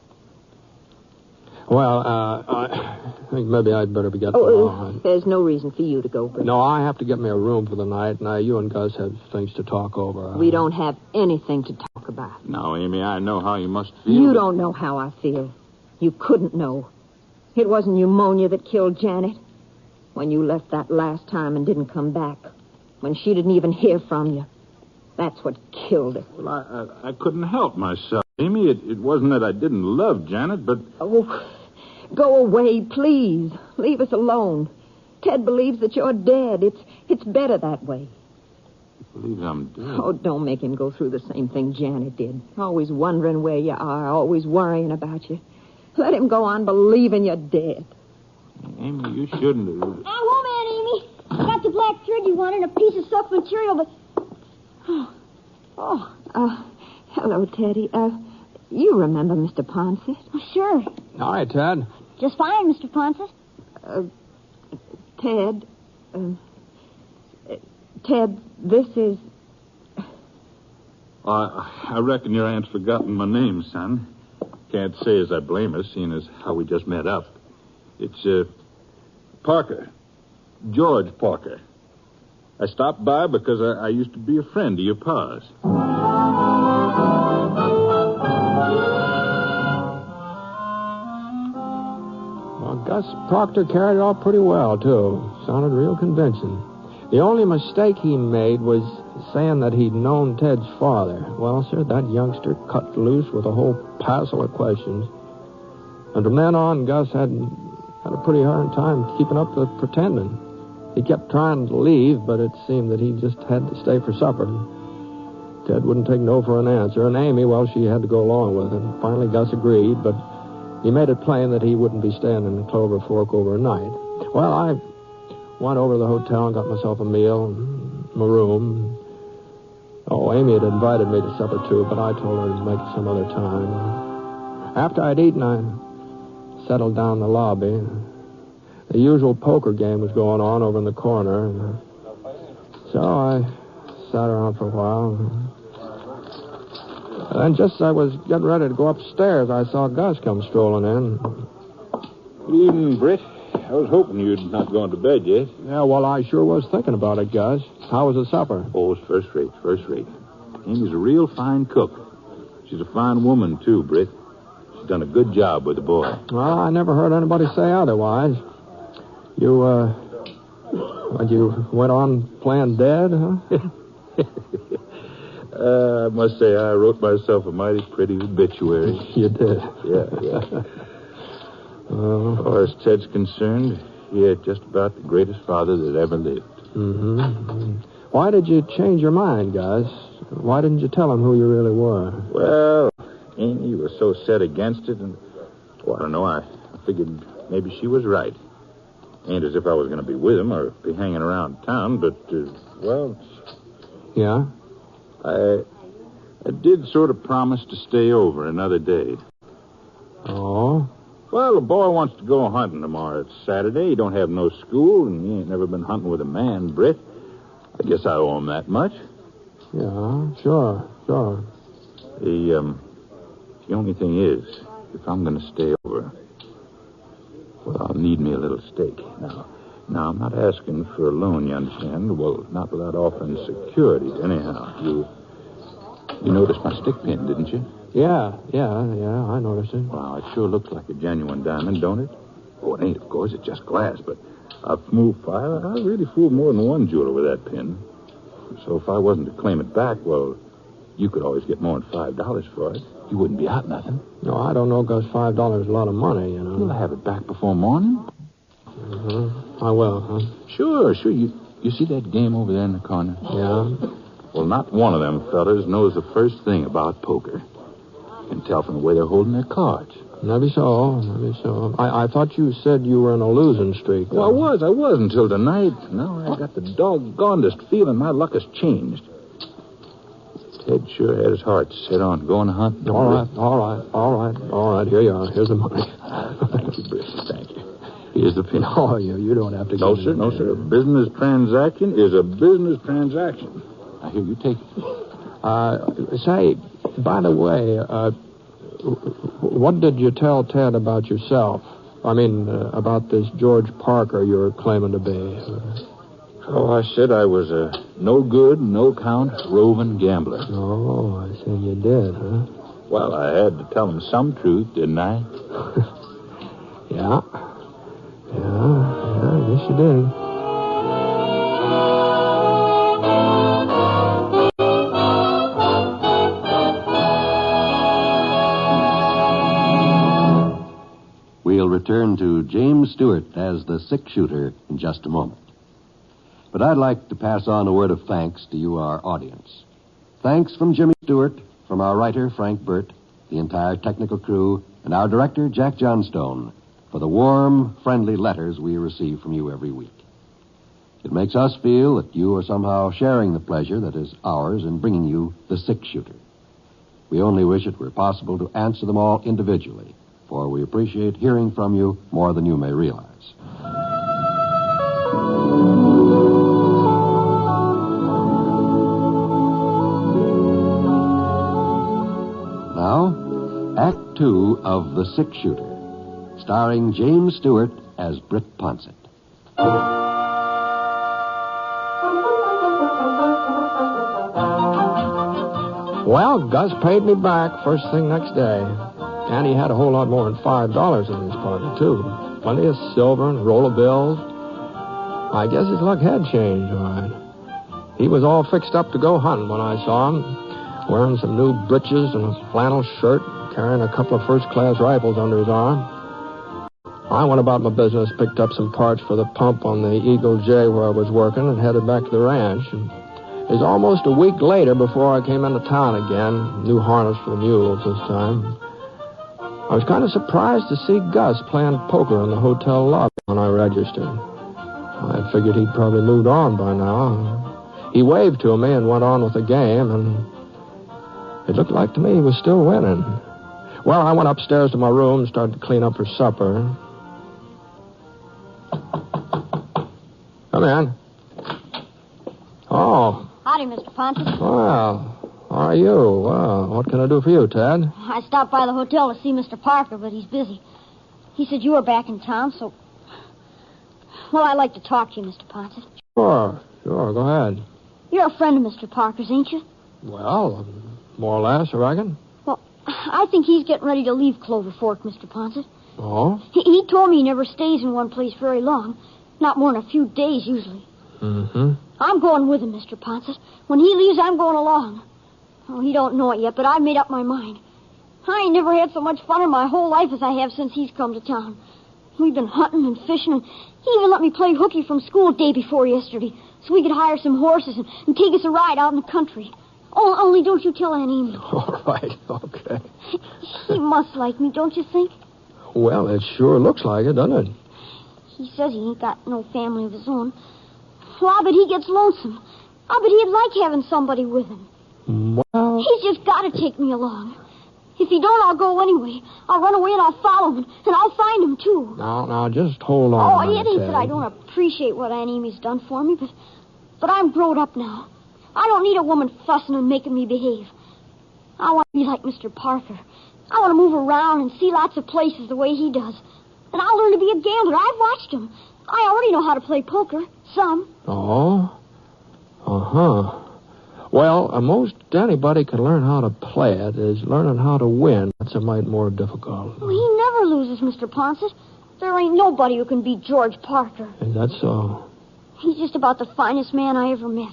Well, I think maybe I'd better be getting along. There's no reason for you to go, Britt. No, I have to get me a room for the night, and you and Gus have things to talk over. We don't have anything to talk about. Now, Amy, I know how you must feel. You don't know how I feel. You couldn't know. It wasn't pneumonia that killed Janet. When you left that last time and didn't come back. When she didn't even hear from you. That's what killed her. Well, I couldn't help myself, Amy. It wasn't that I didn't love Janet, but... Oh, go away, please. Leave us alone. Ted believes that you're dead. It's better that way. He believes I'm dead? Oh, don't make him go through the same thing Janet did. Always wondering where you are, always worrying about you. Let him go on believing you're dead. Amy, you shouldn't have... Hello, man, Amy. I got the black thread you wanted and a piece of soft material, but... Hello, Teddy. You remember Mr. Ponset? Oh, sure. Hi, Ted. Just fine, Mr. Ponset. Ted, Ted, this is... I reckon your aunt's forgotten my name, son. Can't say as I blame her, seeing as how we just met up. It's, Parker. George Parker. I stopped by because I used to be a friend of your pa's. Well, Gus Proctor carried it off pretty well, too. Sounded real convincing. The only mistake he made was saying that he'd known Ted's father. Well, sir, that youngster cut loose with a whole passel of questions. And from then on, Gus had a pretty hard time keeping up the pretending. He kept trying to leave, but it seemed that he just had to stay for supper. Ted wouldn't take no for an answer, and Amy, well, she had to go along with it. Finally, Gus agreed, but he made it plain that he wouldn't be staying in Clover Fork overnight. Well, I went over to the hotel and got myself a meal, my room. Oh, Amy had invited me to supper, too, but I told her to make it some other time. After I'd eaten, I settled down in the lobby. The usual poker game was going on over in the corner. So I sat around for a while. And then just as I was getting ready to go upstairs, I saw Gus come strolling in. Good evening, Britt. I was hoping you'd not gone to bed yet. Yeah, well, I sure was thinking about it, Gus. How was the supper? Oh, it's first rate, first rate. Amy's a real fine cook. She's a fine woman, too, Britt. She's done a good job with the boy. Well, I never heard anybody say otherwise. You went on playing dead, huh? I must say, I wrote myself a mighty pretty obituary. You did? Yeah. As far as Ted's concerned, he had just about the greatest father that ever lived. Mm-hmm. Why did you change your mind, Gus? Why didn't you tell him who you really were? Well, Amy was so set against it, and, I don't know, I figured maybe she was right. Ain't as if I was going to be with him or be hanging around town, but, Yeah? I did sort of promise to stay over another day. Oh? Well, the boy wants to go hunting tomorrow. It's Saturday. He don't have no school, and he ain't never been hunting with a man, Britt. I guess I owe him that much. Yeah, sure. The only thing is, if I'm going to stay over, well, I'll need me a little stake. Now, I'm not asking for a loan, you understand? Well, not without offering security. Anyhow, you noticed my stick pin, didn't you? Yeah, I noticed it. Wow, it sure looks like a genuine diamond, don't it? Oh, it ain't, of course. It's just glass, but I've moved fire. I really fooled more than one jeweler with that pin. So if I wasn't to claim it back, well, you could always get more than $5 for it. You wouldn't be out nothing. No, I don't know, Gus. $5 is a lot of money, you know. You'll have it back before morning. Mm-hmm. I will, huh? Sure. You see that game over there in the corner? Yeah? Well, not one of them fellas knows the first thing about poker. You can tell from the way they're holding their cards. Maybe so. I thought you said you were in a losing streak. Well, I was until tonight. Now I got the doggonedest feeling my luck has changed. Ted sure had his heart set on going hunting. All right. Here you are. Here's the money. Thank you, Britt. Thank you. Here's the pin. Oh, you don't have to No, sir. A business transaction is a business transaction. Now, here, you take it. Say, by the way, what did you tell Ted about yourself? I mean, about this George Parker you're claiming to be. Oh, I said I was a no-good, no-count, roving gambler. Oh, I see you did, huh? Well, I had to tell him some truth, didn't I? Yeah, I guess you did. We'll return to James Stewart as the six-shooter in just a moment. But I'd like to pass on a word of thanks to you, our audience. Thanks from Jimmy Stewart, from our writer, Frank Burt, the entire technical crew, and our director, Jack Johnstone, for the warm, friendly letters we receive from you every week. It makes us feel that you are somehow sharing the pleasure that is ours in bringing you the six-shooter. We only wish it were possible to answer them all individually, for we appreciate hearing from you more than you may realize. 2 of The Six Shooter, starring James Stewart as Britt Ponset. Well, Gus paid me back first thing next day. And he had a whole lot more than $5 in his pocket, too. Plenty of silver and a roll of bills. I guess his luck had changed, all right. He was all fixed up to go hunting when I saw him, wearing some new breeches and a flannel shirt, carrying a couple of first-class rifles under his arm. I went about my business, picked up some parts for the pump on the Eagle J where I was working, and headed back to the ranch. And it was almost a week later before I came into town again. New harness for the mules this time. I was kind of surprised to see Gus playing poker in the hotel lobby when I registered. I figured he'd probably moved on by now. He waved to me and went on with the game, and it looked like to me he was still winning. Well, I went upstairs to my room and started to clean up for supper. Come in. Oh. Howdy, Mr. Ponset. Well, how are you? Well, what can I do for you, Ted? I stopped by the hotel to see Mr. Parker, but he's busy. He said you were back in town, so... Well, I'd like to talk to you, Mr. Ponset. Sure, go ahead. You're a friend of Mr. Parker's, ain't you? Well, more or less, I reckon. Well, I think he's getting ready to leave Clover Fork, Mr. Ponset. Oh? He told me he never stays in one place very long. Not more than a few days, usually. Mm-hmm. I'm going with him, Mr. Ponset. When he leaves, I'm going along. Oh, he don't know it yet, but I've made up my mind. I ain't never had so much fun in my whole life as I have since he's come to town. We've been hunting and fishing, and he even let me play hooky from school day before yesterday, so we could hire some horses and take us a ride out in the country. Oh, only don't you tell Aunt Amy. All right, okay. He must like me, don't you think? Well, it sure looks like it, doesn't it? He says he ain't got no family of his own. Well, I bet he gets lonesome. I bet he'd like having somebody with him. Well... He's just got to take me along. If he don't, I'll go anyway. I'll run away and I'll follow him, and I'll find him, too. Now, just hold on. Oh, it ain't that I don't appreciate what Aunt Amy's done for me, but I'm grown up now. I don't need a woman fussing and making me behave. I want to be like Mr. Parker. I want to move around and see lots of places the way he does. And I'll learn to be a gambler. I've watched him. I already know how to play poker. Some. Oh? Uh-huh. Well, most anybody can learn how to play it. Is learning how to win. That's a mite more difficult. Well, he never loses, Mr. Ponset. There ain't nobody who can beat George Parker. Is that so? He's just about the finest man I ever met.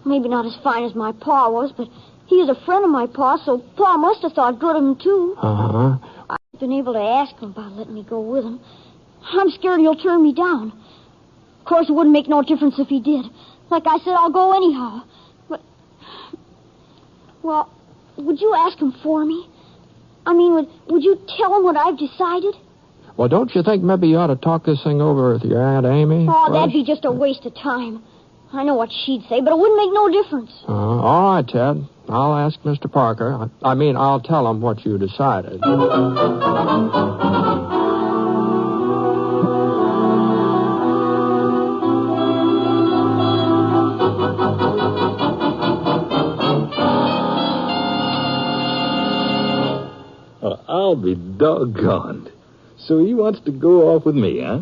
Maybe not as fine as my pa was, but he was a friend of my pa, so Pa must have thought good of him, too. Uh-huh. I've been able to ask him about letting me go with him. I'm scared he'll turn me down. Of course, it wouldn't make no difference if he did. Like I said, I'll go anyhow. But, well, would you ask him for me? I mean, would you tell him what I've decided? Well, don't you think maybe you ought to talk this thing over with your Aunt Amy? Oh, that'd be just a waste of time. I know what she'd say, but it wouldn't make no difference. All right, Ted. I'll ask Mr. Parker. I'll tell him what you decided. I'll be doggone. So he wants to go off with me, huh?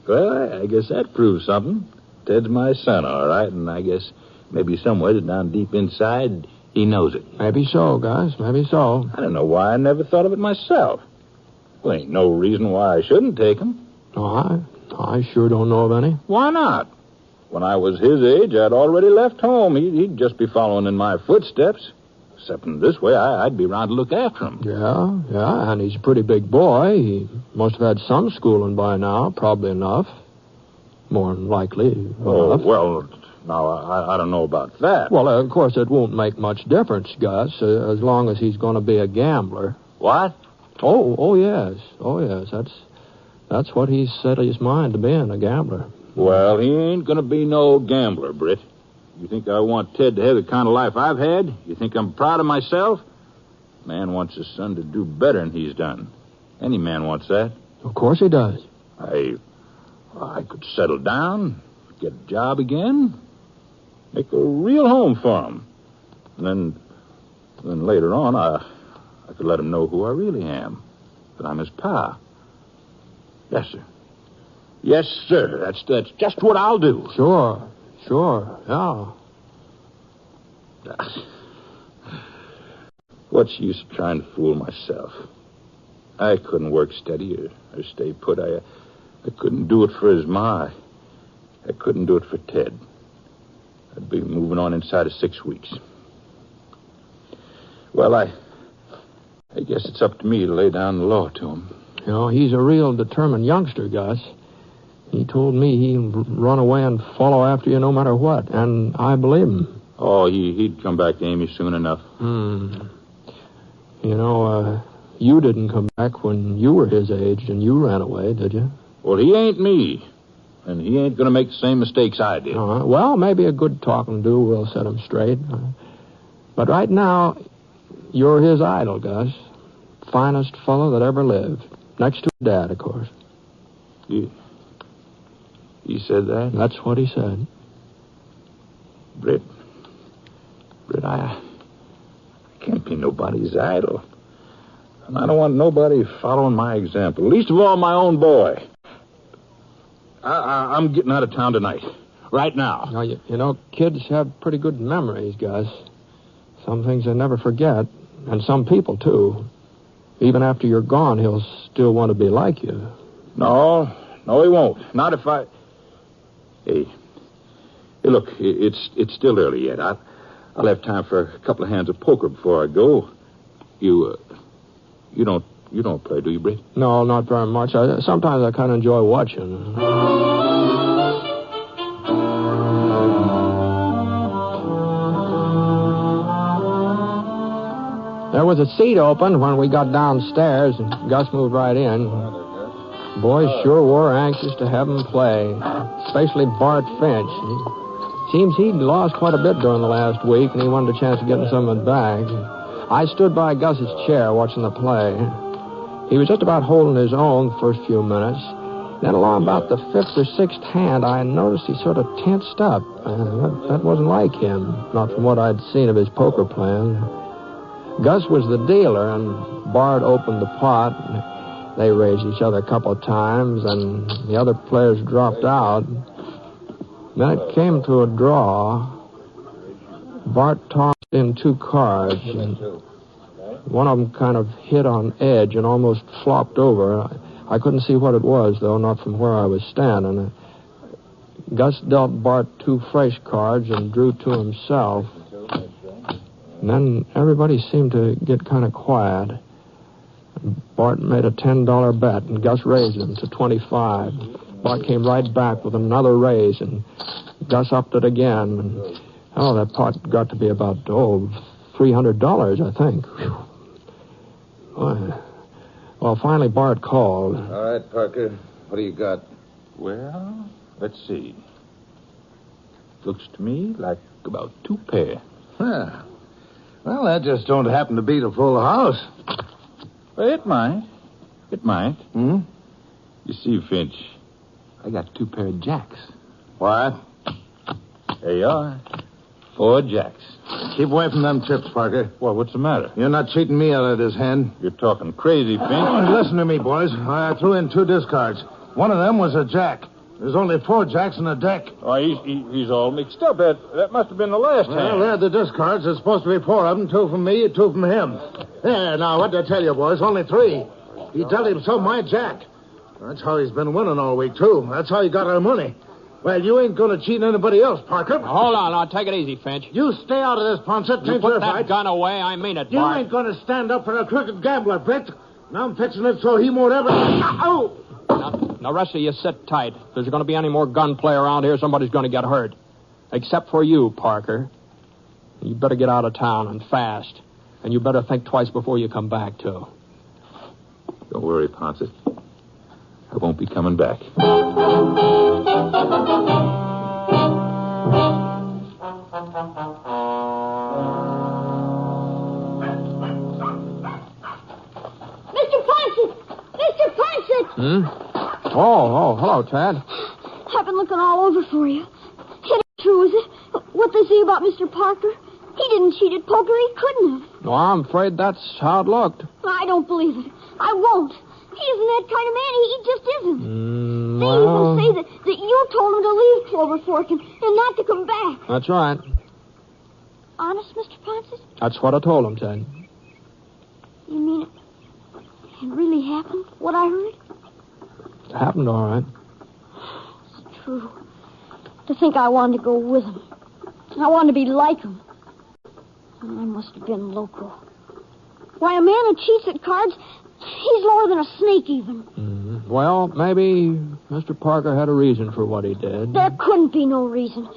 Well, I guess that proves something. Ted's my son, all right, and I guess maybe somewhere down deep inside, he knows it. Maybe so, Gus, maybe so. I don't know why I never thought of it myself. Well, ain't no reason why I shouldn't take him. Oh, I sure don't know of any. Why not? When I was his age, I'd already left home. He'd just be following in my footsteps. Except in this way, I'd be around to look after him. Yeah, and he's a pretty big boy. He must have had some schooling by now, probably enough. More than likely enough. Well, now, I don't know about that. Well, of course, it won't make much difference, Gus, as long as he's going to be a gambler. What? Oh, yes. That's what he's set his mind to being, a gambler. Well, he ain't going to be no gambler, Britt. You think I want Ted to have the kind of life I've had? You think I'm proud of myself? Man wants his son to do better than he's done. Any man wants that. Of course he does. I could settle down, get a job again, make a real home for him. And then later on, I could let him know who I really am. That I'm his pa. Yes, sir. Yes, sir. That's just what I'll do. Sure, yeah. What's the use of trying to fool myself? I couldn't work steady or stay put. I couldn't do it for his ma. I couldn't do it for Ted. I'd be moving on inside of 6 weeks. Well, I guess it's up to me to lay down the law to him. You know, he's a real determined youngster, Gus. He told me he'd run away and follow after you no matter what, and I believe him. Oh, he'd come back to Amy soon enough. You know, you didn't come back when you were his age and you ran away, did you? Well, he ain't me. And he ain't going to make the same mistakes I did. Well, maybe a good talking to will set him straight. But right now, you're his idol, Gus. Finest fellow that ever lived. Next to Dad, of course. He said that? That's what he said. Britt, I can't be nobody's idol. And I don't want nobody following my example. Least of all, my own boy. I'm getting out of town tonight. Right now. Now, you know, kids have pretty good memories, Gus. Some things they never forget. And some people, too. Even after you're gone, he'll still want to be like you. No, he won't. Not if I... Hey, look, it's still early yet. I'll have time for a couple of hands of poker before I go. You don't play, do you, Britt? No, not very much. Sometimes I kind of enjoy watching. There was a seat open when we got downstairs, and Gus moved right in. Boys sure were anxious to have him play, especially Bart Finch. Seems he'd lost quite a bit during the last week, and he wanted a chance of getting some of it back. I stood by Gus's chair watching the play. He was just about holding his own the first few minutes. Then along about the 5th or 6th hand, I noticed he sort of tensed up. That wasn't like him, not from what I'd seen of his poker playing. Gus was the dealer, and Bart opened the pot. They raised each other a couple of times, and the other players dropped out. Then it came to a draw. Bart tossed in 2 cards, and one of them kind of hit on edge and almost flopped over. I couldn't see what it was, though, not from where I was standing. Gus dealt Bart 2 fresh cards and drew 2 himself. And then everybody seemed to get kind of quiet. Bart made a $10 bet, and Gus raised him to 25. Bart came right back with another raise, and Gus upped it again. And, that pot got to be about, $300, I think. Whew. Well, finally Bart called. All right, Parker. What do you got? Well, let's see. Looks to me like about 2 pair. Huh. Well, that just don't happen to be the full house. Well, it might. Hmm? You see, Finch, I got 2 pair of jacks. What? There you are. 4 jacks. Keep away from them chips, Parker. Well, what's the matter? You're not cheating me out of this hand. You're talking crazy, Finch. Listen to me, boys. I threw in 2 discards. One of them was a jack. There's only 4 jacks in the deck. Oh, he's all mixed up. That must have been the last hand. Well, they're the discards. There's supposed to be 4 of them. 2 from me, 2 from him. There, now, what did I tell you, boys? Only 3. He dealt himself my jack. That's how he's been winning all week, too. That's how he got our money. Well, you ain't going to cheat anybody else, Parker. Now, hold on. Now, take it ezy, Finch. You stay out of this, Ponset. You put that gun away. I mean it, You Bart. ain't going to stand up for a crooked gambler, Britt. Now I'm fixing it so he won't ever... Oh! Now, rest of you sit tight. If there's going to be any more gunplay around here, somebody's going to get hurt. Except for you, Parker. You better get out of town and fast. And you better think twice before you come back, too. Don't worry, Ponset. I won't be coming back. Mr. Ponset! Oh, hello, Tad. I've been looking all over for you. It ain't true, is it? What they say about Mr. Parker? He didn't cheat at poker. He couldn't have. Well, I'm afraid that's how it looked. I don't believe it. I won't. He isn't that kind of man. He just isn't. They Well, even say that you told him to leave Clover Fork and not to come back. that's right. Honest, Mr. Ponset? That's what I told him, Ted. You mean it really happened, what I heard? It happened all right. It's true. To think I wanted to go with him. I wanted to be like him. I must have been loco. Why, a man who cheats at cards, he's lower than a snake even. Well, maybe Mr. Parker had a reason for what he did. There couldn't be no reason.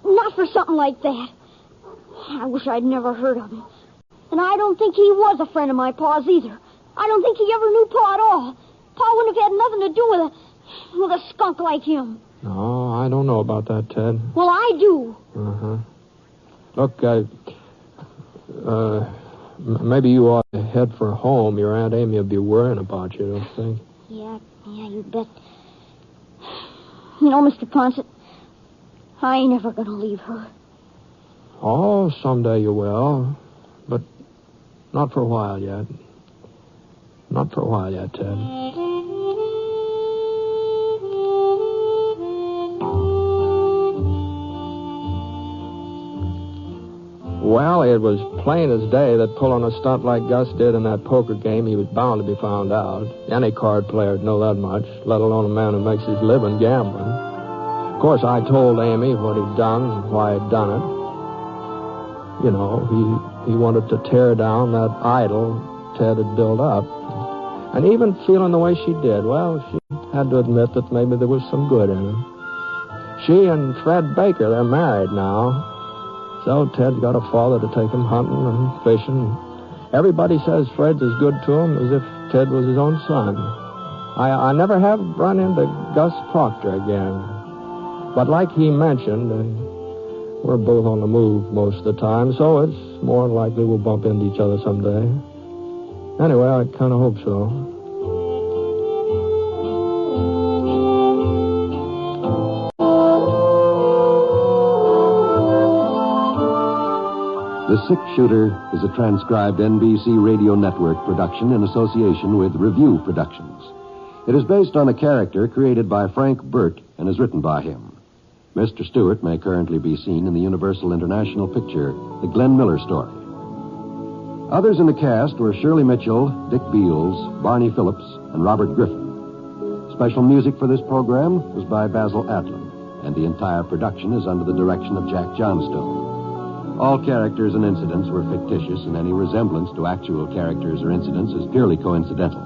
Not for something like that. I wish I'd never heard of him. And I don't think he was a friend of my Pa's either. I don't think he ever knew Pa at all. Pa wouldn't have had nothing to do with a skunk like him. No, I don't know about that, Ted. Well, I do. Uh-huh. Look, maybe you ought to head for home. Your Aunt Amy will be worrying about you, don't you think? Yeah, you bet. You know, Mr. Ponset, I ain't ever gonna leave her. Oh, someday you will. But not for a while yet. Not for a while yet, Ted. Well, it was plain as day that pulling a stunt like Gus did in that poker game, he was bound to be found out. Any card player would know that much, let alone a man who makes his living gambling. Of course, I told Amy what he'd done and why he'd done it. You know, he wanted to tear down that idol Ted had built up. And even feeling the way she did, well, she had to admit that maybe there was some good in it. She and Fred Baker, they're married now. So Ted's got a father to take him hunting and fishing. Everybody says Fred's as good to him as if Ted was his own son. I never have run into Gus Proctor again. But like he mentioned, we're both on the move most of the time, so it's more than likely we'll bump into each other someday. Anyway, I kind of hope so. The Six Shooter is a transcribed NBC Radio Network production in association with Review Productions. It is based on a character created by Frank Burt and is written by him. Mr. Stewart may currently be seen in the Universal International picture, The Glenn Miller Story. Others in the cast were Shirley Mitchell, Dick Beals, Barney Phillips, and Robert Griffin. Special music for this program was by Basil Adlam, and the entire production is under the direction of Jack Johnstone. All characters and incidents were fictitious, and any resemblance to actual characters or incidents is purely coincidental.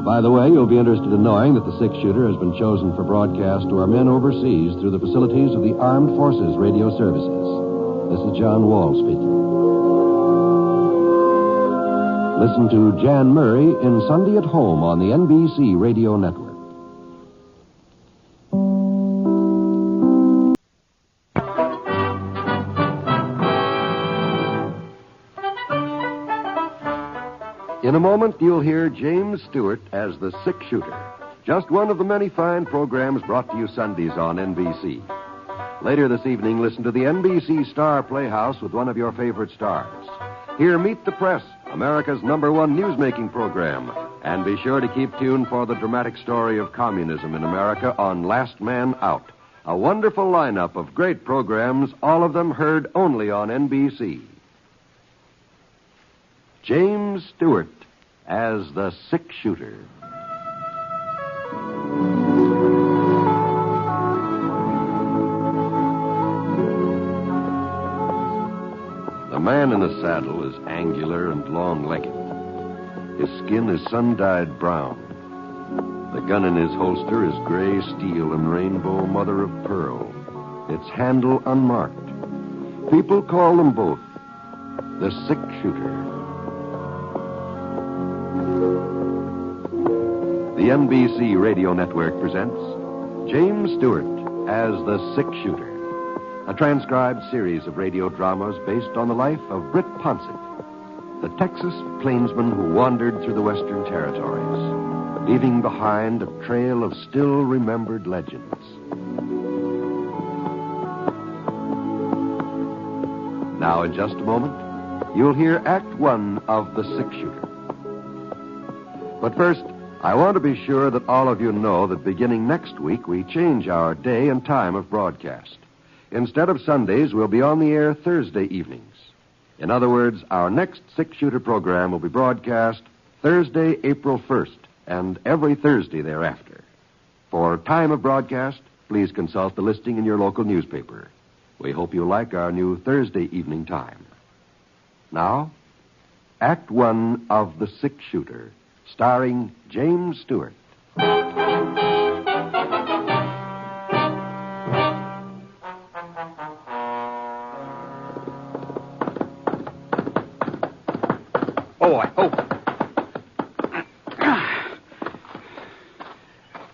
By the way, you'll be interested in knowing that the Six Shooter has been chosen for broadcast to our men overseas through the facilities of the Armed Forces Radio Services. This is John Wall speaking. Listen to Jan Murray in Sunday at Home on the NBC Radio Network. In a moment, you'll hear James Stewart as the Six Shooter, just one of the many fine programs brought to you Sundays on NBC. Later this evening, listen to the NBC Star Playhouse with one of your favorite stars. Hear Meet the Press, America's #1 newsmaking program. And be sure to keep tuned for the dramatic story of communism in America on Last Man Out. A wonderful lineup of great programs, all of them heard only on NBC. James Stewart as the Six Shooter. The man in the saddle is angular and long-legged. His skin is sun-dyed brown. The gun in his holster is gray steel and rainbow mother of pearl, its handle unmarked. People call them both the Six Shooter. The NBC Radio Network presents James Stewart as the Six Shooter, a transcribed series of radio dramas based on the life of Britt Ponset, the Texas plainsman who wandered through the Western Territories, leaving behind a trail of still-remembered legends. Now, in just a moment, you'll hear Act One of The Six Shooter. But first, I want to be sure that all of you know that beginning next week, we change our day and time of broadcast. Instead of Sundays, we'll be on the air Thursday evenings. In other words, our next six-shooter program will be broadcast Thursday, April 1st, and every Thursday thereafter. For time of broadcast, please consult the listing in your local newspaper. We hope you like our new Thursday evening time. Now, Act One of The Six-Shooter, starring James Stewart.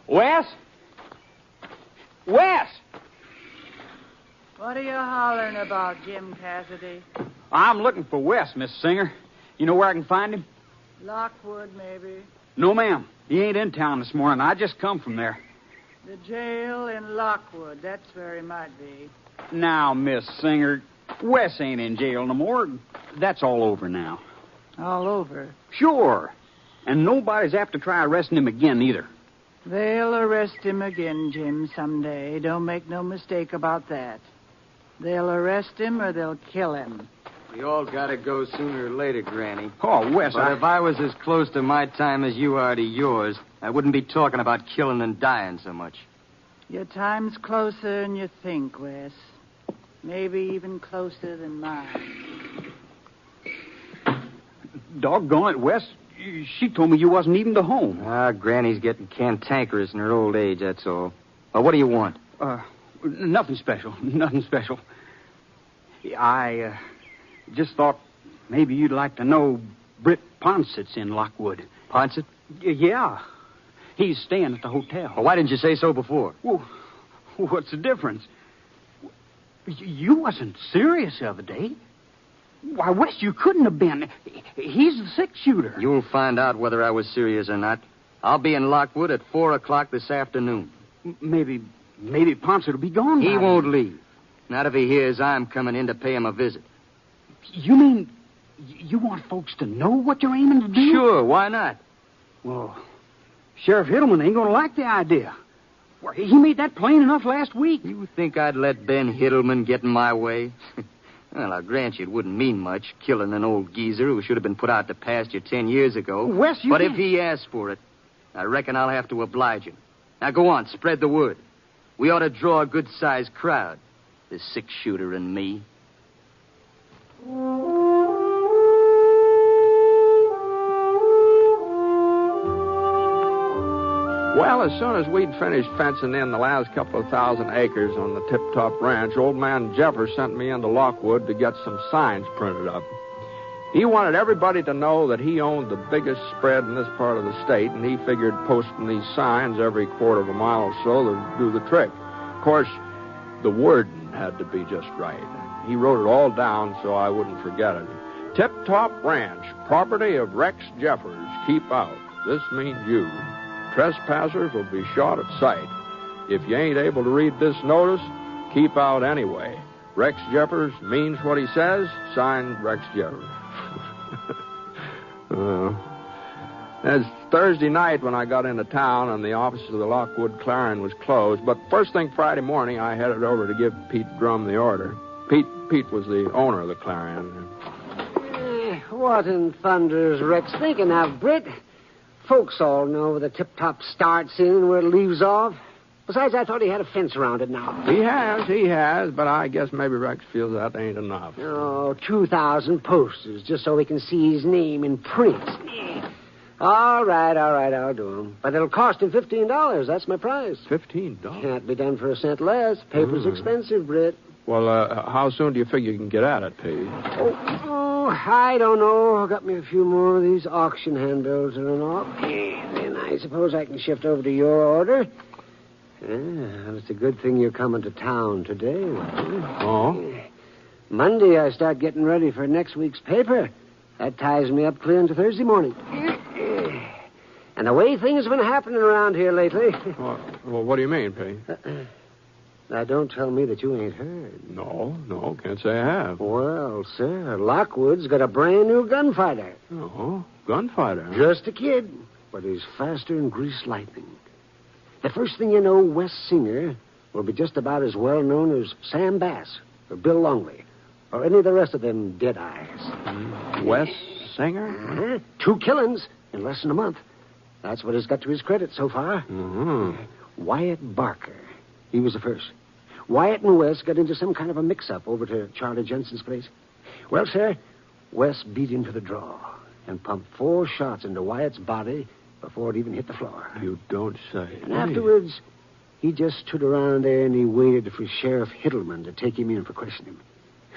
Wes? Wes! What are you hollering about, Jim Cassidy? I'm looking for Wes, Miss Singer. You know where I can find him? Lockwood, maybe. No, ma'am. He ain't in town this morning. I just come from there. The jail in Lockwood. That's where he might be. Now, Miss Singer, Wes ain't in jail no more. That's all over now. All over? Sure. And nobody's apt to try arresting him again, either. They'll arrest him again, Jim, someday. Don't make no mistake about that. They'll arrest him or they'll kill him. We all gotta go sooner or later, Granny. Oh, Wes, But if I was as close to my time as you are to yours, I wouldn't be talking about killing and dying so much. Your time's closer than you think, Wes. Maybe even closer than mine. Doggone it, Wes. She told me you wasn't even to home. Granny's getting cantankerous in her old age, that's all. Well, what do you want? Nothing special. Nothing special. I just thought maybe you'd like to know Britt Ponset's in Lockwood. Ponset? Yeah. He's staying at the hotel. Well, why didn't you say so before? Well, what's the difference? You wasn't serious the other day. Why, Wes, you couldn't have been. He's the six-shooter. You'll find out whether I was serious or not. I'll be in Lockwood at 4 o'clock this afternoon. Maybe Ponset will be gone. He won't leave. Not if he hears I'm coming in to pay him a visit. You mean you want folks to know what you're aiming to do? Sure, why not? Well, Sheriff Hiddleman ain't going to like the idea. Well, he made that plain enough last week. You think I'd let Ben Hiddleman get in my way? Well, I'll grant you it wouldn't mean much, killing an old geezer who should have been put out to pasture 10 years ago. Wes, But if he asks for it, I reckon I'll have to oblige him. Now, go on, spread the word. We ought to draw a good-sized crowd, the six-shooter and me. Well, as soon as we'd finished fencing in the last couple of 1,000 acres on the Tip-Top Ranch, old man Jeffers sent me into Lockwood to get some signs printed up. He wanted everybody to know that he owned the biggest spread in this part of the state, and he figured posting these signs every quarter of a mile or so would do the trick. Of course, the wording had to be just right. He wrote it all down so I wouldn't forget it. Tip-Top Ranch, property of Rex Jeffers. Keep out. This means you. Trespassers will be shot at sight. If you ain't able to read this notice, keep out anyway. Rex Jeffers means what he says. Signed, Rex Jeffers. It's Thursday night when I got into town, and the office of the Lockwood Clarion was closed. But first thing Friday morning, I headed over to give Pete Drum the order. Pete was the owner of the Clarion. What in thunder is Rex thinking of, Britt? Folks all know where the Tip-Top starts in and where it leaves off. Besides, I thought he had a fence around it now. He has, but I guess maybe Rex feels that ain't enough. Oh, 2,000 posters, just so we can see his name in print. All right, I'll do him. But it'll cost him $15. That's my price. $15? Can't be done for a cent less. Paper's expensive, Britt. Well, how soon do you figure you can get at it, Pete? Oh, I don't know. I got me a few more of these auction handbills and all. Then I suppose I can shift over to your order. Well, it's a good thing you're coming to town today. Oh? Monday, I start getting ready for next week's paper. That ties me up clear into Thursday morning. And the way things have been happening around here lately... Well, what do you mean, Pete? Now, don't tell me that you ain't heard. No, can't say I have. Well, sir, Lockwood's got a brand new gunfighter. Oh, gunfighter. Huh? Just a kid, but he's faster than greased lightning. The first thing you know, Wes Singer will be just about as well known as Sam Bass or Bill Longley or any of the rest of them dead eyes. Wes Singer? Uh-huh. 2 killings in less than a month. That's what he's got to his credit so far. Mm-hmm. Wyatt Barker. He was the first. Wyatt and Wes got into some kind of a mix-up over to Charlie Jensen's place. Well, sir, Wes beat him to the draw and pumped 4 shots into Wyatt's body before it even hit the floor. You don't say. And afterwards, he just stood around there and he waited for Sheriff Hiddleman to take him in for questioning.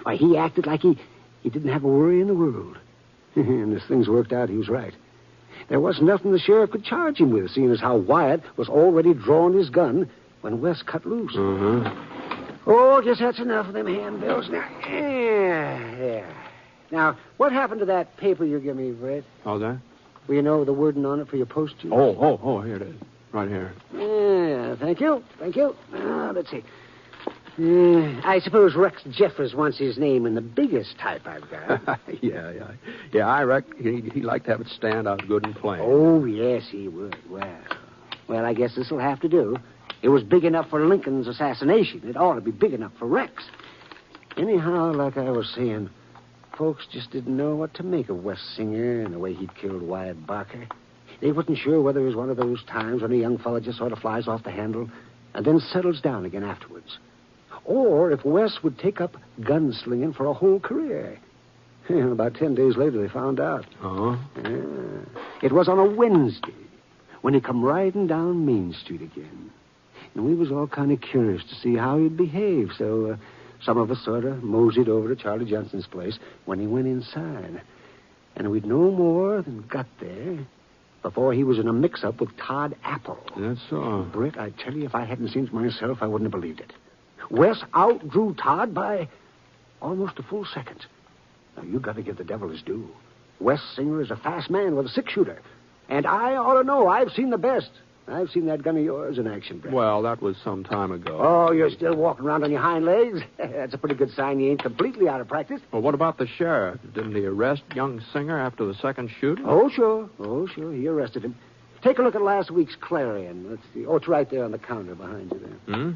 Why, he acted like he didn't have a worry in the world. And as things worked out, he was right. There wasn't nothing the sheriff could charge him with, seeing as how Wyatt was already drawing his gun when Wes cut loose. Mm-hmm. Oh, I guess that's enough of them handbills now. Yeah. Now, what happened to that paper you gave me, Britt? How's that? Well, you know the wording on it for your postage? Oh, here it is. Right here. Yeah, thank you. Let's see. I suppose Rex Jeffers wants his name in the biggest type I've got. Yeah, I reckon he'd like to have it stand out good and plain. Oh, yes, he would. Well, I guess this'll have to do. It was big enough for Lincoln's assassination. It ought to be big enough for Rex. Anyhow, like I was saying, folks just didn't know what to make of Wes Singer and the way he'd killed Wyatt Barker. They wasn't sure whether it was one of those times when a young fella just sort of flies off the handle and then settles down again afterwards. Or if Wes would take up gunslinging for a whole career. About 10 days later, they found out. Uh-huh. It was on a Wednesday when he come riding down Main Street again. And we was all kind of curious to see how he'd behave, so some of us sort of moseyed over to Charlie Johnson's place when he went inside. And we'd no more than got there before he was in a mix-up with Todd Apple. That's so. Britt, I tell you, if I hadn't seen it myself, I wouldn't have believed it. Wes outdrew Todd by almost a full second. Now, you got to give the devil his due. Wes Singer is a fast man with a 6-shooter. And I ought to know. I've seen the best. I've seen that gun of yours in action, Brett. Well, that was some time ago. Oh, you're still walking around on your hind legs? That's a pretty good sign you ain't completely out of practice. Well, what about the sheriff? Didn't he arrest young Singer after the second shooting? Oh, sure. He arrested him. Take a look at last week's Clarion. Let's see. Oh, it's right there on the counter behind you there.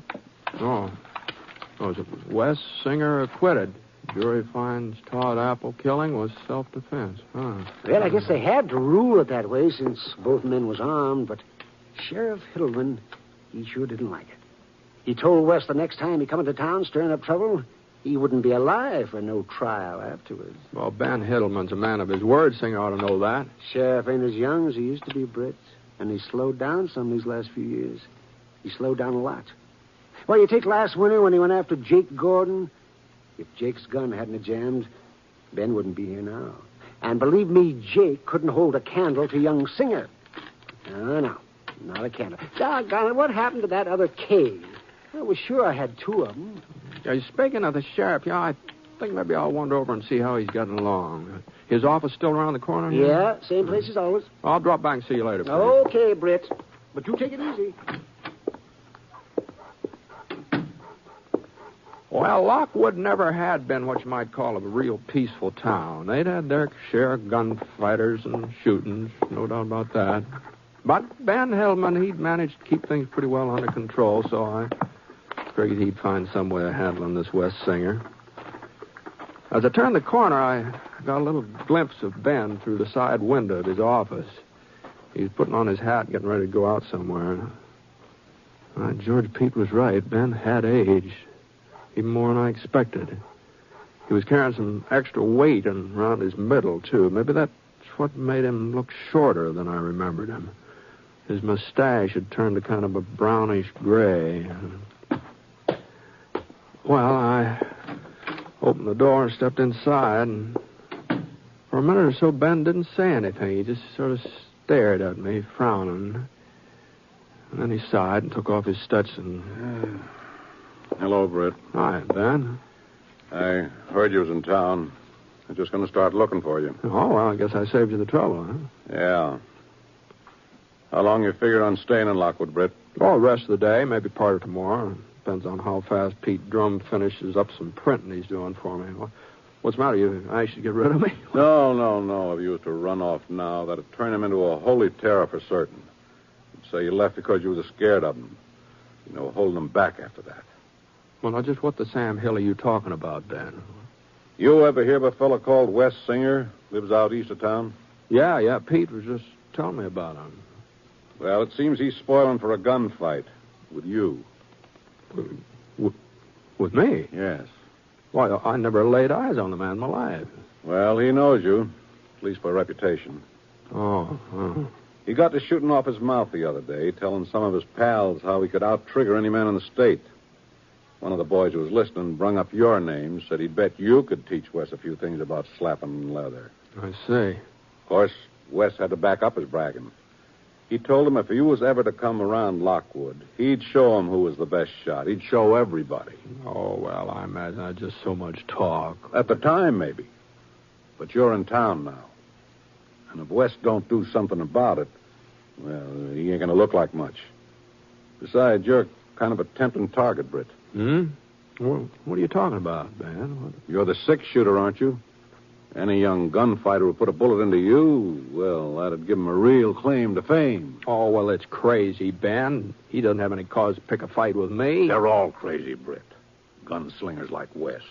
Oh, is it Wes Singer acquitted? Jury finds Todd Apple killing was self-defense. Huh. Well, I guess they had to rule it that way since both men was armed, but Sheriff Hiddleman, he sure didn't like it. He told Wes the next time he come into town stirring up trouble, he wouldn't be alive for no trial afterwards. Well, Ben Hiddleman's a man of his word. Singer ought to know that. Sheriff ain't as young as he used to be, Britt, and he slowed down some these last few years. He slowed down a lot. Well, you take last winter when he went after Jake Gordon. If Jake's gun hadn't jammed, Ben wouldn't be here now. And believe me, Jake couldn't hold a candle to young Singer. No, not a candle. Doggone it, what happened to that other cave? I was sure I had 2 of them. Speaking of the sheriff, I think maybe I'll wander over and see how he's getting along. His office still around the corner here? Yeah, same place as always. I'll drop back and see you later, please. Okay, Britt. But you take it easy. Well, Lockwood never had been what you might call a real peaceful town. They'd had their share of gunfighters and shootings, no doubt about that. But Ben Hillman, he'd managed to keep things pretty well under control, so I figured he'd find some way of handling this Wes Singer. As I turned the corner, I got a little glimpse of Ben through the side window of his office. He was putting on his hat, getting ready to go out somewhere. George Pete was right. Ben had aged. Even more than I expected. He was carrying some extra weight around his middle, too. Maybe that's what made him look shorter than I remembered him. His mustache had turned to kind of a brownish gray. Well, I opened the door and stepped inside, and for a minute or so, Ben didn't say anything. He just sort of stared at me, frowning. And then he sighed and took off his Stetson. Hello, Britt. Hi, Ben. I heard you was in town. I'm just going to start looking for you. Oh, well, I guess I saved you the trouble, huh? Yeah. How long you figure on staying in Lockwood, Britt? Oh, the rest of the day, maybe part of tomorrow. Depends on how fast Pete Drum finishes up some printing he's doing for me. What's the matter? You anxious to get rid of me? No. If you was to run off now, that'd turn him into a holy terror for certain. He'd say you left because you was scared of him. Holding him back after that. Well, now, just what the Sam Hill are you talking about, Ben? You ever hear of a fellow called Wes Singer? Lives out east of town? Yeah. Pete was just telling me about him. Well, it seems he's spoiling for a gunfight with you. With me? Yes. Why, I never laid eyes on the man in my life. Well, he knows you, at least by reputation. Oh. He got to shooting off his mouth the other day, telling some of his pals how he could out-trigger any man in the state. One of the boys who was listening brung up your name, said he'd bet you could teach Wes a few things about slapping leather. I see. Of course, Wes had to back up his bragging. He told him if you was ever to come around Lockwood, he'd show him who was the best shot. He'd show everybody. Oh, well, I imagine that's just so much talk. At the time, maybe. But you're in town now. And if Wes don't do something about it, well, he ain't going to look like much. Besides, you're kind of a tempting target, Britt. Well, what are you talking about, Ben? You're the six-shooter, aren't you? Any young gunfighter who put a bullet into you, well, that'd give him a real claim to fame. Oh, well, it's crazy, Ben. He doesn't have any cause to pick a fight with me. They're all crazy, Britt. Gunslingers like Wes.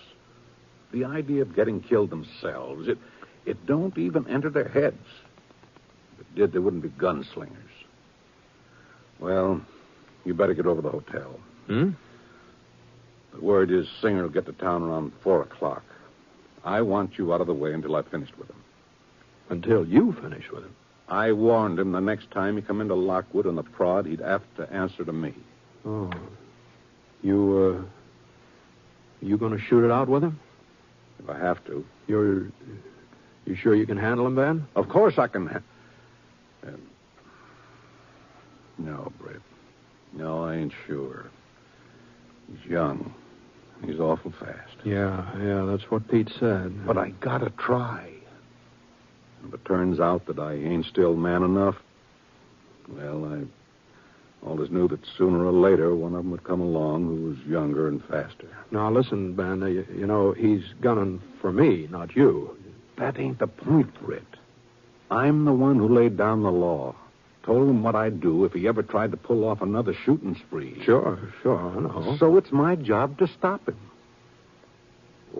The idea of getting killed themselves, it don't even enter their heads. If it did, they wouldn't be gunslingers. Well, you better get over to the hotel. The word is Singer will get to town around 4 o'clock. I want you out of the way until I've finished with him. Until you finish with him? I warned him the next time he come into Lockwood on the prod, he'd have to answer to me. Oh. You going to shoot it out with him? If I have to. You sure you can handle him, Ben? Of course I can. No, Britt. No, I ain't sure. He's young. He's awful fast. Yeah, that's what Pete said. But I gotta try. If it turns out that I ain't still man enough, well, I always knew that sooner or later one of them would come along who was younger and faster. Now, listen, Ben, he's gunning for me, not you. That ain't the point, Britt. I'm the one who laid down the law. Told him what I'd do if he ever tried to pull off another shooting spree. Sure, I know. So it's my job to stop him.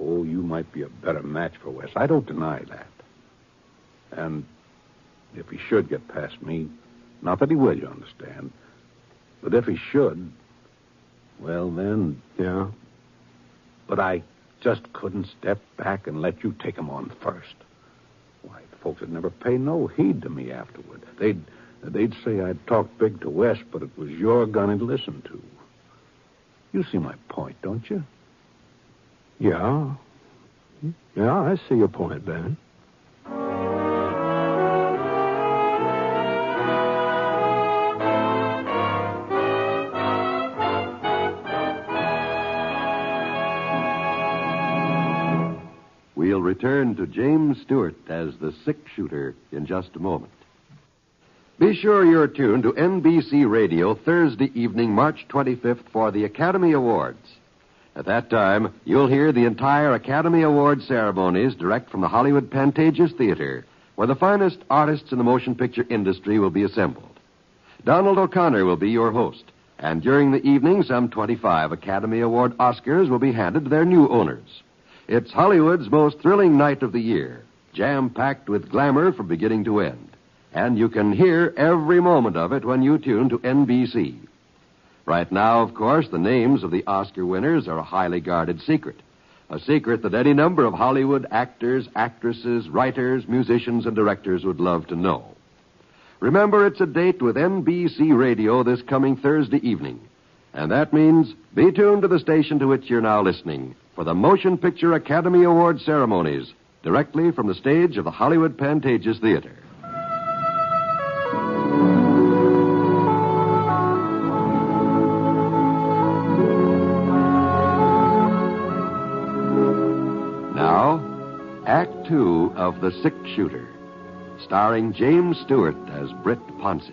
Oh, you might be a better match for Wes. I don't deny that. And if he should get past me, not that he will, you understand, but if he should, well, then... Yeah? But I just couldn't step back and let you take him on first. Why, folks would never pay no heed to me afterward. They'd say I'd talked big to Wes, but it was your gun he'd listen to. You see my point, don't you? Yeah, I see your point, Ben. We'll return to James Stewart as the six-shooter in just a moment. Be sure you're tuned to NBC Radio Thursday evening, March 25th, for the Academy Awards. At that time, you'll hear the entire Academy Award ceremonies direct from the Hollywood Pantages Theater, where the finest artists in the motion picture industry will be assembled. Donald O'Connor will be your host, and during the evening, some 25 Academy Award Oscars will be handed to their new owners. It's Hollywood's most thrilling night of the year, jam-packed with glamour from beginning to end. And you can hear every moment of it when you tune to NBC. Right now, of course, the names of the Oscar winners are a highly guarded secret. A secret that any number of Hollywood actors, actresses, writers, musicians, and directors would love to know. Remember, it's a date with NBC Radio this coming Thursday evening. And that means be tuned to the station to which you're now listening for the Motion Picture Academy Award ceremonies directly from the stage of the Hollywood Pantages Theater. Now, Act Two of The Six-Shooter, starring James Stewart as Britt Ponset.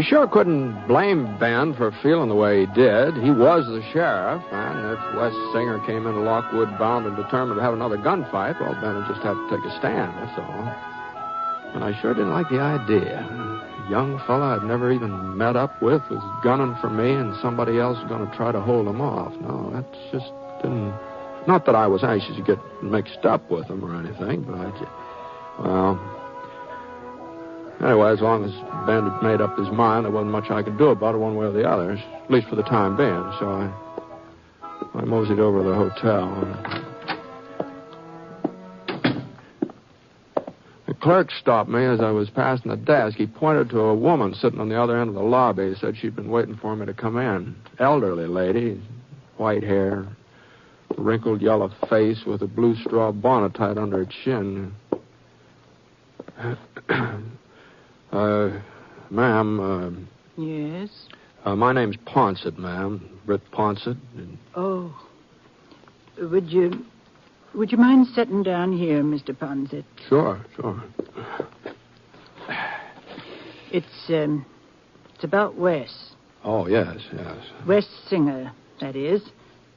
You sure couldn't blame Ben for feeling the way he did. He was the sheriff, and if Wes Singer came into Lockwood bound and determined to have another gunfight, well, Ben would just have to take a stand, that's all. And I sure didn't like the idea. A young fella I'd never even met up with was gunning for me, and somebody else was going to try to hold him off. No, that just didn't... Not that I was anxious to get mixed up with him or anything, but well... Anyway, as long as Ben had made up his mind, there wasn't much I could do about it one way or the other, at least for the time being. So I moseyed over to the hotel. The clerk stopped me as I was passing the desk. He pointed to a woman sitting on the other end of the lobby. He said she'd been waiting for me to come in. Elderly lady, white hair, wrinkled yellow face with a blue straw bonnet tied under her chin. Ma'am. Yes? My name's Ponset, ma'am. Britt Ponset. Oh. Would you mind sitting down here, Mr. Ponset? Sure. It's about Wes. Oh, yes. Wes Singer, that is.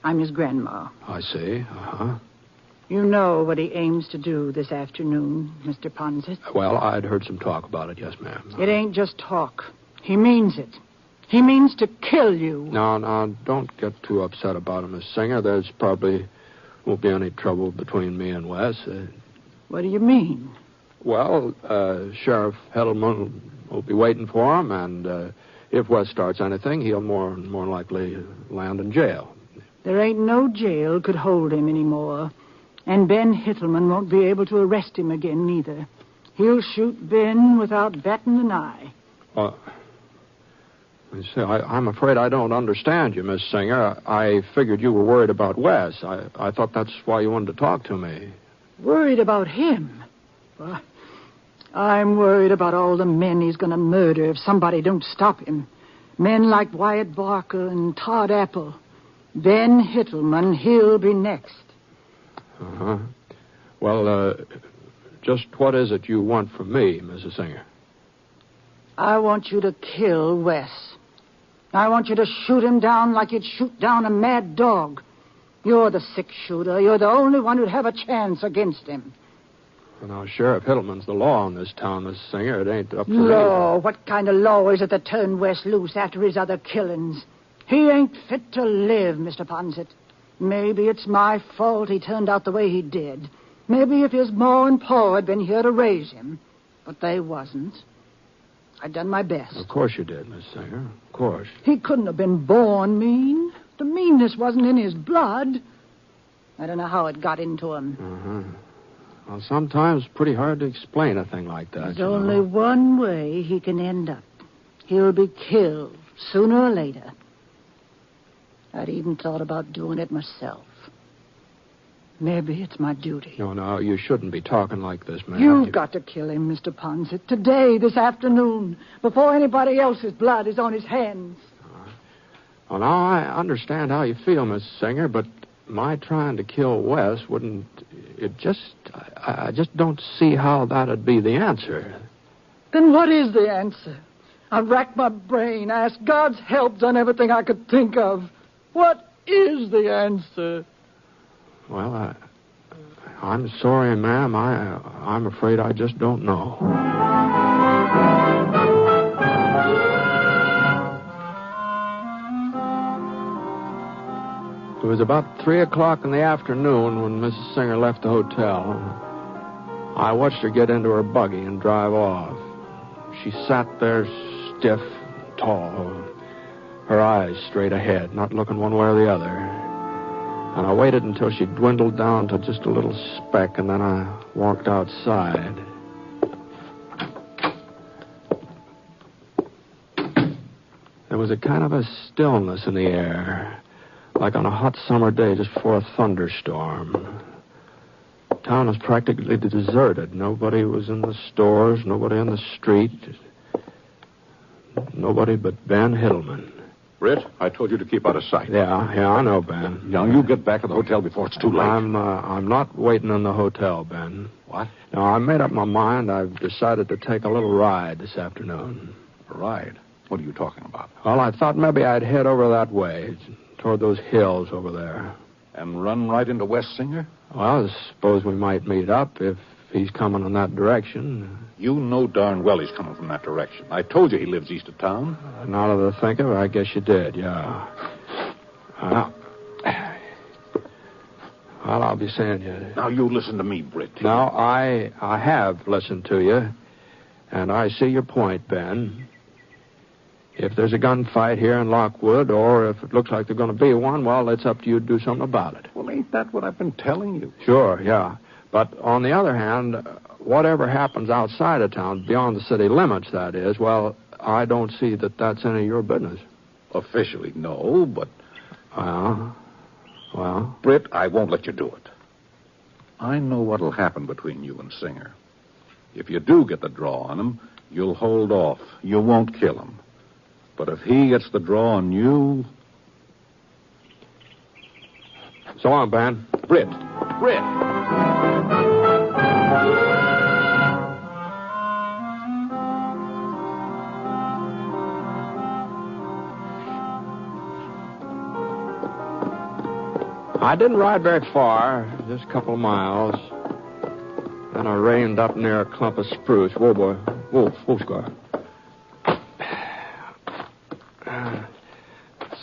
I'm his grandma. I see. Uh-huh. You know what he aims to do this afternoon, Mr. Ponset? Well, I'd heard some talk about it, yes, ma'am. It ain't just talk. He means it. He means to kill you. No, don't get too upset about him, Miss Singer. There's probably won't be any trouble between me and Wes. What do you mean? Well, Sheriff Heddleman will be waiting for him, and if Wes starts anything, he'll more likely land in jail. There ain't no jail could hold him anymore. And Ben Hittleman won't be able to arrest him again, neither. He'll shoot Ben without batting an eye. I'm afraid I don't understand you, Miss Singer. I figured you were worried about Wes. I thought that's why you wanted to talk to me. Worried about him? Well, I'm worried about all the men he's going to murder if somebody don't stop him. Men like Wyatt Barker and Todd Apple. Ben Hittleman, he'll be next. Uh-huh. Well, just what is it you want from me, Mrs. Singer? I want you to kill Wes. I want you to shoot him down like you'd shoot down a mad dog. You're the six-shooter. You're the only one who'd have a chance against him. Well, now, Sheriff Hittleman's the law in this town, Mrs. Singer. It ain't up to Law? me. What kind of law is it that turned Wes loose after his other killings? He ain't fit to live, Mr. Ponset. Maybe it's my fault he turned out the way he did. Maybe if his ma and pa had been here to raise him. But they wasn't. I done my best. Of course you did, Miss Singer. Of course. He couldn't have been born mean. The meanness wasn't in his blood. I don't know how it got into him. Uh-huh. Well, sometimes it's pretty hard to explain a thing like that. There's only one way he can end up. He'll be killed sooner or later. I'd even thought about doing it myself. Maybe it's my duty. No, you shouldn't be talking like this, ma'am. You've got to kill him, Mr. Ponset. Today, this afternoon, before anybody else's blood is on his hands. Well, now, I understand how you feel, Miss Singer, but my trying to kill Wes wouldn't... I just don't see how that'd be the answer. Then what is the answer? I've racked my brain, asked God's help, done everything I could think of. What is the answer? Well, I'm sorry, ma'am. I'm afraid I just don't know. It was about 3 o'clock in the afternoon when Mrs. Singer left the hotel. I watched her get into her buggy and drive off. She sat there stiff, tall, her eyes straight ahead, not looking one way or the other. And I waited until she dwindled down to just a little speck, and then I walked outside. There was a kind of a stillness in the air, like on a hot summer day just before a thunderstorm. The town was practically deserted. Nobody was in the stores, nobody on the street. Nobody but Ben Hittleman. Britt, I told you to keep out of sight. Yeah, I know, Ben. Now, you get back to the hotel before it's too late. I'm not waiting in the hotel, Ben. What? No, I made up my mind. I've decided to take a little ride this afternoon. A ride? What are you talking about? Well, I thought maybe I'd head over that way, toward those hills over there. And run right into West Singer? Well, I suppose we might meet up if he's coming in that direction. You know darn well he's coming from that direction. I told you he lives east of town. Now that I think of it, I guess you did, yeah. Well, I'll be seeing you. Now, you listen to me, Britt. Now, I have listened to you, and I see your point, Ben. If there's a gunfight here in Lockwood, or if it looks like there's going to be one, well, it's up to you to do something about it. Well, ain't that what I've been telling you? Sure, yeah. But on the other hand, whatever happens outside of town, beyond the city limits, that is, well, I don't see that that's any of your business. Officially, no, but... Well? Britt, I won't let you do it. I know what'll happen between you and Singer. If you do get the draw on him, you'll hold off. You won't kill him. But if he gets the draw on you... So long, Ben. Britt. I didn't ride very far, just a couple of miles. Then I reined up near a clump of spruce. Whoa, boy. Whoa, Scar.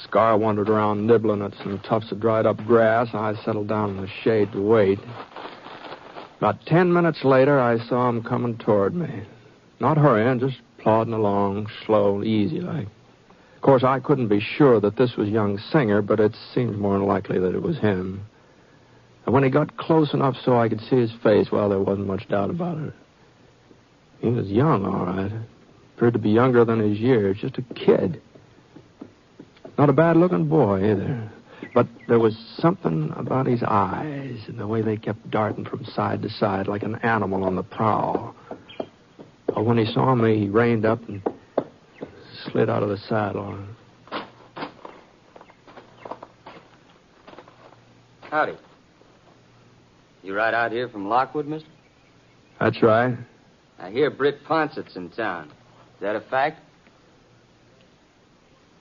Scar wandered around nibbling at some tufts of dried up grass. I settled down in the shade to wait. About 10 minutes later, I saw him coming toward me. Not hurrying, just plodding along, slow, easy like. Of course, I couldn't be sure that this was young Singer, but it seemed more than likely that it was him. And when he got close enough so I could see his face, well, there wasn't much doubt about it. He was young, all right. Appeared to be younger than his years, just a kid. Not a bad-looking boy, either. But there was something about his eyes and the way they kept darting from side to side like an animal on the prowl. Well, when he saw me, he reined up and slid out of the saddle. Howdy. You ride out here from Lockwood, mister? That's right. I hear Britt Ponset's in town. Is that a fact?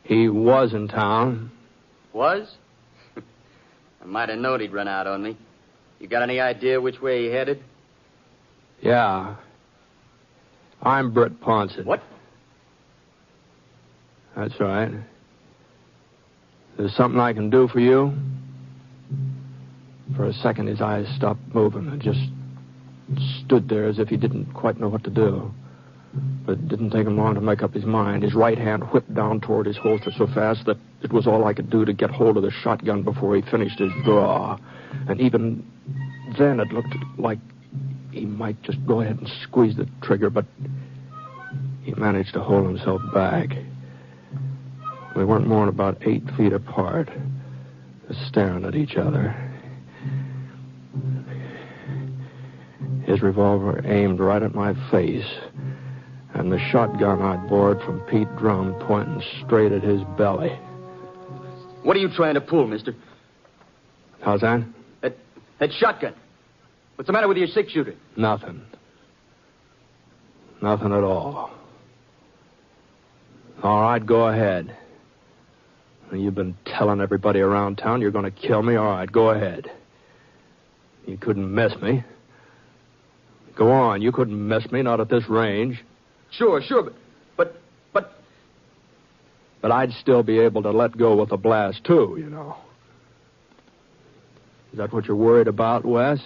He was in town. Was? I might have known he'd run out on me. You got any idea which way he headed? Yeah. I'm Britt Ponset. What? That's right. There's something I can do for you? For a second, his eyes stopped moving and just stood there as if he didn't quite know what to do. But it didn't take him long to make up his mind. His right hand whipped down toward his holster so fast that it was all I could do to get hold of the shotgun before he finished his draw. And even then it looked like he might just go ahead and squeeze the trigger, but he managed to hold himself back. We weren't more than about 8 feet apart, just staring at each other. His revolver aimed right at my face, and the shotgun I'd borrowed from Pete Drum pointing straight at his belly. What are you trying to pull, mister? How's that? That shotgun. What's the matter with your six-shooter? Nothing. Nothing at all. All right, go ahead. You've been telling everybody around town you're going to kill me. All right, go ahead. You couldn't miss me. Go on, you couldn't miss me, not at this range. Sure, but... But I'd still be able to let go with a blast, too, you know. Is that what you're worried about, Wes?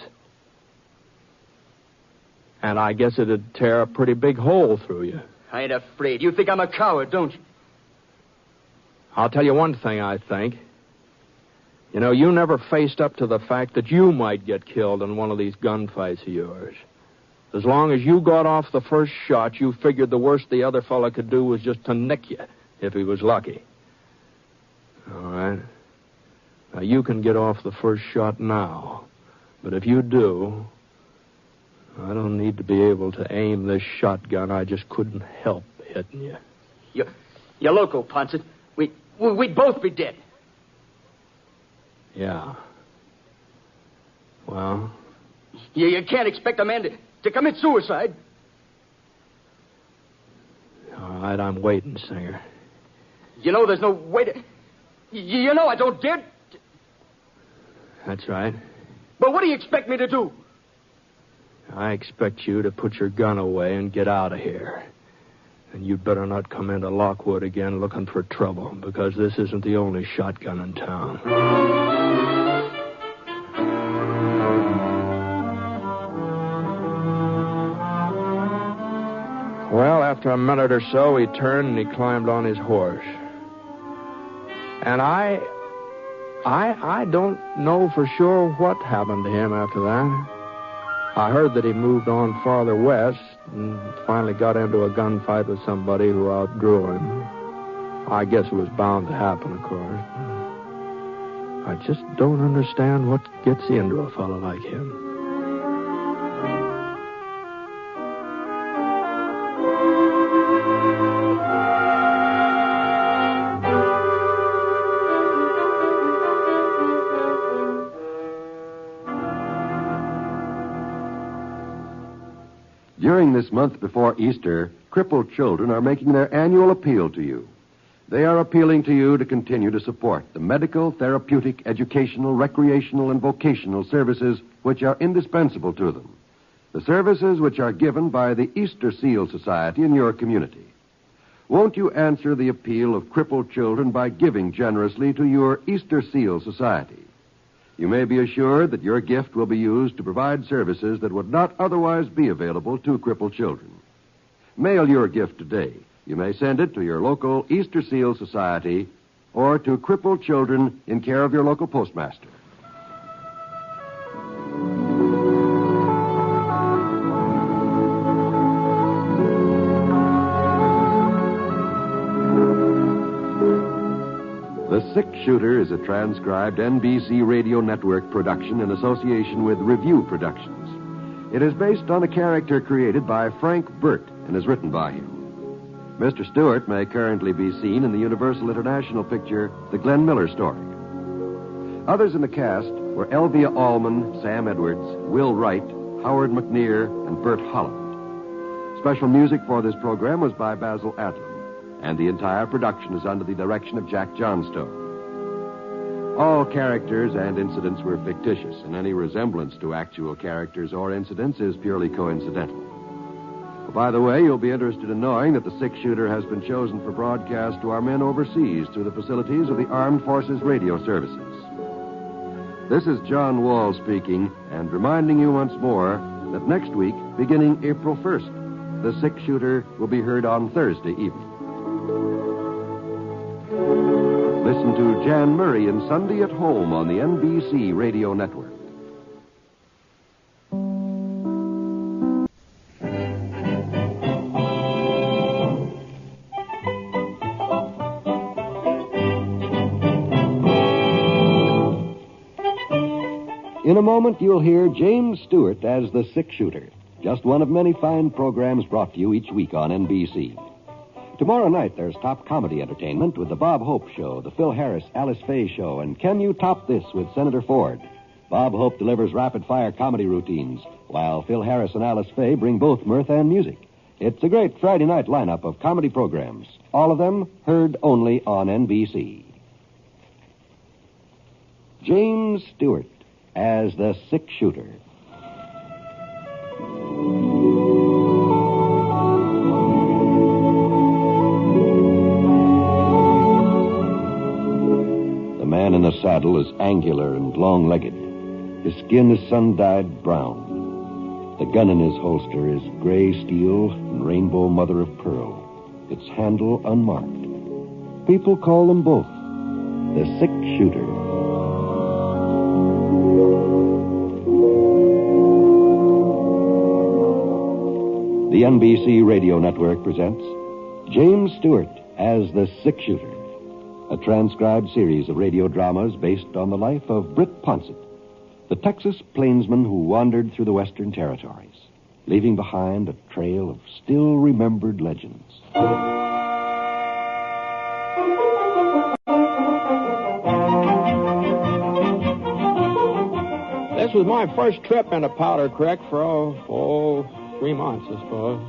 And I guess it'd tear a pretty big hole through you. I ain't afraid. You think I'm a coward, don't you? I'll tell you one thing, I think. You know, you never faced up to the fact that you might get killed in one of these gunfights of yours. As long as you got off the first shot, you figured the worst the other fella could do was just to nick you, if he was lucky. All right? Now, you can get off the first shot now. But if you do, I don't need to be able to aim this shotgun. I just couldn't help hitting you. You're loco, Ponset. We'd both be dead. Yeah. Well? You can't expect a man to commit suicide. All right, I'm waiting, Singer. You know there's no way to... You know I don't dare... That's right. But what do you expect me to do? I expect you to put your gun away and get out of here. And you'd better not come into Lockwood again looking for trouble, because this isn't the only shotgun in town. Well, after a minute or so, he turned and he climbed on his horse. And I don't know for sure what happened to him after that. I heard that he moved on farther west and finally got into a gunfight with somebody who outdrew him. I guess it was bound to happen, of course. I just don't understand what gets into a fellow like him. During this month before Easter, crippled children are making their annual appeal to you. They are appealing to you to continue to support the medical, therapeutic, educational, recreational, and vocational services which are indispensable to them. The services which are given by the Easter Seal Society in your community. Won't you answer the appeal of crippled children by giving generously to your Easter Seal Society? You may be assured that your gift will be used to provide services that would not otherwise be available to crippled children. Mail your gift today. You may send it to your local Easter Seal Society or to crippled children in care of your local postmaster. The Six Shooter is a transcribed NBC Radio Network production in association with Review Productions. It is based on a character created by Frank Burt and is written by him. Mr. Stewart may currently be seen in the Universal International picture, The Glenn Miller Story. Others in the cast were Elvia Allman, Sam Edwards, Will Wright, Howard McNear, and Bert Holland. Special music for this program was by Basil Adlam, and the entire production is under the direction of Jack Johnstone. All characters and incidents were fictitious, and any resemblance to actual characters or incidents is purely coincidental. By the way, you'll be interested in knowing that the six-shooter has been chosen for broadcast to our men overseas through the facilities of the Armed Forces Radio Services. This is John Wall speaking, and reminding you once more that next week, beginning April 1st, the six-shooter will be heard on Thursday evening. Listen to Jan Murray and Sunday at Home on the NBC Radio Network. In a moment, you'll hear James Stewart as the six-shooter, just one of many fine programs brought to you each week on NBC. Tomorrow night, there's top comedy entertainment with the Bob Hope Show, the Phil Harris, Alice Faye Show, and Can You Top This with Senator Ford. Bob Hope delivers rapid-fire comedy routines, while Phil Harris and Alice Faye bring both mirth and music. It's a great Friday night lineup of comedy programs, all of them heard only on NBC. James Stewart as the six-shooter. The man in the saddle is angular and long-legged. His skin is sun-dyed brown. The gun in his holster is gray steel and rainbow mother of pearl, its handle unmarked. People call them both the six-shooter. The NBC Radio Network presents James Stewart as the Six-Shooter, a transcribed series of radio dramas based on the life of Britt Ponset, the Texas plainsman who wandered through the Western Territories, leaving behind a trail of still-remembered legends. This was my first trip into Powder Creek for 3 months, I suppose.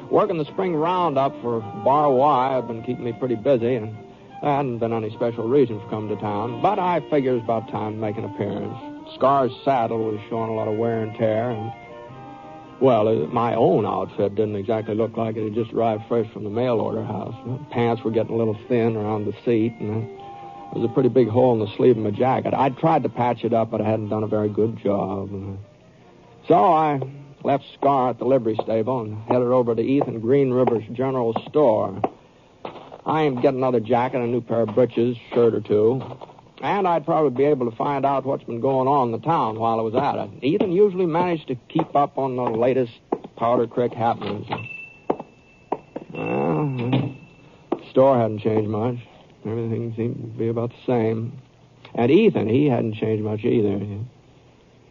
Working the spring roundup for Bar Y had been keeping me pretty busy, and There hadn't been any special reason for coming to town, but I figured it was about time to make an appearance. Scar's saddle was showing a lot of wear and tear, and, well, my own outfit didn't exactly look like it had just arrived fresh from the mail order house. Pants were getting a little thin around the seat, and there was a pretty big hole in the sleeve of my jacket. I'd tried to patch it up, but I hadn't done a very good job. So I left Scar at the livery stable and headed over to Ethan Green River's general store. I aimed to get another jacket, a new pair of breeches, shirt or two, and I'd probably be able to find out what's been going on in the town while I was at it. Ethan usually managed to keep up on the latest Powder Creek happenings. Well, the store hadn't changed much. Everything seemed to be about the same. And Ethan, he hadn't changed much either.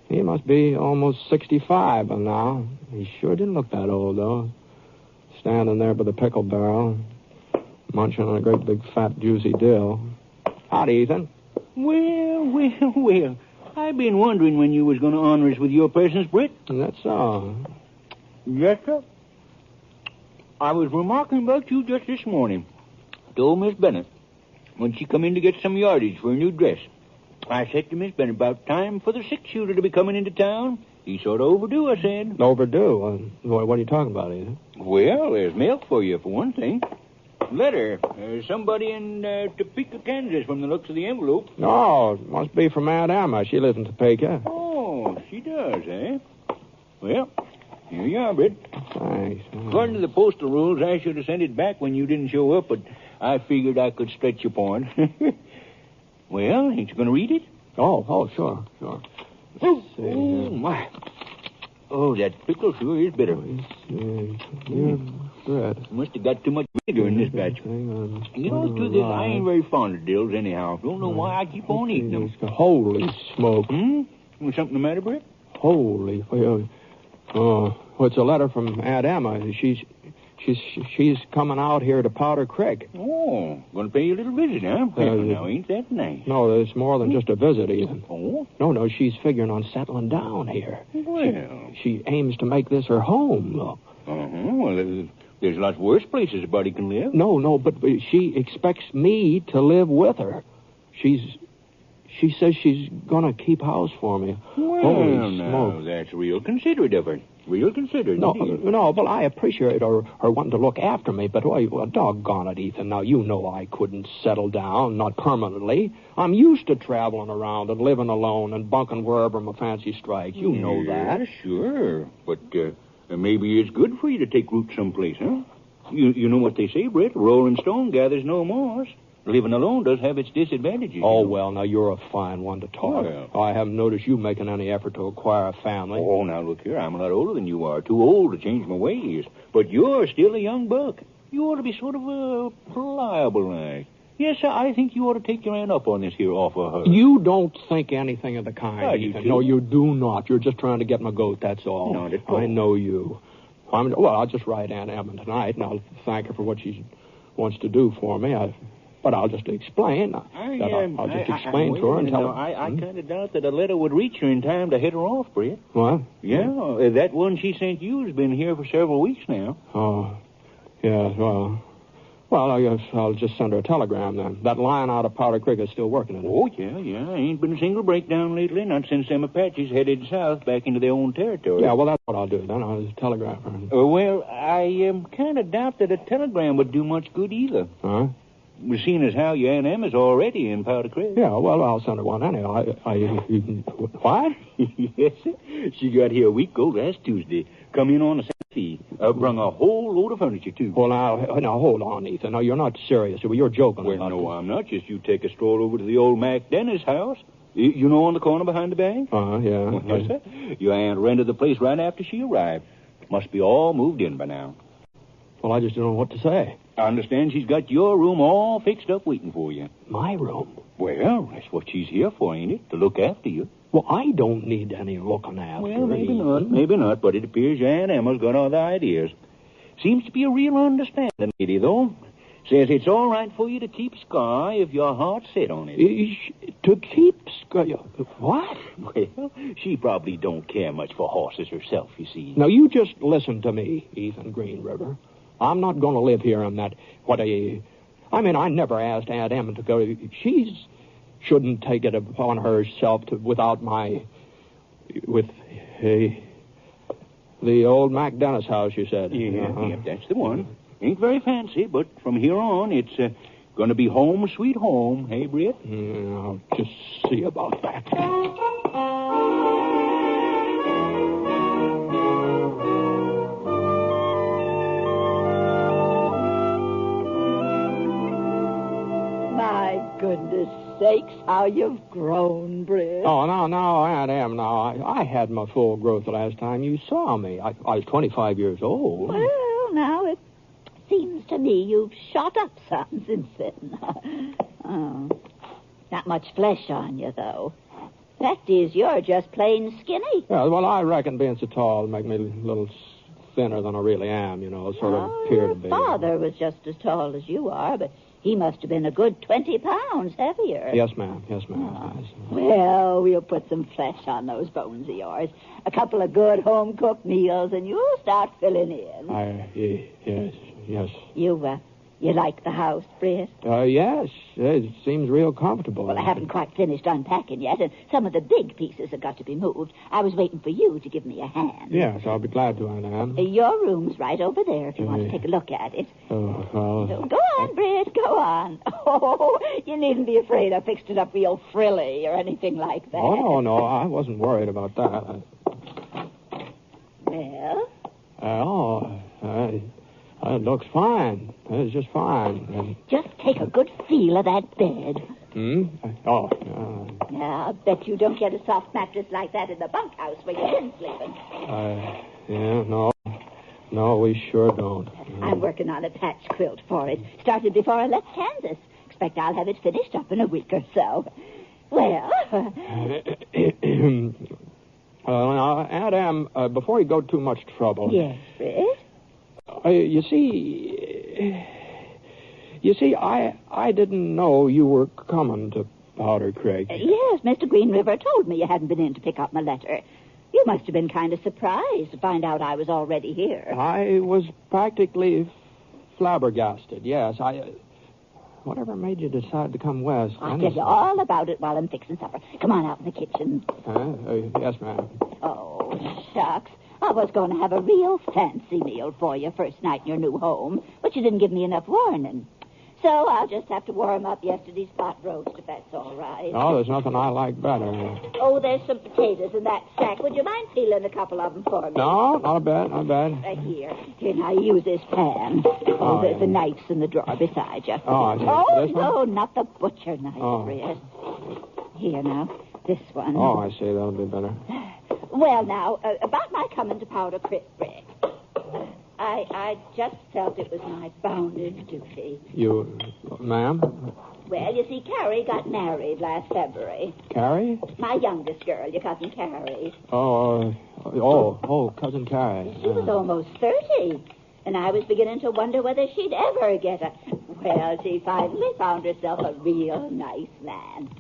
He must be almost 65 by now. He sure didn't look that old, though. Standing there by the pickle barrel, munching on a great big fat juicy dill. Howdy, Ethan. Well. I've been wondering when you was going to honor us with your presence, Britt. That's all. Yes, sir. I was remarking about you just this morning. Told Miss Bennett when she come in to get some yardage for a new dress. I said to Miss Bennett, about time for the six-shooter to be coming into town. He's sort of overdue, I said. Overdue? What are you talking about, Ethan? Well, there's milk for you, for one thing. Letter. Somebody in Topeka, Kansas, from the looks of the envelope. Oh, it must be from Aunt Emma. She lives in Topeka. Oh, she does, eh? Well, here you are, Britt. Thanks. According to the postal rules, I should have sent it back when you didn't show up, but I figured I could stretch your point. Well, ain't you going to read it? Oh, sure. Oh, my. Oh, that pickle sure is bitter. Bread. Must have got too much vinegar in this batch. You know, to this, I ain't very fond of dills anyhow. Don't know why I keep on eating them. Holy smoke. Was something the matter, Britt? Holy. Well, it's a letter from Aunt Emma. She's coming out here to Powder Creek. Oh, going to pay you a little visit, huh? Now, ain't that nice? No, it's more than just a visit, Ethan. Oh? No, she's figuring on settling down here. Well. She aims to make this her home, though. Well, there's lots worse places a body can live. No, but she expects me to live with her. She says she's going to keep house for me. Well, Holy smoke. That's real considerate of her. Real considerate. No, but I appreciate her wanting to look after me, but doggone it, Ethan. Now, you know I couldn't settle down, not permanently. I'm used to traveling around and living alone and bunking wherever my fancy strikes. You know that. Sure. But maybe it's good for you to take root someplace, huh? You know what they say, Britt? Rolling stone gathers no moss. Living alone does have its disadvantages. Oh, well, now, you're a fine one to talk. Well. I haven't noticed you making any effort to acquire a family. Oh, now, look here. I'm a lot older than you are. Too old to change my ways. But you're still a young buck. You ought to be sort of pliable like. Yes, sir, I think you ought to take your aunt up on this here offer her. You don't think anything of the kind, I Ethan. do. No, you do not. You're just trying to get my goat, that's all. Not at all. I know you. I'll just write Aunt Emma tonight, and I'll thank her for what she wants to do for me. But I'll just explain. I'll just explain to her and tell her. I kind of doubt that a letter would reach her in time to hit her off, Britt. What? Yeah, that one she sent you has been here for several weeks now. Oh, yeah, well, I guess I'll just send her a telegram then. That line out of Powder Creek is still working, isn't it? Oh, yeah. Ain't been a single breakdown lately, not since them Apaches headed south back into their own territory. Yeah, well, that's what I'll do then. I'll just telegraph her. Well, I kind of doubt that a telegram would do much good either. Huh? Seeing as how your Aunt Emma's already in Powder Creek. Yeah, well, I'll send her one anyway. What? Yes, sir. She got here a week ago last Tuesday. Come in on a Saturday. Brung a whole load of furniture, too. Well, now, hold on, Ethan. Now, you're not serious. You're joking. Well, no, I'm not. Just you take a stroll over to the old Mac Dennis house. You know, on the corner behind the bank? Yeah. Yes, sir. Your aunt rented the place right after she arrived. Must be all moved in by now. Well, I just don't know what to say. I understand she's got your room all fixed up waiting for you. My room? Well, that's what she's here for, ain't it? To look after you. Well, I don't need any looking after. Well, maybe not, but it appears your Aunt Emma's got other ideas. Seems to be a real understanding lady, though. Says it's all right for you to keep Scar if your heart's set on it. To keep Scar? What? Well, she probably don't care much for horses herself, you see. Now, you just listen to me, Ethan Green River. I'm not going to live here in that, I mean, I never asked Aunt Emma to go. She shouldn't take it upon herself without my... With the old Mac Dennis house, you said. Yeah, that's the one. Ain't very fancy, but from here on, it's going to be home sweet home. Hey, Britt? Yeah, I'll just see about that. My goodness sakes, how you've grown, Britt. Oh, no, Aunt Em, no. I had my full growth the last time you saw me. I was 25 years old. Well, now it seems to me you've shot up some since then. Oh, not much flesh on you, though. Fact is, you're just plain skinny. Yeah, well, I reckon being so tall would make me a little thinner than I really am, sort of appear to be. Your father was just as tall as you are, but he must have been a good 20 pounds heavier. Yes, ma'am. Yes. Well, we'll put some flesh on those bones of yours. A couple of good home-cooked meals, and you'll start filling in. Yes. You like the house, Britt? Yes. It seems real comfortable. Well, I haven't quite finished unpacking yet, and some of the big pieces have got to be moved. I was waiting for you to give me a hand. Yes, I'll be glad to, Aunt Anne. Your room's right over there if you want to take a look at it. Oh, well... So go on, Britt, go on. Oh, you needn't be afraid I fixed it up real frilly or anything like that. Oh, no, I wasn't worried about that. Well? It looks fine. It's just fine. Just take a good feel of that bed. Now, I bet you don't get a soft mattress like that in the bunkhouse where you've been sleeping. No, we sure don't. I'm working on a patch quilt for it. Started before I left Kansas. Expect I'll have it finished up in a week or so. Well... now, Aunt Em, before you go too much trouble... Yes, Britt? You see, I didn't know you were coming to Powder Creek. Yes, Mr. Green River told me you hadn't been in to pick up my letter. You must have been kind of surprised to find out I was already here. I was practically flabbergasted, yes. Whatever made you decide to come west? I'll tell you all about it while I'm fixing supper. Come on out in the kitchen. Yes, ma'am. Oh, shucks. I was going to have a real fancy meal for you first night in your new home, but you didn't give me enough warning. So I'll just have to warm up yesterday's pot roast, if that's all right. Oh, there's nothing I like better. Oh, there's some potatoes in that sack. Would you mind peeling a couple of them for me? No, not bad. Here, now use this pan. The knife's in the drawer beside you. Oh, I see. Oh, This one? no, not the butcher knife, Britt. Here, now, this one. Oh, I see. That'll be better. Well, now, about my coming to Powder Creek, Britt. I just felt it was my bounden duty. You, ma'am? Well, you see, Carrie got married last February. Carrie? My youngest girl, your cousin Carrie. Cousin Carrie. She was almost 30, and I was beginning to wonder whether she'd ever get a... Well, she finally found herself a real nice man.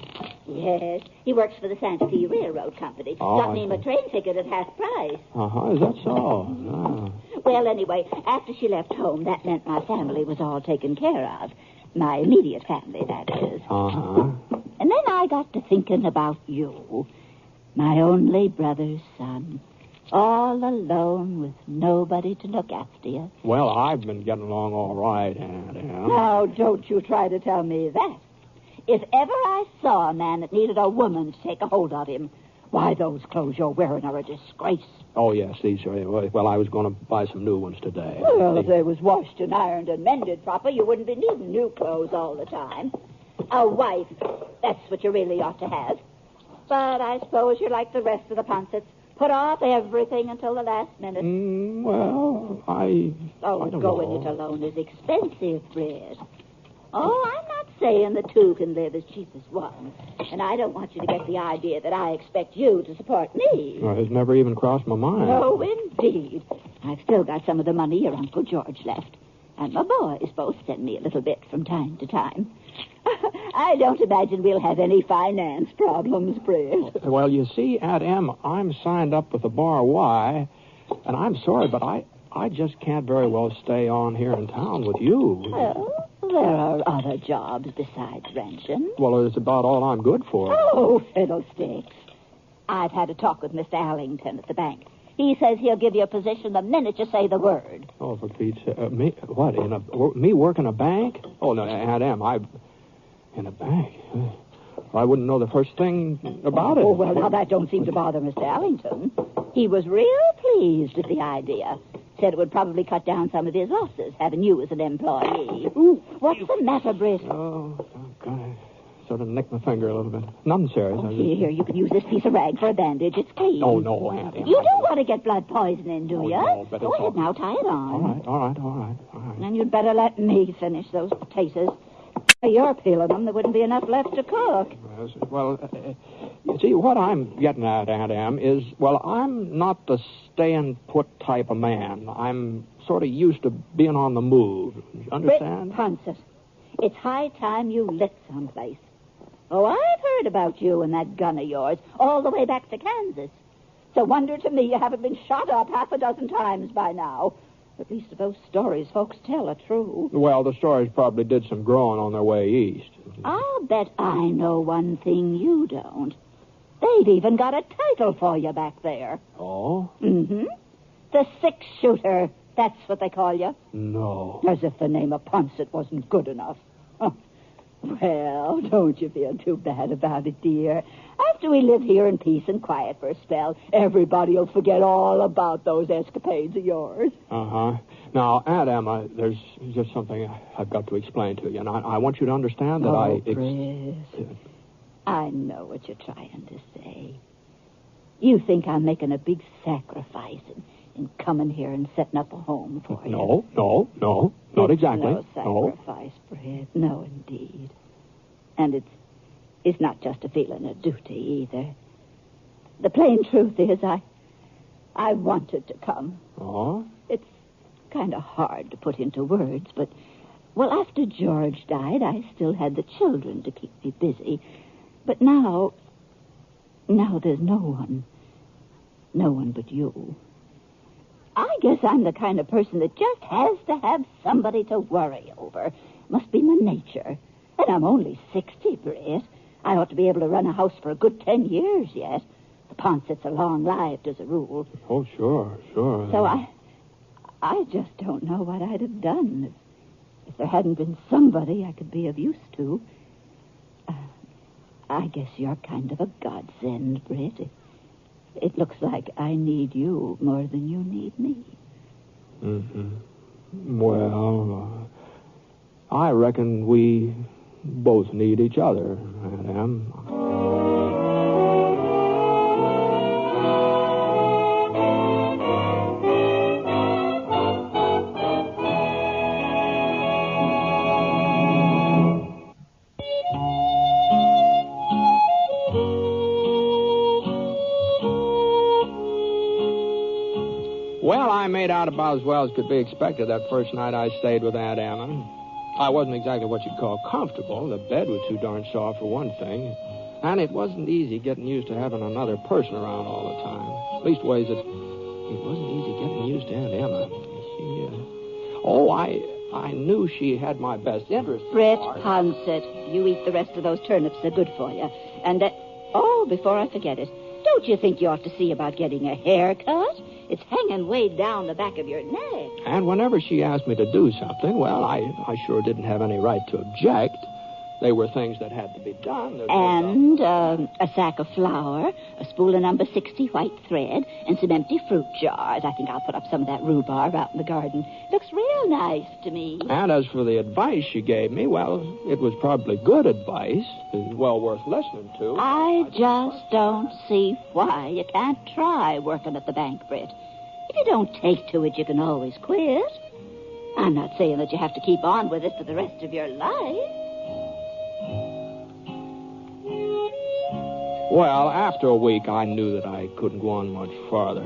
Yes, he works for the Santa Fe Railroad Company. Got me a train ticket at half price. Is that so? Well, anyway, after she left home, that meant my family was all taken care of. My immediate family, that is. And then I got to thinking about you, my only brother's son. All alone with nobody to look after you. Well, I've been getting along all right, Aunt Em. Now, don't you try to tell me that. If ever I saw a man that needed a woman to take a hold of him, why, those clothes you're wearing are a disgrace. Oh, yes, these are. Well, I was going to buy some new ones today. Well, if they was washed and ironed and mended proper, you wouldn't be needing new clothes all the time. A wife, that's what you really ought to have. But I suppose you're like the rest of the Ponsets. Put off everything until the last minute. I don't know. Going it alone is expensive, Britt. Oh, I'm not saying the two can live as cheap as one. And I don't want you to get the idea that I expect you to support me. Well, it's never even crossed my mind. Oh, indeed. I've still got some of the money your Uncle George left. And my boys both send me a little bit from time to time. I don't imagine we'll have any finance problems, Britt. Well, you see, Aunt Em, I'm signed up with the Bar Y, and I'm sorry, but I just can't very well stay on here in town with you. Well, There are other jobs besides ranching. Well, it's about all I'm good for. Oh, fiddlesticks. I've had a talk with Mr. Allington at the bank. He says he'll give you a position the minute you say the word. Oh, for Pete's sake. Me? What, me work in a bank? Oh, no, Aunt Em, in a bank? I wouldn't know the first thing about it. Oh, well, now that don't seem to bother Mr. Allington. He was real pleased at the idea. Said it would probably cut down some of his losses, having you as an employee. Ooh, what's the matter, Britt? Oh, God. Sort of nicked my finger a little bit. Nothing serious. Oh, here, you can use this piece of rag for a bandage. It's clean. Oh, no, Aunt Em. You don't want to get blood poisoning, do you? No, but Go ahead now, tie it on. All right. And you'd better let me finish those potatoes. If you're peeling them, there wouldn't be enough left to cook. Well, you see, what I'm getting at, Aunt Em, is, well, I'm not the stay-and-put type of man. I'm sort of used to being on the move. Understand? Britt Ponset, it's high time you lit someplace. Oh, I've heard about you and that gun of yours all the way back to Kansas. It's a wonder to me you haven't been shot up half a dozen times by now. At least if those stories folks tell are true. Well, the stories probably did some growing on their way east. I'll bet I know one thing you don't. They've even got a title for you back there. Oh? Mm-hmm. The six-shooter. That's what they call you. No. As if the name of Ponset wasn't good enough. Oh. Well, don't you feel too bad about it, dear. After we live here in peace and quiet for a spell, everybody will forget all about those escapades of yours. Uh-huh. Now, Aunt Emma, there's just something I've got to explain to you, and I want you to understand that Chris, I know what you're trying to say. You think I'm making a big sacrifice in coming here and setting up a home for you. No, not exactly. No sacrifice, Britt. No, indeed. And it's not just a feeling of duty, either. The plain truth is I wanted to come. Oh? It's kind of hard to put into words, but, well, after George died, I still had the children to keep me busy. But now there's no one. No one but you. I guess I'm the kind of person that just has to have somebody to worry over. Must be my nature. And I'm only 60, Britt. I ought to be able to run a house for a good 10 years yet. The Ponsets are long-lived as a rule. Oh, sure. So I just don't know what I'd have done if there hadn't been somebody I could be of use to. I guess you're kind of a godsend, Britt. It looks like I need you more than you need me. Mm-hmm. Well, I reckon we both need each other, Aunt Em. Well, I made out about as well as could be expected that first night I stayed with Aunt Emma. I wasn't exactly what you'd call comfortable. The bed was too darn soft, for one thing. And it wasn't easy getting used to having another person around all the time. Leastways, it wasn't easy getting used to Aunt Emma. I knew she had my best interest. Britt Ponset, you eat the rest of those turnips. They're good for you. And, before I forget it, don't you think you ought to see about getting a haircut? It's hanging way down the back of your neck. And whenever she asked me to do something, well, I sure didn't have any right to object. They were things that had to be done. And a sack of flour, a spool of number 60 white thread, and some empty fruit jars. I think I'll put up some of that rhubarb out in the garden. Looks real nice to me. And as for the advice she gave me, well, it was probably good advice. It was well worth listening to. I just don't see why you can't try working at the bank, Britt. If you don't take to it, you can always quit. I'm not saying that you have to keep on with it for the rest of your life. Well, after a week, I knew that I couldn't go on much farther.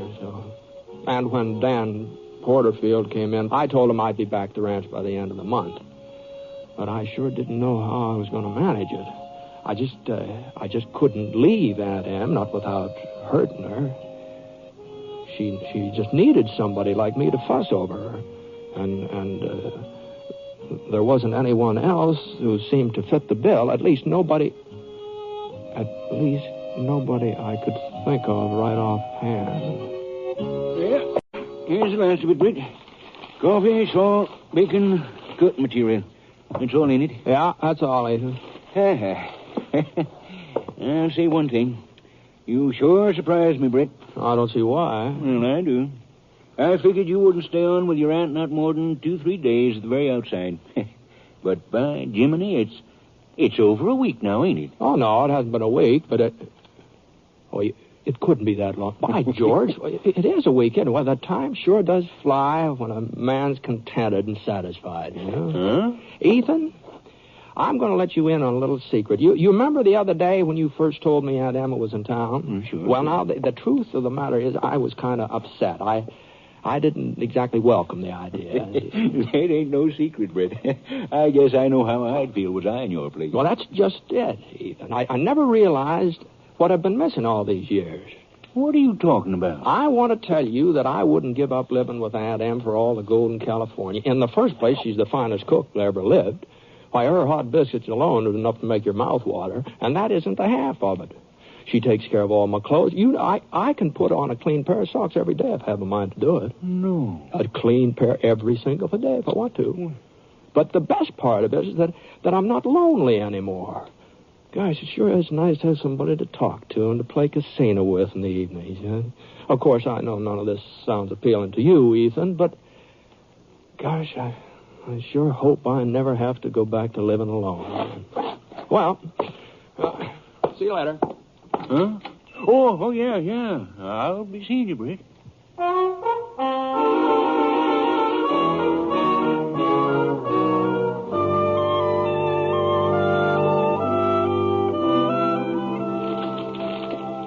And when Dan Porterfield came in, I told him I'd be back at the ranch by the end of the month. But I sure didn't know how I was going to manage it. I just couldn't leave Aunt Em, not without hurting her. She just needed somebody like me to fuss over her. there wasn't anyone else who seemed to fit the bill. At least nobody I could think of right offhand. Well, here's the last of it, Britt. Coffee, salt, bacon, cook material. That's all in it. Yeah, that's all, Ethan. I'll say one thing. You sure surprised me, Britt. I don't see why. Well, I do. I figured you wouldn't stay on with your aunt not more than 2-3 days at the very outside. But by Jiminy, it's over a week now, ain't it? Oh, no, it hasn't been a week, but it couldn't be that long. By George, it is a week, isn't it? Well, the time sure does fly when a man's contented and satisfied, you know? Huh? Ethan, I'm going to let you in on a little secret. You remember the other day when you first told me Aunt Emma was in town? Sure. Well, now, the truth of the matter is I was kind of upset. I didn't exactly welcome the idea. It ain't no secret, Britt. I guess I know how I'd feel was I in your place. Well, that's just it, Ethan. I never realized what I've been missing all these years. What are you talking about? I want to tell you that I wouldn't give up living with Aunt Em for all the gold in California. In the first place, she's the finest cook that ever lived. Why, her hot biscuits alone is enough to make your mouth water, and that isn't the half of it. She takes care of all my clothes. I can put on a clean pair of socks every day if I have a mind to do it. No. A clean pair every single day if I want to. But the best part of it is that I'm not lonely anymore. Gosh, it sure is nice to have somebody to talk to and to play casino with in the evenings. Huh? Of course, I know none of this sounds appealing to you, Ethan, but gosh, I sure hope I never have to go back to living alone. Well, see you later. Huh? Oh, yeah. I'll be seeing you, Britt.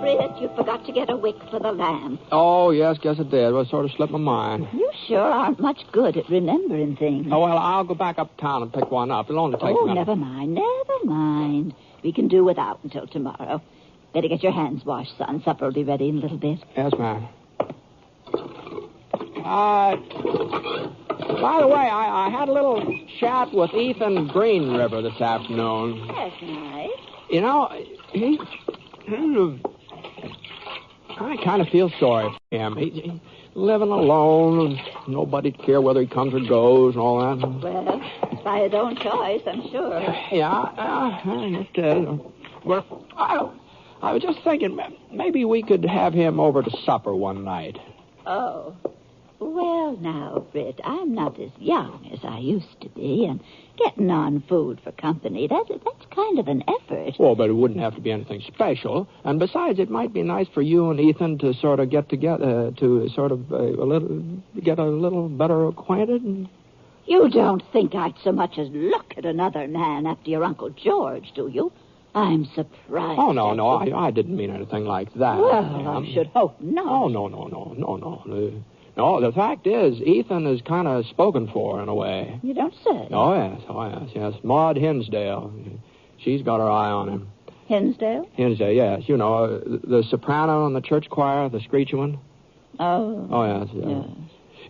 Britt, you forgot to get a wick for the lamp. Oh, yes, guess it did. Well, it sort of slipped my mind. You sure aren't much good at remembering things. Oh, well, I'll go back uptown and pick one up. It'll only take a minute. Never mind. We can do without until tomorrow. Better get your hands washed, son. Supper will be ready in a little bit. Yes, ma'am. By the way, I had a little chat with Ethan Green River this afternoon. That's nice. You know, I kind of feel sorry for him. He's living alone, and nobody'd care whether he comes or goes and all that. Well, by his own choice, I'm sure. Yeah, it is. Well, I was just thinking maybe we could have him over to supper one night. Oh. Well, now, Britt, I'm not as young as I used to be, and getting on food for company, that's kind of an effort. Oh, but it wouldn't have to be anything special. And besides, it might be nice for you and Ethan to sort of get together, to sort of get a little better acquainted. You don't think I'd so much as look at another man after your Uncle George, do you? I'm surprised. Oh, no, I didn't mean anything like that. Well, I should hope not. Oh, no. No, the fact is, Ethan is kind of spoken for in a way. You don't say. Oh, yes. Maud Hinsdale. She's got her eye on him. Hinsdale? Hinsdale, yes. You know, the soprano in the church choir, the screechy one. Oh, yes.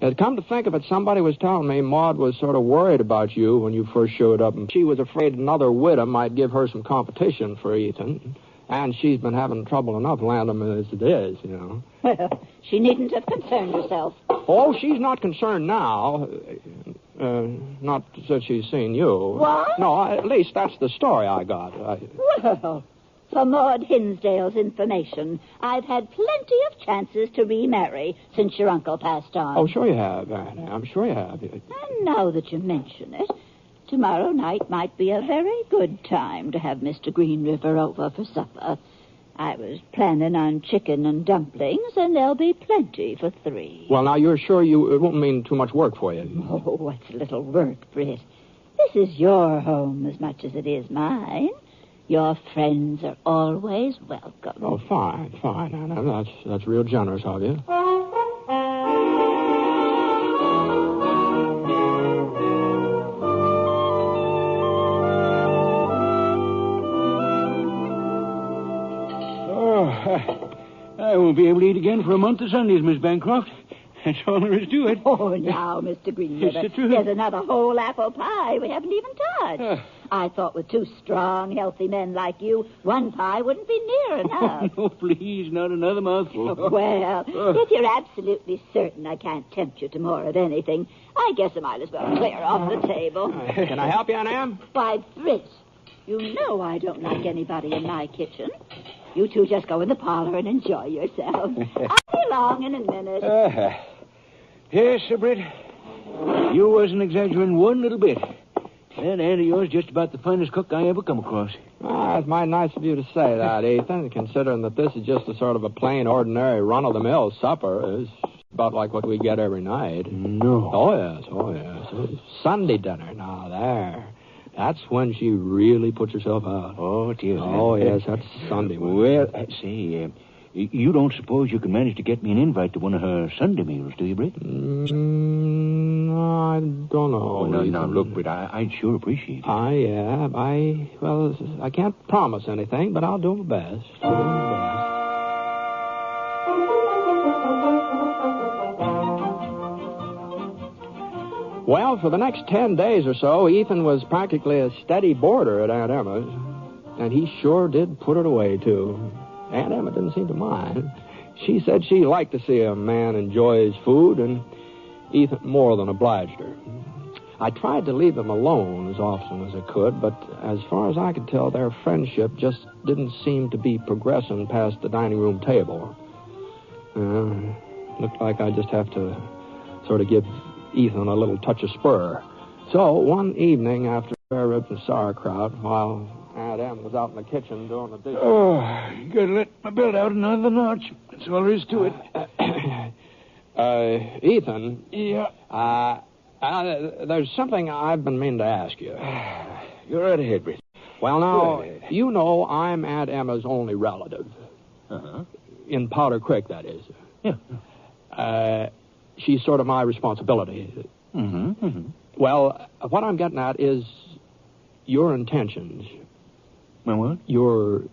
And come to think of it, somebody was telling me Maud was sort of worried about you when you first showed up, and she was afraid another widow might give her some competition for Ethan. And she's been having trouble enough landing him as it is, you know. Well, she needn't have concerned herself. Oh, she's not concerned now. Not that she's seen you. What? No, at least that's the story I got. Well, for Maud Hinsdale's information, I've had plenty of chances to remarry since your uncle passed on. Oh, sure you have, Annie. I'm sure you have. And now that you mention it, tomorrow night might be a very good time to have Mr. Green River over for supper. I was planning on chicken and dumplings, and there'll be plenty for 3. Well, now, you're sure it won't mean too much work for you? Oh, what's a little work, Britt? This is your home as much as it is mine. Your friends are always welcome. Oh, fine, Anna. That's real generous of you. I won't be able to eat again for a month of Sundays, Miss Bancroft. That's all there is to it. Oh, now, Mr. Greenriver, It's the truth. there's another whole apple pie we haven't even touched. I thought with two strong, healthy men like you, one pie wouldn't be near enough. No, please, not another mouthful. Well, if you're absolutely certain I can't tempt you to more of anything, I guess I might as well clear off the table. Can I help you, Aunt Em? Why, Britt, you know I don't like anybody in my kitchen. You two just go in the parlor and enjoy yourselves. I'll be along in a minute. Yes, Sir Britt. You wasn't exaggerating one little bit. That aunt of yours just about the finest cook I ever come across. It's mighty nice of you to say that, Ethan, considering that this is just a sort of a plain, ordinary, run-of-the-mill supper. It's about like what we get every night. No. Oh, yes. Sunday dinner. Now, there. That's when she really puts herself out. Oh, dear. Oh, yes, that's Sunday. Well, say, you don't suppose you can manage to get me an invite to one of her Sunday meals, do you, Britt? I don't know. Oh, no, look, Britt, I'd sure appreciate it. I can't promise anything, but I'll do my best. Well, for the next 10 days or so, Ethan was practically a steady boarder at Aunt Emma's. And he sure did put it away, too. Aunt Emma didn't seem to mind. She said she liked to see a man enjoy his food, and Ethan more than obliged her. I tried to leave them alone as often as I could, but as far as I could tell, their friendship just didn't seem to be progressing past the dining room table. Looked like I just have to sort of give Ethan a little touch of spur. So one evening after spare ribs and sauerkraut, while Aunt Em was out in the kitchen doing the dishes. Oh, you gotta let my belt out another notch. That's all there is to it. Ethan. Yeah. There's something I've been meaning to ask you. You're right ahead, Britt. Well, now, you know I'm Aunt Emma's only relative. Uh-huh. In Powder Creek, that is. Yeah. She's sort of my responsibility. Mm-hmm. Well, what I'm getting at is your intentions. My what? Your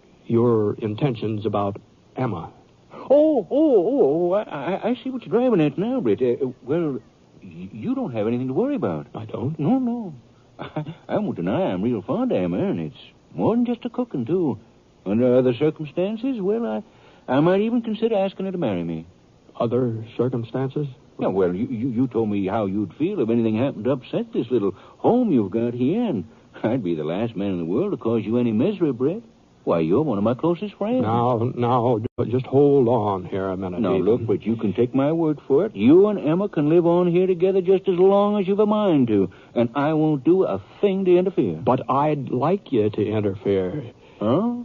intentions about Emma. I see what you're driving at now, Britt. Well, you don't have anything to worry about. I don't? No. I won't deny I'm real fond of Emma, and it's more than just a cooking, too. Under other circumstances, well, I might even consider asking her to marry me. Other circumstances? Yeah, well, you told me how you'd feel if anything happened to upset this little home you've got here, and I'd be the last man in the world to cause you any misery, Britt. Why, you're one of my closest friends. Now, just hold on here a minute. Now, Ethan. look, but you can take my word for it. You and Emma can live on here together just as long as you've a mind to, and I won't do a thing to interfere. But I'd like you to interfere. Huh?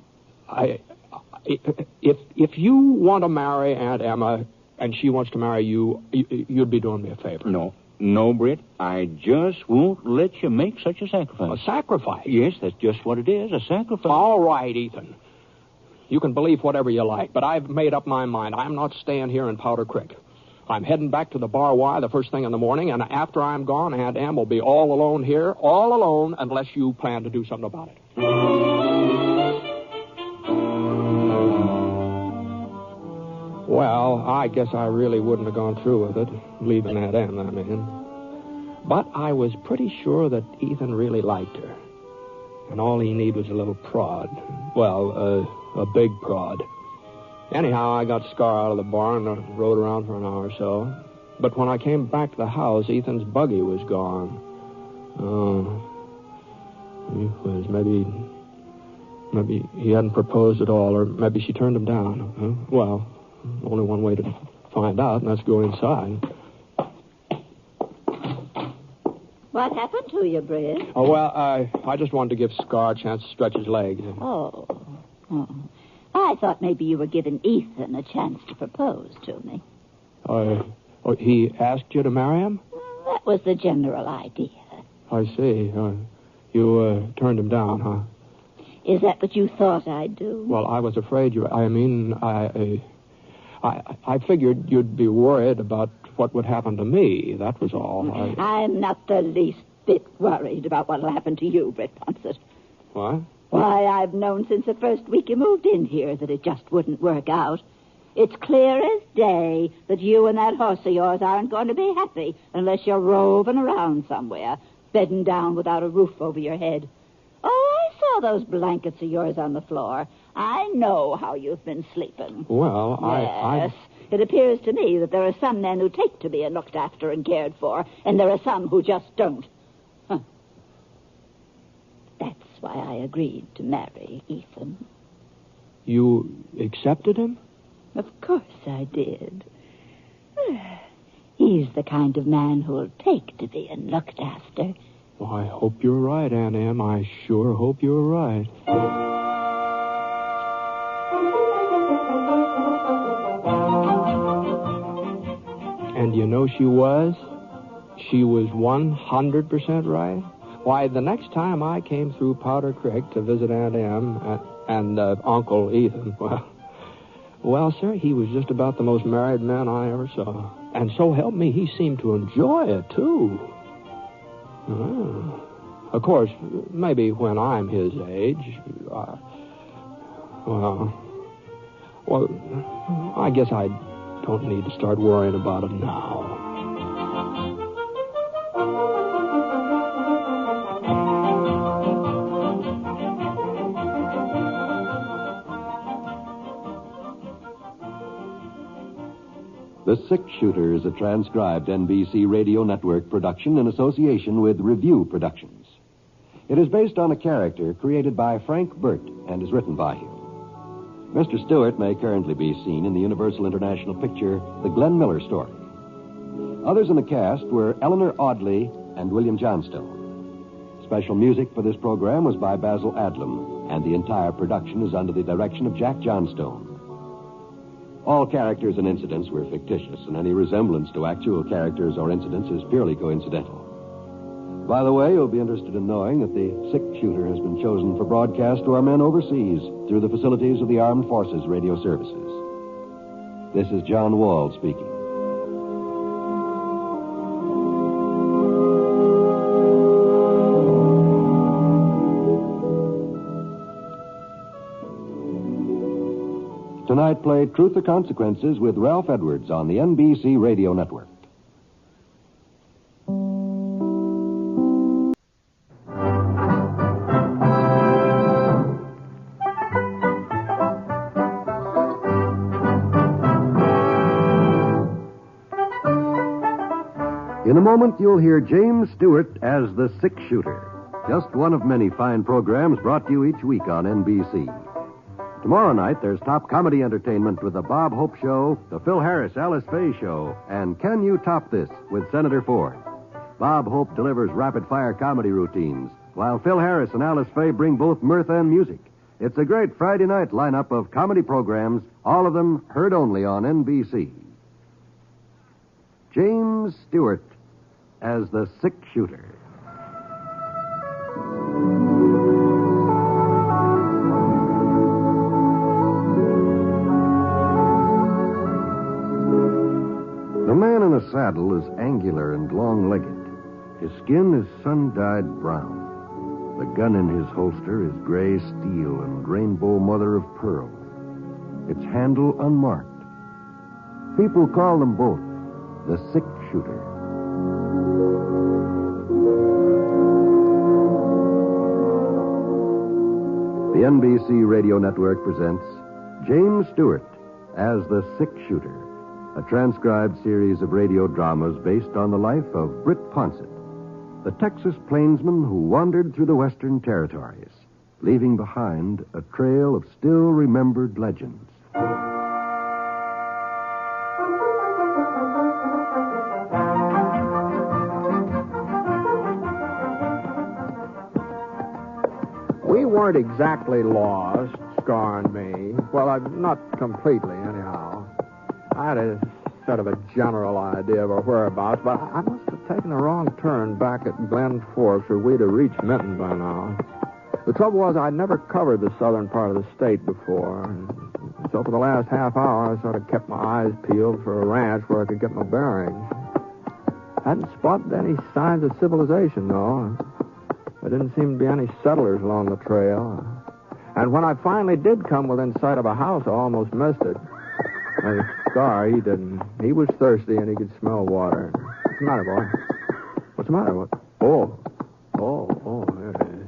If you want to marry Aunt Emma and she wants to marry you, you'd be doing me a favor. No, Britt. I just won't let you make such a sacrifice. A sacrifice? Yes, that's just what it is, a sacrifice. All right, Ethan. You can believe whatever you like, but I've made up my mind. I'm not staying here in Powder Creek. I'm heading back to the Bar Y the first thing in the morning, and after I'm gone, Aunt Em will be all alone here, all alone, unless you plan to do something about it. Well, I guess I really wouldn't have gone through with it, leaving Aunt Em, I mean. But I was pretty sure that Ethan really liked her. And all he needed was a little prod. Well, a big prod. Anyhow, I got Scar out of the barn and rode around for an hour or so. But when I came back to the house, Ethan's buggy was gone. Maybe he hadn't proposed at all, or maybe she turned him down. Well, only one way to find out, and that's go inside. What happened to you, Britt? Oh, well, I just wanted to give Scar a chance to stretch his legs. Oh. I thought maybe you were giving Ethan a chance to propose to me. He asked you to marry him? That was the general idea. I see. You turned him down, huh? Is that what you thought I'd do? Well, I was afraid you... I figured you'd be worried about what would happen to me. That was all. I'm not the least bit worried about what'll happen to you, Britt Ponset. What? Why, I've known since the first week you moved in here that it just wouldn't work out. It's clear as day that you and that horse of yours aren't going to be happy unless you're roving around somewhere, bedding down without a roof over your head. Oh, I saw those blankets of yours on the floor. I know how you've been sleeping. Well, Yes. It appears to me that there are some men who take to being looked after and cared for, and there are some who just don't. Huh. That's why I agreed to marry Ethan. You accepted him? Of course I did. He's the kind of man who'll take to being looked after. Well, I hope you're right, Aunt Em. I sure hope you're right. And you know she was? She was 100% right. Why, the next time I came through Powder Creek to visit Aunt Em and Uncle Ethan, well, sir, he was just about the most married man I ever saw. And so help me, he seemed to enjoy it, too. Of course, maybe when I'm his age, I guess I don't need to start worrying about it now. The Six Shooter is a transcribed NBC Radio Network production in association with Review Productions. It is based on a character created by Frank Burt and is written by him. Mr. Stewart may currently be seen in the Universal International picture The Glenn Miller Story. Others in the cast were Eleanor Audley and William Johnstone. Special music for this program was by Basil Adlam, and the entire production is under the direction of Jack Johnstone. All characters and incidents were fictitious, and any resemblance to actual characters or incidents is purely coincidental. By the way, you'll be interested in knowing that the Six Shooter has been chosen for broadcast to our men overseas through the facilities of the Armed Forces Radio Services. This is John Wall speaking. Tonight played Truth or Consequences with Ralph Edwards on the NBC Radio Network. In a moment, you'll hear James Stewart as the Six Shooter. Just one of many fine programs brought to you each week on NBC. Tomorrow night, there's top comedy entertainment with the Bob Hope Show, the Phil Harris Alice Faye Show, and Can You Top This with Senator Ford. Bob Hope delivers rapid-fire comedy routines, while Phil Harris and Alice Faye bring both mirth and music. It's a great Friday night lineup of comedy programs, all of them heard only on NBC. James Stewart as the Six Shooter. The man in the saddle is angular and long-legged. His skin is sun-dyed brown. The gun in his holster is gray steel and rainbow mother of pearl. Its handle unmarked. People call them both the Six Shooter. The NBC Radio Network presents James Stewart as the Six Shooter, a transcribed series of radio dramas based on the life of Britt Ponset, the Texas plainsman who wandered through the Western Territories, leaving behind a trail of still remembered legends. We weren't exactly lost, Scar and me. Well, not completely, anyhow. I had a sort of a general idea of our whereabouts, but I must have taken the wrong turn back at Glen Forks, or we'd have reached Minton by now. The trouble was I'd never covered the southern part of the state before. So for the last half hour, I sort of kept my eyes peeled for a ranch where I could get my bearings. Hadn't spotted any signs of civilization, though. There didn't seem to be any settlers along the trail. And when I finally did come within sight of a house, I almost missed it. Scar, he didn't. He was thirsty and he could smell water. What's the matter, boy? What's the matter? What? There it is.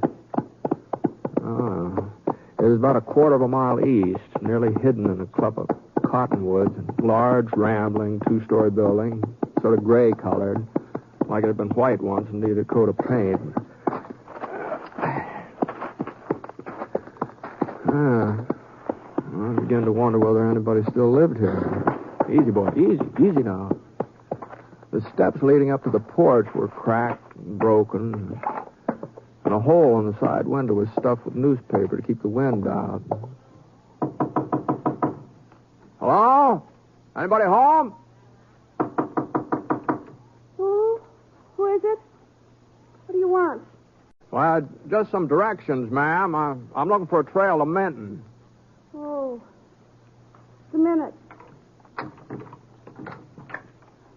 Oh. It was about a quarter of a mile east, nearly hidden in a clump of cottonwoods, a large, rambling, two-story building, sort of gray-colored, like it had been white once and needed a coat of paint. I begin to wonder whether anybody still lived here. Easy, boy. Easy now. The steps leading up to the porch were cracked and broken, and a hole in the side window was stuffed with newspaper to keep the wind out. Hello? Anybody home? Who is it? What do you want? Well, just some directions, ma'am. I'm looking for a trail to Minton. Oh. Just a minute.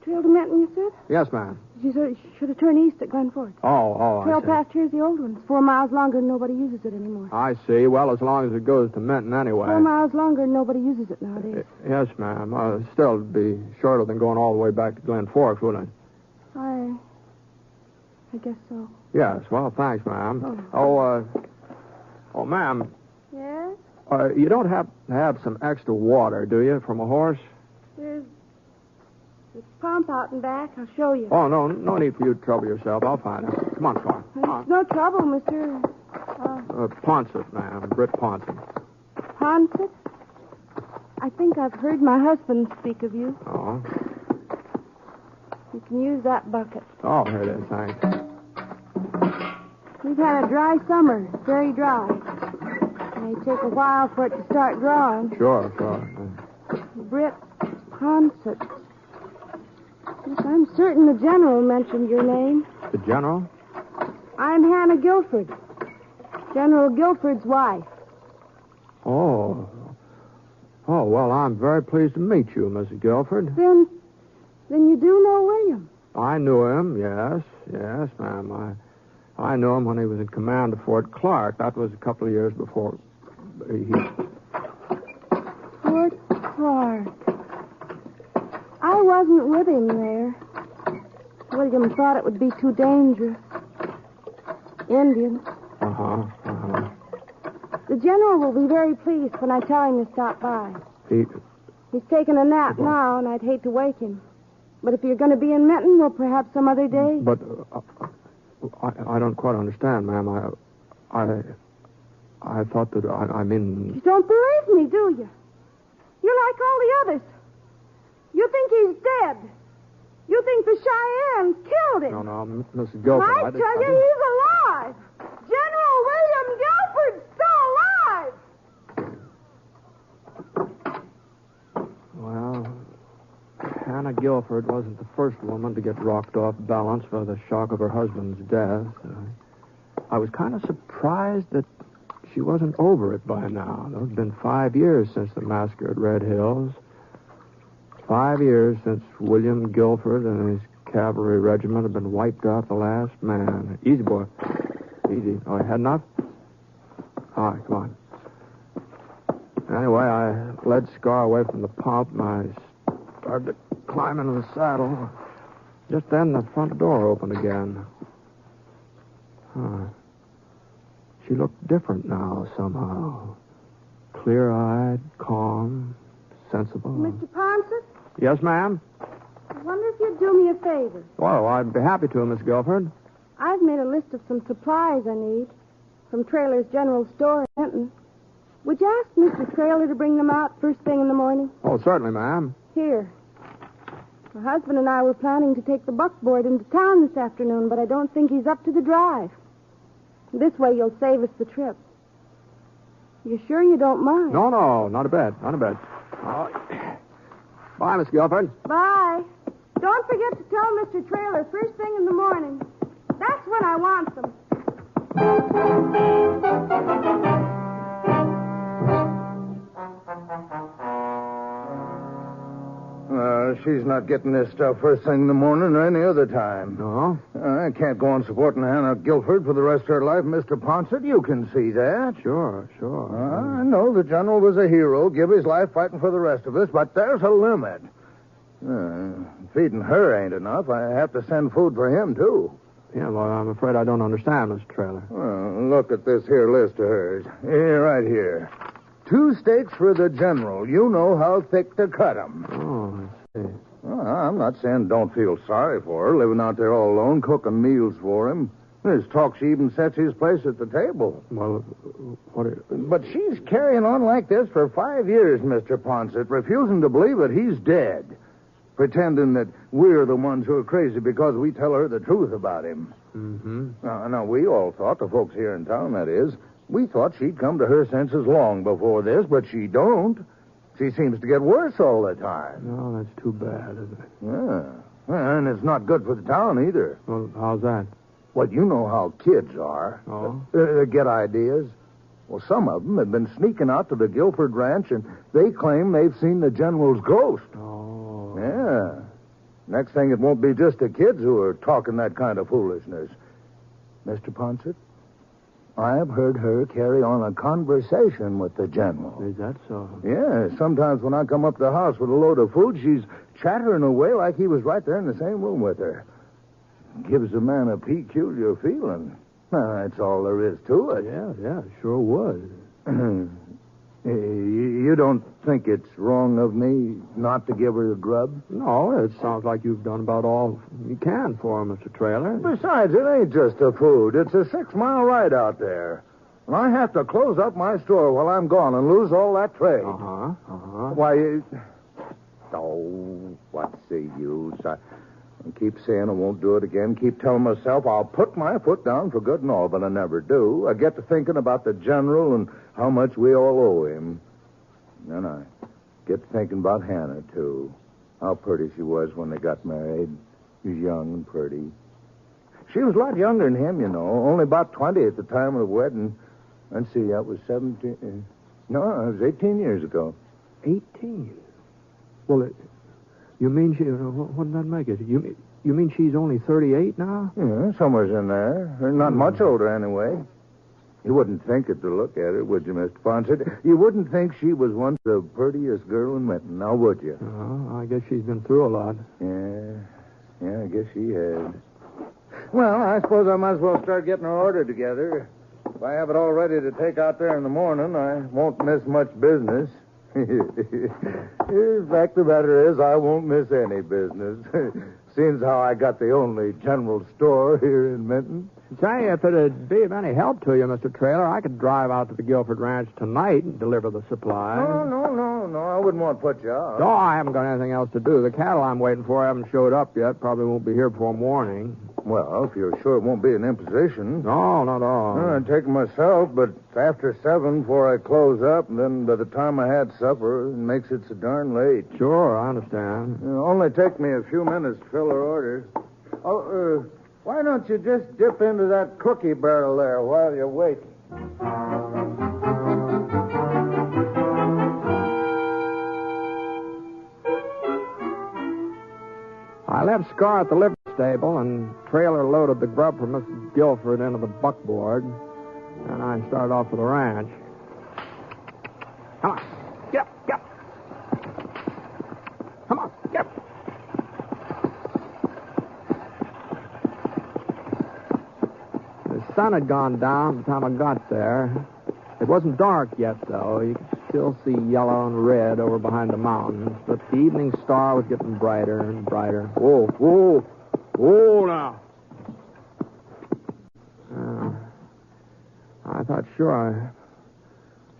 Trail to Minton, you said? Yes, ma'am. You should have turned east at Glen Forks. Oh, Trail I see. past here's the old one. It's 4 miles longer and nobody uses it anymore. I see. Well, as long as it goes to Minton anyway. 4 miles longer and nobody uses it nowadays. Yes, ma'am. Still, it'd be shorter than going all the way back to Glen Forks, wouldn't it? I guess so. Yes. Well, thanks, ma'am. Oh, ma'am. Yes? You don't have to have some extra water, do you, from a horse? There's a pump out and back. I'll show you. Oh, no need for you to trouble yourself. I'll find it. Come on, Clark. It's no trouble, Mr. Ponset, ma'am. Britt Ponset. Ponset? I think I've heard my husband speak of you. Oh. You can use that bucket. Oh, here it is. Thanks. We've had a dry summer. Very dry. It may take a while for it to start drawing. Sure. Britt Ponset. Yes, I'm certain the general mentioned your name. The general? I'm Hannah Guilford. General Guilford's wife. Oh, well, I'm very pleased to meet you, Mrs. Guilford. Then you do know William. I knew him, yes, ma'am. I knew him when he was in command of Fort Clark. That was a couple of years before he... Fort Clark. I wasn't with him there. William thought it would be too dangerous. Indians. Uh-huh. The general will be very pleased when I tell him to stop by. He's taking a nap now, and I'd hate to wake him. But if you're going to be in Minton, well, perhaps some other day. But I don't quite understand, ma'am. I thought that, You don't believe me, do you? You're like all the others. You think he's dead. You think the Cheyennes killed him. No, Mrs. Guilford. I tell you, he's alive. General William Guilford's still alive. Well, Hannah Guilford wasn't the first woman to get rocked off balance by the shock of her husband's death. I was kind of surprised that she wasn't over it by now. It's been 5 years since the massacre at Red Hills. 5 years since William Guilford and his cavalry regiment had been wiped out the last man. Easy, boy. Easy. Oh, you had enough? All right, come on. Anyway, I led Scar away from the pump, and I started to climb into the saddle. Just then, the front door opened again. She looked different now, somehow. Clear-eyed, calm, sensible. Mr. Ponset? Yes, ma'am? I wonder if you'd do me a favor. Well, I'd be happy to, Miss Guilford. I've made a list of some supplies I need from Traylor's General Store in Minton. Would you ask Mr. Traylor to bring them out first thing in the morning? Oh, certainly, ma'am. Here. My husband and I were planning to take the buckboard into town this afternoon, but I don't think he's up to the drive. This way you'll save us the trip. You sure you don't mind? No, not a bit. Bye, Miss Guilford. Bye. Don't forget to tell Mr. Traylor first thing in the morning. That's when I want them. she's not getting this stuff first thing in the morning or any other time. No? I can't go on supporting Hannah Guilford for the rest of her life, Mr. Ponset. You can see that. Sure. I know the general was a hero, give his life fighting for the rest of us, but there's a limit. Feeding her ain't enough. I have to send food for him, too. Yeah, well, I'm afraid I don't understand, Mr. Traylor. Well, look at this here list of hers. Here, right here. 2 steaks for the general. You know how thick to cut 'em. Oh, I see. Well, I'm not saying don't feel sorry for her, living out there all alone, cooking meals for him. There's talk she even sets his place at the table. Well, But she's carrying on like this for 5 years, Mr. Ponset, refusing to believe that he's dead. Pretending that we're the ones who are crazy because we tell her the truth about him. Mm-hmm. Now, we all thought, the folks here in town, that is, we thought she'd come to her senses long before this, but she don't. She seems to get worse all the time. No, that's too bad, isn't it? Yeah. And it's not good for the town either. Well, how's that? Well, you know how kids are. Oh? Get ideas. Well, some of them have been sneaking out to the Guilford Ranch, and they claim they've seen the general's ghost. Oh. Yeah. Next thing, it won't be just the kids who are talking that kind of foolishness. Mr. Ponset, I have heard her carry on a conversation with the general. Is that so? Yeah. Sometimes when I come up to the house with a load of food, she's chattering away like he was right there in the same room with her. Gives a man a peculiar feeling. That's all there is to it. Yeah, sure would. You don't think it's wrong of me not to give her the grub? No, it sounds like you've done about all you can for her, Mr. Traylor. Besides, it ain't just the food. It's a 6-mile ride out there. And I have to close up my store while I'm gone and lose all that trade. Why, what's the use? I keep saying I won't do it again. Keep telling myself I'll put my foot down for good and all, but I never do. I get to thinking about the general and how much we all owe him. Then I get to thinking about Hannah, too. How pretty she was when they got married. She was young and pretty. She was a lot younger than him, you know. Only about 20 at the time of the wedding. Let's see, that was 17... No, it was 18 years ago. 18? Well, you mean she... What did that make it? You mean she's only 38 now? Yeah, somewhere's in there. Not much older, anyway. You wouldn't think it to look at her, would you, Mr. Ponset? You wouldn't think she was once the prettiest girl in Minton, now would you? Oh, I guess she's been through a lot. Yeah, I guess she has. Well, I suppose I might as well start getting her order together. If I have it all ready to take out there in the morning, I won't miss much business. The fact of the matter is, I won't miss any business. Seems how I got the only general store here in Minton. Say, if it'd be of any help to you, Mr. Traylor, I could drive out to the Guilford Ranch tonight and deliver the supplies. No, I wouldn't want to put you out. No, I haven't got anything else to do. The cattle I'm waiting for haven't showed up yet. Probably won't be here before morning. Well, if you're sure it won't be an imposition. No, not at all. I'd take it myself, but after 7 before I close up, and then by the time I had supper, it makes it so darn late. Sure, I understand. It'll only take me a few minutes to fill her order. Why don't you just dip into that cookie barrel there while you're waiting? I left Scar at the livery stable, and Trailer loaded the grub for Mrs. Guilford into the buckboard, and I started off for the ranch. Come on, get up. Come on, get up. The sun had gone down by the time I got there. It wasn't dark yet, though. You could still see yellow and red over behind the mountains, but the evening star was getting brighter and brighter. Whoa, now. I thought, sure,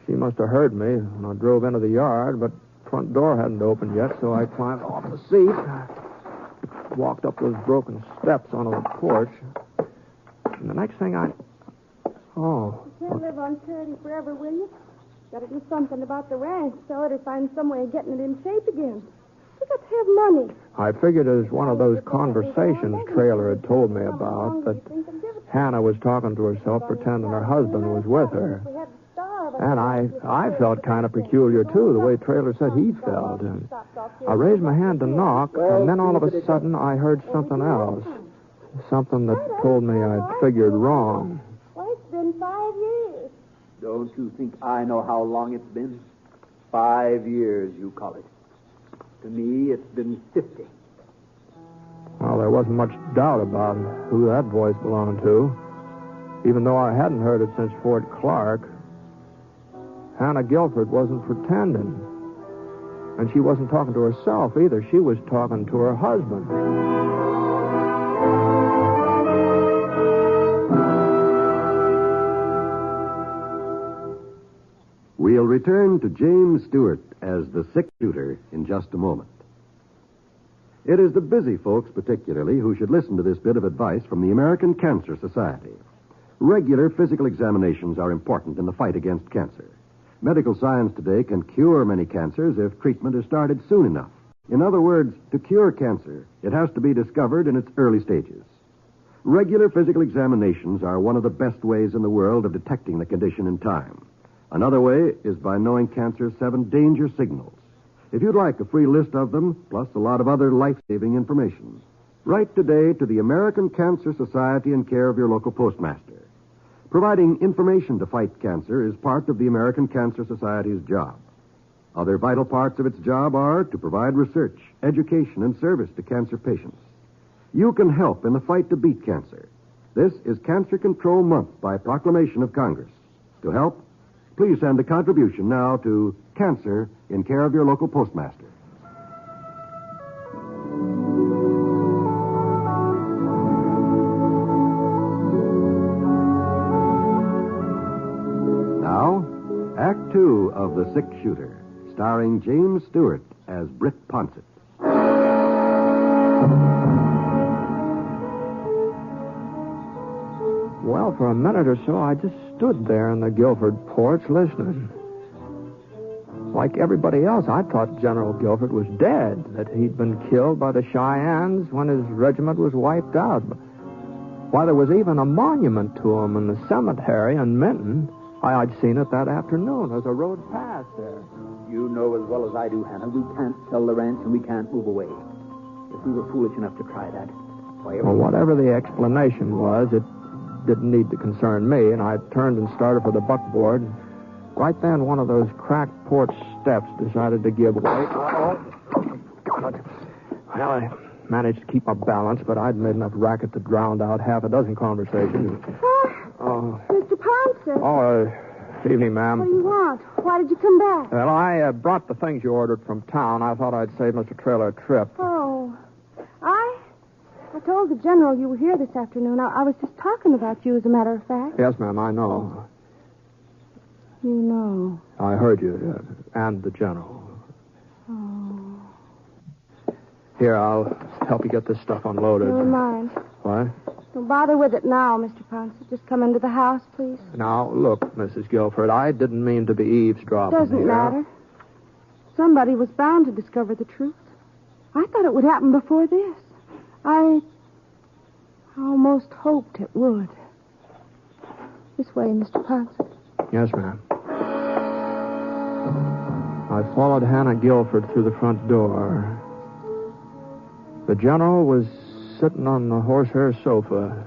she must have heard me when I drove into the yard, but the front door hadn't opened yet, so I climbed off the seat, walked up those broken steps onto the porch, and the next thing You can't live on charity forever, will you? Got to do something about the ranch, sell it, or find some way of getting it in shape again. You got to have money. I figured it was one of those conversations Trailer had told me about, that Hannah was talking to herself, pretending her husband was with her. We had to starve And I felt kind of peculiar, too, the way Traylor said he felt. And I raised my hand to knock, and then all of a sudden I heard something else. Something that told me I'd figured wrong. Well, it's been 5 years. Don't you think I know how long it's been? 5 years, you call it. To me, it's been 50. Well, there wasn't much doubt about who that voice belonged to, even though I hadn't heard it since Fort Clark. Hannah Guilford wasn't pretending. And she wasn't talking to herself either. She was talking to her husband. We'll return to James Stewart as the sick shooter in just a moment. It is the busy folks, particularly, who should listen to this bit of advice from the American Cancer Society. Regular physical examinations are important in the fight against cancer. Medical science today can cure many cancers if treatment is started soon enough. In other words, to cure cancer, it has to be discovered in its early stages. Regular physical examinations are one of the best ways in the world of detecting the condition in time. Another way is by knowing cancer's 7 danger signals. If you'd like a free list of them, plus a lot of other life-saving information, write today to the American Cancer Society in care of your local postmaster. Providing information to fight cancer is part of the American Cancer Society's job. Other vital parts of its job are to provide research, education, and service to cancer patients. You can help in the fight to beat cancer. This is Cancer Control Month by proclamation of Congress. To help, please send a contribution now to Cancer in care of your local postmaster. Now, Act 2 of The Sick Shooter, starring James Stewart as Britt Ponset. Well, for a minute or so, I just stood there in the Guilford porch listening. Like everybody else, I thought General Guilford was dead, that he'd been killed by the Cheyennes when his regiment was wiped out. Why, there was even a monument to him in the cemetery in Minton. I'd seen it that afternoon as I rode past there. You know as well as I do, Hannah, we can't sell the ranch and we can't move away. If we were foolish enough to try that, Well, whatever the explanation was, it didn't need to concern me, and I turned and started for the buckboard. Right then, one of those cracked porch steps decided to give way. Oh, God. Well, I managed to keep my balance, but I'd made enough racket to drown out half a dozen conversations. Mr. Ponset. Evening, ma'am. What do you want? Why did you come back? Well, I brought the things you ordered from town. I thought I'd save Mr. Traylor a trip. Oh, I told the General you were here this afternoon. I was just talking about you, as a matter of fact. Yes, ma'am, I know. You know. I heard you, and the General. Oh. Here, I'll help you get this stuff unloaded. Never mind. What? Don't bother with it now, Mr. Ponset. Just come into the house, please. Now, look, Mrs. Guilford, I didn't mean to be eavesdropping. Doesn't matter. Somebody was bound to discover the truth. I thought it would happen before this. I almost hoped it would. This way, Mr. Ponset. Yes, ma'am. I followed Hannah Guilford through the front door. The General was sitting on the horsehair sofa.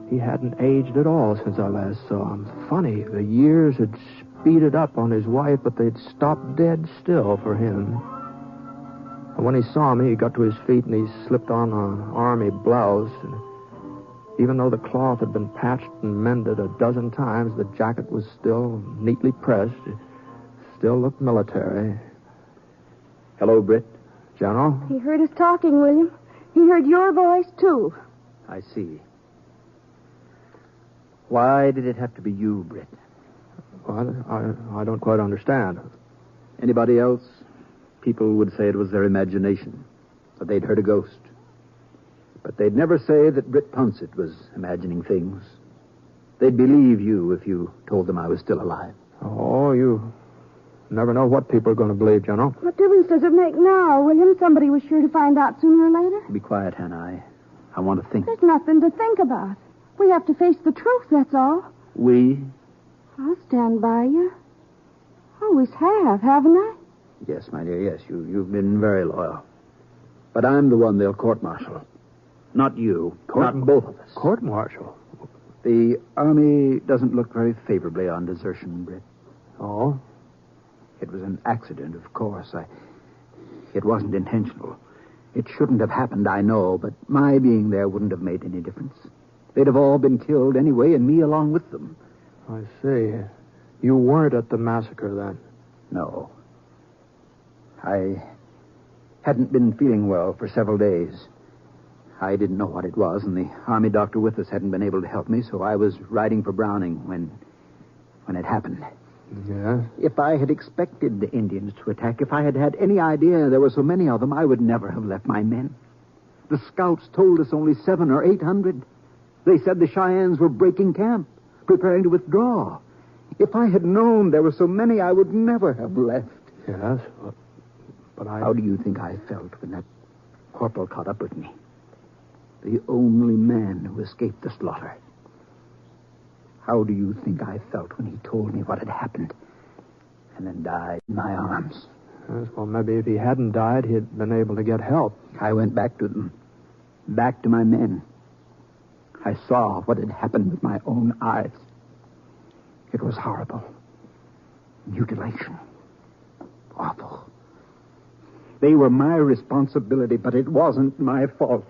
He hadn't aged at all since I last saw him. Funny, the years had speeded up on his wife, but they'd stopped dead still for him. And when he saw me, he got to his feet and he slipped on an army blouse. And even though the cloth had been patched and mended a dozen times, the jacket was still neatly pressed. It still looked military. Hello, Britt. General? He heard us talking, William. He heard your voice, too. I see. Why did it have to be you, Britt? Well, I don't quite understand. Anybody else? People would say it was their imagination, that they'd heard a ghost. But they'd never say that Britt Ponset was imagining things. They'd believe you if you told them I was still alive. Oh, you never know what people are going to believe, General. What difference does it make now, William? Somebody was sure to find out sooner or later. Be quiet, Hannah. I want to think. There's nothing to think about. We have to face the truth, that's all. We? I'll stand by you. Always have, haven't I? Yes, my dear, yes. You've been very loyal. But I'm the one they'll court-martial. Not you. Not both of us. Court-martial? The Army doesn't look very favorably on desertion, Britt. Oh? It was an accident, of course. It wasn't intentional. It shouldn't have happened, I know, but my being there wouldn't have made any difference. They'd have all been killed anyway, and me along with them. I see. You weren't at the massacre then? No. I hadn't been feeling well for several days. I didn't know what it was, and the Army doctor with us hadn't been able to help me, so I was riding for Browning when it happened. Yeah? If I had expected the Indians to attack, if I had had any idea there were so many of them, I would never have left my men. The scouts told us only 700 or 800. They said the Cheyennes were breaking camp, preparing to withdraw. If I had known there were so many, I would never have left. Yes, but How do you think I felt when that corporal caught up with me? The only man who escaped the slaughter. How do you think I felt when he told me what had happened and then died in my arms? Yes, well, maybe if he hadn't died, he'd been able to get help. I went back to them, back to my men. I saw what had happened with my own eyes. It was horrible. Mutilation. Awful. They were my responsibility, but it wasn't my fault.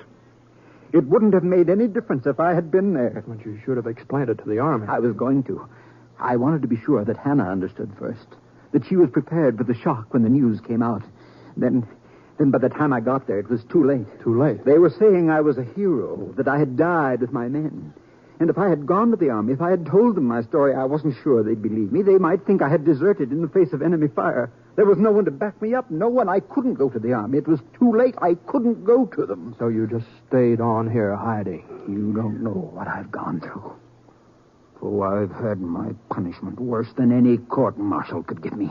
It wouldn't have made any difference if I had been there. But you should have explained it to the Army. I was going to. I wanted to be sure that Hannah understood first. That she was prepared for the shock when the news came out. Then by the time I got there, it was too late. Too late? They were saying I was a hero, that I had died with my men. And if I had gone to the Army, if I had told them my story, I wasn't sure they'd believe me. They might think I had deserted in the face of enemy fire. There was no one to back me up. No one. I couldn't go to the Army. It was too late. I couldn't go to them. So you just stayed on here hiding? You don't know what I've gone through. Oh, I've had my punishment worse than any court-martial could give me.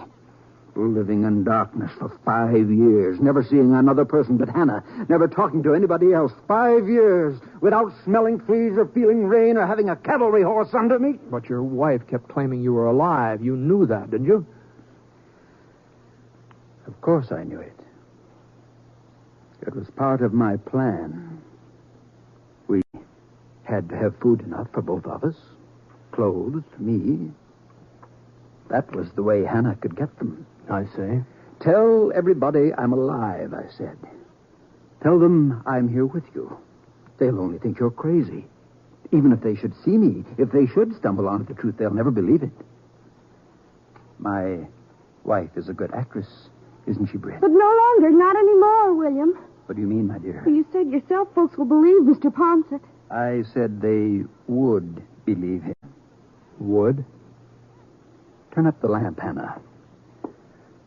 Living in darkness for 5 years, never seeing another person but Hannah, never talking to anybody else. 5 years, without smelling fleas or feeling rain or having a cavalry horse under me. But your wife kept claiming you were alive. You knew that, didn't you? Of course I knew it. It was part of my plan. We had to have food enough for both of us. Clothes, me. That was the way Hannah could get them. I see. Tell everybody I'm alive, I said. Tell them I'm here with you. They'll only think you're crazy. Even if they should see me, if they should stumble onto the truth, they'll never believe it. My wife is a good actress, isn't she, Britt? But no longer, not anymore, William. What do you mean, my dear? Well, you said yourself folks will believe Mr. Ponset. I said they would believe him. Would? Turn up the lamp, Hannah.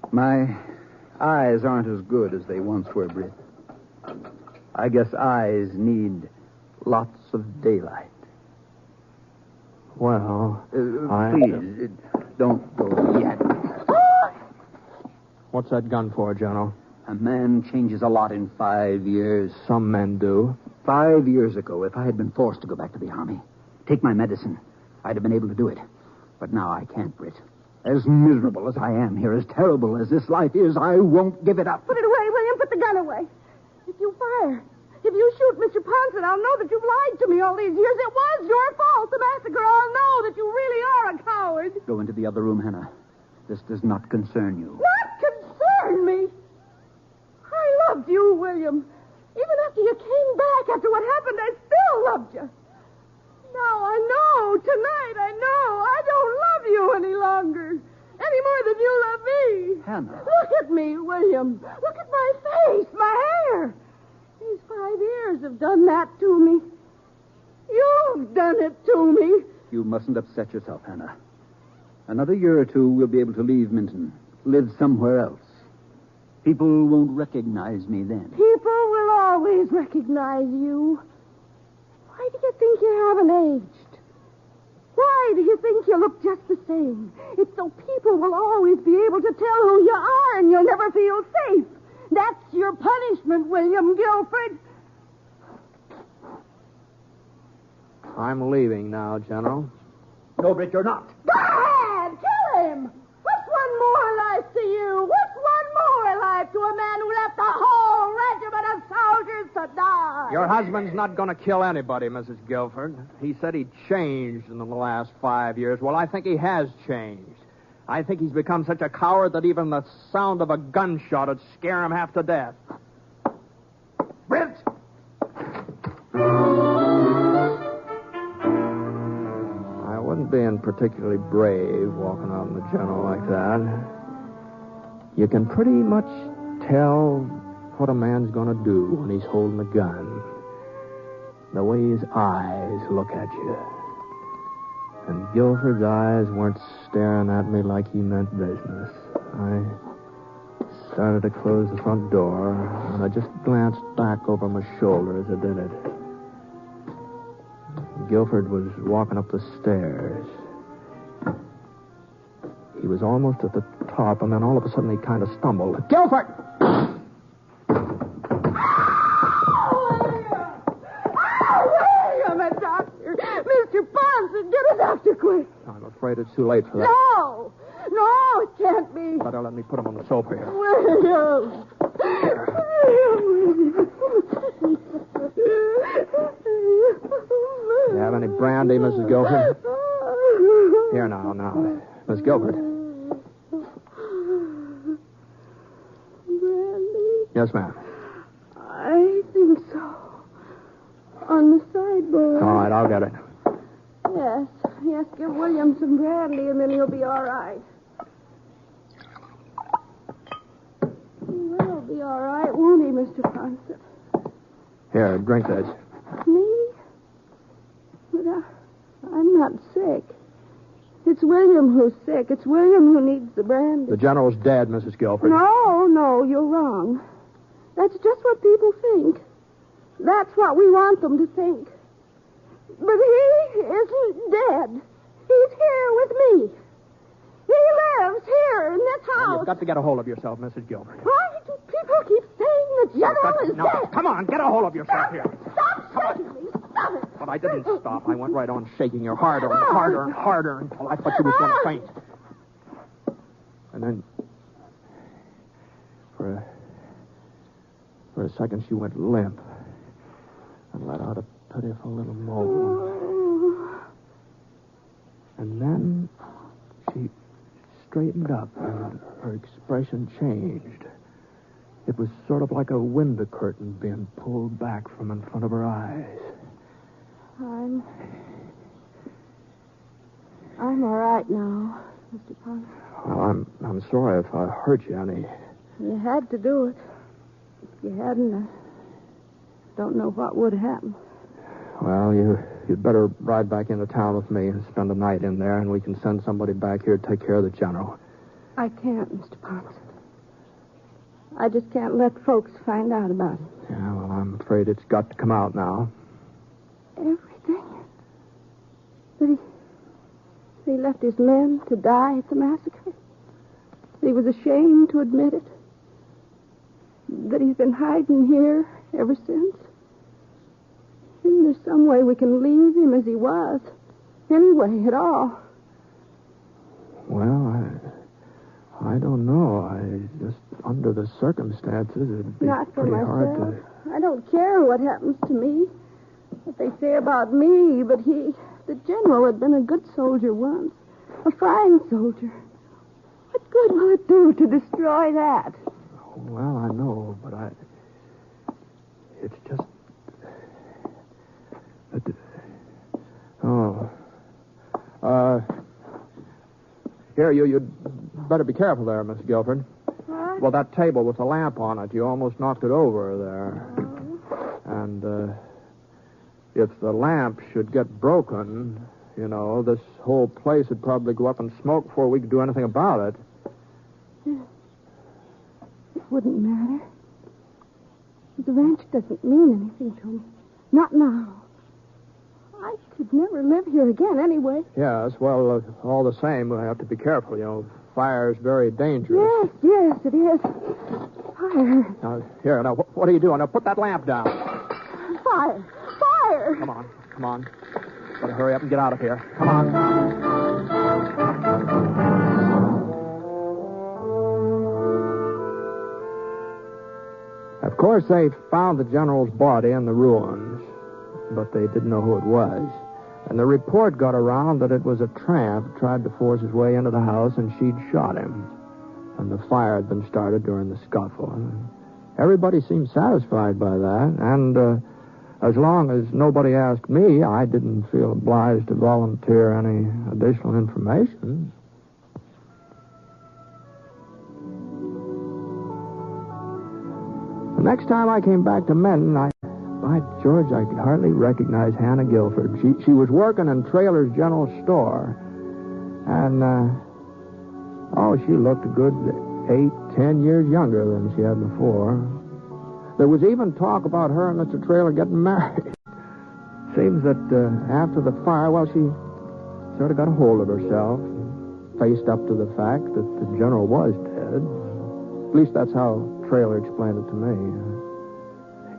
My eyes aren't as good as they once were, Britt. I guess eyes need lots of daylight. Well, please, don't go yet. What's that gun for, General? A man changes a lot in 5 years. Some men do. 5 years ago, if I had been forced to go back to the Army, take my medicine, I'd have been able to do it. But now I can't, Britt. As miserable as I am here, as terrible as this life is, I won't give it up. Put it away, William. Put the gun away. If you fire, if you shoot Mr. Ponset, I'll know that you've lied to me all these years. It was your fault, the massacre. I'll know that you really are a coward. Go into the other room, Hannah. This does not concern you. Not concern me? I loved you, William. Even after you came back, after what happened, I still loved you. Now I know, tonight I know, I don't love you any longer. Any more than you love me. Hannah. Look at me, William. Look at my face, my hair. These 5 years have done that to me. You've done it to me. You mustn't upset yourself, Hannah. Another year or two, we'll be able to leave Minton, live somewhere else. People won't recognize me then. People will always recognize you. Why do you think you haven't aged? Why do you think you look just the same? It's so people will always be able to tell who you are and you'll never feel safe. That's your punishment, William Guilford. I'm leaving now, General. No, Britt, you're not. Go ahead! shame! What's one more life to you? What's one more life to a man who left a whole regiment of soldiers to die? Your husband's not going to kill anybody, Mrs. Guilford. He said he changed in the last 5 years. Well, I think he has changed. I think he's become such a coward that even the sound of a gunshot would scare him half to death. Britt! I wasn't being particularly brave walking out in the general like that. You can pretty much tell what a man's going to do when he's holding a gun. The way his eyes look at you. And Guilford's eyes weren't staring at me like he meant business. I started to close the front door, and I just glanced back over my shoulder as I did it. Guilford was walking up the stairs. He was almost at the top, and then all of a sudden he kind of stumbled. Guilford! Mr. Ponset, get a doctor quick. I'm afraid it's too late for that. No, it can't be. Better let me put him on the sofa here. William. You have any brandy, Mrs. Guilford? Here now. Miss Guilford. Brandy? Yes, ma'am. I think so. On the sideboard. All right, I'll get it. Yes, give William some brandy and then he'll be all right. Well, he'll be all right, won't he, Mr. Ponset? Here, drink this. Me? But I'm not sick. It's William who's sick. It's William who needs the brandy. The general's dead, Mrs. Guilford. No, you're wrong. That's just what people think. That's what we want them to think. But he isn't dead. He's here with me. He lives here in this house. Well, you've got to get a hold of yourself, Mrs. Guilford. Why do people keep saying the general is No, dead? come on, get a hold of yourself here. Stop shaking me. Stop it. But I didn't stop. I went right on shaking her harder and harder and harder until I thought she was going to faint. And then, for a second, she went limp and let out a pitiful little moan. And then she straightened up and her expression changed. It was sort of like a window curtain being pulled back from in front of her eyes. I'm all right now, Mr. Ponset. Well, I'm sorry if I hurt you any. You had to do it. If you hadn't, I don't know what would happen. Well, you'd better ride back into town with me and spend the night in there, and we can send somebody back here to take care of the general. I can't, Mr. Ponset. I just can't let folks find out about it. Yeah, well, I'm afraid it's got to come out now. Everything? That he left his men to die at the massacre? That he was ashamed to admit it? That he's been hiding here ever since? Isn't there some way we can leave him as he was? Any way at all? Well, I don't know. Just under the circumstances, it'd be Not for pretty myself. hard to... I don't care what happens to me, what they say about me, but the general, had been a good soldier once. A fine soldier. What good will it do to destroy that? Well, I know, but it's just... Here, you'd better be careful there, Miss Guilford. What? Well, that table with the lamp on it, you almost knocked it over there. And if the lamp should get broken, this whole place would probably go up in smoke before we could do anything about it. It wouldn't matter. The ranch doesn't mean anything to me. Not now. I could never live here again anyway. Yes, well, all the same, we have to be careful. Fire's very dangerous. Yes, it is. Fire. Now, what are you doing? Now, put that lamp down. Fire. Come on. Better hurry up and get out of here. Come on. course, they found the general's body in the ruins, but they didn't know who it was. And the report got around that it was a tramp who tried to force his way into the house, and she'd shot him. And the fire had been started during the scuffle. Everybody seemed satisfied by that, and as long as nobody asked me, I didn't feel obliged to volunteer any additional information. The next time I came back to Menton, by George, I could hardly recognize Hannah Guilford. She was working in Traylor's General Store. And, she looked a good 8-10 years younger than she had before. There was even talk about her and Mr. Traylor getting married. Seems that after the fire, she sort of got a hold of herself, faced up to the fact that the general was dead. At least that's how Traylor explained it to me.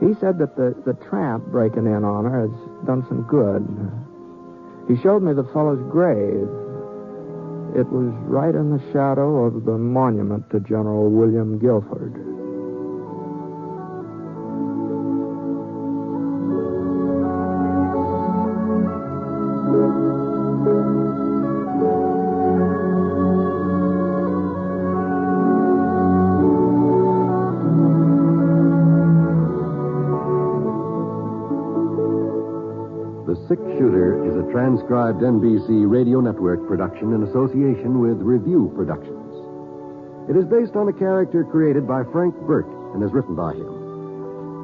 He said that the tramp breaking in on her has done some good. He showed me the fellow's grave. It was right in the shadow of the monument to General William Guilford. Transcribed NBC Radio Network production in association with Review Productions. It is based on a character created by Frank Burke and is written by him.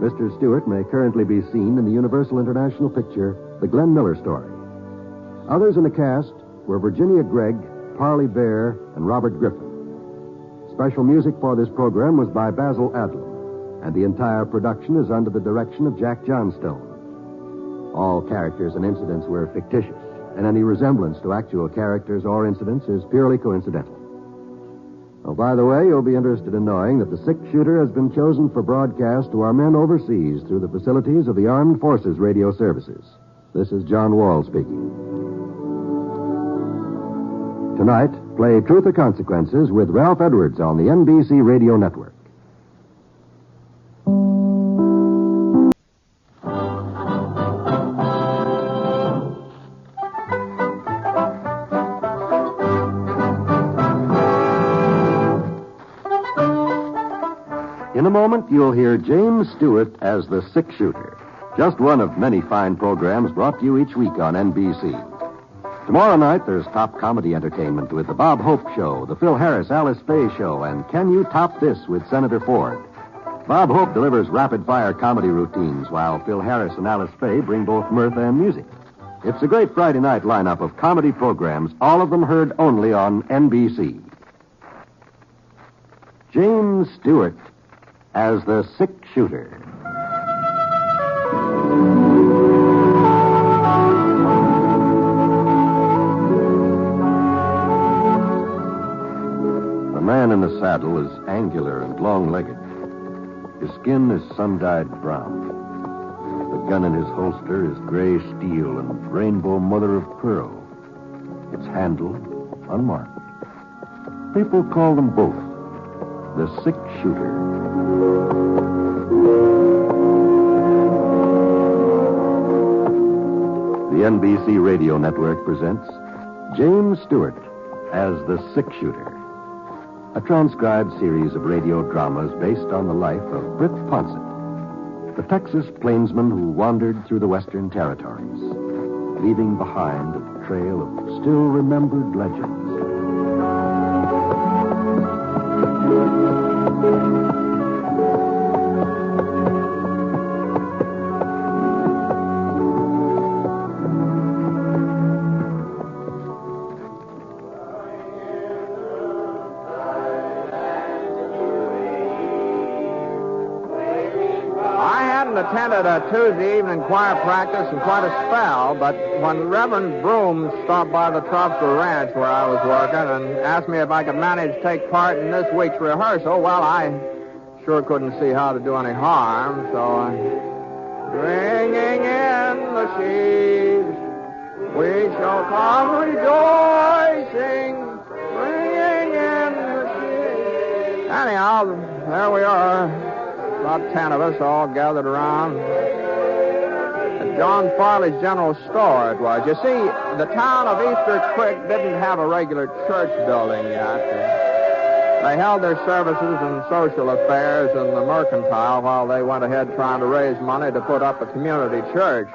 Mr. Stewart may currently be seen in the Universal International picture, The Glenn Miller Story. Others in the cast were Virginia Gregg, Parley Bear, and Robert Griffin. Special music for this program was by Basil Adlam, and the entire production is under the direction of Jack Johnstone. All characters and incidents were fictitious, and any resemblance to actual characters or incidents is purely coincidental. Oh, by the way, you'll be interested in knowing that the six-shooter has been chosen for broadcast to our men overseas through the facilities of the Armed Forces Radio Services. This is John Wall speaking. Tonight, play Truth or Consequences with Ralph Edwards on the NBC Radio Network. In a moment, you'll hear James Stewart as the six-shooter, just one of many fine programs brought to you each week on NBC. Tomorrow night, there's top comedy entertainment with The Bob Hope Show, The Phil Harris-Alice Faye Show, and Can You Top This with Senator Ford. Bob Hope delivers rapid-fire comedy routines, while Phil Harris and Alice Faye bring both mirth and music. It's a great Friday night lineup of comedy programs, all of them heard only on NBC. James Stewart as the six-shooter. The man in the saddle is angular and long-legged. His skin is sun-dyed brown. The gun in his holster is gray steel and rainbow mother of pearl. Its handle unmarked. People call them both the six-shooter. The NBC Radio Network presents James Stewart as the six-shooter, a transcribed series of radio dramas based on the life of Britt Ponset, the Texas plainsman who wandered through the Western Territories, leaving behind a trail of still-remembered legends. Attended a Tuesday evening choir practice in quite a spell, but when Reverend Broom stopped by the Tropster Ranch where I was working and asked me if I could manage to take part in this week's rehearsal, well, I sure couldn't see how to do any harm, so bringing in the sheaves, we shall come rejoicing, bringing in the sheaves. Anyhow, there we are. about 10 of us all gathered around at John Farley's General Store, it was. You see, the town of Easter Creek didn't have a regular church building yet. They held their services and social affairs in the Mercantile while they went ahead trying to raise money to put up a community church.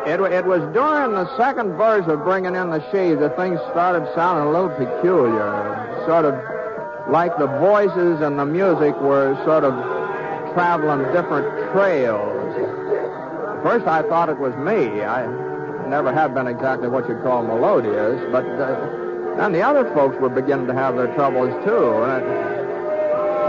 It was during the second verse of Bringing in the Sheaves that things started sounding a little peculiar. Sort of like the voices and the music were sort of traveling different trails. At first I thought it was me. I never have been exactly what you'd call melodious, but then the other folks were beginning to have their troubles too. And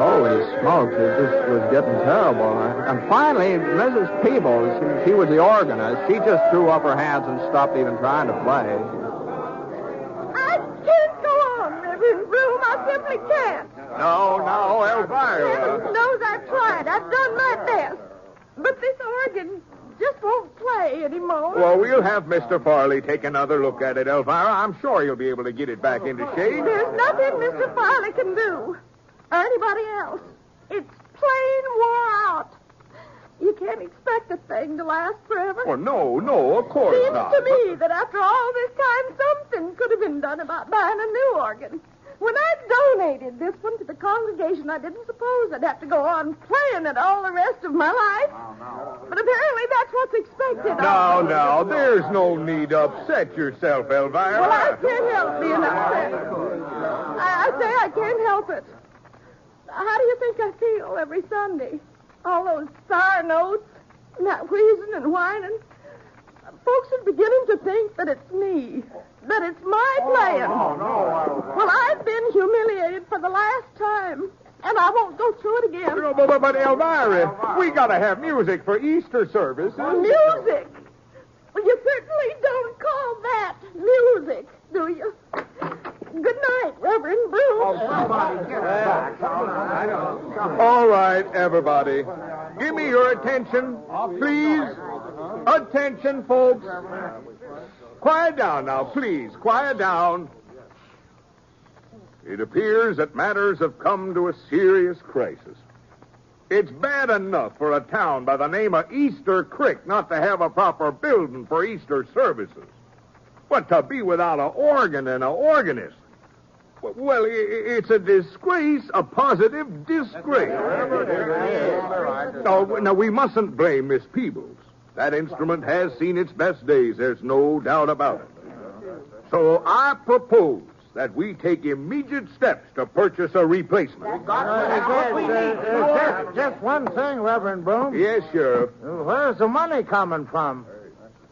holy smokes, it just was getting terrible. And finally, Mrs. Peebles, she was the organist, she just threw up her hands and stopped even trying to play. I can't go on, Reverend Broom. I simply can't. No, Elvira. Heaven knows I've tried. I've done my best. But this organ just won't play anymore. Well, we'll have Mr. Farley take another look at it, Elvira. I'm sure he'll be able to get it back into shape. There's nothing Mr. Farley can do. Or anybody else. It's plain wore out. You can't expect a thing to last forever. Oh, no, of course not. Seems to me that after all this time, something could have been done about buying a new organ. When I donated this one to the congregation, I didn't suppose I'd have to go on playing it all the rest of my life. But apparently that's what's expected. No, there's no need to upset yourself, Elvira. Well, I can't help being upset. I say I can't help it. How do you think I feel every Sunday? All those sour notes, and that wheezing and whining. Folks are beginning to think that it's me, that it's my playing. Well, I've been humiliated for the last time, and I won't go through it again. But Elvira, we got to have music for Easter services. Music? Well, you certainly don't call that music, do you? Good night, Reverend Broom. All right, everybody. Give me your attention, please. Attention, folks. Quiet down now, please. Quiet down. It appears that matters have come to a serious crisis. It's bad enough for a town by the name of Easter Creek not to have a proper building for Easter services. But to be without an organ and an organist, well, it's a disgrace, a positive disgrace. Now, we mustn't blame Miss Peebles. That instrument has seen its best days, there's no doubt about it. So I propose that we take immediate steps to purchase a replacement. Just one thing, Reverend Broom. Yes, Sheriff. Where's the money coming from?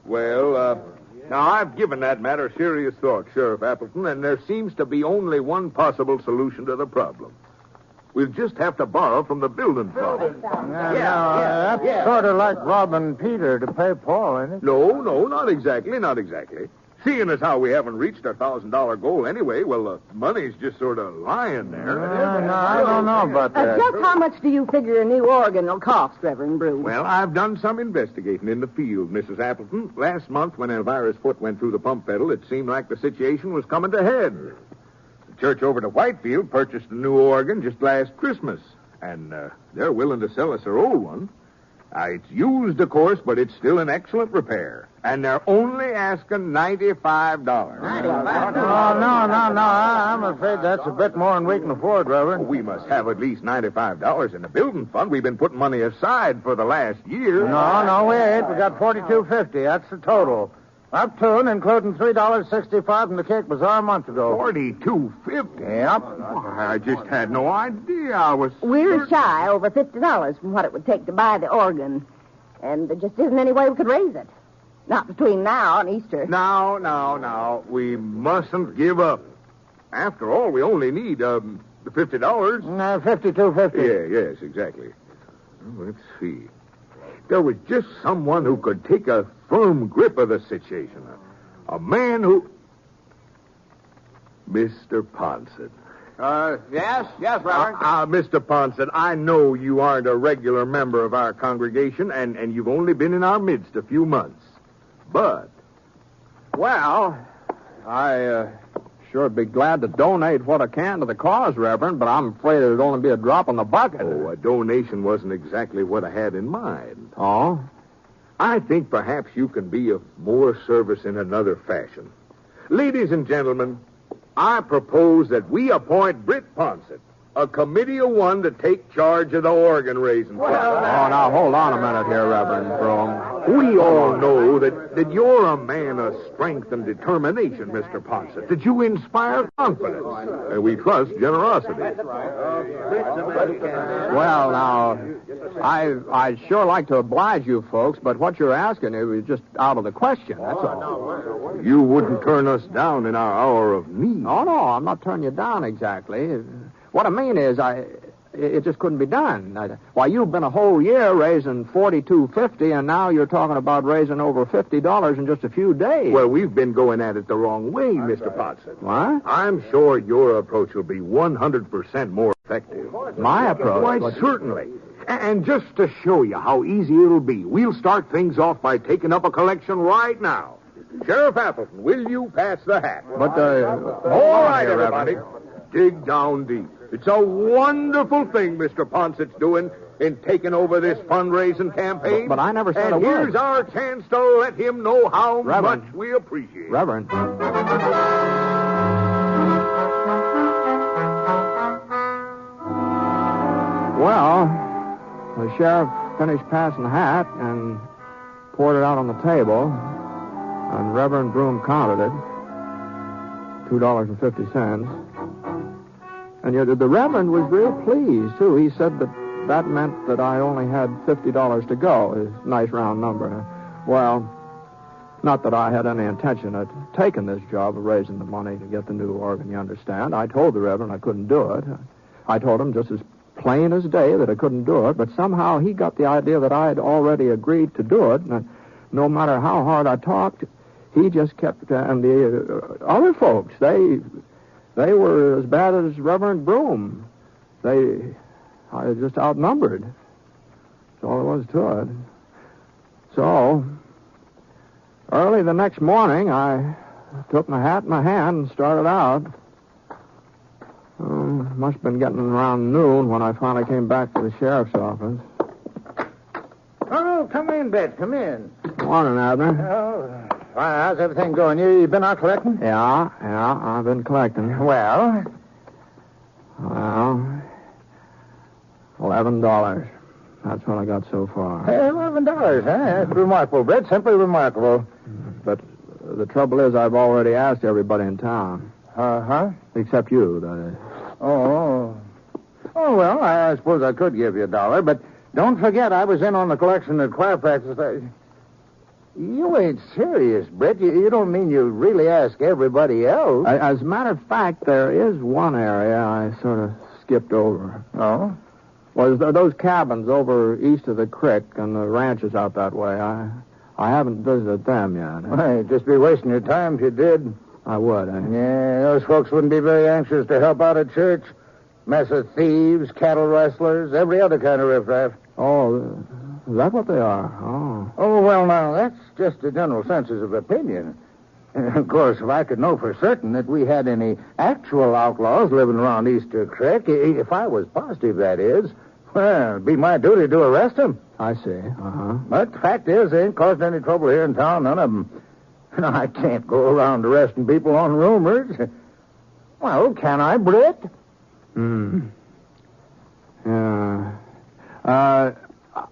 Well, now, I've given that matter serious thought, Sheriff Appleton, and there seems to be only one possible solution to the problem. We'll just have to borrow from the building fund. That's sort of like robbing Peter to pay Paul, isn't it? No, not exactly. Seeing as how we haven't reached our $1,000 goal anyway, well, the money's just sort of lying there. No, I don't know about that. Just how much do you figure a new organ will cost, Reverend Broom? Well, I've done some investigating in the field, Mrs. Appleton. Last month, when Elvira's foot went through the pump pedal, it seemed like the situation was coming to head. The church over to Whitefield purchased a new organ just last Christmas, and they're willing to sell us their old one. It's used, of course, but it's still in excellent repair. And they're only asking $95. No. I'm afraid that's a bit more than we can afford, Reverend. We must have at least $95 in the building fund. We've been putting money aside for the last year. No, we ain't. We got $42.50. That's the total. Up to and including $3.65 from the Cake Bazaar a month ago. $42.50? Yep. I just had no idea. We're shy over $50 from what it would take to buy the organ. And there just isn't any way we could raise it. Not between now and Easter. Now. We mustn't give up. After all, we only need the $50. $52.50. Yes, exactly. Let's see. There was just someone who could take a firm grip of the situation. A man who... Mr. Ponset. Yes, Reverend. Mr. Ponset, I know you aren't a regular member of our congregation, and you've only been in our midst a few months. But... Well, I sure be glad to donate what I can to the cause, Reverend, but I'm afraid it'd only be a drop in the bucket. Oh, a donation wasn't exactly what I had in mind. Oh? I think perhaps you can be of more service in another fashion. Ladies and gentlemen, I propose that we appoint Britt Ponset, a committee of one, to take charge of the organ raising. Now, hold on a minute here, Reverend Broom. We all know that you're a man of strength and determination, Mr. Ponset, that you inspire confidence, and we trust generosity. Well, now, I'd sure like to oblige you folks, but what you're asking is just out of the question, that's all. You wouldn't turn us down in our hour of need. Oh, no, I'm not turning you down exactly. What I mean is, it just couldn't be done. Why, you've been a whole year raising $42.50, and now you're talking about raising over $50 in just a few days. Well, we've been going at it the wrong way, Mr. Ponset. What? I'm sure your approach will be 100% more effective. My approach? Why, certainly. And just to show you how easy it'll be, we'll start things off by taking up a collection right now. Sheriff Appleton, will you pass the hat? But, all right, everybody. Dig down deep. It's a wonderful thing Mr. Ponset's doing in taking over this fundraising campaign. But I never said and a word. Here's our chance to let him know how Reverend. much we appreciate it. Reverend. Well, the sheriff finished passing the hat and poured it out on the table, and Reverend Broom counted it, $2.50. And yet the Reverend was real pleased, too. He said that meant that I only had $50 to go. It's a nice round number. Well, not that I had any intention of taking this job of raising the money to get the new organ, you understand. I told the Reverend I couldn't do it. I told him just as plain as day that I couldn't do it, but somehow he got the idea that I had already agreed to do it, and no matter how hard I talked, he just kept... and the other folks, they were as bad as Reverend Broom. I was just outnumbered. That's all there was to it. So, early the next morning, I took my hat in my hand and started out. Must have been getting around noon when I finally came back to the sheriff's office. Oh, come in, Britt. Come in. Morning, Abner. Oh, how's everything going? You been out collecting? Yeah, I've been collecting. Well, $11. That's what I got so far. $11, huh? That's remarkable, Britt. Simply remarkable. But the trouble is I've already asked everybody in town. Uh-huh. Except you, that is. Oh, well, I suppose I could give you $1, but don't forget I was in on the collection at choir practice. You ain't serious, Britt. You don't mean you really ask everybody else? As a matter of fact, there is one area I sort of skipped over. Oh? Well, those cabins over east of the creek and the ranches out that way. I haven't visited them yet. Well, you'd just be wasting your time if you did. I would, Yeah, those folks wouldn't be very anxious to help out at church. Mess of thieves, cattle rustlers, every other kind of riffraff. Oh, is that what they are? Oh, well, now, that's just a general census of opinion. Of course, if I could know for certain that we had any actual outlaws living around Easter Creek, if I was positive, that is, well, it'd be my duty to arrest them. I see, But the fact is, they ain't caused any trouble here in town, none of them. And I can't go around arresting people on rumors. Well, can I, Britt? Yeah.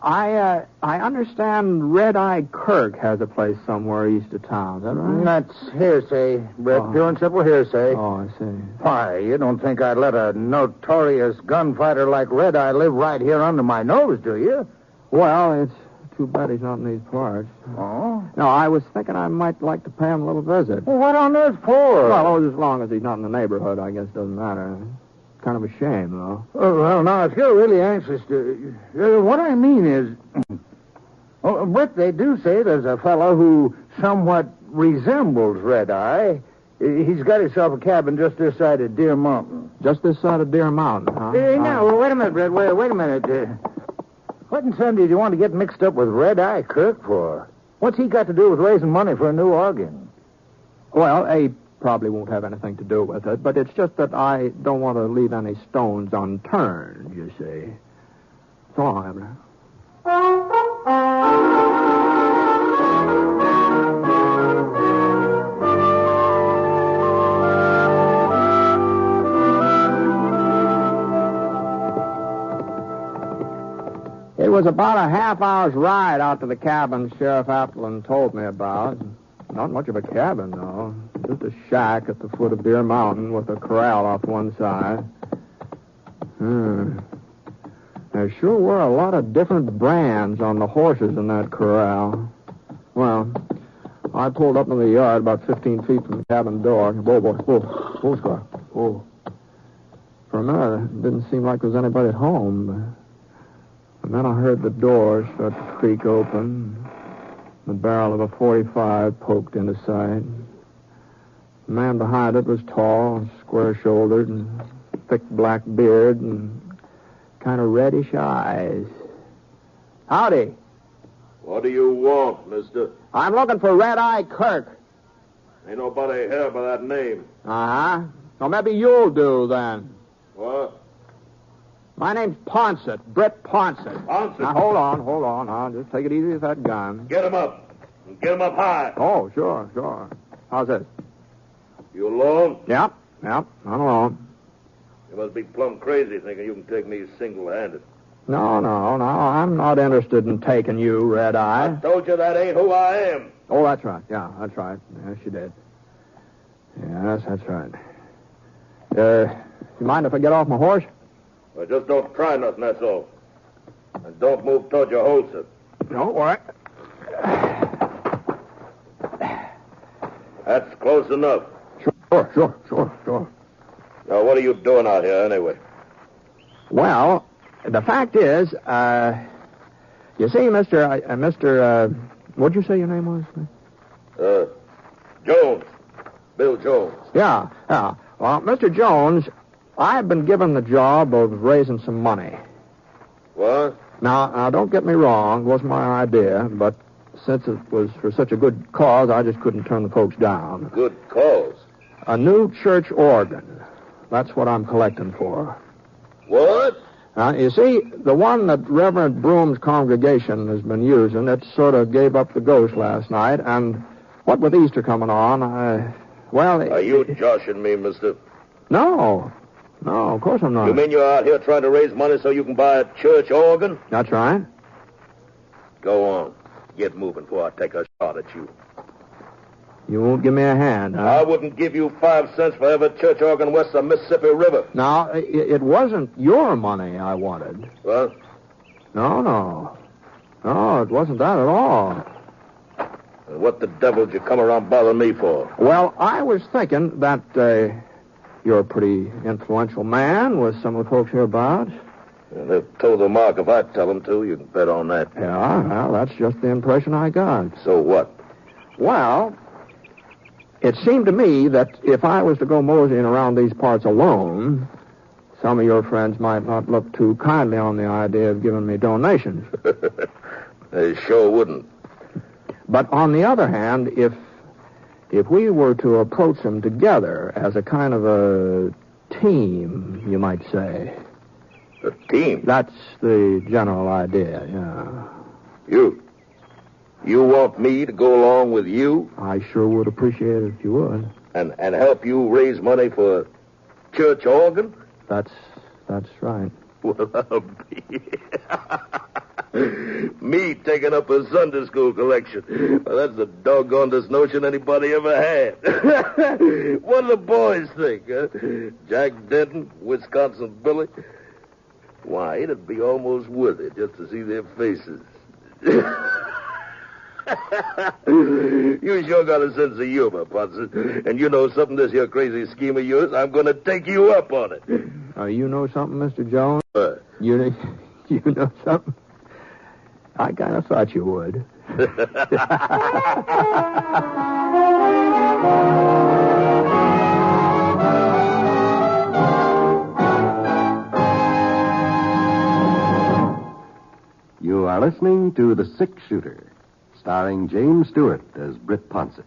I understand Red Eye Kirk has a place somewhere east of town. Is that right? That's hearsay, Britt. Pure and simple hearsay. Oh, I see. Why, you don't think I'd let a notorious gunfighter like Red Eye live right here under my nose, do you? Well, it's too bad he's not in these parts. Oh? No, I was thinking I might like to pay him a little visit. Well, what on earth for? Well, as long as he's not in the neighborhood, I guess it doesn't matter. Kind of a shame, though. Oh, well, now, if you're really anxious to... what I mean is... Britt, they do say there's a fellow who somewhat resembles Red Eye. He's got himself a cabin just this side of Deer Mountain. Just this side of Deer Mountain, huh? Now, wait a minute, Britt. Wait a minute. What in Sunday do you want to get mixed up with Red Eye Kirk for? What's he got to do with raising money for a new organ? Well, a probably won't have anything to do with it, but it's just that I don't want to leave any stones unturned, you see. That's all I have now. It was about a half-hour's ride out to the cabin Sheriff Appleton told me about. Not much of a cabin, though. Just a shack at the foot of Deer Mountain with a corral off one side. There sure were a lot of different brands on the horses in that corral. Well, I pulled up in the yard about 15 feet from the cabin door. Whoa, Scar. Whoa. For a minute, it didn't seem like there was anybody at home. And then I heard the door start to creak open. The barrel of a .45 poked into sight. The man behind it was tall, square-shouldered, and thick black beard, and kind of reddish eyes. Howdy. What do you want, mister? I'm looking for Red-Eye Kirk. Ain't nobody here by that name. Uh-huh. Well, maybe you'll do, then. What? My name's Ponset, Britt Ponset. Ponset? Now, hold on. I'll just take it easy with that gun. Get him up. Get him up high. Oh, sure. How's this? You alone? Yep, I'm alone. You must be plumb crazy thinking you can take me single-handed. No, I'm not interested in taking you, Red-Eye. I told you that ain't who I am. Oh, that's right. Yeah, that's right. Yes, you did. Yes, that's right. You mind if I get off my horse? Well, just don't try nothing, that's all. And don't move toward your holster. Don't worry. That's close enough. Sure. Now, what are you doing out here, anyway? Well, the fact is, you see, what'd you say your name was? Jones. Bill Jones. Yeah. Well, Mr. Jones, I've been given the job of raising some money. What? Now, don't get me wrong. It wasn't my idea, but since it was for such a good cause, I just couldn't turn the folks down. Good cause? A new church organ. That's what I'm collecting for. What? You see, the one that Reverend Broom's congregation has been using, it sort of gave up the ghost last night, and what with Easter coming on, Are you joshing me, mister? No, of course I'm not. You mean you're out here trying to raise money so you can buy a church organ? That's right. Go on. Get moving before I take a shot at you. You won't give me a hand, huh? I wouldn't give you 5 cents for every church organ west of Mississippi River. Now, it wasn't your money I wanted. What? No, it wasn't that at all. And what the devil did you come around bothering me for? Well, I was thinking that you're a pretty influential man with some of the folks hereabouts. And they'll toe the mark if I tell them to. You can bet on that. Yeah, well, that's just the impression I got. So what? Well, it seemed to me that if I was to go moseying around these parts alone, some of your friends might not look too kindly on the idea of giving me donations. They sure wouldn't. But on the other hand, if we were to approach them together as a kind of a team, you might say. A team? That's the general idea, yeah. You want me to go along with you? I sure would appreciate it if you would. And help you raise money for a church organ? That's right. Well, I'll be... Me taking up a Sunday school collection. Well, that's the doggonedest notion anybody ever had. What do the boys think, huh? Jack Denton, Wisconsin Billy? Why, it'd be almost worth it just to see their faces. You sure got a sense of humor, Ponset. And you know something, this here crazy scheme of yours, I'm going to take you up on it. You know something, Mr. Jones? What? You know something? I kind of thought you would. You are listening to The Six Shooter, starring James Stewart as Britt Ponset.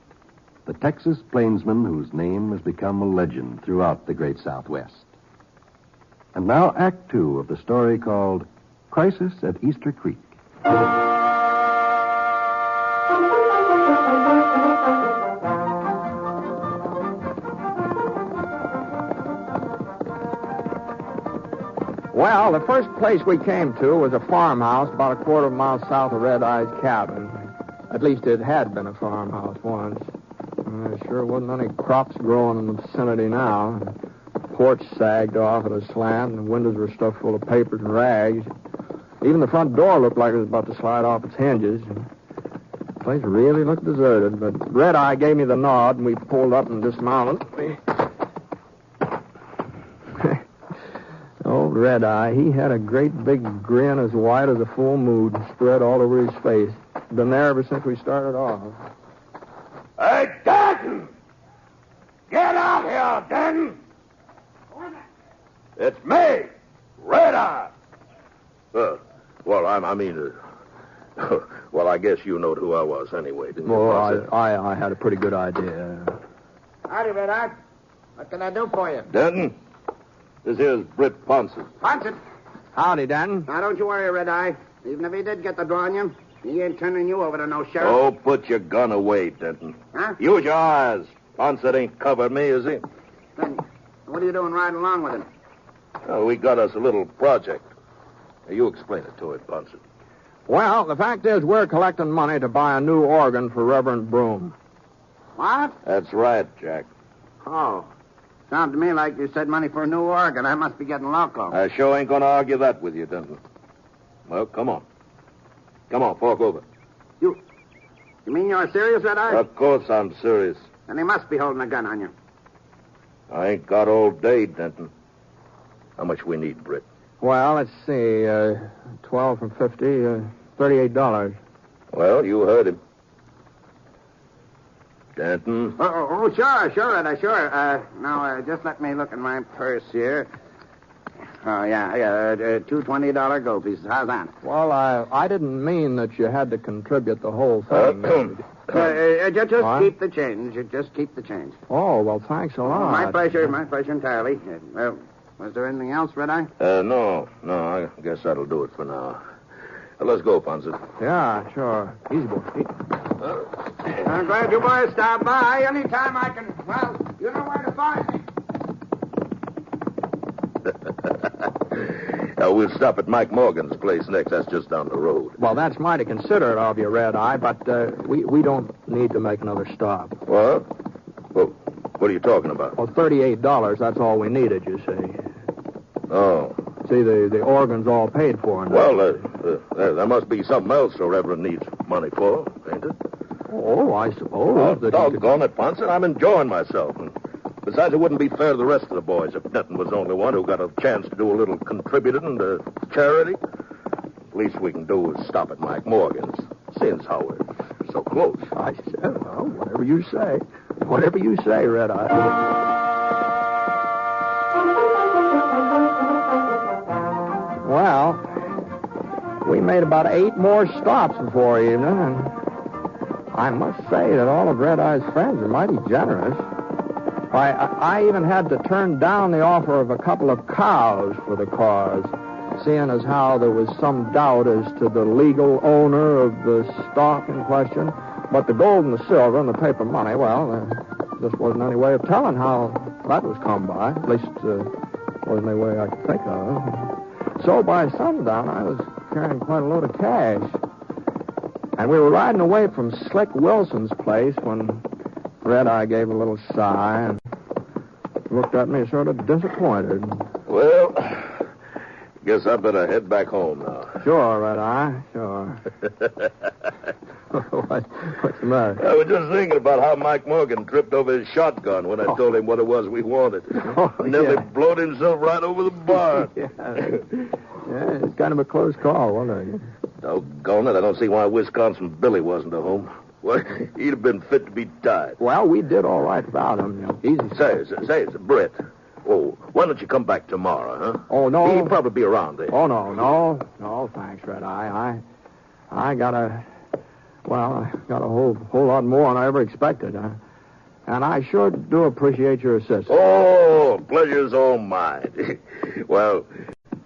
the Texas plainsman whose name has become a legend throughout the great Southwest. And now, Act Two of the story called Crisis at Easter Creek. Well, the first place we came to was a farmhouse about a quarter of a mile south of Red Eye's cabin. At least it had been a farmhouse once. There sure wasn't any crops growing in the vicinity now. The porch sagged off at a slant, and the windows were stuffed full of papers and rags. Even the front door looked like it was about to slide off its hinges. The place really looked deserted, but Red Eye gave me the nod, and we pulled up and dismounted. Old Red Eye, he had a great big grin as white as a full moon spread all over his face. Been there ever since we started off. Hey, Denton! Get out here, Denton! It's me, Red Eye. Well, I guess you knowed who I was anyway, didn't you? Well, I had a pretty good idea. Howdy, Red Eye. What can I do for you? Denton, this here's Britt Ponset. Ponset. Howdy, Denton. Now, don't you worry, Red Eye. Even if he did get the draw on you, he ain't turning you over to no sheriff. Oh, put your gun away, Denton. Huh? Use your eyes. Ponset ain't covered me, is he? Then what are you doing riding along with him? Oh, we got us a little project. Now, you explain it to him, Ponset. Well, the fact is we're collecting money to buy a new organ for Reverend Broom. What? That's right, Jack. Oh. Sounds to me like you said money for a new organ. I must be getting loco. I sure ain't going to argue that with you, Denton. Well, come on. Come on, fork over. You mean you're serious, Red Eye? Of course I'm serious. Then he must be holding a gun on you. I ain't got all day, Denton. How much we need, Britt? Well, let's see. 12 from 50, $38. Well, you heard him. Denton? Sure, Red Eye, sure. Now, just let me look in my purse here. Oh, yeah, two $20 gold pieces. How's that? Well, I didn't mean that you had to contribute the whole thing. Just What? keep the change. Just keep the change. Oh, well, thanks a lot. My pleasure entirely. Was there anything else, Red Eye? No, I guess that'll do it for now. Let's go, Ponset. Yeah, sure. Easy, boy. I'm glad you boys stopped by. Anytime I can, well, you know where to find me. We'll stop at Mike Morgan's place next. That's just down the road. Well, that's mighty considerate of you, Red Eye, but we don't need to make another stop. What? Well, what are you talking about? Well, $38, that's all we needed, you see. Oh. See, the organ's all paid for now. Well, there must be something else the Reverend needs money for, ain't it? Oh, I suppose. Doggone it, Ponset. I'm enjoying myself. And besides, it wouldn't be fair to the rest of the boys if Denton was the only one who got a chance to do a little contributing to charity. Least we can do is stop at Mike Morgan's, seeing as how we're so close. I said, well, whatever you say. Whatever you say, Red Eye. Well, we made about 8 more stops before evening, and I must say that all of Red Eye's friends are mighty generous. Why, I even had to turn down the offer of a couple of cows for the cause, seeing as how there was some doubt as to the legal owner of the stock in question. But the gold and the silver and the paper money, well, there just wasn't any way of telling how that was come by. At least, wasn't any way I could think of. So by sundown, I was carrying quite a load of cash. And we were riding away from Slick Wilson's place when Red Eye gave a little sigh and looked at me sort of disappointed. Well, guess I better head back home now. Sure, Red Eye, sure. What's the matter? I was just thinking about how Mike Morgan tripped over his shotgun when I told him what it was we wanted. Nearly blowed himself right over the barn. Yeah, it's kind of a close call, wasn't it? Doggone it, I don't see why Wisconsin Billy wasn't at home. Well, he'd have been fit to be tied. Well, we did all right without him. Easy. Say, Britt. Oh, why don't you come back tomorrow, huh? Oh, no. He'll probably be around there. Oh, no, thanks, Red Eye. I got a whole lot more than I ever expected. And I sure do appreciate your assistance. Oh, pleasure's all mine. Well,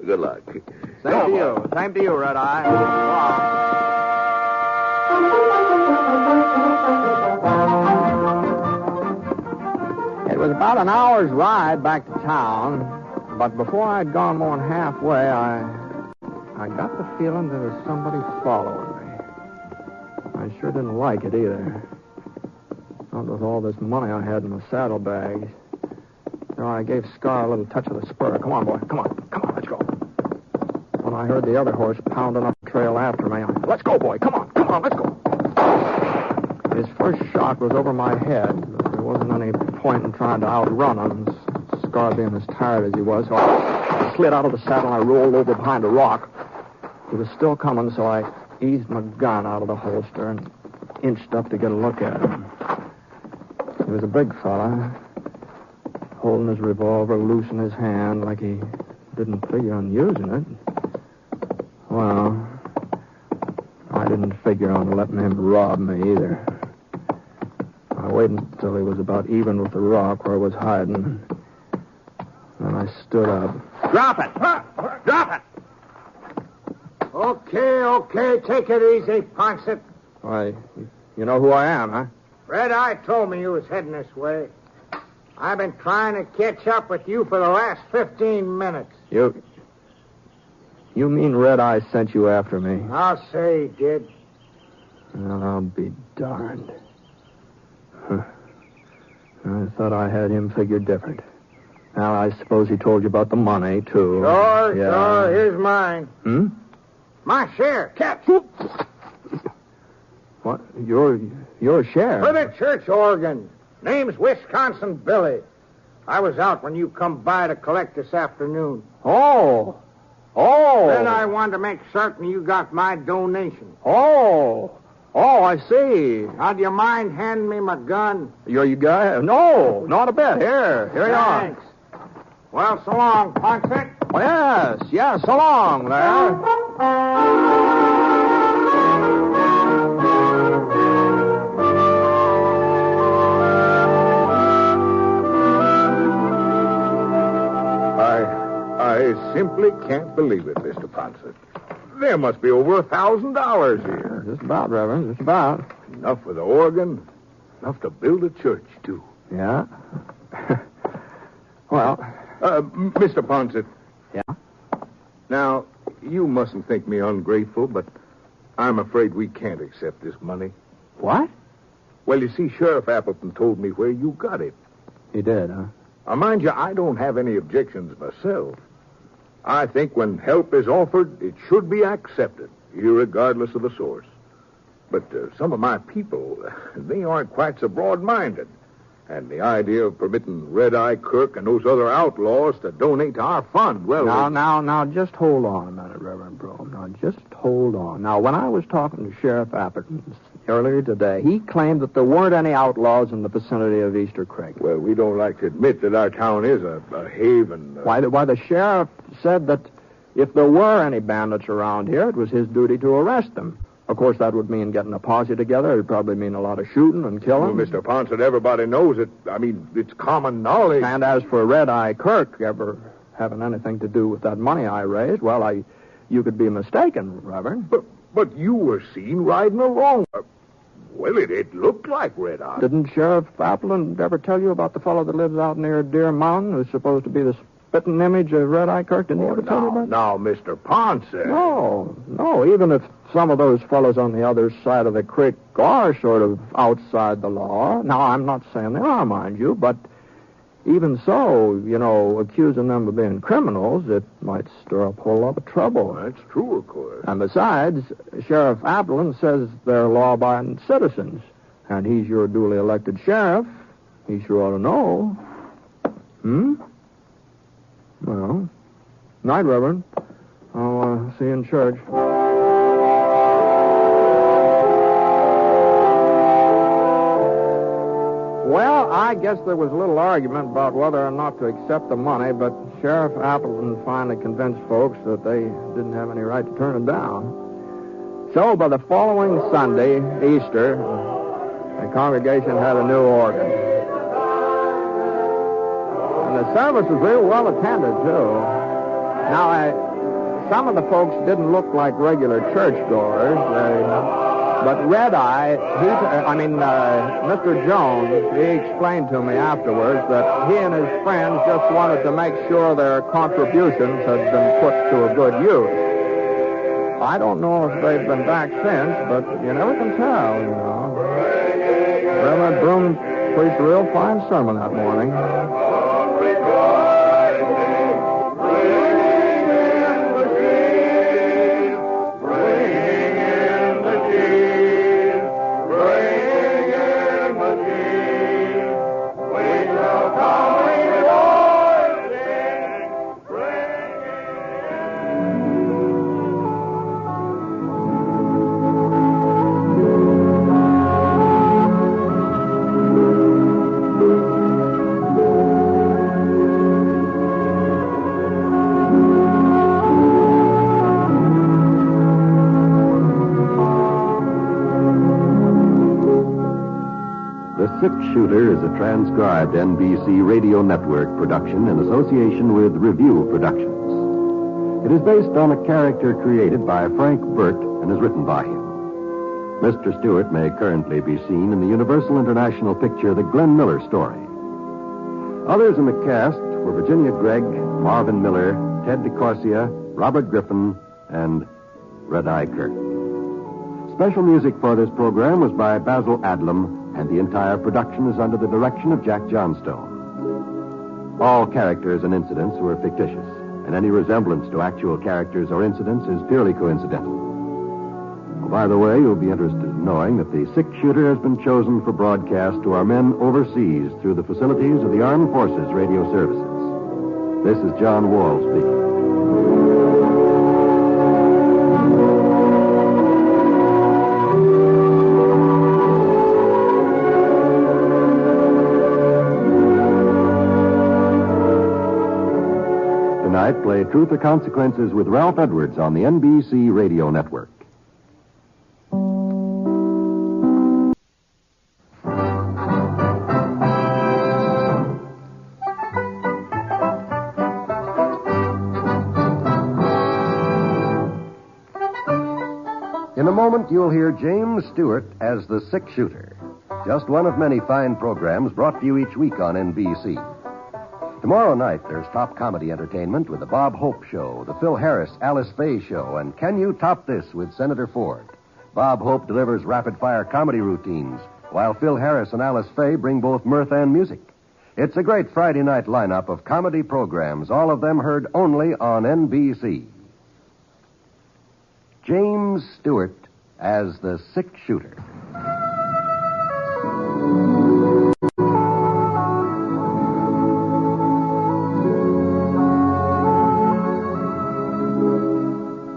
good luck. Same to you. Same to you, Red Eye. It was about an hour's ride back to town, but before I'd gone more than halfway, I got the feeling there was somebody following me. I sure didn't like it either. Not with all this money I had in my saddlebags. So I gave Scar a little touch of the spur. Come on, boy. Come on, let's go. When I heard the other horse pounding up the trail after me, let's go, boy. Come on, let's go. His first shot was over my head. There wasn't any point in trying to outrun him, Scar being as tired as he was. So I slid out of the saddle and I rolled over behind a rock. He was still coming, so I eased my gun out of the holster and inched up to get a look at him. He was a big fella, holding his revolver loose in his hand like he didn't figure on using it. Well, I didn't figure on letting him rob me either. I waited until he was about even with the rock where I was hiding. Then I stood up. Drop it! Drop it! Okay, take it easy, Ponset. Why, you know who I am, huh? Red Eye told me you was heading this way. I've been trying to catch up with you for the last 15 minutes. You mean Red Eye sent you after me? I'll say he did. Well, I'll be darned. Huh. I thought I had him figured different. Now, I suppose he told you about the money, too. Sure. Here's mine. My share. Catch. What? Your share? For the church organ. Name's Wisconsin Billy. I was out when you come by to collect this afternoon. Oh. Then I wanted to make certain you got my donation. Oh, I see. Now, do you mind handing me my gun? You guy? No, not a bit. Here you are. Thanks. Well, so long, Ponset. Yes, so long there. I simply can't believe it, Mr. Ponset. There must be over $1,000 here. Just about, Reverend, just about. Enough for the organ, enough to build a church, too. Yeah. Well... Mr. Ponset. Yeah? Now, you mustn't think me ungrateful, but I'm afraid we can't accept this money. What? Well, you see, Sheriff Appleton told me where you got it. He did, huh? Now, mind you, I don't have any objections myself. I think when help is offered, it should be accepted, irregardless of the source. But some of my people, they aren't quite so broad-minded. And the idea of permitting Red Eye Kirk and those other outlaws to donate to our fund, well... Now, just hold on a minute, Reverend Brome. Now, just hold on. Now, when I was talking to Sheriff Appleton earlier today, he claimed that there weren't any outlaws in the vicinity of Easter Creek. Well, we don't like to admit that our town is a haven. Why, the sheriff said that if there were any bandits around here, it was his duty to arrest them. Of course, that would mean getting a posse together. It'd probably mean a lot of shooting and killing. Well, Mr. Ponset, everybody knows it. I mean, it's common knowledge. And as for Red Eye Kirk ever having anything to do with that money I raised, well, you could be mistaken, Reverend. But you were seen riding along. Well, it looked like Red Eye. Didn't Sheriff Appleton ever tell you about the fellow that lives out near Deer Mountain who's supposed to be the spitting image of Red Eye Kirk? Didn't he ever tell you about that? Now, Mr. Ponset. No, even if some of those fellows on the other side of the creek are sort of outside the law. Now, I'm not saying they are, mind you, but even so, accusing them of being criminals, it might stir up a whole lot of trouble. That's true, of course. And besides, Sheriff Appleton says they're law-abiding citizens, and he's your duly elected sheriff. He sure ought to know. Well, night, Reverend. I'll see you in church. Well, I guess there was a little argument about whether or not to accept the money, but Sheriff Appleton finally convinced folks that they didn't have any right to turn it down. So, by the following Sunday, Easter, the congregation had a new organ. service was real well attended, too. Now, some of the folks didn't look like regular churchgoers, but Red Eye, Mr. Jones, he explained to me afterwards that he and his friends just wanted to make sure their contributions had been put to a good use. I don't know if they've been back since, but you never can tell, you know. Reverend Broom preached a real fine sermon that morning. Six-Shooter is a transcribed NBC Radio Network production in association with Review Productions. It is based on a character created by Frank Burt and is written by him. Mr. Stewart may currently be seen in the Universal International picture The Glenn Miller Story. Others in the cast were Virginia Gregg, Marvin Miller, Ted DeCorsia, Robert Griffin, and Red Eye Kirk. Special music for this program was by Basil Adlam, and the entire production is under the direction of Jack Johnstone. All characters and incidents were fictitious, and any resemblance to actual characters or incidents is purely coincidental. Well, by the way, you'll be interested in knowing that the Six-Shooter has been chosen for broadcast to our men overseas through the facilities of the Armed Forces Radio Services. This is John Wall speaking. Tonight, play Truth or Consequences with Ralph Edwards on the NBC Radio Network. In a moment, you'll hear James Stewart as the Six-Shooter. Just one of many fine programs brought to you each week on NBC. Tomorrow night, there's top comedy entertainment with the Bob Hope Show, the Phil Harris, Alice Faye Show, and Can You Top This with Senator Ford. Bob Hope delivers rapid-fire comedy routines, while Phil Harris and Alice Faye bring both mirth and music. It's a great Friday night lineup of comedy programs, all of them heard only on NBC. James Stewart as the Six-Shooter.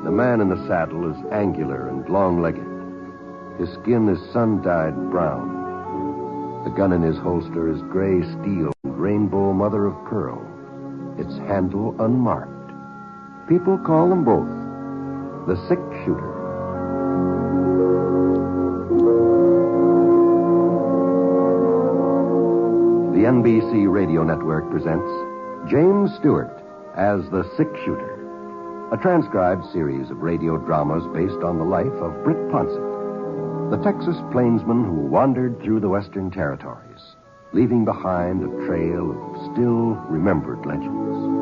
The man in the saddle is angular and long-legged. His skin is sun-dyed brown. The gun in his holster is gray steel, rainbow mother of pearl. Its handle unmarked. People call them both the Six-Shooter. The NBC Radio Network presents James Stewart as the Six-Shooter, a transcribed series of radio dramas based on the life of Britt Ponset, the Texas plainsman who wandered through the Western Territories, leaving behind a trail of still remembered legends.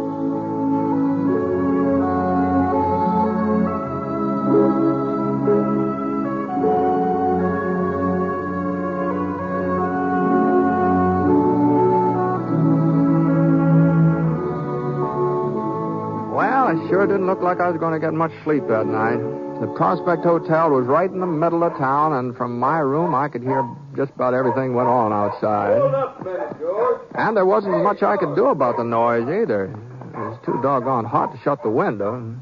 Well, it sure didn't look like I was going to get much sleep that night. The Prospect Hotel was right in the middle of town, and from my room I could hear just about everything went on outside. Hold up a minute, George. And there wasn't much I could do about the noise either. It was too doggone hot to shut the window.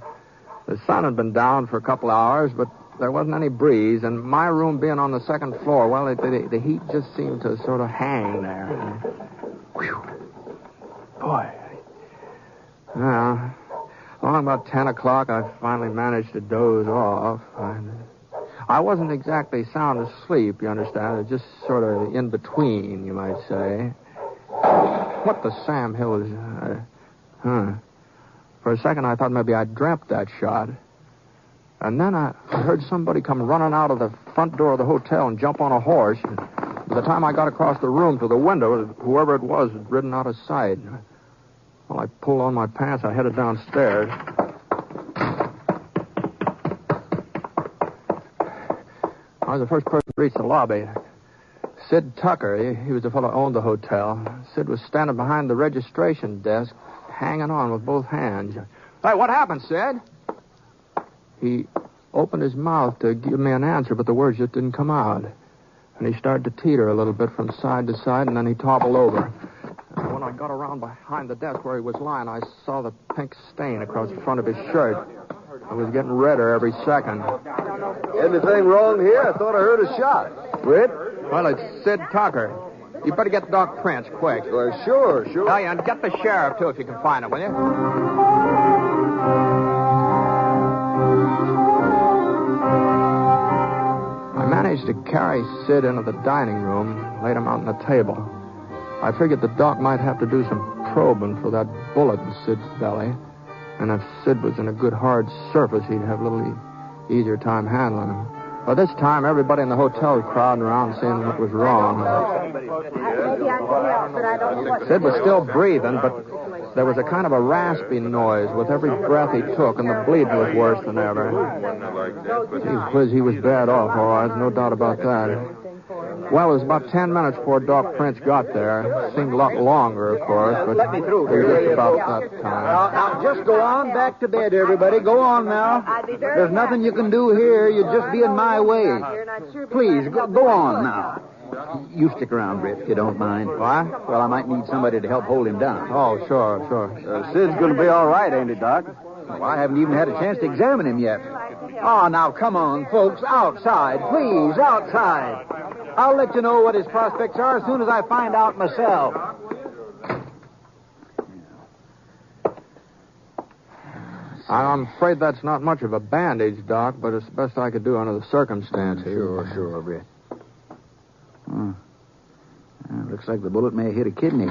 The sun had been down for a couple hours, but there wasn't any breeze, and my room being on the second floor, well, the heat just seemed to sort of hang there. Whew. Boy. Well, along about 10 o'clock, I finally managed to doze off. I wasn't exactly sound asleep, you understand. It was just sort of in between, you might say. What the Sam Hill is... For a second, I thought maybe I dreamt that shot. And then I heard somebody come running out of the front door of the hotel and jump on a horse. And by the time I got across the room to the window, whoever it was had ridden out of sight. Well, I pulled on my pants. I headed downstairs. I was the first person to reach the lobby. Sid Tucker, he was the fellow who owned the hotel. Sid was standing behind the registration desk, hanging on with both hands. Hey, what happened, Sid? He opened his mouth to give me an answer, but the words just didn't come out. And he started to teeter a little bit from side to side, and then he toppled over. And when I got around behind the desk where he was lying, I saw the pink stain across the front of his shirt. It was getting redder every second. Anything wrong here? I thought I heard a shot. Britt? Well, it's Sid Tucker. You better get Doc Prince, quick. Well, sure. Oh, yeah, and get the sheriff, too, if you can find him, will you? I managed to carry Sid into the dining room, laid him out on the table. I figured the doc might have to do some probing for that bullet in Sid's belly. And if Sid was in a good hard surface, he'd have a little easier time handling him. By this time, everybody in the hotel was crowding around seeing what was wrong. Sid was still breathing, but there was a kind of a raspy noise with every breath he took, and the bleeding was worse than ever. Gee whiz, he was bad off, all right, no doubt about that. Well, it was about 10 minutes before Doc Prince got there. It seemed a lot longer, of course, but Let me through. it was just about that time. Now, just go on back to bed, everybody. Go on now. There's nothing you can do here. You'd just be in my way. Please, go on now. You stick around, Britt, if you don't mind. Why? Well, I might need somebody to help hold him down. Oh, sure. Sid's going to be all right, ain't he, Doc? Well, I haven't even had a chance to examine him yet. Oh, now, come on, folks. Outside. Please, outside. I'll let you know what his prospects are as soon as I find out myself. I'm afraid that's not much of a bandage, Doc, but it's the best I could do under the circumstances. Sure, Britt. Looks like the bullet may have hit a kidney.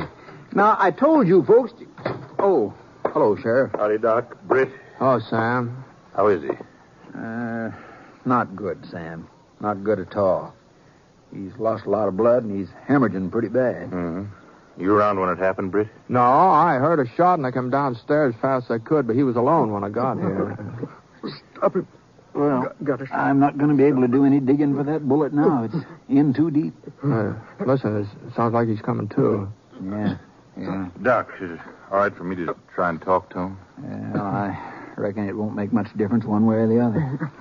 Now, I told you, folks... Oh, hello, Sheriff. Howdy, Doc. Britt. Oh, Sam. How is he? Not good, Sam. Not good at all. He's lost a lot of blood, and he's hemorrhaging pretty bad. Mm-hmm. You around when it happened, Britt? No, I heard a shot, and I come downstairs as fast as I could, but he was alone when I got here. Stop him. Well, I'm not going to be able to do any digging for that bullet now. It's in too deep. Listen, it sounds like he's coming to. Yeah. Doc, is it all right for me to try and talk to him? Well, I reckon it won't make much difference one way or the other.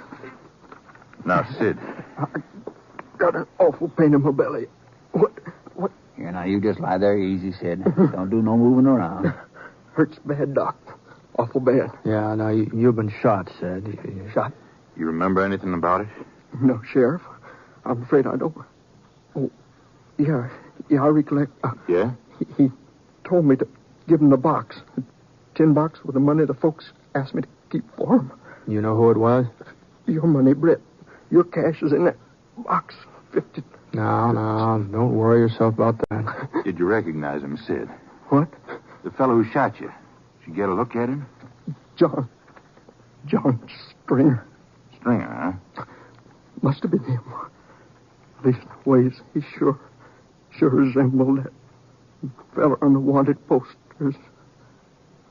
Now, Sid. I got an awful pain in my belly. What? Here, now, you just lie there easy, Sid. Don't do no moving around. Hurts bad, Doc. Awful bad. Yeah, now, you've been shot, Sid. Shot? You remember anything about it? No, Sheriff. I'm afraid I don't. Oh, yeah, I recollect. Yeah? He told me to give him the box. The tin box with the money the folks asked me to keep for him. You know who it was? Your money, Britt. Your cash is in that box. 50. No, don't worry yourself about that. Did you recognize him, Sid? What? The fellow who shot you. Did you get a look at him? John Stringer. Stringer, huh? Must have been him. Leastways, he sure resembled that fella on the wanted posters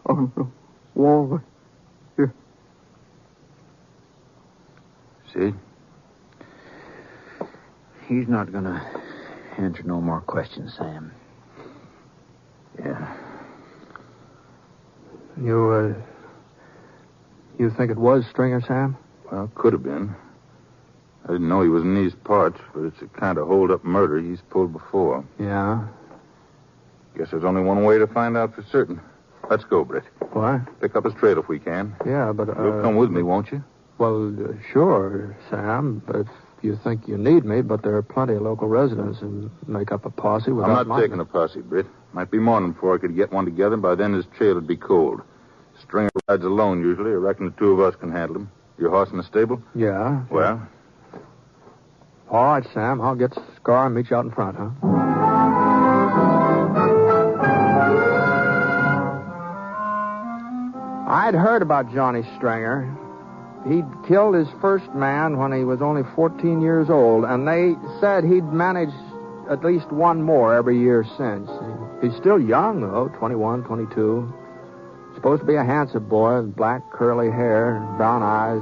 on the wall here. Sid? He's not going to answer no more questions, Sam. Yeah. You think it was Stringer, Sam? Well, could have been. I didn't know he was in these parts, but it's a kind of hold-up murder he's pulled before. Yeah? Guess there's only one way to find out for certain. Let's go, Britt. What? Pick up his trail if we can. Yeah, but... You'll come with me, won't you? Well, sure, Sam, if you think you need me, but there are plenty of local residents who make up a posse without... I'm not taking a posse, Britt. Might be morning before I could get one together, and by then his trail would be cold. Stringer rides alone, usually. I reckon the two of us can handle him. Your horse in the stable? Yeah. Well? All right, Sam. I'll get Scar and meet you out in front, huh? I'd heard about Johnny Stringer. He'd killed his first man when he was only 14 years old, and they said he'd managed at least one more every year since. He's still young, though, 21, 22. Supposed to be a handsome boy with black curly hair and brown eyes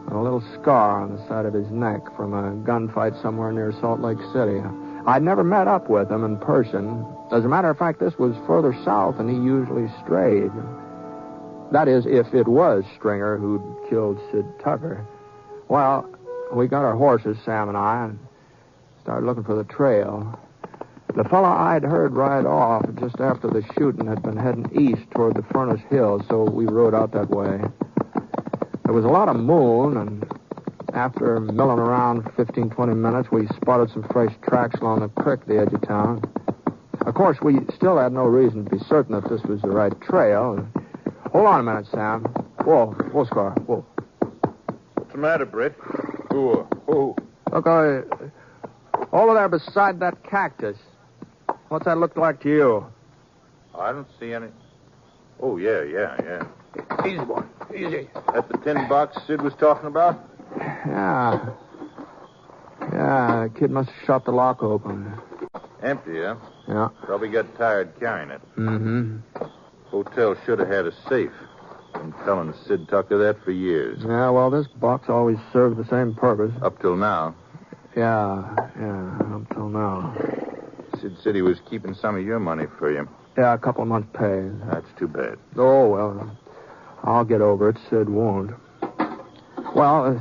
and a little scar on the side of his neck from a gunfight somewhere near Salt Lake City. I'd never met up with him in person. As a matter of fact, this was further south than he usually strayed. That is, if it was Stringer who'd killed Sid Tucker. Well, we got our horses, Sam and I, and started looking for the trail. The fellow I'd heard ride off just after the shooting had been heading east toward the Furnace Hills, so we rode out that way. There was a lot of moon, and after milling around 15, 20 minutes, we spotted some fresh tracks along the creek at the edge of town. Of course, we still had no reason to be certain that this was the right trail. Hold on a minute, Sam. Whoa, Scar, whoa. What's the matter, Britt? Who? Look, over there beside that cactus. What's that look like to you? I don't see any. Oh, yeah. Easy, boy. Easy. That's the tin box Sid was talking about? Yeah, the kid must have shot the lock open. Empty, huh? Yeah. Probably got tired carrying it. Mm-hmm. Hotel should have had a safe. Been telling Sid Tucker that for years. Yeah, well, this box always served the same purpose. Up till now. Yeah, up till now. Sid said he was keeping some of your money for you. Yeah, a couple of months' pay. That's too bad. Oh, well, I'll get over it. Sid won't. Well,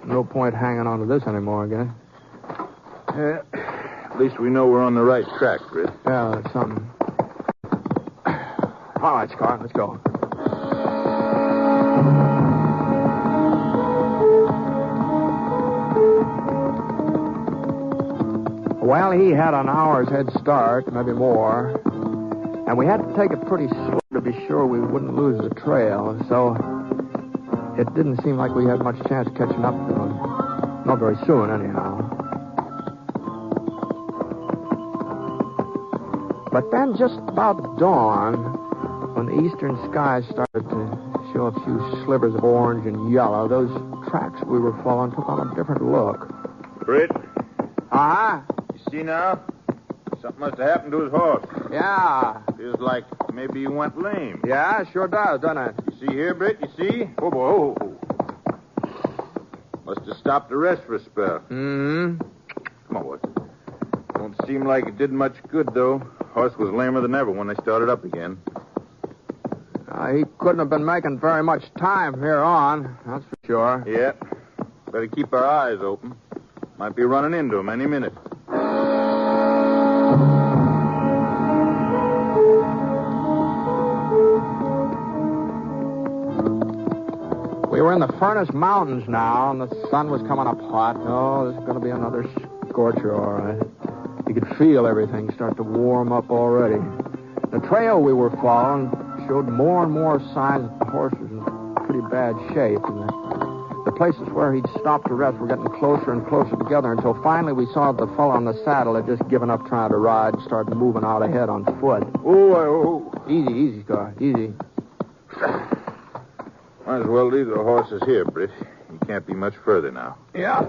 no point hanging on to this anymore, I guess. At least we know we're on the right track, Britt. Yeah, that's something. All right, Scar, let's go. Well, he had an hour's head start, maybe more. And we had to take it pretty slow to be sure we wouldn't lose the trail. So it didn't seem like we had much chance of catching up to him. Not very soon, anyhow. But then just about dawn, when the eastern sky started to show a few slivers of orange and yellow, those tracks we were following took on a different look. Britt? Uh-huh. You see now? Something must have happened to his horse. Yeah. Feels like maybe he went lame. Yeah, it sure does, doesn't it? You see here, Britt? You see? Oh, boy. Oh. Must have stopped to rest for a spell. Mm-hmm. Come on, boy. Don't seem like it did much good, though. Horse was lamer than ever when they started up again. He couldn't have been making very much time from here on, that's for sure. Yeah. Better keep our eyes open. Might be running into him any minute. We were in the Furnace Mountains now, and the sun was coming up hot. Oh, this is going to be another scorcher, all right. You could feel everything start to warm up already. The trail we were following showed more and more signs that the horse was in pretty bad shape. And the places where he'd stopped to rest were getting closer and closer together until finally we saw the fellow on the saddle had just given up trying to ride and started moving out ahead on foot. Oh. Easy, Scar. Easy. Might as well leave the horses here, Britt. You can't be much further now. Yeah.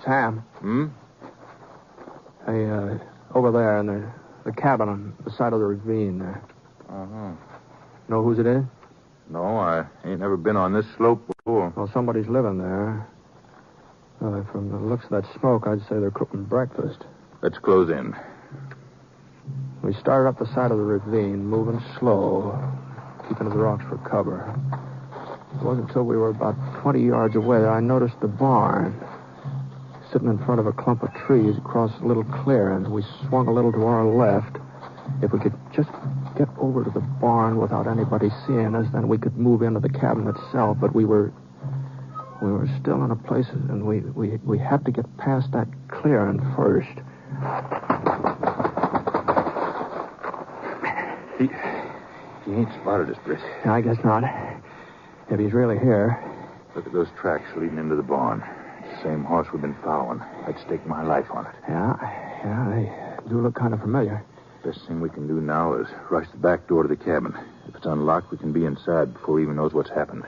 Sam. Hey, over there in the cabin on the side of the ravine there. Uh-huh. Know whose it is? No, I ain't never been on this slope before. Well, somebody's living there. From the looks of that smoke, I'd say they're cooking breakfast. Let's close in. We started up the side of the ravine, moving slow, keeping to the rocks for cover. It wasn't until we were about 20 yards away that I noticed the barn. Sitting in front of a clump of trees across a little clearing. We swung a little to our left. If we could just get over to the barn without anybody seeing us, then we could move into the cabin itself. But we were still in a place, and we had to get past that clearing first. He ain't spotted us, Britt. I guess not. If he's really here. Look at those tracks leading into the barn. Same horse we've been following. I'd stake my life on it. Yeah, Yeah, they do look kind of familiar. Best thing we can do now is rush the back door to the cabin. If it's unlocked, we can be inside before he even knows what's happened.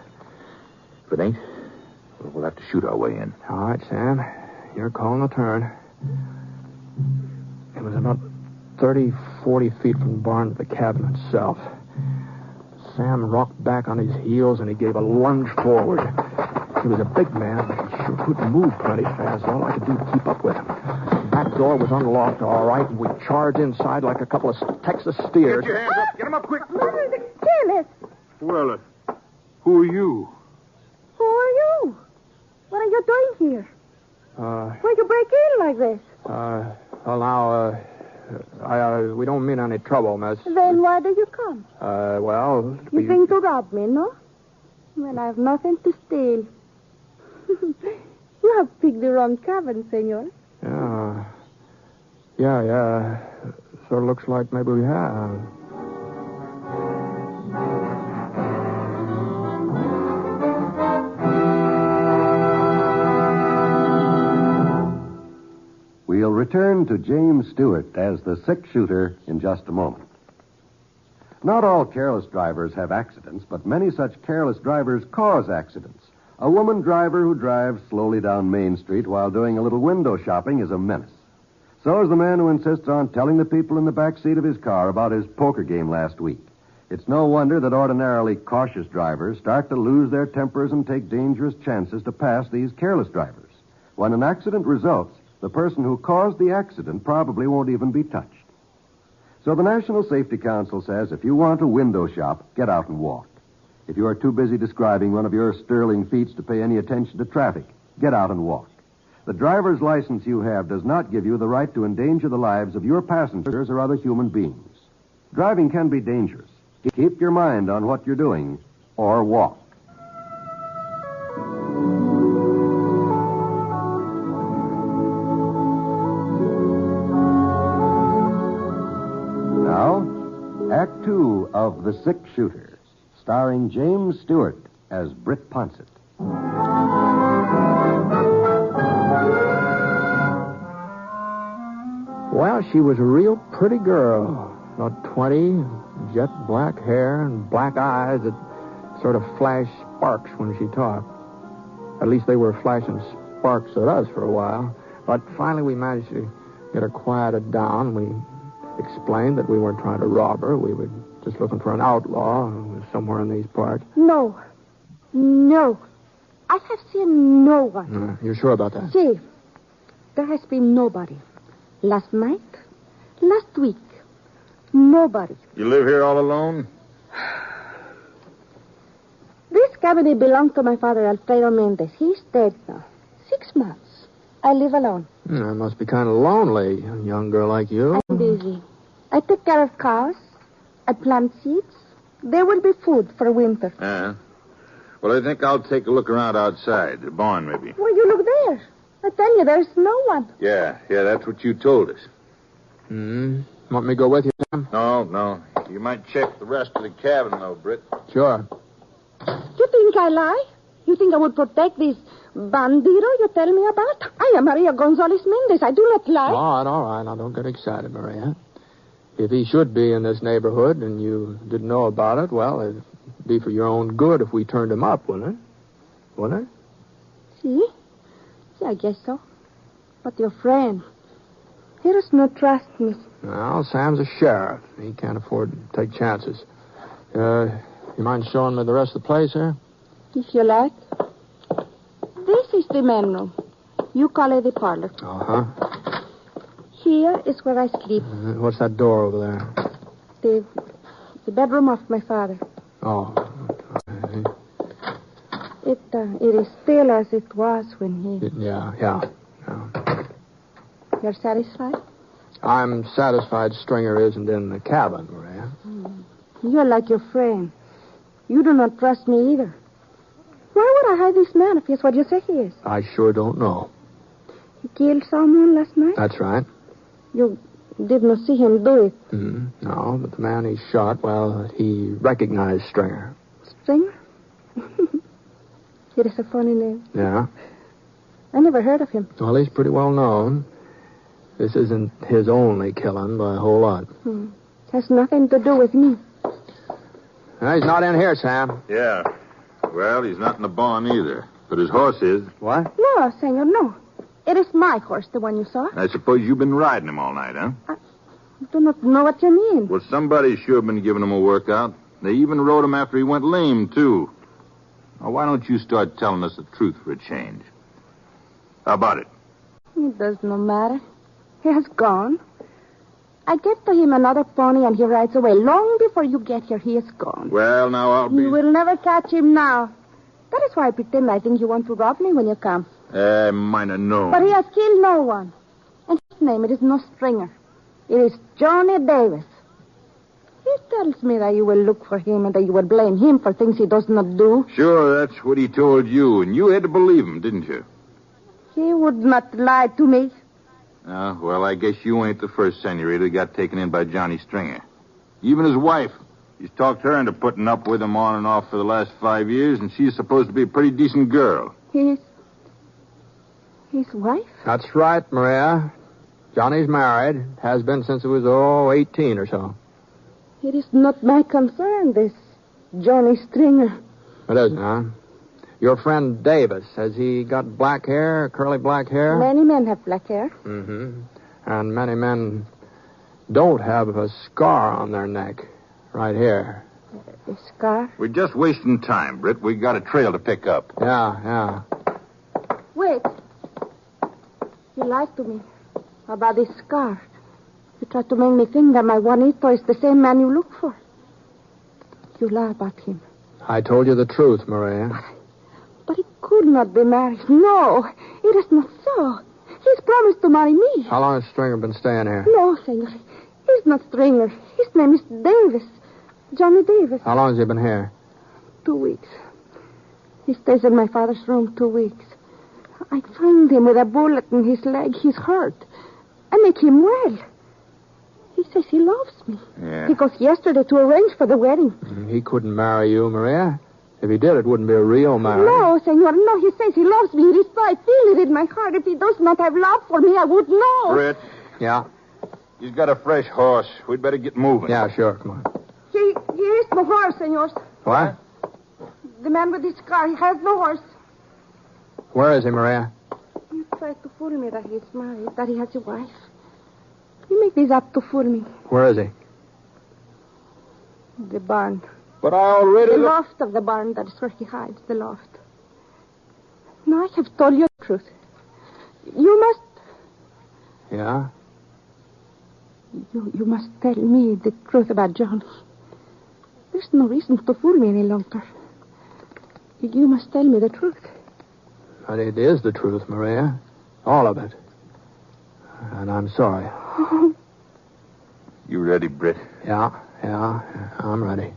If it ain't, we'll have to shoot our way in. All right, Sam. You're calling the turn. It was about 30, 40 feet from the barn to the cabin itself. Sam rocked back on his heels, and he gave a lunge forward. He was a big man, but he sure couldn't move plenty fast. All I could do was keep up with him. The back door was unlocked, all right, and we charged inside like a couple of Texas steers. Get your hands up. Get them up quick. Dennis, Well, who are you? who are you? What are you doing here? Why'd you break in like this? Well, now, we don't mean any trouble, miss. Then why did you come? Well... You think to rob me, no? Well, I have nothing to steal. You have picked the wrong cabin, senor. Yeah. Sort of looks like maybe we have. We'll return to James Stewart as the six-shooter in just a moment. Not all careless drivers have accidents, but many such careless drivers cause accidents. A woman driver who drives slowly down Main Street while doing a little window shopping is a menace. So is the man who insists on telling the people in the back seat of his car about his poker game last week. It's no wonder that ordinarily cautious drivers start to lose their tempers and take dangerous chances to pass these careless drivers. When an accident results, the person who caused the accident probably won't even be touched. So the National Safety Council says if you want to window shop, get out and walk. If you are too busy describing one of your sterling feats to pay any attention to traffic, get out and walk. The driver's license you have does not give you the right to endanger the lives of your passengers or other human beings. Driving can be dangerous. Keep your mind on what you're doing, or walk. Now, Act 2 of The Six Shooter, starring James Stewart as Britt Ponset. Well, she was a real pretty girl. About 20, jet black hair and black eyes that sort of flashed sparks when she talked. At least they were flashing sparks at us for a while. But finally we managed to get her quieted down. We explained that we weren't trying to rob her. We were just looking for an outlaw who was somewhere in these parts. No. I have seen no one. You're sure about that? See, there has been nobody. Last night, last week, nobody. You live here all alone? This cabinet belonged to my father, Alfredo Mendez. He's dead now. 6 months. I live alone. It must be kind of lonely, a young girl like you. I'm busy. I take care of cows. I plant seeds. There will be food for winter. Well, I think I'll take a look around outside. The barn, maybe. Well, you look there. I tell you, there's no one. Yeah, that's what you told us. Want me to go with you, Sam? No. You might check the rest of the cabin, though, Britt. Sure. You think I lie? You think I would protect this bandito you tell me about? I am Maria Gonzalez Mendez. I do not lie. All right. Now, don't get excited, Maria. If he should be in this neighborhood and you didn't know about it, well, it'd be for your own good if we turned him up, wouldn't it? Wouldn't it? See, I guess so. But your friend, he does not trust me. Well, Sam's a sheriff. He can't afford to take chances. You mind showing me the rest of the place here? If you like. This is the man room. You call it the parlor. Uh-huh. Here is where I sleep. What's that door over there? The bedroom of my father. Oh. Okay. It is still as it was when he... Yeah. You're satisfied? I'm satisfied Stringer isn't in the cabin, Maria. You're like your friend. You do not trust me either. Why would I hide this man if he's what you say he is? I sure don't know. He killed someone last night? That's right. You did not see him do it? No, but the man he shot, well, he recognized Stringer. Stringer? It is a funny name. Yeah? I never heard of him. Well, he's pretty well known. This isn't his only killing by a whole lot. Has nothing to do with me. He's not in here, Sam. Yeah. Well, he's not in the barn either. But his horse is. What? No, senor, no. It is my horse, the one you saw. I suppose you've been riding him all night, huh? I do not know what you mean. Well, somebody's sure been giving him a workout. They even rode him after he went lame, too. Now, why don't you start telling us the truth for a change? How about it? It does no matter. He has gone. I get to him another pony and he rides away. Long before you get here, he is gone. Well, now I'll be... You will never catch him now. That is why I pretend I think you want to rob me when you come. Might have known. But he has killed no one. And his name, it is no Stringer. It is Johnny Davis. He tells me that you will look for him and that you will blame him for things he does not do. Sure, that's what he told you, and you had to believe him, didn't you? He would not lie to me. Well, I guess you ain't the first senorita that got taken in by Johnny Stringer. Even his wife. He's talked her into putting up with him on and off for the last 5 years, and she's supposed to be a pretty decent girl. His wife? That's right, Maria. Johnny's married. Has been since he was, 18 or so. It is not my concern, this Johnny Stringer. It isn't, huh? Your friend Davis, has he got black hair, curly black hair? Many men have black hair. Mm-hmm. And many men don't have a scar on their neck. Right here. A scar? We're just wasting time, Britt. We got a trail to pick up. Yeah. Wait. You lied to me about this scar. You tried to make me think that my Juanito is the same man you look for. You lie about him. I told you the truth, Maria. But he could not be married. No, it is not so. He's promised to marry me. How long has Stringer been staying here? No, senor. He's not Stringer. His name is Davis. Johnny Davis. How long has he been here? 2 weeks. He stays in my father's room 2 weeks. I find him with a bullet in his leg. He's hurt. I make him well. He says he loves me. Yeah. He goes yesterday to arrange for the wedding. He couldn't marry you, Maria. If he did, it wouldn't be a real marriage. No, senor, no. He says he loves me. It is so. I feel it in my heart. If he does not have love for me, I would know. Britt. Yeah? He's got a fresh horse. We'd better get moving. Yeah, sure. Come on. Here is the horse, senors. What? The man with this car, he has no horse. Where is he, Maria? You try to fool me that he's married, that he has a wife. You make this up to fool me. Where is he? The barn. But I already... The loft of the barn, that is where he hides, the loft. Now I have told you the truth. You must... Yeah? You must tell me the truth about Johnny. There's no reason to fool me any longer. You must tell me the truth. But it is the truth, Maria. All of it. And I'm sorry. You ready, Britt? Yeah, I'm ready.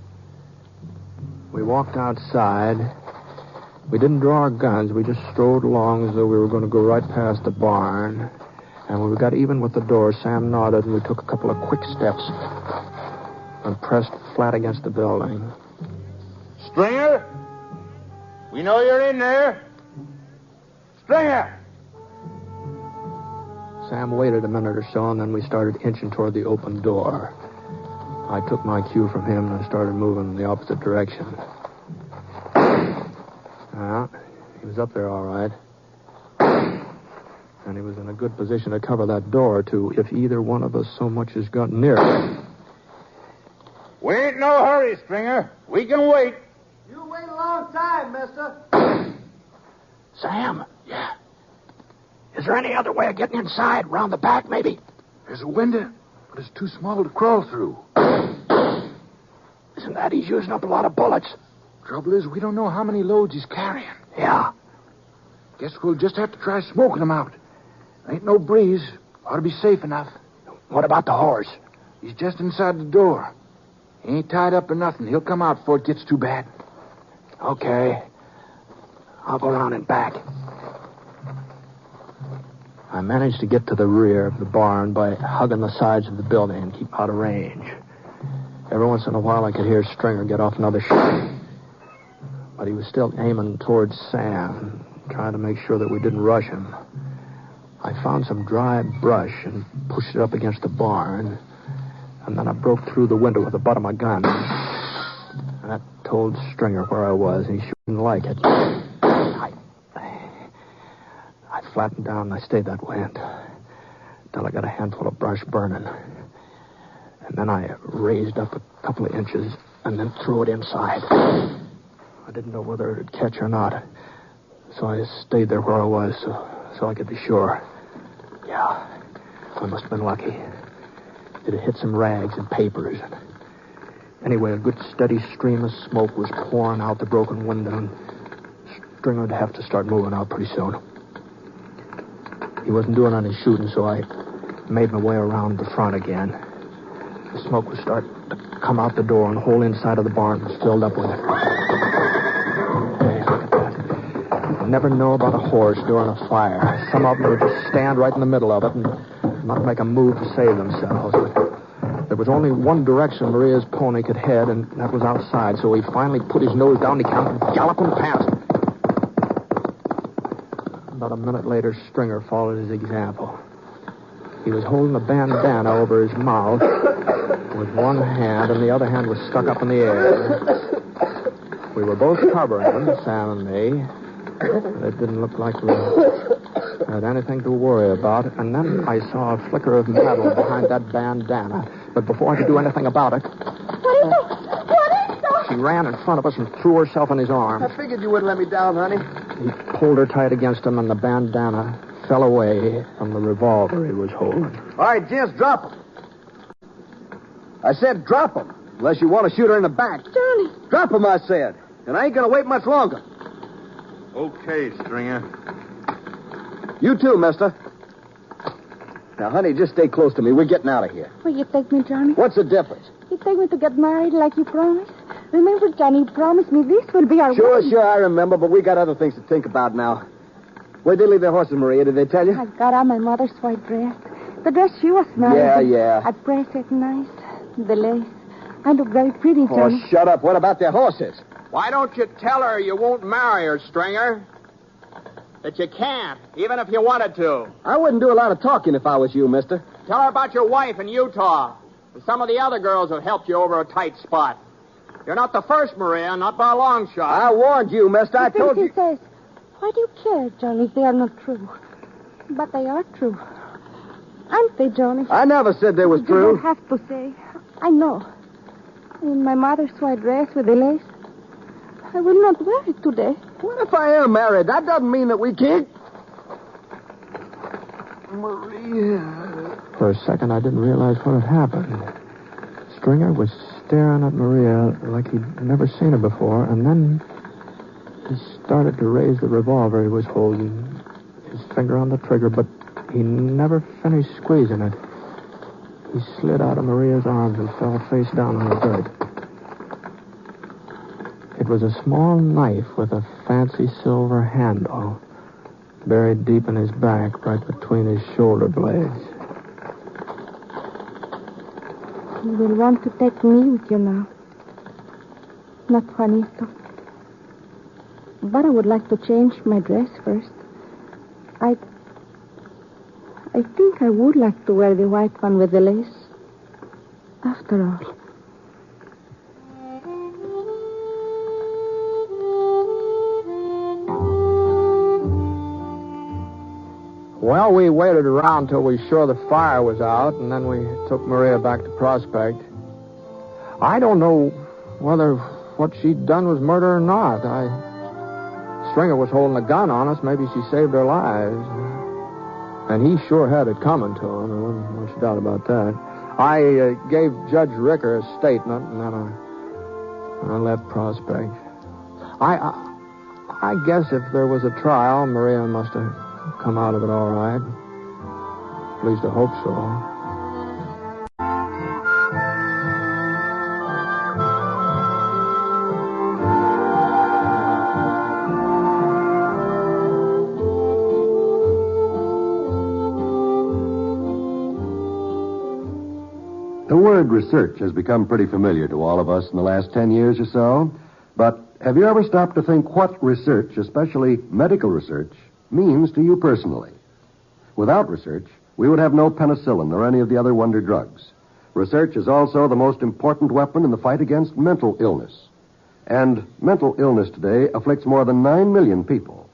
We walked outside. We didn't draw our guns. We just strode along as though we were going to go right past the barn. And when we got even with the door, Sam nodded and we took a couple of quick steps and pressed flat against the building. Stringer? We know you're in there. Stringer! Sam waited a minute or so, and then we started inching toward the open door. I took my cue from him and started moving in the opposite direction. He was up there all right. And he was in a good position to cover that door, too, if either one of us so much as got near it. We ain't no hurry, Stringer. We can wait. You wait a long time, mister. Sam? Yeah. Is there any other way of getting inside? Round the back, maybe? There's a window, but it's too small to crawl through. Isn't that he's using up a lot of bullets? Trouble is, we don't know how many loads he's carrying. Yeah. Guess we'll just have to try smoking him out. Ain't no breeze. Ought to be safe enough. What about the horse? He's just inside the door. He ain't tied up or nothing. He'll come out before it gets too bad. Okay. I'll go around and back. I managed to get to the rear of the barn by hugging the sides of the building and keep out of range. Every once in a while, I could hear Stringer get off another shot. But he was still aiming towards Sam, trying to make sure that we didn't rush him. I found some dry brush and pushed it up against the barn. And then I broke through the window with the butt of my gun. And that told Stringer where I was, and he shouldn't like it. I flattened down, and I stayed that way until I got a handful of brush burning. And then I raised up a couple of inches and then threw it inside. I didn't know whether it would catch or not, so I stayed there where I was so I could be sure. Yeah, I must have been lucky. It had hit some rags and papers. Anyway, a good steady stream of smoke was pouring out the broken window, and Stringer would have to start moving out pretty soon. He wasn't doing any shooting, so I made my way around the front again. The smoke was starting to come out the door, and the whole inside of the barn was filled up with it. Hey, look at that. You never know about a horse during a fire. Some of them would just stand right in the middle of it and not make a move to save themselves. There was only one direction Maria's pony could head, and that was outside, so he finally put his nose down and he counted, galloping past. About a minute later, Stringer followed his example. He was holding a bandana over his mouth with one hand, and the other hand was stuck up in the air. We were both covering him, Sam and me. It didn't look like we had anything to worry about. And then I saw a flicker of metal behind that bandana. But before I could do anything about it... What is it? She ran in front of us and threw herself in his arms. I figured you wouldn't let me down, honey. He pulled her tight against him, and the bandana fell away from the revolver he was holding. All right, gents, drop him. I said drop him, unless you want to shoot her in the back. Johnny. Drop him, I said. And I ain't going to wait much longer. Okay, Stringer. You too, mister. Now, honey, just stay close to me. We're getting out of here. Will you take me, Johnny? What's the difference? You take me to get married like you promised? Remember, Johnny, you promised me this will be our wedding. Sure, I remember, but we got other things to think about now. Where'd they leave their horses, Maria? Did they tell you? I got on my mother's white dress. The dress she was married. Yeah. I pressed it nice. The lace. I look very pretty, Johnny. Oh, shut up. What about their horses? Why don't you tell her you won't marry her, Stringer? That you can't, even if you wanted to. I wouldn't do a lot of talking if I was you, mister. Tell her about your wife in Utah. And some of the other girls who helped you over a tight spot. You're not the first, Maria, not by a long shot. I warned you, mister. I told you. He says, why do you care, Johnny, if they are not true? But they are true. Aren't they, Johnny? I never said they was true. You don't have to say. I know. In my mother's white dress with the lace. I will not wear it today. What if I am married? That doesn't mean that we can't. Maria. For a second, I didn't realize what had happened. Stringer was staring at Maria like he'd never seen her before, and then he started to raise the revolver he was holding, his finger on the trigger, but he never finished squeezing it. He slid out of Maria's arms and fell face down on the dirt. It was a small knife with a fancy silver handle buried deep in his back, right between his shoulder blades. You will want to take me with you now. Not Juanito. But I would like to change my dress first. I think I would like to wear the white one with the lace. After all. Well, we waited around till we were sure the fire was out, and then we took Maria back to Prospect. I don't know whether what she'd done was murder or not. Stringer was holding a gun on us. Maybe she saved our lives. And he sure had it coming to him. There wasn't much doubt about that. I gave Judge Ricker a statement, and then I left Prospect. I guess if there was a trial, Maria must have come out of it all right. At least I hope so. The word research has become pretty familiar to all of us in the last 10 years or so. But have you ever stopped to think what research, especially medical research, means to you personally? Without research, we would have no penicillin or any of the other wonder drugs. Research is also the most important weapon in the fight against mental illness. And mental illness today afflicts more than 9 million people.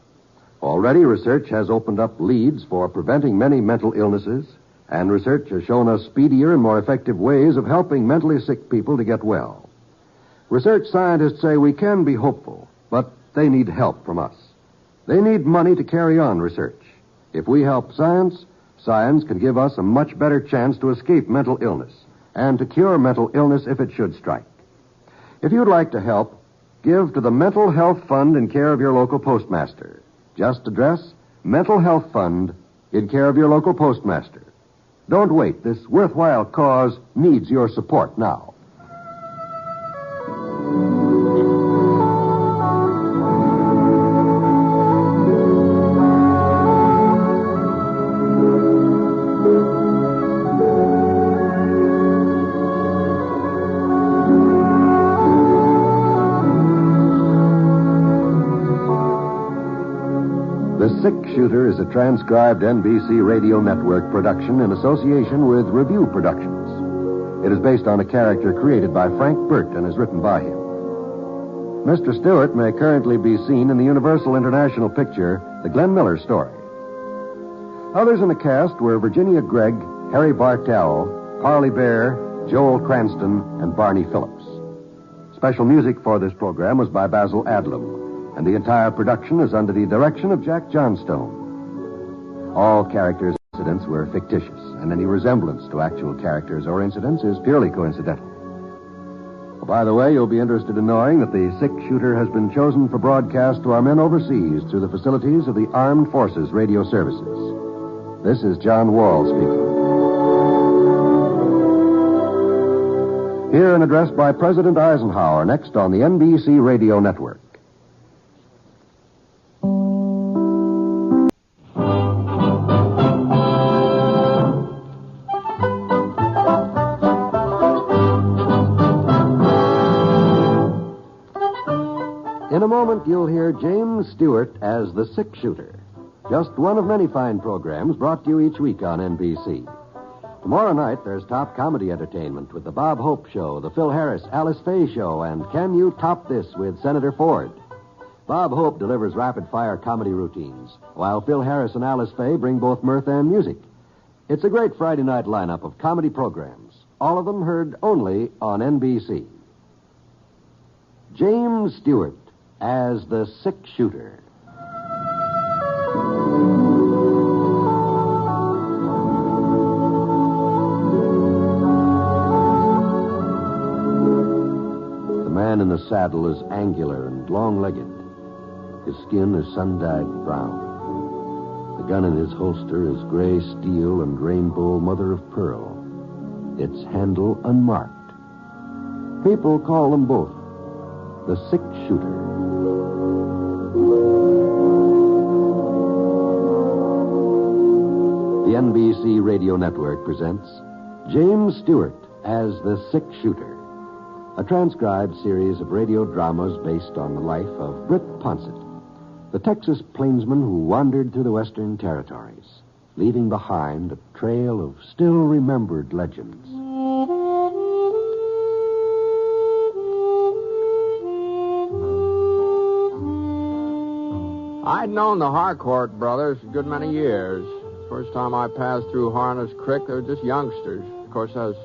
Already, research has opened up leads for preventing many mental illnesses, and research has shown us speedier and more effective ways of helping mentally sick people to get well. Research scientists say we can be hopeful, but they need help from us. They need money to carry on research. If we help science, science can give us a much better chance to escape mental illness and to cure mental illness if it should strike. If you'd like to help, give to the Mental Health Fund in care of your local postmaster. Just address Mental Health Fund in care of your local postmaster. Don't wait. This worthwhile cause needs your support now. The Six Shooter is a transcribed NBC Radio Network production in association with Review Productions. It is based on a character created by Frank Burt and is written by him. Mr. Stewart may currently be seen in the Universal International picture, The Glenn Miller Story. Others in the cast were Virginia Gregg, Harry Bartell, Parley Bear, Joel Cranston, and Barney Phillips. Special music for this program was by Basil Adlam, and the entire production is under the direction of Jack Johnstone. All characters and incidents were fictitious, and any resemblance to actual characters or incidents is purely coincidental. Well, by the way, you'll be interested in knowing that the Six Shooter has been chosen for broadcast to our men overseas through the facilities of the Armed Forces Radio Services. This is John Wall speaking. Here an address by President Eisenhower, next on the NBC Radio Network. In a moment, you'll hear James Stewart as the Six Shooter. Just one of many fine programs brought to you each week on NBC. Tomorrow night, there's top comedy entertainment with the Bob Hope Show, the Phil Harris, Alice Faye Show, and Can You Top This with Senator Ford. Bob Hope delivers rapid-fire comedy routines, while Phil Harris and Alice Faye bring both mirth and music. It's a great Friday night lineup of comedy programs, all of them heard only on NBC. James Stewart as the Six Shooter. The man in the saddle is angular and long-legged. His skin is sun-dyed brown. The gun in his holster is gray steel and rainbow mother of pearl, its handle unmarked. People call them both the Six Shooter. The NBC Radio Network presents James Stewart as the Six Shooter, a transcribed series of radio dramas based on the life of Britt Ponset, the Texas plainsman who wandered through the Western Territories, leaving behind a trail of still-remembered legends. I'd known the Harcourt brothers a good many years. First time I passed through Harness Creek, they were just youngsters. Of course, that was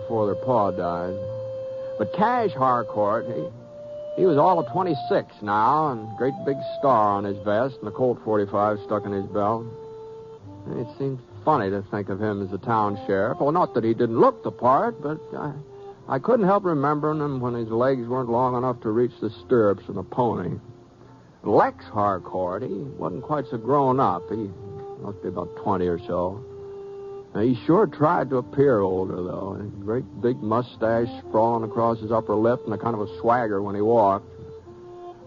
before their pa died. But Cash Harcourt, he was all of 26 now, and a great big star on his vest and a Colt 45 stuck in his belt. And it seemed funny to think of him as the town sheriff. Well, not that he didn't look the part, but I couldn't help remembering him when his legs weren't long enough to reach the stirrups in a pony. Lex Harcourt, he wasn't quite so grown up. He must be about 20 or so. Now, he sure tried to appear older, though. A great big mustache sprawling across his upper lip and a kind of a swagger when he walked.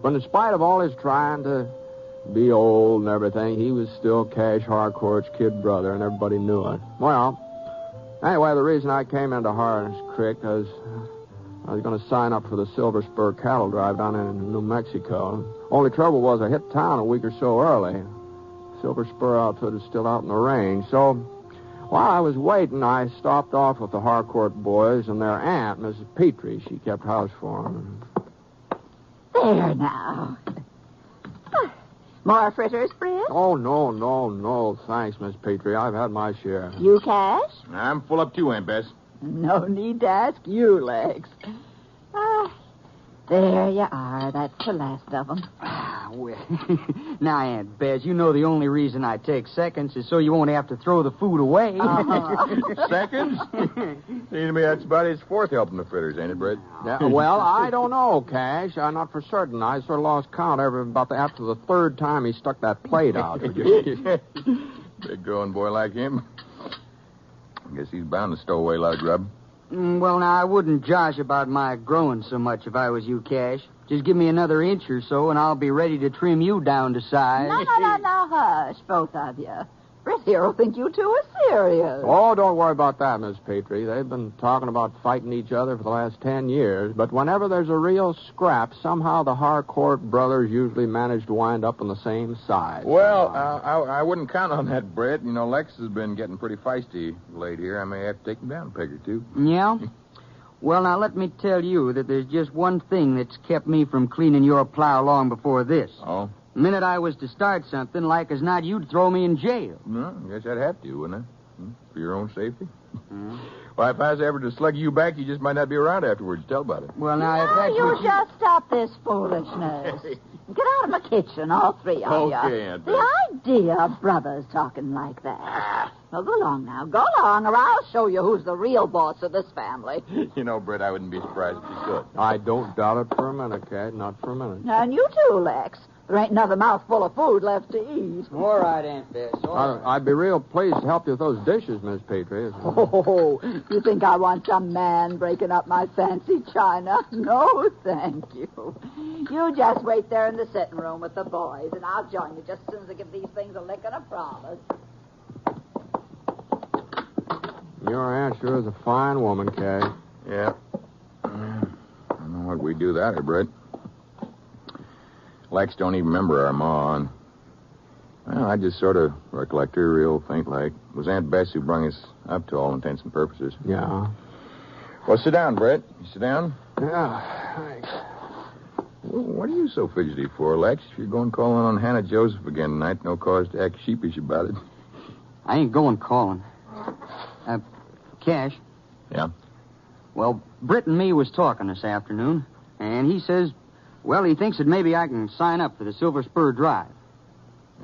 But in spite of all his trying to be old and everything, he was still Cash Harcourt's kid brother, and everybody knew it. Well, anyway, the reason I came into Harness Creek was I was going to sign up for the Silver Spur cattle drive down in New Mexico. Only trouble was I hit town a week or so early. Silver Spur outfit is still out in the range. So while I was waiting, I stopped off with the Harcourt boys and their aunt, Mrs. Petrie. She kept house for them. There now. More fritters, Britt? Oh, no. Thanks, Miss Petrie. I've had my share. You, Cash? I'm full up too, Aunt Bess. No need to ask you, Lex. There you are. That's the last of them. Well, now, Aunt Bess, you know the only reason I take seconds is so you won't have to throw the food away. Seconds? Seems to me that's about his fourth helping the fritters, ain't it, Brett? Yeah, well, I don't know, Cash. Not for certain. I sort of lost count after the third time he stuck that plate out. Big growing boy like him. I guess he's bound to stow away a lot of grub. Well, now, I wouldn't josh about my growing so much if I was you, Cash. Just give me another inch or so, and I'll be ready to trim you down to size. No, hush, both of you. Britt here will think you two are serious. Oh, don't worry about that, Miss Petrie. They've been talking about fighting each other for the last 10 years, but whenever there's a real scrap, somehow the Harcourt brothers usually manage to wind up on the same side. Well, I wouldn't count on that, Brett. You know, Lex has been getting pretty feisty late here. I may have to take him down a peg or two. Yeah? Well, now, let me tell you that there's just one thing that's kept me from cleaning your plow long before this. Oh? The minute I was to start something, like as not, you'd throw me in jail. No, I guess I'd have to, wouldn't I? For your own safety. Well, if I was ever to slug you back, you just might not be around afterwards. Tell about it. Well, now, if that's you what just stop this foolishness. Get out of my kitchen, all three of you. Okay, Aunt Bess. The idea of brothers talking like that. Well, go along now. Go along, or I'll show you who's the real boss of this family. You know, Brett, I wouldn't be surprised if you could. I don't doubt it for a minute, Cat. Not for a minute. And you too, Lex. There ain't another mouthful of food left to eat. All right, Aunt Bess. I'd be real pleased to help you with those dishes, Miss Petrie. Oh, you think I want some man breaking up my fancy china? No, thank you. You just wait there in the sitting room with the boys, and I'll join you just as soon as I give these things a lick and a promise. Your aunt sure is a fine woman, Kay. Yeah. I don't know what we do that or, Brett. Lex don't even remember our ma, and well, I just sort of recollect her real faint-like. It was Aunt Bess who brung us up to all intents and purposes. Yeah. Well, sit down, Brett. You sit down? Yeah, thanks. Well, what are you so fidgety for, Lex? If you're going calling on Hannah Joseph again tonight, no cause to act sheepish about it. I ain't going calling. Cash. Yeah? Well, Britt and me was talking this afternoon, and he says, well, he thinks that maybe I can sign up for the Silver Spur Drive.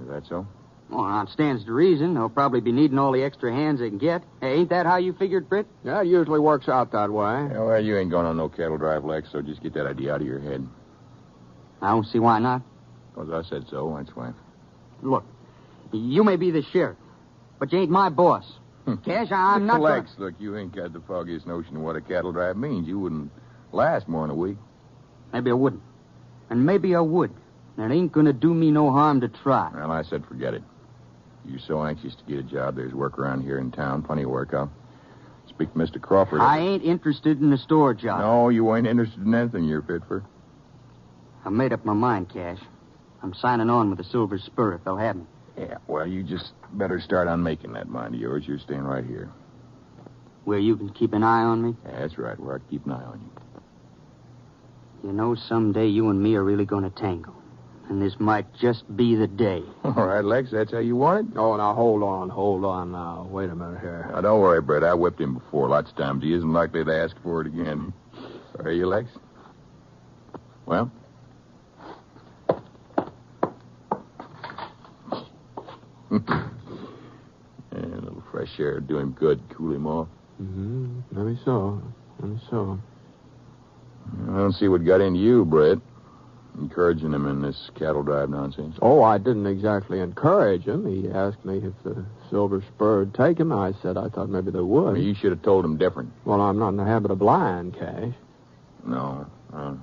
Is that so? Well, now it stands to reason. They'll probably be needing all the extra hands they can get. Hey, ain't that how you figured, Britt? Yeah, it usually works out that way. Yeah, well, you ain't going on no cattle drive, Lex, so just get that idea out of your head. I don't see why not. Because I said so, that's why. Look, you may be the sheriff, but you ain't my boss. Cash, I'm not... Lex, look, you ain't got the foggiest notion of what a cattle drive means. You wouldn't last more than a week. Maybe I wouldn't. And maybe I would. And it ain't going to do me no harm to try. Well, I said forget it. You're so anxious to get a job. There's work around here in town. Plenty of work. I'll speak to Mr. Crawford. I ain't interested in a store job. No, you ain't interested in anything you're fit for. I made up my mind, Cash. I'm signing on with the Silver Spur if they'll have me. Yeah, well, you just better start on making that mind of yours. You're staying right here. Where you can keep an eye on me? Yeah, that's right. Where I can keep an eye on you. You know, someday you and me are really going to tangle. And this might just be the day. All right, Lex, that's how you want it? Oh, now, hold on now. Wait a minute here. Now, don't worry, Brett. I whipped him before lots of times. He isn't likely to ask for it again. Are you, Lex? Well? Yeah, a little fresh air would do him good, cool him off. Mm-hmm. Maybe so. I don't see what got into you, Brett. Encouraging him in this cattle drive nonsense. Oh, I didn't exactly encourage him. He asked me if the Silver Spur would take him. I said I thought maybe they would. Well, you should have told him different. Well, I'm not in the habit of lying, Cash. No. I'm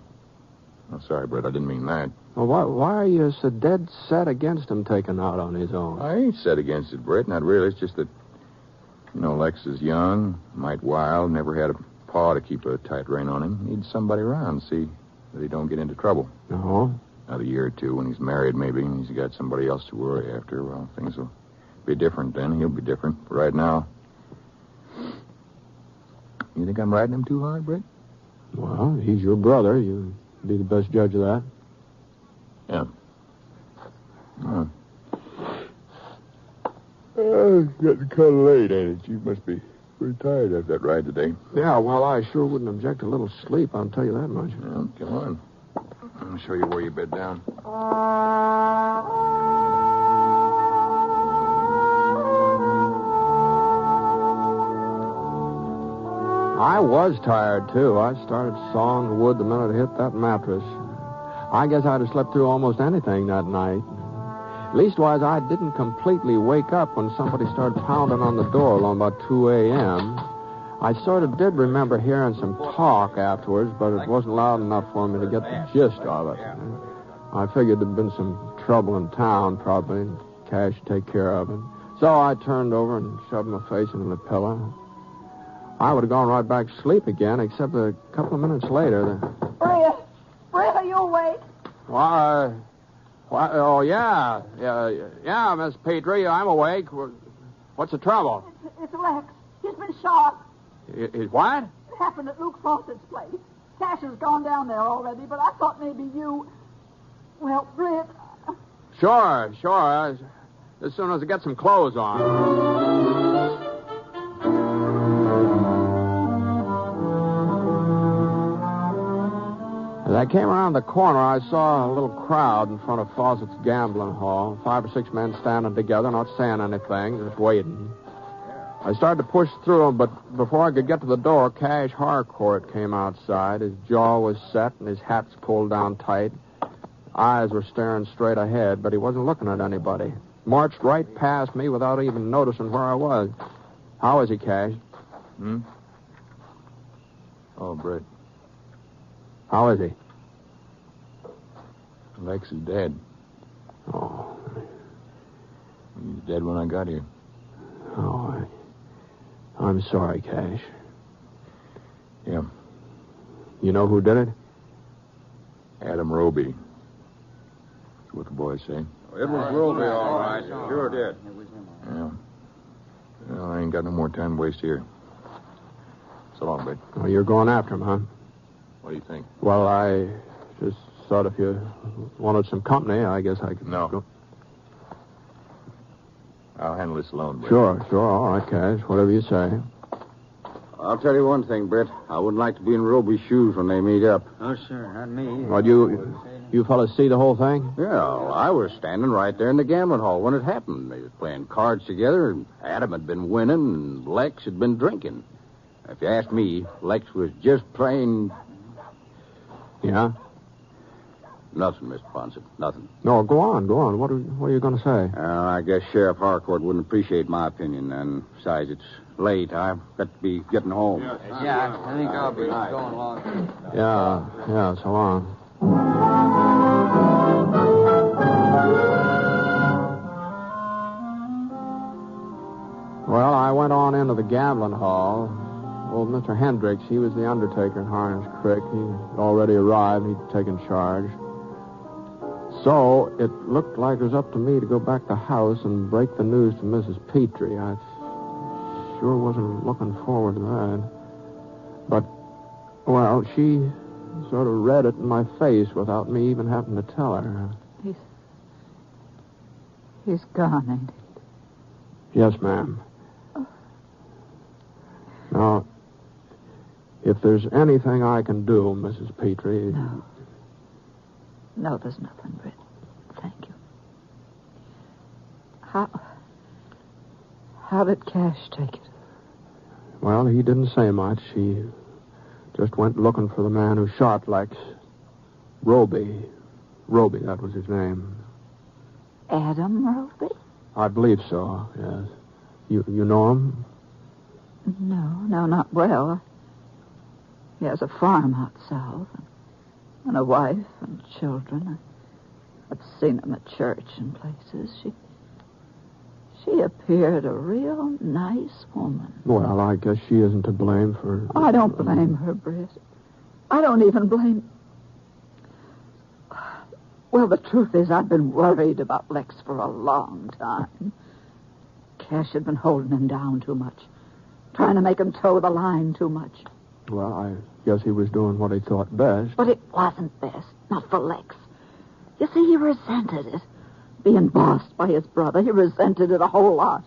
sorry, Brett. I didn't mean that. Well, why are you so dead set against him taking out on his own? I ain't set against it, Brett. Not really. It's just that, you know, Lex is young, might wild, never had a pa to keep a tight rein on him. Needs somebody around to see that he don't get into trouble. No. Another year or two when he's married, maybe, and he's got somebody else to worry after. Well, things will be different then. He'll be different. But right now... You think I'm riding him too hard, Britt? Well, he's your brother. You'd be the best judge of that. Yeah. Oh. It's getting kind of late, ain't it? You must be pretty tired after that ride today. Yeah, well, I sure wouldn't object to a little sleep, I'll tell you that much. Well, come on. I'll show you where you bed down. I was tired, too. I started sawing the wood the minute I hit that mattress. I guess I'd have slept through almost anything that night. Leastwise, I didn't completely wake up when somebody started pounding on the door along about 2 a.m. I sort of did remember hearing some talk afterwards, but it wasn't loud enough for me to get the gist of it. I figured there'd been some trouble in town, probably, and Cash would take care of it. So I turned over and shoved my face into the pillow. I would have gone right back to sleep again, except a couple of minutes later. Bria, are you awake? Why, oh, yeah, Miss Petrie, I'm awake. What's the trouble? It's Lex. He's been shot. What? It happened at Luke Fawcett's place. Cash has gone down there already, but I thought maybe you... Well, Britt... Sure. As soon as I get some clothes on. As I came around the corner, I saw a little crowd in front of Fawcett's gambling hall. 5 or 6 men standing together, not saying anything, just waiting. I started to push through them, but before I could get to the door, Cash Harcourt came outside. His jaw was set and his hat's pulled down tight. Eyes were staring straight ahead, but he wasn't looking at anybody. Marched right past me without even noticing where I was. How is he, Cash? Oh, Britt. How is he? Lex is dead. Oh. He's dead when I got here. Oh, I'm sorry, Cash. Yeah. You know who did it? Adam Roby. That's what the boys say. It was Roby, all right. Sure did. Yeah. Well, I ain't got no more time to waste here. So long, Britt. Oh, you're going after him, huh? What do you think? Well, I just thought if you wanted some company, I guess I could go. I'll handle this alone, Britt. Sure. All right, Cash. Whatever you say. I'll tell you one thing, Britt. I wouldn't like to be in Roby's shoes when they meet up. Oh, sure. Not me. Well, you fellas see the whole thing? Yeah, well, I was standing right there in the gambling hall when it happened. They were playing cards together, and Adam had been winning, and Lex had been drinking. If you ask me, Lex was just playing... Yeah? Nothing, Mr. Ponset. Nothing. No, go on. What are you going to say? I guess Sheriff Harcourt wouldn't appreciate my opinion, and besides, it's late. I've got to be getting home. Yeah, I think I'll be going along. Yeah, so long. Well, I went on into the gambling hall. Old Mr. Hendricks, he was the undertaker in Harness Creek. He'd already arrived. He'd taken charge. So it looked like it was up to me to go back to the house and break the news to Mrs. Petrie. I sure wasn't looking forward to that. But, well, she sort of read it in my face without me even having to tell her. He's gone, ain't he? Yes, ma'am. Now, if there's anything I can do, Mrs. Petrie... No, there's nothing, Britt. Thank you. How did Cash take it? Well, he didn't say much. He just went looking for the man who shot Lex. Roby, that was his name. Adam Roby? I believe so, yes. You know him? No, not well. He has a farm out south, and a wife and children. I've seen him at church and places. She appeared a real nice woman. Well, I guess she isn't to blame for... I don't blame her, Britt. I don't even blame... Well, the truth is I've been worried about Lex for a long time. Cash had been holding him down too much, trying to make him toe the line too much. Well, I guess he was doing what he thought best. But it wasn't best, not for Lex. You see, he resented it. Being bossed by his brother, he resented it a whole lot.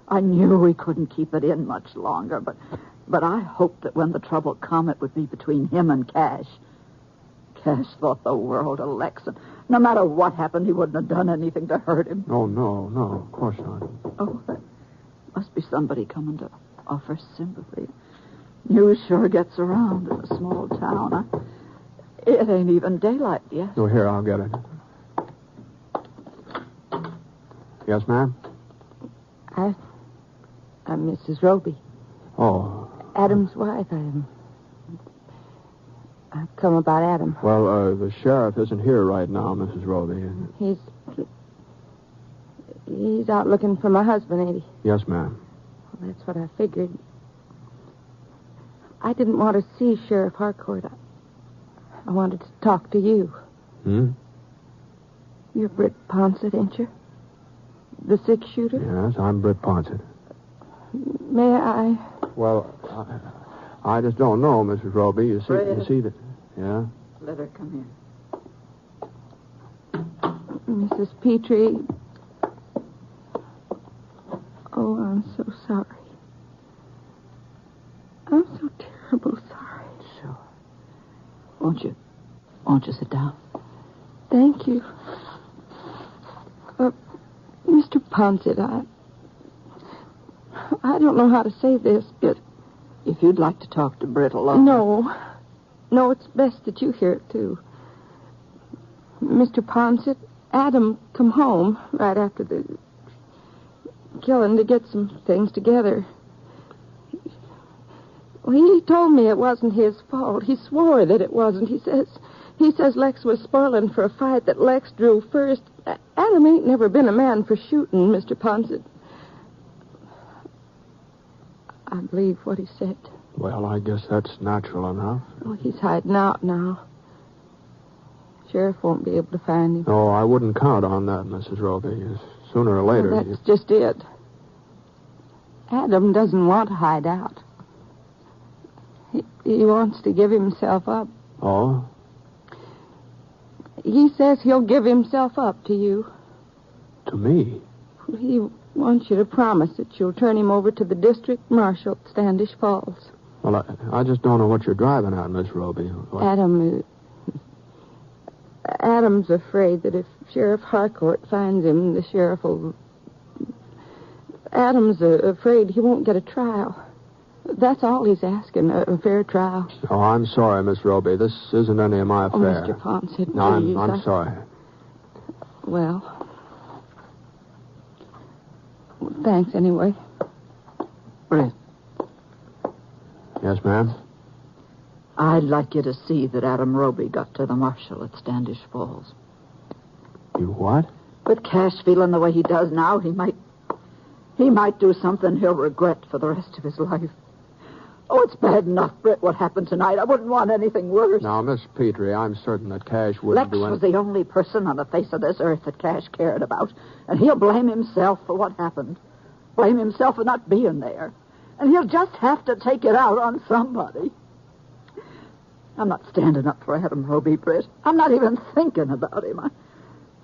I knew he couldn't keep it in much longer, but I hoped that when the trouble come, it would be between him and Cash. Cash thought the world of Lex, and no matter what happened, he wouldn't have done anything to hurt him. Oh, no, of course not. Oh, there must be somebody coming to offer sympathy. News sure gets around in a small town. It ain't even daylight yet. Oh, here, I'll get it. Yes, ma'am? I'm Mrs. Roby. Oh. Adam's wife. I've come about Adam. Well, the sheriff isn't here right now, Mrs. Roby. He's out looking for my husband, ain't he? Yes, ma'am. Well, that's what I figured. I didn't want to see Sheriff Harcourt. I wanted to talk to you. You're Britt Ponset, ain't you? The six-shooter? Yes, I'm Britt Ponset. May I? Well, I just don't know, Mrs. Roby. You see that? Yeah? Let her come in. Mrs. Petrie. Oh, I'm so sorry. I'm so terrible sorry. Sure. Won't you sit down? Thank you. Mr. Ponset, I don't know how to say this, but... If you'd like to talk to Britt alone... No, it's best that you hear it, too. Mr. Ponset, Adam come home right after the killing to get some things together. Well, he told me it wasn't his fault. He swore that it wasn't. He says Lex was spoiling for a fight that Lex drew first. Adam ain't never been a man for shooting, Mr. Ponset. I believe what he said. Well, I guess that's natural enough. Oh, he's hiding out now. Sheriff won't be able to find him. No, I wouldn't count on that, Mrs. Roby. Sooner or later... Well, that's just it. Adam doesn't want to hide out. He wants to give himself up. Oh? He says he'll give himself up to you. To me? He wants you to promise that you'll turn him over to the district marshal at Standish Falls. Well, I just don't know what you're driving at, Miss Roby. What? Adam's afraid that if Sheriff Harcourt finds him, the sheriff will... Adam's afraid he won't get a trial. That's all he's asking, a fair trial. Oh, I'm sorry, Miss Roby. This isn't any of my affair. Oh, Mr. Ponset, no, please. I'm sorry. Well, thanks anyway. Britt. Yes, ma'am? I'd like you to see that Adam Roby got to the marshal at Standish Falls. You what? With Cash feeling the way he does now, he might do something he'll regret for the rest of his life. Oh, it's bad enough, Britt, what happened tonight. I wouldn't want anything worse. Now, Miss Petrie, I'm certain that Cash wouldn't do anything. Lex was the only person on the face of this earth that Cash cared about. And he'll blame himself for what happened. Blame himself for not being there. And he'll just have to take it out on somebody. I'm not standing up for Adam Roby, Britt. I'm not even thinking about him.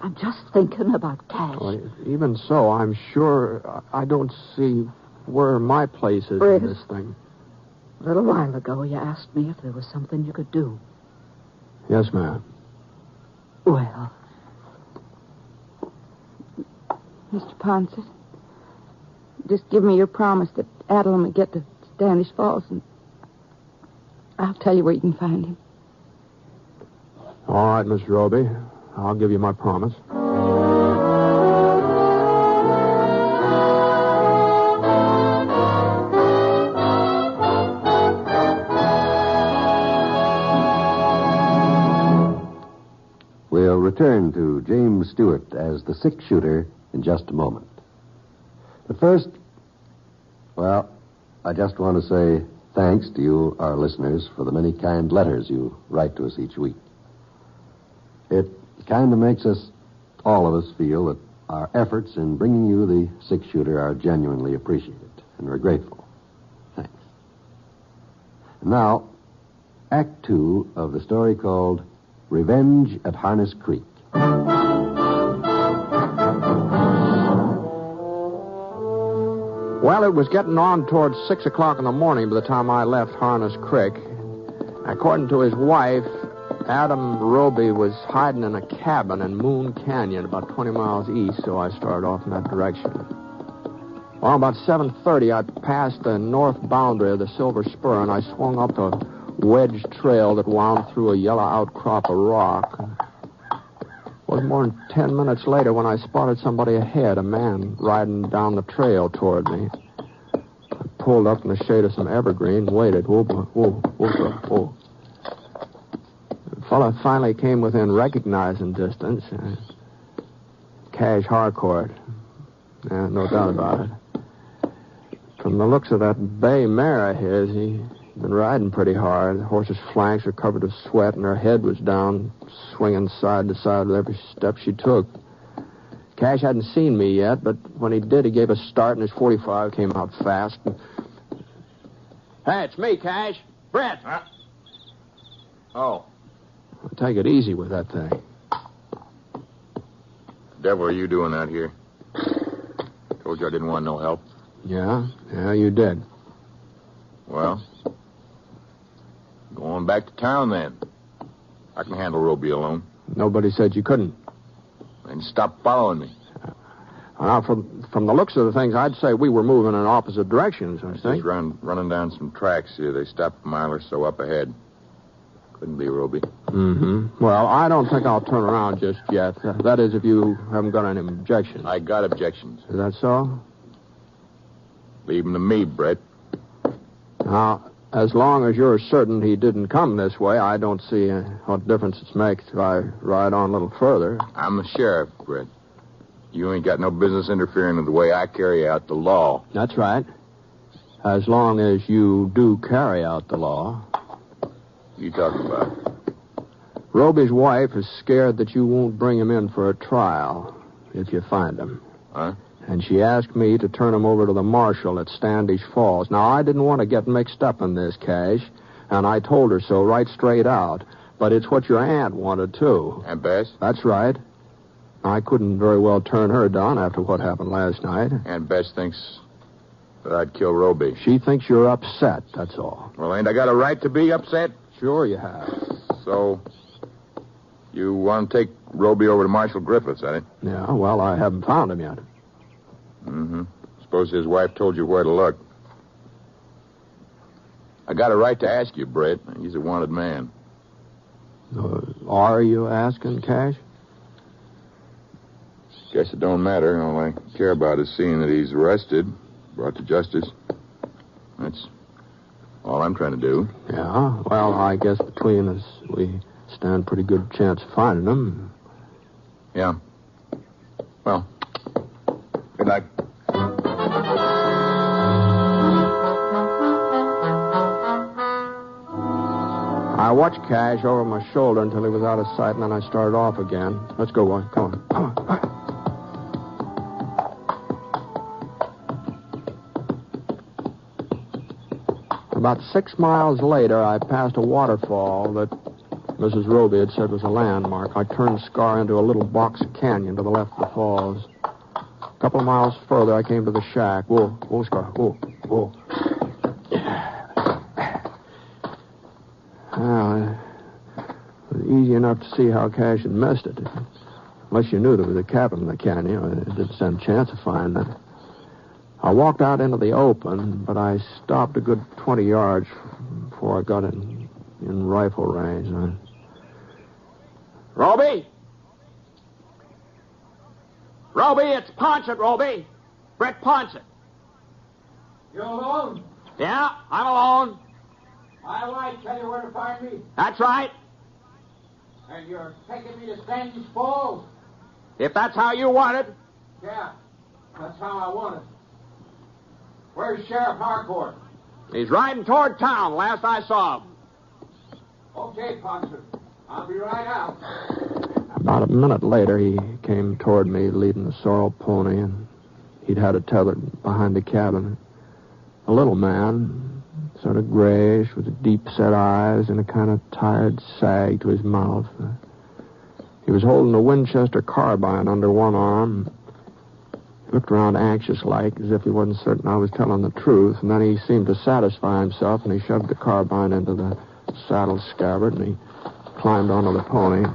I'm just thinking about Cash. Well, even so, I'm sure I don't see where my place is Britt, in this thing. A little while ago, you asked me if there was something you could do. Yes, ma'am. Well... Mr. Ponset, just give me your promise that Adam will get to Standish Falls, and I'll tell you where you can find him. All right, Miss Roby. I'll give you my promise. We'll return to James Stewart as the six-shooter in just a moment. But first, well, I just want to say thanks to you, our listeners, for the many kind letters you write to us each week. It The kind that makes all of us feel that our efforts in bringing you the six-shooter are genuinely appreciated, and we're grateful. Thanks. And now, Act 2 of the story called Revenge at Harness Creek. Well, it was getting on towards 6 o'clock in the morning by the time I left Harness Creek. According to his wife, Adam Roby was hiding in a cabin in Moon Canyon about 20 miles east, so I started off in that direction. Well, about 7:30, I passed the north boundary of the Silver Spur, and I swung up a wedge trail that wound through a yellow outcrop of rock. It wasn't more than 10 minutes later when I spotted somebody ahead, a man riding down the trail toward me. I pulled up in the shade of some evergreen and waited. Whoa. The fellow finally came within recognizing distance. Cash Harcourt. Yeah, no doubt about it. From the looks of that bay mare of his, he'd been riding pretty hard. The horse's flanks were covered with sweat, and her head was down, swinging side to side with every step she took. Cash hadn't seen me yet, but when he did, he gave a start, and his .45 came out fast. Hey, it's me, Cash. Britt. Oh. Take it easy with that thing. Devil are you doing out here? Told you I didn't want no help. Yeah, you did. Well, going back to town then. I can handle Roby alone. Nobody said you couldn't. And stop following me. Now, from the looks of the things, I'd say we were moving in opposite directions, I think. Just running down some tracks here. They stopped a mile or so up ahead. Couldn't be Roby. Mm-hmm. Well, I don't think I'll turn around just yet. That is, if you haven't got any objections. I got objections. Is that so? Leave them to me, Britt. Now, as long as you're certain he didn't come this way, I don't see what difference it makes if I ride on a little further. I'm the sheriff, Britt. You ain't got no business interfering with the way I carry out the law. That's right. As long as you do carry out the law. You talking about? Roby's wife is scared that you won't bring him in for a trial if you find him. Huh? And she asked me to turn him over to the marshal at Standish Falls. Now, I didn't want to get mixed up in this, Cash, and I told her so right straight out. But it's what your aunt wanted, too. Aunt Bess? That's right. I couldn't very well turn her down after what happened last night. Aunt Bess thinks that I'd kill Roby. She thinks you're upset, that's all. Well, ain't I got a right to be upset? Sure you have. So, you want to take Roby over to Marshal Griffiths, eh? Yeah, well, I haven't found him yet. Mm-hmm. Suppose his wife told you where to look. I got a right to ask you, Britt. He's a wanted man. Are you asking, Cash? Guess it don't matter. All I care about is seeing that he's arrested, brought to justice. That's all I'm trying to do. Yeah, well, I guess between us, we stand a pretty good chance of finding him. Yeah. Well, good night. I watched Cash over my shoulder until he was out of sight, and then I started off again. Let's go, boy. Come on. About 6 miles later, I passed a waterfall that Mrs. Roby had said was a landmark. I turned Scar into a little box canyon to the left of the falls. A couple of miles further, I came to the shack. Whoa, Scar. Whoa. Well, it was easy enough to see how Cash had missed it. Unless you knew there was a cabin in the canyon, it didn't stand a chance of finding it. I walked out into the open, but I stopped a good 20 yards before I got in rifle range. Roby! Roby, it's Ponset, Roby. Britt Ponset. You alone? Yeah, I'm alone. My wife tell you where to find me? That's right. And you're taking me to Standish Falls? If that's how you want it. Yeah, that's how I want it. Where's Sheriff Harcourt? He's riding toward town, last I saw him. Okay, Ponset. I'll be right out. About a minute later, he came toward me leading a sorrel pony, and he'd had it tethered behind the cabin. A little man, sort of grayish, with deep-set eyes and a kind of tired sag to his mouth. He was holding a Winchester carbine under one arm. He looked around anxious-like, as if he wasn't certain I was telling the truth, and then he seemed to satisfy himself, and he shoved the carbine into the saddle scabbard, and he climbed onto the pony.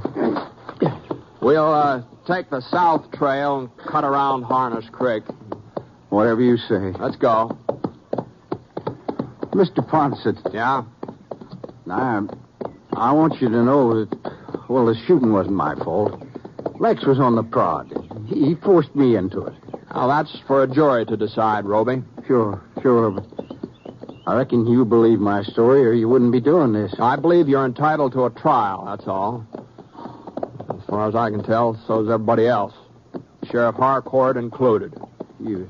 We'll take the south trail and cut around Harness Creek. Whatever you say. Let's go. Mr. Ponset. Yeah? I want you to know that, well, the shooting wasn't my fault. Lex was on the prod. He forced me into it. Now, that's for a jury to decide, Roby. Sure. But I reckon you believe my story or you wouldn't be doing this. I believe you're entitled to a trial, that's all. As far as I can tell, so's everybody else. Sheriff Harcourt included. You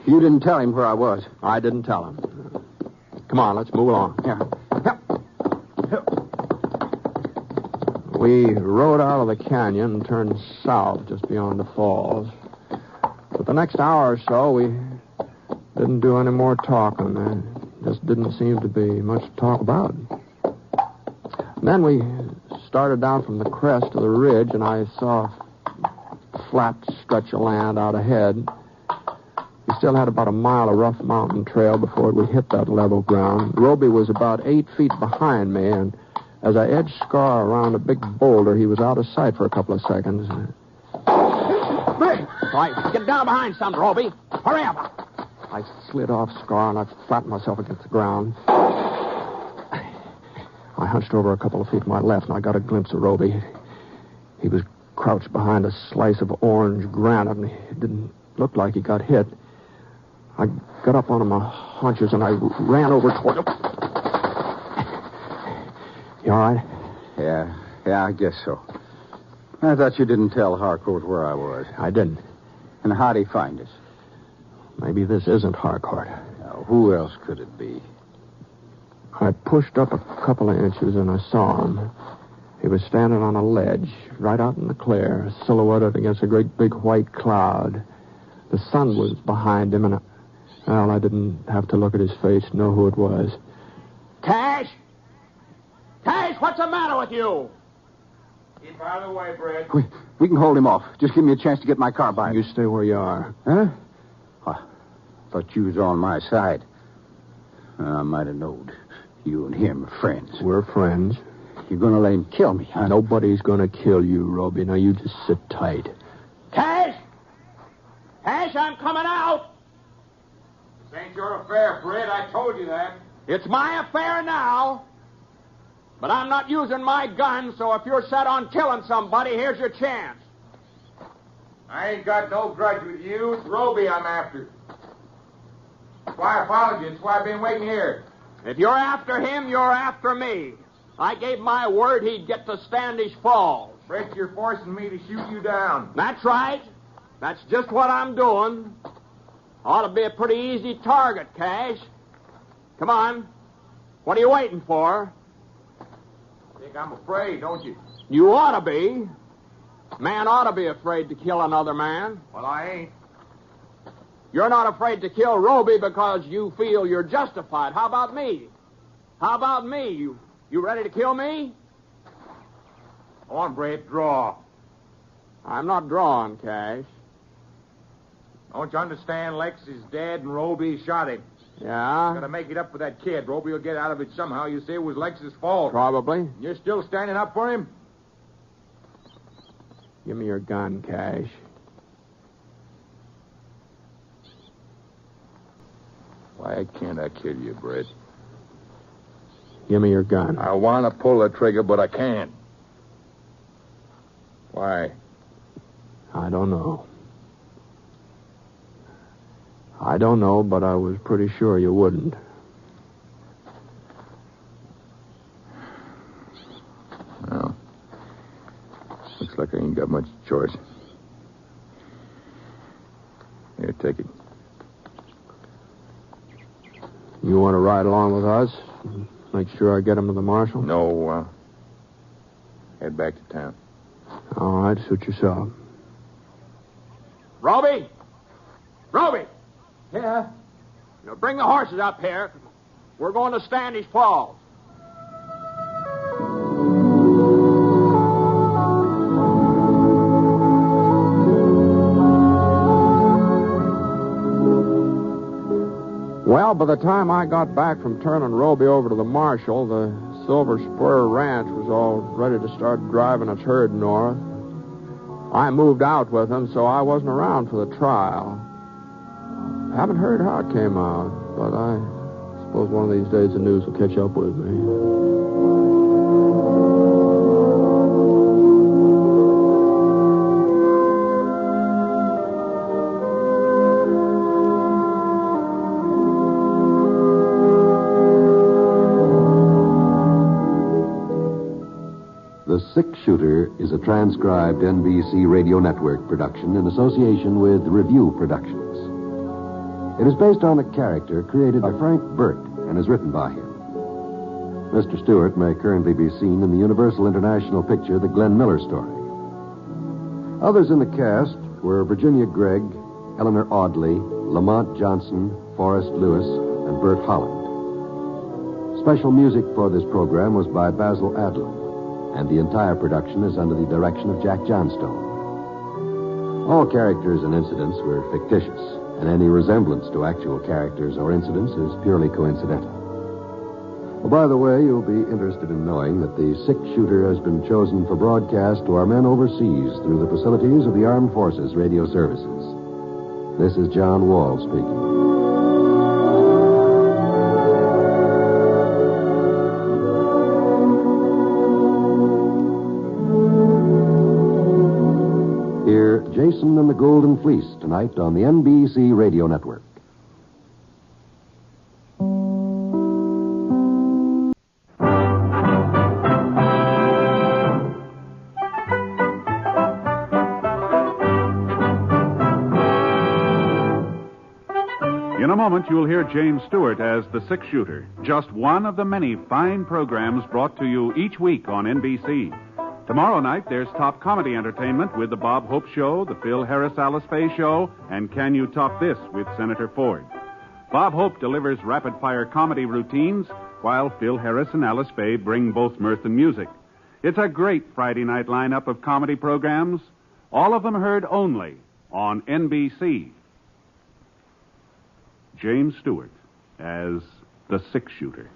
didn't tell him where I was. I didn't tell him. Come on, let's move along. Yeah. We rode out of the canyon and turned south just beyond the falls. For the next hour or so, we didn't do any more talking. There just didn't seem to be much to talk about. And then we started down from the crest of the ridge, and I saw a flat stretch of land out ahead. We still had about a mile of rough mountain trail before we hit that level ground. Roby was about 8 feet behind me, and as I edged Scar around a big boulder, he was out of sight for a couple of seconds. Right, get down behind some, Roby. Hurry up. I slid off Scar, and I flattened myself against the ground. I hunched over a couple of feet to my left, and I got a glimpse of Roby. He was crouched behind a slice of orange granite, and it didn't look like he got hit. I got up onto my haunches, and I ran over toward him. You all right? Yeah, I guess so. I thought you didn't tell Harcourt where I was. I didn't. And how'd he find us? Maybe this isn't Harcourt. Now, who else could it be? I pushed up a couple of inches, and I saw him. He was standing on a ledge, right out in the clear, silhouetted against a great big white cloud. The sun was behind him, and I didn't have to look at his face to know who it was. Cash! Cash, what's the matter with you? Keep out of the way, Britt. We can hold him off. Just give me a chance to get my carbine. You stay where you are. Huh? I thought you was on my side. I might have known. You and him are friends. We're friends. You're going to let him kill me, huh? Nobody's going to kill you, Roby. Now, you just sit tight. Cash! Cash, I'm coming out! This ain't your affair, Britt. I told you that. It's my affair now. But I'm not using my gun, so if you're set on killing somebody, here's your chance. I ain't got no grudge with you. It's Roby I'm after. That's why I followed you. That's why I've been waiting here. If you're after him, you're after me. I gave my word he'd get to Standish Falls. Britt, you're forcing me to shoot you down. That's right. That's just what I'm doing. Ought to be a pretty easy target, Cash. Come on. What are you waiting for? Think I'm afraid, don't you? You ought to be. Man ought to be afraid to kill another man. Well, I ain't. You're not afraid to kill Roby because you feel you're justified. How about me? How about me? You ready to kill me? Go on, Britt, draw. I'm not drawing, Cash. Don't you understand? Lex is dead and Roby shot him. Yeah? Gotta make it up with that kid. Roby will get out of it somehow. You say it was Lex's fault. Probably. You're still standing up for him? Give me your gun, Cash. Why can't I kill you, Britt? Give me your gun. I want to pull the trigger, but I can't. Why? I don't know. I don't know, but I was pretty sure you wouldn't. Well, looks like I ain't got much choice. Here, take it. You want to ride along with us? Make sure I get him to the marshal? No, head back to town. All right, suit yourself. Roby! Roby! Yeah? Bring the horses up here. We're going to Standish Falls. Well, by the time I got back from turning Roby over to the marshal, the Silver Spur Ranch was all ready to start driving its herd north. I moved out with him, so I wasn't around for the trial. Haven't heard how it came out, but I suppose one of these days the news will catch up with me. The Six-Shooter is a transcribed NBC Radio Network production in association with Review Productions. It is based on a character created by Frank Burt and is written by him. Mr. Stewart may currently be seen in the Universal International picture The Glenn Miller Story. Others in the cast were Virginia Gregg, Eleanor Audley, Lamont Johnson, Forrest Lewis, and Bert Holland. Special music for this program was by Basil Adlam, and the entire production is under the direction of Jack Johnstone. All characters and incidents were fictitious, and any resemblance to actual characters or incidents is purely coincidental. Oh, by the way, you'll be interested in knowing that the Six-Shooter has been chosen for broadcast to our men overseas through the facilities of the Armed Forces Radio Services. This is John Wall speaking. Jason and the Golden Fleece tonight on the NBC Radio Network. In a moment, you'll hear James Stewart as the Six-Shooter, just one of the many fine programs brought to you each week on NBC. Tomorrow night, there's top comedy entertainment with The Bob Hope Show, The Phil Harris-Alice Faye Show, and Can You Top This with Senator Ford. Bob Hope delivers rapid-fire comedy routines, while Phil Harris and Alice Faye bring both mirth and music. It's a great Friday night lineup of comedy programs, all of them heard only on NBC. James Stewart as the Six-Shooter.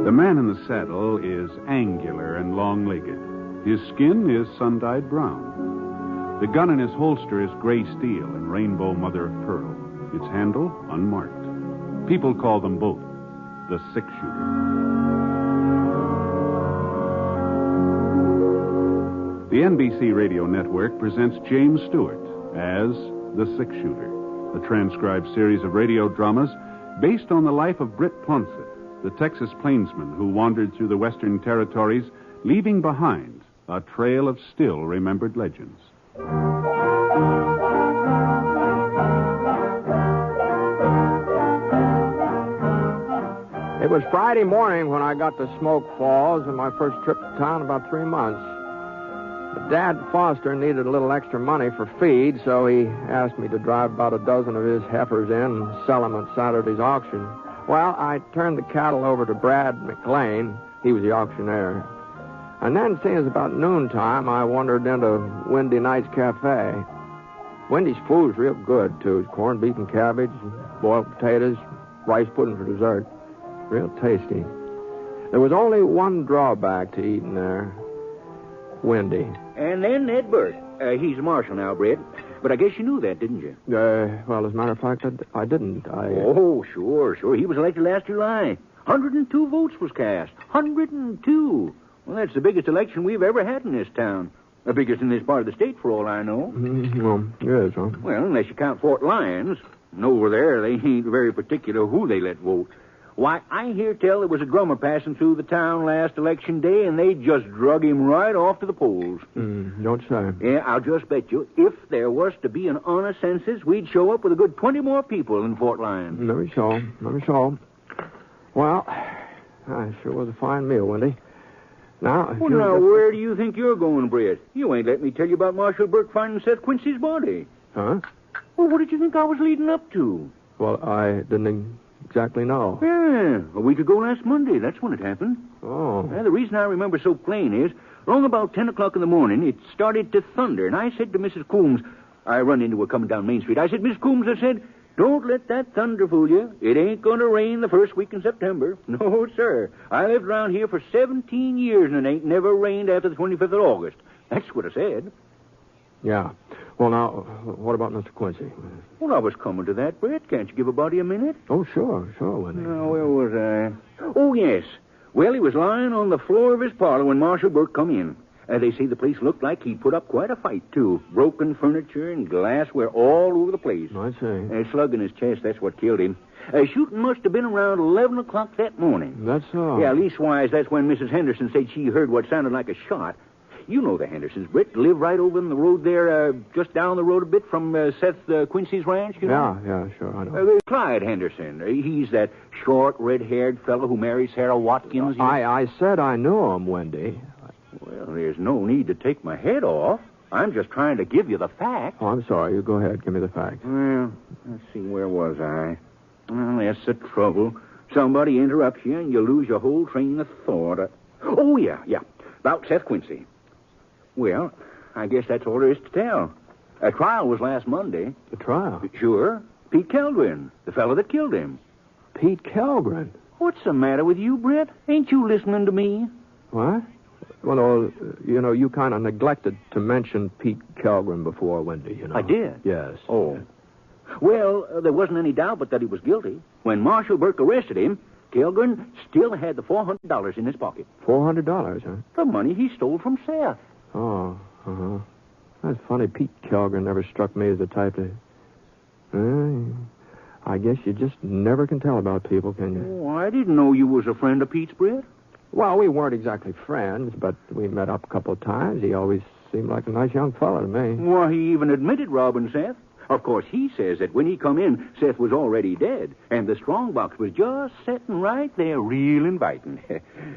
The man in the saddle is angular and long-legged. His skin is sun-dyed brown. The gun in his holster is gray steel and rainbow mother-of-pearl. Its handle unmarked. People call them both the Six-Shooter. The NBC Radio Network presents James Stewart as the Six-Shooter, a transcribed series of radio dramas based on the life of Britt Ponset, the Texas plainsman who wandered through the Western Territories, leaving behind a trail of still-remembered legends. It was Friday morning when I got to Smoke Falls on my first trip to town in about 3 months. But Dad Foster needed a little extra money for feed, so he asked me to drive about a dozen of his heifers in and sell them at Saturday's auction. Well, I turned the cattle over to Brad McLean. He was the auctioneer. And then, seeing as about noontime, I wandered into Windy Night's Cafe. Windy's food was real good, too. Corned beef and cabbage, boiled potatoes, rice pudding for dessert. Real tasty. There was only one drawback to eating there. Windy. And then Ned Burt. He's a marshal now, Britt. But I guess you knew that, didn't you? Well, as a matter of fact, I didn't. Oh, sure. He was elected last July. 102 votes was cast. 102. Well, that's the biggest election we've ever had in this town. The biggest in this part of the state, for all I know. Well, yes, huh? Well, unless you count Fort Lyons. And over there, they ain't very particular who they let vote. Why, I hear tell there was a drummer passing through the town last election day, and they just drug him right off to the polls. Don't say. Yeah, I'll just bet you, if there was to be an honest census, we'd show up with a good 20 more people in Fort Lyon. Let me show. Well, it sure was a fine meal, Wendy. Now, where do you think you're going, Britt? You ain't let me tell you about Marshal Burke finding Seth Quincy's body. Huh? Well, what did you think I was leading up to? Well, I didn't exactly know. Yeah, a week ago last Monday. That's when it happened. Oh. The reason I remember so plain is, long about 10 o'clock in the morning, it started to thunder, and I said to Mrs. Coombs, I run into her coming down Main Street. I said, Miss Coombs, I said, don't let that thunder fool you. It ain't going to rain the first week in September. No, sir. I lived around here for 17 years, and it ain't never rained after the 25th of August. That's what I said. Yeah. Well, now, what about Mr. Quincy? Well, I was coming to that, Brett. Can't you give a body a minute? Oh, sure, Wendy. Now, where was I? Oh, yes. Well, he was lying on the floor of his parlor when Marshal Burke come in. They say the place looked like he'd put up quite a fight, too. Broken furniture and glassware all over the place. I see. A slug in his chest, that's what killed him. Shooting must have been around 11 o'clock that morning. That's so. Yeah, leastwise, that's when Mrs. Henderson said she heard what sounded like a shot. You know the Hendersons, Britt. Live right over in the road there, just down the road a bit from Seth Quincy's ranch, you know? Yeah, sure, I know. Clyde Henderson. He's that short, red-haired fellow who married Sarah Watkins. I said I knew him, Wendy. Well, there's no need to take my head off. I'm just trying to give you the facts. Oh, I'm sorry. You go ahead. Give me the facts. Well, let's see. Where was I? Well, that's the trouble. Somebody interrupts you, and you lose your whole train of thought. Oh, yeah. About Seth Quincy. Well, I guess that's all there is to tell. A trial was last Monday. The trial? Sure. Pete Kellgren, the fellow that killed him. Pete Kellgren? What's the matter with you, Britt? Ain't you listening to me? What? Well, you kind of neglected to mention Pete Kellgren before, Wendy, I did? Yes. Oh. Well, there wasn't any doubt but that he was guilty. When Marshal Burke arrested him, Kellgren still had the $400 in his pocket. $400, huh? The money he stole from Seth. Oh, uh-huh. That's funny. Pete Kellgren never struck me as the type to... I guess you just never can tell about people, can you? Oh, I didn't know you was a friend of Pete's, Britt. Well, we weren't exactly friends, but we met up a couple of times. He always seemed like a nice young fellow to me. Well, he even admitted robbing Seth. Of course, he says that when he come in, Seth was already dead, and the strongbox was just sitting right there, real inviting.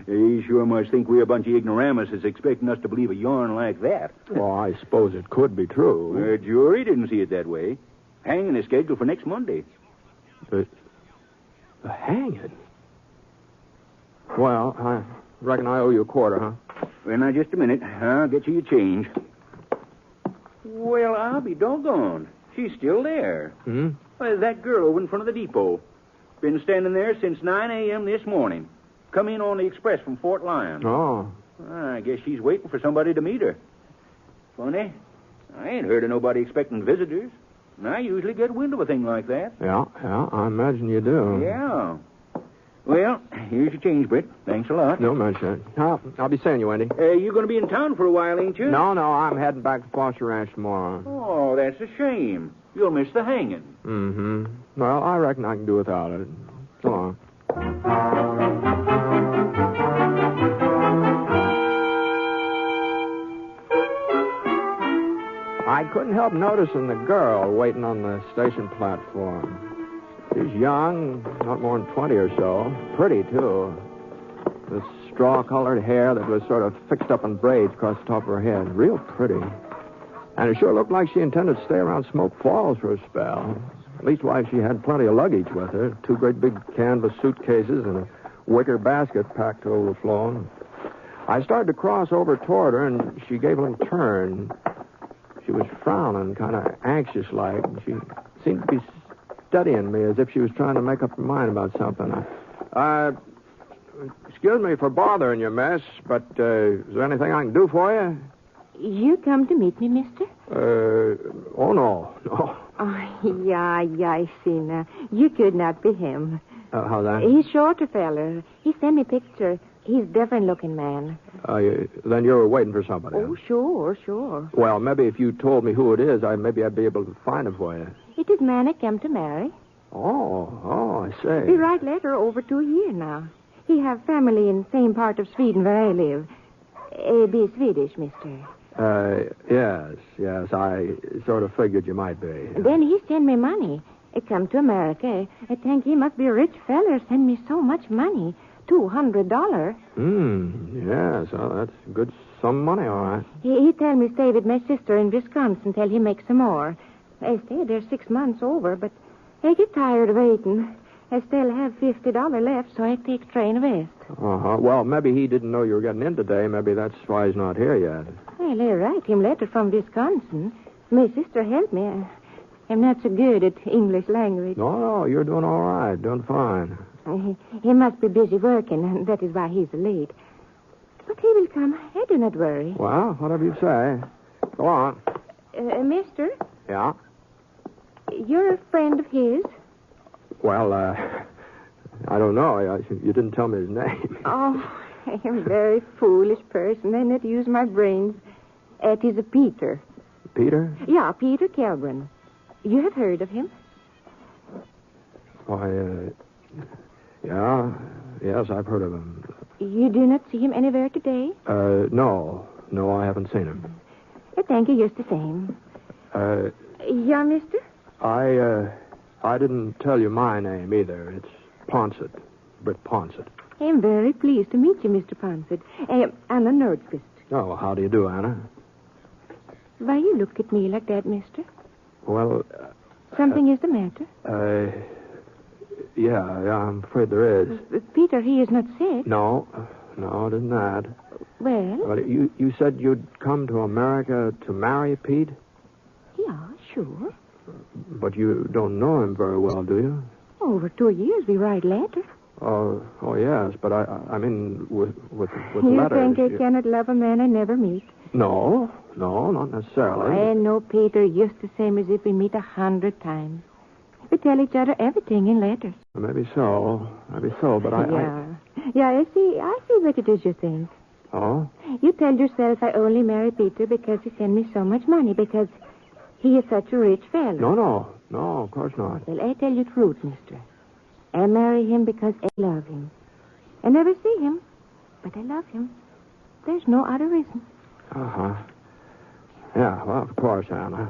He sure must think we're a bunch of ignoramuses expecting us to believe a yarn like that. Well, I suppose it could be true. The jury didn't see it that way. Hanging is scheduled for next Monday. The hanging? Well, I reckon I owe you a quarter, huh? Well, now, just a minute. I'll get you your change. Well, I'll be doggone. She's still there. Hmm? Well, that girl over in front of the depot. Been standing there since 9 a.m. this morning. Come in on the express from Fort Lyon. Oh. I guess she's waiting for somebody to meet her. Funny. I ain't heard of nobody expecting visitors. And I usually get wind of a thing like that. Yeah, I imagine you do. Yeah. Well, here's your change, Britt. Thanks a lot. Don't mention it. I'll be seeing you, Wendy. You're going to be in town for a while, ain't you? No, I'm heading back to Foster Ranch tomorrow. Oh, that's a shame. You'll miss the hanging. Mm-hmm. Well, I reckon I can do without it. So long. I couldn't help noticing the girl waiting on the station platform. She's young, not more than 20 or so. Pretty, too. This straw-colored hair that was sort of fixed up in braids across the top of her head. Real pretty. And it sure looked like she intended to stay around Smoke Falls for a spell. At least why she had plenty of luggage with her. 2 great big canvas suitcases and a wicker basket packed to overflowing. I started to cross over toward her, and she gave a little turn. She was frowning, kind of anxious-like. She seemed to be studying me as if she was trying to make up her mind about something. Excuse me for bothering you, miss, but is there anything I can do for you? You come to meet me, mister? Oh, no. Oh, yeah, I see now. You could not be him. How's that? He's shorter feller. He sent me picture. He's different-looking man. Then you're waiting for somebody. Oh, sure. Well, maybe if you told me who it is, I'd be able to find him for you. It is man I came to marry. Oh, I see. We write letter over 2 years now. He have family in same part of Sweden where I live. Be Swedish, mister. Yes. I sort of figured you might be. Then he send me money. I come to America. I think he must be a rich feller. Send me so much money. $200. Yes. Well, that's good some money, all right. He tell me stay with my sister in Wisconsin till he makes some more. I stayed there 6 months over, but I get tired of waiting. I still have $50 left, so I take train west. Uh-huh. Well, maybe he didn't know you were getting in today. Maybe that's why he's not here yet. Well, I write him letter from Wisconsin. My sister helped me. I'm not so good at English language. No, you're doing all right. Doing fine. He must be busy working, and that is why he's late. But he will come. I do not worry. Well, whatever you say. Go on. Mister, Yeah? you're a friend of his? Well, I don't know. You didn't tell me his name. Oh, I am a very foolish person. I not use my brains. It is a Peter. Peter? Yeah, Peter Kelgren. You have heard of him? Why, yeah. Yes, I've heard of him. You do not see him anywhere today? No, I haven't seen him. Thank you, just the same. Yeah, mister? I didn't tell you my name either. It's Ponset. Britt Ponset. I'm very pleased to meet you, Mr. Ponset. Anna Nordquist. Oh, how do you do, Anna? Why you look at me like that, mister? Well... Something is the matter? Yeah, I'm afraid there is. Peter, he is not sick. No, it isn't that. Well? You said you'd come to America to marry Pete? Yeah, sure. But you don't know him very well, do you? Over 2 years, we write letters. Oh, yes, but I mean, with you letters... think I cannot love a man I never meet? No, not necessarily. I know Peter just the same as if we meet 100 times. We tell each other everything in letters. Maybe so, but Yeah, I see what it is you think. Oh? You tell yourself I only marry Peter because he sent me so much money, because he is such a rich fellow. No, of course not. Well, I tell you the truth, mister. I marry him because I love him. I never see him, but I love him. There's no other reason. Uh-huh. Yeah, well, of course, Anna.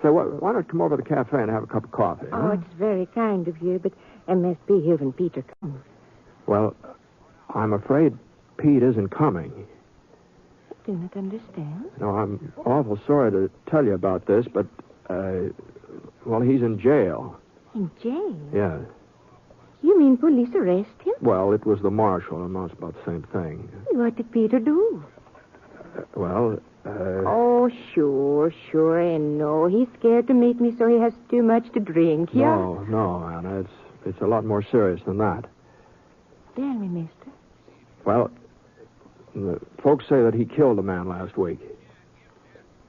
So why don't you come over to the cafe and have a cup of coffee? Oh, huh? it's very kind of you, but I must be here when Peter comes. Well, I'm afraid Pete isn't coming. I do not understand. No, I'm awful sorry to tell you about this, but, well, he's in jail. In jail? Yeah. You mean police arrest him? Well, it was the marshal, and that's about the same thing. What did Peter do? Oh, sure, I know. He's scared to meet me, so he has too much to drink, yeah? No, Anna, it's a lot more serious than that. Tell me, mister. Well, the folks say that he killed a man last week.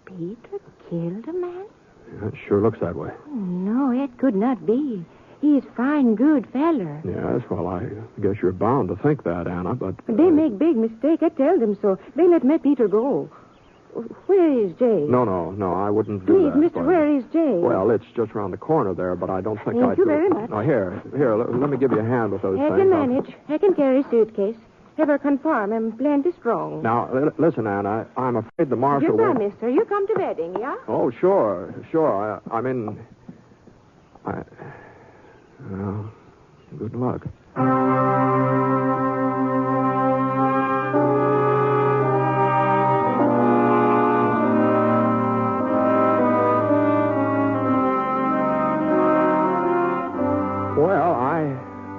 Peter killed a man? Yeah, it sure looks that way. No, it could not be. He is fine, good feller. Yes, well, I guess you're bound to think that, Anna, but... They make big mistake. I tell them so. They let my Peter go. Where is Jay? No, I wouldn't do Please, that. mister, where is Jay? Well, it's just around the corner there, but I don't think Thank you do very it. much. No, here, let me give you a hand with those I things. can manage. I can carry suitcase. Ever confirm I'm plenty strong. Now, listen, Anna, I'm afraid the marshal Goodbye, will... mister. You come to wedding, yeah? Oh, sure. Well, good luck. Well, I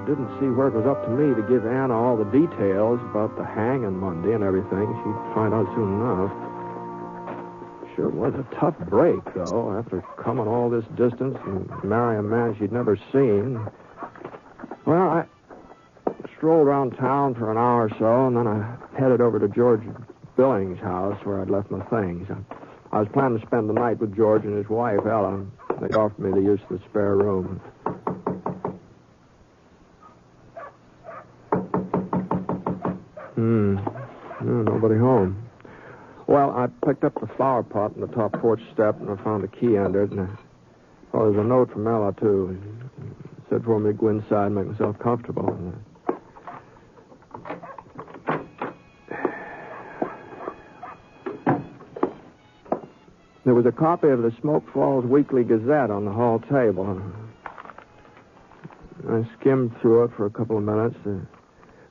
didn't see where it was up to me to give Anna all the details about the hanging Monday and everything. She'd find out soon enough. Sure was a tough break, though, after coming all this distance and marrying a man she'd never seen. Well, I strolled around town for an hour or so, and then I headed over to George Billings' house where I'd left my things. I was planning to spend the night with George and his wife, Ella. They offered me the use of the spare room. Nobody home. Well, I picked up the flower pot on the top porch step, and I found a key under it, and Oh, there's a note from Ella, too. He said for me to go inside and make myself comfortable. There was a copy of the Smoke Falls Weekly Gazette on the hall table. I skimmed through it for a couple of minutes.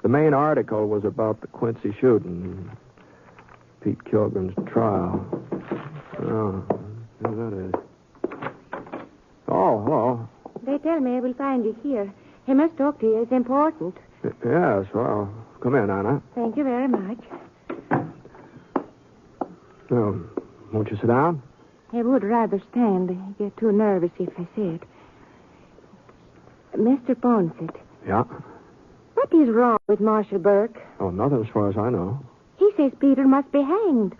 The main article was about the Quincy shooting, Pete Kilgren's trial. Oh, there that is. Oh, hello. They tell me I will find you here. He must talk to you. It's important. Yes, well, come in, Anna. Thank you very much. Won't you sit down? I would rather stand. I get too nervous if I sit. Mr. Ponset, Yeah? what is wrong with Marshal Burke? Oh, nothing as far as I know. He says Peter must be hanged.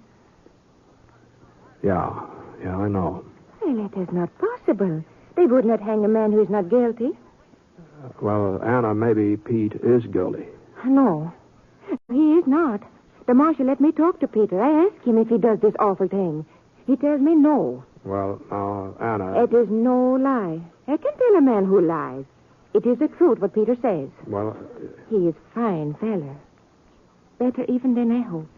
Yeah, I know. Well, that is not possible. They would not hang a man who is not guilty. Well, Anna, maybe Pete is guilty. No, he is not. The marshal let me talk to Peter. I asked him if he does this awful thing. He tells me no. Well, now, Anna... It is no lie. I can tell a man who lies. It is the truth what Peter says. Well... He is fine feller. Better even than I hope.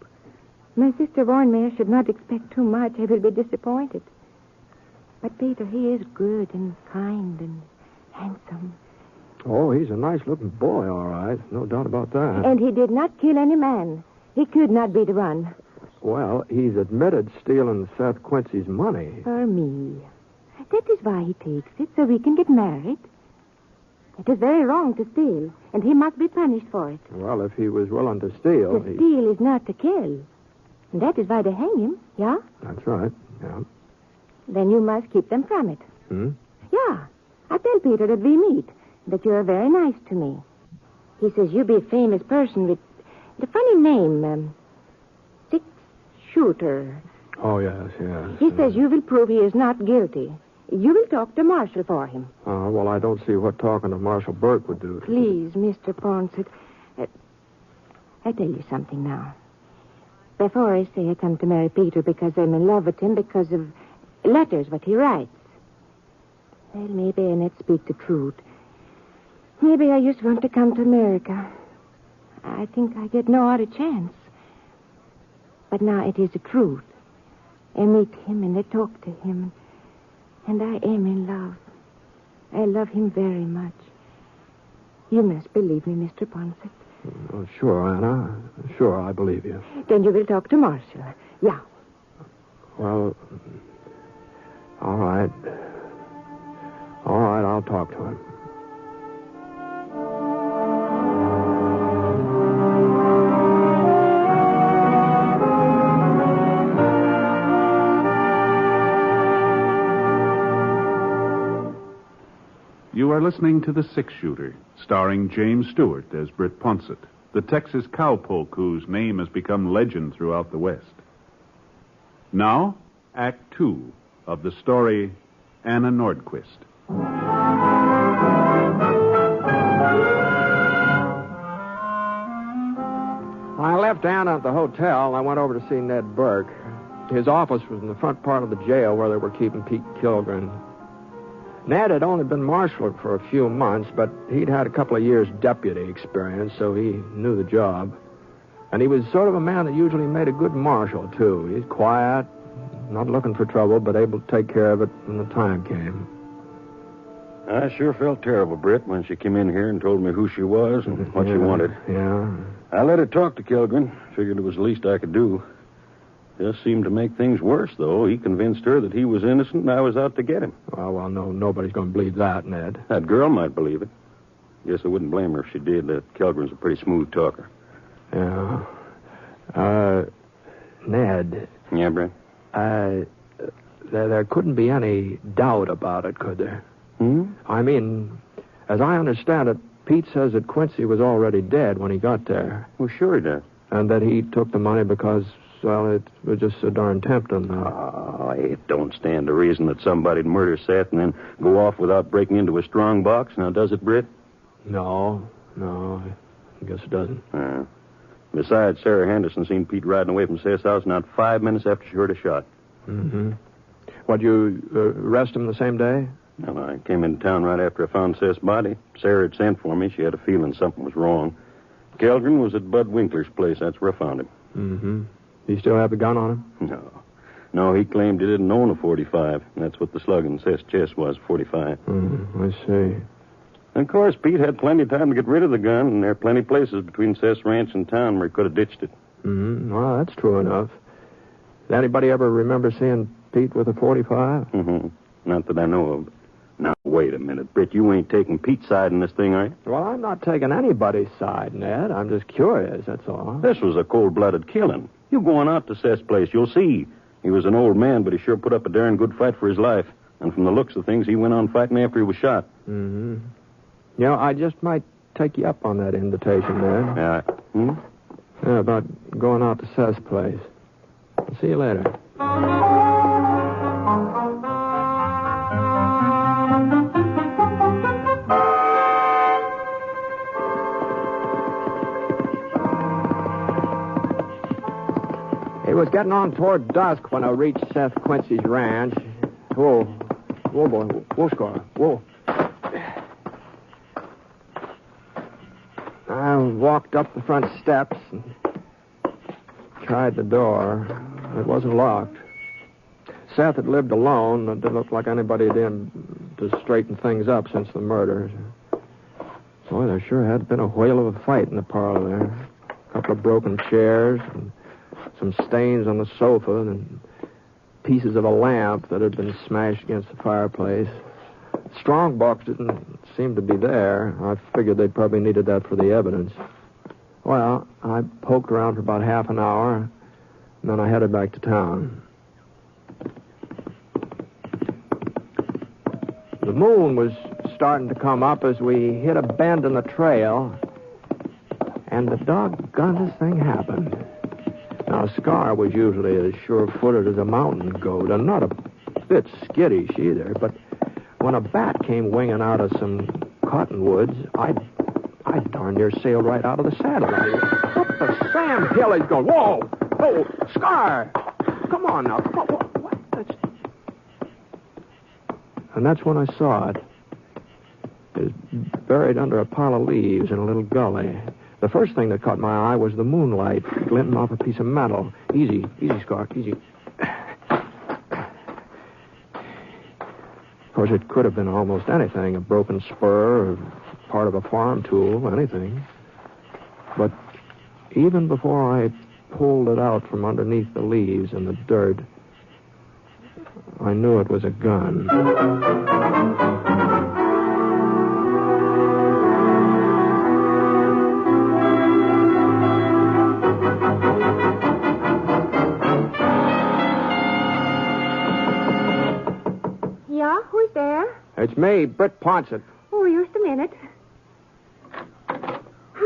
My sister warned me I should not expect too much. I will be disappointed. But Peter, he is good and kind and handsome. Oh, he's a nice-looking boy, all right. No doubt about that. And he did not kill any man. He could not be the one. Well, he's admitted stealing Seth Quincy's money. For me. That is why he takes it, so we can get married. It is very wrong to steal, and he must be punished for it. Well, if he was willing to steal... To steal is not to kill. And that is why they hang him, yeah? That's right, yeah. Then you must keep them from it. Hmm? Yeah. I tell Peter that we meet, that you are very nice to me. He says you be a famous person with a funny name, Six-Shooter. Oh, yes. He says you will prove he is not guilty. You will talk to Marshal for him. Well, I don't see what talking to Marshal Burke would do. Please, Mr. Ponset. I tell you something now. Before I say I come to marry Peter because I'm in love with him because of letters what he writes. Well, maybe I not speak the truth. Maybe I just want to come to America. I think I get no other chance. But now it is the truth. I meet him and I talk to him. And I am in love. I love him very much. You must believe me, Mr. Ponset. Oh, sure, Anna. Sure, I believe you. Then you will talk to Marshal. Yeah. Well, all right. All right, I'll talk to him. You are listening to The Six-Shooter, starring James Stewart as Britt Ponset, the Texas cowpoke whose name has become legend throughout the West. Now, Act 2 of the story Anna Nordquist. I left Anna at the hotel, and I went over to see Ned Burke. His office was in the front part of the jail where they were keeping Pete Kilgren. Ned had only been marshaled for a few months, but he'd had a couple of years' deputy experience, so he knew the job. And he was sort of a man that usually made a good marshal, too. He's quiet, not looking for trouble, but able to take care of it when the time came. I sure felt terrible, Britt, when she came in here and told me who she was and what she wanted. Yeah. I let her talk to Kilgren. Figured it was the least I could do. Just seemed to make things worse, though. He convinced her that he was innocent and I was out to get him. Well, no, nobody's going to believe that, Ned. That girl might believe it. Guess I wouldn't blame her if she did. That Kilgren's a pretty smooth talker. Yeah. Ned. Yeah, Brent? There couldn't be any doubt about it, could there? I mean, as I understand it, Pete says that Quincy was already dead when he got there. Well, sure he does. And that he took the money because, well, it was just so darn tempting. It don't stand to reason that somebody'd murder Seth and then go off without breaking into a strong box. Now, does it, Britt? No, I guess it doesn't. Besides, Sarah Henderson seen Pete riding away from Seth's house not 5 minutes after she heard a shot. Mm-hmm. What, you arrest him the same day? Well, I came into town right after I found Seth's body. Sarah had sent for me. She had a feeling something was wrong. Kellgren was at Bud Winkler's place. That's where I found him. Mm-hmm. You still have the gun on him? No, he claimed he didn't own a .45. That's what the slug in Seth's chest was, .45. I see. Of course, Pete had plenty of time to get rid of the gun, and there are plenty of places between Seth's ranch and town where he could have ditched it. Mm-hmm. Well, that's true enough. Did anybody ever remember seeing Pete with a .45? Mm-hmm. Not that I know of. Now, wait a minute, Britt. You ain't taking Pete's side in this thing, are you? Well, I'm not taking anybody's side, Ned. I'm just curious, that's all. This was a cold-blooded killing. You going out to Seth's place, you'll see. He was an old man, but he sure put up a darn good fight for his life. And from the looks of things, he went on fighting after he was shot. Mm-hmm. You know, I just might take you up on that invitation, Ned. Yeah. Yeah, about going out to Seth's place. I'll see you later. It was getting on toward dusk when I reached Seth Quincy's ranch. Whoa, boy. Whoa, Scar. Whoa. I walked up the front steps and tried the door. It wasn't locked. Seth had lived alone. It didn't look like anybody had in to straighten things up since the murder. Boy, there sure had been a whale of a fight in the parlor there. A couple of broken chairs and some stains on the sofa and pieces of a lamp that had been smashed against the fireplace. Strong box didn't seem to be there. I figured they probably needed that for the evidence. Well, I poked around for about half an hour, and then I headed back to town. The moon was starting to come up as we hit a bend in the trail, and the doggonest thing happened. Now, Scar was usually as sure-footed as a mountain goat, and not a bit skittish either, but when a bat came winging out of some cottonwoods, I darn near sailed right out of the saddle. What the Sam Hill is going? Whoa! Oh, Scar! Come on now. Come on. What? And that's when I saw it. It was buried under a pile of leaves in a little gully. The first thing that caught my eye was the moonlight glinting off a piece of metal. Easy, Scar, easy. Of course, it could have been almost anything, a broken spur or part of a farm tool, anything. But even before I pulled it out from underneath the leaves and the dirt, I knew it was a gun. Yeah, who's there? It's me, Britt Ponset. Oh, just a minute.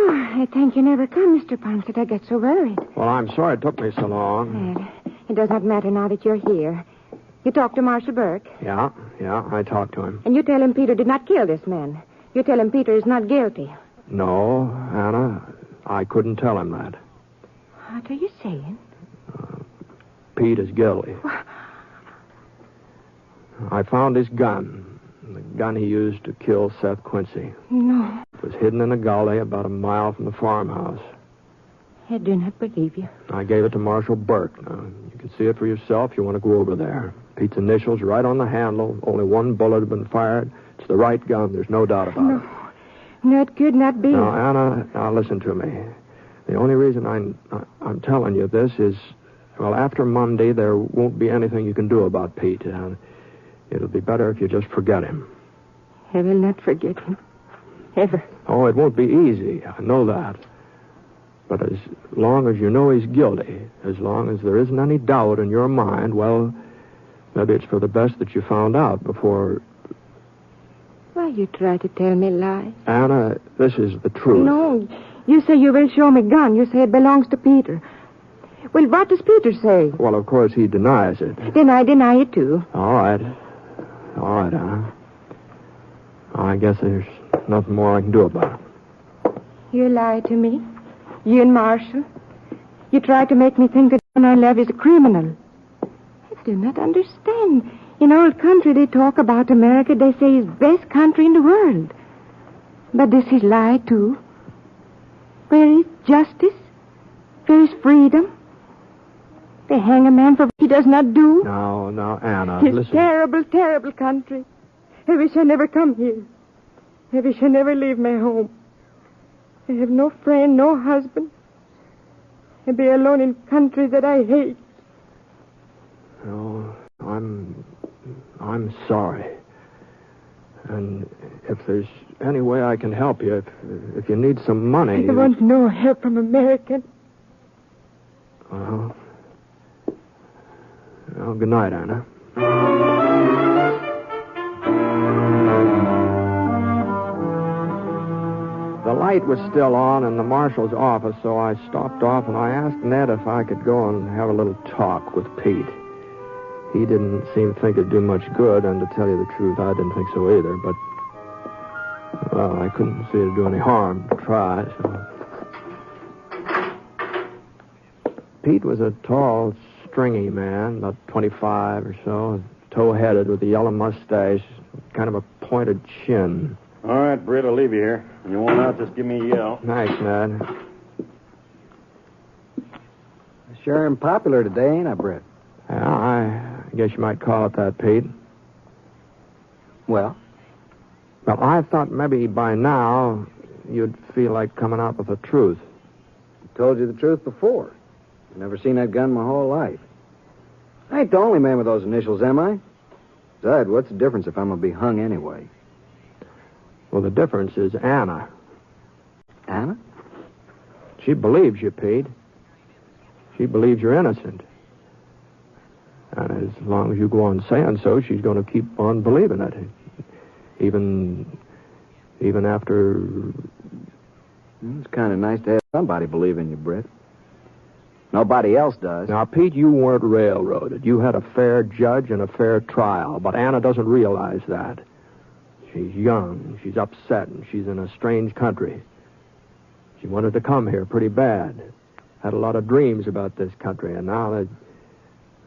I thank you never come, Mr. Ponset. I get so worried. Well, I'm sorry it took me so long. Well, it does not matter now that you're here. You talked to Marshal Burke. Yeah, I talked to him. And you tell him Peter did not kill this man. You tell him Peter is not guilty. No, Anna, I couldn't tell him that. What are you saying? Pete is guilty. I found his gun, the gun he used to kill Seth Quincy. No. It was hidden in a gully about a mile from the farmhouse. I do not believe you. I gave it to Marshal Burke. Now, you can see it for yourself if you want to go over there. Pete's initials right on the handle. Only one bullet had been fired. It's the right gun. There's no doubt about it. No, it could not be. Now, Anna, now listen to me. The only reason I'm telling you this is, well, after Monday, there won't be anything you can do about Pete. It'll be better if you just forget him. I will not forget him. Ever. Oh, it won't be easy. I know that. But as long as you know he's guilty, as long as there isn't any doubt in your mind, well, maybe it's for the best that you found out before... Why you try to tell me lies? Anna, this is the truth. No, you say you will show me gun. You say it belongs to Peter. Well, what does Peter say? Well, of course, he denies it. Then I deny it, too. All right, Anna. I guess there's nothing more I can do about it. You lied to me. You and Marshall. You tried to make me think that the man I love is a criminal. I do not understand. In old country, they talk about America. They say it's best country in the world. But this is lie, too. Where is justice? Where is freedom? They hang a man for what he does not do. Now, Anna, It's listen. terrible, terrible country. I wish I never come here. I wish I never leave my home. I have no friend, no husband. I be alone in country that I hate. Oh, I'm sorry. And if there's any way I can help you, if you need some money... I want no help from American. Well, good night, Anna. The light was still on in the marshal's office, so I stopped off and I asked Ned if I could go and have a little talk with Pete. He didn't seem to think it'd do much good, and to tell you the truth, I didn't think so either, but, well, I couldn't see it'd do any harm to try, so... Pete was a tall, stringy man, about 25 or so, tow-headed with a yellow mustache, kind of a pointed chin. All right, Britt, I'll leave you here. When you want out, just give me a yell. Thanks, Ned. Sure am popular today, ain't I, Britt? Yeah, I guess you might call it that, Pete. Well? Well, I thought maybe by now you'd feel like coming out with the truth. I told you the truth before. I've never seen that gun my whole life. I ain't the only man with those initials, am I? Besides, what's the difference if I'm going to be hung anyway? Well, the difference is Anna. Anna? She believes you, Pete. She believes you're innocent. And as long as you go on saying so, she's going to keep on believing it. Even after... It's kind of nice to have somebody believe in you, Britt. Nobody else does. Now, Pete, you weren't railroaded. You had a fair judge and a fair trial, but Anna doesn't realize that. She's young, she's upset, and she's in a strange country. She wanted to come here pretty bad. Had a lot of dreams about this country, and now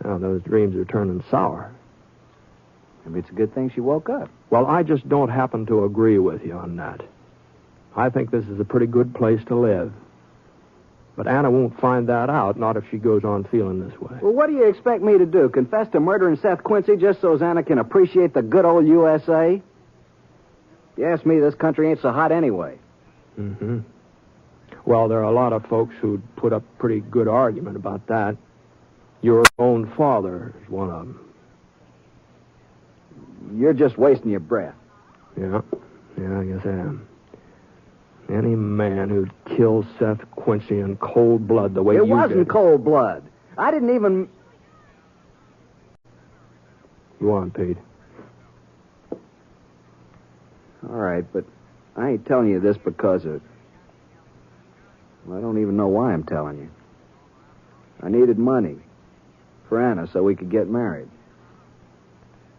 those dreams are turning sour. Maybe it's a good thing she woke up. Well, I just don't happen to agree with you on that. I think this is a pretty good place to live. But Anna won't find that out, not if she goes on feeling this way. Well, what do you expect me to do? Confess to murdering Seth Quincy just so Anna can appreciate the good old USA? If you ask me, this country ain't so hot anyway. Mm-hmm. Well, there are a lot of folks who'd put up pretty good argument about that. Your own father is one of them. You're just wasting your breath. Yeah, I guess I am. Any man who'd kill Seth Quincy in cold blood the way you did... It wasn't cold blood. I didn't even... Go on, Pete. All right, but I ain't telling you this because of... Well, I don't even know why I'm telling you. I needed money for Anna so we could get married.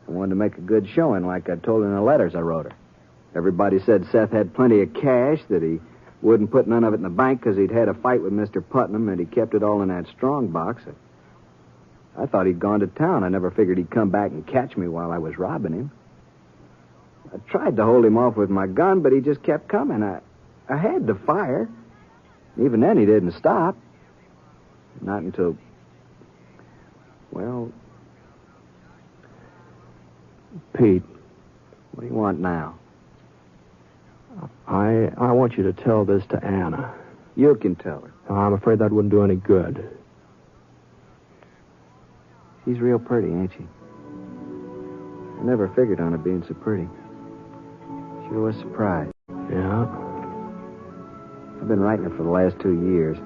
I wanted to make a good showing like I told her in the letters I wrote her. Everybody said Seth had plenty of cash, that he wouldn't put none of it in the bank because he'd had a fight with Mr. Putnam, and he kept it all in that strong box. I thought he'd gone to town. I never figured he'd come back and catch me while I was robbing him. I tried to hold him off with my gun, but he just kept coming. I had to fire. Even then, he didn't stop. Not until... Well... Pete. What do you want now? I want you to tell this to Anna. You can tell her. I'm afraid that wouldn't do any good. She's real pretty, ain't she? I never figured on her being so pretty. Sure was surprised. Yeah? I've been writing her for the last 2 years.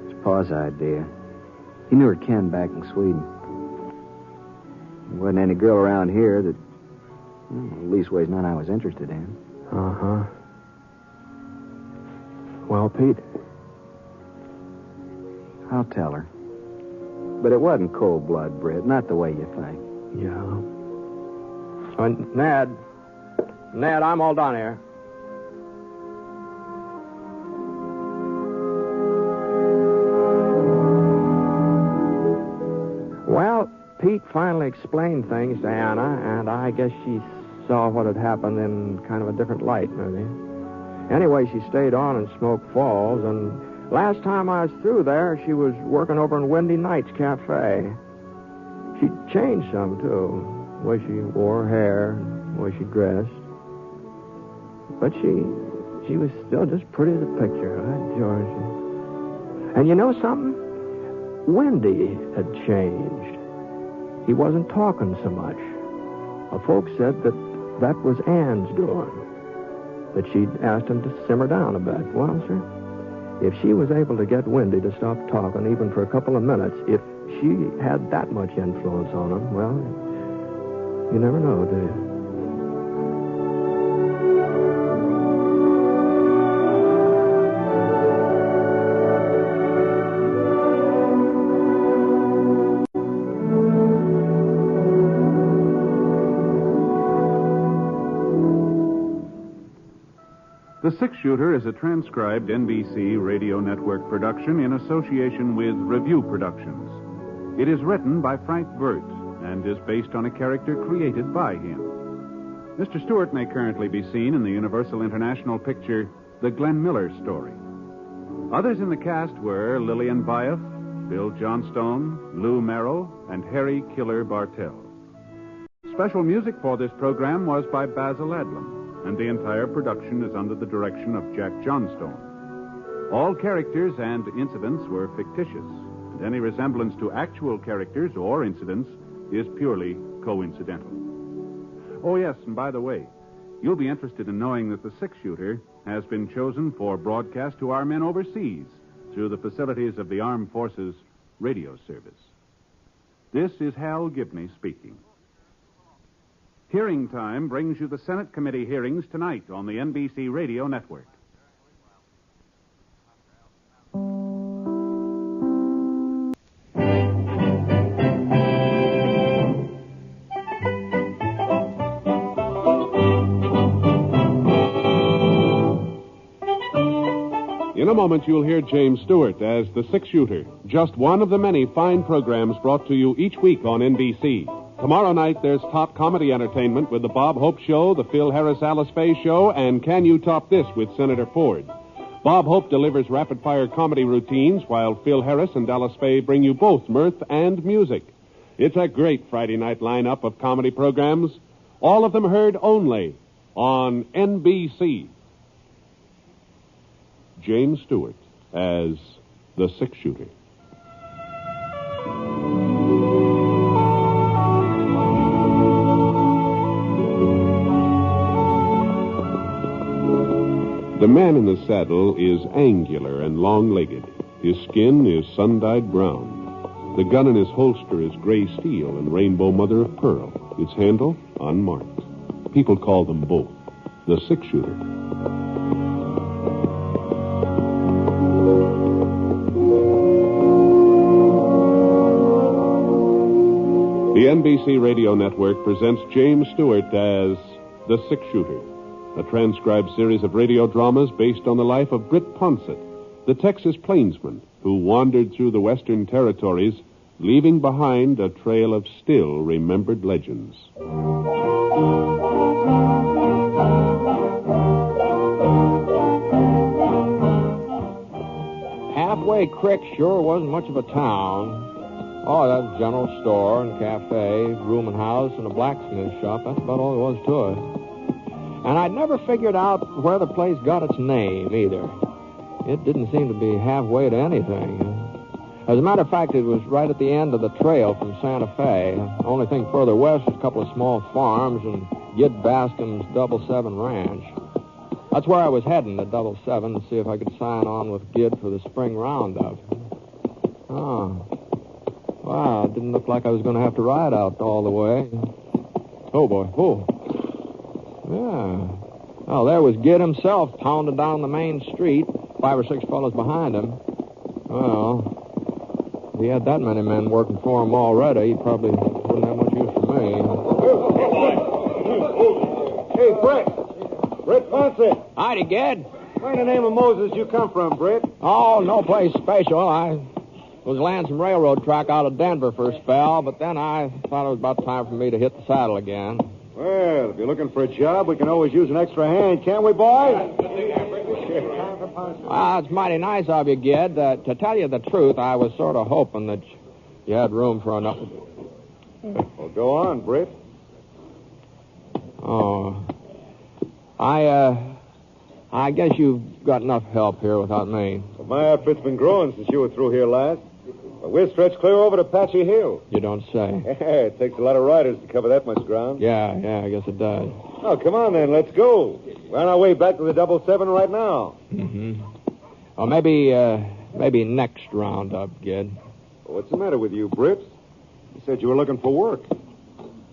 It's Pa's idea. He knew her Ken back in Sweden. There wasn't any girl around here that... Well, leastways none I was interested in. Uh-huh. Well, Pete? I'll tell her. But it wasn't cold blood, Britt. Not the way you think. Yeah. Ned, I'm all done here. Well, Pete finally explained things to Anna, and I guess she saw what had happened in kind of a different light, maybe. Anyway, she stayed on in Smoke Falls, and last time I was through there, she was working over in Windy Nights Cafe. She changed some, too. The way she wore her hair, the way she dressed. But she was still just pretty as a picture, huh, George? And you know something? Wendy had changed. He wasn't talking so much. Folks said that was Ann's doing. That she'd asked him to simmer down a bit. Well, sir, if she was able to get Wendy to stop talking even for a couple of minutes, if she had that much influence on him, well, you never know, do you? The Six Shooter is a transcribed NBC Radio Network production in association with Review Productions. It is written by Frank Burt and is based on a character created by him. Mr. Stewart may currently be seen in the Universal International picture The Glenn Miller Story. Others in the cast were Lillian Byoff, Bill Johnstone, Lou Merrill, and Harry Killer Bartell. Special music for this program was by Basil Adlam, and the entire production is under the direction of Jack Johnstone. All characters and incidents were fictitious, and any resemblance to actual characters or incidents is purely coincidental. Oh, yes, and by the way, you'll be interested in knowing that the Six Shooter has been chosen for broadcast to our men overseas through the facilities of the Armed Forces Radio Service. This is Hal Gibney speaking. Hearing Time brings you the Senate Committee hearings tonight on the NBC Radio Network. In a moment, you'll hear James Stewart as the Six Shooter, just one of the many fine programs brought to you each week on NBC. Tomorrow night, there's top comedy entertainment with the Bob Hope Show, the Phil Harris-Alice Faye Show, and Can You Top This with Senator Ford. Bob Hope delivers rapid-fire comedy routines, while Phil Harris and Alice Faye bring you both mirth and music. It's a great Friday night lineup of comedy programs, all of them heard only on NBC. James Stewart as the Six Shooter. The man in the saddle is angular and long-legged. His skin is sun-dyed brown. The gun in his holster is gray steel and rainbow mother of pearl. Its handle, unmarked. People call them both the Six Shooter. The NBC Radio Network presents James Stewart as the Six Shooter, a transcribed series of radio dramas based on the life of Britt Ponset, the Texas plainsman who wandered through the Western Territories, leaving behind a trail of still remembered legends. Halfway Creek sure wasn't much of a town. Oh, that was a general store and cafe, rooming house, and a blacksmith shop. That's about all there was to it. And I'd never figured out where the place got its name, either. It didn't seem to be halfway to anything. As a matter of fact, it was right at the end of the trail from Santa Fe. The only thing further west was a couple of small farms and Gid Bascom's 7 Ranch. That's where I was heading, to 7, to see if I could sign on with Gid for the spring roundup. Oh. Wow, it didn't look like I was going to have to ride out all the way. Oh, boy. Oh. Yeah. Oh, there was Gid himself pounding down the main street, 5 or 6 fellows behind him. Well, if he had that many men working for him already, he probably wouldn't have much use for me. Hey, Britt. Britt Ponset. Howdy, Gid. Where in the name of Moses you come from, Britt? Oh, no place special. I was laying some railroad track out of Denver for a spell, but then I thought it was about time for me to hit the saddle again. Well, if you're looking for a job, we can always use an extra hand, can't we, boys? It's mighty nice of you, Gid. To tell you the truth, I was sort of hoping that you had room for another. Well, go on, Britt. Oh. I guess you've got enough help here without me. Well, my outfit's been growing since you were through here last. But we're stretched clear over to Apache Hill. You don't say. It takes a lot of riders to cover that much ground. Yeah, I guess it does. Oh, come on then, let's go. We're on our way back to the 777 right now. Mm-hmm. Well, maybe next roundup, Gid. What's the matter with you, Britt? You said you were looking for work.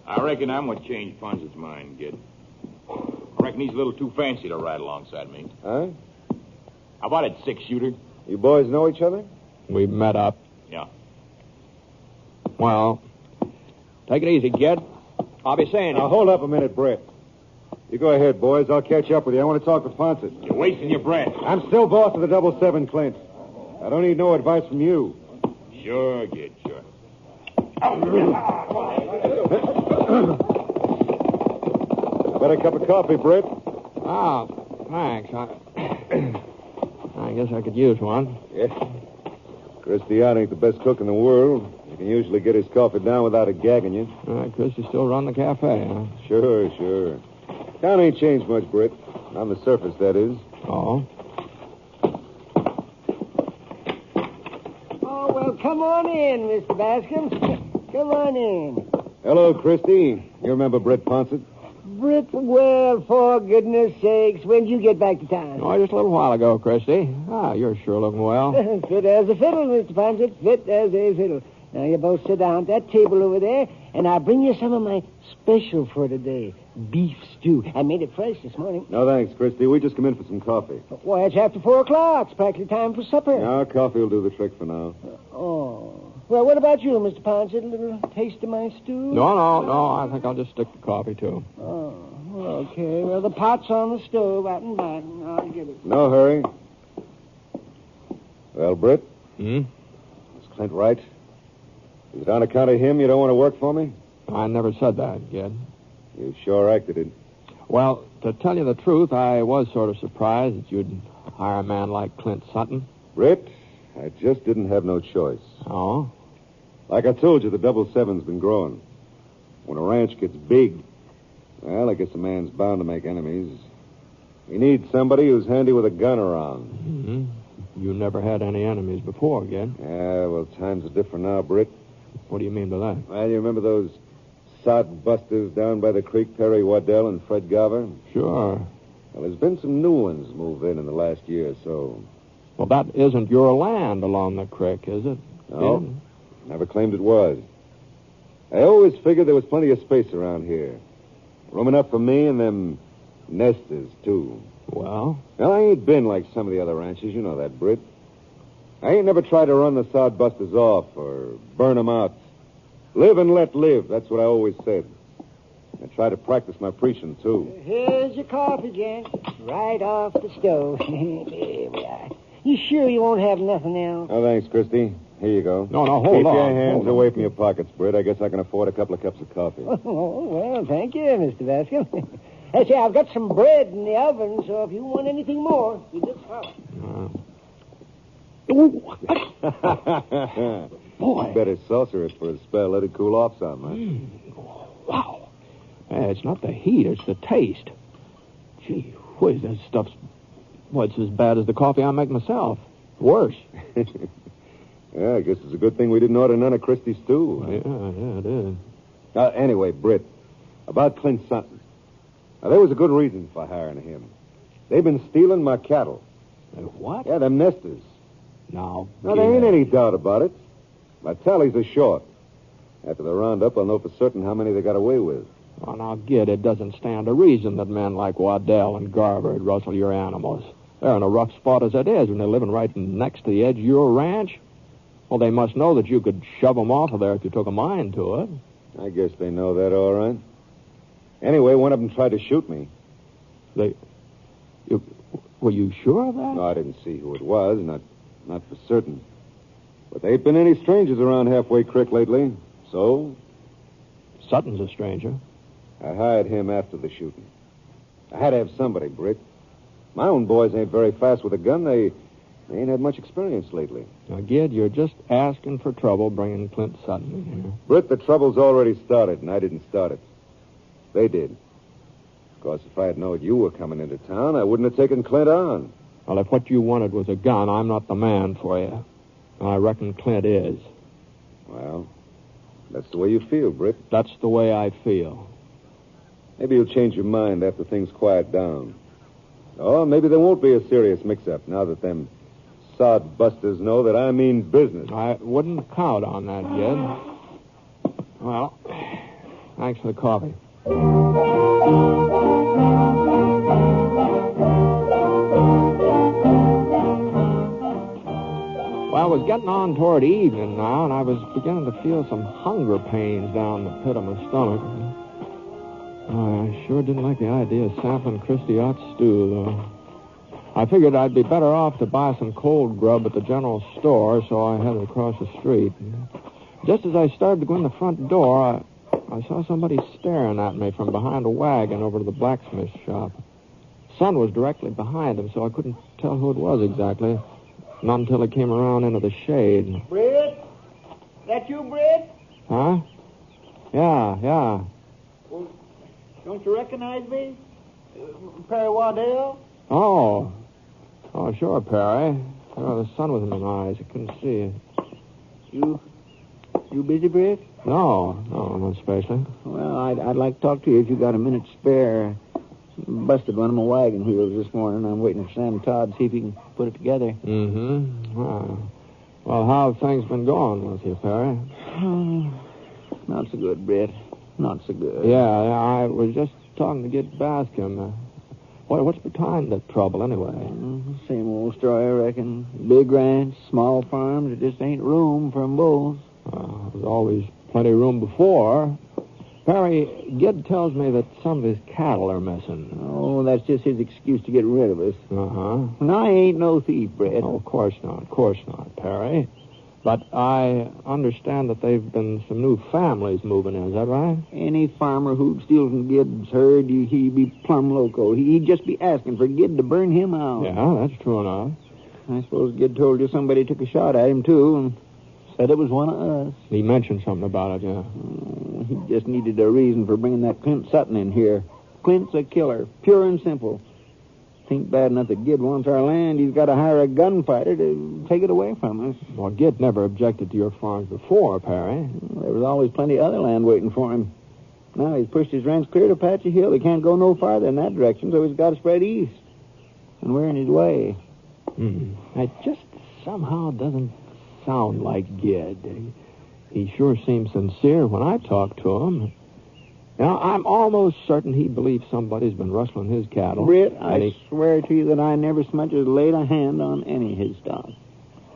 I reckon I'm what changed Ponset's mind, Gid. I reckon he's a little too fancy to ride alongside me. Huh? How about it, six-shooter? You boys know each other? We've met up. Yeah. Well, take it easy, Gid. I'll be seeing you. Now, hold up a minute, Britt. You go ahead, boys. I'll catch up with you. I want to talk with Ponset. You're wasting your breath. I'm still boss of the 777, Clint. I don't need no advice from you. Sure, Gid, sure. Better cup of coffee, Britt. Oh, thanks. I guess I could use one. Yeah. Christian ain't the best cook in the world. He can usually get his coffee down without it gagging you. Chris, you still run the cafe, huh? Sure. Town ain't changed much, Britt. On the surface, that is. Oh? Oh, well, come on in, Mr. Bascom. Come on in. Hello, Christy. You remember Britt Ponset? Britt, well, for goodness sakes, when did you get back to town? Oh, just a little while ago, Christy. You're sure looking well. Fit as a fiddle, Mr. Ponset. Fit as a fiddle. Now, you both sit down at that table over there, and I'll bring you some of my special for today. Beef stew. I made it fresh this morning. No, thanks, Christy. We just come in for some coffee. Why, it's after 4 o'clock. It's practically time for supper. No, coffee will do the trick for now. Oh. Well, what about you, Mr. Ponset? A little taste of my stew? No. I think I'll just stick to coffee, too. Oh, okay. Well, the pot's on the stove out and back. I'll get it. No hurry. Well, Britt? Hmm? Is Clint right? Is it on account of him you don't want to work for me? I never said that, Gid. You sure acted it. Well, to tell you the truth, I was sort of surprised that you'd hire a man like Clint Sutton. Britt, I just didn't have no choice. Oh? Like I told you, the 777's been growing. When a ranch gets big, well, I guess a man's bound to make enemies. He needs somebody who's handy with a gun around. Mm-hmm. You never had any enemies before, Gid. Yeah, well, times are different now, Britt. What do you mean by that? Well, you remember those sod busters down by the creek, Perry Waddell and Fred Garver? Sure. Well, there's been some new ones move in the last year or so. Well, that isn't your land along the creek, is it? No. Gid? Never claimed it was. I always figured there was plenty of space around here. Room enough for me and them nesters, too. Well, I ain't been like some of the other ranches. You know that, Britt. I ain't never tried to run the sod busters off or burn them out. Live and let live. That's what I always said. I try to practice my preaching, too. Here's your coffee, Jen. Right off the stove. There we are. You sure you won't have nothing else? Oh, thanks, Christy. Here you go. No, hold Keep on. your hands Hold away on. from your pockets, Britt. I guess I can afford a couple of cups of coffee. Oh, well, thank you, Mr. Bascom. I say, I've got some bread in the oven, so if you want anything more, you just holler. Boy. You better saucer it for a spell. Let it cool off some, huh? Wow. It's not the heat, it's the taste. Gee whiz, that stuff's... Well, it's as bad as the coffee I make myself. Worse. Yeah, I guess it's a good thing we didn't order none of Christie's stew. Yeah, it is. Anyway, Britt, about Clint Sutton. Now, there was a good reason for hiring him. They've been stealing my cattle. What? Yeah, them nesters. Now, there ain't any doubt about it. My tallies are short. After the roundup, I'll know for certain how many they got away with. Well, now, Gid, it doesn't stand to reason that men like Waddell and Garver would rustle your animals. They're in a rough spot as it is when they're living right next to the edge of your ranch. Well, they must know that you could shove them off of there if you took a mind to it. I guess they know that all right. Anyway, one of them tried to shoot me. Were you sure of that? No, I didn't see who it was, not for certain. But there ain't been any strangers around Halfway Creek lately. So? Sutton's a stranger. I hired him after the shooting. I had to have somebody, Britt. My own boys ain't very fast with a gun. They ain't had much experience lately. Now, Gid, you're just asking for trouble bringing Clint Sutton in here. Britt, the trouble's already started, and I didn't start it. They did. Of course, if I had known you were coming into town, I wouldn't have taken Clint on. Well, if what you wanted was a gun, I'm not the man for you. I reckon Clint is. Well, that's the way you feel, Britt. That's the way I feel. Maybe you'll change your mind after things quiet down. Or maybe there won't be a serious mix-up now that them sod busters know that I mean business. I wouldn't count on that, Gid. Well, thanks for the coffee. Well, it was getting on toward evening now, and I was beginning to feel some hunger pains down the pit of my stomach. Oh, I sure didn't like the idea of sampling Christy Ott's stew, though. I figured I'd be better off to buy some cold grub at the general store, so I headed across the street. Just as I started to go in the front door, I saw somebody staring at me from behind a wagon over to the blacksmith shop. The sun was directly behind him, so I couldn't tell who it was exactly. Not until it came around into the shade. Britt? That you, Britt? Huh? Yeah. Well, don't you recognize me? Perry Waddell? Oh, sure, Perry. Oh, the sun was in my eyes. I couldn't see. You busy, Britt? No, not especially. Well, I'd like to talk to you if you got a minute spare. Busted one of my wagon wheels this morning. I'm waiting for Sam Todd to see if he can put it together. Mm-hmm. Well, how have things been going with you, Perry? Not so good, Britt. Not so good. Yeah, I was just talking to Gid Bascom. What's behind the trouble, anyway? Same old story, I reckon. Big ranch, small farms, there just ain't room for 'em both. There's always plenty of room before. Perry, Gid tells me that some of his cattle are missing. Oh, that's just his excuse to get rid of us. Uh-huh. And I ain't no thief, Britt. Oh, of course not, Perry. But I understand that they've been some new families moving in. Is that right? Any farmer who'd steal from Gid's herd, he'd be plumb loco. He'd just be asking for Gid to burn him out. Yeah, that's true enough. I suppose Gid told you somebody took a shot at him, too, and said it was one of us. He mentioned something about it, yeah. He just needed a reason for bringing that Clint Sutton in here. Clint's a killer, pure and simple. Ain't bad enough that Gid wants our land. He's got to hire a gunfighter to take it away from us. Well, Gid never objected to your farms before, Perry. There was always plenty of other land waiting for him. Now he's pushed his ranch clear to Apache Hill. He can't go no farther in that direction, so he's got to spread east. And we're in his way. It just somehow doesn't sound like Gid. He sure seems sincere when I talk to him. Now, I'm almost certain he believes somebody's been rustling his cattle. Britt, I swear to you that I never so much as laid a hand on any of his stock.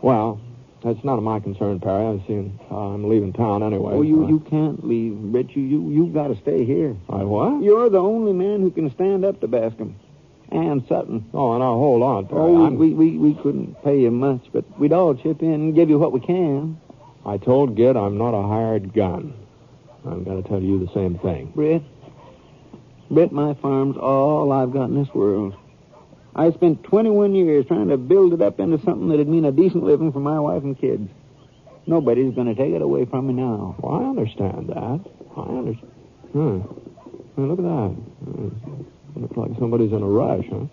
Well, that's none of my concern, Perry. I'm leaving town anyway. Oh, you can't leave, Britt. You've got to stay here. I what? You're the only man who can stand up to Bascom. And Sutton. Oh, now, hold on, Perry. Oh, we couldn't pay you much, but we'd all chip in and give you what we can. I told Gid I'm not a hired gun. I've got to tell you the same thing. Britt, my farm's all I've got in this world. I spent 21 years trying to build it up into something that'd mean a decent living for my wife and kids. Nobody's going to take it away from me now. Well, I understand that. Hey, look at that. Looks like somebody's in a rush, huh?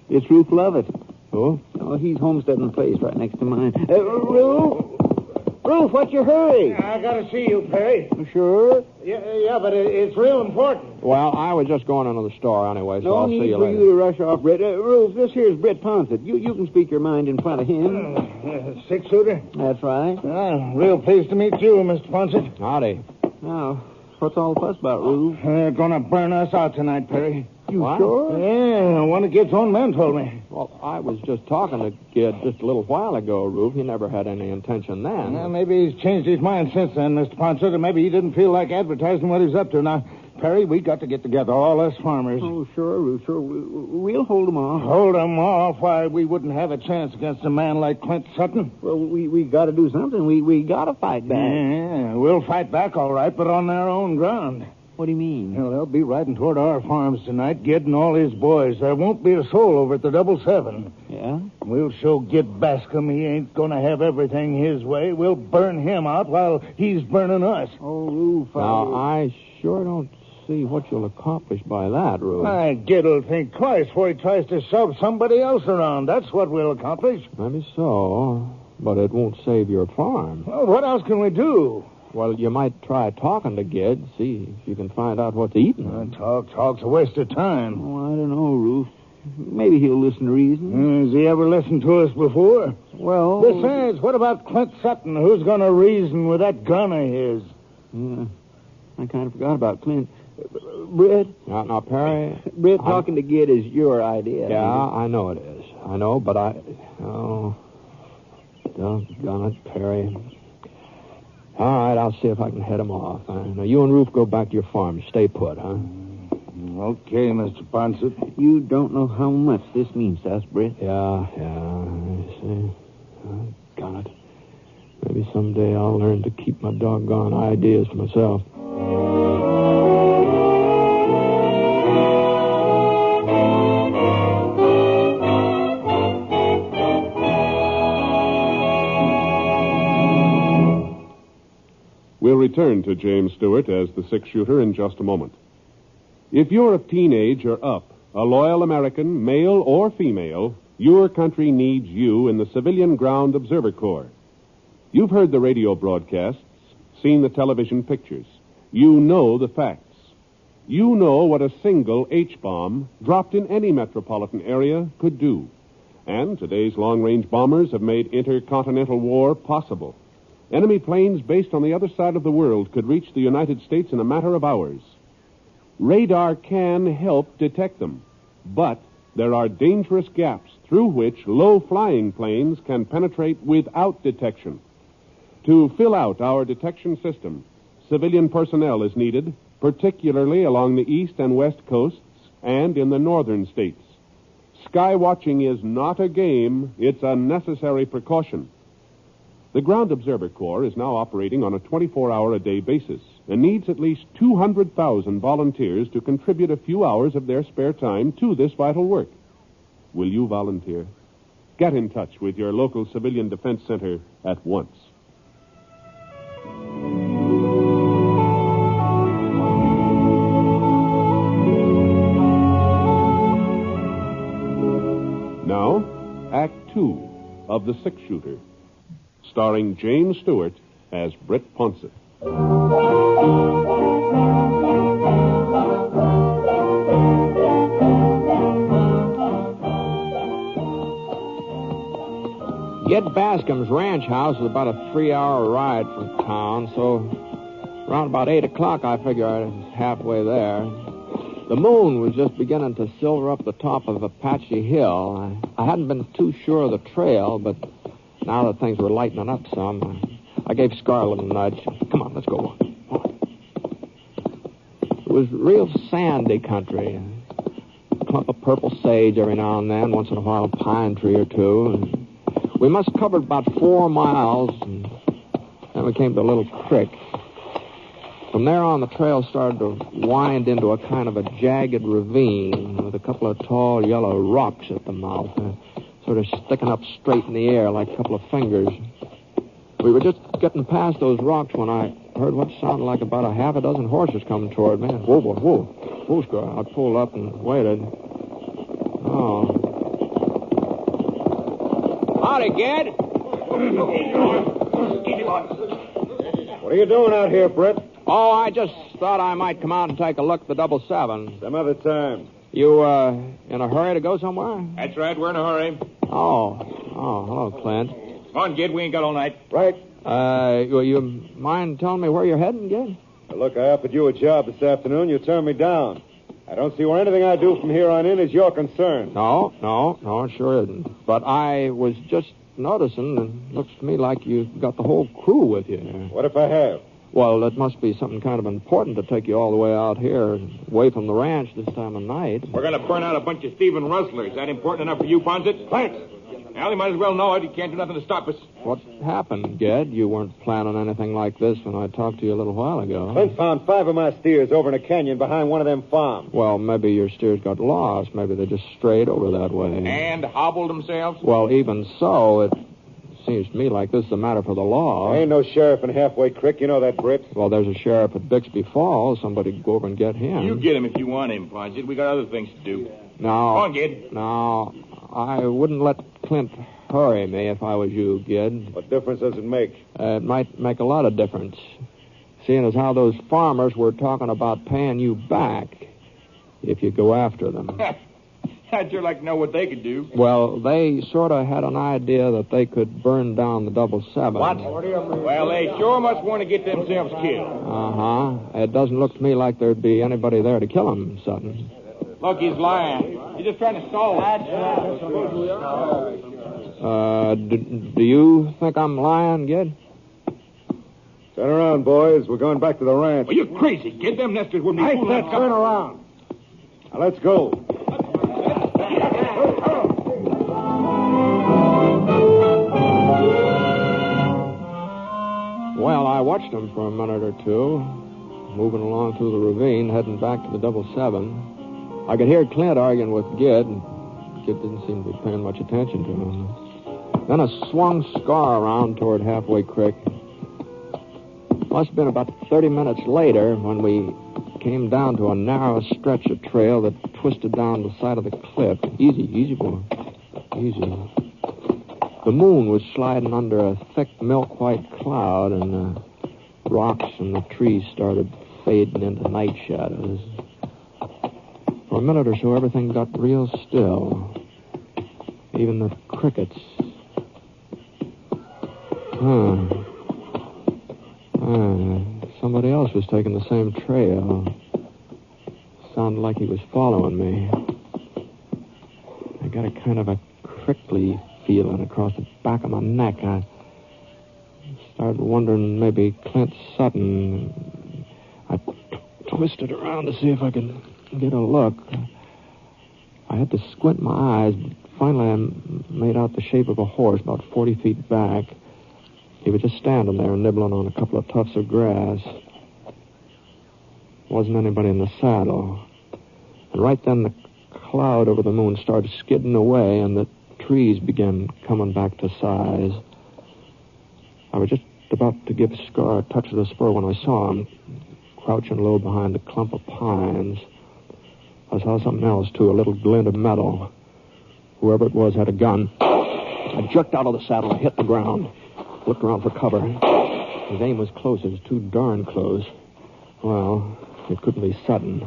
It's Ruth Lovett. Oh? Oh, he's homesteading the place right next to mine. Ruth, what's your hurry? I got to see you, Perry. Sure? Yeah, but it's real important. Well, I was just going into the store anyway, so I'll see you later. No need for you to rush off, Britt. Ruth, this here's Britt Ponset. You can speak your mind in front of him. Six-shooter? That's right. Real pleased to meet you, Mr. Ponset. Howdy. Now, what's all the fuss about, Ruth? They're going to burn us out tonight, Perry. You sure? Yeah, one of Gid's own men told me. Well, I was just talking to Gid just a little while ago, Rube. He never had any intention then. Well, maybe he's changed his mind since then, Mr. Ponset, or maybe he didn't feel like advertising what he's up to. Now, Perry, we got to get together, all us farmers. Oh, sure, Ruth, sure. We'll hold them off. Hold them off? Why, we wouldn't have a chance against a man like Clint Sutton. Well, we got to do something. We got to fight back. Yeah, we'll fight back, all right, but on their own ground. What do you mean? Well, they'll be riding toward our farms tonight, Gid and all his boys. There won't be a soul over at the 777. Yeah? We'll show Gid Bascom he ain't going to have everything his way. We'll burn him out while he's burning us. Oh, Roof. Now, I sure don't see what you'll accomplish by that, Roof. Gid'll think twice before he tries to shove somebody else around. That's what we'll accomplish. Maybe so, but it won't save your farm. Well, what else can we do? Well, you might try talking to Gid, see if you can find out what's eating him. Talk's a waste of time. Oh, I don't know, Roof. Maybe he'll listen to reason. Has he ever listened to us before? Well... Besides, what about Clint Sutton? Who's going to reason with that gun of his? Yeah, I kind of forgot about Clint. Britt? Now, Perry... Britt, talking to Gid is your idea. Yeah, I know it is. I know, but Oh, doggone it, Perry. All right, I'll see if I can head him off. Now, you and Roof go back to your farm. Stay put, huh? Okay, Mr. Ponset. You don't know how much this means to us, Britt. Yeah, I see. Got it. Maybe someday I'll learn to keep my doggone ideas to myself. We'll return to James Stewart as the six-shooter in just a moment. If you're of teenage or up, a loyal American, male or female, your country needs you in the Civilian Ground Observer Corps. You've heard the radio broadcasts, seen the television pictures. You know the facts. You know what a single H-bomb dropped in any metropolitan area could do. And today's long-range bombers have made intercontinental war possible. Enemy planes based on the other side of the world could reach the United States in a matter of hours. Radar can help detect them, but there are dangerous gaps through which low-flying planes can penetrate without detection. To fill out our detection system, civilian personnel is needed, particularly along the east and west coasts and in the northern states. Sky watching is not a game, it's a necessary precaution. The Ground Observer Corps is now operating on a 24-hour-a-day basis and needs at least 200,000 volunteers to contribute a few hours of their spare time to this vital work. Will you volunteer? Get in touch with your local Civilian Defense Center at once. Now, Act 2 of The Six-Shooter, starring James Stewart as Britt Ponset. Gid Bascom's ranch house is about a 3-hour ride from town, so around about 8 o'clock I figure I was halfway there. The moon was just beginning to silver up the top of a patchy hill. I hadn't been too sure of the trail, but now that things were lightening up some, I gave Scarlett a nudge. Come on, let's go on. It was real sandy country. A clump of purple sage every now and then, once in a while a pine tree or two. And we must have covered about 4 miles, and then we came to a little creek. From there on, the trail started to wind into a kind of a jagged ravine with a couple of tall yellow rocks at the mouth, sort of sticking up straight in the air like a couple of fingers. We were just getting past those rocks when I heard what sounded like about a half a dozen horses coming toward me. Whoa, whoa, whoa. Whoa, Scar. I pulled up and waited. Oh. Howdy, Gid. What are you doing out here, Britt? Oh, I just thought I might come out and take a look at the 777. Some other time. You, in a hurry to go somewhere? That's right, we're in a hurry. Oh, hello, Clint. Come on, Gid, we ain't got all night. Right. You mind telling me where you're heading, Gid? Now, look, I offered you a job this afternoon. You turned me down. I don't see where anything I do from here on in is your concern. No, it sure isn't. But I was just noticing, and it looks to me like you've got the whole crew with you. What if I have? Well, it must be something kind of important to take you all the way out here, away from the ranch this time of night. We're going to burn out a bunch of thieving rustlers. Is that important enough for you, Ponset? Clint! Well, you might as well know it. You can't do nothing to stop us. What happened, Ged? You weren't planning anything like this when I talked to you a little while ago. Clint found 5 of my steers over in a canyon behind one of them farms. Well, maybe your steers got lost. Maybe they just strayed over that way. And hobbled themselves? Well, even so, it seems to me like this is a matter for the law. There ain't no sheriff in Halfway Creek. You know that, Britt. Well, there's a sheriff at Bixby Falls. Somebody go over and get him. You get him if you want him, Ponset. We got other things to do. Now, Come on, Gid. Now, I wouldn't let Clint hurry me if I was you, Gid. What difference does it make? It might make a lot of difference. Seeing as how those farmers were talking about paying you back if you go after them. I'd sure like to know what they could do. Well, they sort of had an idea that they could burn down the 777. What? Well, they sure must want to get themselves killed. Uh-huh. It doesn't look to me like there'd be anybody there to kill him, Sutton. Look, he's lying. He's just trying to stall us. Do you think I'm lying, Gid? Turn around, boys. We're going back to the ranch. Well, you're crazy, Gid. Them nesters wouldn't be fooling us. Turn around. Now, let's go. Well, I watched them for a minute or two, moving along through the ravine, heading back to the 777. I could hear Clint arguing with Gid, and Gid didn't seem to be paying much attention to him. Then I swung Scar around toward Halfway Creek. Must have been about 30 minutes later when we came down to a narrow stretch of trail that twisted down the side of the cliff. Easy, boy. Easy. The moon was sliding under a thick milk-white cloud, and the rocks and the trees started fading into night shadows. For a minute or so, everything got real still. Even the crickets. Somebody else was taking the same trail. Sounded like he was following me. I got a kind of a prickly feeling across the back of my neck. I started wondering maybe Clint Sutton. I twisted around to see if I could get a look. I had to squint my eyes, but finally I made out the shape of a horse about 40 feet back. He was just standing there nibbling on a couple of tufts of grass. Wasn't anybody in the saddle. And right then the cloud over the moon started skidding away, and the trees began coming back to size. I was just about to give Scar a touch of the spur when I saw him, crouching low behind a clump of pines. I saw something else, too, a little glint of metal. Whoever it was had a gun. I jerked out of the saddle and hit the ground. Looked around for cover. His aim was close. It was too darn close. Well, it couldn't be Sutton.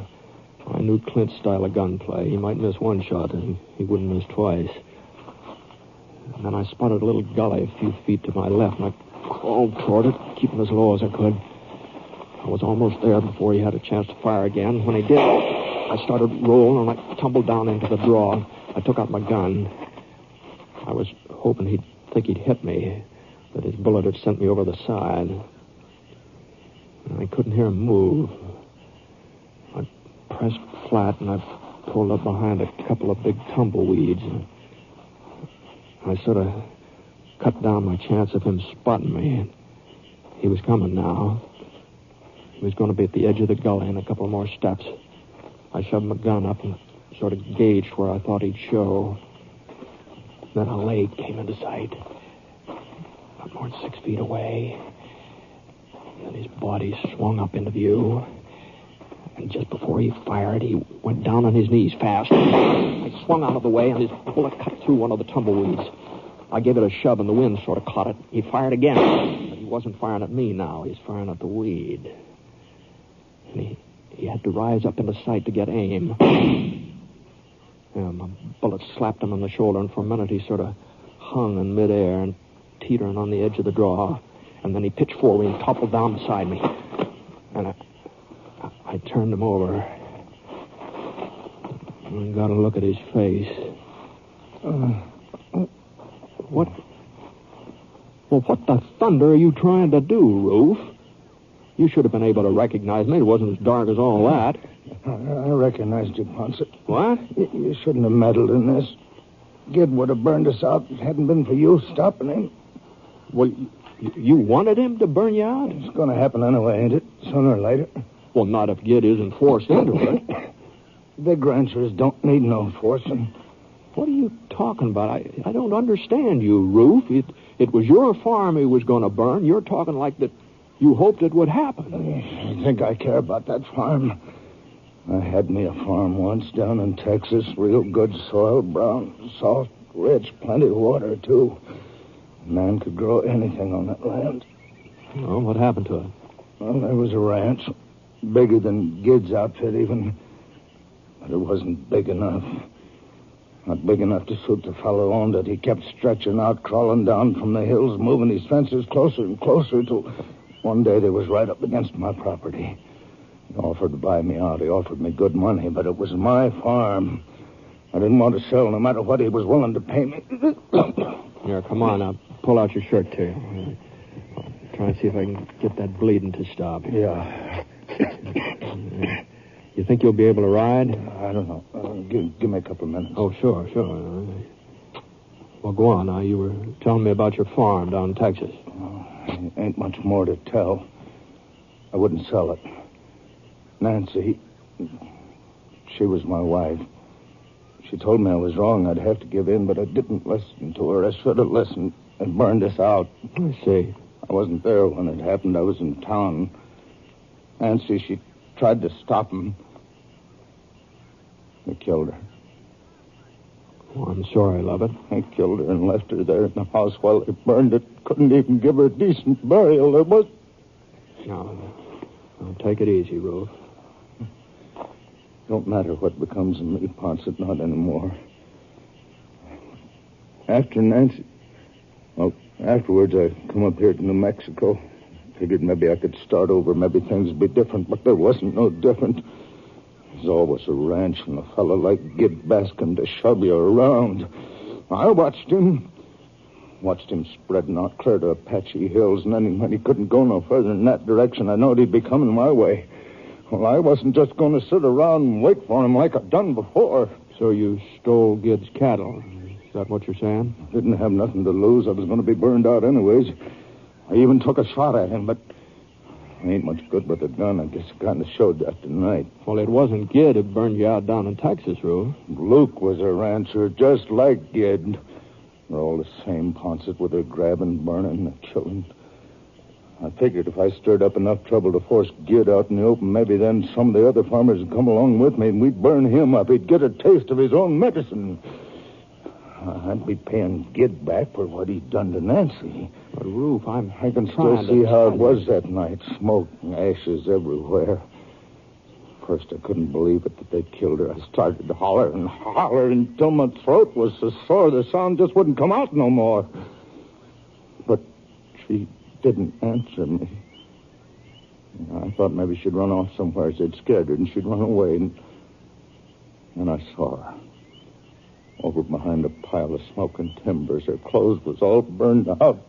I knew Clint's style of gunplay. He might miss one shot, and he wouldn't miss twice. And then I spotted a little gully a few feet to my left, and I crawled toward it, keeping as low as I could. I was almost there before he had a chance to fire again. When he did, I started rolling, and I tumbled down into the draw. I took out my gun. I was hoping he'd think he'd hit me, that his bullet had sent me over the side. I couldn't hear him move. I pressed flat, and I pulled up behind a couple of big tumbleweeds. I sort of cut down my chance of him spotting me. He was coming now. He was going to be at the edge of the gully in a couple more steps. I shoved my gun up and sort of gauged where I thought he'd show. Then a leg came into sight. Not more than 6 feet away. Then his body swung up into view. And just before he fired, he went down on his knees fast. I swung out of the way, and his bullet cut through one of the tumbleweeds. I gave it a shove, and the wind sort of caught it. He fired again. But he wasn't firing at me now. He was firing at the weed. And he had to rise up into sight to get aim. Yeah, my bullet slapped him on the shoulder, and for a minute he sort of hung in midair and teetering on the edge of the draw. And then he pitched forward and toppled down beside me. And I turned him over. I got a look at his face. What? Well, what the thunder are you trying to do, Roof? You should have been able to recognize me. It wasn't as dark as all that. I recognized you, Ponset. What? You shouldn't have meddled in this. Gid would have burned us out if it hadn't been for you stopping him. Well, you wanted him to burn you out? It's going to happen anyway, ain't it? Sooner or later. Well, not if Gid isn't forced into it. Big ranchers don't need no forcing. What are you talking about? I don't understand you, Roof. It was your farm he was going to burn. You're talking like that you hoped it would happen. You think I care about that farm? I had me a farm once down in Texas. Real good soil, brown, soft, rich, plenty of water, too. A man could grow anything on that land. Oh, what happened to it? Well, there was a ranch. Bigger than Gid's outfit, even. But it wasn't big enough. Not big enough to suit the fellow who owned it. He kept stretching out, crawling down from the hills, moving his fences closer and closer till one day they was right up against my property. He offered to buy me out. He offered me good money, but it was my farm. I didn't want to sell no matter what he was willing to pay me. Here, come on now. Pull out your shirt, too. Try and see if I can get that bleeding to stop. Yeah. You think you'll be able to ride? I don't know. Give me a couple of minutes. Oh, sure. Well, go on now. You were telling me about your farm down in Texas. Ain't much more to tell. I wouldn't sell it. Nancy, she was my wife. She told me I was wrong. I'd have to give in, but I didn't listen to her. I should have listened and burned us out. I see. I wasn't there when it happened. I was in town. Nancy, she tried to stop him. They killed her. Oh, I'm sorry, Lovett. They killed her and left her there in the house while they burned it. Couldn't even give her a decent burial. There was... No, take it easy, Roof. Don't matter what becomes of me, Ponset, not anymore. After Nancy... Well, afterwards I come up here to New Mexico. Figured maybe I could start over. Maybe things would be different, but there wasn't no different. There's always a ranch and a fellow like Gid Bascom to shove you around. I watched him spreading out clear to Apache Hills, and then when he couldn't go no further in that direction, I knowed he'd be coming my way. Well, I wasn't just going to sit around and wait for him like I'd done before. So you stole Gid's cattle. Is that what you're saying? Didn't have nothing to lose. I was going to be burned out anyways. I even took a shot at him, but I ain't much good with a gun. I guess I kind of showed that tonight. Well, it wasn't Gid who burned you out down in Texas, Roof. Luke was a rancher, just like Gid. They're all the same, Ponset, with their grabbing, burning, and killing. I figured if I stirred up enough trouble to force Gid out in the open, maybe then some of the other farmers would come along with me, and we'd burn him up. He'd get a taste of his own medicine. I'd be paying Gid back for what he'd done to Nancy. But, Roof, I can still see how it was that night. Smoke and ashes everywhere. First, I couldn't believe it that they killed her. I started to holler until my throat was so sore the sound just wouldn't come out no more. But she didn't answer me. I thought maybe she'd run off somewhere. They'd scared her, and she'd run away. And I saw her. Over behind a pile of smoking timbers. Her clothes was all burned out.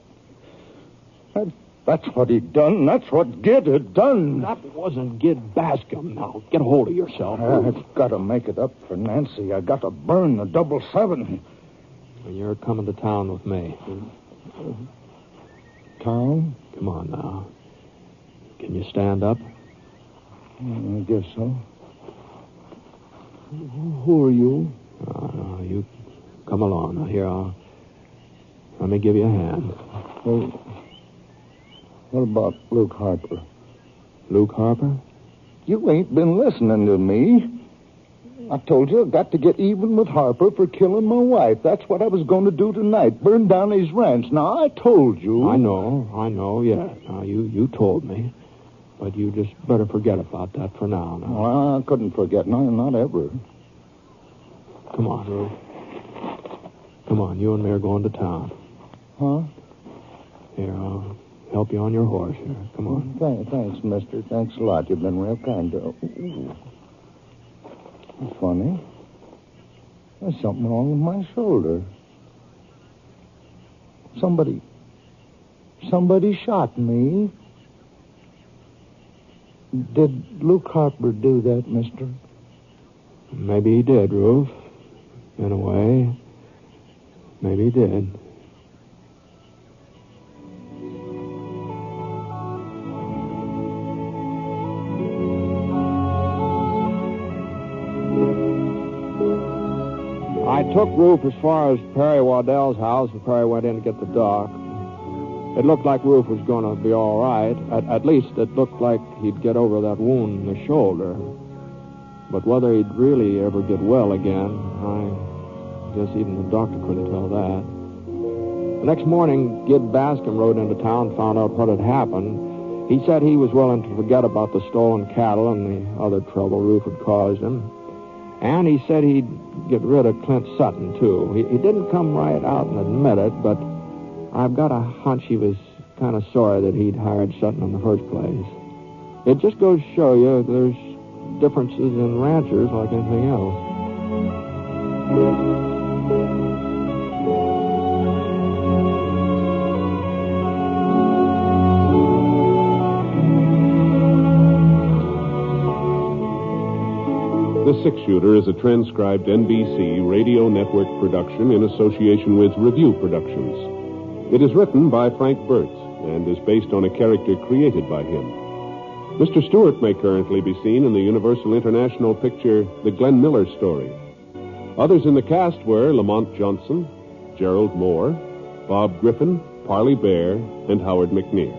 That's what he'd done. That's what Gid had done. That wasn't Gid Bascom. Now, get a hold of yourself. I've got to make it up for Nancy. I got to burn the 777. And you're coming to town with me. Town? Come on now. Can you stand up? I guess so. Who are you? You come along. Now, here, let me give you a hand. Well, what about Luke Harper? Luke Harper? You ain't been listening to me. I told you I've got to get even with Harper for killing my wife. That's what I was going to do tonight. Burn down his ranch. Now, I told you. I know, yeah. Now, you told me. But you just better forget about that for now. Well, I couldn't forget. No, not ever. Come on, Ruth. Come on, you and me are going to town. Huh? Here, I'll help you on your horse here. Come on. Thanks, mister. Thanks a lot. You've been real kind to... Funny. There's something wrong with my shoulder. Somebody shot me. Did Luke Harper do that, mister? Maybe he did, Ruth. In a way. Maybe he did. I took Ruth as far as Perry Waddell's house, and Perry went in to get the doc. It looked like Ruth was going to be all right. At least it looked like he'd get over that wound in the shoulder. But whether he'd really ever get well again, I guess even the doctor couldn't tell that. The next morning, Gid Bascom rode into town, found out what had happened. He said he was willing to forget about the stolen cattle and the other trouble Ruth had caused him. And he said he'd get rid of Clint Sutton, too. He didn't come right out and admit it, but I've got a hunch he was kind of sorry that he'd hired Sutton in the first place. It just goes to show you there's differences in ranchers like anything else. The Six Shooter is a transcribed NBC Radio Network production in association with Review Productions. It is written by Frank Burtz and is based on a character created by him. Mr. Stewart may currently be seen in the Universal International picture The Glenn Miller Story. Others in the cast were Lamont Johnson, Gerald Moore, Bob Griffin, Parley Bear, and Howard McNear.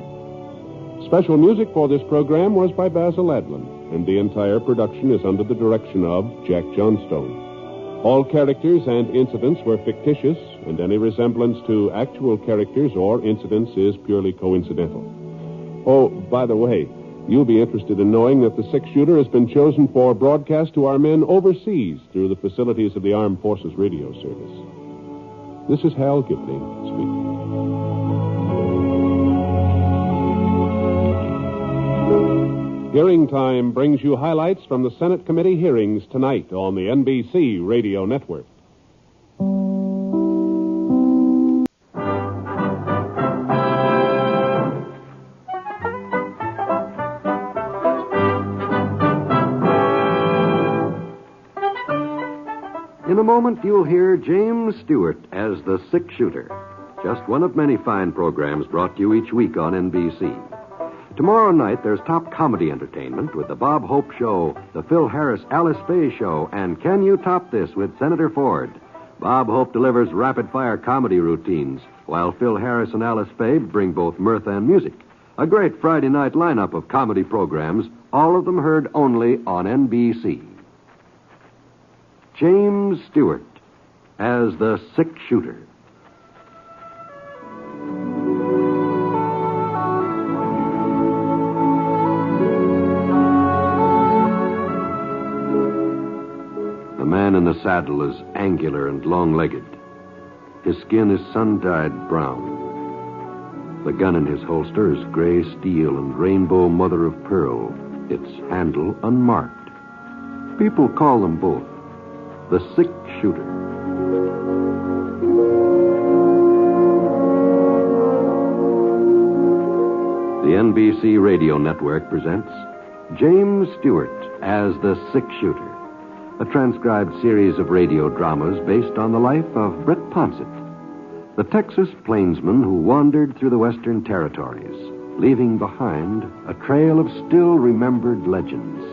Special music for this program was by Basil Adlin, and the entire production is under the direction of Jack Johnstone. All characters and incidents were fictitious, and any resemblance to actual characters or incidents is purely coincidental. Oh, by the way, you'll be interested in knowing that the Six Shooter has been chosen for broadcast to our men overseas through the facilities of the Armed Forces Radio Service. This is Hal Gibney speaking. Hearing Time brings you highlights from the Senate committee hearings tonight on the NBC Radio Network. In a moment, you'll hear James Stewart as the Six Shooter, just one of many fine programs brought to you each week on NBC. Tomorrow night, there's top comedy entertainment with the Bob Hope Show, the Phil Harris Alice Faye Show, and Can You Top This with Senator Ford. Bob Hope delivers rapid-fire comedy routines, while Phil Harris and Alice Faye bring both mirth and music. A great Friday night lineup of comedy programs, all of them heard only on NBC. James Stewart as the Six Shooter. The man in the saddle is angular and long-legged. His skin is sun-dyed brown. The gun in his holster is gray steel and rainbow mother of pearl, its handle unmarked. People call them both the Six Shooter. The NBC Radio Network presents James Stewart as the Six Shooter, a transcribed series of radio dramas based on the life of Britt Ponset, the Texas plainsman who wandered through the Western Territories, leaving behind a trail of still-remembered legends.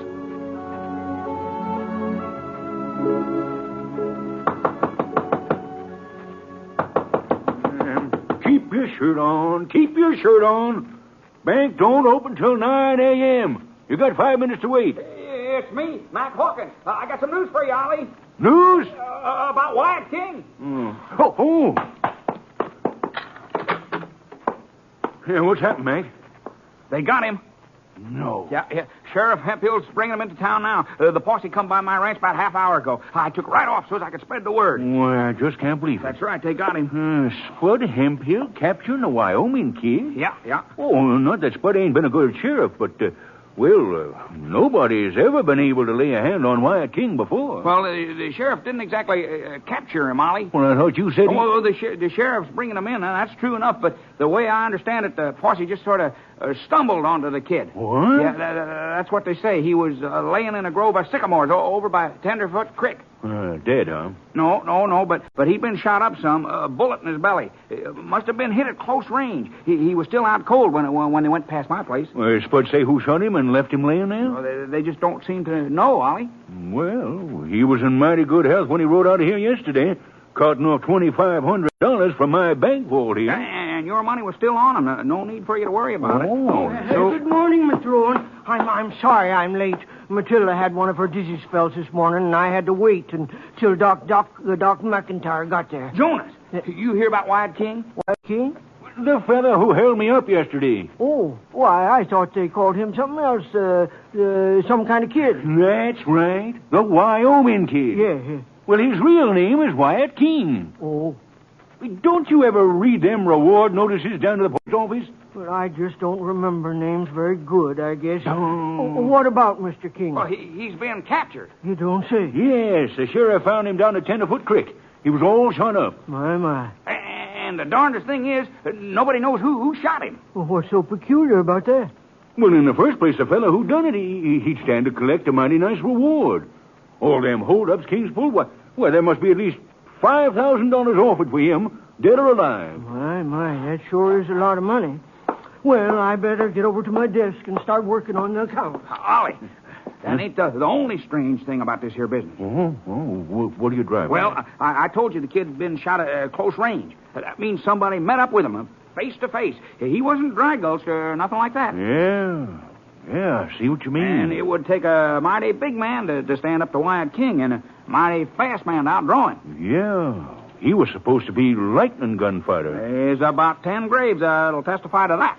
Keep your shirt on. Keep your shirt on. Bank don't open till 9 a.m. You got 5 minutes to wait. It's me, Mac Hawkins. I got some news for you, Ollie. News? About Wyatt King. Oh. Yeah, what's happened, Mac? They got him. No. Yeah. Sheriff Hemphill's bringing him into town now. The posse come by my ranch about half hour ago. I took right off so as I could spread the word. Why, I just can't believe it. That's right, they got him. Spud Hemphill capturing a Wyoming kid? Yeah. Oh, not that Spud ain't been a good sheriff, but Well, nobody's ever been able to lay a hand on Wyatt King before. Well, the sheriff didn't exactly capture him, Ollie. Well, I thought you said Well, the sheriff's bringing him in, and that's true enough, but the way I understand it, the posse just sort of stumbled onto the kid. What? Yeah, that's what they say. He was laying in a grove of sycamores over by Tenderfoot Creek. Dead, huh? No, but he'd been shot up some, a bullet in his belly. Must have been hit at close range. He was still out cold when they went past my place. Well, you're supposed to say who shot him and left him laying there? Well, they just don't seem to know, Ollie. Well, he was in mighty good health when he rode out of here yesterday, carting off $2,500 from my bank vault here. And your money was still on him. No need for you to worry about it. Good morning, Mr. Owen. I'm sorry I'm late. Matilda had one of her dizzy spells this morning, and I had to wait until Doc McIntyre got there. Jonas, you hear about Wyatt King? Wyatt King? The fellow who held me up yesterday. Oh, why, I thought they called him something else, some kind of kid. That's right. The Wyoming kid. Yeah. Well, his real name is Wyatt King. Oh. Don't you ever read them reward notices down to the post office? Well, I just don't remember names very good, I guess. What about Mr. King? Well, he's been captured. You don't say? Yes, the sheriff found him down at Tenderfoot Creek. He was all shot up. My. And the darndest thing is, nobody knows who shot him. Well, what's so peculiar about that? Well, in the first place, the fellow who done it, he'd stand to collect a mighty nice reward. All them holdups King's pulled, why, there must be at least $5,000 offered for him, dead or alive. My, that sure is a lot of money. Well, I better get over to my desk and start working on the account. Ollie, that ain't the only strange thing about this here business. What are you driving? Well, I told you the kid had been shot at close range. That means somebody met up with him, face to face. He wasn't dry gulched or nothing like that. Yeah, I see what you mean. And it would take a mighty big man to stand up to Wyatt King and a mighty fast man to outdraw him. Yeah, he was supposed to be lightning gunfighter. There's about 10 graves that'll testify to that.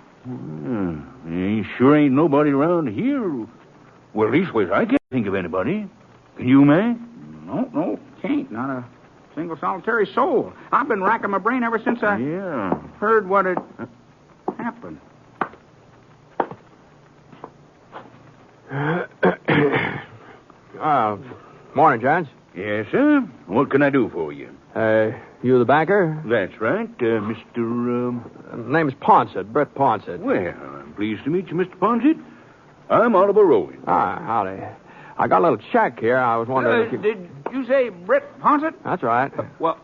Sure ain't nobody around here. Well, leastways, I can't think of anybody. Can you, man? No, can't. Not a single solitary soul. I've been racking my brain ever since I heard what had happened. Morning, Judge. Yes, sir. What can I do for you? You the banker? That's right, Mr. Name's Ponset, Britt Ponset. Well, I'm pleased to meet you, Mr. Ponset. I'm Oliver Rowan. Howdy. I got a little check here. I was wondering if you... Did you say Britt Ponset? That's right. Well,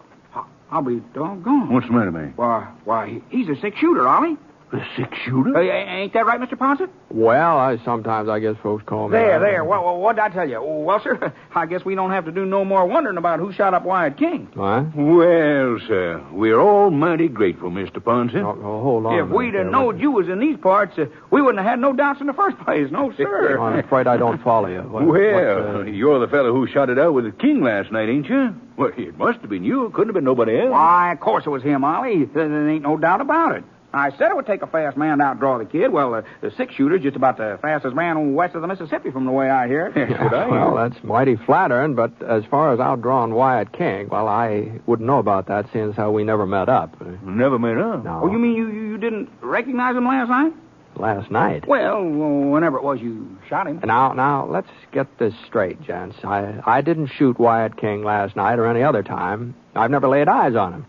I'll be doggone. What's the matter, man? Why, he's a six-shooter, Ollie. A six-shooter? Ain't that right, Mr. Ponset? Well, sometimes I guess folks call me... There. What'd I tell you? Well, sir, I guess we don't have to do no more wondering about who shot up Wyatt King. What? Well, sir, we're all mighty grateful, Mr. Ponset. Hold on. If we'd have known you was in these parts, we wouldn't have had no doubts in the first place. No, sir. I'm afraid I don't follow you. You're the fellow who shot it out with the King last night, ain't you? Well, it must have been you. It couldn't have been nobody else. Why, of course it was him, Ollie. There ain't no doubt about it. I said it would take a fast man to outdraw the kid. Well, the six-shooter's just about the fastest man west of the Mississippi from the way I hear it. Well, that's mighty flattering, but as far as outdrawing Wyatt King, well, I wouldn't know about that, seeing as how we never met up. Never met up? No. Oh, you mean you didn't recognize him last night? Last night? Well, whenever it was you shot him. Now, let's get this straight, gents. I didn't shoot Wyatt King last night or any other time. I've never laid eyes on him.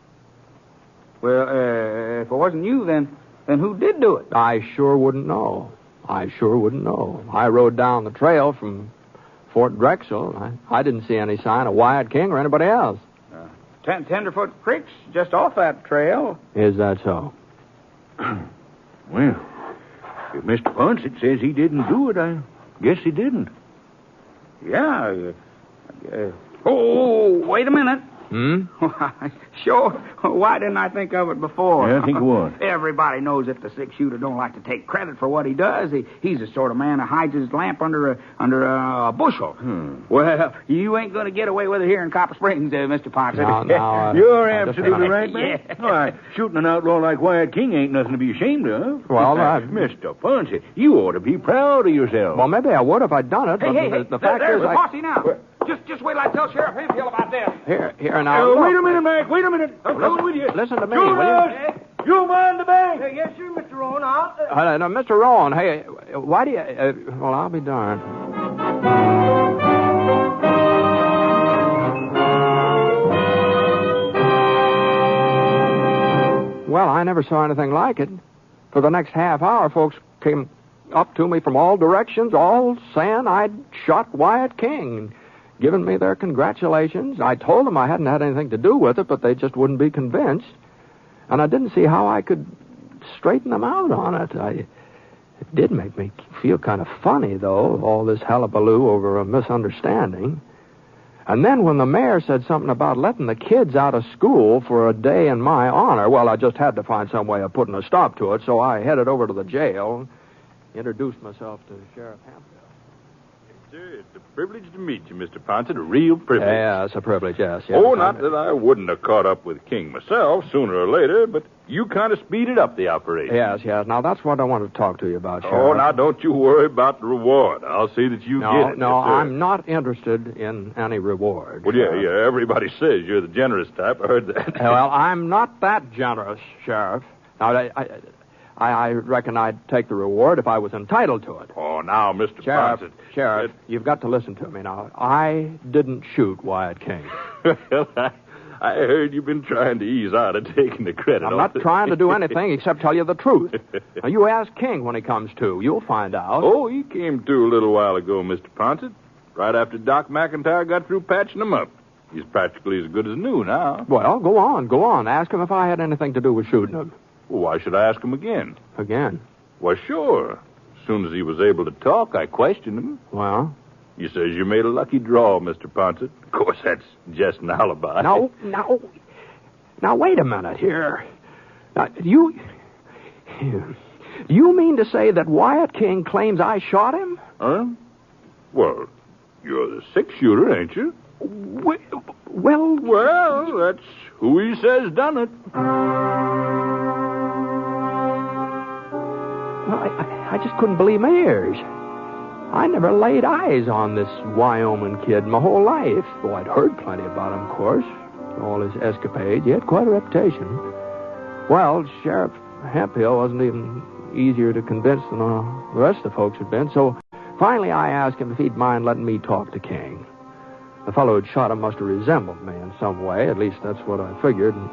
Well, if it wasn't you, then who did do it? I sure wouldn't know. I rode down the trail from Fort Drexel. I didn't see any sign of Wyatt King or anybody else. Tenderfoot Creek's just off that trail. Is that so? Well, if Mr. Ponset says he didn't do it, I guess he didn't. Yeah. Wait a minute. Sure. Why didn't I think of it before? Yeah, think of what? Everybody knows that the six-shooter don't like to take credit for what he does. He's the sort of man who hides his lamp under a bushel. Well, you ain't going to get away with it here in Copper Springs, Mr. Ponset. No, you're absolutely right, man. Yeah. All right, shooting an outlaw like Wyatt King ain't nothing to be ashamed of. Well, Mr. Ponset, you ought to be proud of yourself. Well, maybe I would if I'd done it. Hey, the fact there's is, the posse now. Just wait till I tell Sheriff Hemphill about this. Here now. Wait a minute, Mac. Wait a minute. I'm coming with you. Listen to me, will you? You mind the bank. Yes, sir, Mr. Mr. Rowan. I'll... No, Mr. Rowan, hey, why do you... well, I'll be darned. Well, I never saw anything like it. For the next half hour, folks came up to me from all directions, all saying I'd shot Wyatt King, giving me their congratulations. I told them I hadn't had anything to do with it, but they just wouldn't be convinced. And I didn't see how I could straighten them out on it. It did make me feel kind of funny, though, all this hullabaloo over a misunderstanding. And then when the mayor said something about letting the kids out of school for a day in my honor, well, I just had to find some way of putting a stop to it, so I headed over to the jail, introduced myself to Sheriff Hampton. Sir, it's a privilege to meet you, Mr. Ponset. A real privilege. Yeah, it's a privilege, yes. Oh, not that I wouldn't have caught up with King myself sooner or later, but you kind of speeded up the operation. Yes. Now, that's what I wanted to talk to you about, Sheriff. Oh, now, don't you worry about the reward. I'll see that you get it. No, yes, sir. I'm not interested in any reward. Well, yeah, everybody says you're the generous type. I heard that. Well, I'm not that generous, Sheriff. Now, I reckon I'd take the reward if I was entitled to it. Oh, now, Mr. Ponset. Sheriff, you've got to listen to me now. I didn't shoot Wyatt King. Well, I heard you've been trying to ease out of taking the credit. I'm not trying to do anything except tell you the truth. Now, you ask King when he comes to. You'll find out. Oh, he came to a little while ago, Mr. Ponset. Right after Doc McIntyre got through patching him up. He's practically as good as new now. Well, go on. Ask him if I had anything to do with shooting him. Well, why should I ask him again? Again? Well, sure. As soon as he was able to talk, I questioned him. Well? He says you made a lucky draw, Mr. Ponset. Of course, that's just an alibi. Now, wait a minute here. Now, you mean to say that Wyatt King claims I shot him? Huh? Well, you're the six-shooter, ain't you? Well, that's who he says done it. I just couldn't believe my ears. I never laid eyes on this Wyoming kid my whole life. Though I'd heard plenty about him, of course. All his escapades. He had quite a reputation. Well, Sheriff Hemphill wasn't even easier to convince than the rest of the folks had been. So finally I asked him if he'd mind letting me talk to King. The fellow who'd shot him must have resembled me in some way. At least that's what I figured. And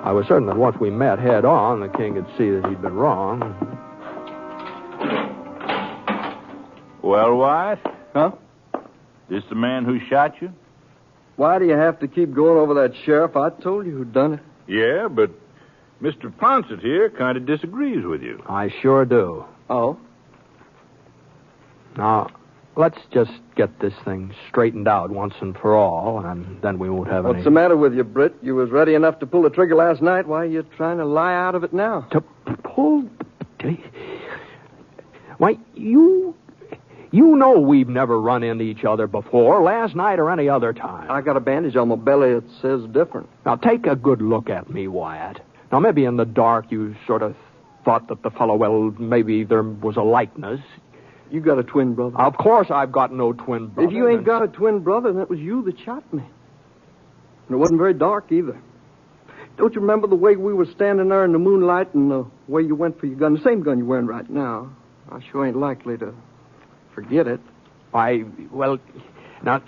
I was certain that once we met head on, the King would see that he'd been wrong. Well, Wyatt? Huh? This the man who shot you? Why do you have to keep going over that, Sheriff? I told you who done it. Yeah, but Mr. Ponset here kind of disagrees with you. I sure do. Oh? Now, let's just get this thing straightened out once and for all, and then we won't have any... What's the matter with you, Britt? You was ready enough to pull the trigger last night. Why are you trying to lie out of it now? To pull... Why, you know we've never run into each other before, last night or any other time. I got a bandage on my belly that says different. Now, take a good look at me, Wyatt. Now, maybe in the dark you sort of thought that the fellow, well, maybe there was a likeness. You got a twin brother? Of course I've got no twin brother. If you ain't got a twin brother, then it was you that shot me. And it wasn't very dark either. Don't you remember the way we were standing there in the moonlight and the way you went for your gun? The same gun you're wearing right now. I sure ain't likely to forget it. Well, now,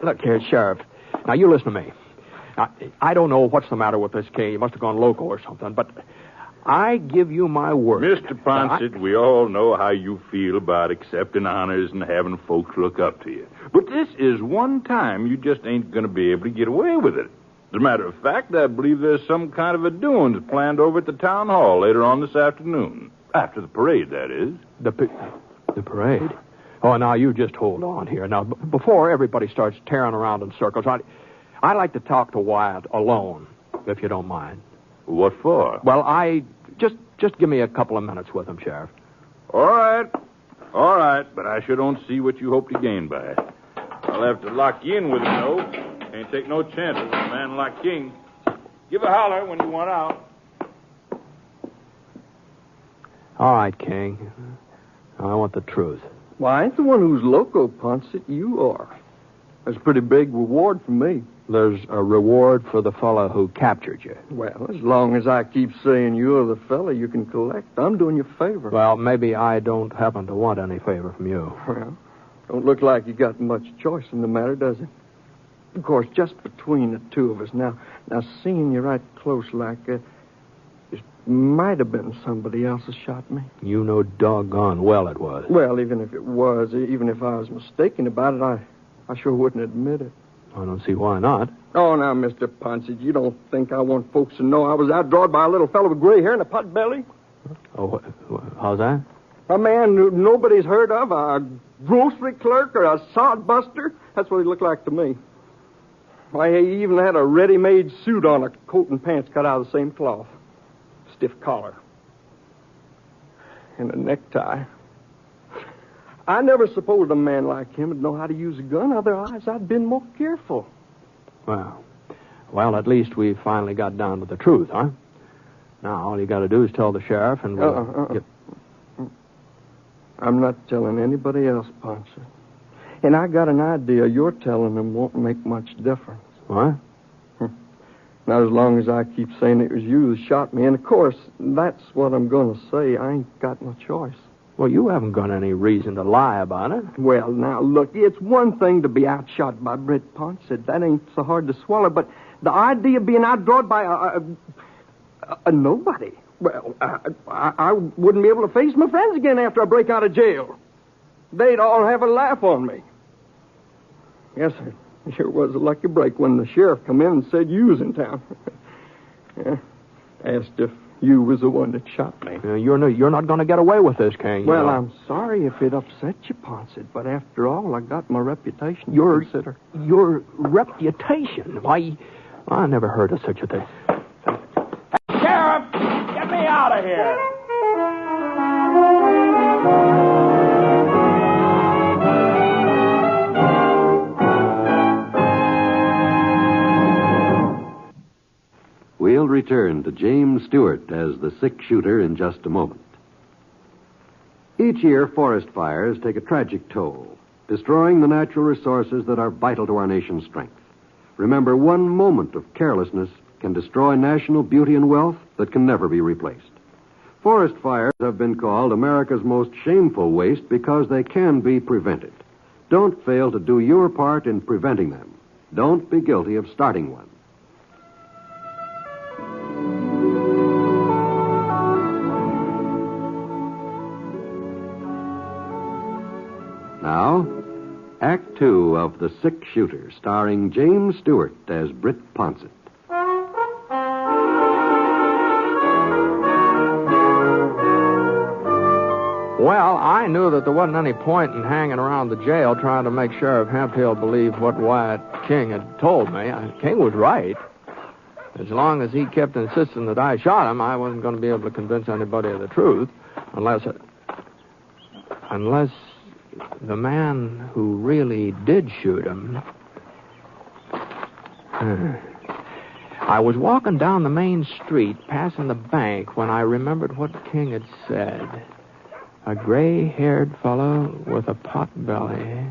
look here, Sheriff. Now, you listen to me. Now, I don't know what's the matter with this King. He must have gone loco or something, but I give you my word. Mr. Ponset, we all know how you feel about accepting honors and having folks look up to you. But this is one time you just ain't going to be able to get away with it. As a matter of fact, I believe there's some kind of a doings planned over at the town hall later on this afternoon. After the parade, that is. The parade? Oh, now, you just hold on here. Now, before everybody starts tearing around in circles, I'd like to talk to Wyatt alone, if you don't mind. What for? Well, just give me a couple of minutes with him, Sheriff. All right, but I sure don't see what you hope to gain by it. I'll have to lock you in with him, though. Can't take no chances with a man like King. Give a holler when you want out. All right, King. I want the truth. Well, I ain't the one who's loco, Ponset. You are. That's a pretty big reward for me. there's a reward for the fellow who captured you. Well, as long as I keep saying you're the fella you can collect, I'm doing you a favor. Well, maybe I don't happen to want any favor from you. Well, don't look like you got much choice in the matter, does it? Of course, just between the two of us. Now seeing you right close like that, it might have been somebody else that shot me. You know doggone well it was. Well, even if it was, even if I was mistaken about it, I sure wouldn't admit it. I don't see why not. Oh, now, Mr. Ponset, you don't think I want folks to know I was outdrawed by a little fellow with gray hair and a pot belly? Oh, how's that? A man who nobody's heard of, a grocery clerk or a sod buster. That's what he looked like to me. Why, he even had a ready-made suit on, a coat and pants cut out of the same cloth. Stiff collar. And a necktie. I never supposed a man like him would know how to use a gun. Otherwise, I'd been more careful. Well, at least we finally got down to the truth, huh? Now, all you got to do is tell the sheriff and we'll get... I'm not telling anybody else, Ponset. And I got an idea your telling them won't make much difference. What? Not as long as I keep saying it was you that shot me. And, of course, that's what I'm going to say. I ain't got no choice. Well, you haven't got any reason to lie about it. Well, now, look, it's one thing to be outshot by Britt Ponset. That ain't so hard to swallow. But the idea of being outdrawed by a nobody... Well, I wouldn't be able to face my friends again after I break out of jail. They'd all have a laugh on me. Yes, sir. It sure was a lucky break when the sheriff come in and said you was in town. Yeah. Asked if you was the one that shot me. You're not going to get away with this, King. Well, I'm sorry if it upset you, Ponset, but after all, I got my reputation to consider. Your reputation? Why, I never heard of such a thing. Sheriff, get me out of here. We'll return to James Stewart as the six-shooter in just a moment. Each year, forest fires take a tragic toll, destroying the natural resources that are vital to our nation's strength. Remember, one moment of carelessness can destroy national beauty and wealth that can never be replaced. Forest fires have been called America's most shameful waste because they can be prevented. Don't fail to do your part in preventing them. Don't be guilty of starting one. Now, Act Two of The Six-Shooter, starring James Stewart as Britt Ponset. Well, I knew that there wasn't any point in hanging around the jail trying to make Sheriff Hemphill believe what Wyatt King had told me. King was right. As long as he kept insisting that I shot him, I wasn't going to be able to convince anybody of the truth, unless the man who really did shoot him... I was walking down the main street, passing the bank, when I remembered what King had said. A gray-haired fellow with a pot belly,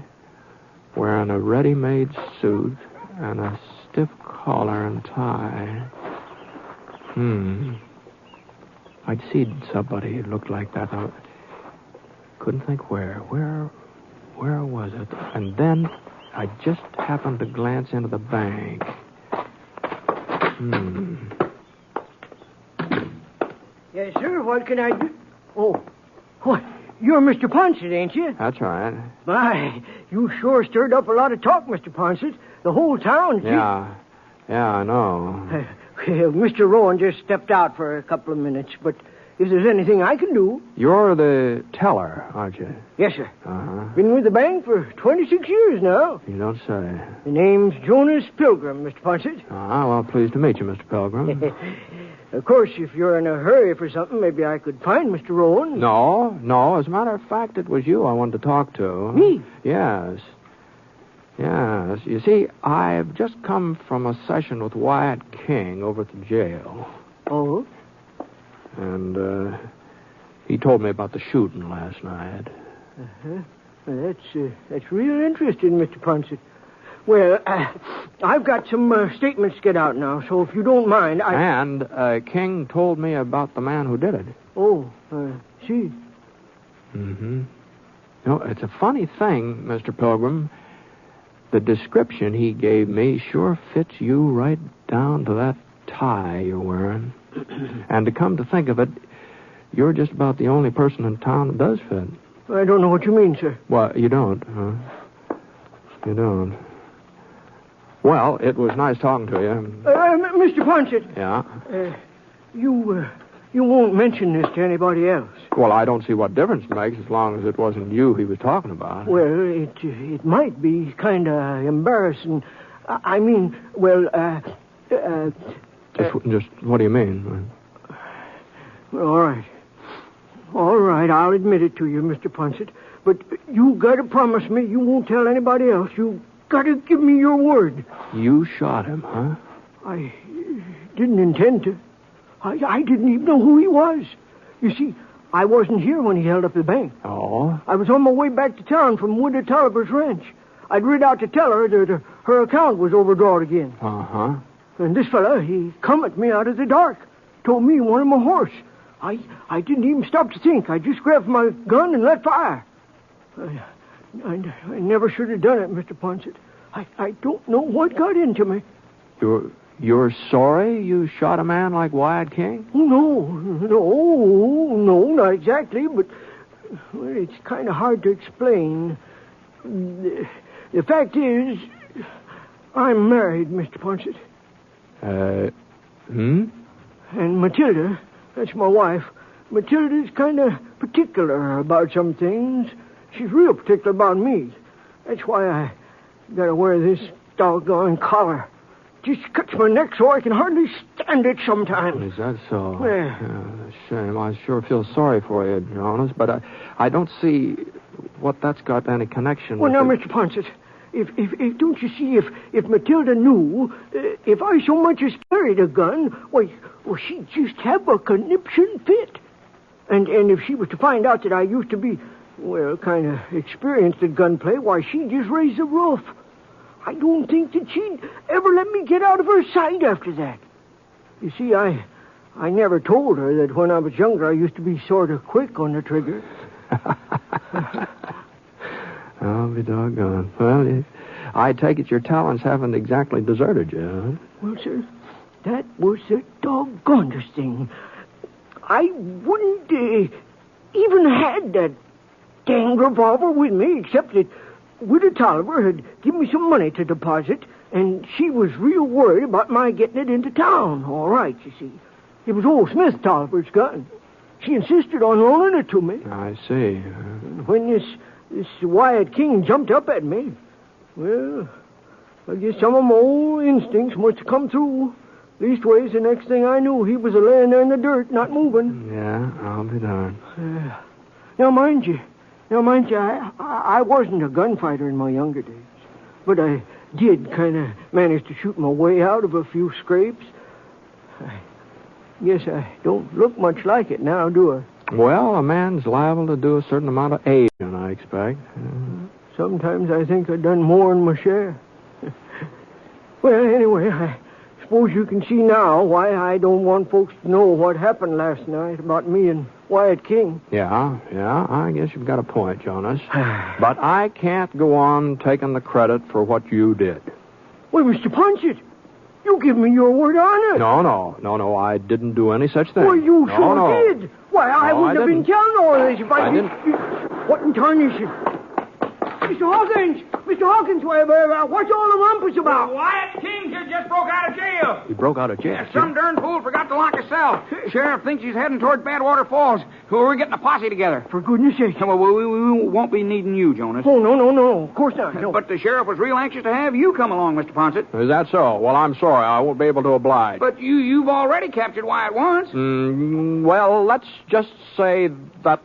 wearing a ready-made suit and a stiff collar and tie. I'd seen somebody who looked like that. I couldn't think where. Where was it? And then I just happened to glance into the bank. Yes, sir. What can I do? Oh, what? You're Mr. Ponset, ain't you? That's right. My, you sure stirred up a lot of talk, Mr. Ponset. The whole town. Yeah, I know. Mr. Rowan just stepped out for a couple of minutes, but if there's anything I can do... You're the teller, aren't you? Yes, sir. Uh-huh. Been with the bank for 26 years now. You don't say. The name's Jonas Pilgrim, Mr. Ponset. Well, pleased to meet you, Mr. Pilgrim. Of course, if you're in a hurry for something, maybe I could find Mr. Rowan. No. As a matter of fact, it was you I wanted to talk to. Me? Yes. You see, I've just come from a session with Wyatt King over at the jail. Oh? And, he told me about the shooting last night. Uh-huh. Well, that's real interesting, Mr. Ponset. Well, I've got some statements to get out now, so if you don't mind, And King told me about the man who did it. Oh, see. Mm-hmm. You know, it's a funny thing, Mr. Pilgrim. The description he gave me sure fits you right down to that tie you're wearing. And to come to think of it, you're just about the only person in town that does fit. I don't know what you mean, sir. Well, you don't, huh? You don't. Well, it was nice talking to you. Mr. Ponset. Yeah? You won't mention this to anybody else. Well, I don't see what difference it makes as long as it wasn't you he was talking about. Well, it might be kind of embarrassing. I mean, Just what do you mean? All right. All right, I'll admit it to you, Mr. Ponset. But you got to promise me you won't tell anybody else. You got to give me your word. You shot him, huh? I didn't intend to. I didn't even know who he was. You see, I wasn't here when he held up the bank. Oh? I was on my way back to town from Widow Tolliver's ranch. I'd rid out to tell her that her account was overdrawn again. Uh-huh. And this fella, he come at me out of the dark. Told me he wanted my horse. I didn't even stop to think. I just grabbed my gun and let fire. I never should have done it, Mr. Ponset. I don't know what got into me. You're sorry you shot a man like Wyatt King? No, not exactly, but it's kind of hard to explain. The fact is, I'm married, Mr. Ponset. And Matilda, that's my wife, Matilda's kind of particular about some things. She's real particular about me. That's why I gotta wear this doggone collar. Just cuts my neck so I can hardly stand it sometimes. Is that so? Yeah. Shame. I sure feel sorry for you, Jonas, but I don't see what that's got any connection Well, with now, Mr. Ponset, if don't you see, if Matilda knew, if I so much as carried a gun, well, she'd just have a conniption fit. And if she was to find out that I used to be, kind of experienced at gunplay, why, she'd just raise the roof. I don't think that she'd ever let me get out of her sight after that. You see, I never told her that when I was younger I used to be sort of quick on the trigger. I'll be doggone. Well, I take it your talents haven't exactly deserted you, huh? Well, sir, that was the doggonest thing. I wouldn't even had that dang revolver with me, except that Widow Tolliver had given me some money to deposit, and she was real worried about my getting it into town. All right, you see. It was old Smith Tolliver's gun. She insisted on loaning it to me. I see. When this Wyatt King jumped up at me, well, I guess some of my old instincts must have come through. Leastways, the next thing I knew, he was laying there in the dirt, not moving. Yeah, I'll be darned. Now, mind you, I wasn't a gunfighter in my younger days. But I did kind of manage to shoot my way out of a few scrapes. I guess I don't look much like it now, do I? Well, a man's liable to do a certain amount of aging, I expect. Sometimes I think I've done more than my share. Well, anyway, I suppose you can see now why I don't want folks to know what happened last night about me and Wyatt King. Yeah, I guess you've got a point, Jonas. But I can't go on taking the credit for what you did. Well, Mr. Ponset, you give me your word on it. No, I didn't do any such thing. Well, you sure No. did. Why, I wouldn't have been telling all this if I didn't. What in tarnation? Mr. Hawkins, what's all the rumpus about? Wyatt King here just broke out of jail. He broke out of jail? Yeah, some darn fool forgot to lock his cell. Sheriff thinks he's heading toward Badwater Falls. We're getting a posse together. For goodness sake. Well, we won't be needing you, Jonas. Oh, no. Of course not. No. But the sheriff was real anxious to have you come along, Mr. Ponset. Is that so? Well, I'm sorry. I won't be able to oblige. But you've already captured Wyatt once. Well, let's just say that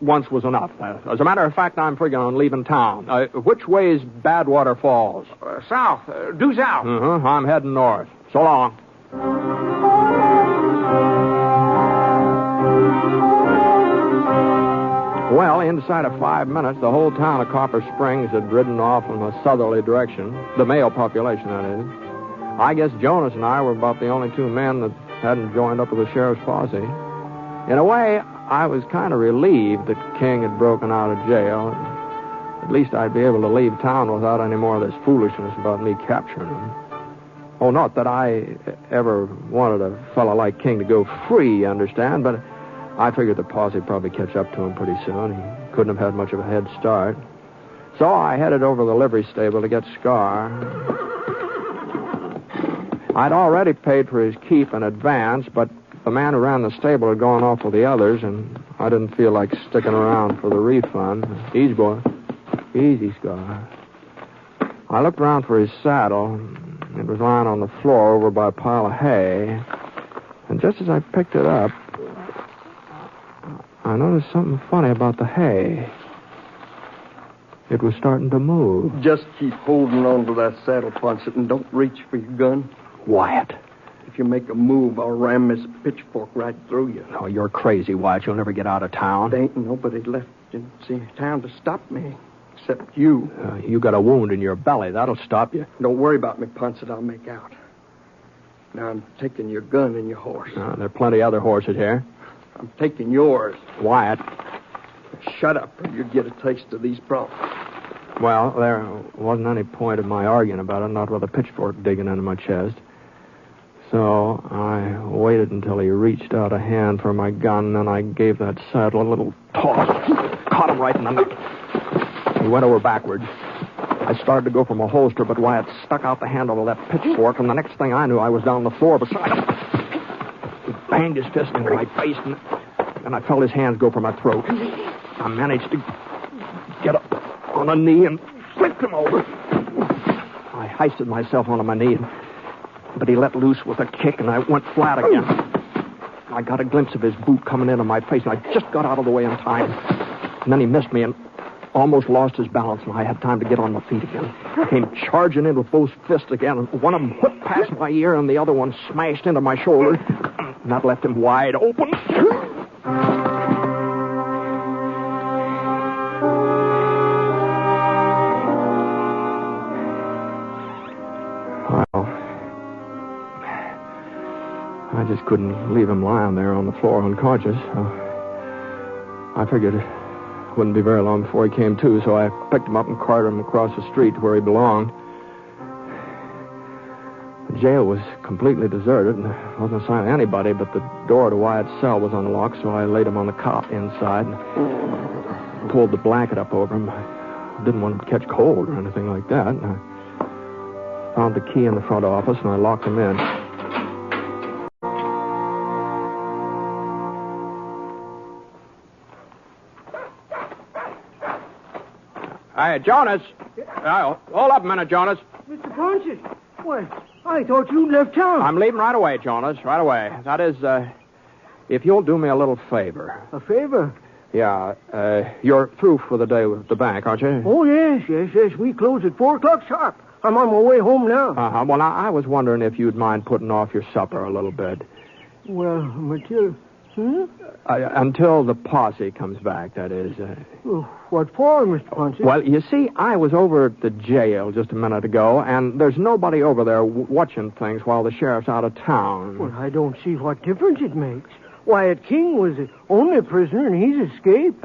once was enough. As a matter of fact, I'm figuring on leaving town. Which way is Badwater Falls? South. Due south. I'm heading north. So long. Well, inside of 5 minutes, the whole town of Copper Springs had ridden off in a southerly direction. The male population, that is. I guess Jonas and I were about the only two men that hadn't joined up with the sheriff's posse. In a way, I was kind of relieved that King had broken out of jail. At least I'd be able to leave town without any more of this foolishness about me capturing him. Oh, not that I ever wanted a fellow like King to go free, you understand, but I figured the posse would probably catch up to him pretty soon. He couldn't have had much of a head start. So I headed over to the livery stable to get Scar. I'd already paid for his keep in advance, but the man who ran the stable had gone off with the others, and I didn't feel like sticking around for the refund. Easy, boy. Easy, Scar. I looked around for his saddle. It was lying on the floor over by a pile of hay. And just as I picked it up, I noticed something funny about the hay. It was starting to move. Just keep holding on to that saddle, Ponset, and don't reach for your gun. Wyatt. If you make a move, I'll ram this pitchfork right through you. Oh, you're crazy, Wyatt. You'll never get out of town. There ain't nobody left in town to stop me, except you. You got a wound in your belly. That'll stop you. Don't worry about me, Ponset. I'll make out. Now I'm taking your gun and your horse. There are plenty of other horses here. I'm taking yours. Wyatt. Shut up, or you'll get a taste of these problems. Well, there wasn't any point of my arguing about it, not with a pitchfork digging into my chest. So I waited until he reached out a hand for my gun, and then I gave that saddle a little toss. Caught him right in the neck. He went over backwards. I started to go for my holster, but Wyatt stuck out the handle of that pitchfork, and the next thing I knew, I was down the floor beside him. He banged his fist into my face, and I felt his hands go for my throat. I managed to get up on a knee and flipped him over. I hoisted myself onto my knee, but he let loose with a kick, and I went flat again. I got a glimpse of his boot coming into my face, and I just got out of the way in time. And then he missed me and almost lost his balance, and I had time to get on my feet again. Came charging in with both fists again, and one of them whipped past my ear, and the other one smashed into my shoulder, and that left him wide open. I just couldn't leave him lying there on the floor unconscious. I figured it wouldn't be very long before he came to, so I picked him up and carted him across the street to where he belonged. The jail was completely deserted, and there wasn't a sign of anybody, but the door to Wyatt's cell was unlocked, so I laid him on the cot inside and pulled the blanket up over him. I didn't want him to catch cold or anything like that. And I found the key in the front office, and I locked him in. Hey, Jonas. Hold up a minute, Jonas. Mr. Ponset, what? I thought you'd left town. I'm leaving right away, Jonas, right away. That is, if you'll do me a little favor. A favor? Yeah, you're through for the day with the bank, aren't you? Oh, yes. We close at 4 o'clock sharp. I'm on my way home now. Well, I was wondering if you'd mind putting off your supper a little bit. Well, Matilda... Until the posse comes back, that is. What for, Mr. Ponset? Well, you see, I was over at the jail just a minute ago, and there's nobody over there watching things while the sheriff's out of town. Well, I don't see what difference it makes. Wyatt King was the only prisoner, and he's escaped.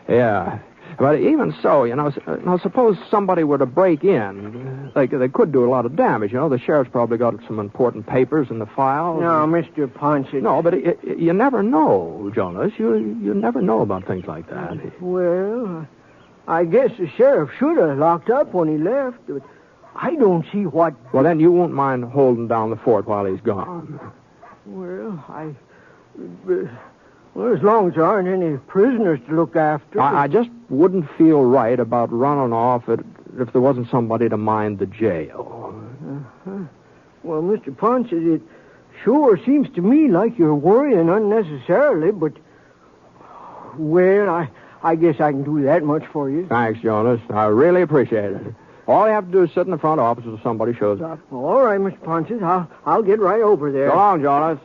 Yeah. But even so, now suppose somebody were to break in. They could do a lot of damage, The sheriff's probably got some important papers in the file. No, Mr. Ponset. No, but you never know, Jonas. You never know about things like that. Well, I guess the sheriff should have locked up when he left, but I don't see what... Well, then you won't mind holding down the fort while he's gone. Well, Well, as long as there aren't any prisoners to look after. I just wouldn't feel right about running off if there wasn't somebody to mind the jail. Well, Mr. Ponset, it sure seems to me like you're worrying unnecessarily, but... Well, I guess I can do that much for you. Thanks, Jonas. I really appreciate it. All you have to do is sit in the front office until somebody shows up. All right, Mr. Ponset. I'll get right over there. So long, Jonas.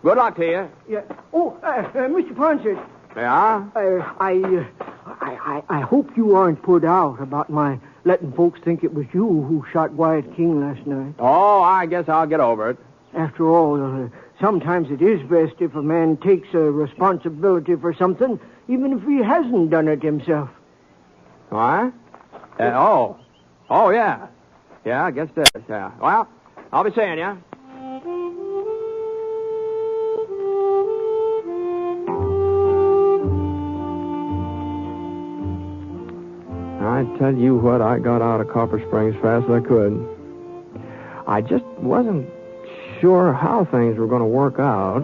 Good luck to you. Yeah. Oh, Mr. Ponset, Yeah? I hope you aren't put out about my letting folks think it was you who shot Wyatt King last night. Oh, I guess I'll get over it. After all, sometimes it is best if a man takes a responsibility for something, even if he hasn't done it himself. What? Oh, yeah. Yeah, I guess this, yeah. Well, I'll be seeing you. I tell you what, I got out of Copper Springs fast as I could. I just wasn't sure how things were going to work out.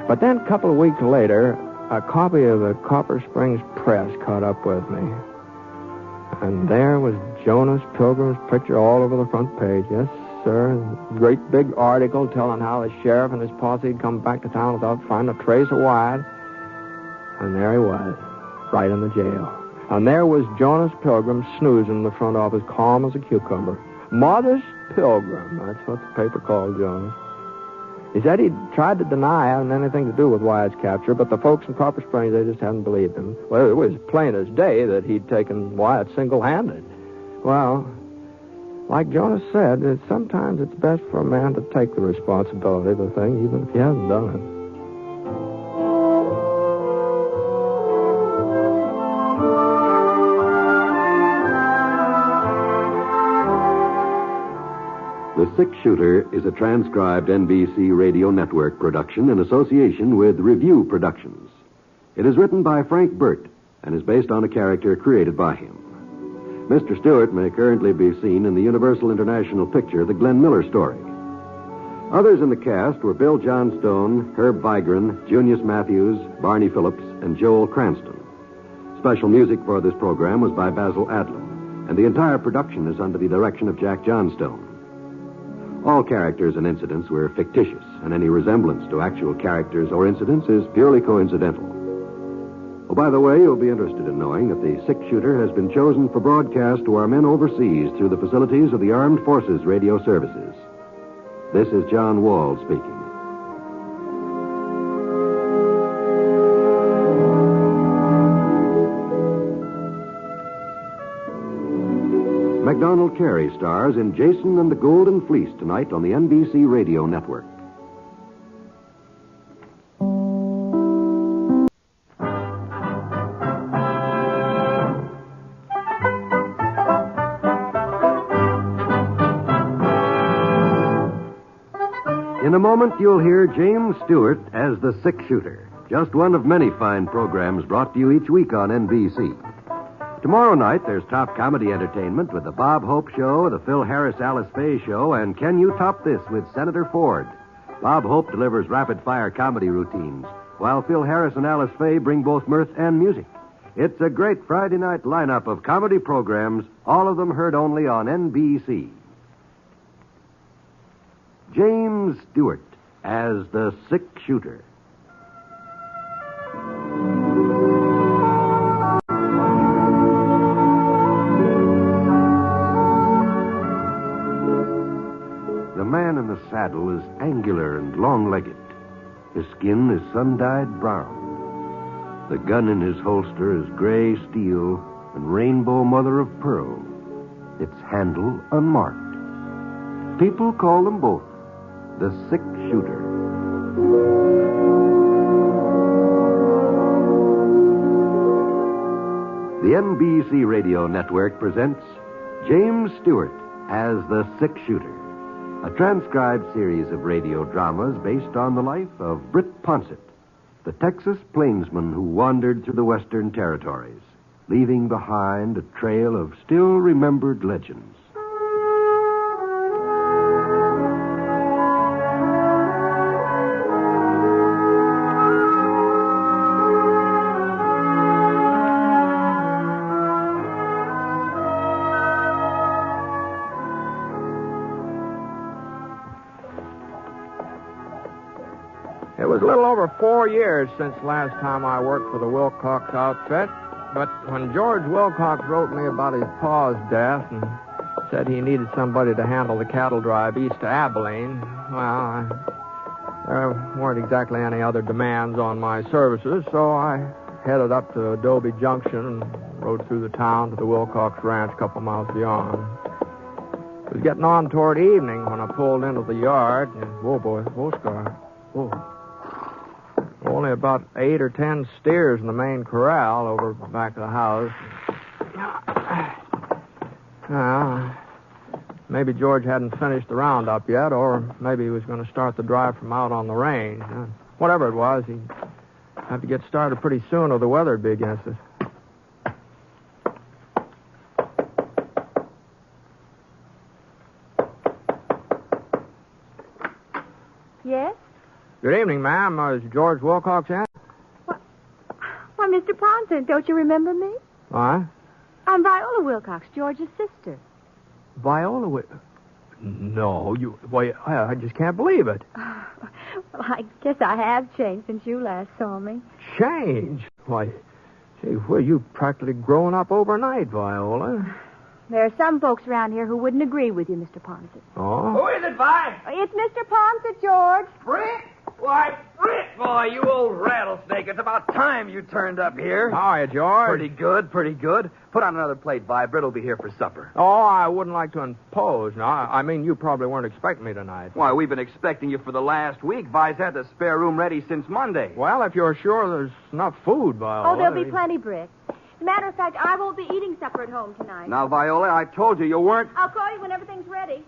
But then a couple of weeks later, a copy of the Copper Springs Press caught up with me. And there was Jonas Pilgrim's picture all over the front page. Yes, sir. Great big article telling how the sheriff and his posse had come back to town without finding a trace of Wyatt. And there he was, right in the jail. And there was Jonas Pilgrim snoozing in the front office, calm as a cucumber. Modest Pilgrim, that's what the paper called Jonas. He said he'd tried to deny having anything to do with Wyatt's capture, but the folks in Copper Springs, they just hadn't believed him. Well, it was plain as day that he'd taken Wyatt single-handed. Well, like Jonas said, sometimes it's best for a man to take the responsibility of a thing, even if he hasn't done it. The Six-Shooter is a transcribed NBC Radio Network production in association with Review Productions. It is written by Frank Burt and is based on a character created by him. Mr. Stewart may currently be seen in the Universal International picture, The Glenn Miller Story. Others in the cast were Bill Johnstone, Herb Vigran, Junius Matthews, Barney Phillips, and Joel Cranston. Special music for this program was by Basil Adlam, and the entire production is under the direction of Jack Johnstone. All characters and incidents were fictitious, and any resemblance to actual characters or incidents is purely coincidental. Oh, by the way, you'll be interested in knowing that the Six-Shooter has been chosen for broadcast to our men overseas through the facilities of the Armed Forces Radio Services. This is John Wall speaking. MacDonald Carey stars in Jason and the Golden Fleece tonight on the NBC Radio Network. In a moment, you'll hear James Stewart as the Six-Shooter, just one of many fine programs brought to you each week on NBC. Tomorrow night, there's top comedy entertainment with the Bob Hope Show, the Phil Harris-Alice Faye Show, and Can You Top This with Senator Ford. Bob Hope delivers rapid-fire comedy routines, while Phil Harris and Alice Faye bring both mirth and music. It's a great Friday night lineup of comedy programs, all of them heard only on NBC. James Stewart as the Six-Shooter. The man in the saddle is angular and long-legged. His skin is sun-dyed brown. The gun in his holster is gray steel and rainbow mother of pearl. Its handle unmarked. People call them both the Six-Shooter. The NBC Radio Network presents James Stewart as the Six-Shooter, a transcribed series of radio dramas based on the life of Britt Ponset, the Texas plainsman who wandered through the Western Territories, leaving behind a trail of still-remembered legends. It was a little over 4 years since last time I worked for the Wilcox outfit, but when George Wilcox wrote me about his pa's death and said he needed somebody to handle the cattle drive east to Abilene, well, There weren't exactly any other demands on my services, so I headed up to Adobe Junction and rode through the town to the Wilcox Ranch a couple miles beyond. It was getting on toward evening when I pulled into the yard. Whoa, boy. Whoa, Scar. Whoa. Only about 8 or 10 steers in the main corral over back of the house. Well, maybe George hadn't finished the roundup yet, or maybe he was going to start the drive from out on the range. Whatever it was, he'd have to get started pretty soon or the weather'd be against us. Yes? Good evening, ma'am. Is George Wilcox in? Why, Mr. Ponset, don't you remember me? What? I'm Viola Wilcox, George's sister. Viola No, you... Why, I just can't believe it. Well, I guess I have changed since you last saw me. Change? Why, gee, well, you've practically grown up overnight, Viola. There are some folks around here who wouldn't agree with you, Mr. Ponset. Oh? Who is it, Vi? It's Mr. Ponset, George. Britt? Why, Britt, boy, you old rattlesnake. It's about time you turned up here. How are you, George? Pretty good, pretty good. Put on another plate, Vi. Britt will be here for supper. Oh, I wouldn't like to impose. No, I mean, you probably weren't expecting me tonight. Why, we've been expecting you for the last week. Vi's had the spare room ready since Monday. Well, if you're sure there's enough food, Viola... Oh, there'll be plenty, Britt. As a matter of fact, I won't be eating supper at home tonight. Now, Viola, I told you weren't... I'll call you when everything's ready.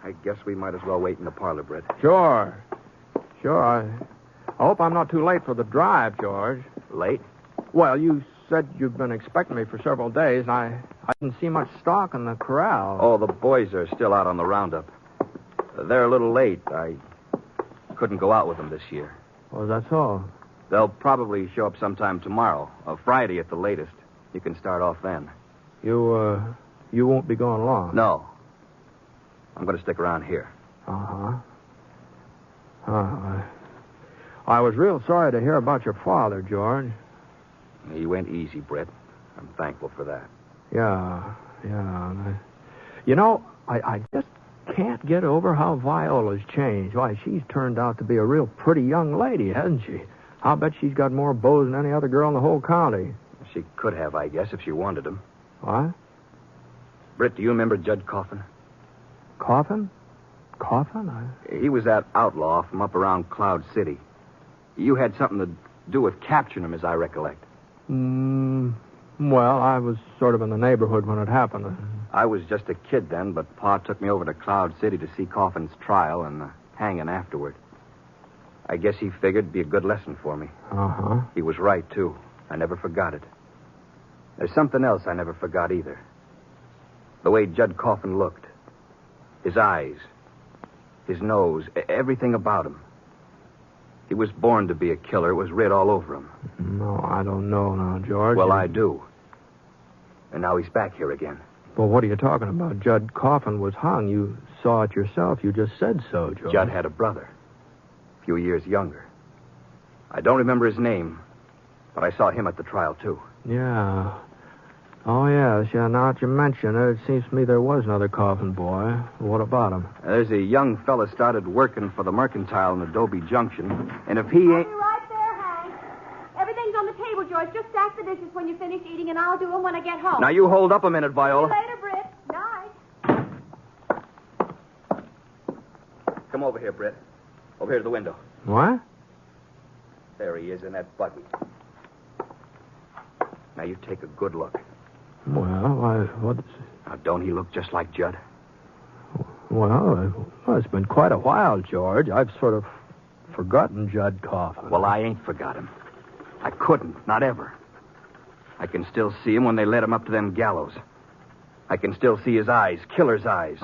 I guess we might as well wait in the parlor, Britt. Sure. I hope I'm not too late for the drive, George. Late? Well, you said you've been expecting me for several days, and I didn't see much stock in the corral. Oh, the boys are still out on the roundup. They're a little late. I couldn't go out with them this year. Oh, that's all. They'll probably show up sometime tomorrow, or Friday at the latest. You can start off then. You won't be going long? No. I'm going to stick around here. Uh-huh. I was real sorry to hear about your father, George. He went easy, Britt. I'm thankful for that. Yeah. You know, I just can't get over how Viola's changed. Why, she's turned out to be a real pretty young lady, hasn't she? I'll bet she's got more beaux than any other girl in the whole county. She could have, I guess, if she wanted them. What? Britt, do you remember Judd Coffin? Coffin? He was that outlaw from up around Cloud City. You had something to do with capturing him, as I recollect. Well, I was sort of in the neighborhood when it happened. I was just a kid then, but Pa took me over to Cloud City to see Coffin's trial and the hanging afterward. I guess he figured it'd be a good lesson for me. Uh-huh. He was right, too. I never forgot it. There's something else I never forgot either. The way Judd Coffin looked. His eyes. His nose. Everything about him. He was born to be a killer. It was writ all over him. No, I don't know now, George. Well, I do. And now he's back here again. Well, what are you talking about? Judd Coffin was hung. You saw it yourself. You just said so, George. Judd had a brother. A few years younger. I don't remember his name, but I saw him at the trial, too. Yeah. Oh, yes. Yeah, now that you mention it, it seems to me there was another Coffin boy. What about him? There's a young fella started working for the Mercantile in Adobe Junction, and if he ain't... I'll be right there, Hank. Everything's on the table, George. Just stack the dishes when you finish eating, and I'll do them when I get home. Now, you hold up a minute, Viola. See you later, Britt. Night. Come over here, Britt. Over here to the window. What? There he is in that buggy. Now, you take a good look. Well, what's... Now, don't he look just like Judd? Well, it's been quite a while, George. I've sort of forgotten Judd Coffin. Well, I ain't forgot him. I couldn't, not ever. I can still see him when they led him up to them gallows. I can still see his eyes, killer's eyes.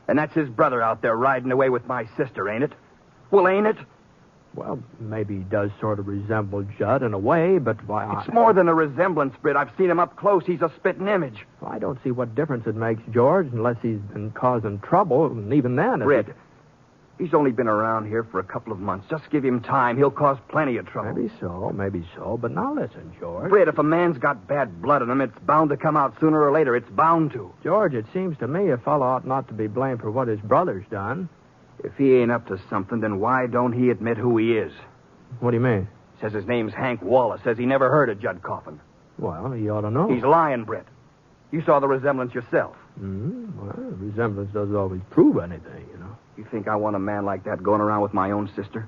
And that's his brother out there riding away with my sister, ain't it? Well, ain't it? Well, maybe he does sort of resemble Judd in a way, but why... It's more than a resemblance, Britt. I've seen him up close. He's a spitting image. Well, I don't see what difference it makes, George, unless he's been causing trouble, and even then... Britt, he's only been around here for a couple of months. Just give him time. He'll cause plenty of trouble. Maybe so. But now listen, George. Britt, if a man's got bad blood in him, it's bound to come out sooner or later. It's bound to. George, it seems to me a fellow ought not to be blamed for what his brother's done. If he ain't up to something, then why don't he admit who he is? What do you mean? Says his name's Hank Wallace. Says he never heard of Judd Coffin. Well, he ought to know. He's lying, Britt. You saw the resemblance yourself. Well, resemblance doesn't always prove anything, you know. You think I want a man like that going around with my own sister?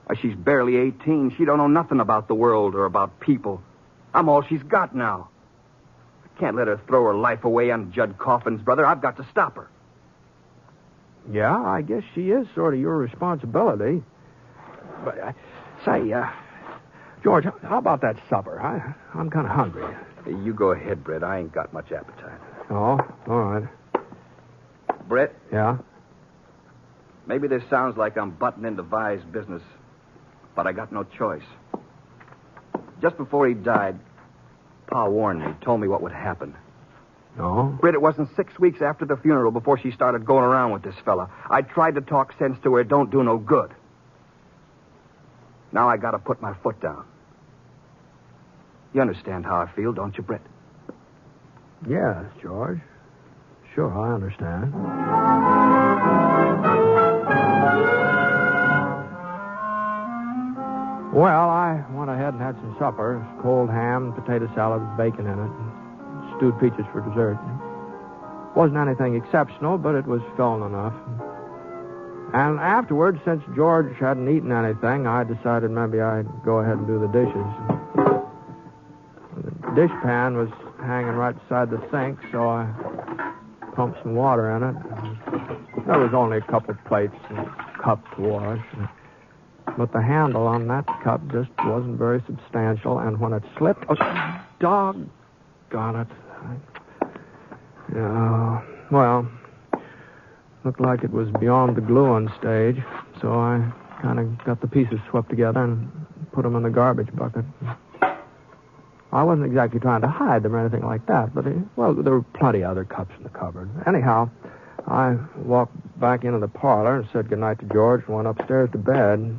Why, she's barely 18. She don't know nothing about the world or about people. I'm all she's got now. I can't let her throw her life away on Judd Coffin's brother. I've got to stop her. Yeah, I guess she is sort of your responsibility. But, George, how about that supper? I'm kind of hungry. Hey, you go ahead, Britt. I ain't got much appetite. Oh, all right. Britt? Yeah? Maybe this sounds like I'm butting into Vi's business, but I got no choice. Just before he died, Pa warned me, told me what would happen. No? Britt, it wasn't 6 weeks after the funeral before she started going around with this fella. I tried to talk sense to her. It don't do no good. Now I got to put my foot down. You understand how I feel, don't you, Britt? Yes, George. Sure, I understand. Well, I went ahead and had some supper. Cold ham, potato salad with bacon in it, and stewed peaches for dessert. Wasn't anything exceptional, but it was filling enough. And afterwards, since George hadn't eaten anything, I decided maybe I'd go ahead and do the dishes. The dishpan was hanging right beside the sink, so I pumped some water in it. There was only a couple plates and cups to wash. But the handle on that cup just wasn't very substantial, and when it slipped... Oh, doggone it. Well, looked like it was beyond the gluing stage, so I kind of got the pieces swept together and put them in the garbage bucket. I wasn't exactly trying to hide them or anything like that, but, there were plenty of other cups in the cupboard. Anyhow, I walked back into the parlor and said goodnight to George and went upstairs to bed.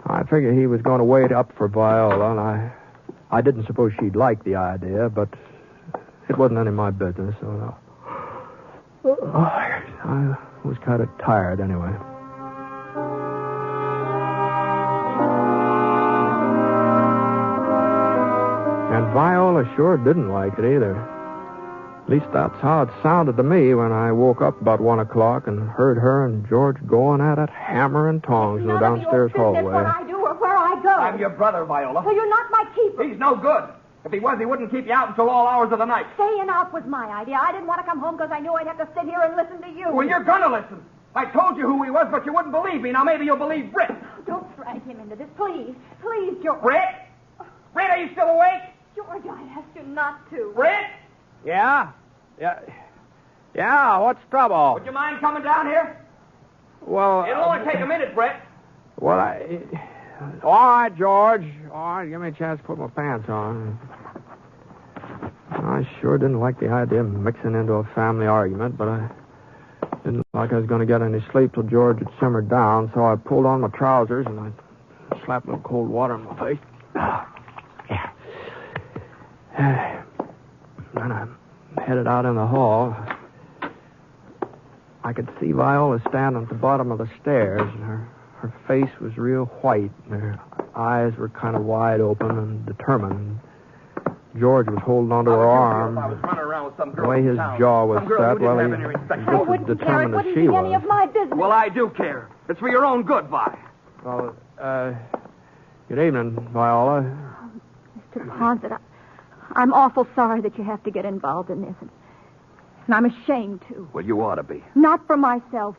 I figured he was going to wait up for Viola, and I didn't suppose she'd like the idea, but it wasn't any of my business, so I was kind of tired anyway. And Viola sure didn't like it either. At least that's how it sounded to me when I woke up about 1 o'clock and heard her and George going at it, hammer and tongs in the downstairs hallway. What I do or where I go. I'm your brother, Viola. So you're not my keeper. He's no good. If he was, he wouldn't keep you out until all hours of the night. Staying out was my idea. I didn't want to come home because I knew I'd have to sit here and listen to you. Well, you're going to listen. I told you who he was, but you wouldn't believe me. Now maybe you'll believe Britt. Don't drag him into this, please. Please, George. Britt? Britt, are you still awake? George, I asked you not to. Britt? Yeah, what's the trouble? Would you mind coming down here? Well... It'll only take a minute, Britt. Well, all right, George. All right, give me a chance to put my pants on. I sure didn't like the idea of mixing into a family argument, but I didn't look like I was going to get any sleep till George had simmered down, so I pulled on my trousers and I slapped a little cold water in my face. Then I headed out in the hall. I could see Viola standing at the bottom of the stairs, and her face was real white, and her eyes were kind of wide open and determined. George was holding onto her arm. I was running around with some girl the way his jaw was set, well, he was just as determined as she was. Any of my business. Well, I do care. It's for your own good, Vi. Well, good evening, Viola. Mr. Ponset, I'm awful sorry that you have to get involved in this. And I'm ashamed, too. Well, you ought to be. Not for myself.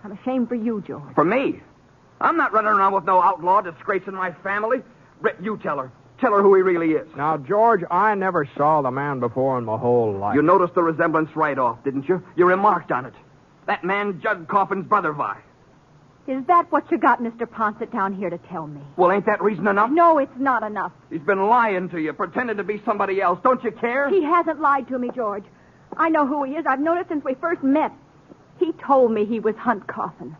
I'm ashamed for you, George. For me? I'm not running around with no outlaw disgracing my family. Britt, you tell her. Tell her who he really is. Now, George, I never saw the man before in my whole life. You noticed the resemblance right off, didn't you? You remarked on it. That man, Judd Coffin's brother, Vi. Is that what you got Mr. Ponset down here to tell me? Well, ain't that reason enough? No, it's not enough. He's been lying to you, pretending to be somebody else. Don't you care? He hasn't lied to me, George. I know who he is. I've known it since we first met. He told me he was Hunt Coffin.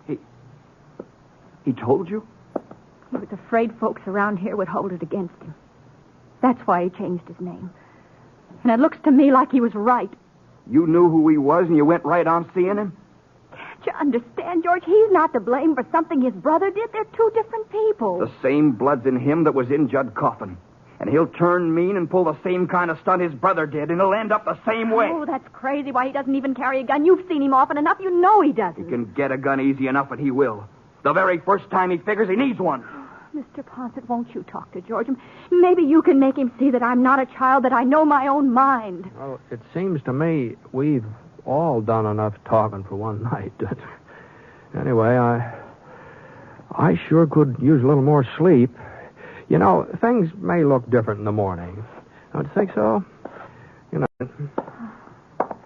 He told you? He was afraid folks around here would hold it against him. That's why he changed his name. And it looks to me like he was right. You knew who he was and you went right on seeing him? Can't you understand, George? He's not to blame for something his brother did. They're two different people. The same blood's in him that was in Judd Coffin. And he'll turn mean and pull the same kind of stunt his brother did, and he'll end up the same way. Oh, that's crazy. Why, he doesn't even carry a gun. You've seen him often enough. You know he doesn't. He can get a gun easy enough, and he will. The very first time he figures he needs one. Mr. Ponset, won't you talk to George? Maybe you can make him see that I'm not a child, that I know my own mind. Well, it seems to me we've all done enough talking for one night. Anyway, I sure could use a little more sleep. You know, things may look different in the morning. Don't you think so? You know.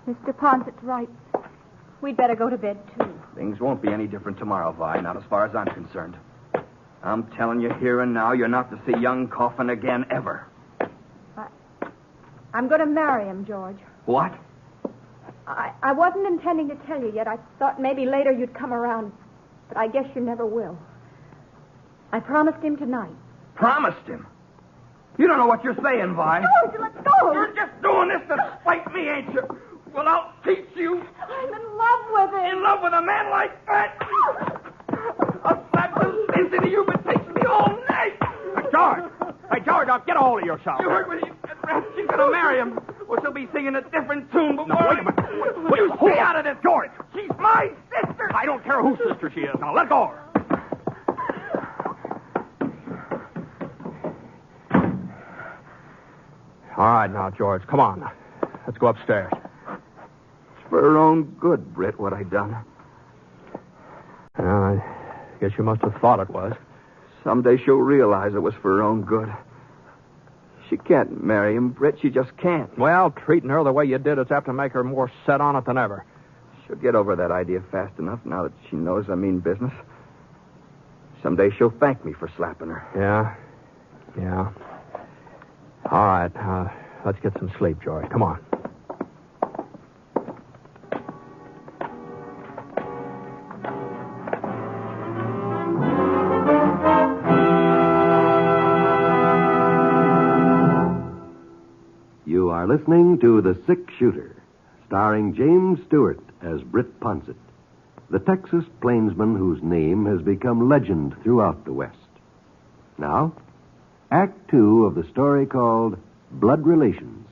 Mr. Ponset's right. We'd better go to bed, too. Things won't be any different tomorrow, Vi, not as far as I'm concerned. I'm telling you here and now, you're not to see young Coffin again, ever. I'm going to marry him, George. What? I wasn't intending to tell you yet. I thought maybe later you'd come around, but I guess you never will. I promised him tonight. Promised him? You don't know what you're saying, Vi. George, let's go. You're just doing this to spite me, ain't you? Well, I'll teach you. I'm in love with him. In love with a man like that? I'll slap some sense into you, but takes me all night. Hey, George, now get a hold of yourself. You heard what he said. She's going to marry him. Well, she'll be singing a different tune before... No, wait a minute. You stay out of this, George. She's my sister. I don't care whose sister she is. Now, let go of her. All right, now, George, come on. Let's go upstairs. It's for her own good, Britt, what I done. I guess you must have thought it was. Someday she'll realize it was for her own good. She can't marry him, Britt. She just can't. Well, treating her the way you did is apt to make her more set on it than ever. She'll get over that idea fast enough now that she knows I mean business. Someday she'll thank me for slapping her. Yeah. All right, let's get some sleep, George. Come on. You are listening to The Six-Shooter, starring James Stewart as Britt Ponset, the Texas plainsman whose name has become legend throughout the West. Now, Act 2 of the story called Blood Relations.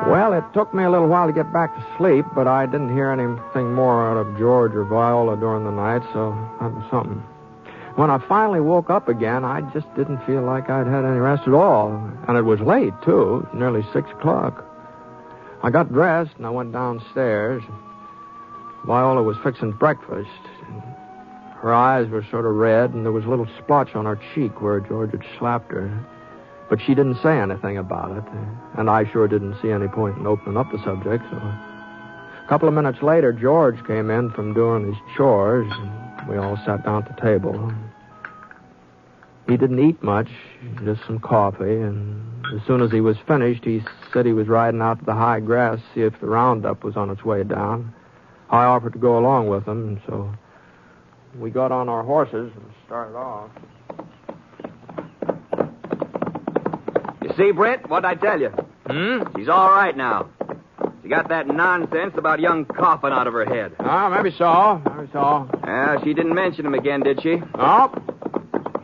Well, it took me a little while to get back to sleep, but I didn't hear anything more out of George or Viola during the night, so that was something. When I finally woke up again, I just didn't feel like I'd had any rest at all. And it was late, too, nearly 6 o'clock. I got dressed and I went downstairs. Viola was fixing breakfast. Her eyes were sort of red, and there was a little splotch on her cheek where George had slapped her. But she didn't say anything about it, and I sure didn't see any point in opening up the subject. So a couple of minutes later, George came in from doing his chores, and we all sat down at the table. He didn't eat much, just some coffee, and as soon as he was finished, he said he was riding out to the high grass to see if the roundup was on its way down. I offered to go along with him, and so we got on our horses and started off. You see, Britt, what'd I tell you? She's all right now. She got that nonsense about young Coffin out of her head. Maybe so. Yeah, she didn't mention him again, did she? No.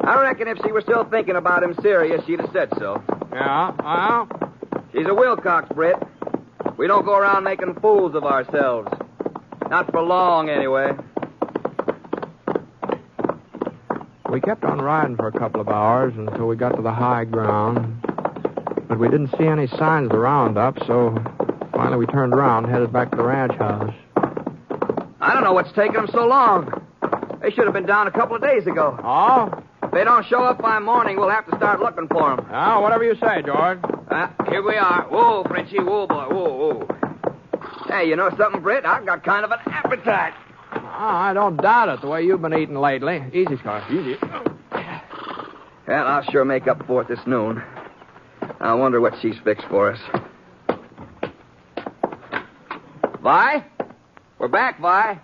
I reckon if she were still thinking about him serious, she'd have said so. Yeah. She's a Wilcox, Britt. We don't go around making fools of ourselves. Not for long, anyway. We kept on riding for a couple of hours until we got to the high ground. But we didn't see any signs of the roundup, so finally we turned around and headed back to the ranch house. I don't know what's taking them so long. They should have been down a couple of days ago. Oh? If they don't show up by morning, we'll have to start looking for them. Oh, whatever you say, George. Here we are. Whoa, Frenchie. Whoa, boy. Whoa. Hey, you know something, Britt? I've got kind of an appetite. I don't doubt it, the way you've been eating lately. Easy, Scar. Easy. Well, I'll sure make up for it this noon. I wonder what she's fixed for us. Vi? We're back, Vi.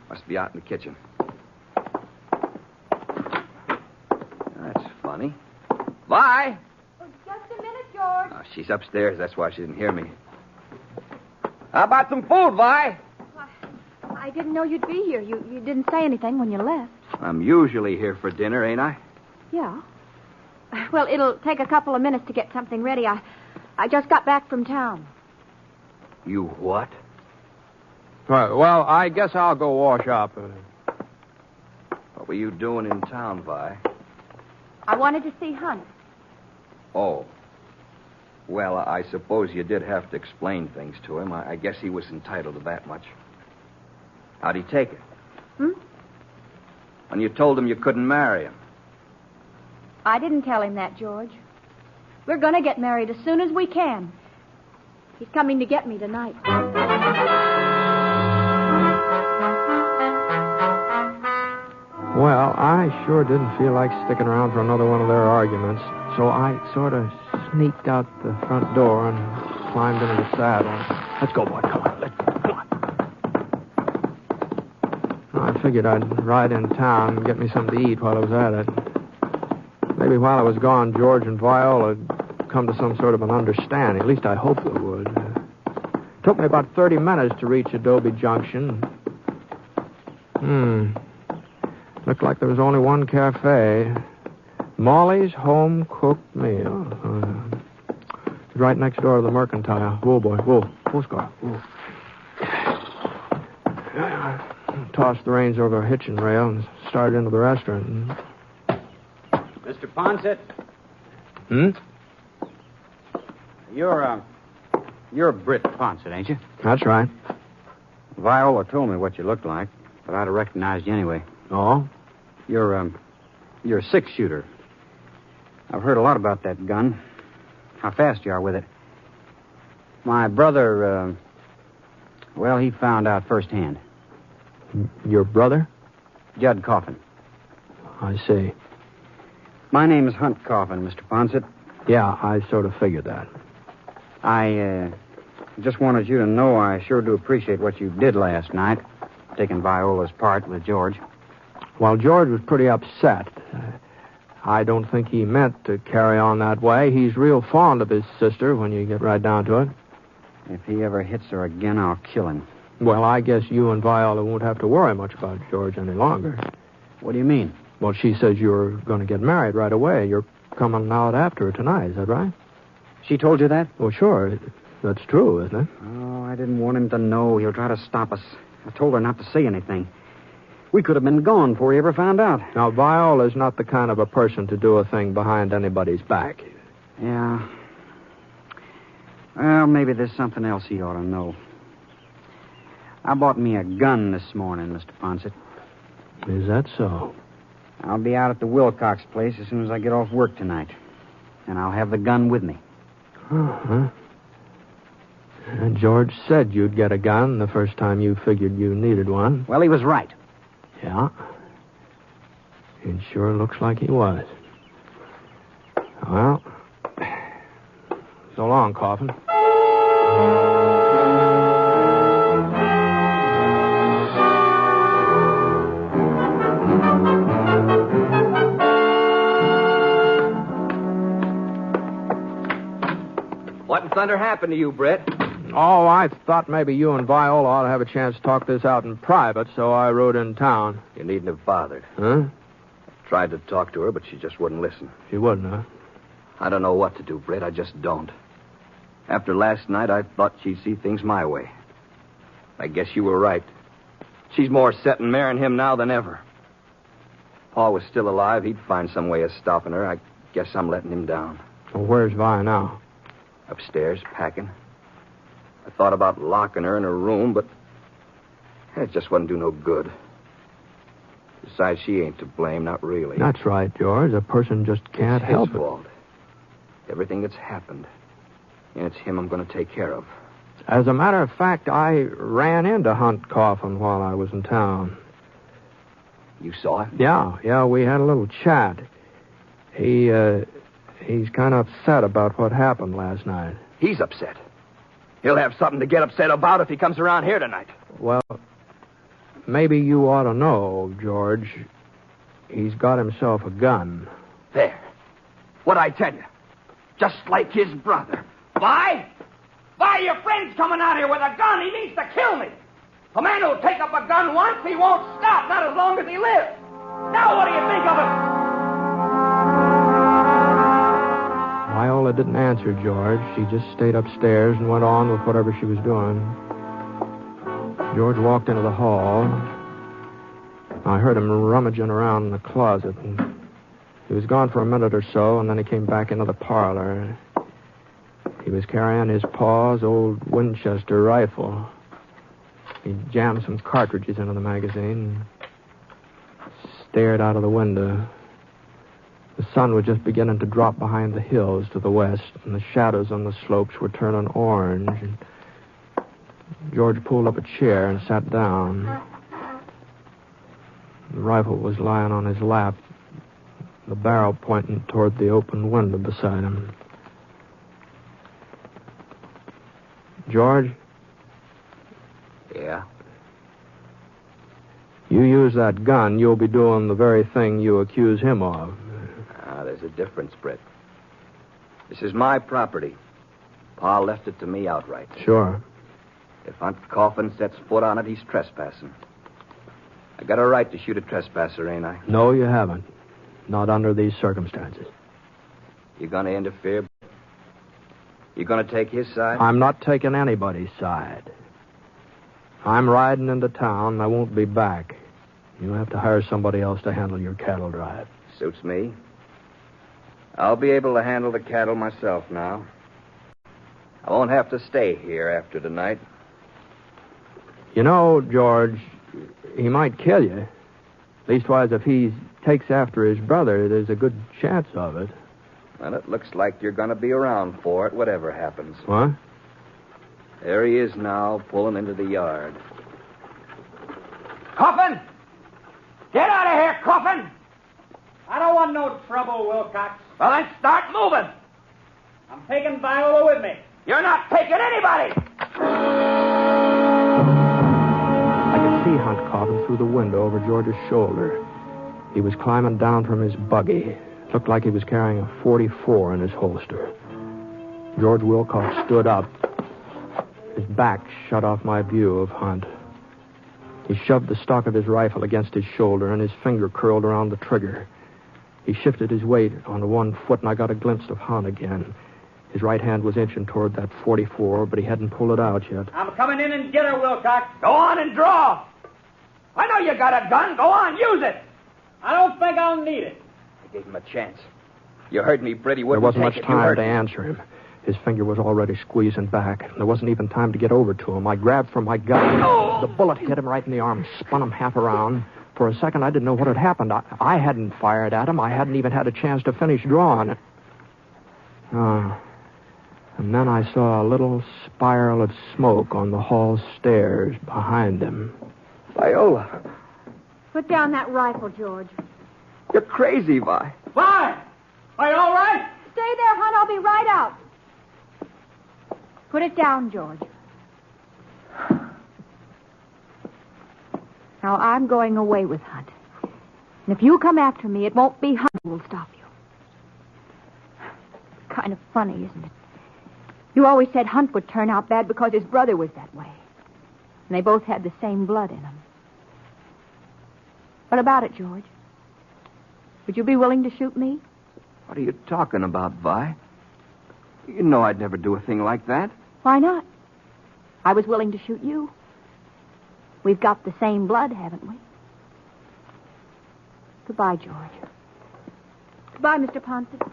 Must be out in the kitchen. That's funny. Vi? Just a minute, George. Oh, she's upstairs. That's why she didn't hear me. How about some food, Vi? I didn't know you'd be here. You didn't say anything when you left. I'm usually here for dinner, ain't I? Yeah. Well, it'll take a couple of minutes to get something ready. I just got back from town. You what? Well, I guess I'll go wash up. What were you doing in town, Vi? I wanted to see Hunt. Oh. Well, I suppose you did have to explain things to him. I guess he was entitled to that much. How'd he take it? When you told him you couldn't marry him? I didn't tell him that, George. We're going to get married as soon as we can. He's coming to get me tonight. Well, I sure didn't feel like sticking around for another one of their arguments, so I sort of sneaked out the front door and climbed into the saddle. Let's go, boy. Come on. I figured I'd ride in town and get me something to eat while I was at it. Maybe while I was gone, George and Viola would come to some sort of an understanding. At least I hoped they would. It took me about 30 minutes to reach Adobe Junction. Looked like there was only one cafe. Molly's Home Cooked Meal. Right next door to the Mercantile. Whoa, boy. Whoa, Scar. Whoa. Tossed the reins over a hitching rail and started into the restaurant. Mr. Ponset? You're Britt Ponset, ain't you? That's right. Viola told me what you looked like, but I'd have recognized you anyway. Oh? You're a six-shooter. I've heard a lot about that gun. How fast you are with it. My brother, he found out firsthand. Your brother? Judd Coffin. I see. My name is Hunt Coffin, Mr. Ponset. Yeah, I sort of figured that. I just wanted you to know I sure do appreciate what you did last night, taking Viola's part with George. Well, George was pretty upset. I don't think he meant to carry on that way. He's real fond of his sister when you get right down to it. If he ever hits her again, I'll kill him. Well, I guess you and Viola won't have to worry much about George any longer. What do you mean? Well, she says you're going to get married right away. You're coming out after her tonight, is that right? She told you that? Well, sure. That's true, isn't it? Oh, I didn't want him to know. He'll try to stop us. I told her not to say anything. We could have been gone before he ever found out. Now, Viola's not the kind of a person to do a thing behind anybody's back. Yeah. Well, maybe there's something else he ought to know. I bought me a gun this morning, Mr. Ponset. Is that so? I'll be out at the Wilcox place as soon as I get off work tonight. And I'll have the gun with me. Uh-huh. And George said you'd get a gun the first time you figured you needed one. Well, he was right. Yeah. It sure looks like he was. Well, so long, Coffin. What in thunder happened to you, Britt? Oh, I thought maybe you and Viola ought to have a chance to talk this out in private, so I rode in town. You needn't have bothered. Huh? Tried to talk to her, but she just wouldn't listen. She wouldn't, huh? I don't know what to do, Britt. I just don't. After last night, I thought she'd see things my way. I guess you were right. She's more set in marrying him now than ever. If Paul was still alive, he'd find some way of stopping her. I guess I'm letting him down. Well, where's Vi now? Upstairs, packing. I thought about locking her in her room, but it just wouldn't do no good. Besides, she ain't to blame, not really. That's right, George. A person just can't help It's his fault. Everything that's happened. And it's him I'm going to take care of. As a matter of fact, I ran into Hunt Coffin while I was in town. You saw it? Yeah, we had a little chat. He's kind of upset about what happened last night. He's upset? He'll have something to get upset about if he comes around here tonight. Well, maybe you ought to know, George. He's got himself a gun. There. What'd I tell you? Just like his brother. Why? Why, your friend's coming out here with a gun. He means to kill me. A man who'll take up a gun once, he won't stop, not as long as he lives. Now what do you think of it? Viola didn't answer George. She just stayed upstairs and went on with whatever she was doing. George walked into the hall. I heard him rummaging around in the closet. And he was gone for a minute or so, and then he came back into the parlor. He was carrying his pa's old Winchester rifle. He jammed some cartridges into the magazine and stared out of the window. The sun was just beginning to drop behind the hills to the west, and the shadows on the slopes were turning orange. And George pulled up a chair and sat down. The rifle was lying on his lap, the barrel pointing toward the open window beside him. George? Yeah? You use that gun, you'll be doing the very thing you accuse him of. There's a difference, Britt. This is my property. Pa left it to me outright. Sure. If Hunt Coffin sets foot on it, he's trespassing. I got a right to shoot a trespasser, ain't I? No, you haven't. Not under these circumstances. You gonna interfere? You gonna take his side? I'm not taking anybody's side. I'm riding into town, and I won't be back. You'll have to hire somebody else to handle your cattle drive. Suits me. I'll be able to handle the cattle myself now. I won't have to stay here after tonight. You know, George, he might kill you. Leastwise, if he takes after his brother, there's a good chance of it. Well, it looks like you're going to be around for it, whatever happens. What? There he is now, pulling into the yard. Coffin! Get out of here, Coffin! I don't want no trouble, Wilcox. Well, then start moving. I'm taking Viola with me. You're not taking anybody! I could see Hunt Coffin through the window over George's shoulder. He was climbing down from his buggy. Looked like he was carrying a .44 in his holster. George Wilcox stood up. His back shut off my view of Hunt. He shoved the stock of his rifle against his shoulder, and his finger curled around the trigger. He shifted his weight onto one foot, and I got a glimpse of Hunt again. His right hand was inching toward that .44, but he hadn't pulled it out yet. I'm coming in and get her, Wilcox. Go on and draw. I know you got a gun. Go on, use it. I don't think I'll need it. I gave him a chance. You heard me, Britt. He There wouldn't wasn't take much it. You time heard to me. answer him. His finger was already squeezing back. There wasn't even time to get over to him. I grabbed for my gun. The bullet hit him right in the arm, spun him half around. For a second, I didn't know what had happened. I hadn't fired at him. I hadn't even had a chance to finish drawing. And then I saw a little spiral of smoke on the hall stairs behind him. Viola, Put down that rifle, George. you're crazy, Vi. Vi! Are you all right? Stay there, Hunt. I'll be right out. Put it down, George. Now, I'm going away with Hunt. And if you come after me, it won't be Hunt who will stop you. Kind of funny, isn't it? You always said Hunt would turn out bad because his brother was that way. And they both had the same blood in them. What about it, George? Would you be willing to shoot me? What are you talking about, Vi? You know I'd never do a thing like that. Why not? I was willing to shoot you. We've got the same blood, haven't we? Goodbye, George. Goodbye, Mr. Ponset.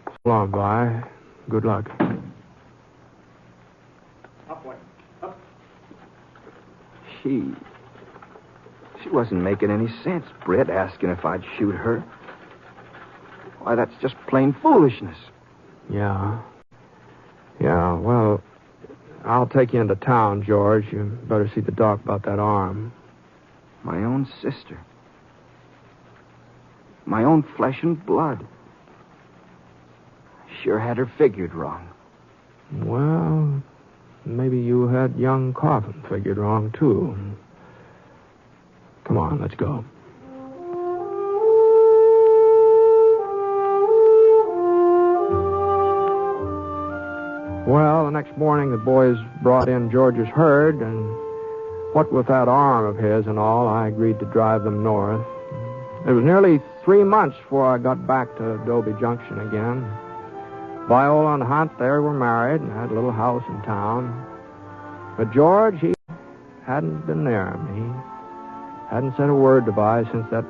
So long, Vi. Good luck. Upward. Up. She wasn't making any sense, Britt, asking if I'd shoot her. Why, that's just plain foolishness. Yeah. Yeah, well, I'll take you into town, George. You better see the doc about that arm. My own sister. My own flesh and blood. Sure had her figured wrong. Well, Maybe you had young Coffin figured wrong, too. Come on, let's go. Well, the next morning the boys brought in George's herd, and what with that arm of his and all, I agreed to drive them north. It was nearly 3 months before I got back to Adobe Junction again. Viola and Hunt there were married and had a little house in town. But George, he hadn't been near me. He hadn't said a word to Vi since that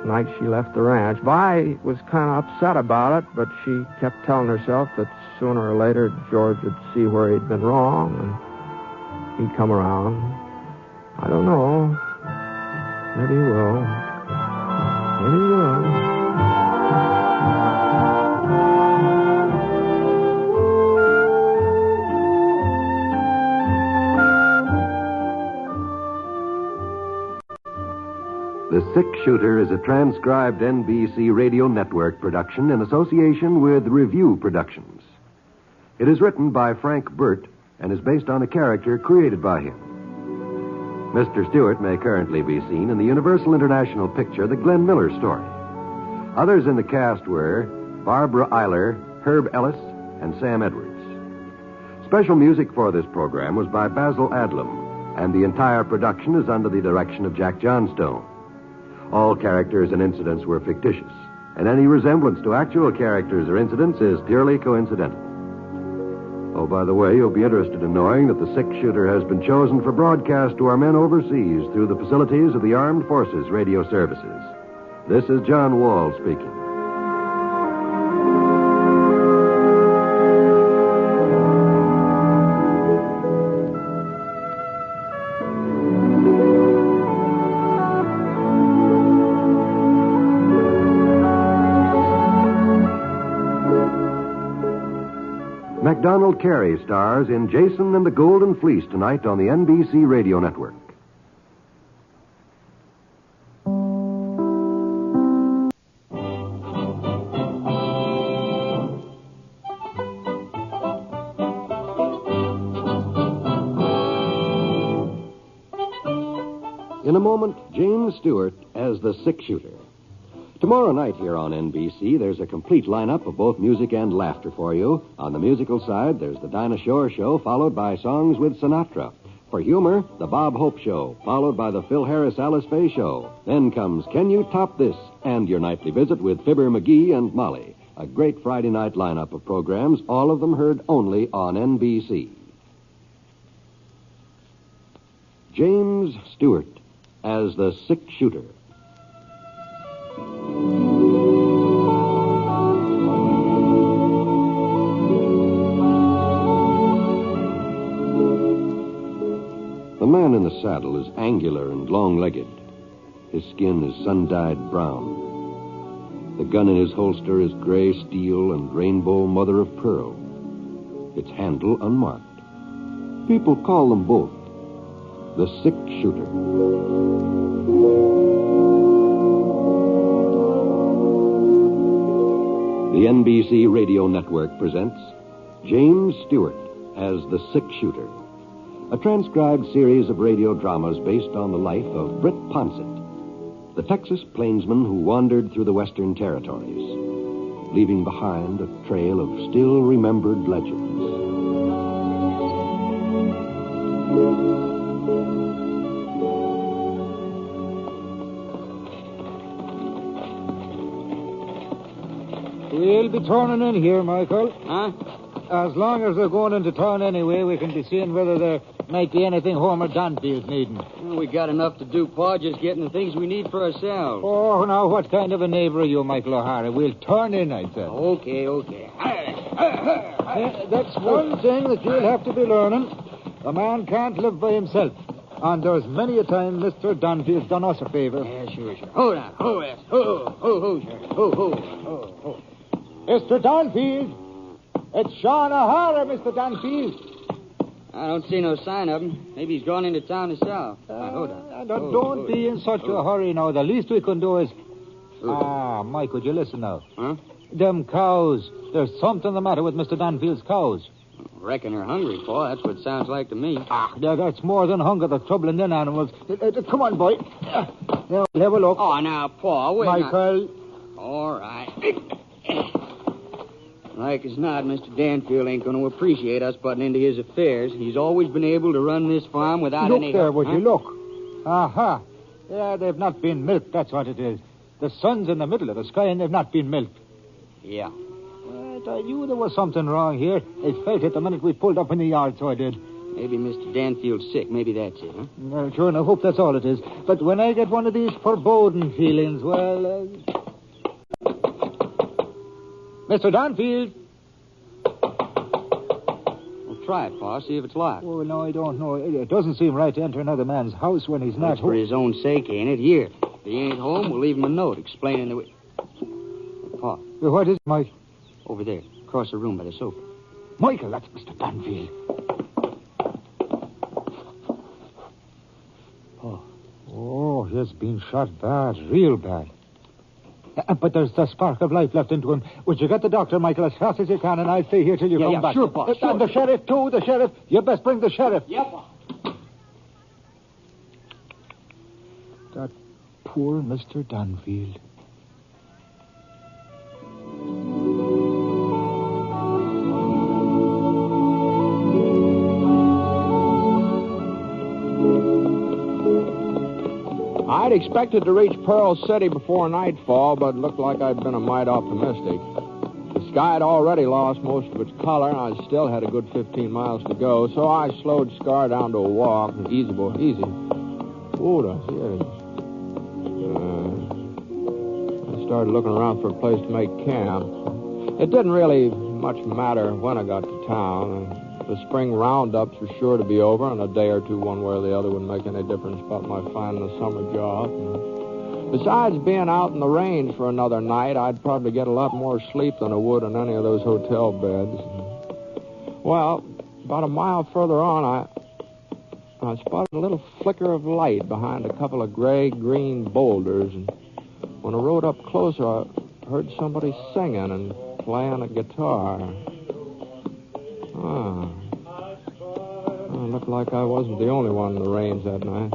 night she left the ranch. Vi was kind of upset about it, but she kept telling herself that sooner or later George would see where he'd been wrong and he'd come around. I don't know. Maybe he will. Maybe he will. The Six-Shooter is a transcribed NBC Radio Network production in association with Review Productions. It is written by Frank Burt and is based on a character created by him. Mr. Stewart may currently be seen in the Universal International picture The Glenn Miller Story. Others in the cast were Barbara Eiler, Herb Ellis, and Sam Edwards. Special music for this program was by Basil Adlam, and the entire production is under the direction of Jack Johnstone. All characters and incidents were fictitious, and any resemblance to actual characters or incidents is purely coincidental. Oh, by the way, you'll be interested in knowing that the Six-Shooter has been chosen for broadcast to our men overseas through the facilities of the Armed Forces Radio Services. This is John Wall speaking. Macdonald Carey stars in Jason and the Golden Fleece tonight on the NBC Radio Network. In a moment, James Stewart as the Six-Shooter. Tomorrow night here on NBC, there's a complete lineup of both music and laughter for you. On the musical side, there's the Dinah Shore Show, followed by Songs with Sinatra. For humor, the Bob Hope Show, followed by the Phil Harris Alice Faye Show. Then comes Can You Top This? And your nightly visit with Fibber McGee and Molly. A great Friday night lineup of programs, all of them heard only on NBC. James Stewart as the Six-Shooter. The man in the saddle is angular and long-legged. His skin is sun-dyed brown. The gun in his holster is gray steel and rainbow mother of pearl. Its handle unmarked. People call them both the Six-Shooter. The NBC Radio Network presents James Stewart as the Six-Shooter, a transcribed series of radio dramas based on the life of Britt Ponset, the Texas plainsman who wandered through the Western Territories, leaving behind a trail of still-remembered legends. We'll be turning in here, Michael. Huh? As long as they're going into town anyway, we can be seeing whether there might be anything Homer Dunfield's needing. Well, we got enough to do, Pa, just getting the things we need for ourselves. Oh, now, what kind of a neighbor are you, Michael O'Hara? We'll turn in, I said. Okay. That's one thing that you'll have to be learning. A man can't live by himself. And there's many a time Mr. Dunfield's done us a favor. Yeah, sure. Hold on. Ho. Mr. Dunfield! It's Sean O'Hara, Mr. Dunfield. I don't see no sign of him. Maybe he's gone into town himself. Hold on. Don't be in such a hurry now. The least we can do is... Mike, would you listen now? Huh? Them cows. There's something the matter with Mr. Dunfield's cows. Reckon they're hungry, Pa. That's what it sounds like to me. That's more than hunger that's troubling them animals. Come on, boy. Now, we'll have a look. Oh, now, Pa, wait. Michael. All right. Like as not, Mr. Danfield ain't going to appreciate us butting into his affairs. He's always been able to run this farm without any... Look there, would you look? Aha. Yeah, they've not been milked, that's what it is. The sun's in the middle of the sky and they've not been milked. Yeah. But I knew there was something wrong here. I felt it the minute we pulled up in the yard, so I did. Maybe Mr. Danfield's sick. Maybe that's it, huh? Well, sure, and I hope that's all it is. But when I get one of these foreboding feelings, well... Mr. Danfield! Well, try it, Pa. See if it's locked. Oh, no, I don't know. It doesn't seem right to enter another man's house when he's not That's for his own sake, ain't it? Here. If he ain't home, we'll leave him a note explaining that we... Pa. What is it, Mike? Over there, across the room by the sofa. Michael, that's Mr. Danfield. Oh, he has been shot bad, real bad. But there's the spark of life left into him. Would you get the doctor, Michael, as fast as you can, and I'll stay here till you come back. Sure, Pa, sure. And the sheriff, too, the sheriff. You best bring the sheriff. Yeah, Pa. That poor Mr. Danfield. I'd expected to reach Pearl City before nightfall, but it looked like I'd been a mite optimistic. The sky had already lost most of its color, and I still had a good 15 miles to go, so I slowed Scar down to a walk. Easy, boy, easy. Oh, that's it. I started looking around for a place to make camp. It didn't really much matter when I got to town. The spring roundups were sure to be over, and a day or two, one way or the other, wouldn't make any difference about my finding a summer job. Besides being out in the range for another night, I'd probably get a lot more sleep than I would in any of those hotel beds. Well, about a mile further on, I spotted a little flicker of light behind a couple of gray-green boulders, and when I rode up closer, I heard somebody singing and playing a guitar. It looked like I wasn't the only one in the range that night.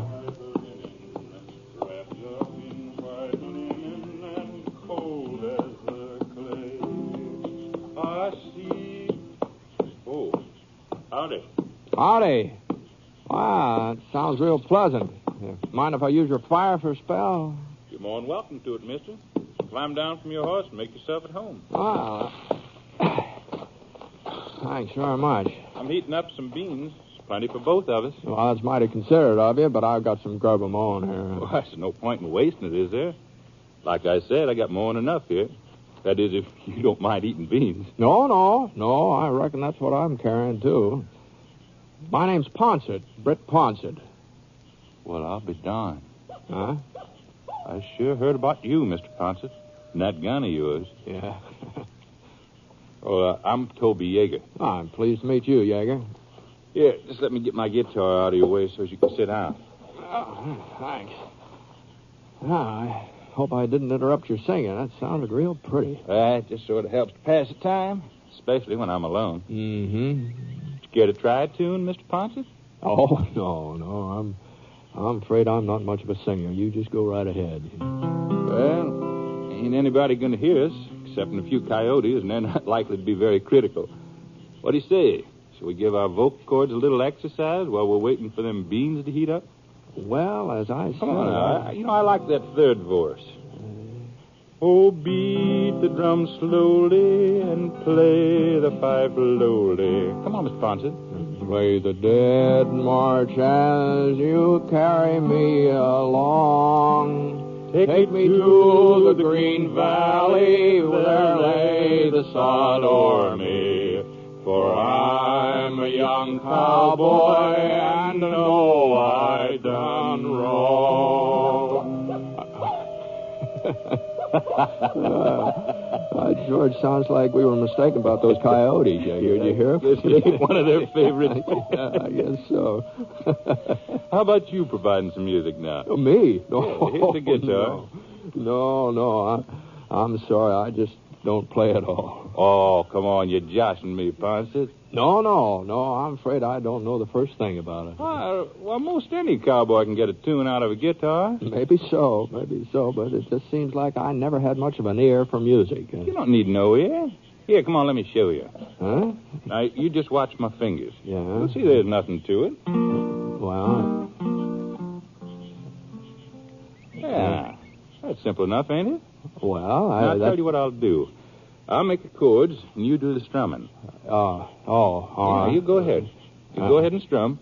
Oh, howdy. Howdy. Wow, that sounds real pleasant. Mind if I use your fire for a spell? You're more than welcome to it, mister. Climb down from your horse and make yourself at home. Wow. Thanks very much. I'm heating up some beans. Plenty for both of us. Well, that's mighty considerate of you, but I've got some grub of my own here. Well, there's no point in wasting it, is there? Like I said, I got more than enough here. That is, if you don't mind eating beans. No, I reckon that's what I'm carrying, too. My name's Ponset, Britt Ponset. Well, I'll be darned. Huh? I sure heard about you, Mr. Ponset, and that gun of yours. Yeah. I'm Toby Yeager. I'm pleased to meet you, Yeager. Here, just let me get my guitar out of your way so you can sit down. Oh, thanks. I hope I didn't interrupt your singing. That sounded real pretty. It just sort of helps to pass the time, especially when I'm alone. Mm-hmm. Care to try a tune, Mr. Ponset? Oh, no. I'm afraid I'm not much of a singer. You just go right ahead. Well, ain't anybody going to hear us, excepting a few coyotes, and they're not likely to be very critical. What do you say? Shall we give our vocal cords a little exercise while we're waiting for them beans to heat up? Well, as I said... Come on now. I like that third verse. Oh, beat the drum slowly and play the fife lowly. Come on, Mr. Ponset. Play the dead march as you carry me along. Take me to the green valley where lay the sod o'er me. For I'm a young cowboy and know I done wrong. George, sounds like we were mistaken about those coyotes. Did you hear? Guess it ain't one of their favorites. Yeah, I guess so. How about you providing some music now? Oh, me? No. Yeah, hit the guitar. No. I'm sorry. I just don't play at all. Oh, come on, you're joshing me, Ponset. No, I'm afraid I don't know the first thing about it. Well, most any cowboy can get a tune out of a guitar. Maybe so, but it just seems like I never had much of an ear for music. You don't need no ear. Here, come on, let me show you. Huh? Now, you just watch my fingers. Yeah? You'll see there's nothing to it. Well... Yeah. That's simple enough, ain't it? Well, I'll tell you what I'll do. I'll make the chords, and you do the strumming. All right. You go ahead. You go ahead and strum.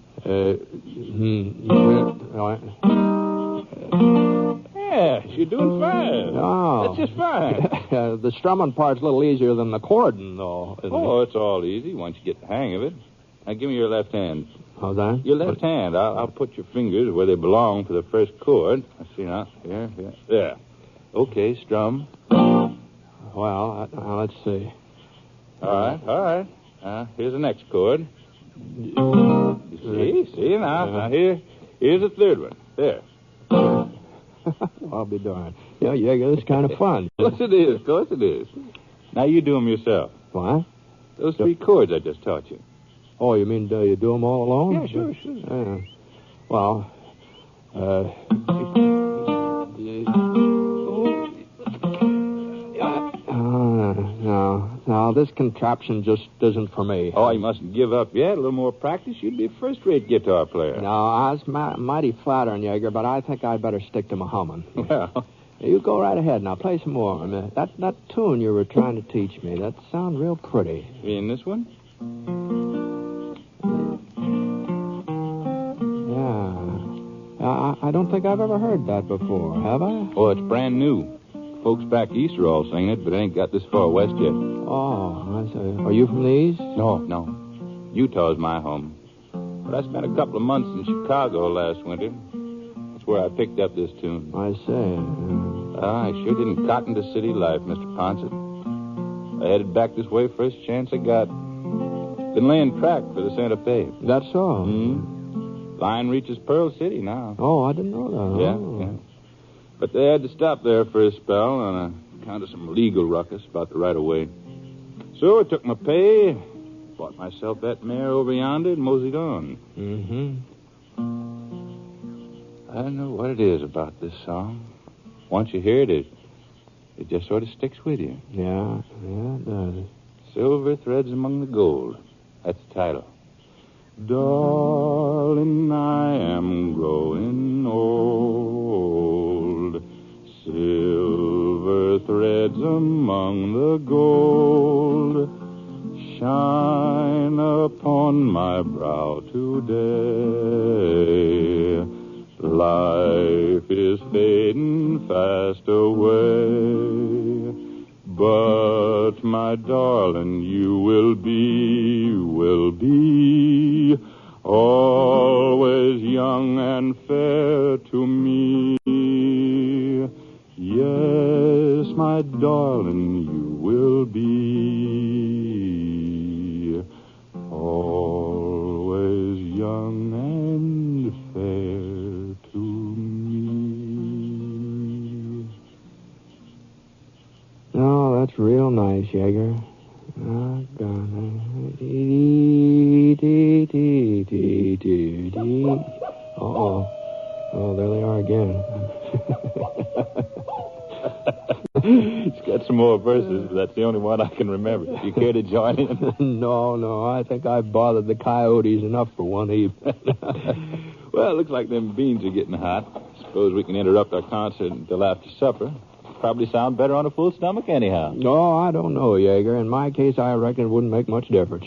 Yes, you're doing fine. Oh. That's just fine. The strumming part's a little easier than the chording, though, isn't it? It's all easy once you get the hang of it. Now, give me your left hand. How's that? Your left hand. I'll put your fingers where they belong for the first chord. Let's see now. Here. There. Okay, strum. Well, let's see. All right. Here's the next chord. See now. Now here's the third one. There. I'll be darned. Yeah, this is kind of fun. Of course it is. Now you do them yourself. What? Those 3 chords I just taught you. Oh, you mean you do them all alone? Yeah, sure. Well, no, this contraption just isn't for me. Oh, you mustn't give up yet. A little more practice, you'd be a first-rate guitar player. No, I was mighty flattering, Yeager, but I think I'd better stick to my humming. Well... You go right ahead now. Play some more. That tune you were trying to teach me, that sounds real pretty. You mean this one? Yeah. I don't think I've ever heard that before, have I? Oh, it's brand new. Folks back east are all singing it, but it ain't got this far west yet. Oh, I see. Are you from the east? No. Utah's my home. But I spent a couple of months in Chicago last winter. That's where I picked up this tune. I see. I sure didn't cotton to city life, Mr. Ponset. I headed back this way first chance I got. Been laying track for the Santa Fe. That's so? Line reaches Pearl City now. Oh, I didn't know that. Yeah. But they had to stop there for a spell on account of some legal ruckus about the right-of-way. So I took my pay, bought myself that mare over yonder, and moseyed on. I don't know what it is about this song. Once you hear it, it just sort of sticks with you. Yeah, it does. Silver Threads Among the Gold. That's the title. Darling, I am growing old. Silver threads among the gold shine upon my brow today. Life is fading fast away, but my darling, you will be always young and fair to me. Yes, my darling, you will be always young and fair to me. Oh, that's real nice, Yeager. Oh, God. Uh-oh. Oh, there they are again. It's got some more verses, but that's the only one I can remember. Do you care to join in? No. I think I've bothered the coyotes enough for one evening. Well, it looks like them beans are getting hot. Suppose we can interrupt our concert until after supper. Probably sound better on a full stomach anyhow. Oh, I don't know, Yeager. In my case, I reckon it wouldn't make much difference.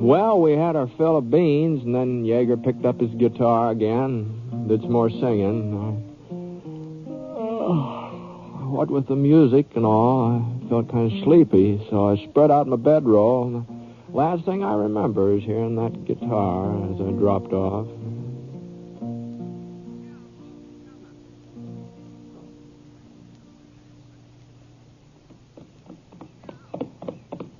Well, we had our fill of beans, and then Yeager picked up his guitar again, did some more singing. What with the music and all, I felt kind of sleepy, so I spread out my bedroll. And the last thing I remember is hearing that guitar as I dropped off.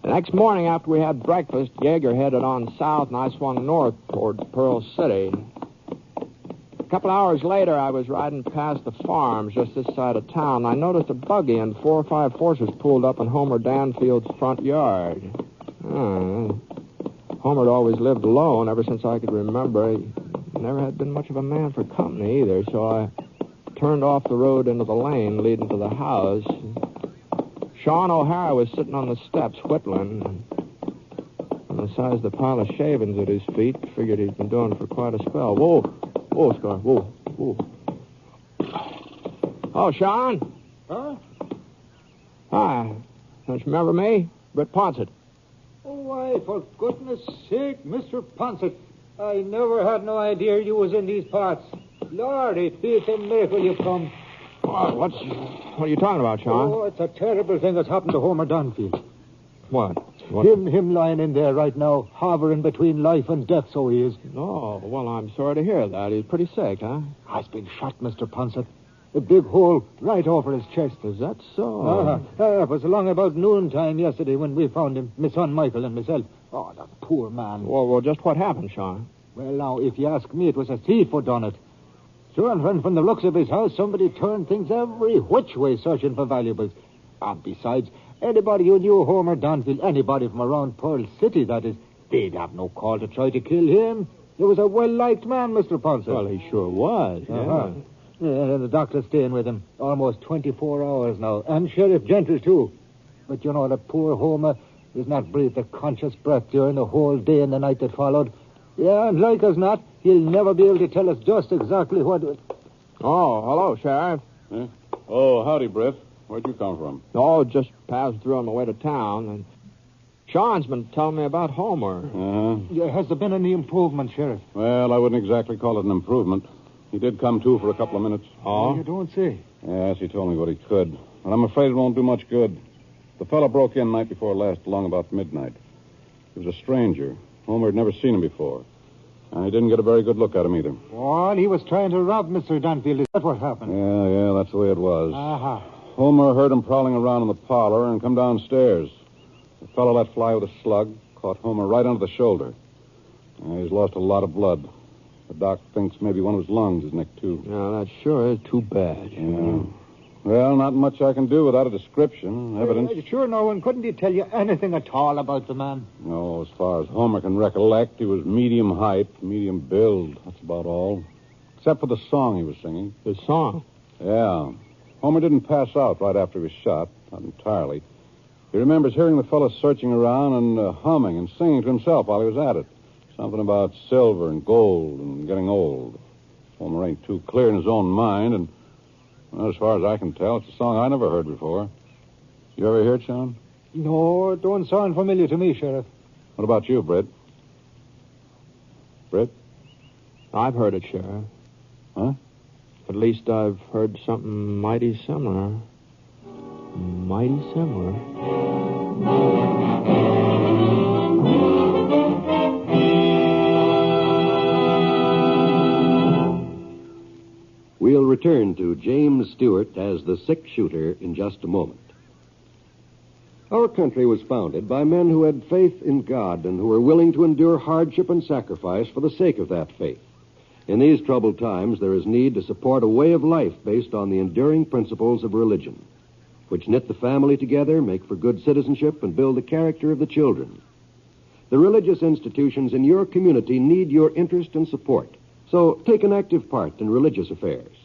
The next morning after we had breakfast, Yeager headed on south, and I swung north toward Pearl City. couple hours later, I was riding past the farms just this side of town. I noticed a buggy and 4 or 5 horses pulled up in Homer Danfield's front yard. Homer'd always lived alone ever since I could remember. He never had been much of a man for company either, so I turned off the road into the lane leading to the house. Sean O'Hara was sitting on the steps whittling. On the size of the pile of shavings at his feet, figured he'd been doing it for quite a spell. Whoa, Scar, whoa. Oh, Sean? Huh? Hi. Don't you remember me? Britt Ponset. Oh, why, for goodness sake, Mr. Ponset, I never had no idea you was in these parts. Lord, it is a miracle you've come. What are you talking about, Sean? Oh, it's a terrible thing that's happened to Homer Dunfield. What? Him lying in there right now, hovering between life and death, so he is. Oh, well, I'm sorry to hear that. He's pretty sick, huh? He's been shot, Mr. Ponset. A big hole right over his chest. Is that so? It was along about noontime yesterday when we found him, my son Michael and myself. Oh, the poor man. Well, just what happened, Sean? Well, now, if you ask me, it was a thief who done it. Sure, and from the looks of his house, somebody turned things every which way searching for valuables. And besides, anybody who knew Homer Danfield, anybody from around Pearl City, that is, they'd have no call to try to kill him. He was a well-liked man, Mr. Ponset. Well, he sure was, yeah. Yeah, and the doctor's staying with him almost 24 hours now. And Sheriff Gentry, too. But you know, the poor Homer has not breathed a conscious breath during the whole day and the night that followed. Yeah, and like as not, he'll never be able to tell us just exactly what... Oh, hello, Sheriff. Huh? Oh, howdy, Britt. Where'd you come from? Oh, just passed through on my way to town, and Sean's been telling me about Homer. Yeah, has there been any improvement, Sheriff? Well, I wouldn't exactly call it an improvement. He did come to for a couple of minutes. Oh? You don't say. Yes, he told me what he could. But I'm afraid it won't do much good. The fellow broke in night before last, along about midnight. He was a stranger. Homer had never seen him before. And he didn't get a very good look at him either. Well, he was trying to rob Mr. Danfield. Is that what happened? Yeah, that's the way it was. Uh-huh. Homer heard him prowling around in the parlor and come downstairs. The fellow let fly with a slug, caught Homer right under the shoulder. He's lost a lot of blood. The doc thinks maybe one of his lungs is nicked, too. Yeah, that sure is too bad. Yeah. Well, not much I can do without a description, evidence. Sure, no one couldn't he tell you anything at all about the man? No, as far as Homer can recollect, he was medium height, medium build. That's about all. Except for the song he was singing. The song? Yeah. Homer didn't pass out right after he was shot, not entirely. He remembers hearing the fellow searching around and humming and singing to himself while he was at it. Something about silver and gold and getting old. Homer ain't too clear in his own mind, and well, as far as I can tell, it's a song I never heard before. You ever hear it, Sean? No, it don't sound familiar to me, Sheriff. What about you, Britt? Britt? I've heard it, Sheriff. Huh? At least I've heard something mighty similar. Mighty similar. We'll return to James Stewart as the 6-shooter in just a moment. Our country was founded by men who had faith in God and who were willing to endure hardship and sacrifice for the sake of that faith. In these troubled times, there is need to support a way of life based on the enduring principles of religion, which knit the family together, make for good citizenship, and build the character of the children. The religious institutions in your community need your interest and support. So take an active part in religious affairs.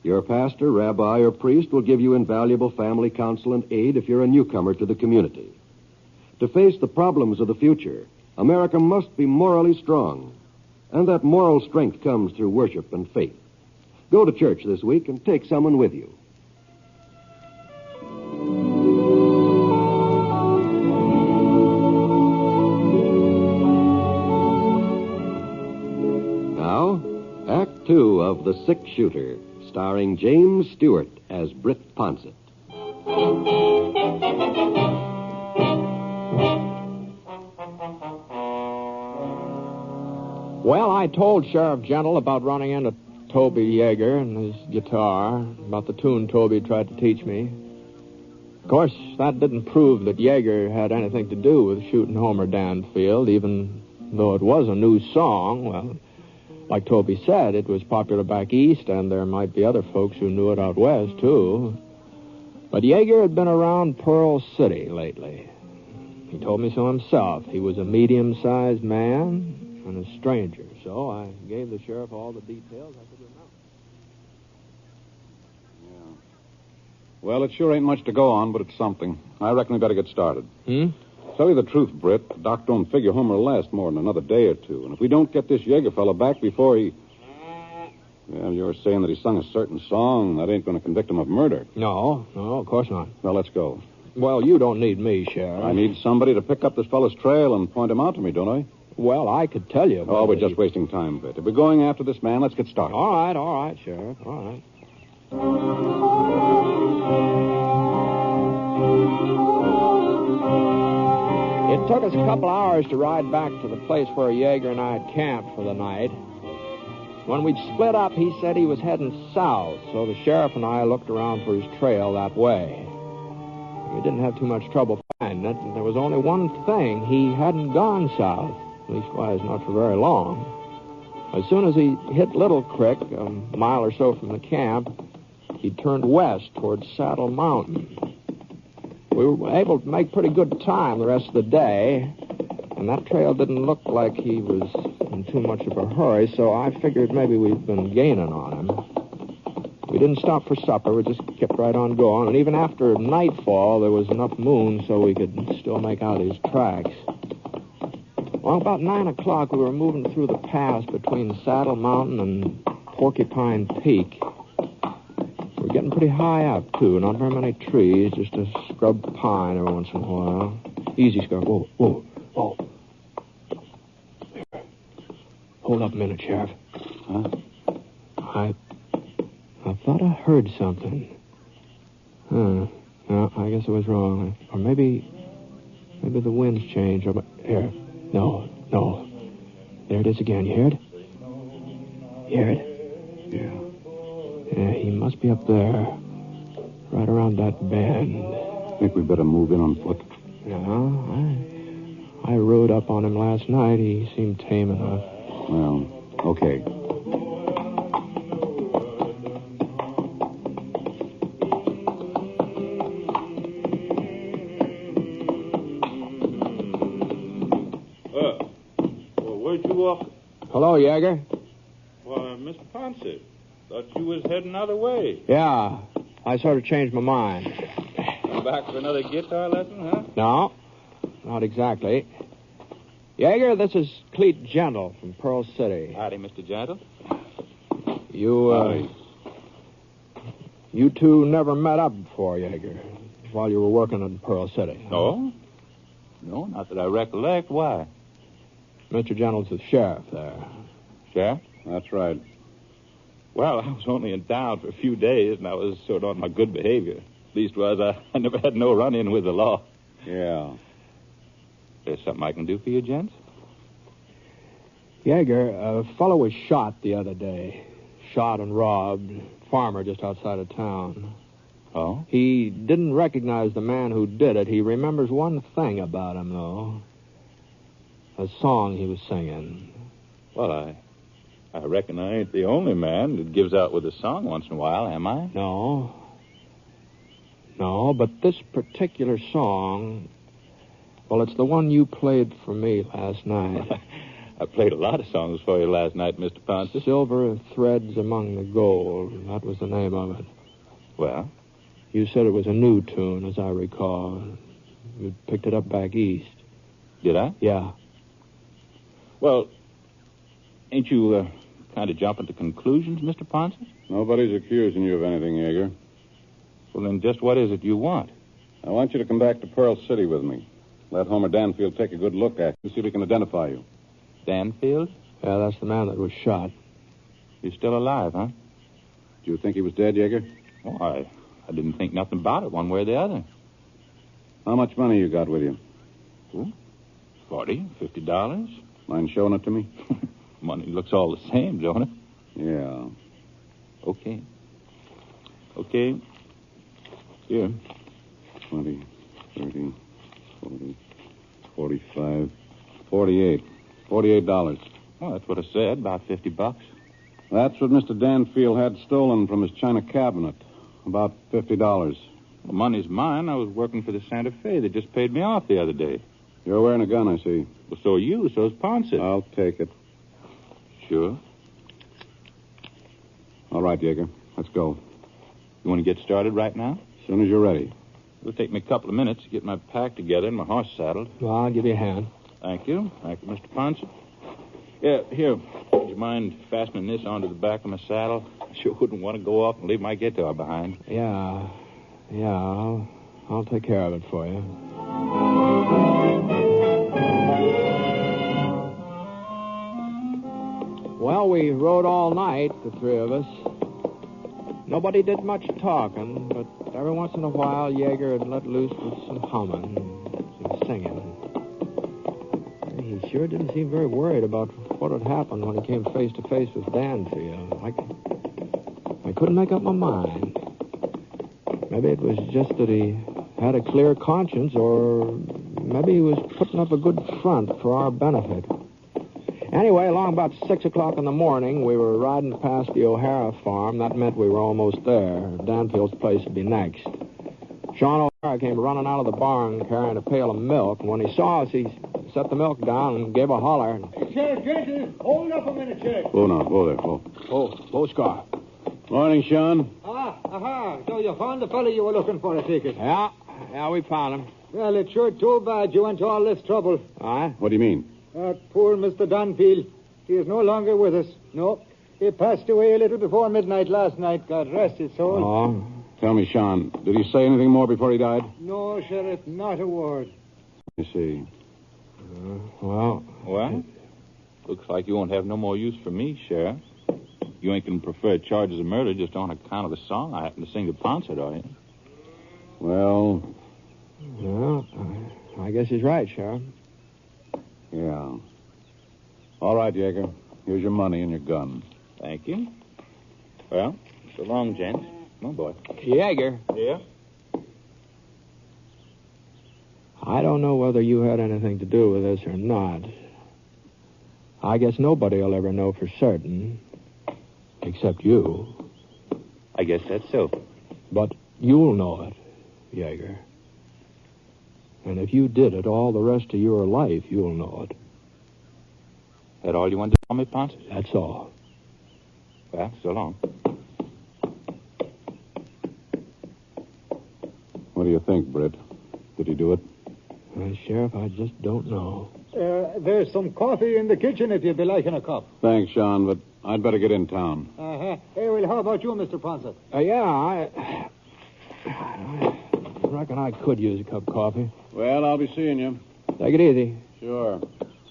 Your pastor, rabbi, or priest will give you invaluable family counsel and aid if you're a newcomer to the community. To face the problems of the future, America must be morally strong. And that moral strength comes through worship and faith. Go to church this week and take someone with you. Act 2 of The 6-Shooter, starring James Stewart as Britt Ponset. Well, I told Sheriff Gentle about running into Toby Yeager and his guitar, about the tune Toby tried to teach me. Of course, that didn't prove that Yeager had anything to do with shooting Homer Danfield, even though it was a new song. Well, Like Toby said, it was popular back east, and there might be other folks who knew it out west, too. But Yeager had been around Pearl City lately. He told me so himself. He was a medium-sized man and a stranger, so I gave the sheriff all the details I could remember. Well, it sure ain't much to go on, but it's something. I reckon we better get started. Tell you the truth, Britt, the doc don't figure Homer will last more than another day or two. And if we don't get this Yeager fellow back before he... Well, you're saying that he sung a certain song. That ain't going to convict him of murder. No, of course not. Well, let's go. Well, you don't need me, Sheriff. I need somebody to pick up this fellow's trail and point him out to me, don't I? Well, I could tell you. Oh, we're just wasting time, Britt. If we're going after this man, let's get started. All right, Sheriff. All right. It took us a couple hours to ride back to the place where Yeager and I had camped for the night. When we'd split up, he said he was heading south, so the sheriff and I looked around for his trail that way. We didn't have too much trouble finding it, and there was only one thing. He hadn't gone south, leastwise not for very long. As soon as he hit Little Creek, a mile or so from the camp, he turned west towards Saddle Mountain. We were able to make pretty good time the rest of the day, and that trail didn't look like he was in too much of a hurry, so I figured maybe we'd been gaining on him. We didn't stop for supper. We just kept right on going, and even after nightfall, there was enough moon so we could still make out his tracks. Well, about 9 o'clock, we were moving through the pass between Saddle Mountain and Porcupine Peak. We're getting pretty high up, too. Not very many trees, just a scrub pine every once in a while. Easy, Scrub. Whoa. Here. Hold up a minute, Sheriff. Huh? I thought I heard something. No, I guess I was wrong. Or maybe the wind's changed. Here. No. There it is again. You hear it? Hear it? Yeah, he must be up there. Right around that bend. Think we better move in on foot. No, I rode up on him last night. He seemed tame enough. Well, okay. Where'd you walk? Hello, Yeager. Why, Mr. Ponset, thought you was heading another way. Yeah, I sort of changed my mind. Come back for another guitar lesson, huh? No, not exactly. Yeager, this is Cleet Gentle from Pearl City. Howdy, Mr. Gentle. You two never met up before, Yeager, while you were working in Pearl City. No? No, not that I recollect. Why? Mr. Gentle's the sheriff there. Sheriff? That's right. Well, I was only in town for a few days, and I was sort of on my good behavior. Leastwise, I never had no run-in with the law. Yeah. There's something I can do for you, gents? Yeager, a fellow was shot the other day. Shot and robbed. Farmer just outside of town. Oh? He didn't recognize the man who did it. He remembers one thing about him, though. A song he was singing. Well, I reckon I ain't the only man that gives out with a song once in a while, am I? No, but this particular song, well, it's the one you played for me last night. I played a lot of songs for you last night, Mr. Ponset. Silver Threads Among the Gold. That was the name of it. Well? You said it was a new tune, as I recall. You picked it up back east. Did I? Yeah. Well, ain't you kind of jumping to conclusions, Mr. Ponset? Nobody's accusing you of anything, Yeager. Well, then just what is it you want? I want you to come back to Pearl City with me. Let Homer Danfield take a good look at you, see if he can identify you. Danfield? Yeah, that's the man that was shot. He's still alive, huh? Do you think he was dead, Yeager? Oh, I didn't think nothing about it one way or the other. How much money you got with you? $40, $50. Mind showing it to me? Money looks all the same, don't it? Yeah. Okay. Here. 20, 30, 40, 45, 48. $48. Well, that's what I said, about $50. That's what Mr. Danfield had stolen from his china cabinet. About $50. The money's mine. I was working for the Santa Fe. They just paid me off the other day. You're wearing a gun, I see. Well, so are you. So's Ponset. I'll take it. Sure. All right, Yeager. Let's go. You want to get started right now? As soon as you're ready. It'll take me a couple of minutes to get my pack together and my horse saddled. Well, I'll give you a hand. Thank you. Thank you, Mr. Ponset. Yeah, here. Would you mind fastening this onto the back of my saddle? I sure wouldn't want to go off and leave my guitar behind. Yeah, I'll take care of it for you. Well, we rode all night, the three of us. Nobody did much talking, but every once in a while, Yeager had let loose with some humming and some singing. He sure didn't seem very worried about what had happened when he came face to face with Danfield. I couldn't make up my mind. Maybe it was just that he had a clear conscience, or maybe he was putting up a good front for our benefit. Anyway, along about 6 o'clock in the morning, we were riding past the O'Hara farm. That meant we were almost there. Danfield's place would be next. Sean O'Hara came running out of the barn carrying a pail of milk, and when he saw us, he set the milk down and gave a holler. Sheriff, gentlemen, hold up a minute, Sheriff. Oh, no. Whoa there. Whoa, Scar. Morning, Sean. Aha. So you found the fellow you were looking for, I take it. Yeah, we found him. Well, it's sure too bad you went to all this trouble. What do you mean? Poor Mr. Danfield. He is no longer with us. No. He passed away a little before midnight last night. God rest his soul. Oh. Tell me, Sean, did he say anything more before he died? No, Sheriff, not a word. I see. Well, looks like you won't have no more use for me, Sheriff. You ain't going to prefer charges of murder just on account of the song I happen to sing to Ponset, are you? Well, I guess he's right, Sheriff. Yeah. All right, Yeager. Here's your money and your gun. Thank you. Well, so long, gents. Come on, boy. Yeager. Yeah? I don't know whether you had anything to do with this or not. I guess nobody will ever know for certain, except you. I guess that's so. But you'll know it, Yeager. And if you did it all the rest of your life, you'll know it. That all you wanted to tell me, Ponce? That's all. Well, so long. What do you think, Britt? Did he do it? Sheriff, I just don't know. There's some coffee in the kitchen if you'd be liking a cup. Thanks, Sean, but I'd better get in town. Hey, well, how about you, Mr. Ponset? I reckon I could use a cup of coffee. Well, I'll be seeing you. Take it easy. Sure.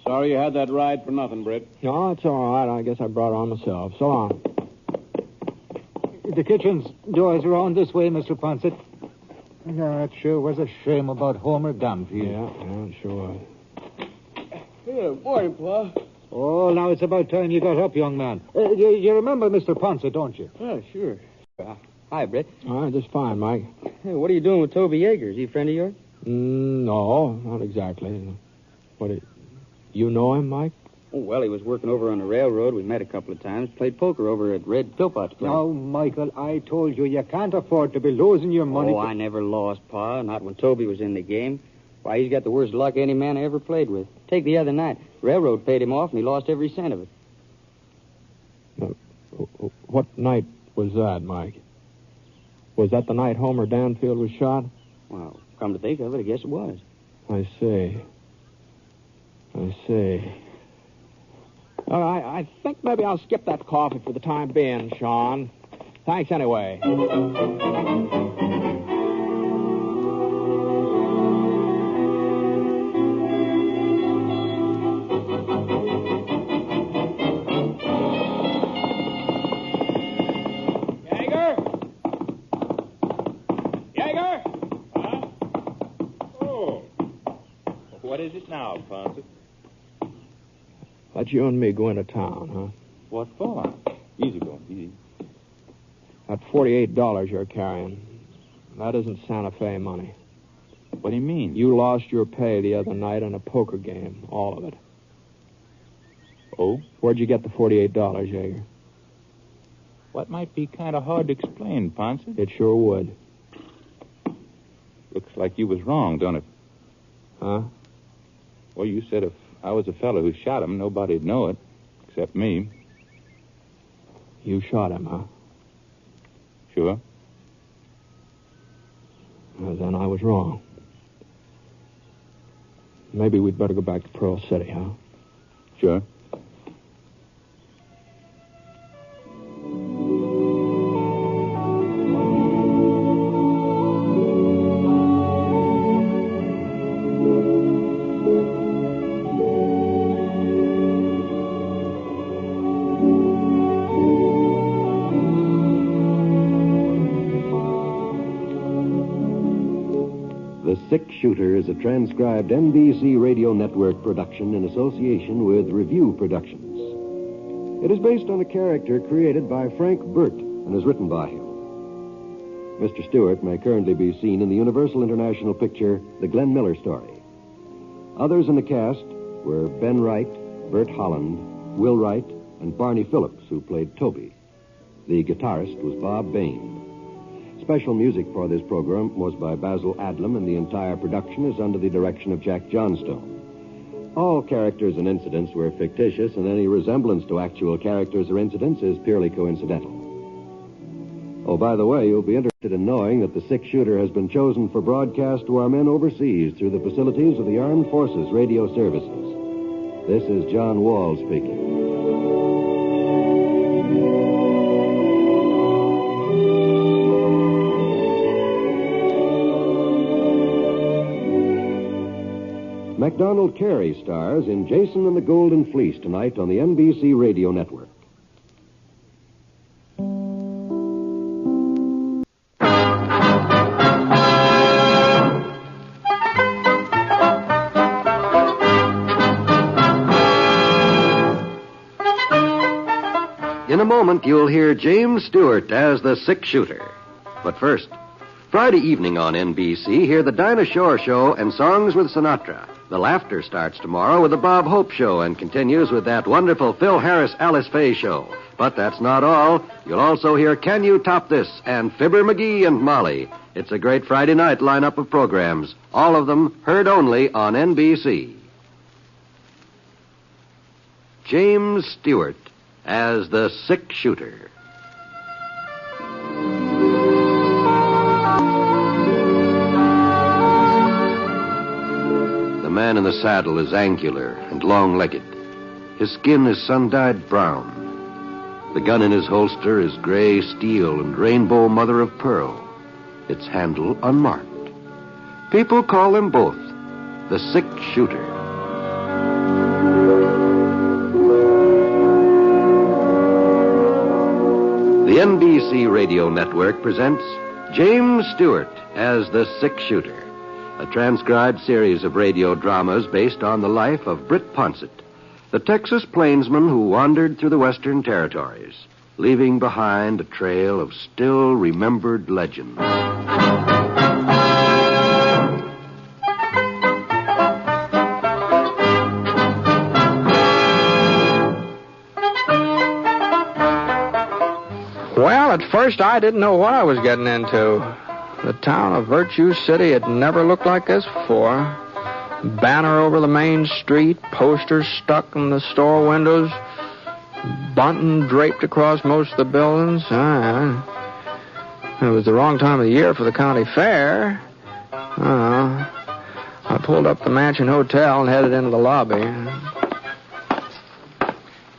Sorry you had that ride for nothing, Britt. No, it's all right. I guess I brought it on myself. So long. The kitchen's doors are on this way, Mr. Ponset. Yeah, it sure was a shame about Homer Danfield. Yeah, it sure was. Yeah, morning, Pa. Oh, now it's about time you got up, young man. You remember Mr. Ponset, don't you? Yeah, sure. Hi, Britt. All right, just fine, Mike. Hey, what are you doing with Toby Yeager? Is he a friend of yours? No, not exactly. You know him, Mike? Oh, well, he was working over on the railroad. We met a couple of times. Played poker over at Red Philpott's place. Now, Michael, I told you can't afford to be losing your money. Oh, I never lost, Pa. Not when Toby was in the game. Why, he's got the worst luck any man I ever played with. Take the other night. Railroad paid him off, and he lost every cent of it. What night was that, Mike? Was that the night Homer Danfield was shot? Well, come to think of it, I guess it was. I see. I think maybe I'll skip that coffee for the time being, Sean. Thanks anyway. Yeager? Huh? Oh. What is it now, Ponce? Let you and me go into town, huh? What for? Easy going, easy. That $48 you're carrying, that isn't Santa Fe money. What do you mean? You lost your pay the other night in a poker game, all of it. Oh? Where'd you get the $48, Jaeger? What might be kind of hard to explain, Ponset? It sure would. Looks like you was wrong, don't it? Huh? Well, you said if I was the fellow who shot him, nobody'd know it, except me. You shot him, huh? Sure. Well, then I was wrong. Maybe we'd better go back to Pearl City, huh? Sure. The Six Shooter is a transcribed NBC Radio Network production in association with Review Productions. It is based on a character created by Frank Burt and is written by him. Mr. Stewart may currently be seen in the Universal International picture, The Glenn Miller Story. Others in the cast were Ben Wright, Bert Holland, Will Wright, and Barney Phillips, who played Toby. The guitarist was Bob Bain. Special music for this program was by Basil Adlam, and the entire production is under the direction of Jack Johnstone. All characters and incidents were fictitious, and any resemblance to actual characters or incidents is purely coincidental. Oh, by the way, you'll be interested in knowing that the Six Shooter has been chosen for broadcast to our men overseas through the facilities of the Armed Forces Radio Services. This is John Wall speaking. MacDonald Carey stars in Jason and the Golden Fleece tonight on the NBC Radio Network. In a moment, you'll hear James Stewart as the Six Shooter. But first, Friday evening on NBC, hear the Dinah Shore Show and Songs with Sinatra. The Laughter starts tomorrow with the Bob Hope Show and continues with that wonderful Phil Harris Alice Faye Show. But that's not all. You'll also hear Can You Top This and Fibber McGee and Molly. It's a great Friday night lineup of programs, all of them heard only on NBC. James Stewart as the Six Shooter. The man in the saddle is angular and long-legged. His skin is sun-dyed brown. The gun in his holster is gray steel and rainbow mother of pearl. Its handle unmarked. People call them both the Six Shooter. The NBC Radio Network presents James Stewart as the Six Shooter, a transcribed series of radio dramas based on the life of Britt Ponset, the Texas plainsman who wandered through the Western Territories, leaving behind a trail of still remembered legends. Well, at first I didn't know what I was getting into. The town of Virtue City had never looked like this before. Banner over the main street, posters stuck in the store windows, bunting draped across most of the buildings. It was the wrong time of the year for the county fair. I pulled up the Mansion Hotel and headed into the lobby.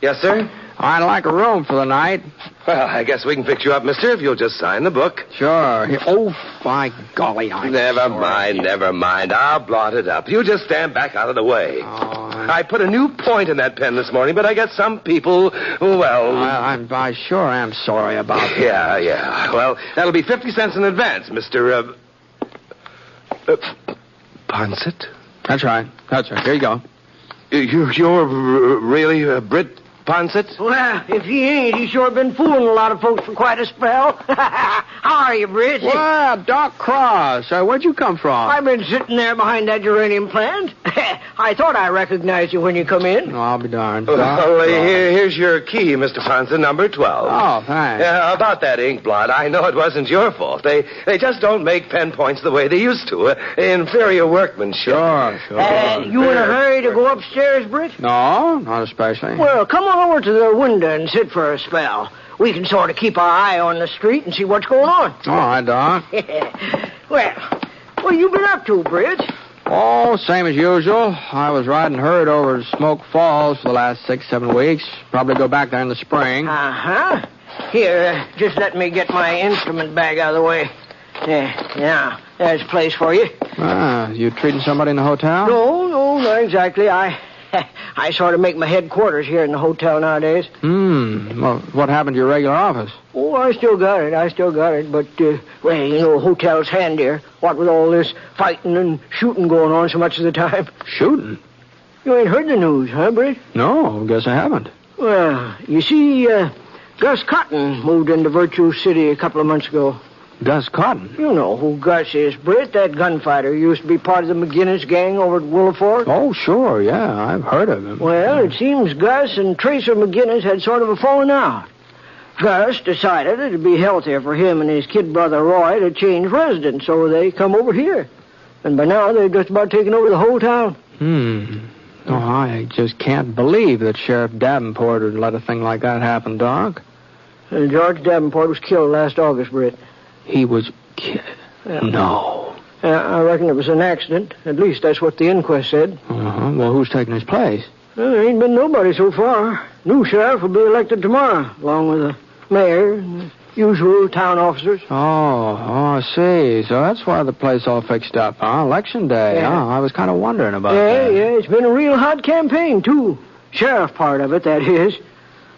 Yes, sir? I'd like a room for the night. Well, I guess we can fix you up, mister, if you'll just sign the book. Sure. Oh, by golly, Never mind. I'll blot it up. You just stand back out of the way. I put a new point in that pen this morning, but I got some people, well... I sure am sorry about that. Yeah. Well, that'll be 50 cents in advance, Mr. Ponset? That's right. Here you go. You're really Britt Ponset? Well, if he ain't, he's sure been fooling a lot of folks for quite a spell. How are you, Britt? Well, Doc Cross. Where'd you come from? I've been sitting there behind that geranium plant. I thought I recognized you when you come in. Oh, I'll be darned. Well, here's your key, Mr. Ponset, number 12. Oh, thanks. About that ink blot, I know it wasn't your fault. They just don't make pen points the way they used to. Inferior workmanship. Sure. You in a hurry to go upstairs, Britt? No, not especially. Well, come on over to the window and sit for a spell. We can sort of keep our eye on the street and see what's going on. All right, Doc. Well, you been up to, Britt? Oh, same as usual. I was riding herd over to Smoke Falls for the last 6-7 weeks. Probably go back there in the spring. Uh-huh. Here, just let me get my instrument bag out of the way. Now, there's a place for you. You treating somebody in the hotel? No, not exactly. I sort of make my headquarters here in the hotel nowadays. Well, what happened to your regular office? Oh, I still got it. But, hotel's handier. What with all this fighting and shooting going on so much of the time. Shooting? You ain't heard the news, huh, Britt? No, guess I haven't. Well, you see, Gus Cotton moved into Virtue City a couple of months ago. Gus Cotton? You know who Gus is, Britt, that gunfighter. He used to be part of the McGinnis gang over at Willow Fork. Oh, sure, yeah, I've heard of him. Well, it seems Gus and Tracer McGinnis had sort of a falling out. Gus decided it'd be healthier for him and his kid brother Roy to change residence, so they come over here. And by now, they're just about taking over the whole town. Oh, I just can't believe that Sheriff Davenport would let a thing like that happen, Doc. George Davenport was killed last August, Britt. He was killed? No. I reckon it was an accident. At least that's what the inquest said. Well, who's taking his place? Well, there ain't been nobody so far. New sheriff will be elected tomorrow, along with the mayor and the usual town officers. Oh, I see. So that's why the place all fixed up, huh? Election day, huh? I was kind of wondering about that. Yeah, it's been a real hot campaign, too. Sheriff part of it, that is.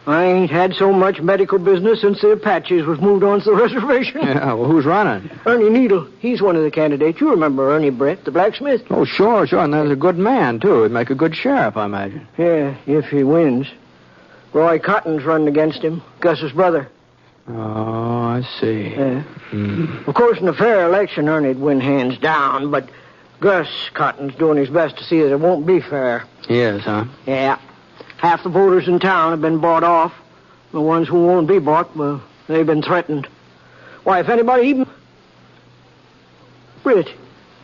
I ain't had so much medical business since the Apaches was moved on to the reservation. Yeah, well, who's running? Ernie Needle. He's one of the candidates. You remember Ernie, Brett, the blacksmith? Oh, sure. And there's a good man, too. He'd make a good sheriff, I imagine. Yeah, if he wins. Roy Cotton's running against him, Gus's brother. Oh, I see. Yeah. Of course, in a fair election, Ernie'd win hands down, but Gus Cotton's doing his best to see that it won't be fair. He is, huh? Yeah. Half the voters in town have been bought off. The ones who won't be bought, well, they've been threatened. Why, if anybody even... Britt,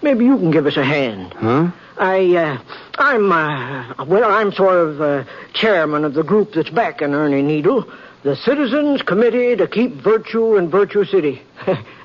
maybe you can give us a hand. Huh? I'm sort of chairman of the group that's backing Ernie Needle, the Citizens Committee to Keep Virtue in Virtue City.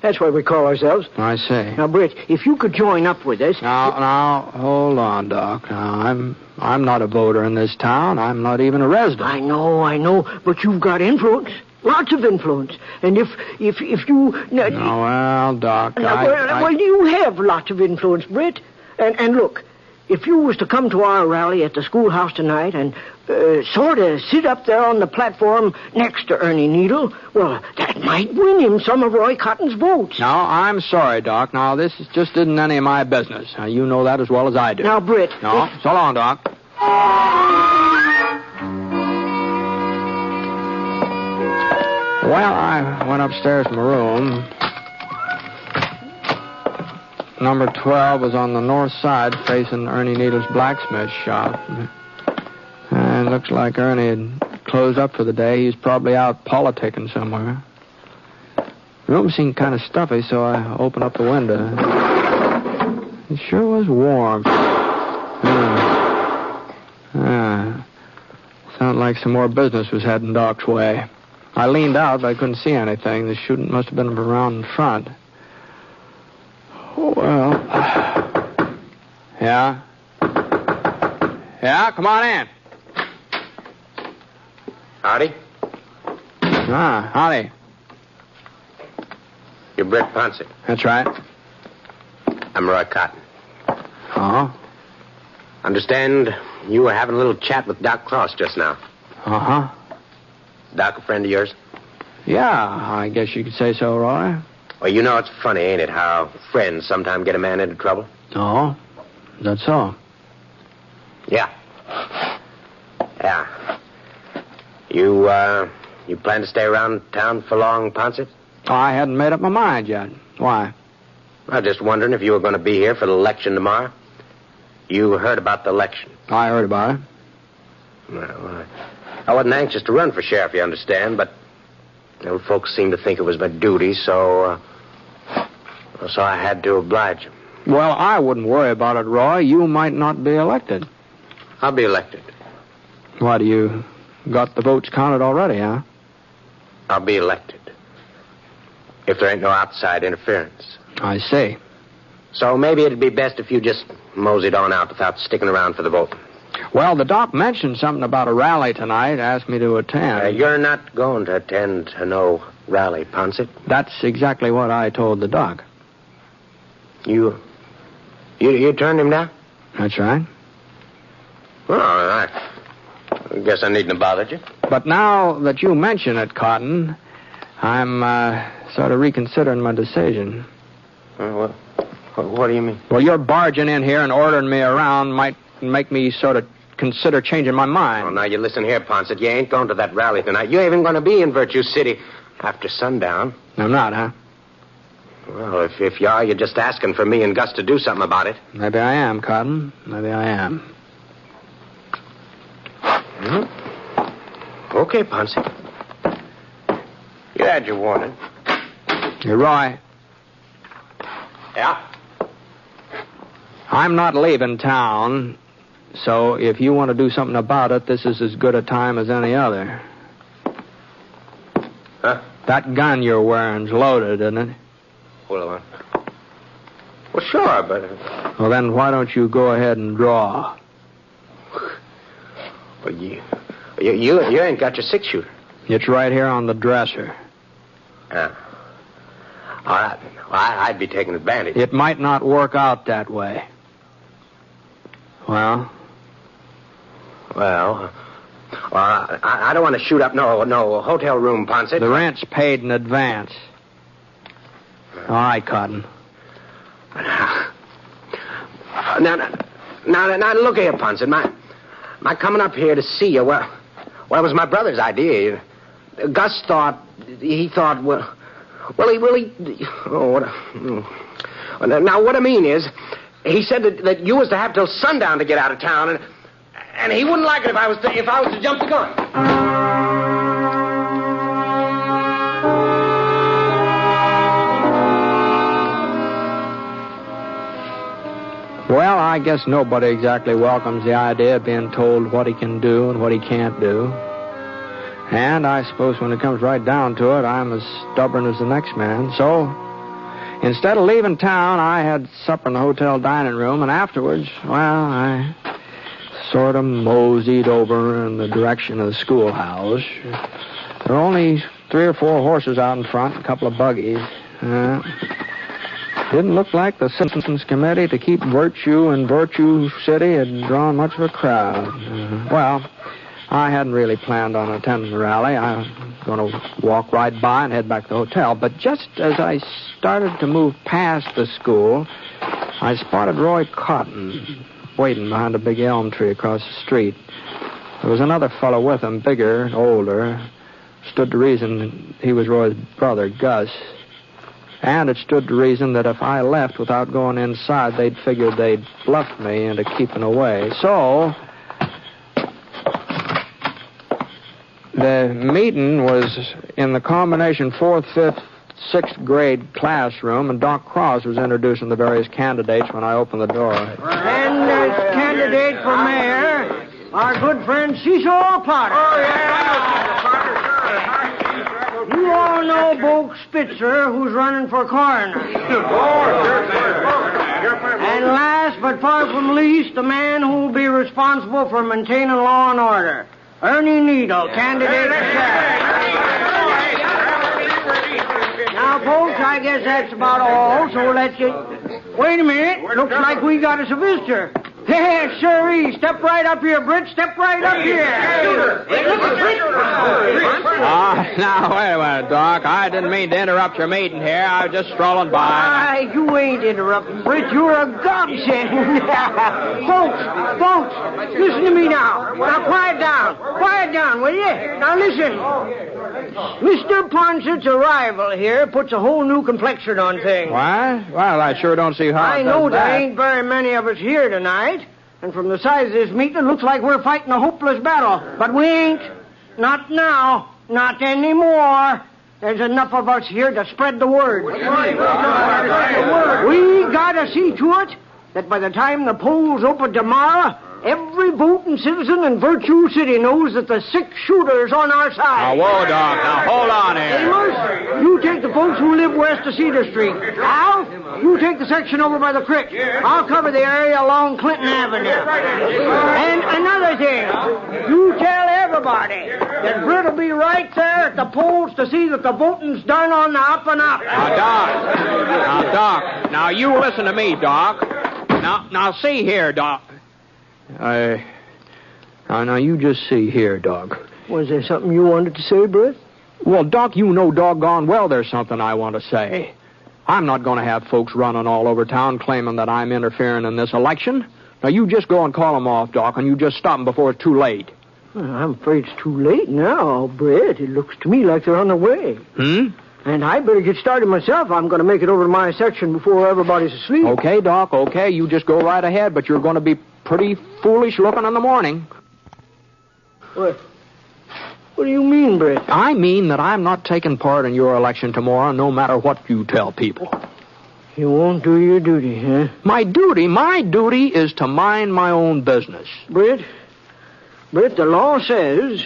That's what we call ourselves. I see. Now, Britt, if you could join up with us... Now, hold on, Doc. Now, I'm not a voter in this town. I'm not even a resident. I know, but you've got influence. Lots of influence. And if you... well, Doc, Well, you have lots of influence, Britt. And look, if you was to come to our rally at the schoolhouse tonight and sort of sit up there on the platform next to Ernie Needle, well, that might win him some of Roy Cotton's votes. Now, I'm sorry, Doc. Now, this just isn't any of my business. Now, you know that as well as I do. Now, Britt... No, so long, Doc. Well, I went upstairs to my room. Number 12 was on the north side, facing Ernie Needle's blacksmith shop. And looks like Ernie had closed up for the day. He's probably out politicking somewhere. The room seemed kind of stuffy, so I opened up the window. It sure was warm. Sounded like some more business was heading Doc's way. I leaned out, but I couldn't see anything. The shooting must have been around in front. Oh, well. Yeah? Yeah, come on in. Howdy. Howdy. You're Britt Ponset. That's right. I'm Roy Cotton. Oh? Understand you were having a little chat with Doc Cross just now. Uh-huh. Doc a friend of yours? Yeah, I guess you could say so, Roy. Well, you know it's funny, ain't it, how friends sometimes get a man into trouble? Oh? Is that so? Yeah. Yeah. You plan to stay around town for long, Ponset? Oh, I hadn't made up my mind yet. Why? I was just wondering if you were going to be here for the election tomorrow. You heard about the election? I heard about it. Well, I wasn't anxious to run for sheriff, you understand, but folks seemed to think it was my duty, so I had to oblige them. Well, I wouldn't worry about it, Roy. You might not be elected. I'll be elected. Why, do you got the votes counted already, huh? I'll be elected. If there ain't no outside interference. I see. So maybe it'd be best if you just moseyed on out without sticking around for the vote. Well, the doc mentioned something about a rally tonight, asked me to attend. You're not going to attend to no rally, Ponset? That's exactly what I told the doc. You turned him down? That's right. Well, I guess I needn't have bothered you. But now that you mention it, Cotton, I'm sort of reconsidering my decision. What do you mean? Well, your barging in here and ordering me around might make me sort of consider changing my mind. Oh, now you listen here, Ponset. You ain't going to that rally tonight. You ain't even going to be in Virtue City after sundown. I'm not, huh? Well, if you are, you're just asking for me and Gus to do something about it. Maybe I am, Cotton. Maybe I am. Okay, Ponset. You had your warning. You're right. Yeah? I'm not leaving town, so if you want to do something about it, this is as good a time as any other. Huh? That gun you're wearing's loaded, isn't it? Well, sure, but... Well, then why don't you go ahead and draw? Well, you ain't got your six-shooter. It's right here on the dresser. All right. I'd be taking advantage. It might not work out that way. Well, I don't want to shoot up no hotel room, Ponset. The rent's paid in advance. All right, Cotton. Now, look here, Ponset. My coming up here to see you, well, it was my brother's idea. Gus thought, now, what I mean is, he said that you was to have till sundown to get out of town, and he wouldn't like it if I was to jump the gun. Well, I guess nobody exactly welcomes the idea of being told what he can do and what he can't do. And I suppose when it comes right down to it, I'm as stubborn as the next man. So, instead of leaving town, I had supper in the hotel dining room, and afterwards, well, I sort of moseyed over in the direction of the schoolhouse. There were only 3 or 4 horses out in front, and a couple of buggies. Didn't look like the Citizens Committee to keep virtue in Virtue City had drawn much of a crowd. Well, I hadn't really planned on attending the rally. I was going to walk right by and head back to the hotel. But just as I started to move past the school, I spotted Roy Cotton waiting behind a big elm tree across the street. There was another fellow with him, bigger, older. Stood to reason he was Roy's brother, Gus. And it stood to reason that if I left without going inside, they'd figured they'd bluffed me into keeping away. So, the meeting was in the combination 4th, 5th, 6th grade classroom, and Doc Cross was introducing the various candidates when I opened the door. And as candidate for mayor, our good friend Cecil Potter. Oh, yeah. You all know Bo Spitzer, who's running for coroner. And last but far from least, the man who will be responsible for maintaining law and order. Ernie Needle, candidate for sheriff. Now, folks, I guess that's about all, so let's get... Wait a minute. Looks like we got us a visitor. Hey, sirree. Step right up here, Britt. Step right up here. Hey, look at Britt. Now, wait a minute, Doc. I didn't mean to interrupt your meeting here. I was just strolling by. Why, you ain't interrupting, Britt. You're a godsend. Folks, listen to me now. Now, quiet down. Quiet down, will you? Now, listen. Mr. Ponset's arrival here puts a whole new complexion on things. What? Well, I sure don't see how I know there ain't very many of us here tonight, And from the size of this meeting, it looks like we're fighting a hopeless battle. But we ain't. Not now. Not anymore. There's enough of us here to spread the word. We gotta see to it that by the time the polls open tomorrow, every voting citizen in Virtue City knows that the 6-shooter's on our side. Now, whoa, Doc. Now, hold on here. Immerse, you take the folks who live west of Cedar Street. Al, you take the section over by the creek. I'll cover the area along Clinton Avenue. And another thing, you tell everybody that Britt will be right there at the polls to see that the voting's done on the up and up. Now, Doc. Now, you listen to me, Doc. Now, see here, Doc. Now, you just see here, Doc. Was there something you wanted to say, Britt? Well, Doc, you know doggone well there's something I want to say. I'm not going to have folks running all over town claiming that I'm interfering in this election. Now, you just go and call them off, Doc, and you just stop them before it's too late. Well, I'm afraid it's too late now, Britt. It looks to me like they're on the way. And I better get started myself. I'm going to make it over to my section before everybody's asleep. Okay, Doc, okay. You just go right ahead, but you're going to be pretty foolish looking in the morning. What do you mean, Britt? I mean that I'm not taking part in your election tomorrow, no matter what you tell people. You won't do your duty, huh? My duty is to mind my own business. Britt, the law says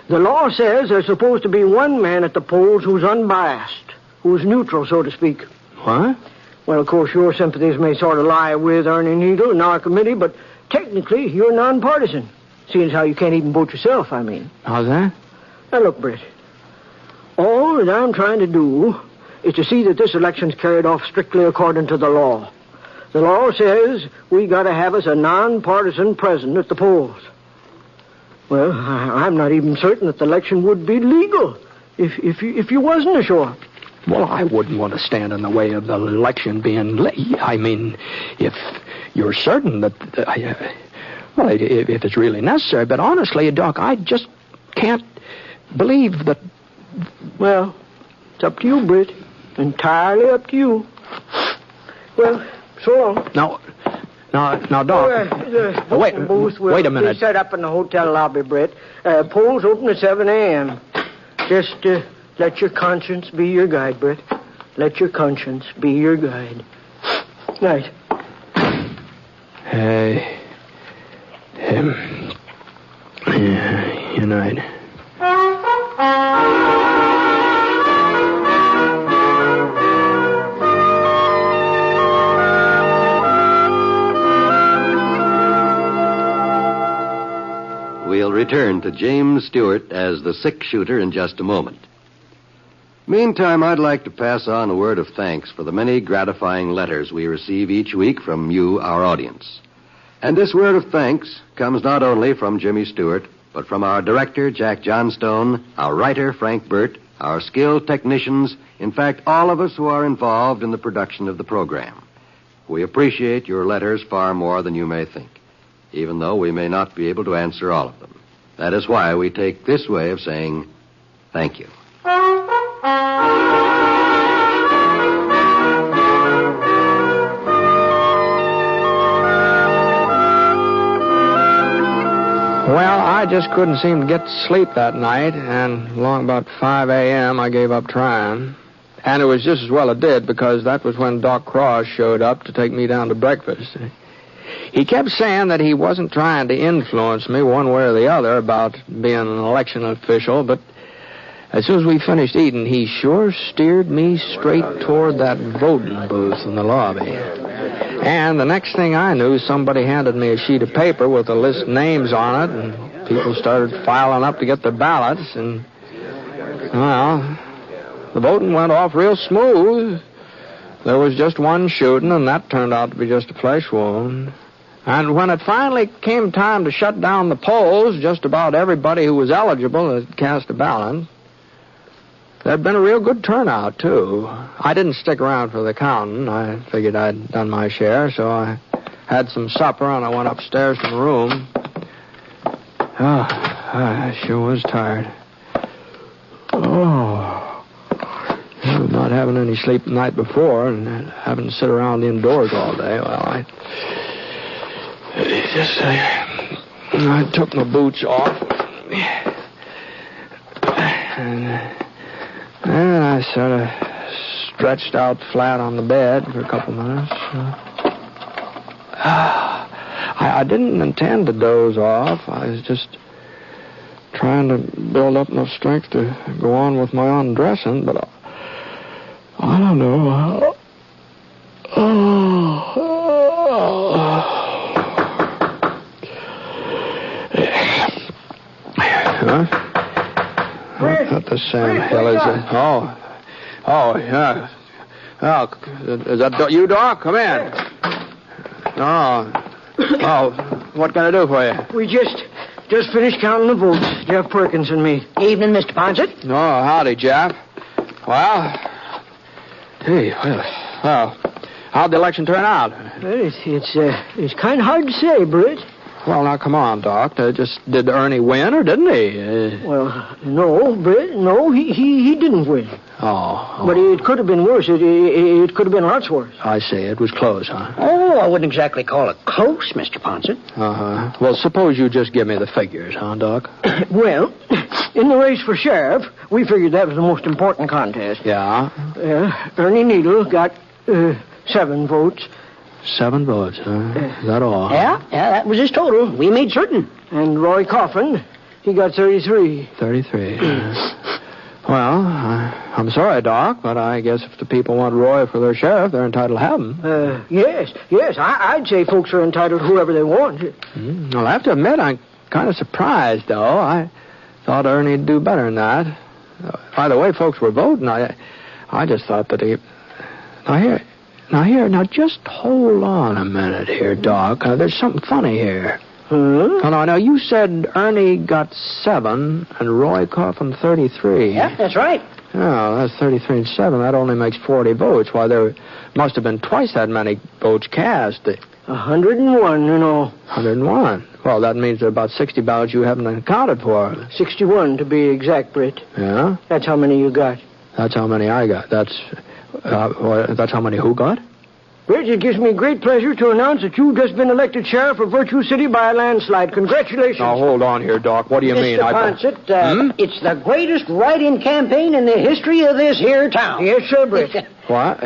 there's supposed to be one man at the polls who's unbiased, who's neutral, so to speak. What? Well, of course, your sympathies may sort of lie with Ernie Needle and our committee, but technically, you're nonpartisan. Seeing as how you can't even vote yourself, I mean. How's that? Now, look, Britt. All that I'm trying to do is to see that this election's carried off strictly according to the law. The law says we got to have us a nonpartisan president at the polls. Well, I'm not even certain that the election would be legal if you wasn't ashore. Well, I wouldn't want to stand in the way of the election being I mean, if you're certain that... well, if it's really necessary. But honestly, Doc, I just can't believe that... Well, it's up to you, Britt. Entirely up to you. Well, so long. Now, Doc. Wait a minute. Be set up in the hotel lobby, Britt. Polls open at 7 a.m. Just let your conscience be your guide, Britt. Let your conscience be your guide. Night. Good night. We'll return to James Stewart as the 6-shooter in just a moment. Meantime, I'd like to pass on a word of thanks for the many gratifying letters we receive each week from you, our audience. And this word of thanks comes not only from Jimmy Stewart, but from our director, Jack Johnstone, our writer, Frank Burt, our skilled technicians, in fact, all of us who are involved in the production of the program. We appreciate your letters far more than you may think, even though we may not be able to answer all of them. That is why we take this way of saying thank you. Well, I just couldn't seem to get to sleep that night, and along about 5 a.m. I gave up trying. And it was just as well it did, because that was when Doc Cross showed up to take me down to breakfast. He kept saying that he wasn't trying to influence me one way or the other about being an election official, but as soon as we finished eating, he sure steered me straight toward that voting booth in the lobby. And the next thing I knew, somebody handed me a sheet of paper with a list of names on it, and people started filing up to get their ballots, and, well, the voting went off real smooth. There was just one shooting, and that turned out to be just a flesh wound. And when it finally came time to shut down the polls, just about everybody who was eligible had cast a ballot. There'd been a real good turnout, too. I didn't stick around for the counting. I figured I'd done my share, so I had some supper, and I went upstairs to the room. Oh, I sure was tired. Not having any sleep the night before and having to sit around indoors all day. Well, I took my boots off. And I sort of stretched out flat on the bed for a couple minutes. I didn't intend to doze off. I was just trying to build up enough strength to go on with my undressing, but I don't know. Huh? What the Sam hell is it? Oh, yeah. Oh, is that you, Doc? Come in. Oh, what can I do for you? We just finished counting the votes, Jeff Perkins and me. Evening, Mr. Ponset. Oh, howdy, Jeff. Well, how'd the election turn out? Well, it's kind of hard to say, Britt. Well, now, come on, Doc. Did Ernie win, or didn't he? Well, no, Britt, no, he didn't win. Oh. But it could have been worse. It could have been lots worse. I see. It was close, huh? Oh, I wouldn't exactly call it close, Mr. Ponset. Uh-huh. Well, suppose you just give me the figures, huh, Doc? Well, in the race for sheriff, we figured that was the most important contest. Yeah? Ernie Needle got 7 votes. 7 votes, huh? Is that all? Yeah, that was his total. We made certain. And Roy Coffin, he got 33. 33. Well, I'm sorry, Doc, but I guess if the people want Roy for their sheriff, they're entitled to have him. Yes. I'd say folks are entitled to whoever they want. Well, I have to admit, I'm kind of surprised, though. I thought Ernie'd do better than that. By the way folks were voting, I just thought that he... Now, just hold on a minute here, Doc. There's something funny here. Hmm? Oh, no, you said Ernie got 7 and Roy Coffin 33. Yeah, that's right. Oh, that's 33 and 7. That only makes 40 votes. Why, there must have been twice that many votes cast. 101, you know. 101. Well, that means there are about 60 ballots you haven't accounted for. 61, to be exact, Britt. Yeah? That's how many you got. That's how many I got. That's how many who got? Britt, it gives me great pleasure to announce that you've just been elected sheriff of Virtue City by a landslide. Congratulations. Now, hold on here, Doc. What do you mean? Mr. Ponset, it's the greatest write-in campaign in the history of this here town. Yes, sir, Britt. What?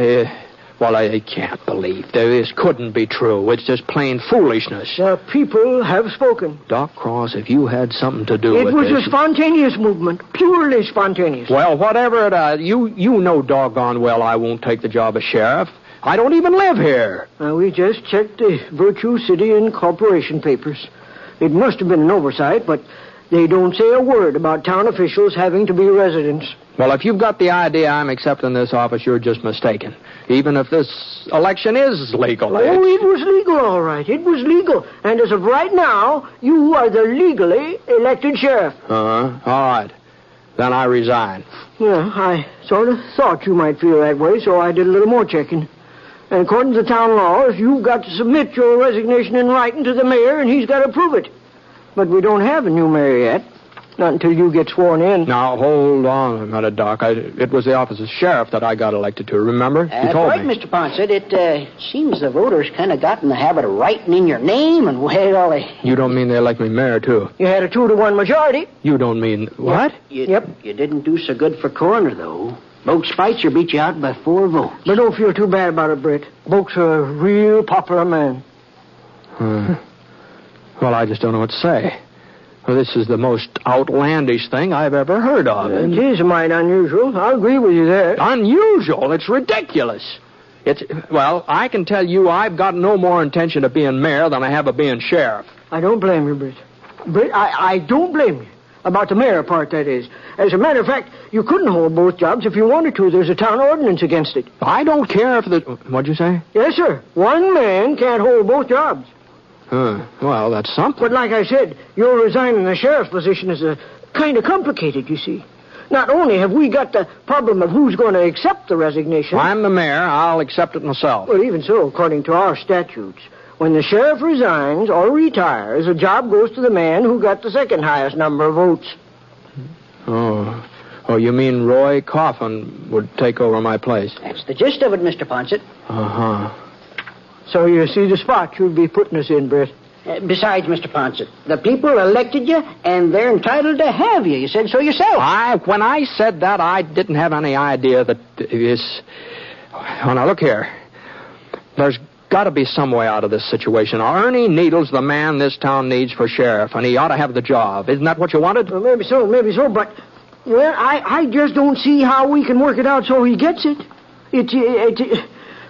Well, I can't believe this couldn't be true. It's just plain foolishness. The people have spoken. Doc Cross, if you had something to do with it... It was a spontaneous movement. Purely spontaneous. Well, whatever it is, you know doggone well I won't take the job of sheriff. I don't even live here. We just checked the Virtue City Incorporation papers. It must have been an oversight, but they don't say a word about town officials having to be residents. Well, if you've got the idea I'm accepting this office, you're just mistaken. Even if this election is legal. Oh, it was legal, all right. It was legal. And as of right now, you are the legally elected sheriff. All right. Then I resign. Yeah, I sort of thought you might feel that way, so I did a little more checking. And according to the town laws, you've got to submit your resignation in writing to the mayor, and he's got to approve it. But we don't have a new mayor yet. Not until you get sworn in. Now, hold on a minute, Doc. It was the office of sheriff that I got elected to, remember? That's you told right, me. Mr. Ponset. It seems the voters kind of got in the habit of writing in your name, and well, You don't mean they elect me mayor, too? You had a 2-to-1 majority. You don't mean... What? Yep. You didn't do so good for coroner, though. Boke Spitzer beat you out by 4 votes. But don't feel too bad about it, Britt. Boke's a real popular man. Well, I just don't know what to say. Well, this is the most outlandish thing I've ever heard of. It is a mite unusual. I'll agree with you there. Unusual? It's ridiculous. Well, I can tell you I've got no more intention of being mayor than I have of being sheriff. I don't blame you, Britt. Britt, I don't blame you. About the mayor part, that is. As a matter of fact, you couldn't hold both jobs if you wanted to. There's a town ordinance against it. I don't care if the... What'd you say? Yes, sir. One man can't hold both jobs. Well, that's something. But like I said, your resigning the sheriff's position is kind of complicated, you see. Not only have we got the problem of who's going to accept the resignation... I'm the mayor. I'll accept it myself. Well, even so, according to our statutes, when the sheriff resigns or retires, the job goes to the man who got the second highest number of votes. Oh, you mean Roy Coffin would take over my place? That's the gist of it, Mr. Ponset. Uh-huh. So you see the spot you'd be putting us in, Britt. Besides, Mr. Ponset, the people elected you, and they're entitled to have you. You said so yourself. When I said that, I didn't have any idea that this... Oh, now, look here. There's got to be some way out of this situation. Now, Ernie Needle's the man this town needs for sheriff, and he ought to have the job. Isn't that what you wanted? Well, maybe so, but... Well, I just don't see how we can work it out so he gets it.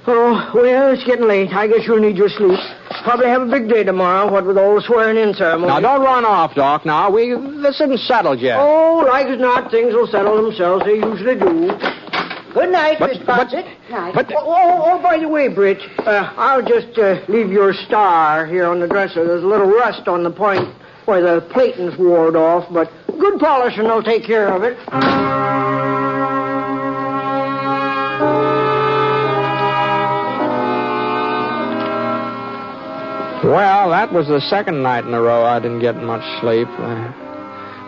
Oh, well, it's getting late. I guess you'll need your sleep. Probably have a big day tomorrow, what with all the swearing-in ceremony. Now, don't run off, Doc. Now, this isn't settled yet. Oh, like as not, things will settle themselves. They usually do. Good night, Mr. Ponset. Oh, by the way, Britt, I'll just leave your star here on the dresser. There's a little rust on the point where the plating's wore off, but good polishing will take care of it. Well, that was the second night in a row I didn't get much sleep.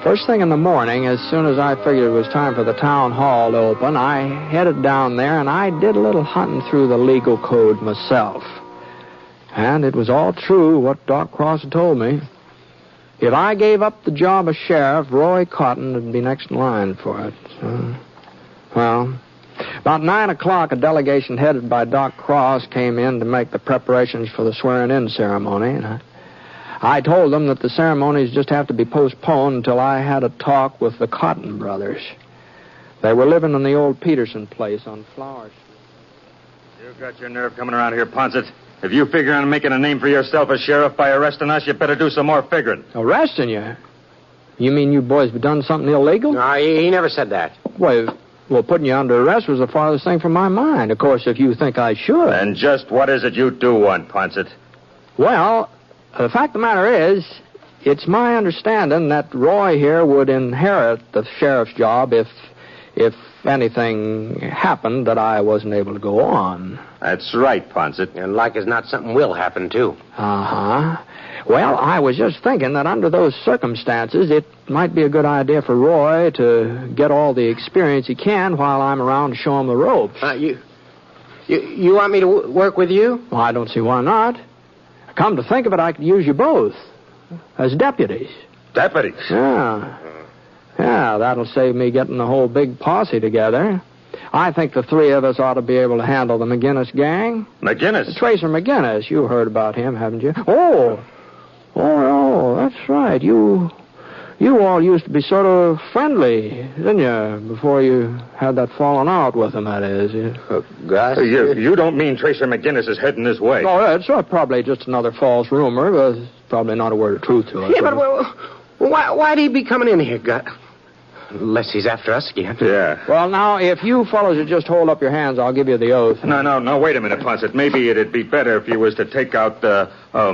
First thing in the morning, as soon as I figured it was time for the town hall to open, I headed down there and I did a little hunting through the legal code myself. And it was all true what Doc Cross had told me. If I gave up the job of sheriff, Roy Cotton would be next in line for it. Well, about 9 o'clock, a delegation headed by Doc Cross came in to make the preparations for the swearing-in ceremony. And I told them that the ceremonies just have to be postponed until I had a talk with the Cotton brothers. They were living in the old Peterson place on Flower Street. You've got your nerve coming around here, Ponset. If you figure on making a name for yourself as sheriff by arresting us, you better do some more figuring. Arresting you? You mean you boys have done something illegal? No, he never said that. Well, putting you under arrest was the farthest thing from my mind. Of course, if you think I should. And just what is it you do want, Ponset? Well, the fact of the matter is, it's my understanding that Roy here would inherit the sheriff's job if anything happened that I wasn't able to go on. That's right, Ponset. And like as not, something will happen, too. Uh-huh. Well, I was just thinking that under those circumstances, it might be a good idea for Roy to get all the experience he can while I'm around to show him the ropes. You want me to work with you? Well, I don't see why not. Come to think of it, I could use you both as deputies. Deputies? Yeah. Yeah, that'll save me getting the whole big posse together. I think the three of us ought to be able to handle the McGinnis gang. McGinnis? Tracer McGinnis. You heard about him, haven't you? Oh, that's right. You all used to be sort of friendly, didn't you? Before you had that falling out with him, that is. Gus? You don't mean Tracer McGinnis is heading this way? Oh, it's probably just another false rumor, but it's probably not a word of truth to it. Yeah, but why'd he be coming in here, Gus? Unless he's after us again. Yeah. Well, now, if you fellows would just hold up your hands, I'll give you the oath. No, wait a minute, Ponset. Maybe it'd be better if you was to take out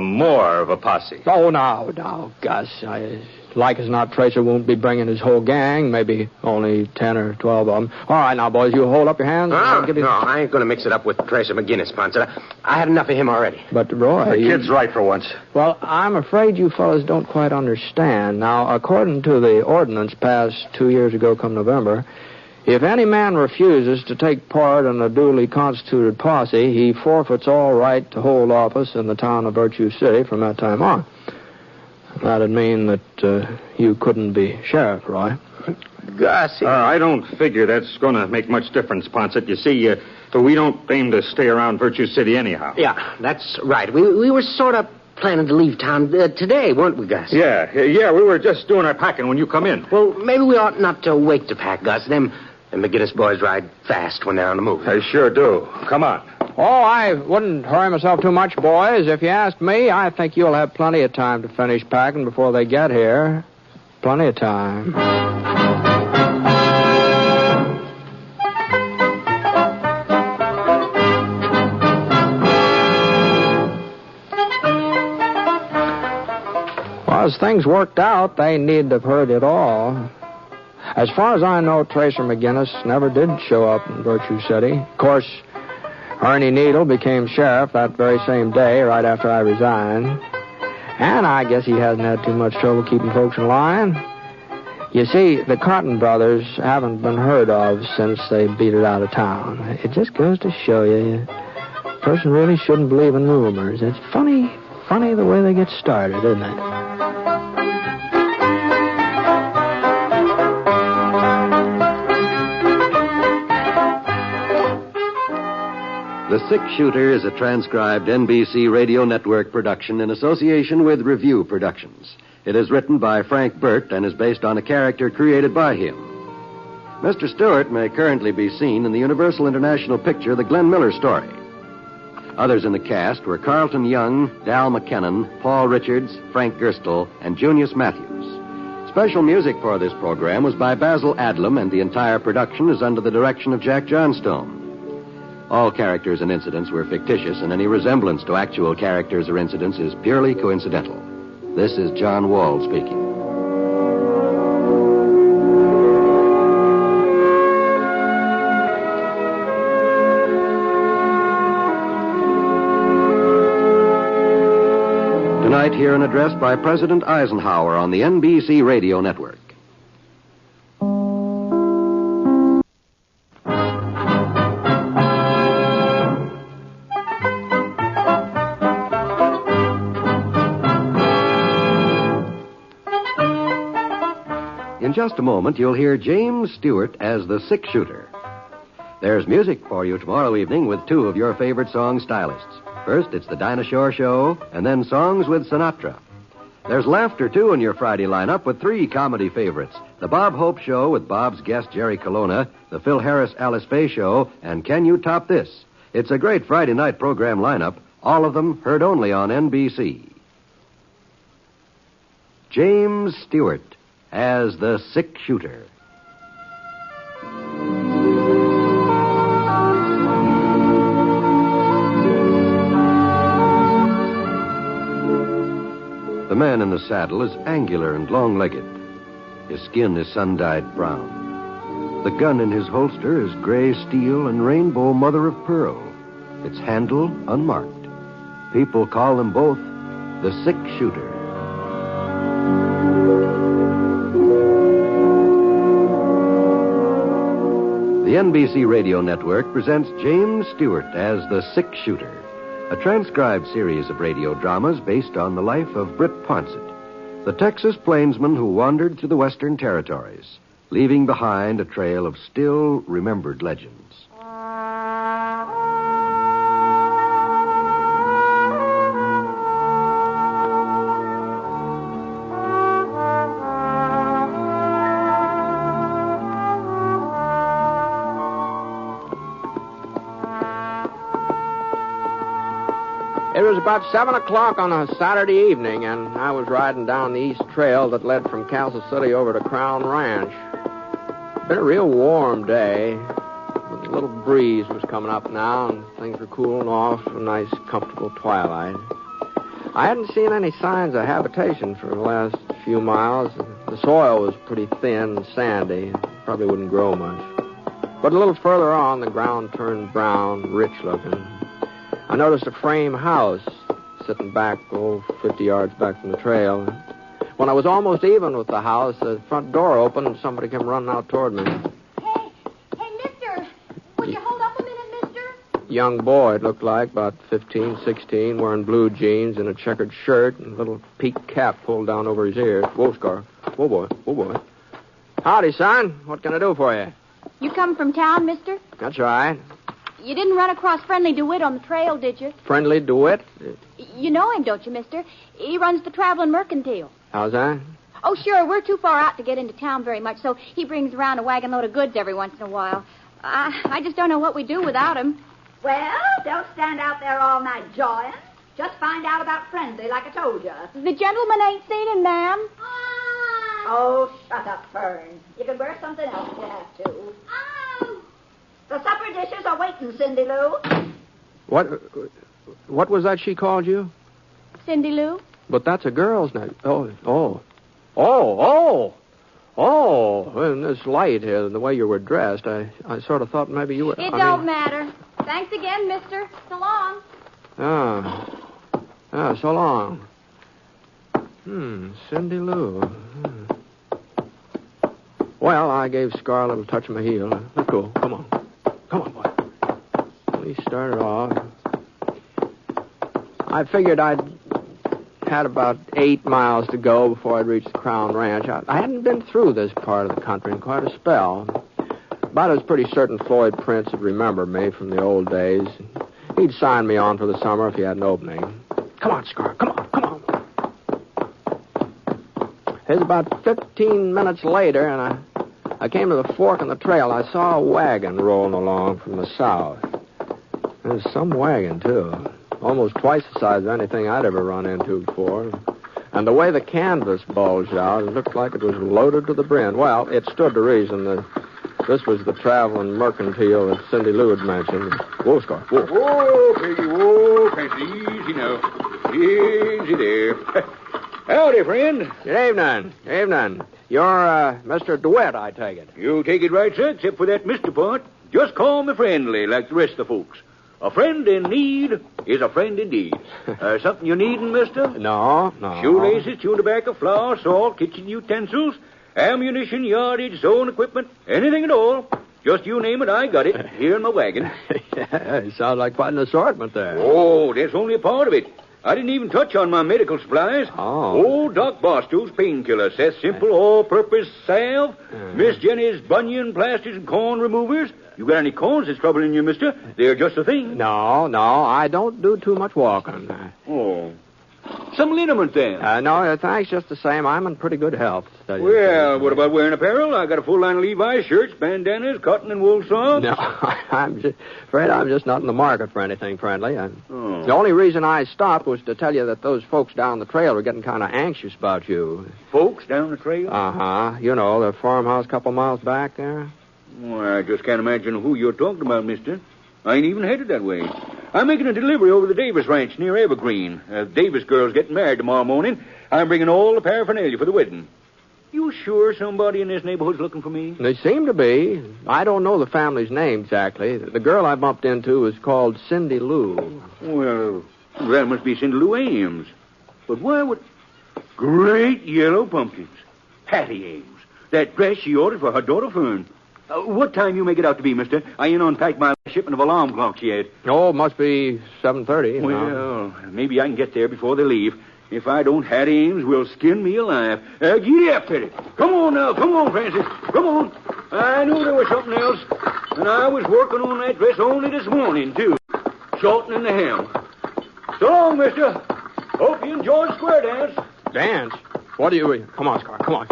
more of a posse. Oh, now, Gus. Like as not, Tracer won't be bringing his whole gang. Maybe only 10 or 12 of them. All right, now, boys, you hold up your hands. No, I ain't going to mix it up with Tracer McGinnis, Ponset. I had enough of him already. But, Roy... The kid's right for once. Well, I'm afraid you fellas don't quite understand. Now, according to the ordinance passed 2 years ago come November, if any man refuses to take part in a duly constituted posse, he forfeits all right to hold office in the town of Virtue City from that time on. That'd mean that you couldn't be sheriff, Roy. Gus, I don't figure that's going to make much difference, Ponset. You see, we don't aim to stay around Virtue City anyhow. Yeah, that's right. We were sort of planning to leave town today, weren't we, Gus? Yeah, we were just doing our packing when you come in. Well, maybe we ought not to wait to pack, Gus. Them McGinnis boys ride fast when they're on the move. They sure do. Come on. Oh, I wouldn't hurry myself too much, boys. If you ask me, I think you'll have plenty of time to finish packing before they get here. Plenty of time. Well, as things worked out, they needn't have heard it all. As far as I know, Tracer McGinnis never did show up in Virtue City. Of course, Ernie Needle became sheriff that very same day, right after I resigned. And I guess he hasn't had too much trouble keeping folks in line. You see, the Cotton brothers haven't been heard of since they beat it out of town. It just goes to show you, a person really shouldn't believe in rumors. It's funny funny the way they get started, isn't it? The Six Shooter is a transcribed NBC Radio Network production in association with Review Productions. It is written by Frank Burt and is based on a character created by him. Mr. Stewart may currently be seen in the Universal International picture The Glenn Miller Story. Others in the cast were Carlton Young, Dal McKennon, Paul Richards, Frank Gerstle, and Junius Matthews. Special music for this program was by Basil Adlam, and the entire production is under the direction of Jack Johnstone. All characters and incidents were fictitious, and any resemblance to actual characters or incidents is purely coincidental. This is John Wall speaking. Tonight, hear an address by President Eisenhower on the NBC Radio Network. In just a moment, you'll hear James Stewart as the Six Shooter. There's music for you tomorrow evening with two of your favorite song stylists. First, it's the Dinah Shore Show, and then Songs with Sinatra. There's laughter, too, in your Friday lineup with three comedy favorites. The Bob Hope Show with Bob's guest Jerry Colonna, the Phil Harris Alice Faye Show, and Can You Top This? It's a great Friday night program lineup, all of them heard only on NBC. James Stewart as the Six Shooter. The man in the saddle is angular and long-legged. His skin is sun-dyed brown. The gun in his holster is gray steel and rainbow mother of pearl. Its handle unmarked. People call him both the Six Shooter. The NBC Radio Network presents James Stewart as the Six Shooter, a transcribed series of radio dramas based on the life of Britt Ponset, the Texas plainsman who wandered to the Western Territories, leaving behind a trail of still remembered legends. It was about 7 o'clock on a Saturday evening, and I was riding down the east trail that led from Castle City over to Crown Ranch. Been a real warm day. A little breeze was coming up now, and things were cooling off. A nice, comfortable twilight. I hadn't seen any signs of habitation for the last few miles. The soil was pretty thin and sandy. Probably wouldn't grow much. But a little further on, the ground turned brown, rich-looking. I noticed a frame house sitting back, 50 yards back from the trail. When I was almost even with the house, the front door opened and somebody came running out toward me. Hey, mister! Would you hold up a minute, mister? Young boy, it looked like, about 15, 16, wearing blue jeans and a checkered shirt and a little peaked cap pulled down over his ears. Whoa, Scar. Whoa, boy. Whoa, boy. Howdy, son. What can I do for you? You come from town, mister? That's right. You didn't run across Friendly DeWitt on the trail, did you? Friendly DeWitt? You know him, don't you, mister? He runs the traveling mercantile. How's that? Oh, sure. We're too far out to get into town very much, so he brings around a wagon load of goods every once in a while. I just don't know what we'd do without him. Well, don't stand out there all night jawing. Just find out about Friendly, like I told you. The gentleman ain't seen him, ma'am. Oh, shut up, Fern. You can wear something else if you have to. Oh! The supper dishes are waiting, Cindy Lou. What was that she called you? Cindy Lou? But that's a girl's name. Oh, in this light here, the way you were dressed, I sort of thought maybe you were... It don't matter. Thanks again, mister. So long. So long. Cindy Lou. Well, I gave Scar a little touch of my heel. Let's go. Come on. Come on, boy. We started off. I figured I'd had about 8 miles to go before I'd reach the Crown Ranch. I hadn't been through this part of the country in quite a spell. But I was pretty certain Floyd Prince would remember me from the old days. He'd sign me on for the summer if he had an opening. Come on, Scar. Come on. It was about 15 minutes later, and I came to the fork in the trail. I saw a wagon rolling along from the south. It was some wagon, too. Almost twice the size of anything I'd ever run into before. And the way the canvas bulged out, it looked like it was loaded to the brim. Well, it stood to reason that this was the traveling mercantile that Cindy Lou had mentioned. Whoa, Scar, whoa. Whoa, Peggy, easy now. Easy there. Howdy, friend. Good evening. You're, Mr. DeWitt, I take it. You take it right, sir, except for that Mr. part. Just call me friendly, like the rest of the folks. A friend in need is a friend indeed. Something you needin', mister? No. Shoelaces, chewing tobacco, flour, salt, kitchen utensils, ammunition, yardage, sewing equipment, anything at all. Just you name it, I got it, here in my wagon. Yeah, it sounds like quite an assortment there. Oh, that's only a part of it. I didn't even touch on my medical supplies. Oh. Old Doc Barstow's painkiller, Seth's simple all-purpose salve, Miss Jenny's bunion plasters and corn removers. You got any corns that's troubling you, mister? They're just a thing. No, I don't do too much walking. Oh. Some liniment, then? No, thanks just the same. I'm in pretty good health. Well, what about wearing apparel? I got a full line of Levi's shirts, bandanas, cotton and wool socks. No, I'm just not in the market for anything friendly. The only reason I stopped was to tell you that those folks down the trail were getting kind of anxious about you. Folks down the trail? Uh-huh. You know, the farmhouse a couple miles back there. Well, I just can't imagine who you're talking about, mister. I ain't even headed that way. I'm making a delivery over the Davis Ranch near Evergreen. Davis girl's getting married tomorrow morning. I'm bringing all the paraphernalia for the wedding. You sure somebody in this neighborhood's looking for me? They seem to be. I don't know the family's name exactly. The girl I bumped into is called Cindy Lou. Well, that must be Cindy Lou Ames. But why would... Great yellow pumpkins. Hattie Ames. That dress she ordered for her daughter Fern. What time you make it out to be, mister? I ain't unpacked my shipment of alarm clocks yet. Oh, it must be 7:30. Well, maybe I can get there before they leave. If I don't, Hattie Ames will skin me alive. Giddy up, Teddy. Come on now. Come on, Francis. Come on. I knew there was something else. And I was working on that dress only this morning, too. Shortening the hem. So long, mister. Hope you enjoy the square dance. Dance? What do you... Come on, Scar. Come on.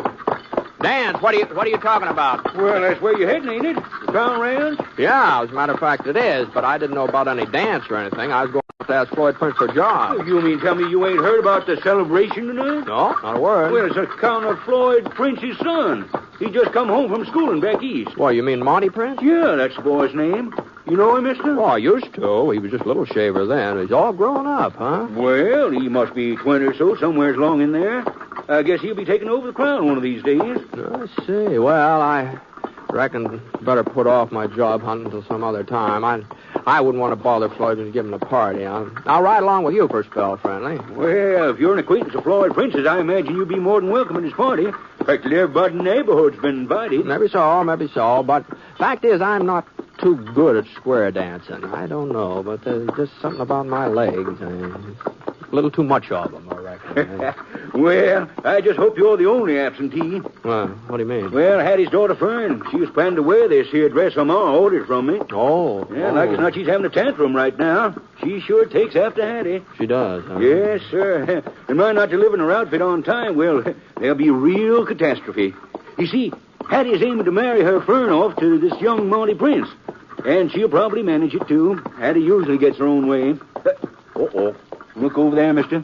Dance? What are you talking about? Well, that's where you're heading, ain't it? The Crown Ranch? Yeah, as a matter of fact, it is. But I didn't know about any dance or anything. I was going to ask Floyd Prince for a job. You mean tell me you ain't heard about the celebration tonight? No, not a word. Well, it's account of Floyd Prince's son. He just come home from schooling back east. Well, you mean Monty Prince? Yeah, that's the boy's name. You know him, mister? Oh, I used to. He was just a little shaver then. He's all grown up, huh? Well, he must be 20 or so, somewhere along in there. I guess he'll be taking over the crown one of these days. I see. Well, I reckon better put off my job hunting until some other time. I wouldn't want to bother Floyd and give him a party. I'll ride along with you for a spell, friendly. Well, if you're an acquaintance of Floyd Prince's, I imagine you'd be more than welcome at his party. Practically everybody in the neighborhood's been invited. Maybe so. But fact is, I'm not too good at square dancing. I don't know, but there's just something about my legs. A little too much of them, I reckon. Well, I just hope you're the only absentee. Well, what do you mean? Well, Hattie's daughter Fern, she was planning to wear this here dress her ma ordered from me. Oh. Yeah, like as not she's having a tantrum right now. She sure takes after Hattie. She does, huh? Yes, sir. And mind not delivering her outfit on time, well, there'll be real catastrophe. You see, Hattie's aiming to marry her Fern off to this young Monty Prince. And she'll probably manage it, too. Hattie usually gets her own way. Uh-oh. Look over there, mister.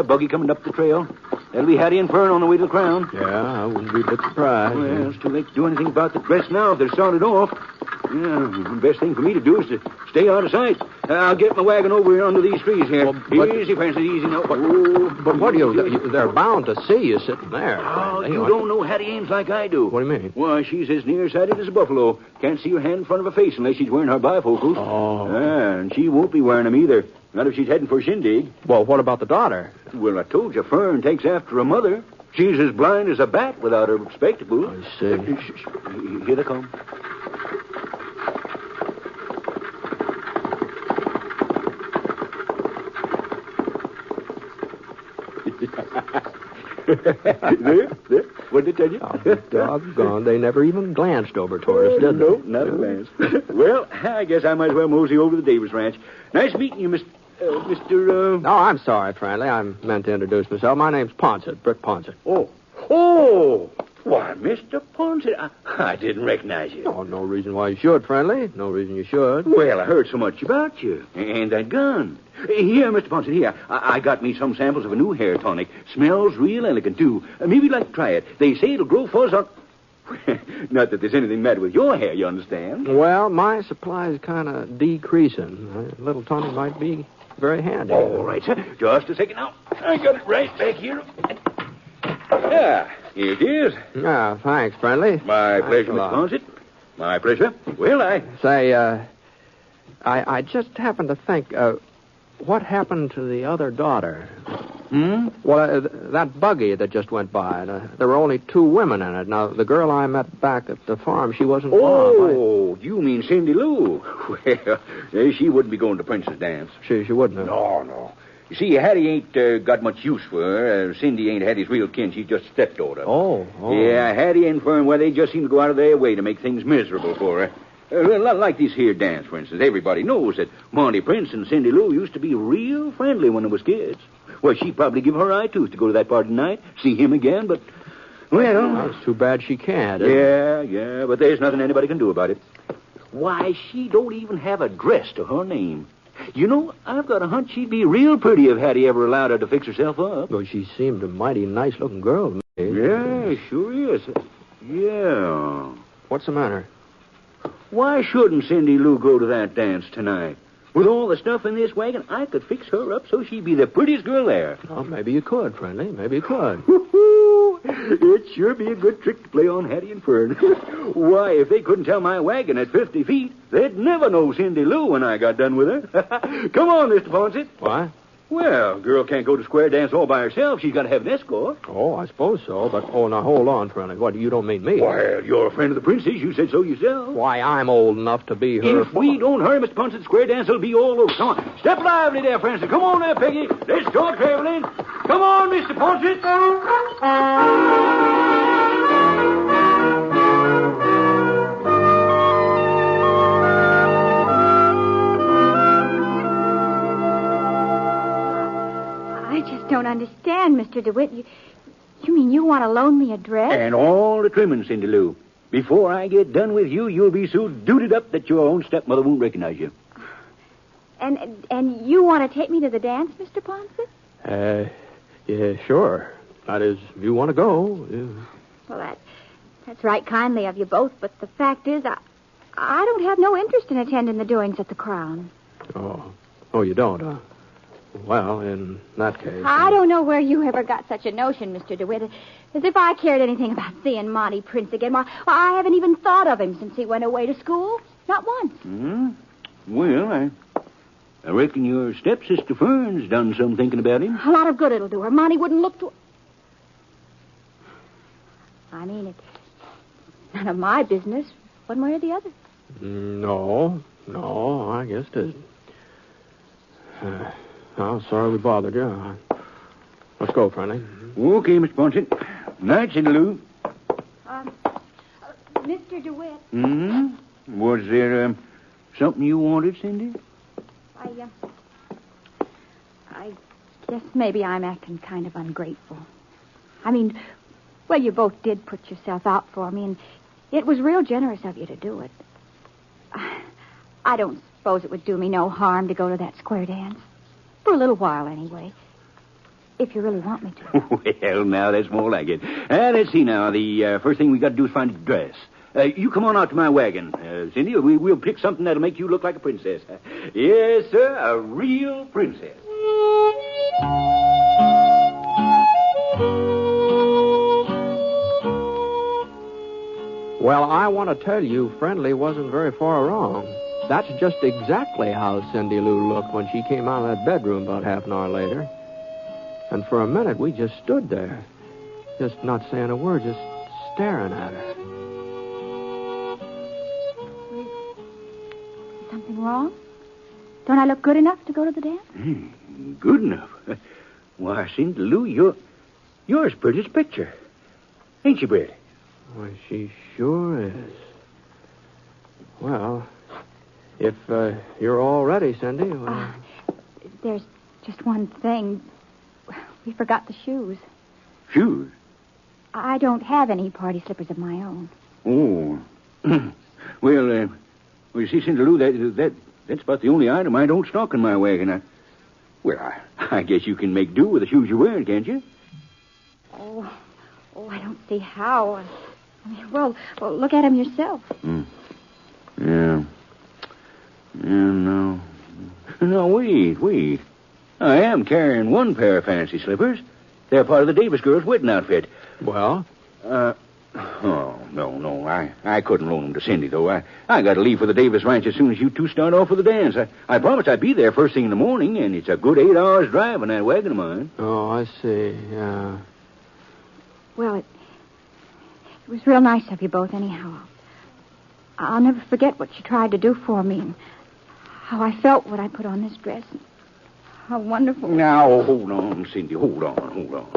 Buggy coming up the trail. That'll be Hattie and Fern on the way to the crown. Yeah, I wouldn't be a bit surprised. Well, it's too late to do anything about the dress now if they're started off. Yeah, the best thing for me to do is to stay out of sight. I'll get my wagon over under these trees here. Well, easy, Francis, easy now. But what do you... They're bound to see you sitting there. Oh, you don't know Hattie Ames like I do. What do you mean? Why, she's as nearsighted as a buffalo. Can't see her hand in front of her face unless she's wearing her bifocals. Oh. And she won't be wearing them either. Not if she's heading for a shindig. Well, what about the daughter? Well, I told you, Fern takes after her mother. She's as blind as a bat without her spectacles. I see. Here they come. There. What did I tell you? Oh, doggone. They never even glanced over toward us, did they? No, not a glance. Well, I guess I might as well mosey over to the Davis Ranch. Nice meeting you, Mr. No, I'm sorry, friendly. I meant to introduce myself. My name's Ponset, Britt Ponset. Oh, why, Mr. Ponset, I didn't recognize you. Oh, no reason why you should, friendly. No reason you should. Well, I heard so much about you. And that gun. Here, Mr. Ponset, here. I got me some samples of a new hair tonic. Smells real elegant, too. Maybe you'd like to try it. They say it'll grow fuzz on... Not that there's anything matter with your hair, you understand? Well, my supply's kind of decreasing. A little tonic might be very handy. All right, sir. Just a second now. I got it right back here. Yeah, here it is. Ah, thanks, friendly. My pleasure, Mr. Ponset. My pleasure. Well, Say, I just happened to think, what happened to the other daughter? Well, that buggy that just went by, there were only 2 women in it. Now, the girl I met back at the farm, she wasn't Oh, you mean Cindy Lou? Well, she wouldn't be going to Prince's dance. She wouldn't have. No. You see, Hattie ain't got much use for her. Cindy ain't Hattie's real kin. She's just stepdaughter. Oh. Yeah, Hattie and Fern, well, they just seem to go out of their way to make things miserable for her. Like this here dance, for instance. Everybody knows that Monty Prince and Cindy Lou used to be real friendly when they was kids. Well, she'd probably give her eye tooth to go to that party tonight, see him again, but, well... It's too bad she can't. Yeah, but there's nothing anybody can do about it. Why, she don't even have a dress to her name. You know, I've got a hunch she'd be real pretty if Hattie ever allowed her to fix herself up. Well, she seemed a mighty nice-looking girl to me. Yeah, sure is. Yeah. What's the matter? Why shouldn't Cindy Lou go to that dance tonight? With all the stuff in this wagon, I could fix her up so she'd be the prettiest girl there. Oh, maybe you could, friendly. Maybe you could. It'd sure be a good trick to play on Hattie and Fern. Why, if they couldn't tell my wagon at 50 feet, they'd never know Cindy Lou when I got done with her. Come on, Mr. Ponset. Why? Well, girl can't go to square dance all by herself. She's got to have an escort. Oh, I suppose so. But, now hold on, friendly. What, you don't mean me? Well, you're a friend of the princess. You said so yourself. Why, I'm old enough to be her... If we don't hurry, Mr. Ponset, square dance will be all over. Come on. Step lively there, Francis. Come on there, Peggy. Let's start traveling. Come on, Mr. Ponset. Don't understand, Mr. DeWitt. You mean you want to loan me a dress? And all the trimmings, Cindy Lou. Before I get done with you, you'll be so dooted up that your own stepmother won't recognize you. And you want to take me to the dance, Mr. Ponset? Yeah, sure. That is, if you want to go. Yeah. Well, that's right kindly of you both, but the fact is, I don't have no interest in attending the doings at the Crown. Oh, you don't, huh? Well, in that case... I don't know where you ever got such a notion, Mr. DeWitt. As if I cared anything about seeing Monty Prince again. Why, I haven't even thought of him since he went away to school. Not once. Well, I reckon your stepsister Fern's done some thinking about him. A lot of good it'll do her. Monty wouldn't look to... I mean, it's none of my business, one way or the other. No, I guess it isn't. I'm sorry we bothered you. Let's go, friendly. Okay, Mr. Ponset. Night, Cindy Lou. Mr. DeWitt. Was there something you wanted, Cindy? I guess maybe I'm acting kind of ungrateful. I mean, well, you both did put yourself out for me, and it was real generous of you to do it. I don't suppose it would do me no harm to go to that square dance. For a little while, anyway. If you really want me to. Well, now, that's more like it. Let's see now. The first thing we got to do is find a dress. You come on out to my wagon, Cindy. We'll pick something that'll make you look like a princess. Yes, sir, a real princess. Well, I want to tell you, Friendly wasn't very far wrong. That's just exactly how Cindy Lou looked when she came out of that bedroom about half an hour later. And for a minute, we just stood there, just not saying a word, just staring at her. Is something wrong? Don't I look good enough to go to the dance? Good enough? Why, Cindy Lou, you're as pretty as a picture. Ain't you, Britt? Why, she sure is. Well, if you're all ready, Cindy. Well... There's just one thing. We forgot the shoes. Shoes? I don't have any party slippers of my own. Oh. Well, you see, Cindy Lou, that's about the only item I don't stock in my wagon. I guess you can make do with the shoes you're wearing, can't you? Oh, I don't see how. I mean, well, look at them yourself. Yeah. No, wait. I am carrying one pair of fancy slippers. They're part of the Davis girls' wedding outfit. Well? No. I couldn't loan them to Cindy, though. I got to leave for the Davis ranch as soon as you two start off for the dance. I promised I'd be there first thing in the morning, and it's a good 8 hours drive in that wagon of mine. Oh, I see. Yeah. Well, it was real nice of you both, anyhow. I'll never forget what you tried to do for me and how I felt when I put on this dress. How wonderful. Now, hold on, Cindy. Hold on.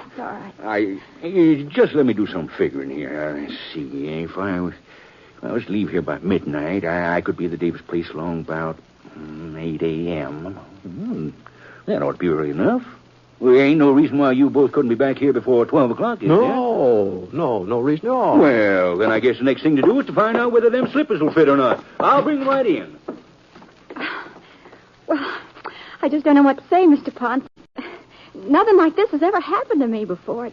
It's all right. Just let me do some figuring here. Let's see. If I was to leave here by midnight, I could be at the Davis place along about 8 a.m. That ought to be early enough. Well, there ain't no reason why you both couldn't be back here before 12 o'clock, is there? No reason at all. Well, then I guess the next thing to do is to find out whether them slippers will fit or not. I'll bring them right in. Well, I just don't know what to say, Mr. Ponset. Nothing like this has ever happened to me before.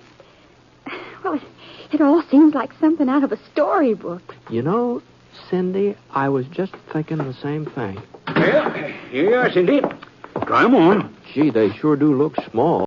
It all seems like something out of a storybook. You know, Cindy, I was just thinking the same thing. Well, here you are, Cindy. Try 'em on. Gee, they sure do look small.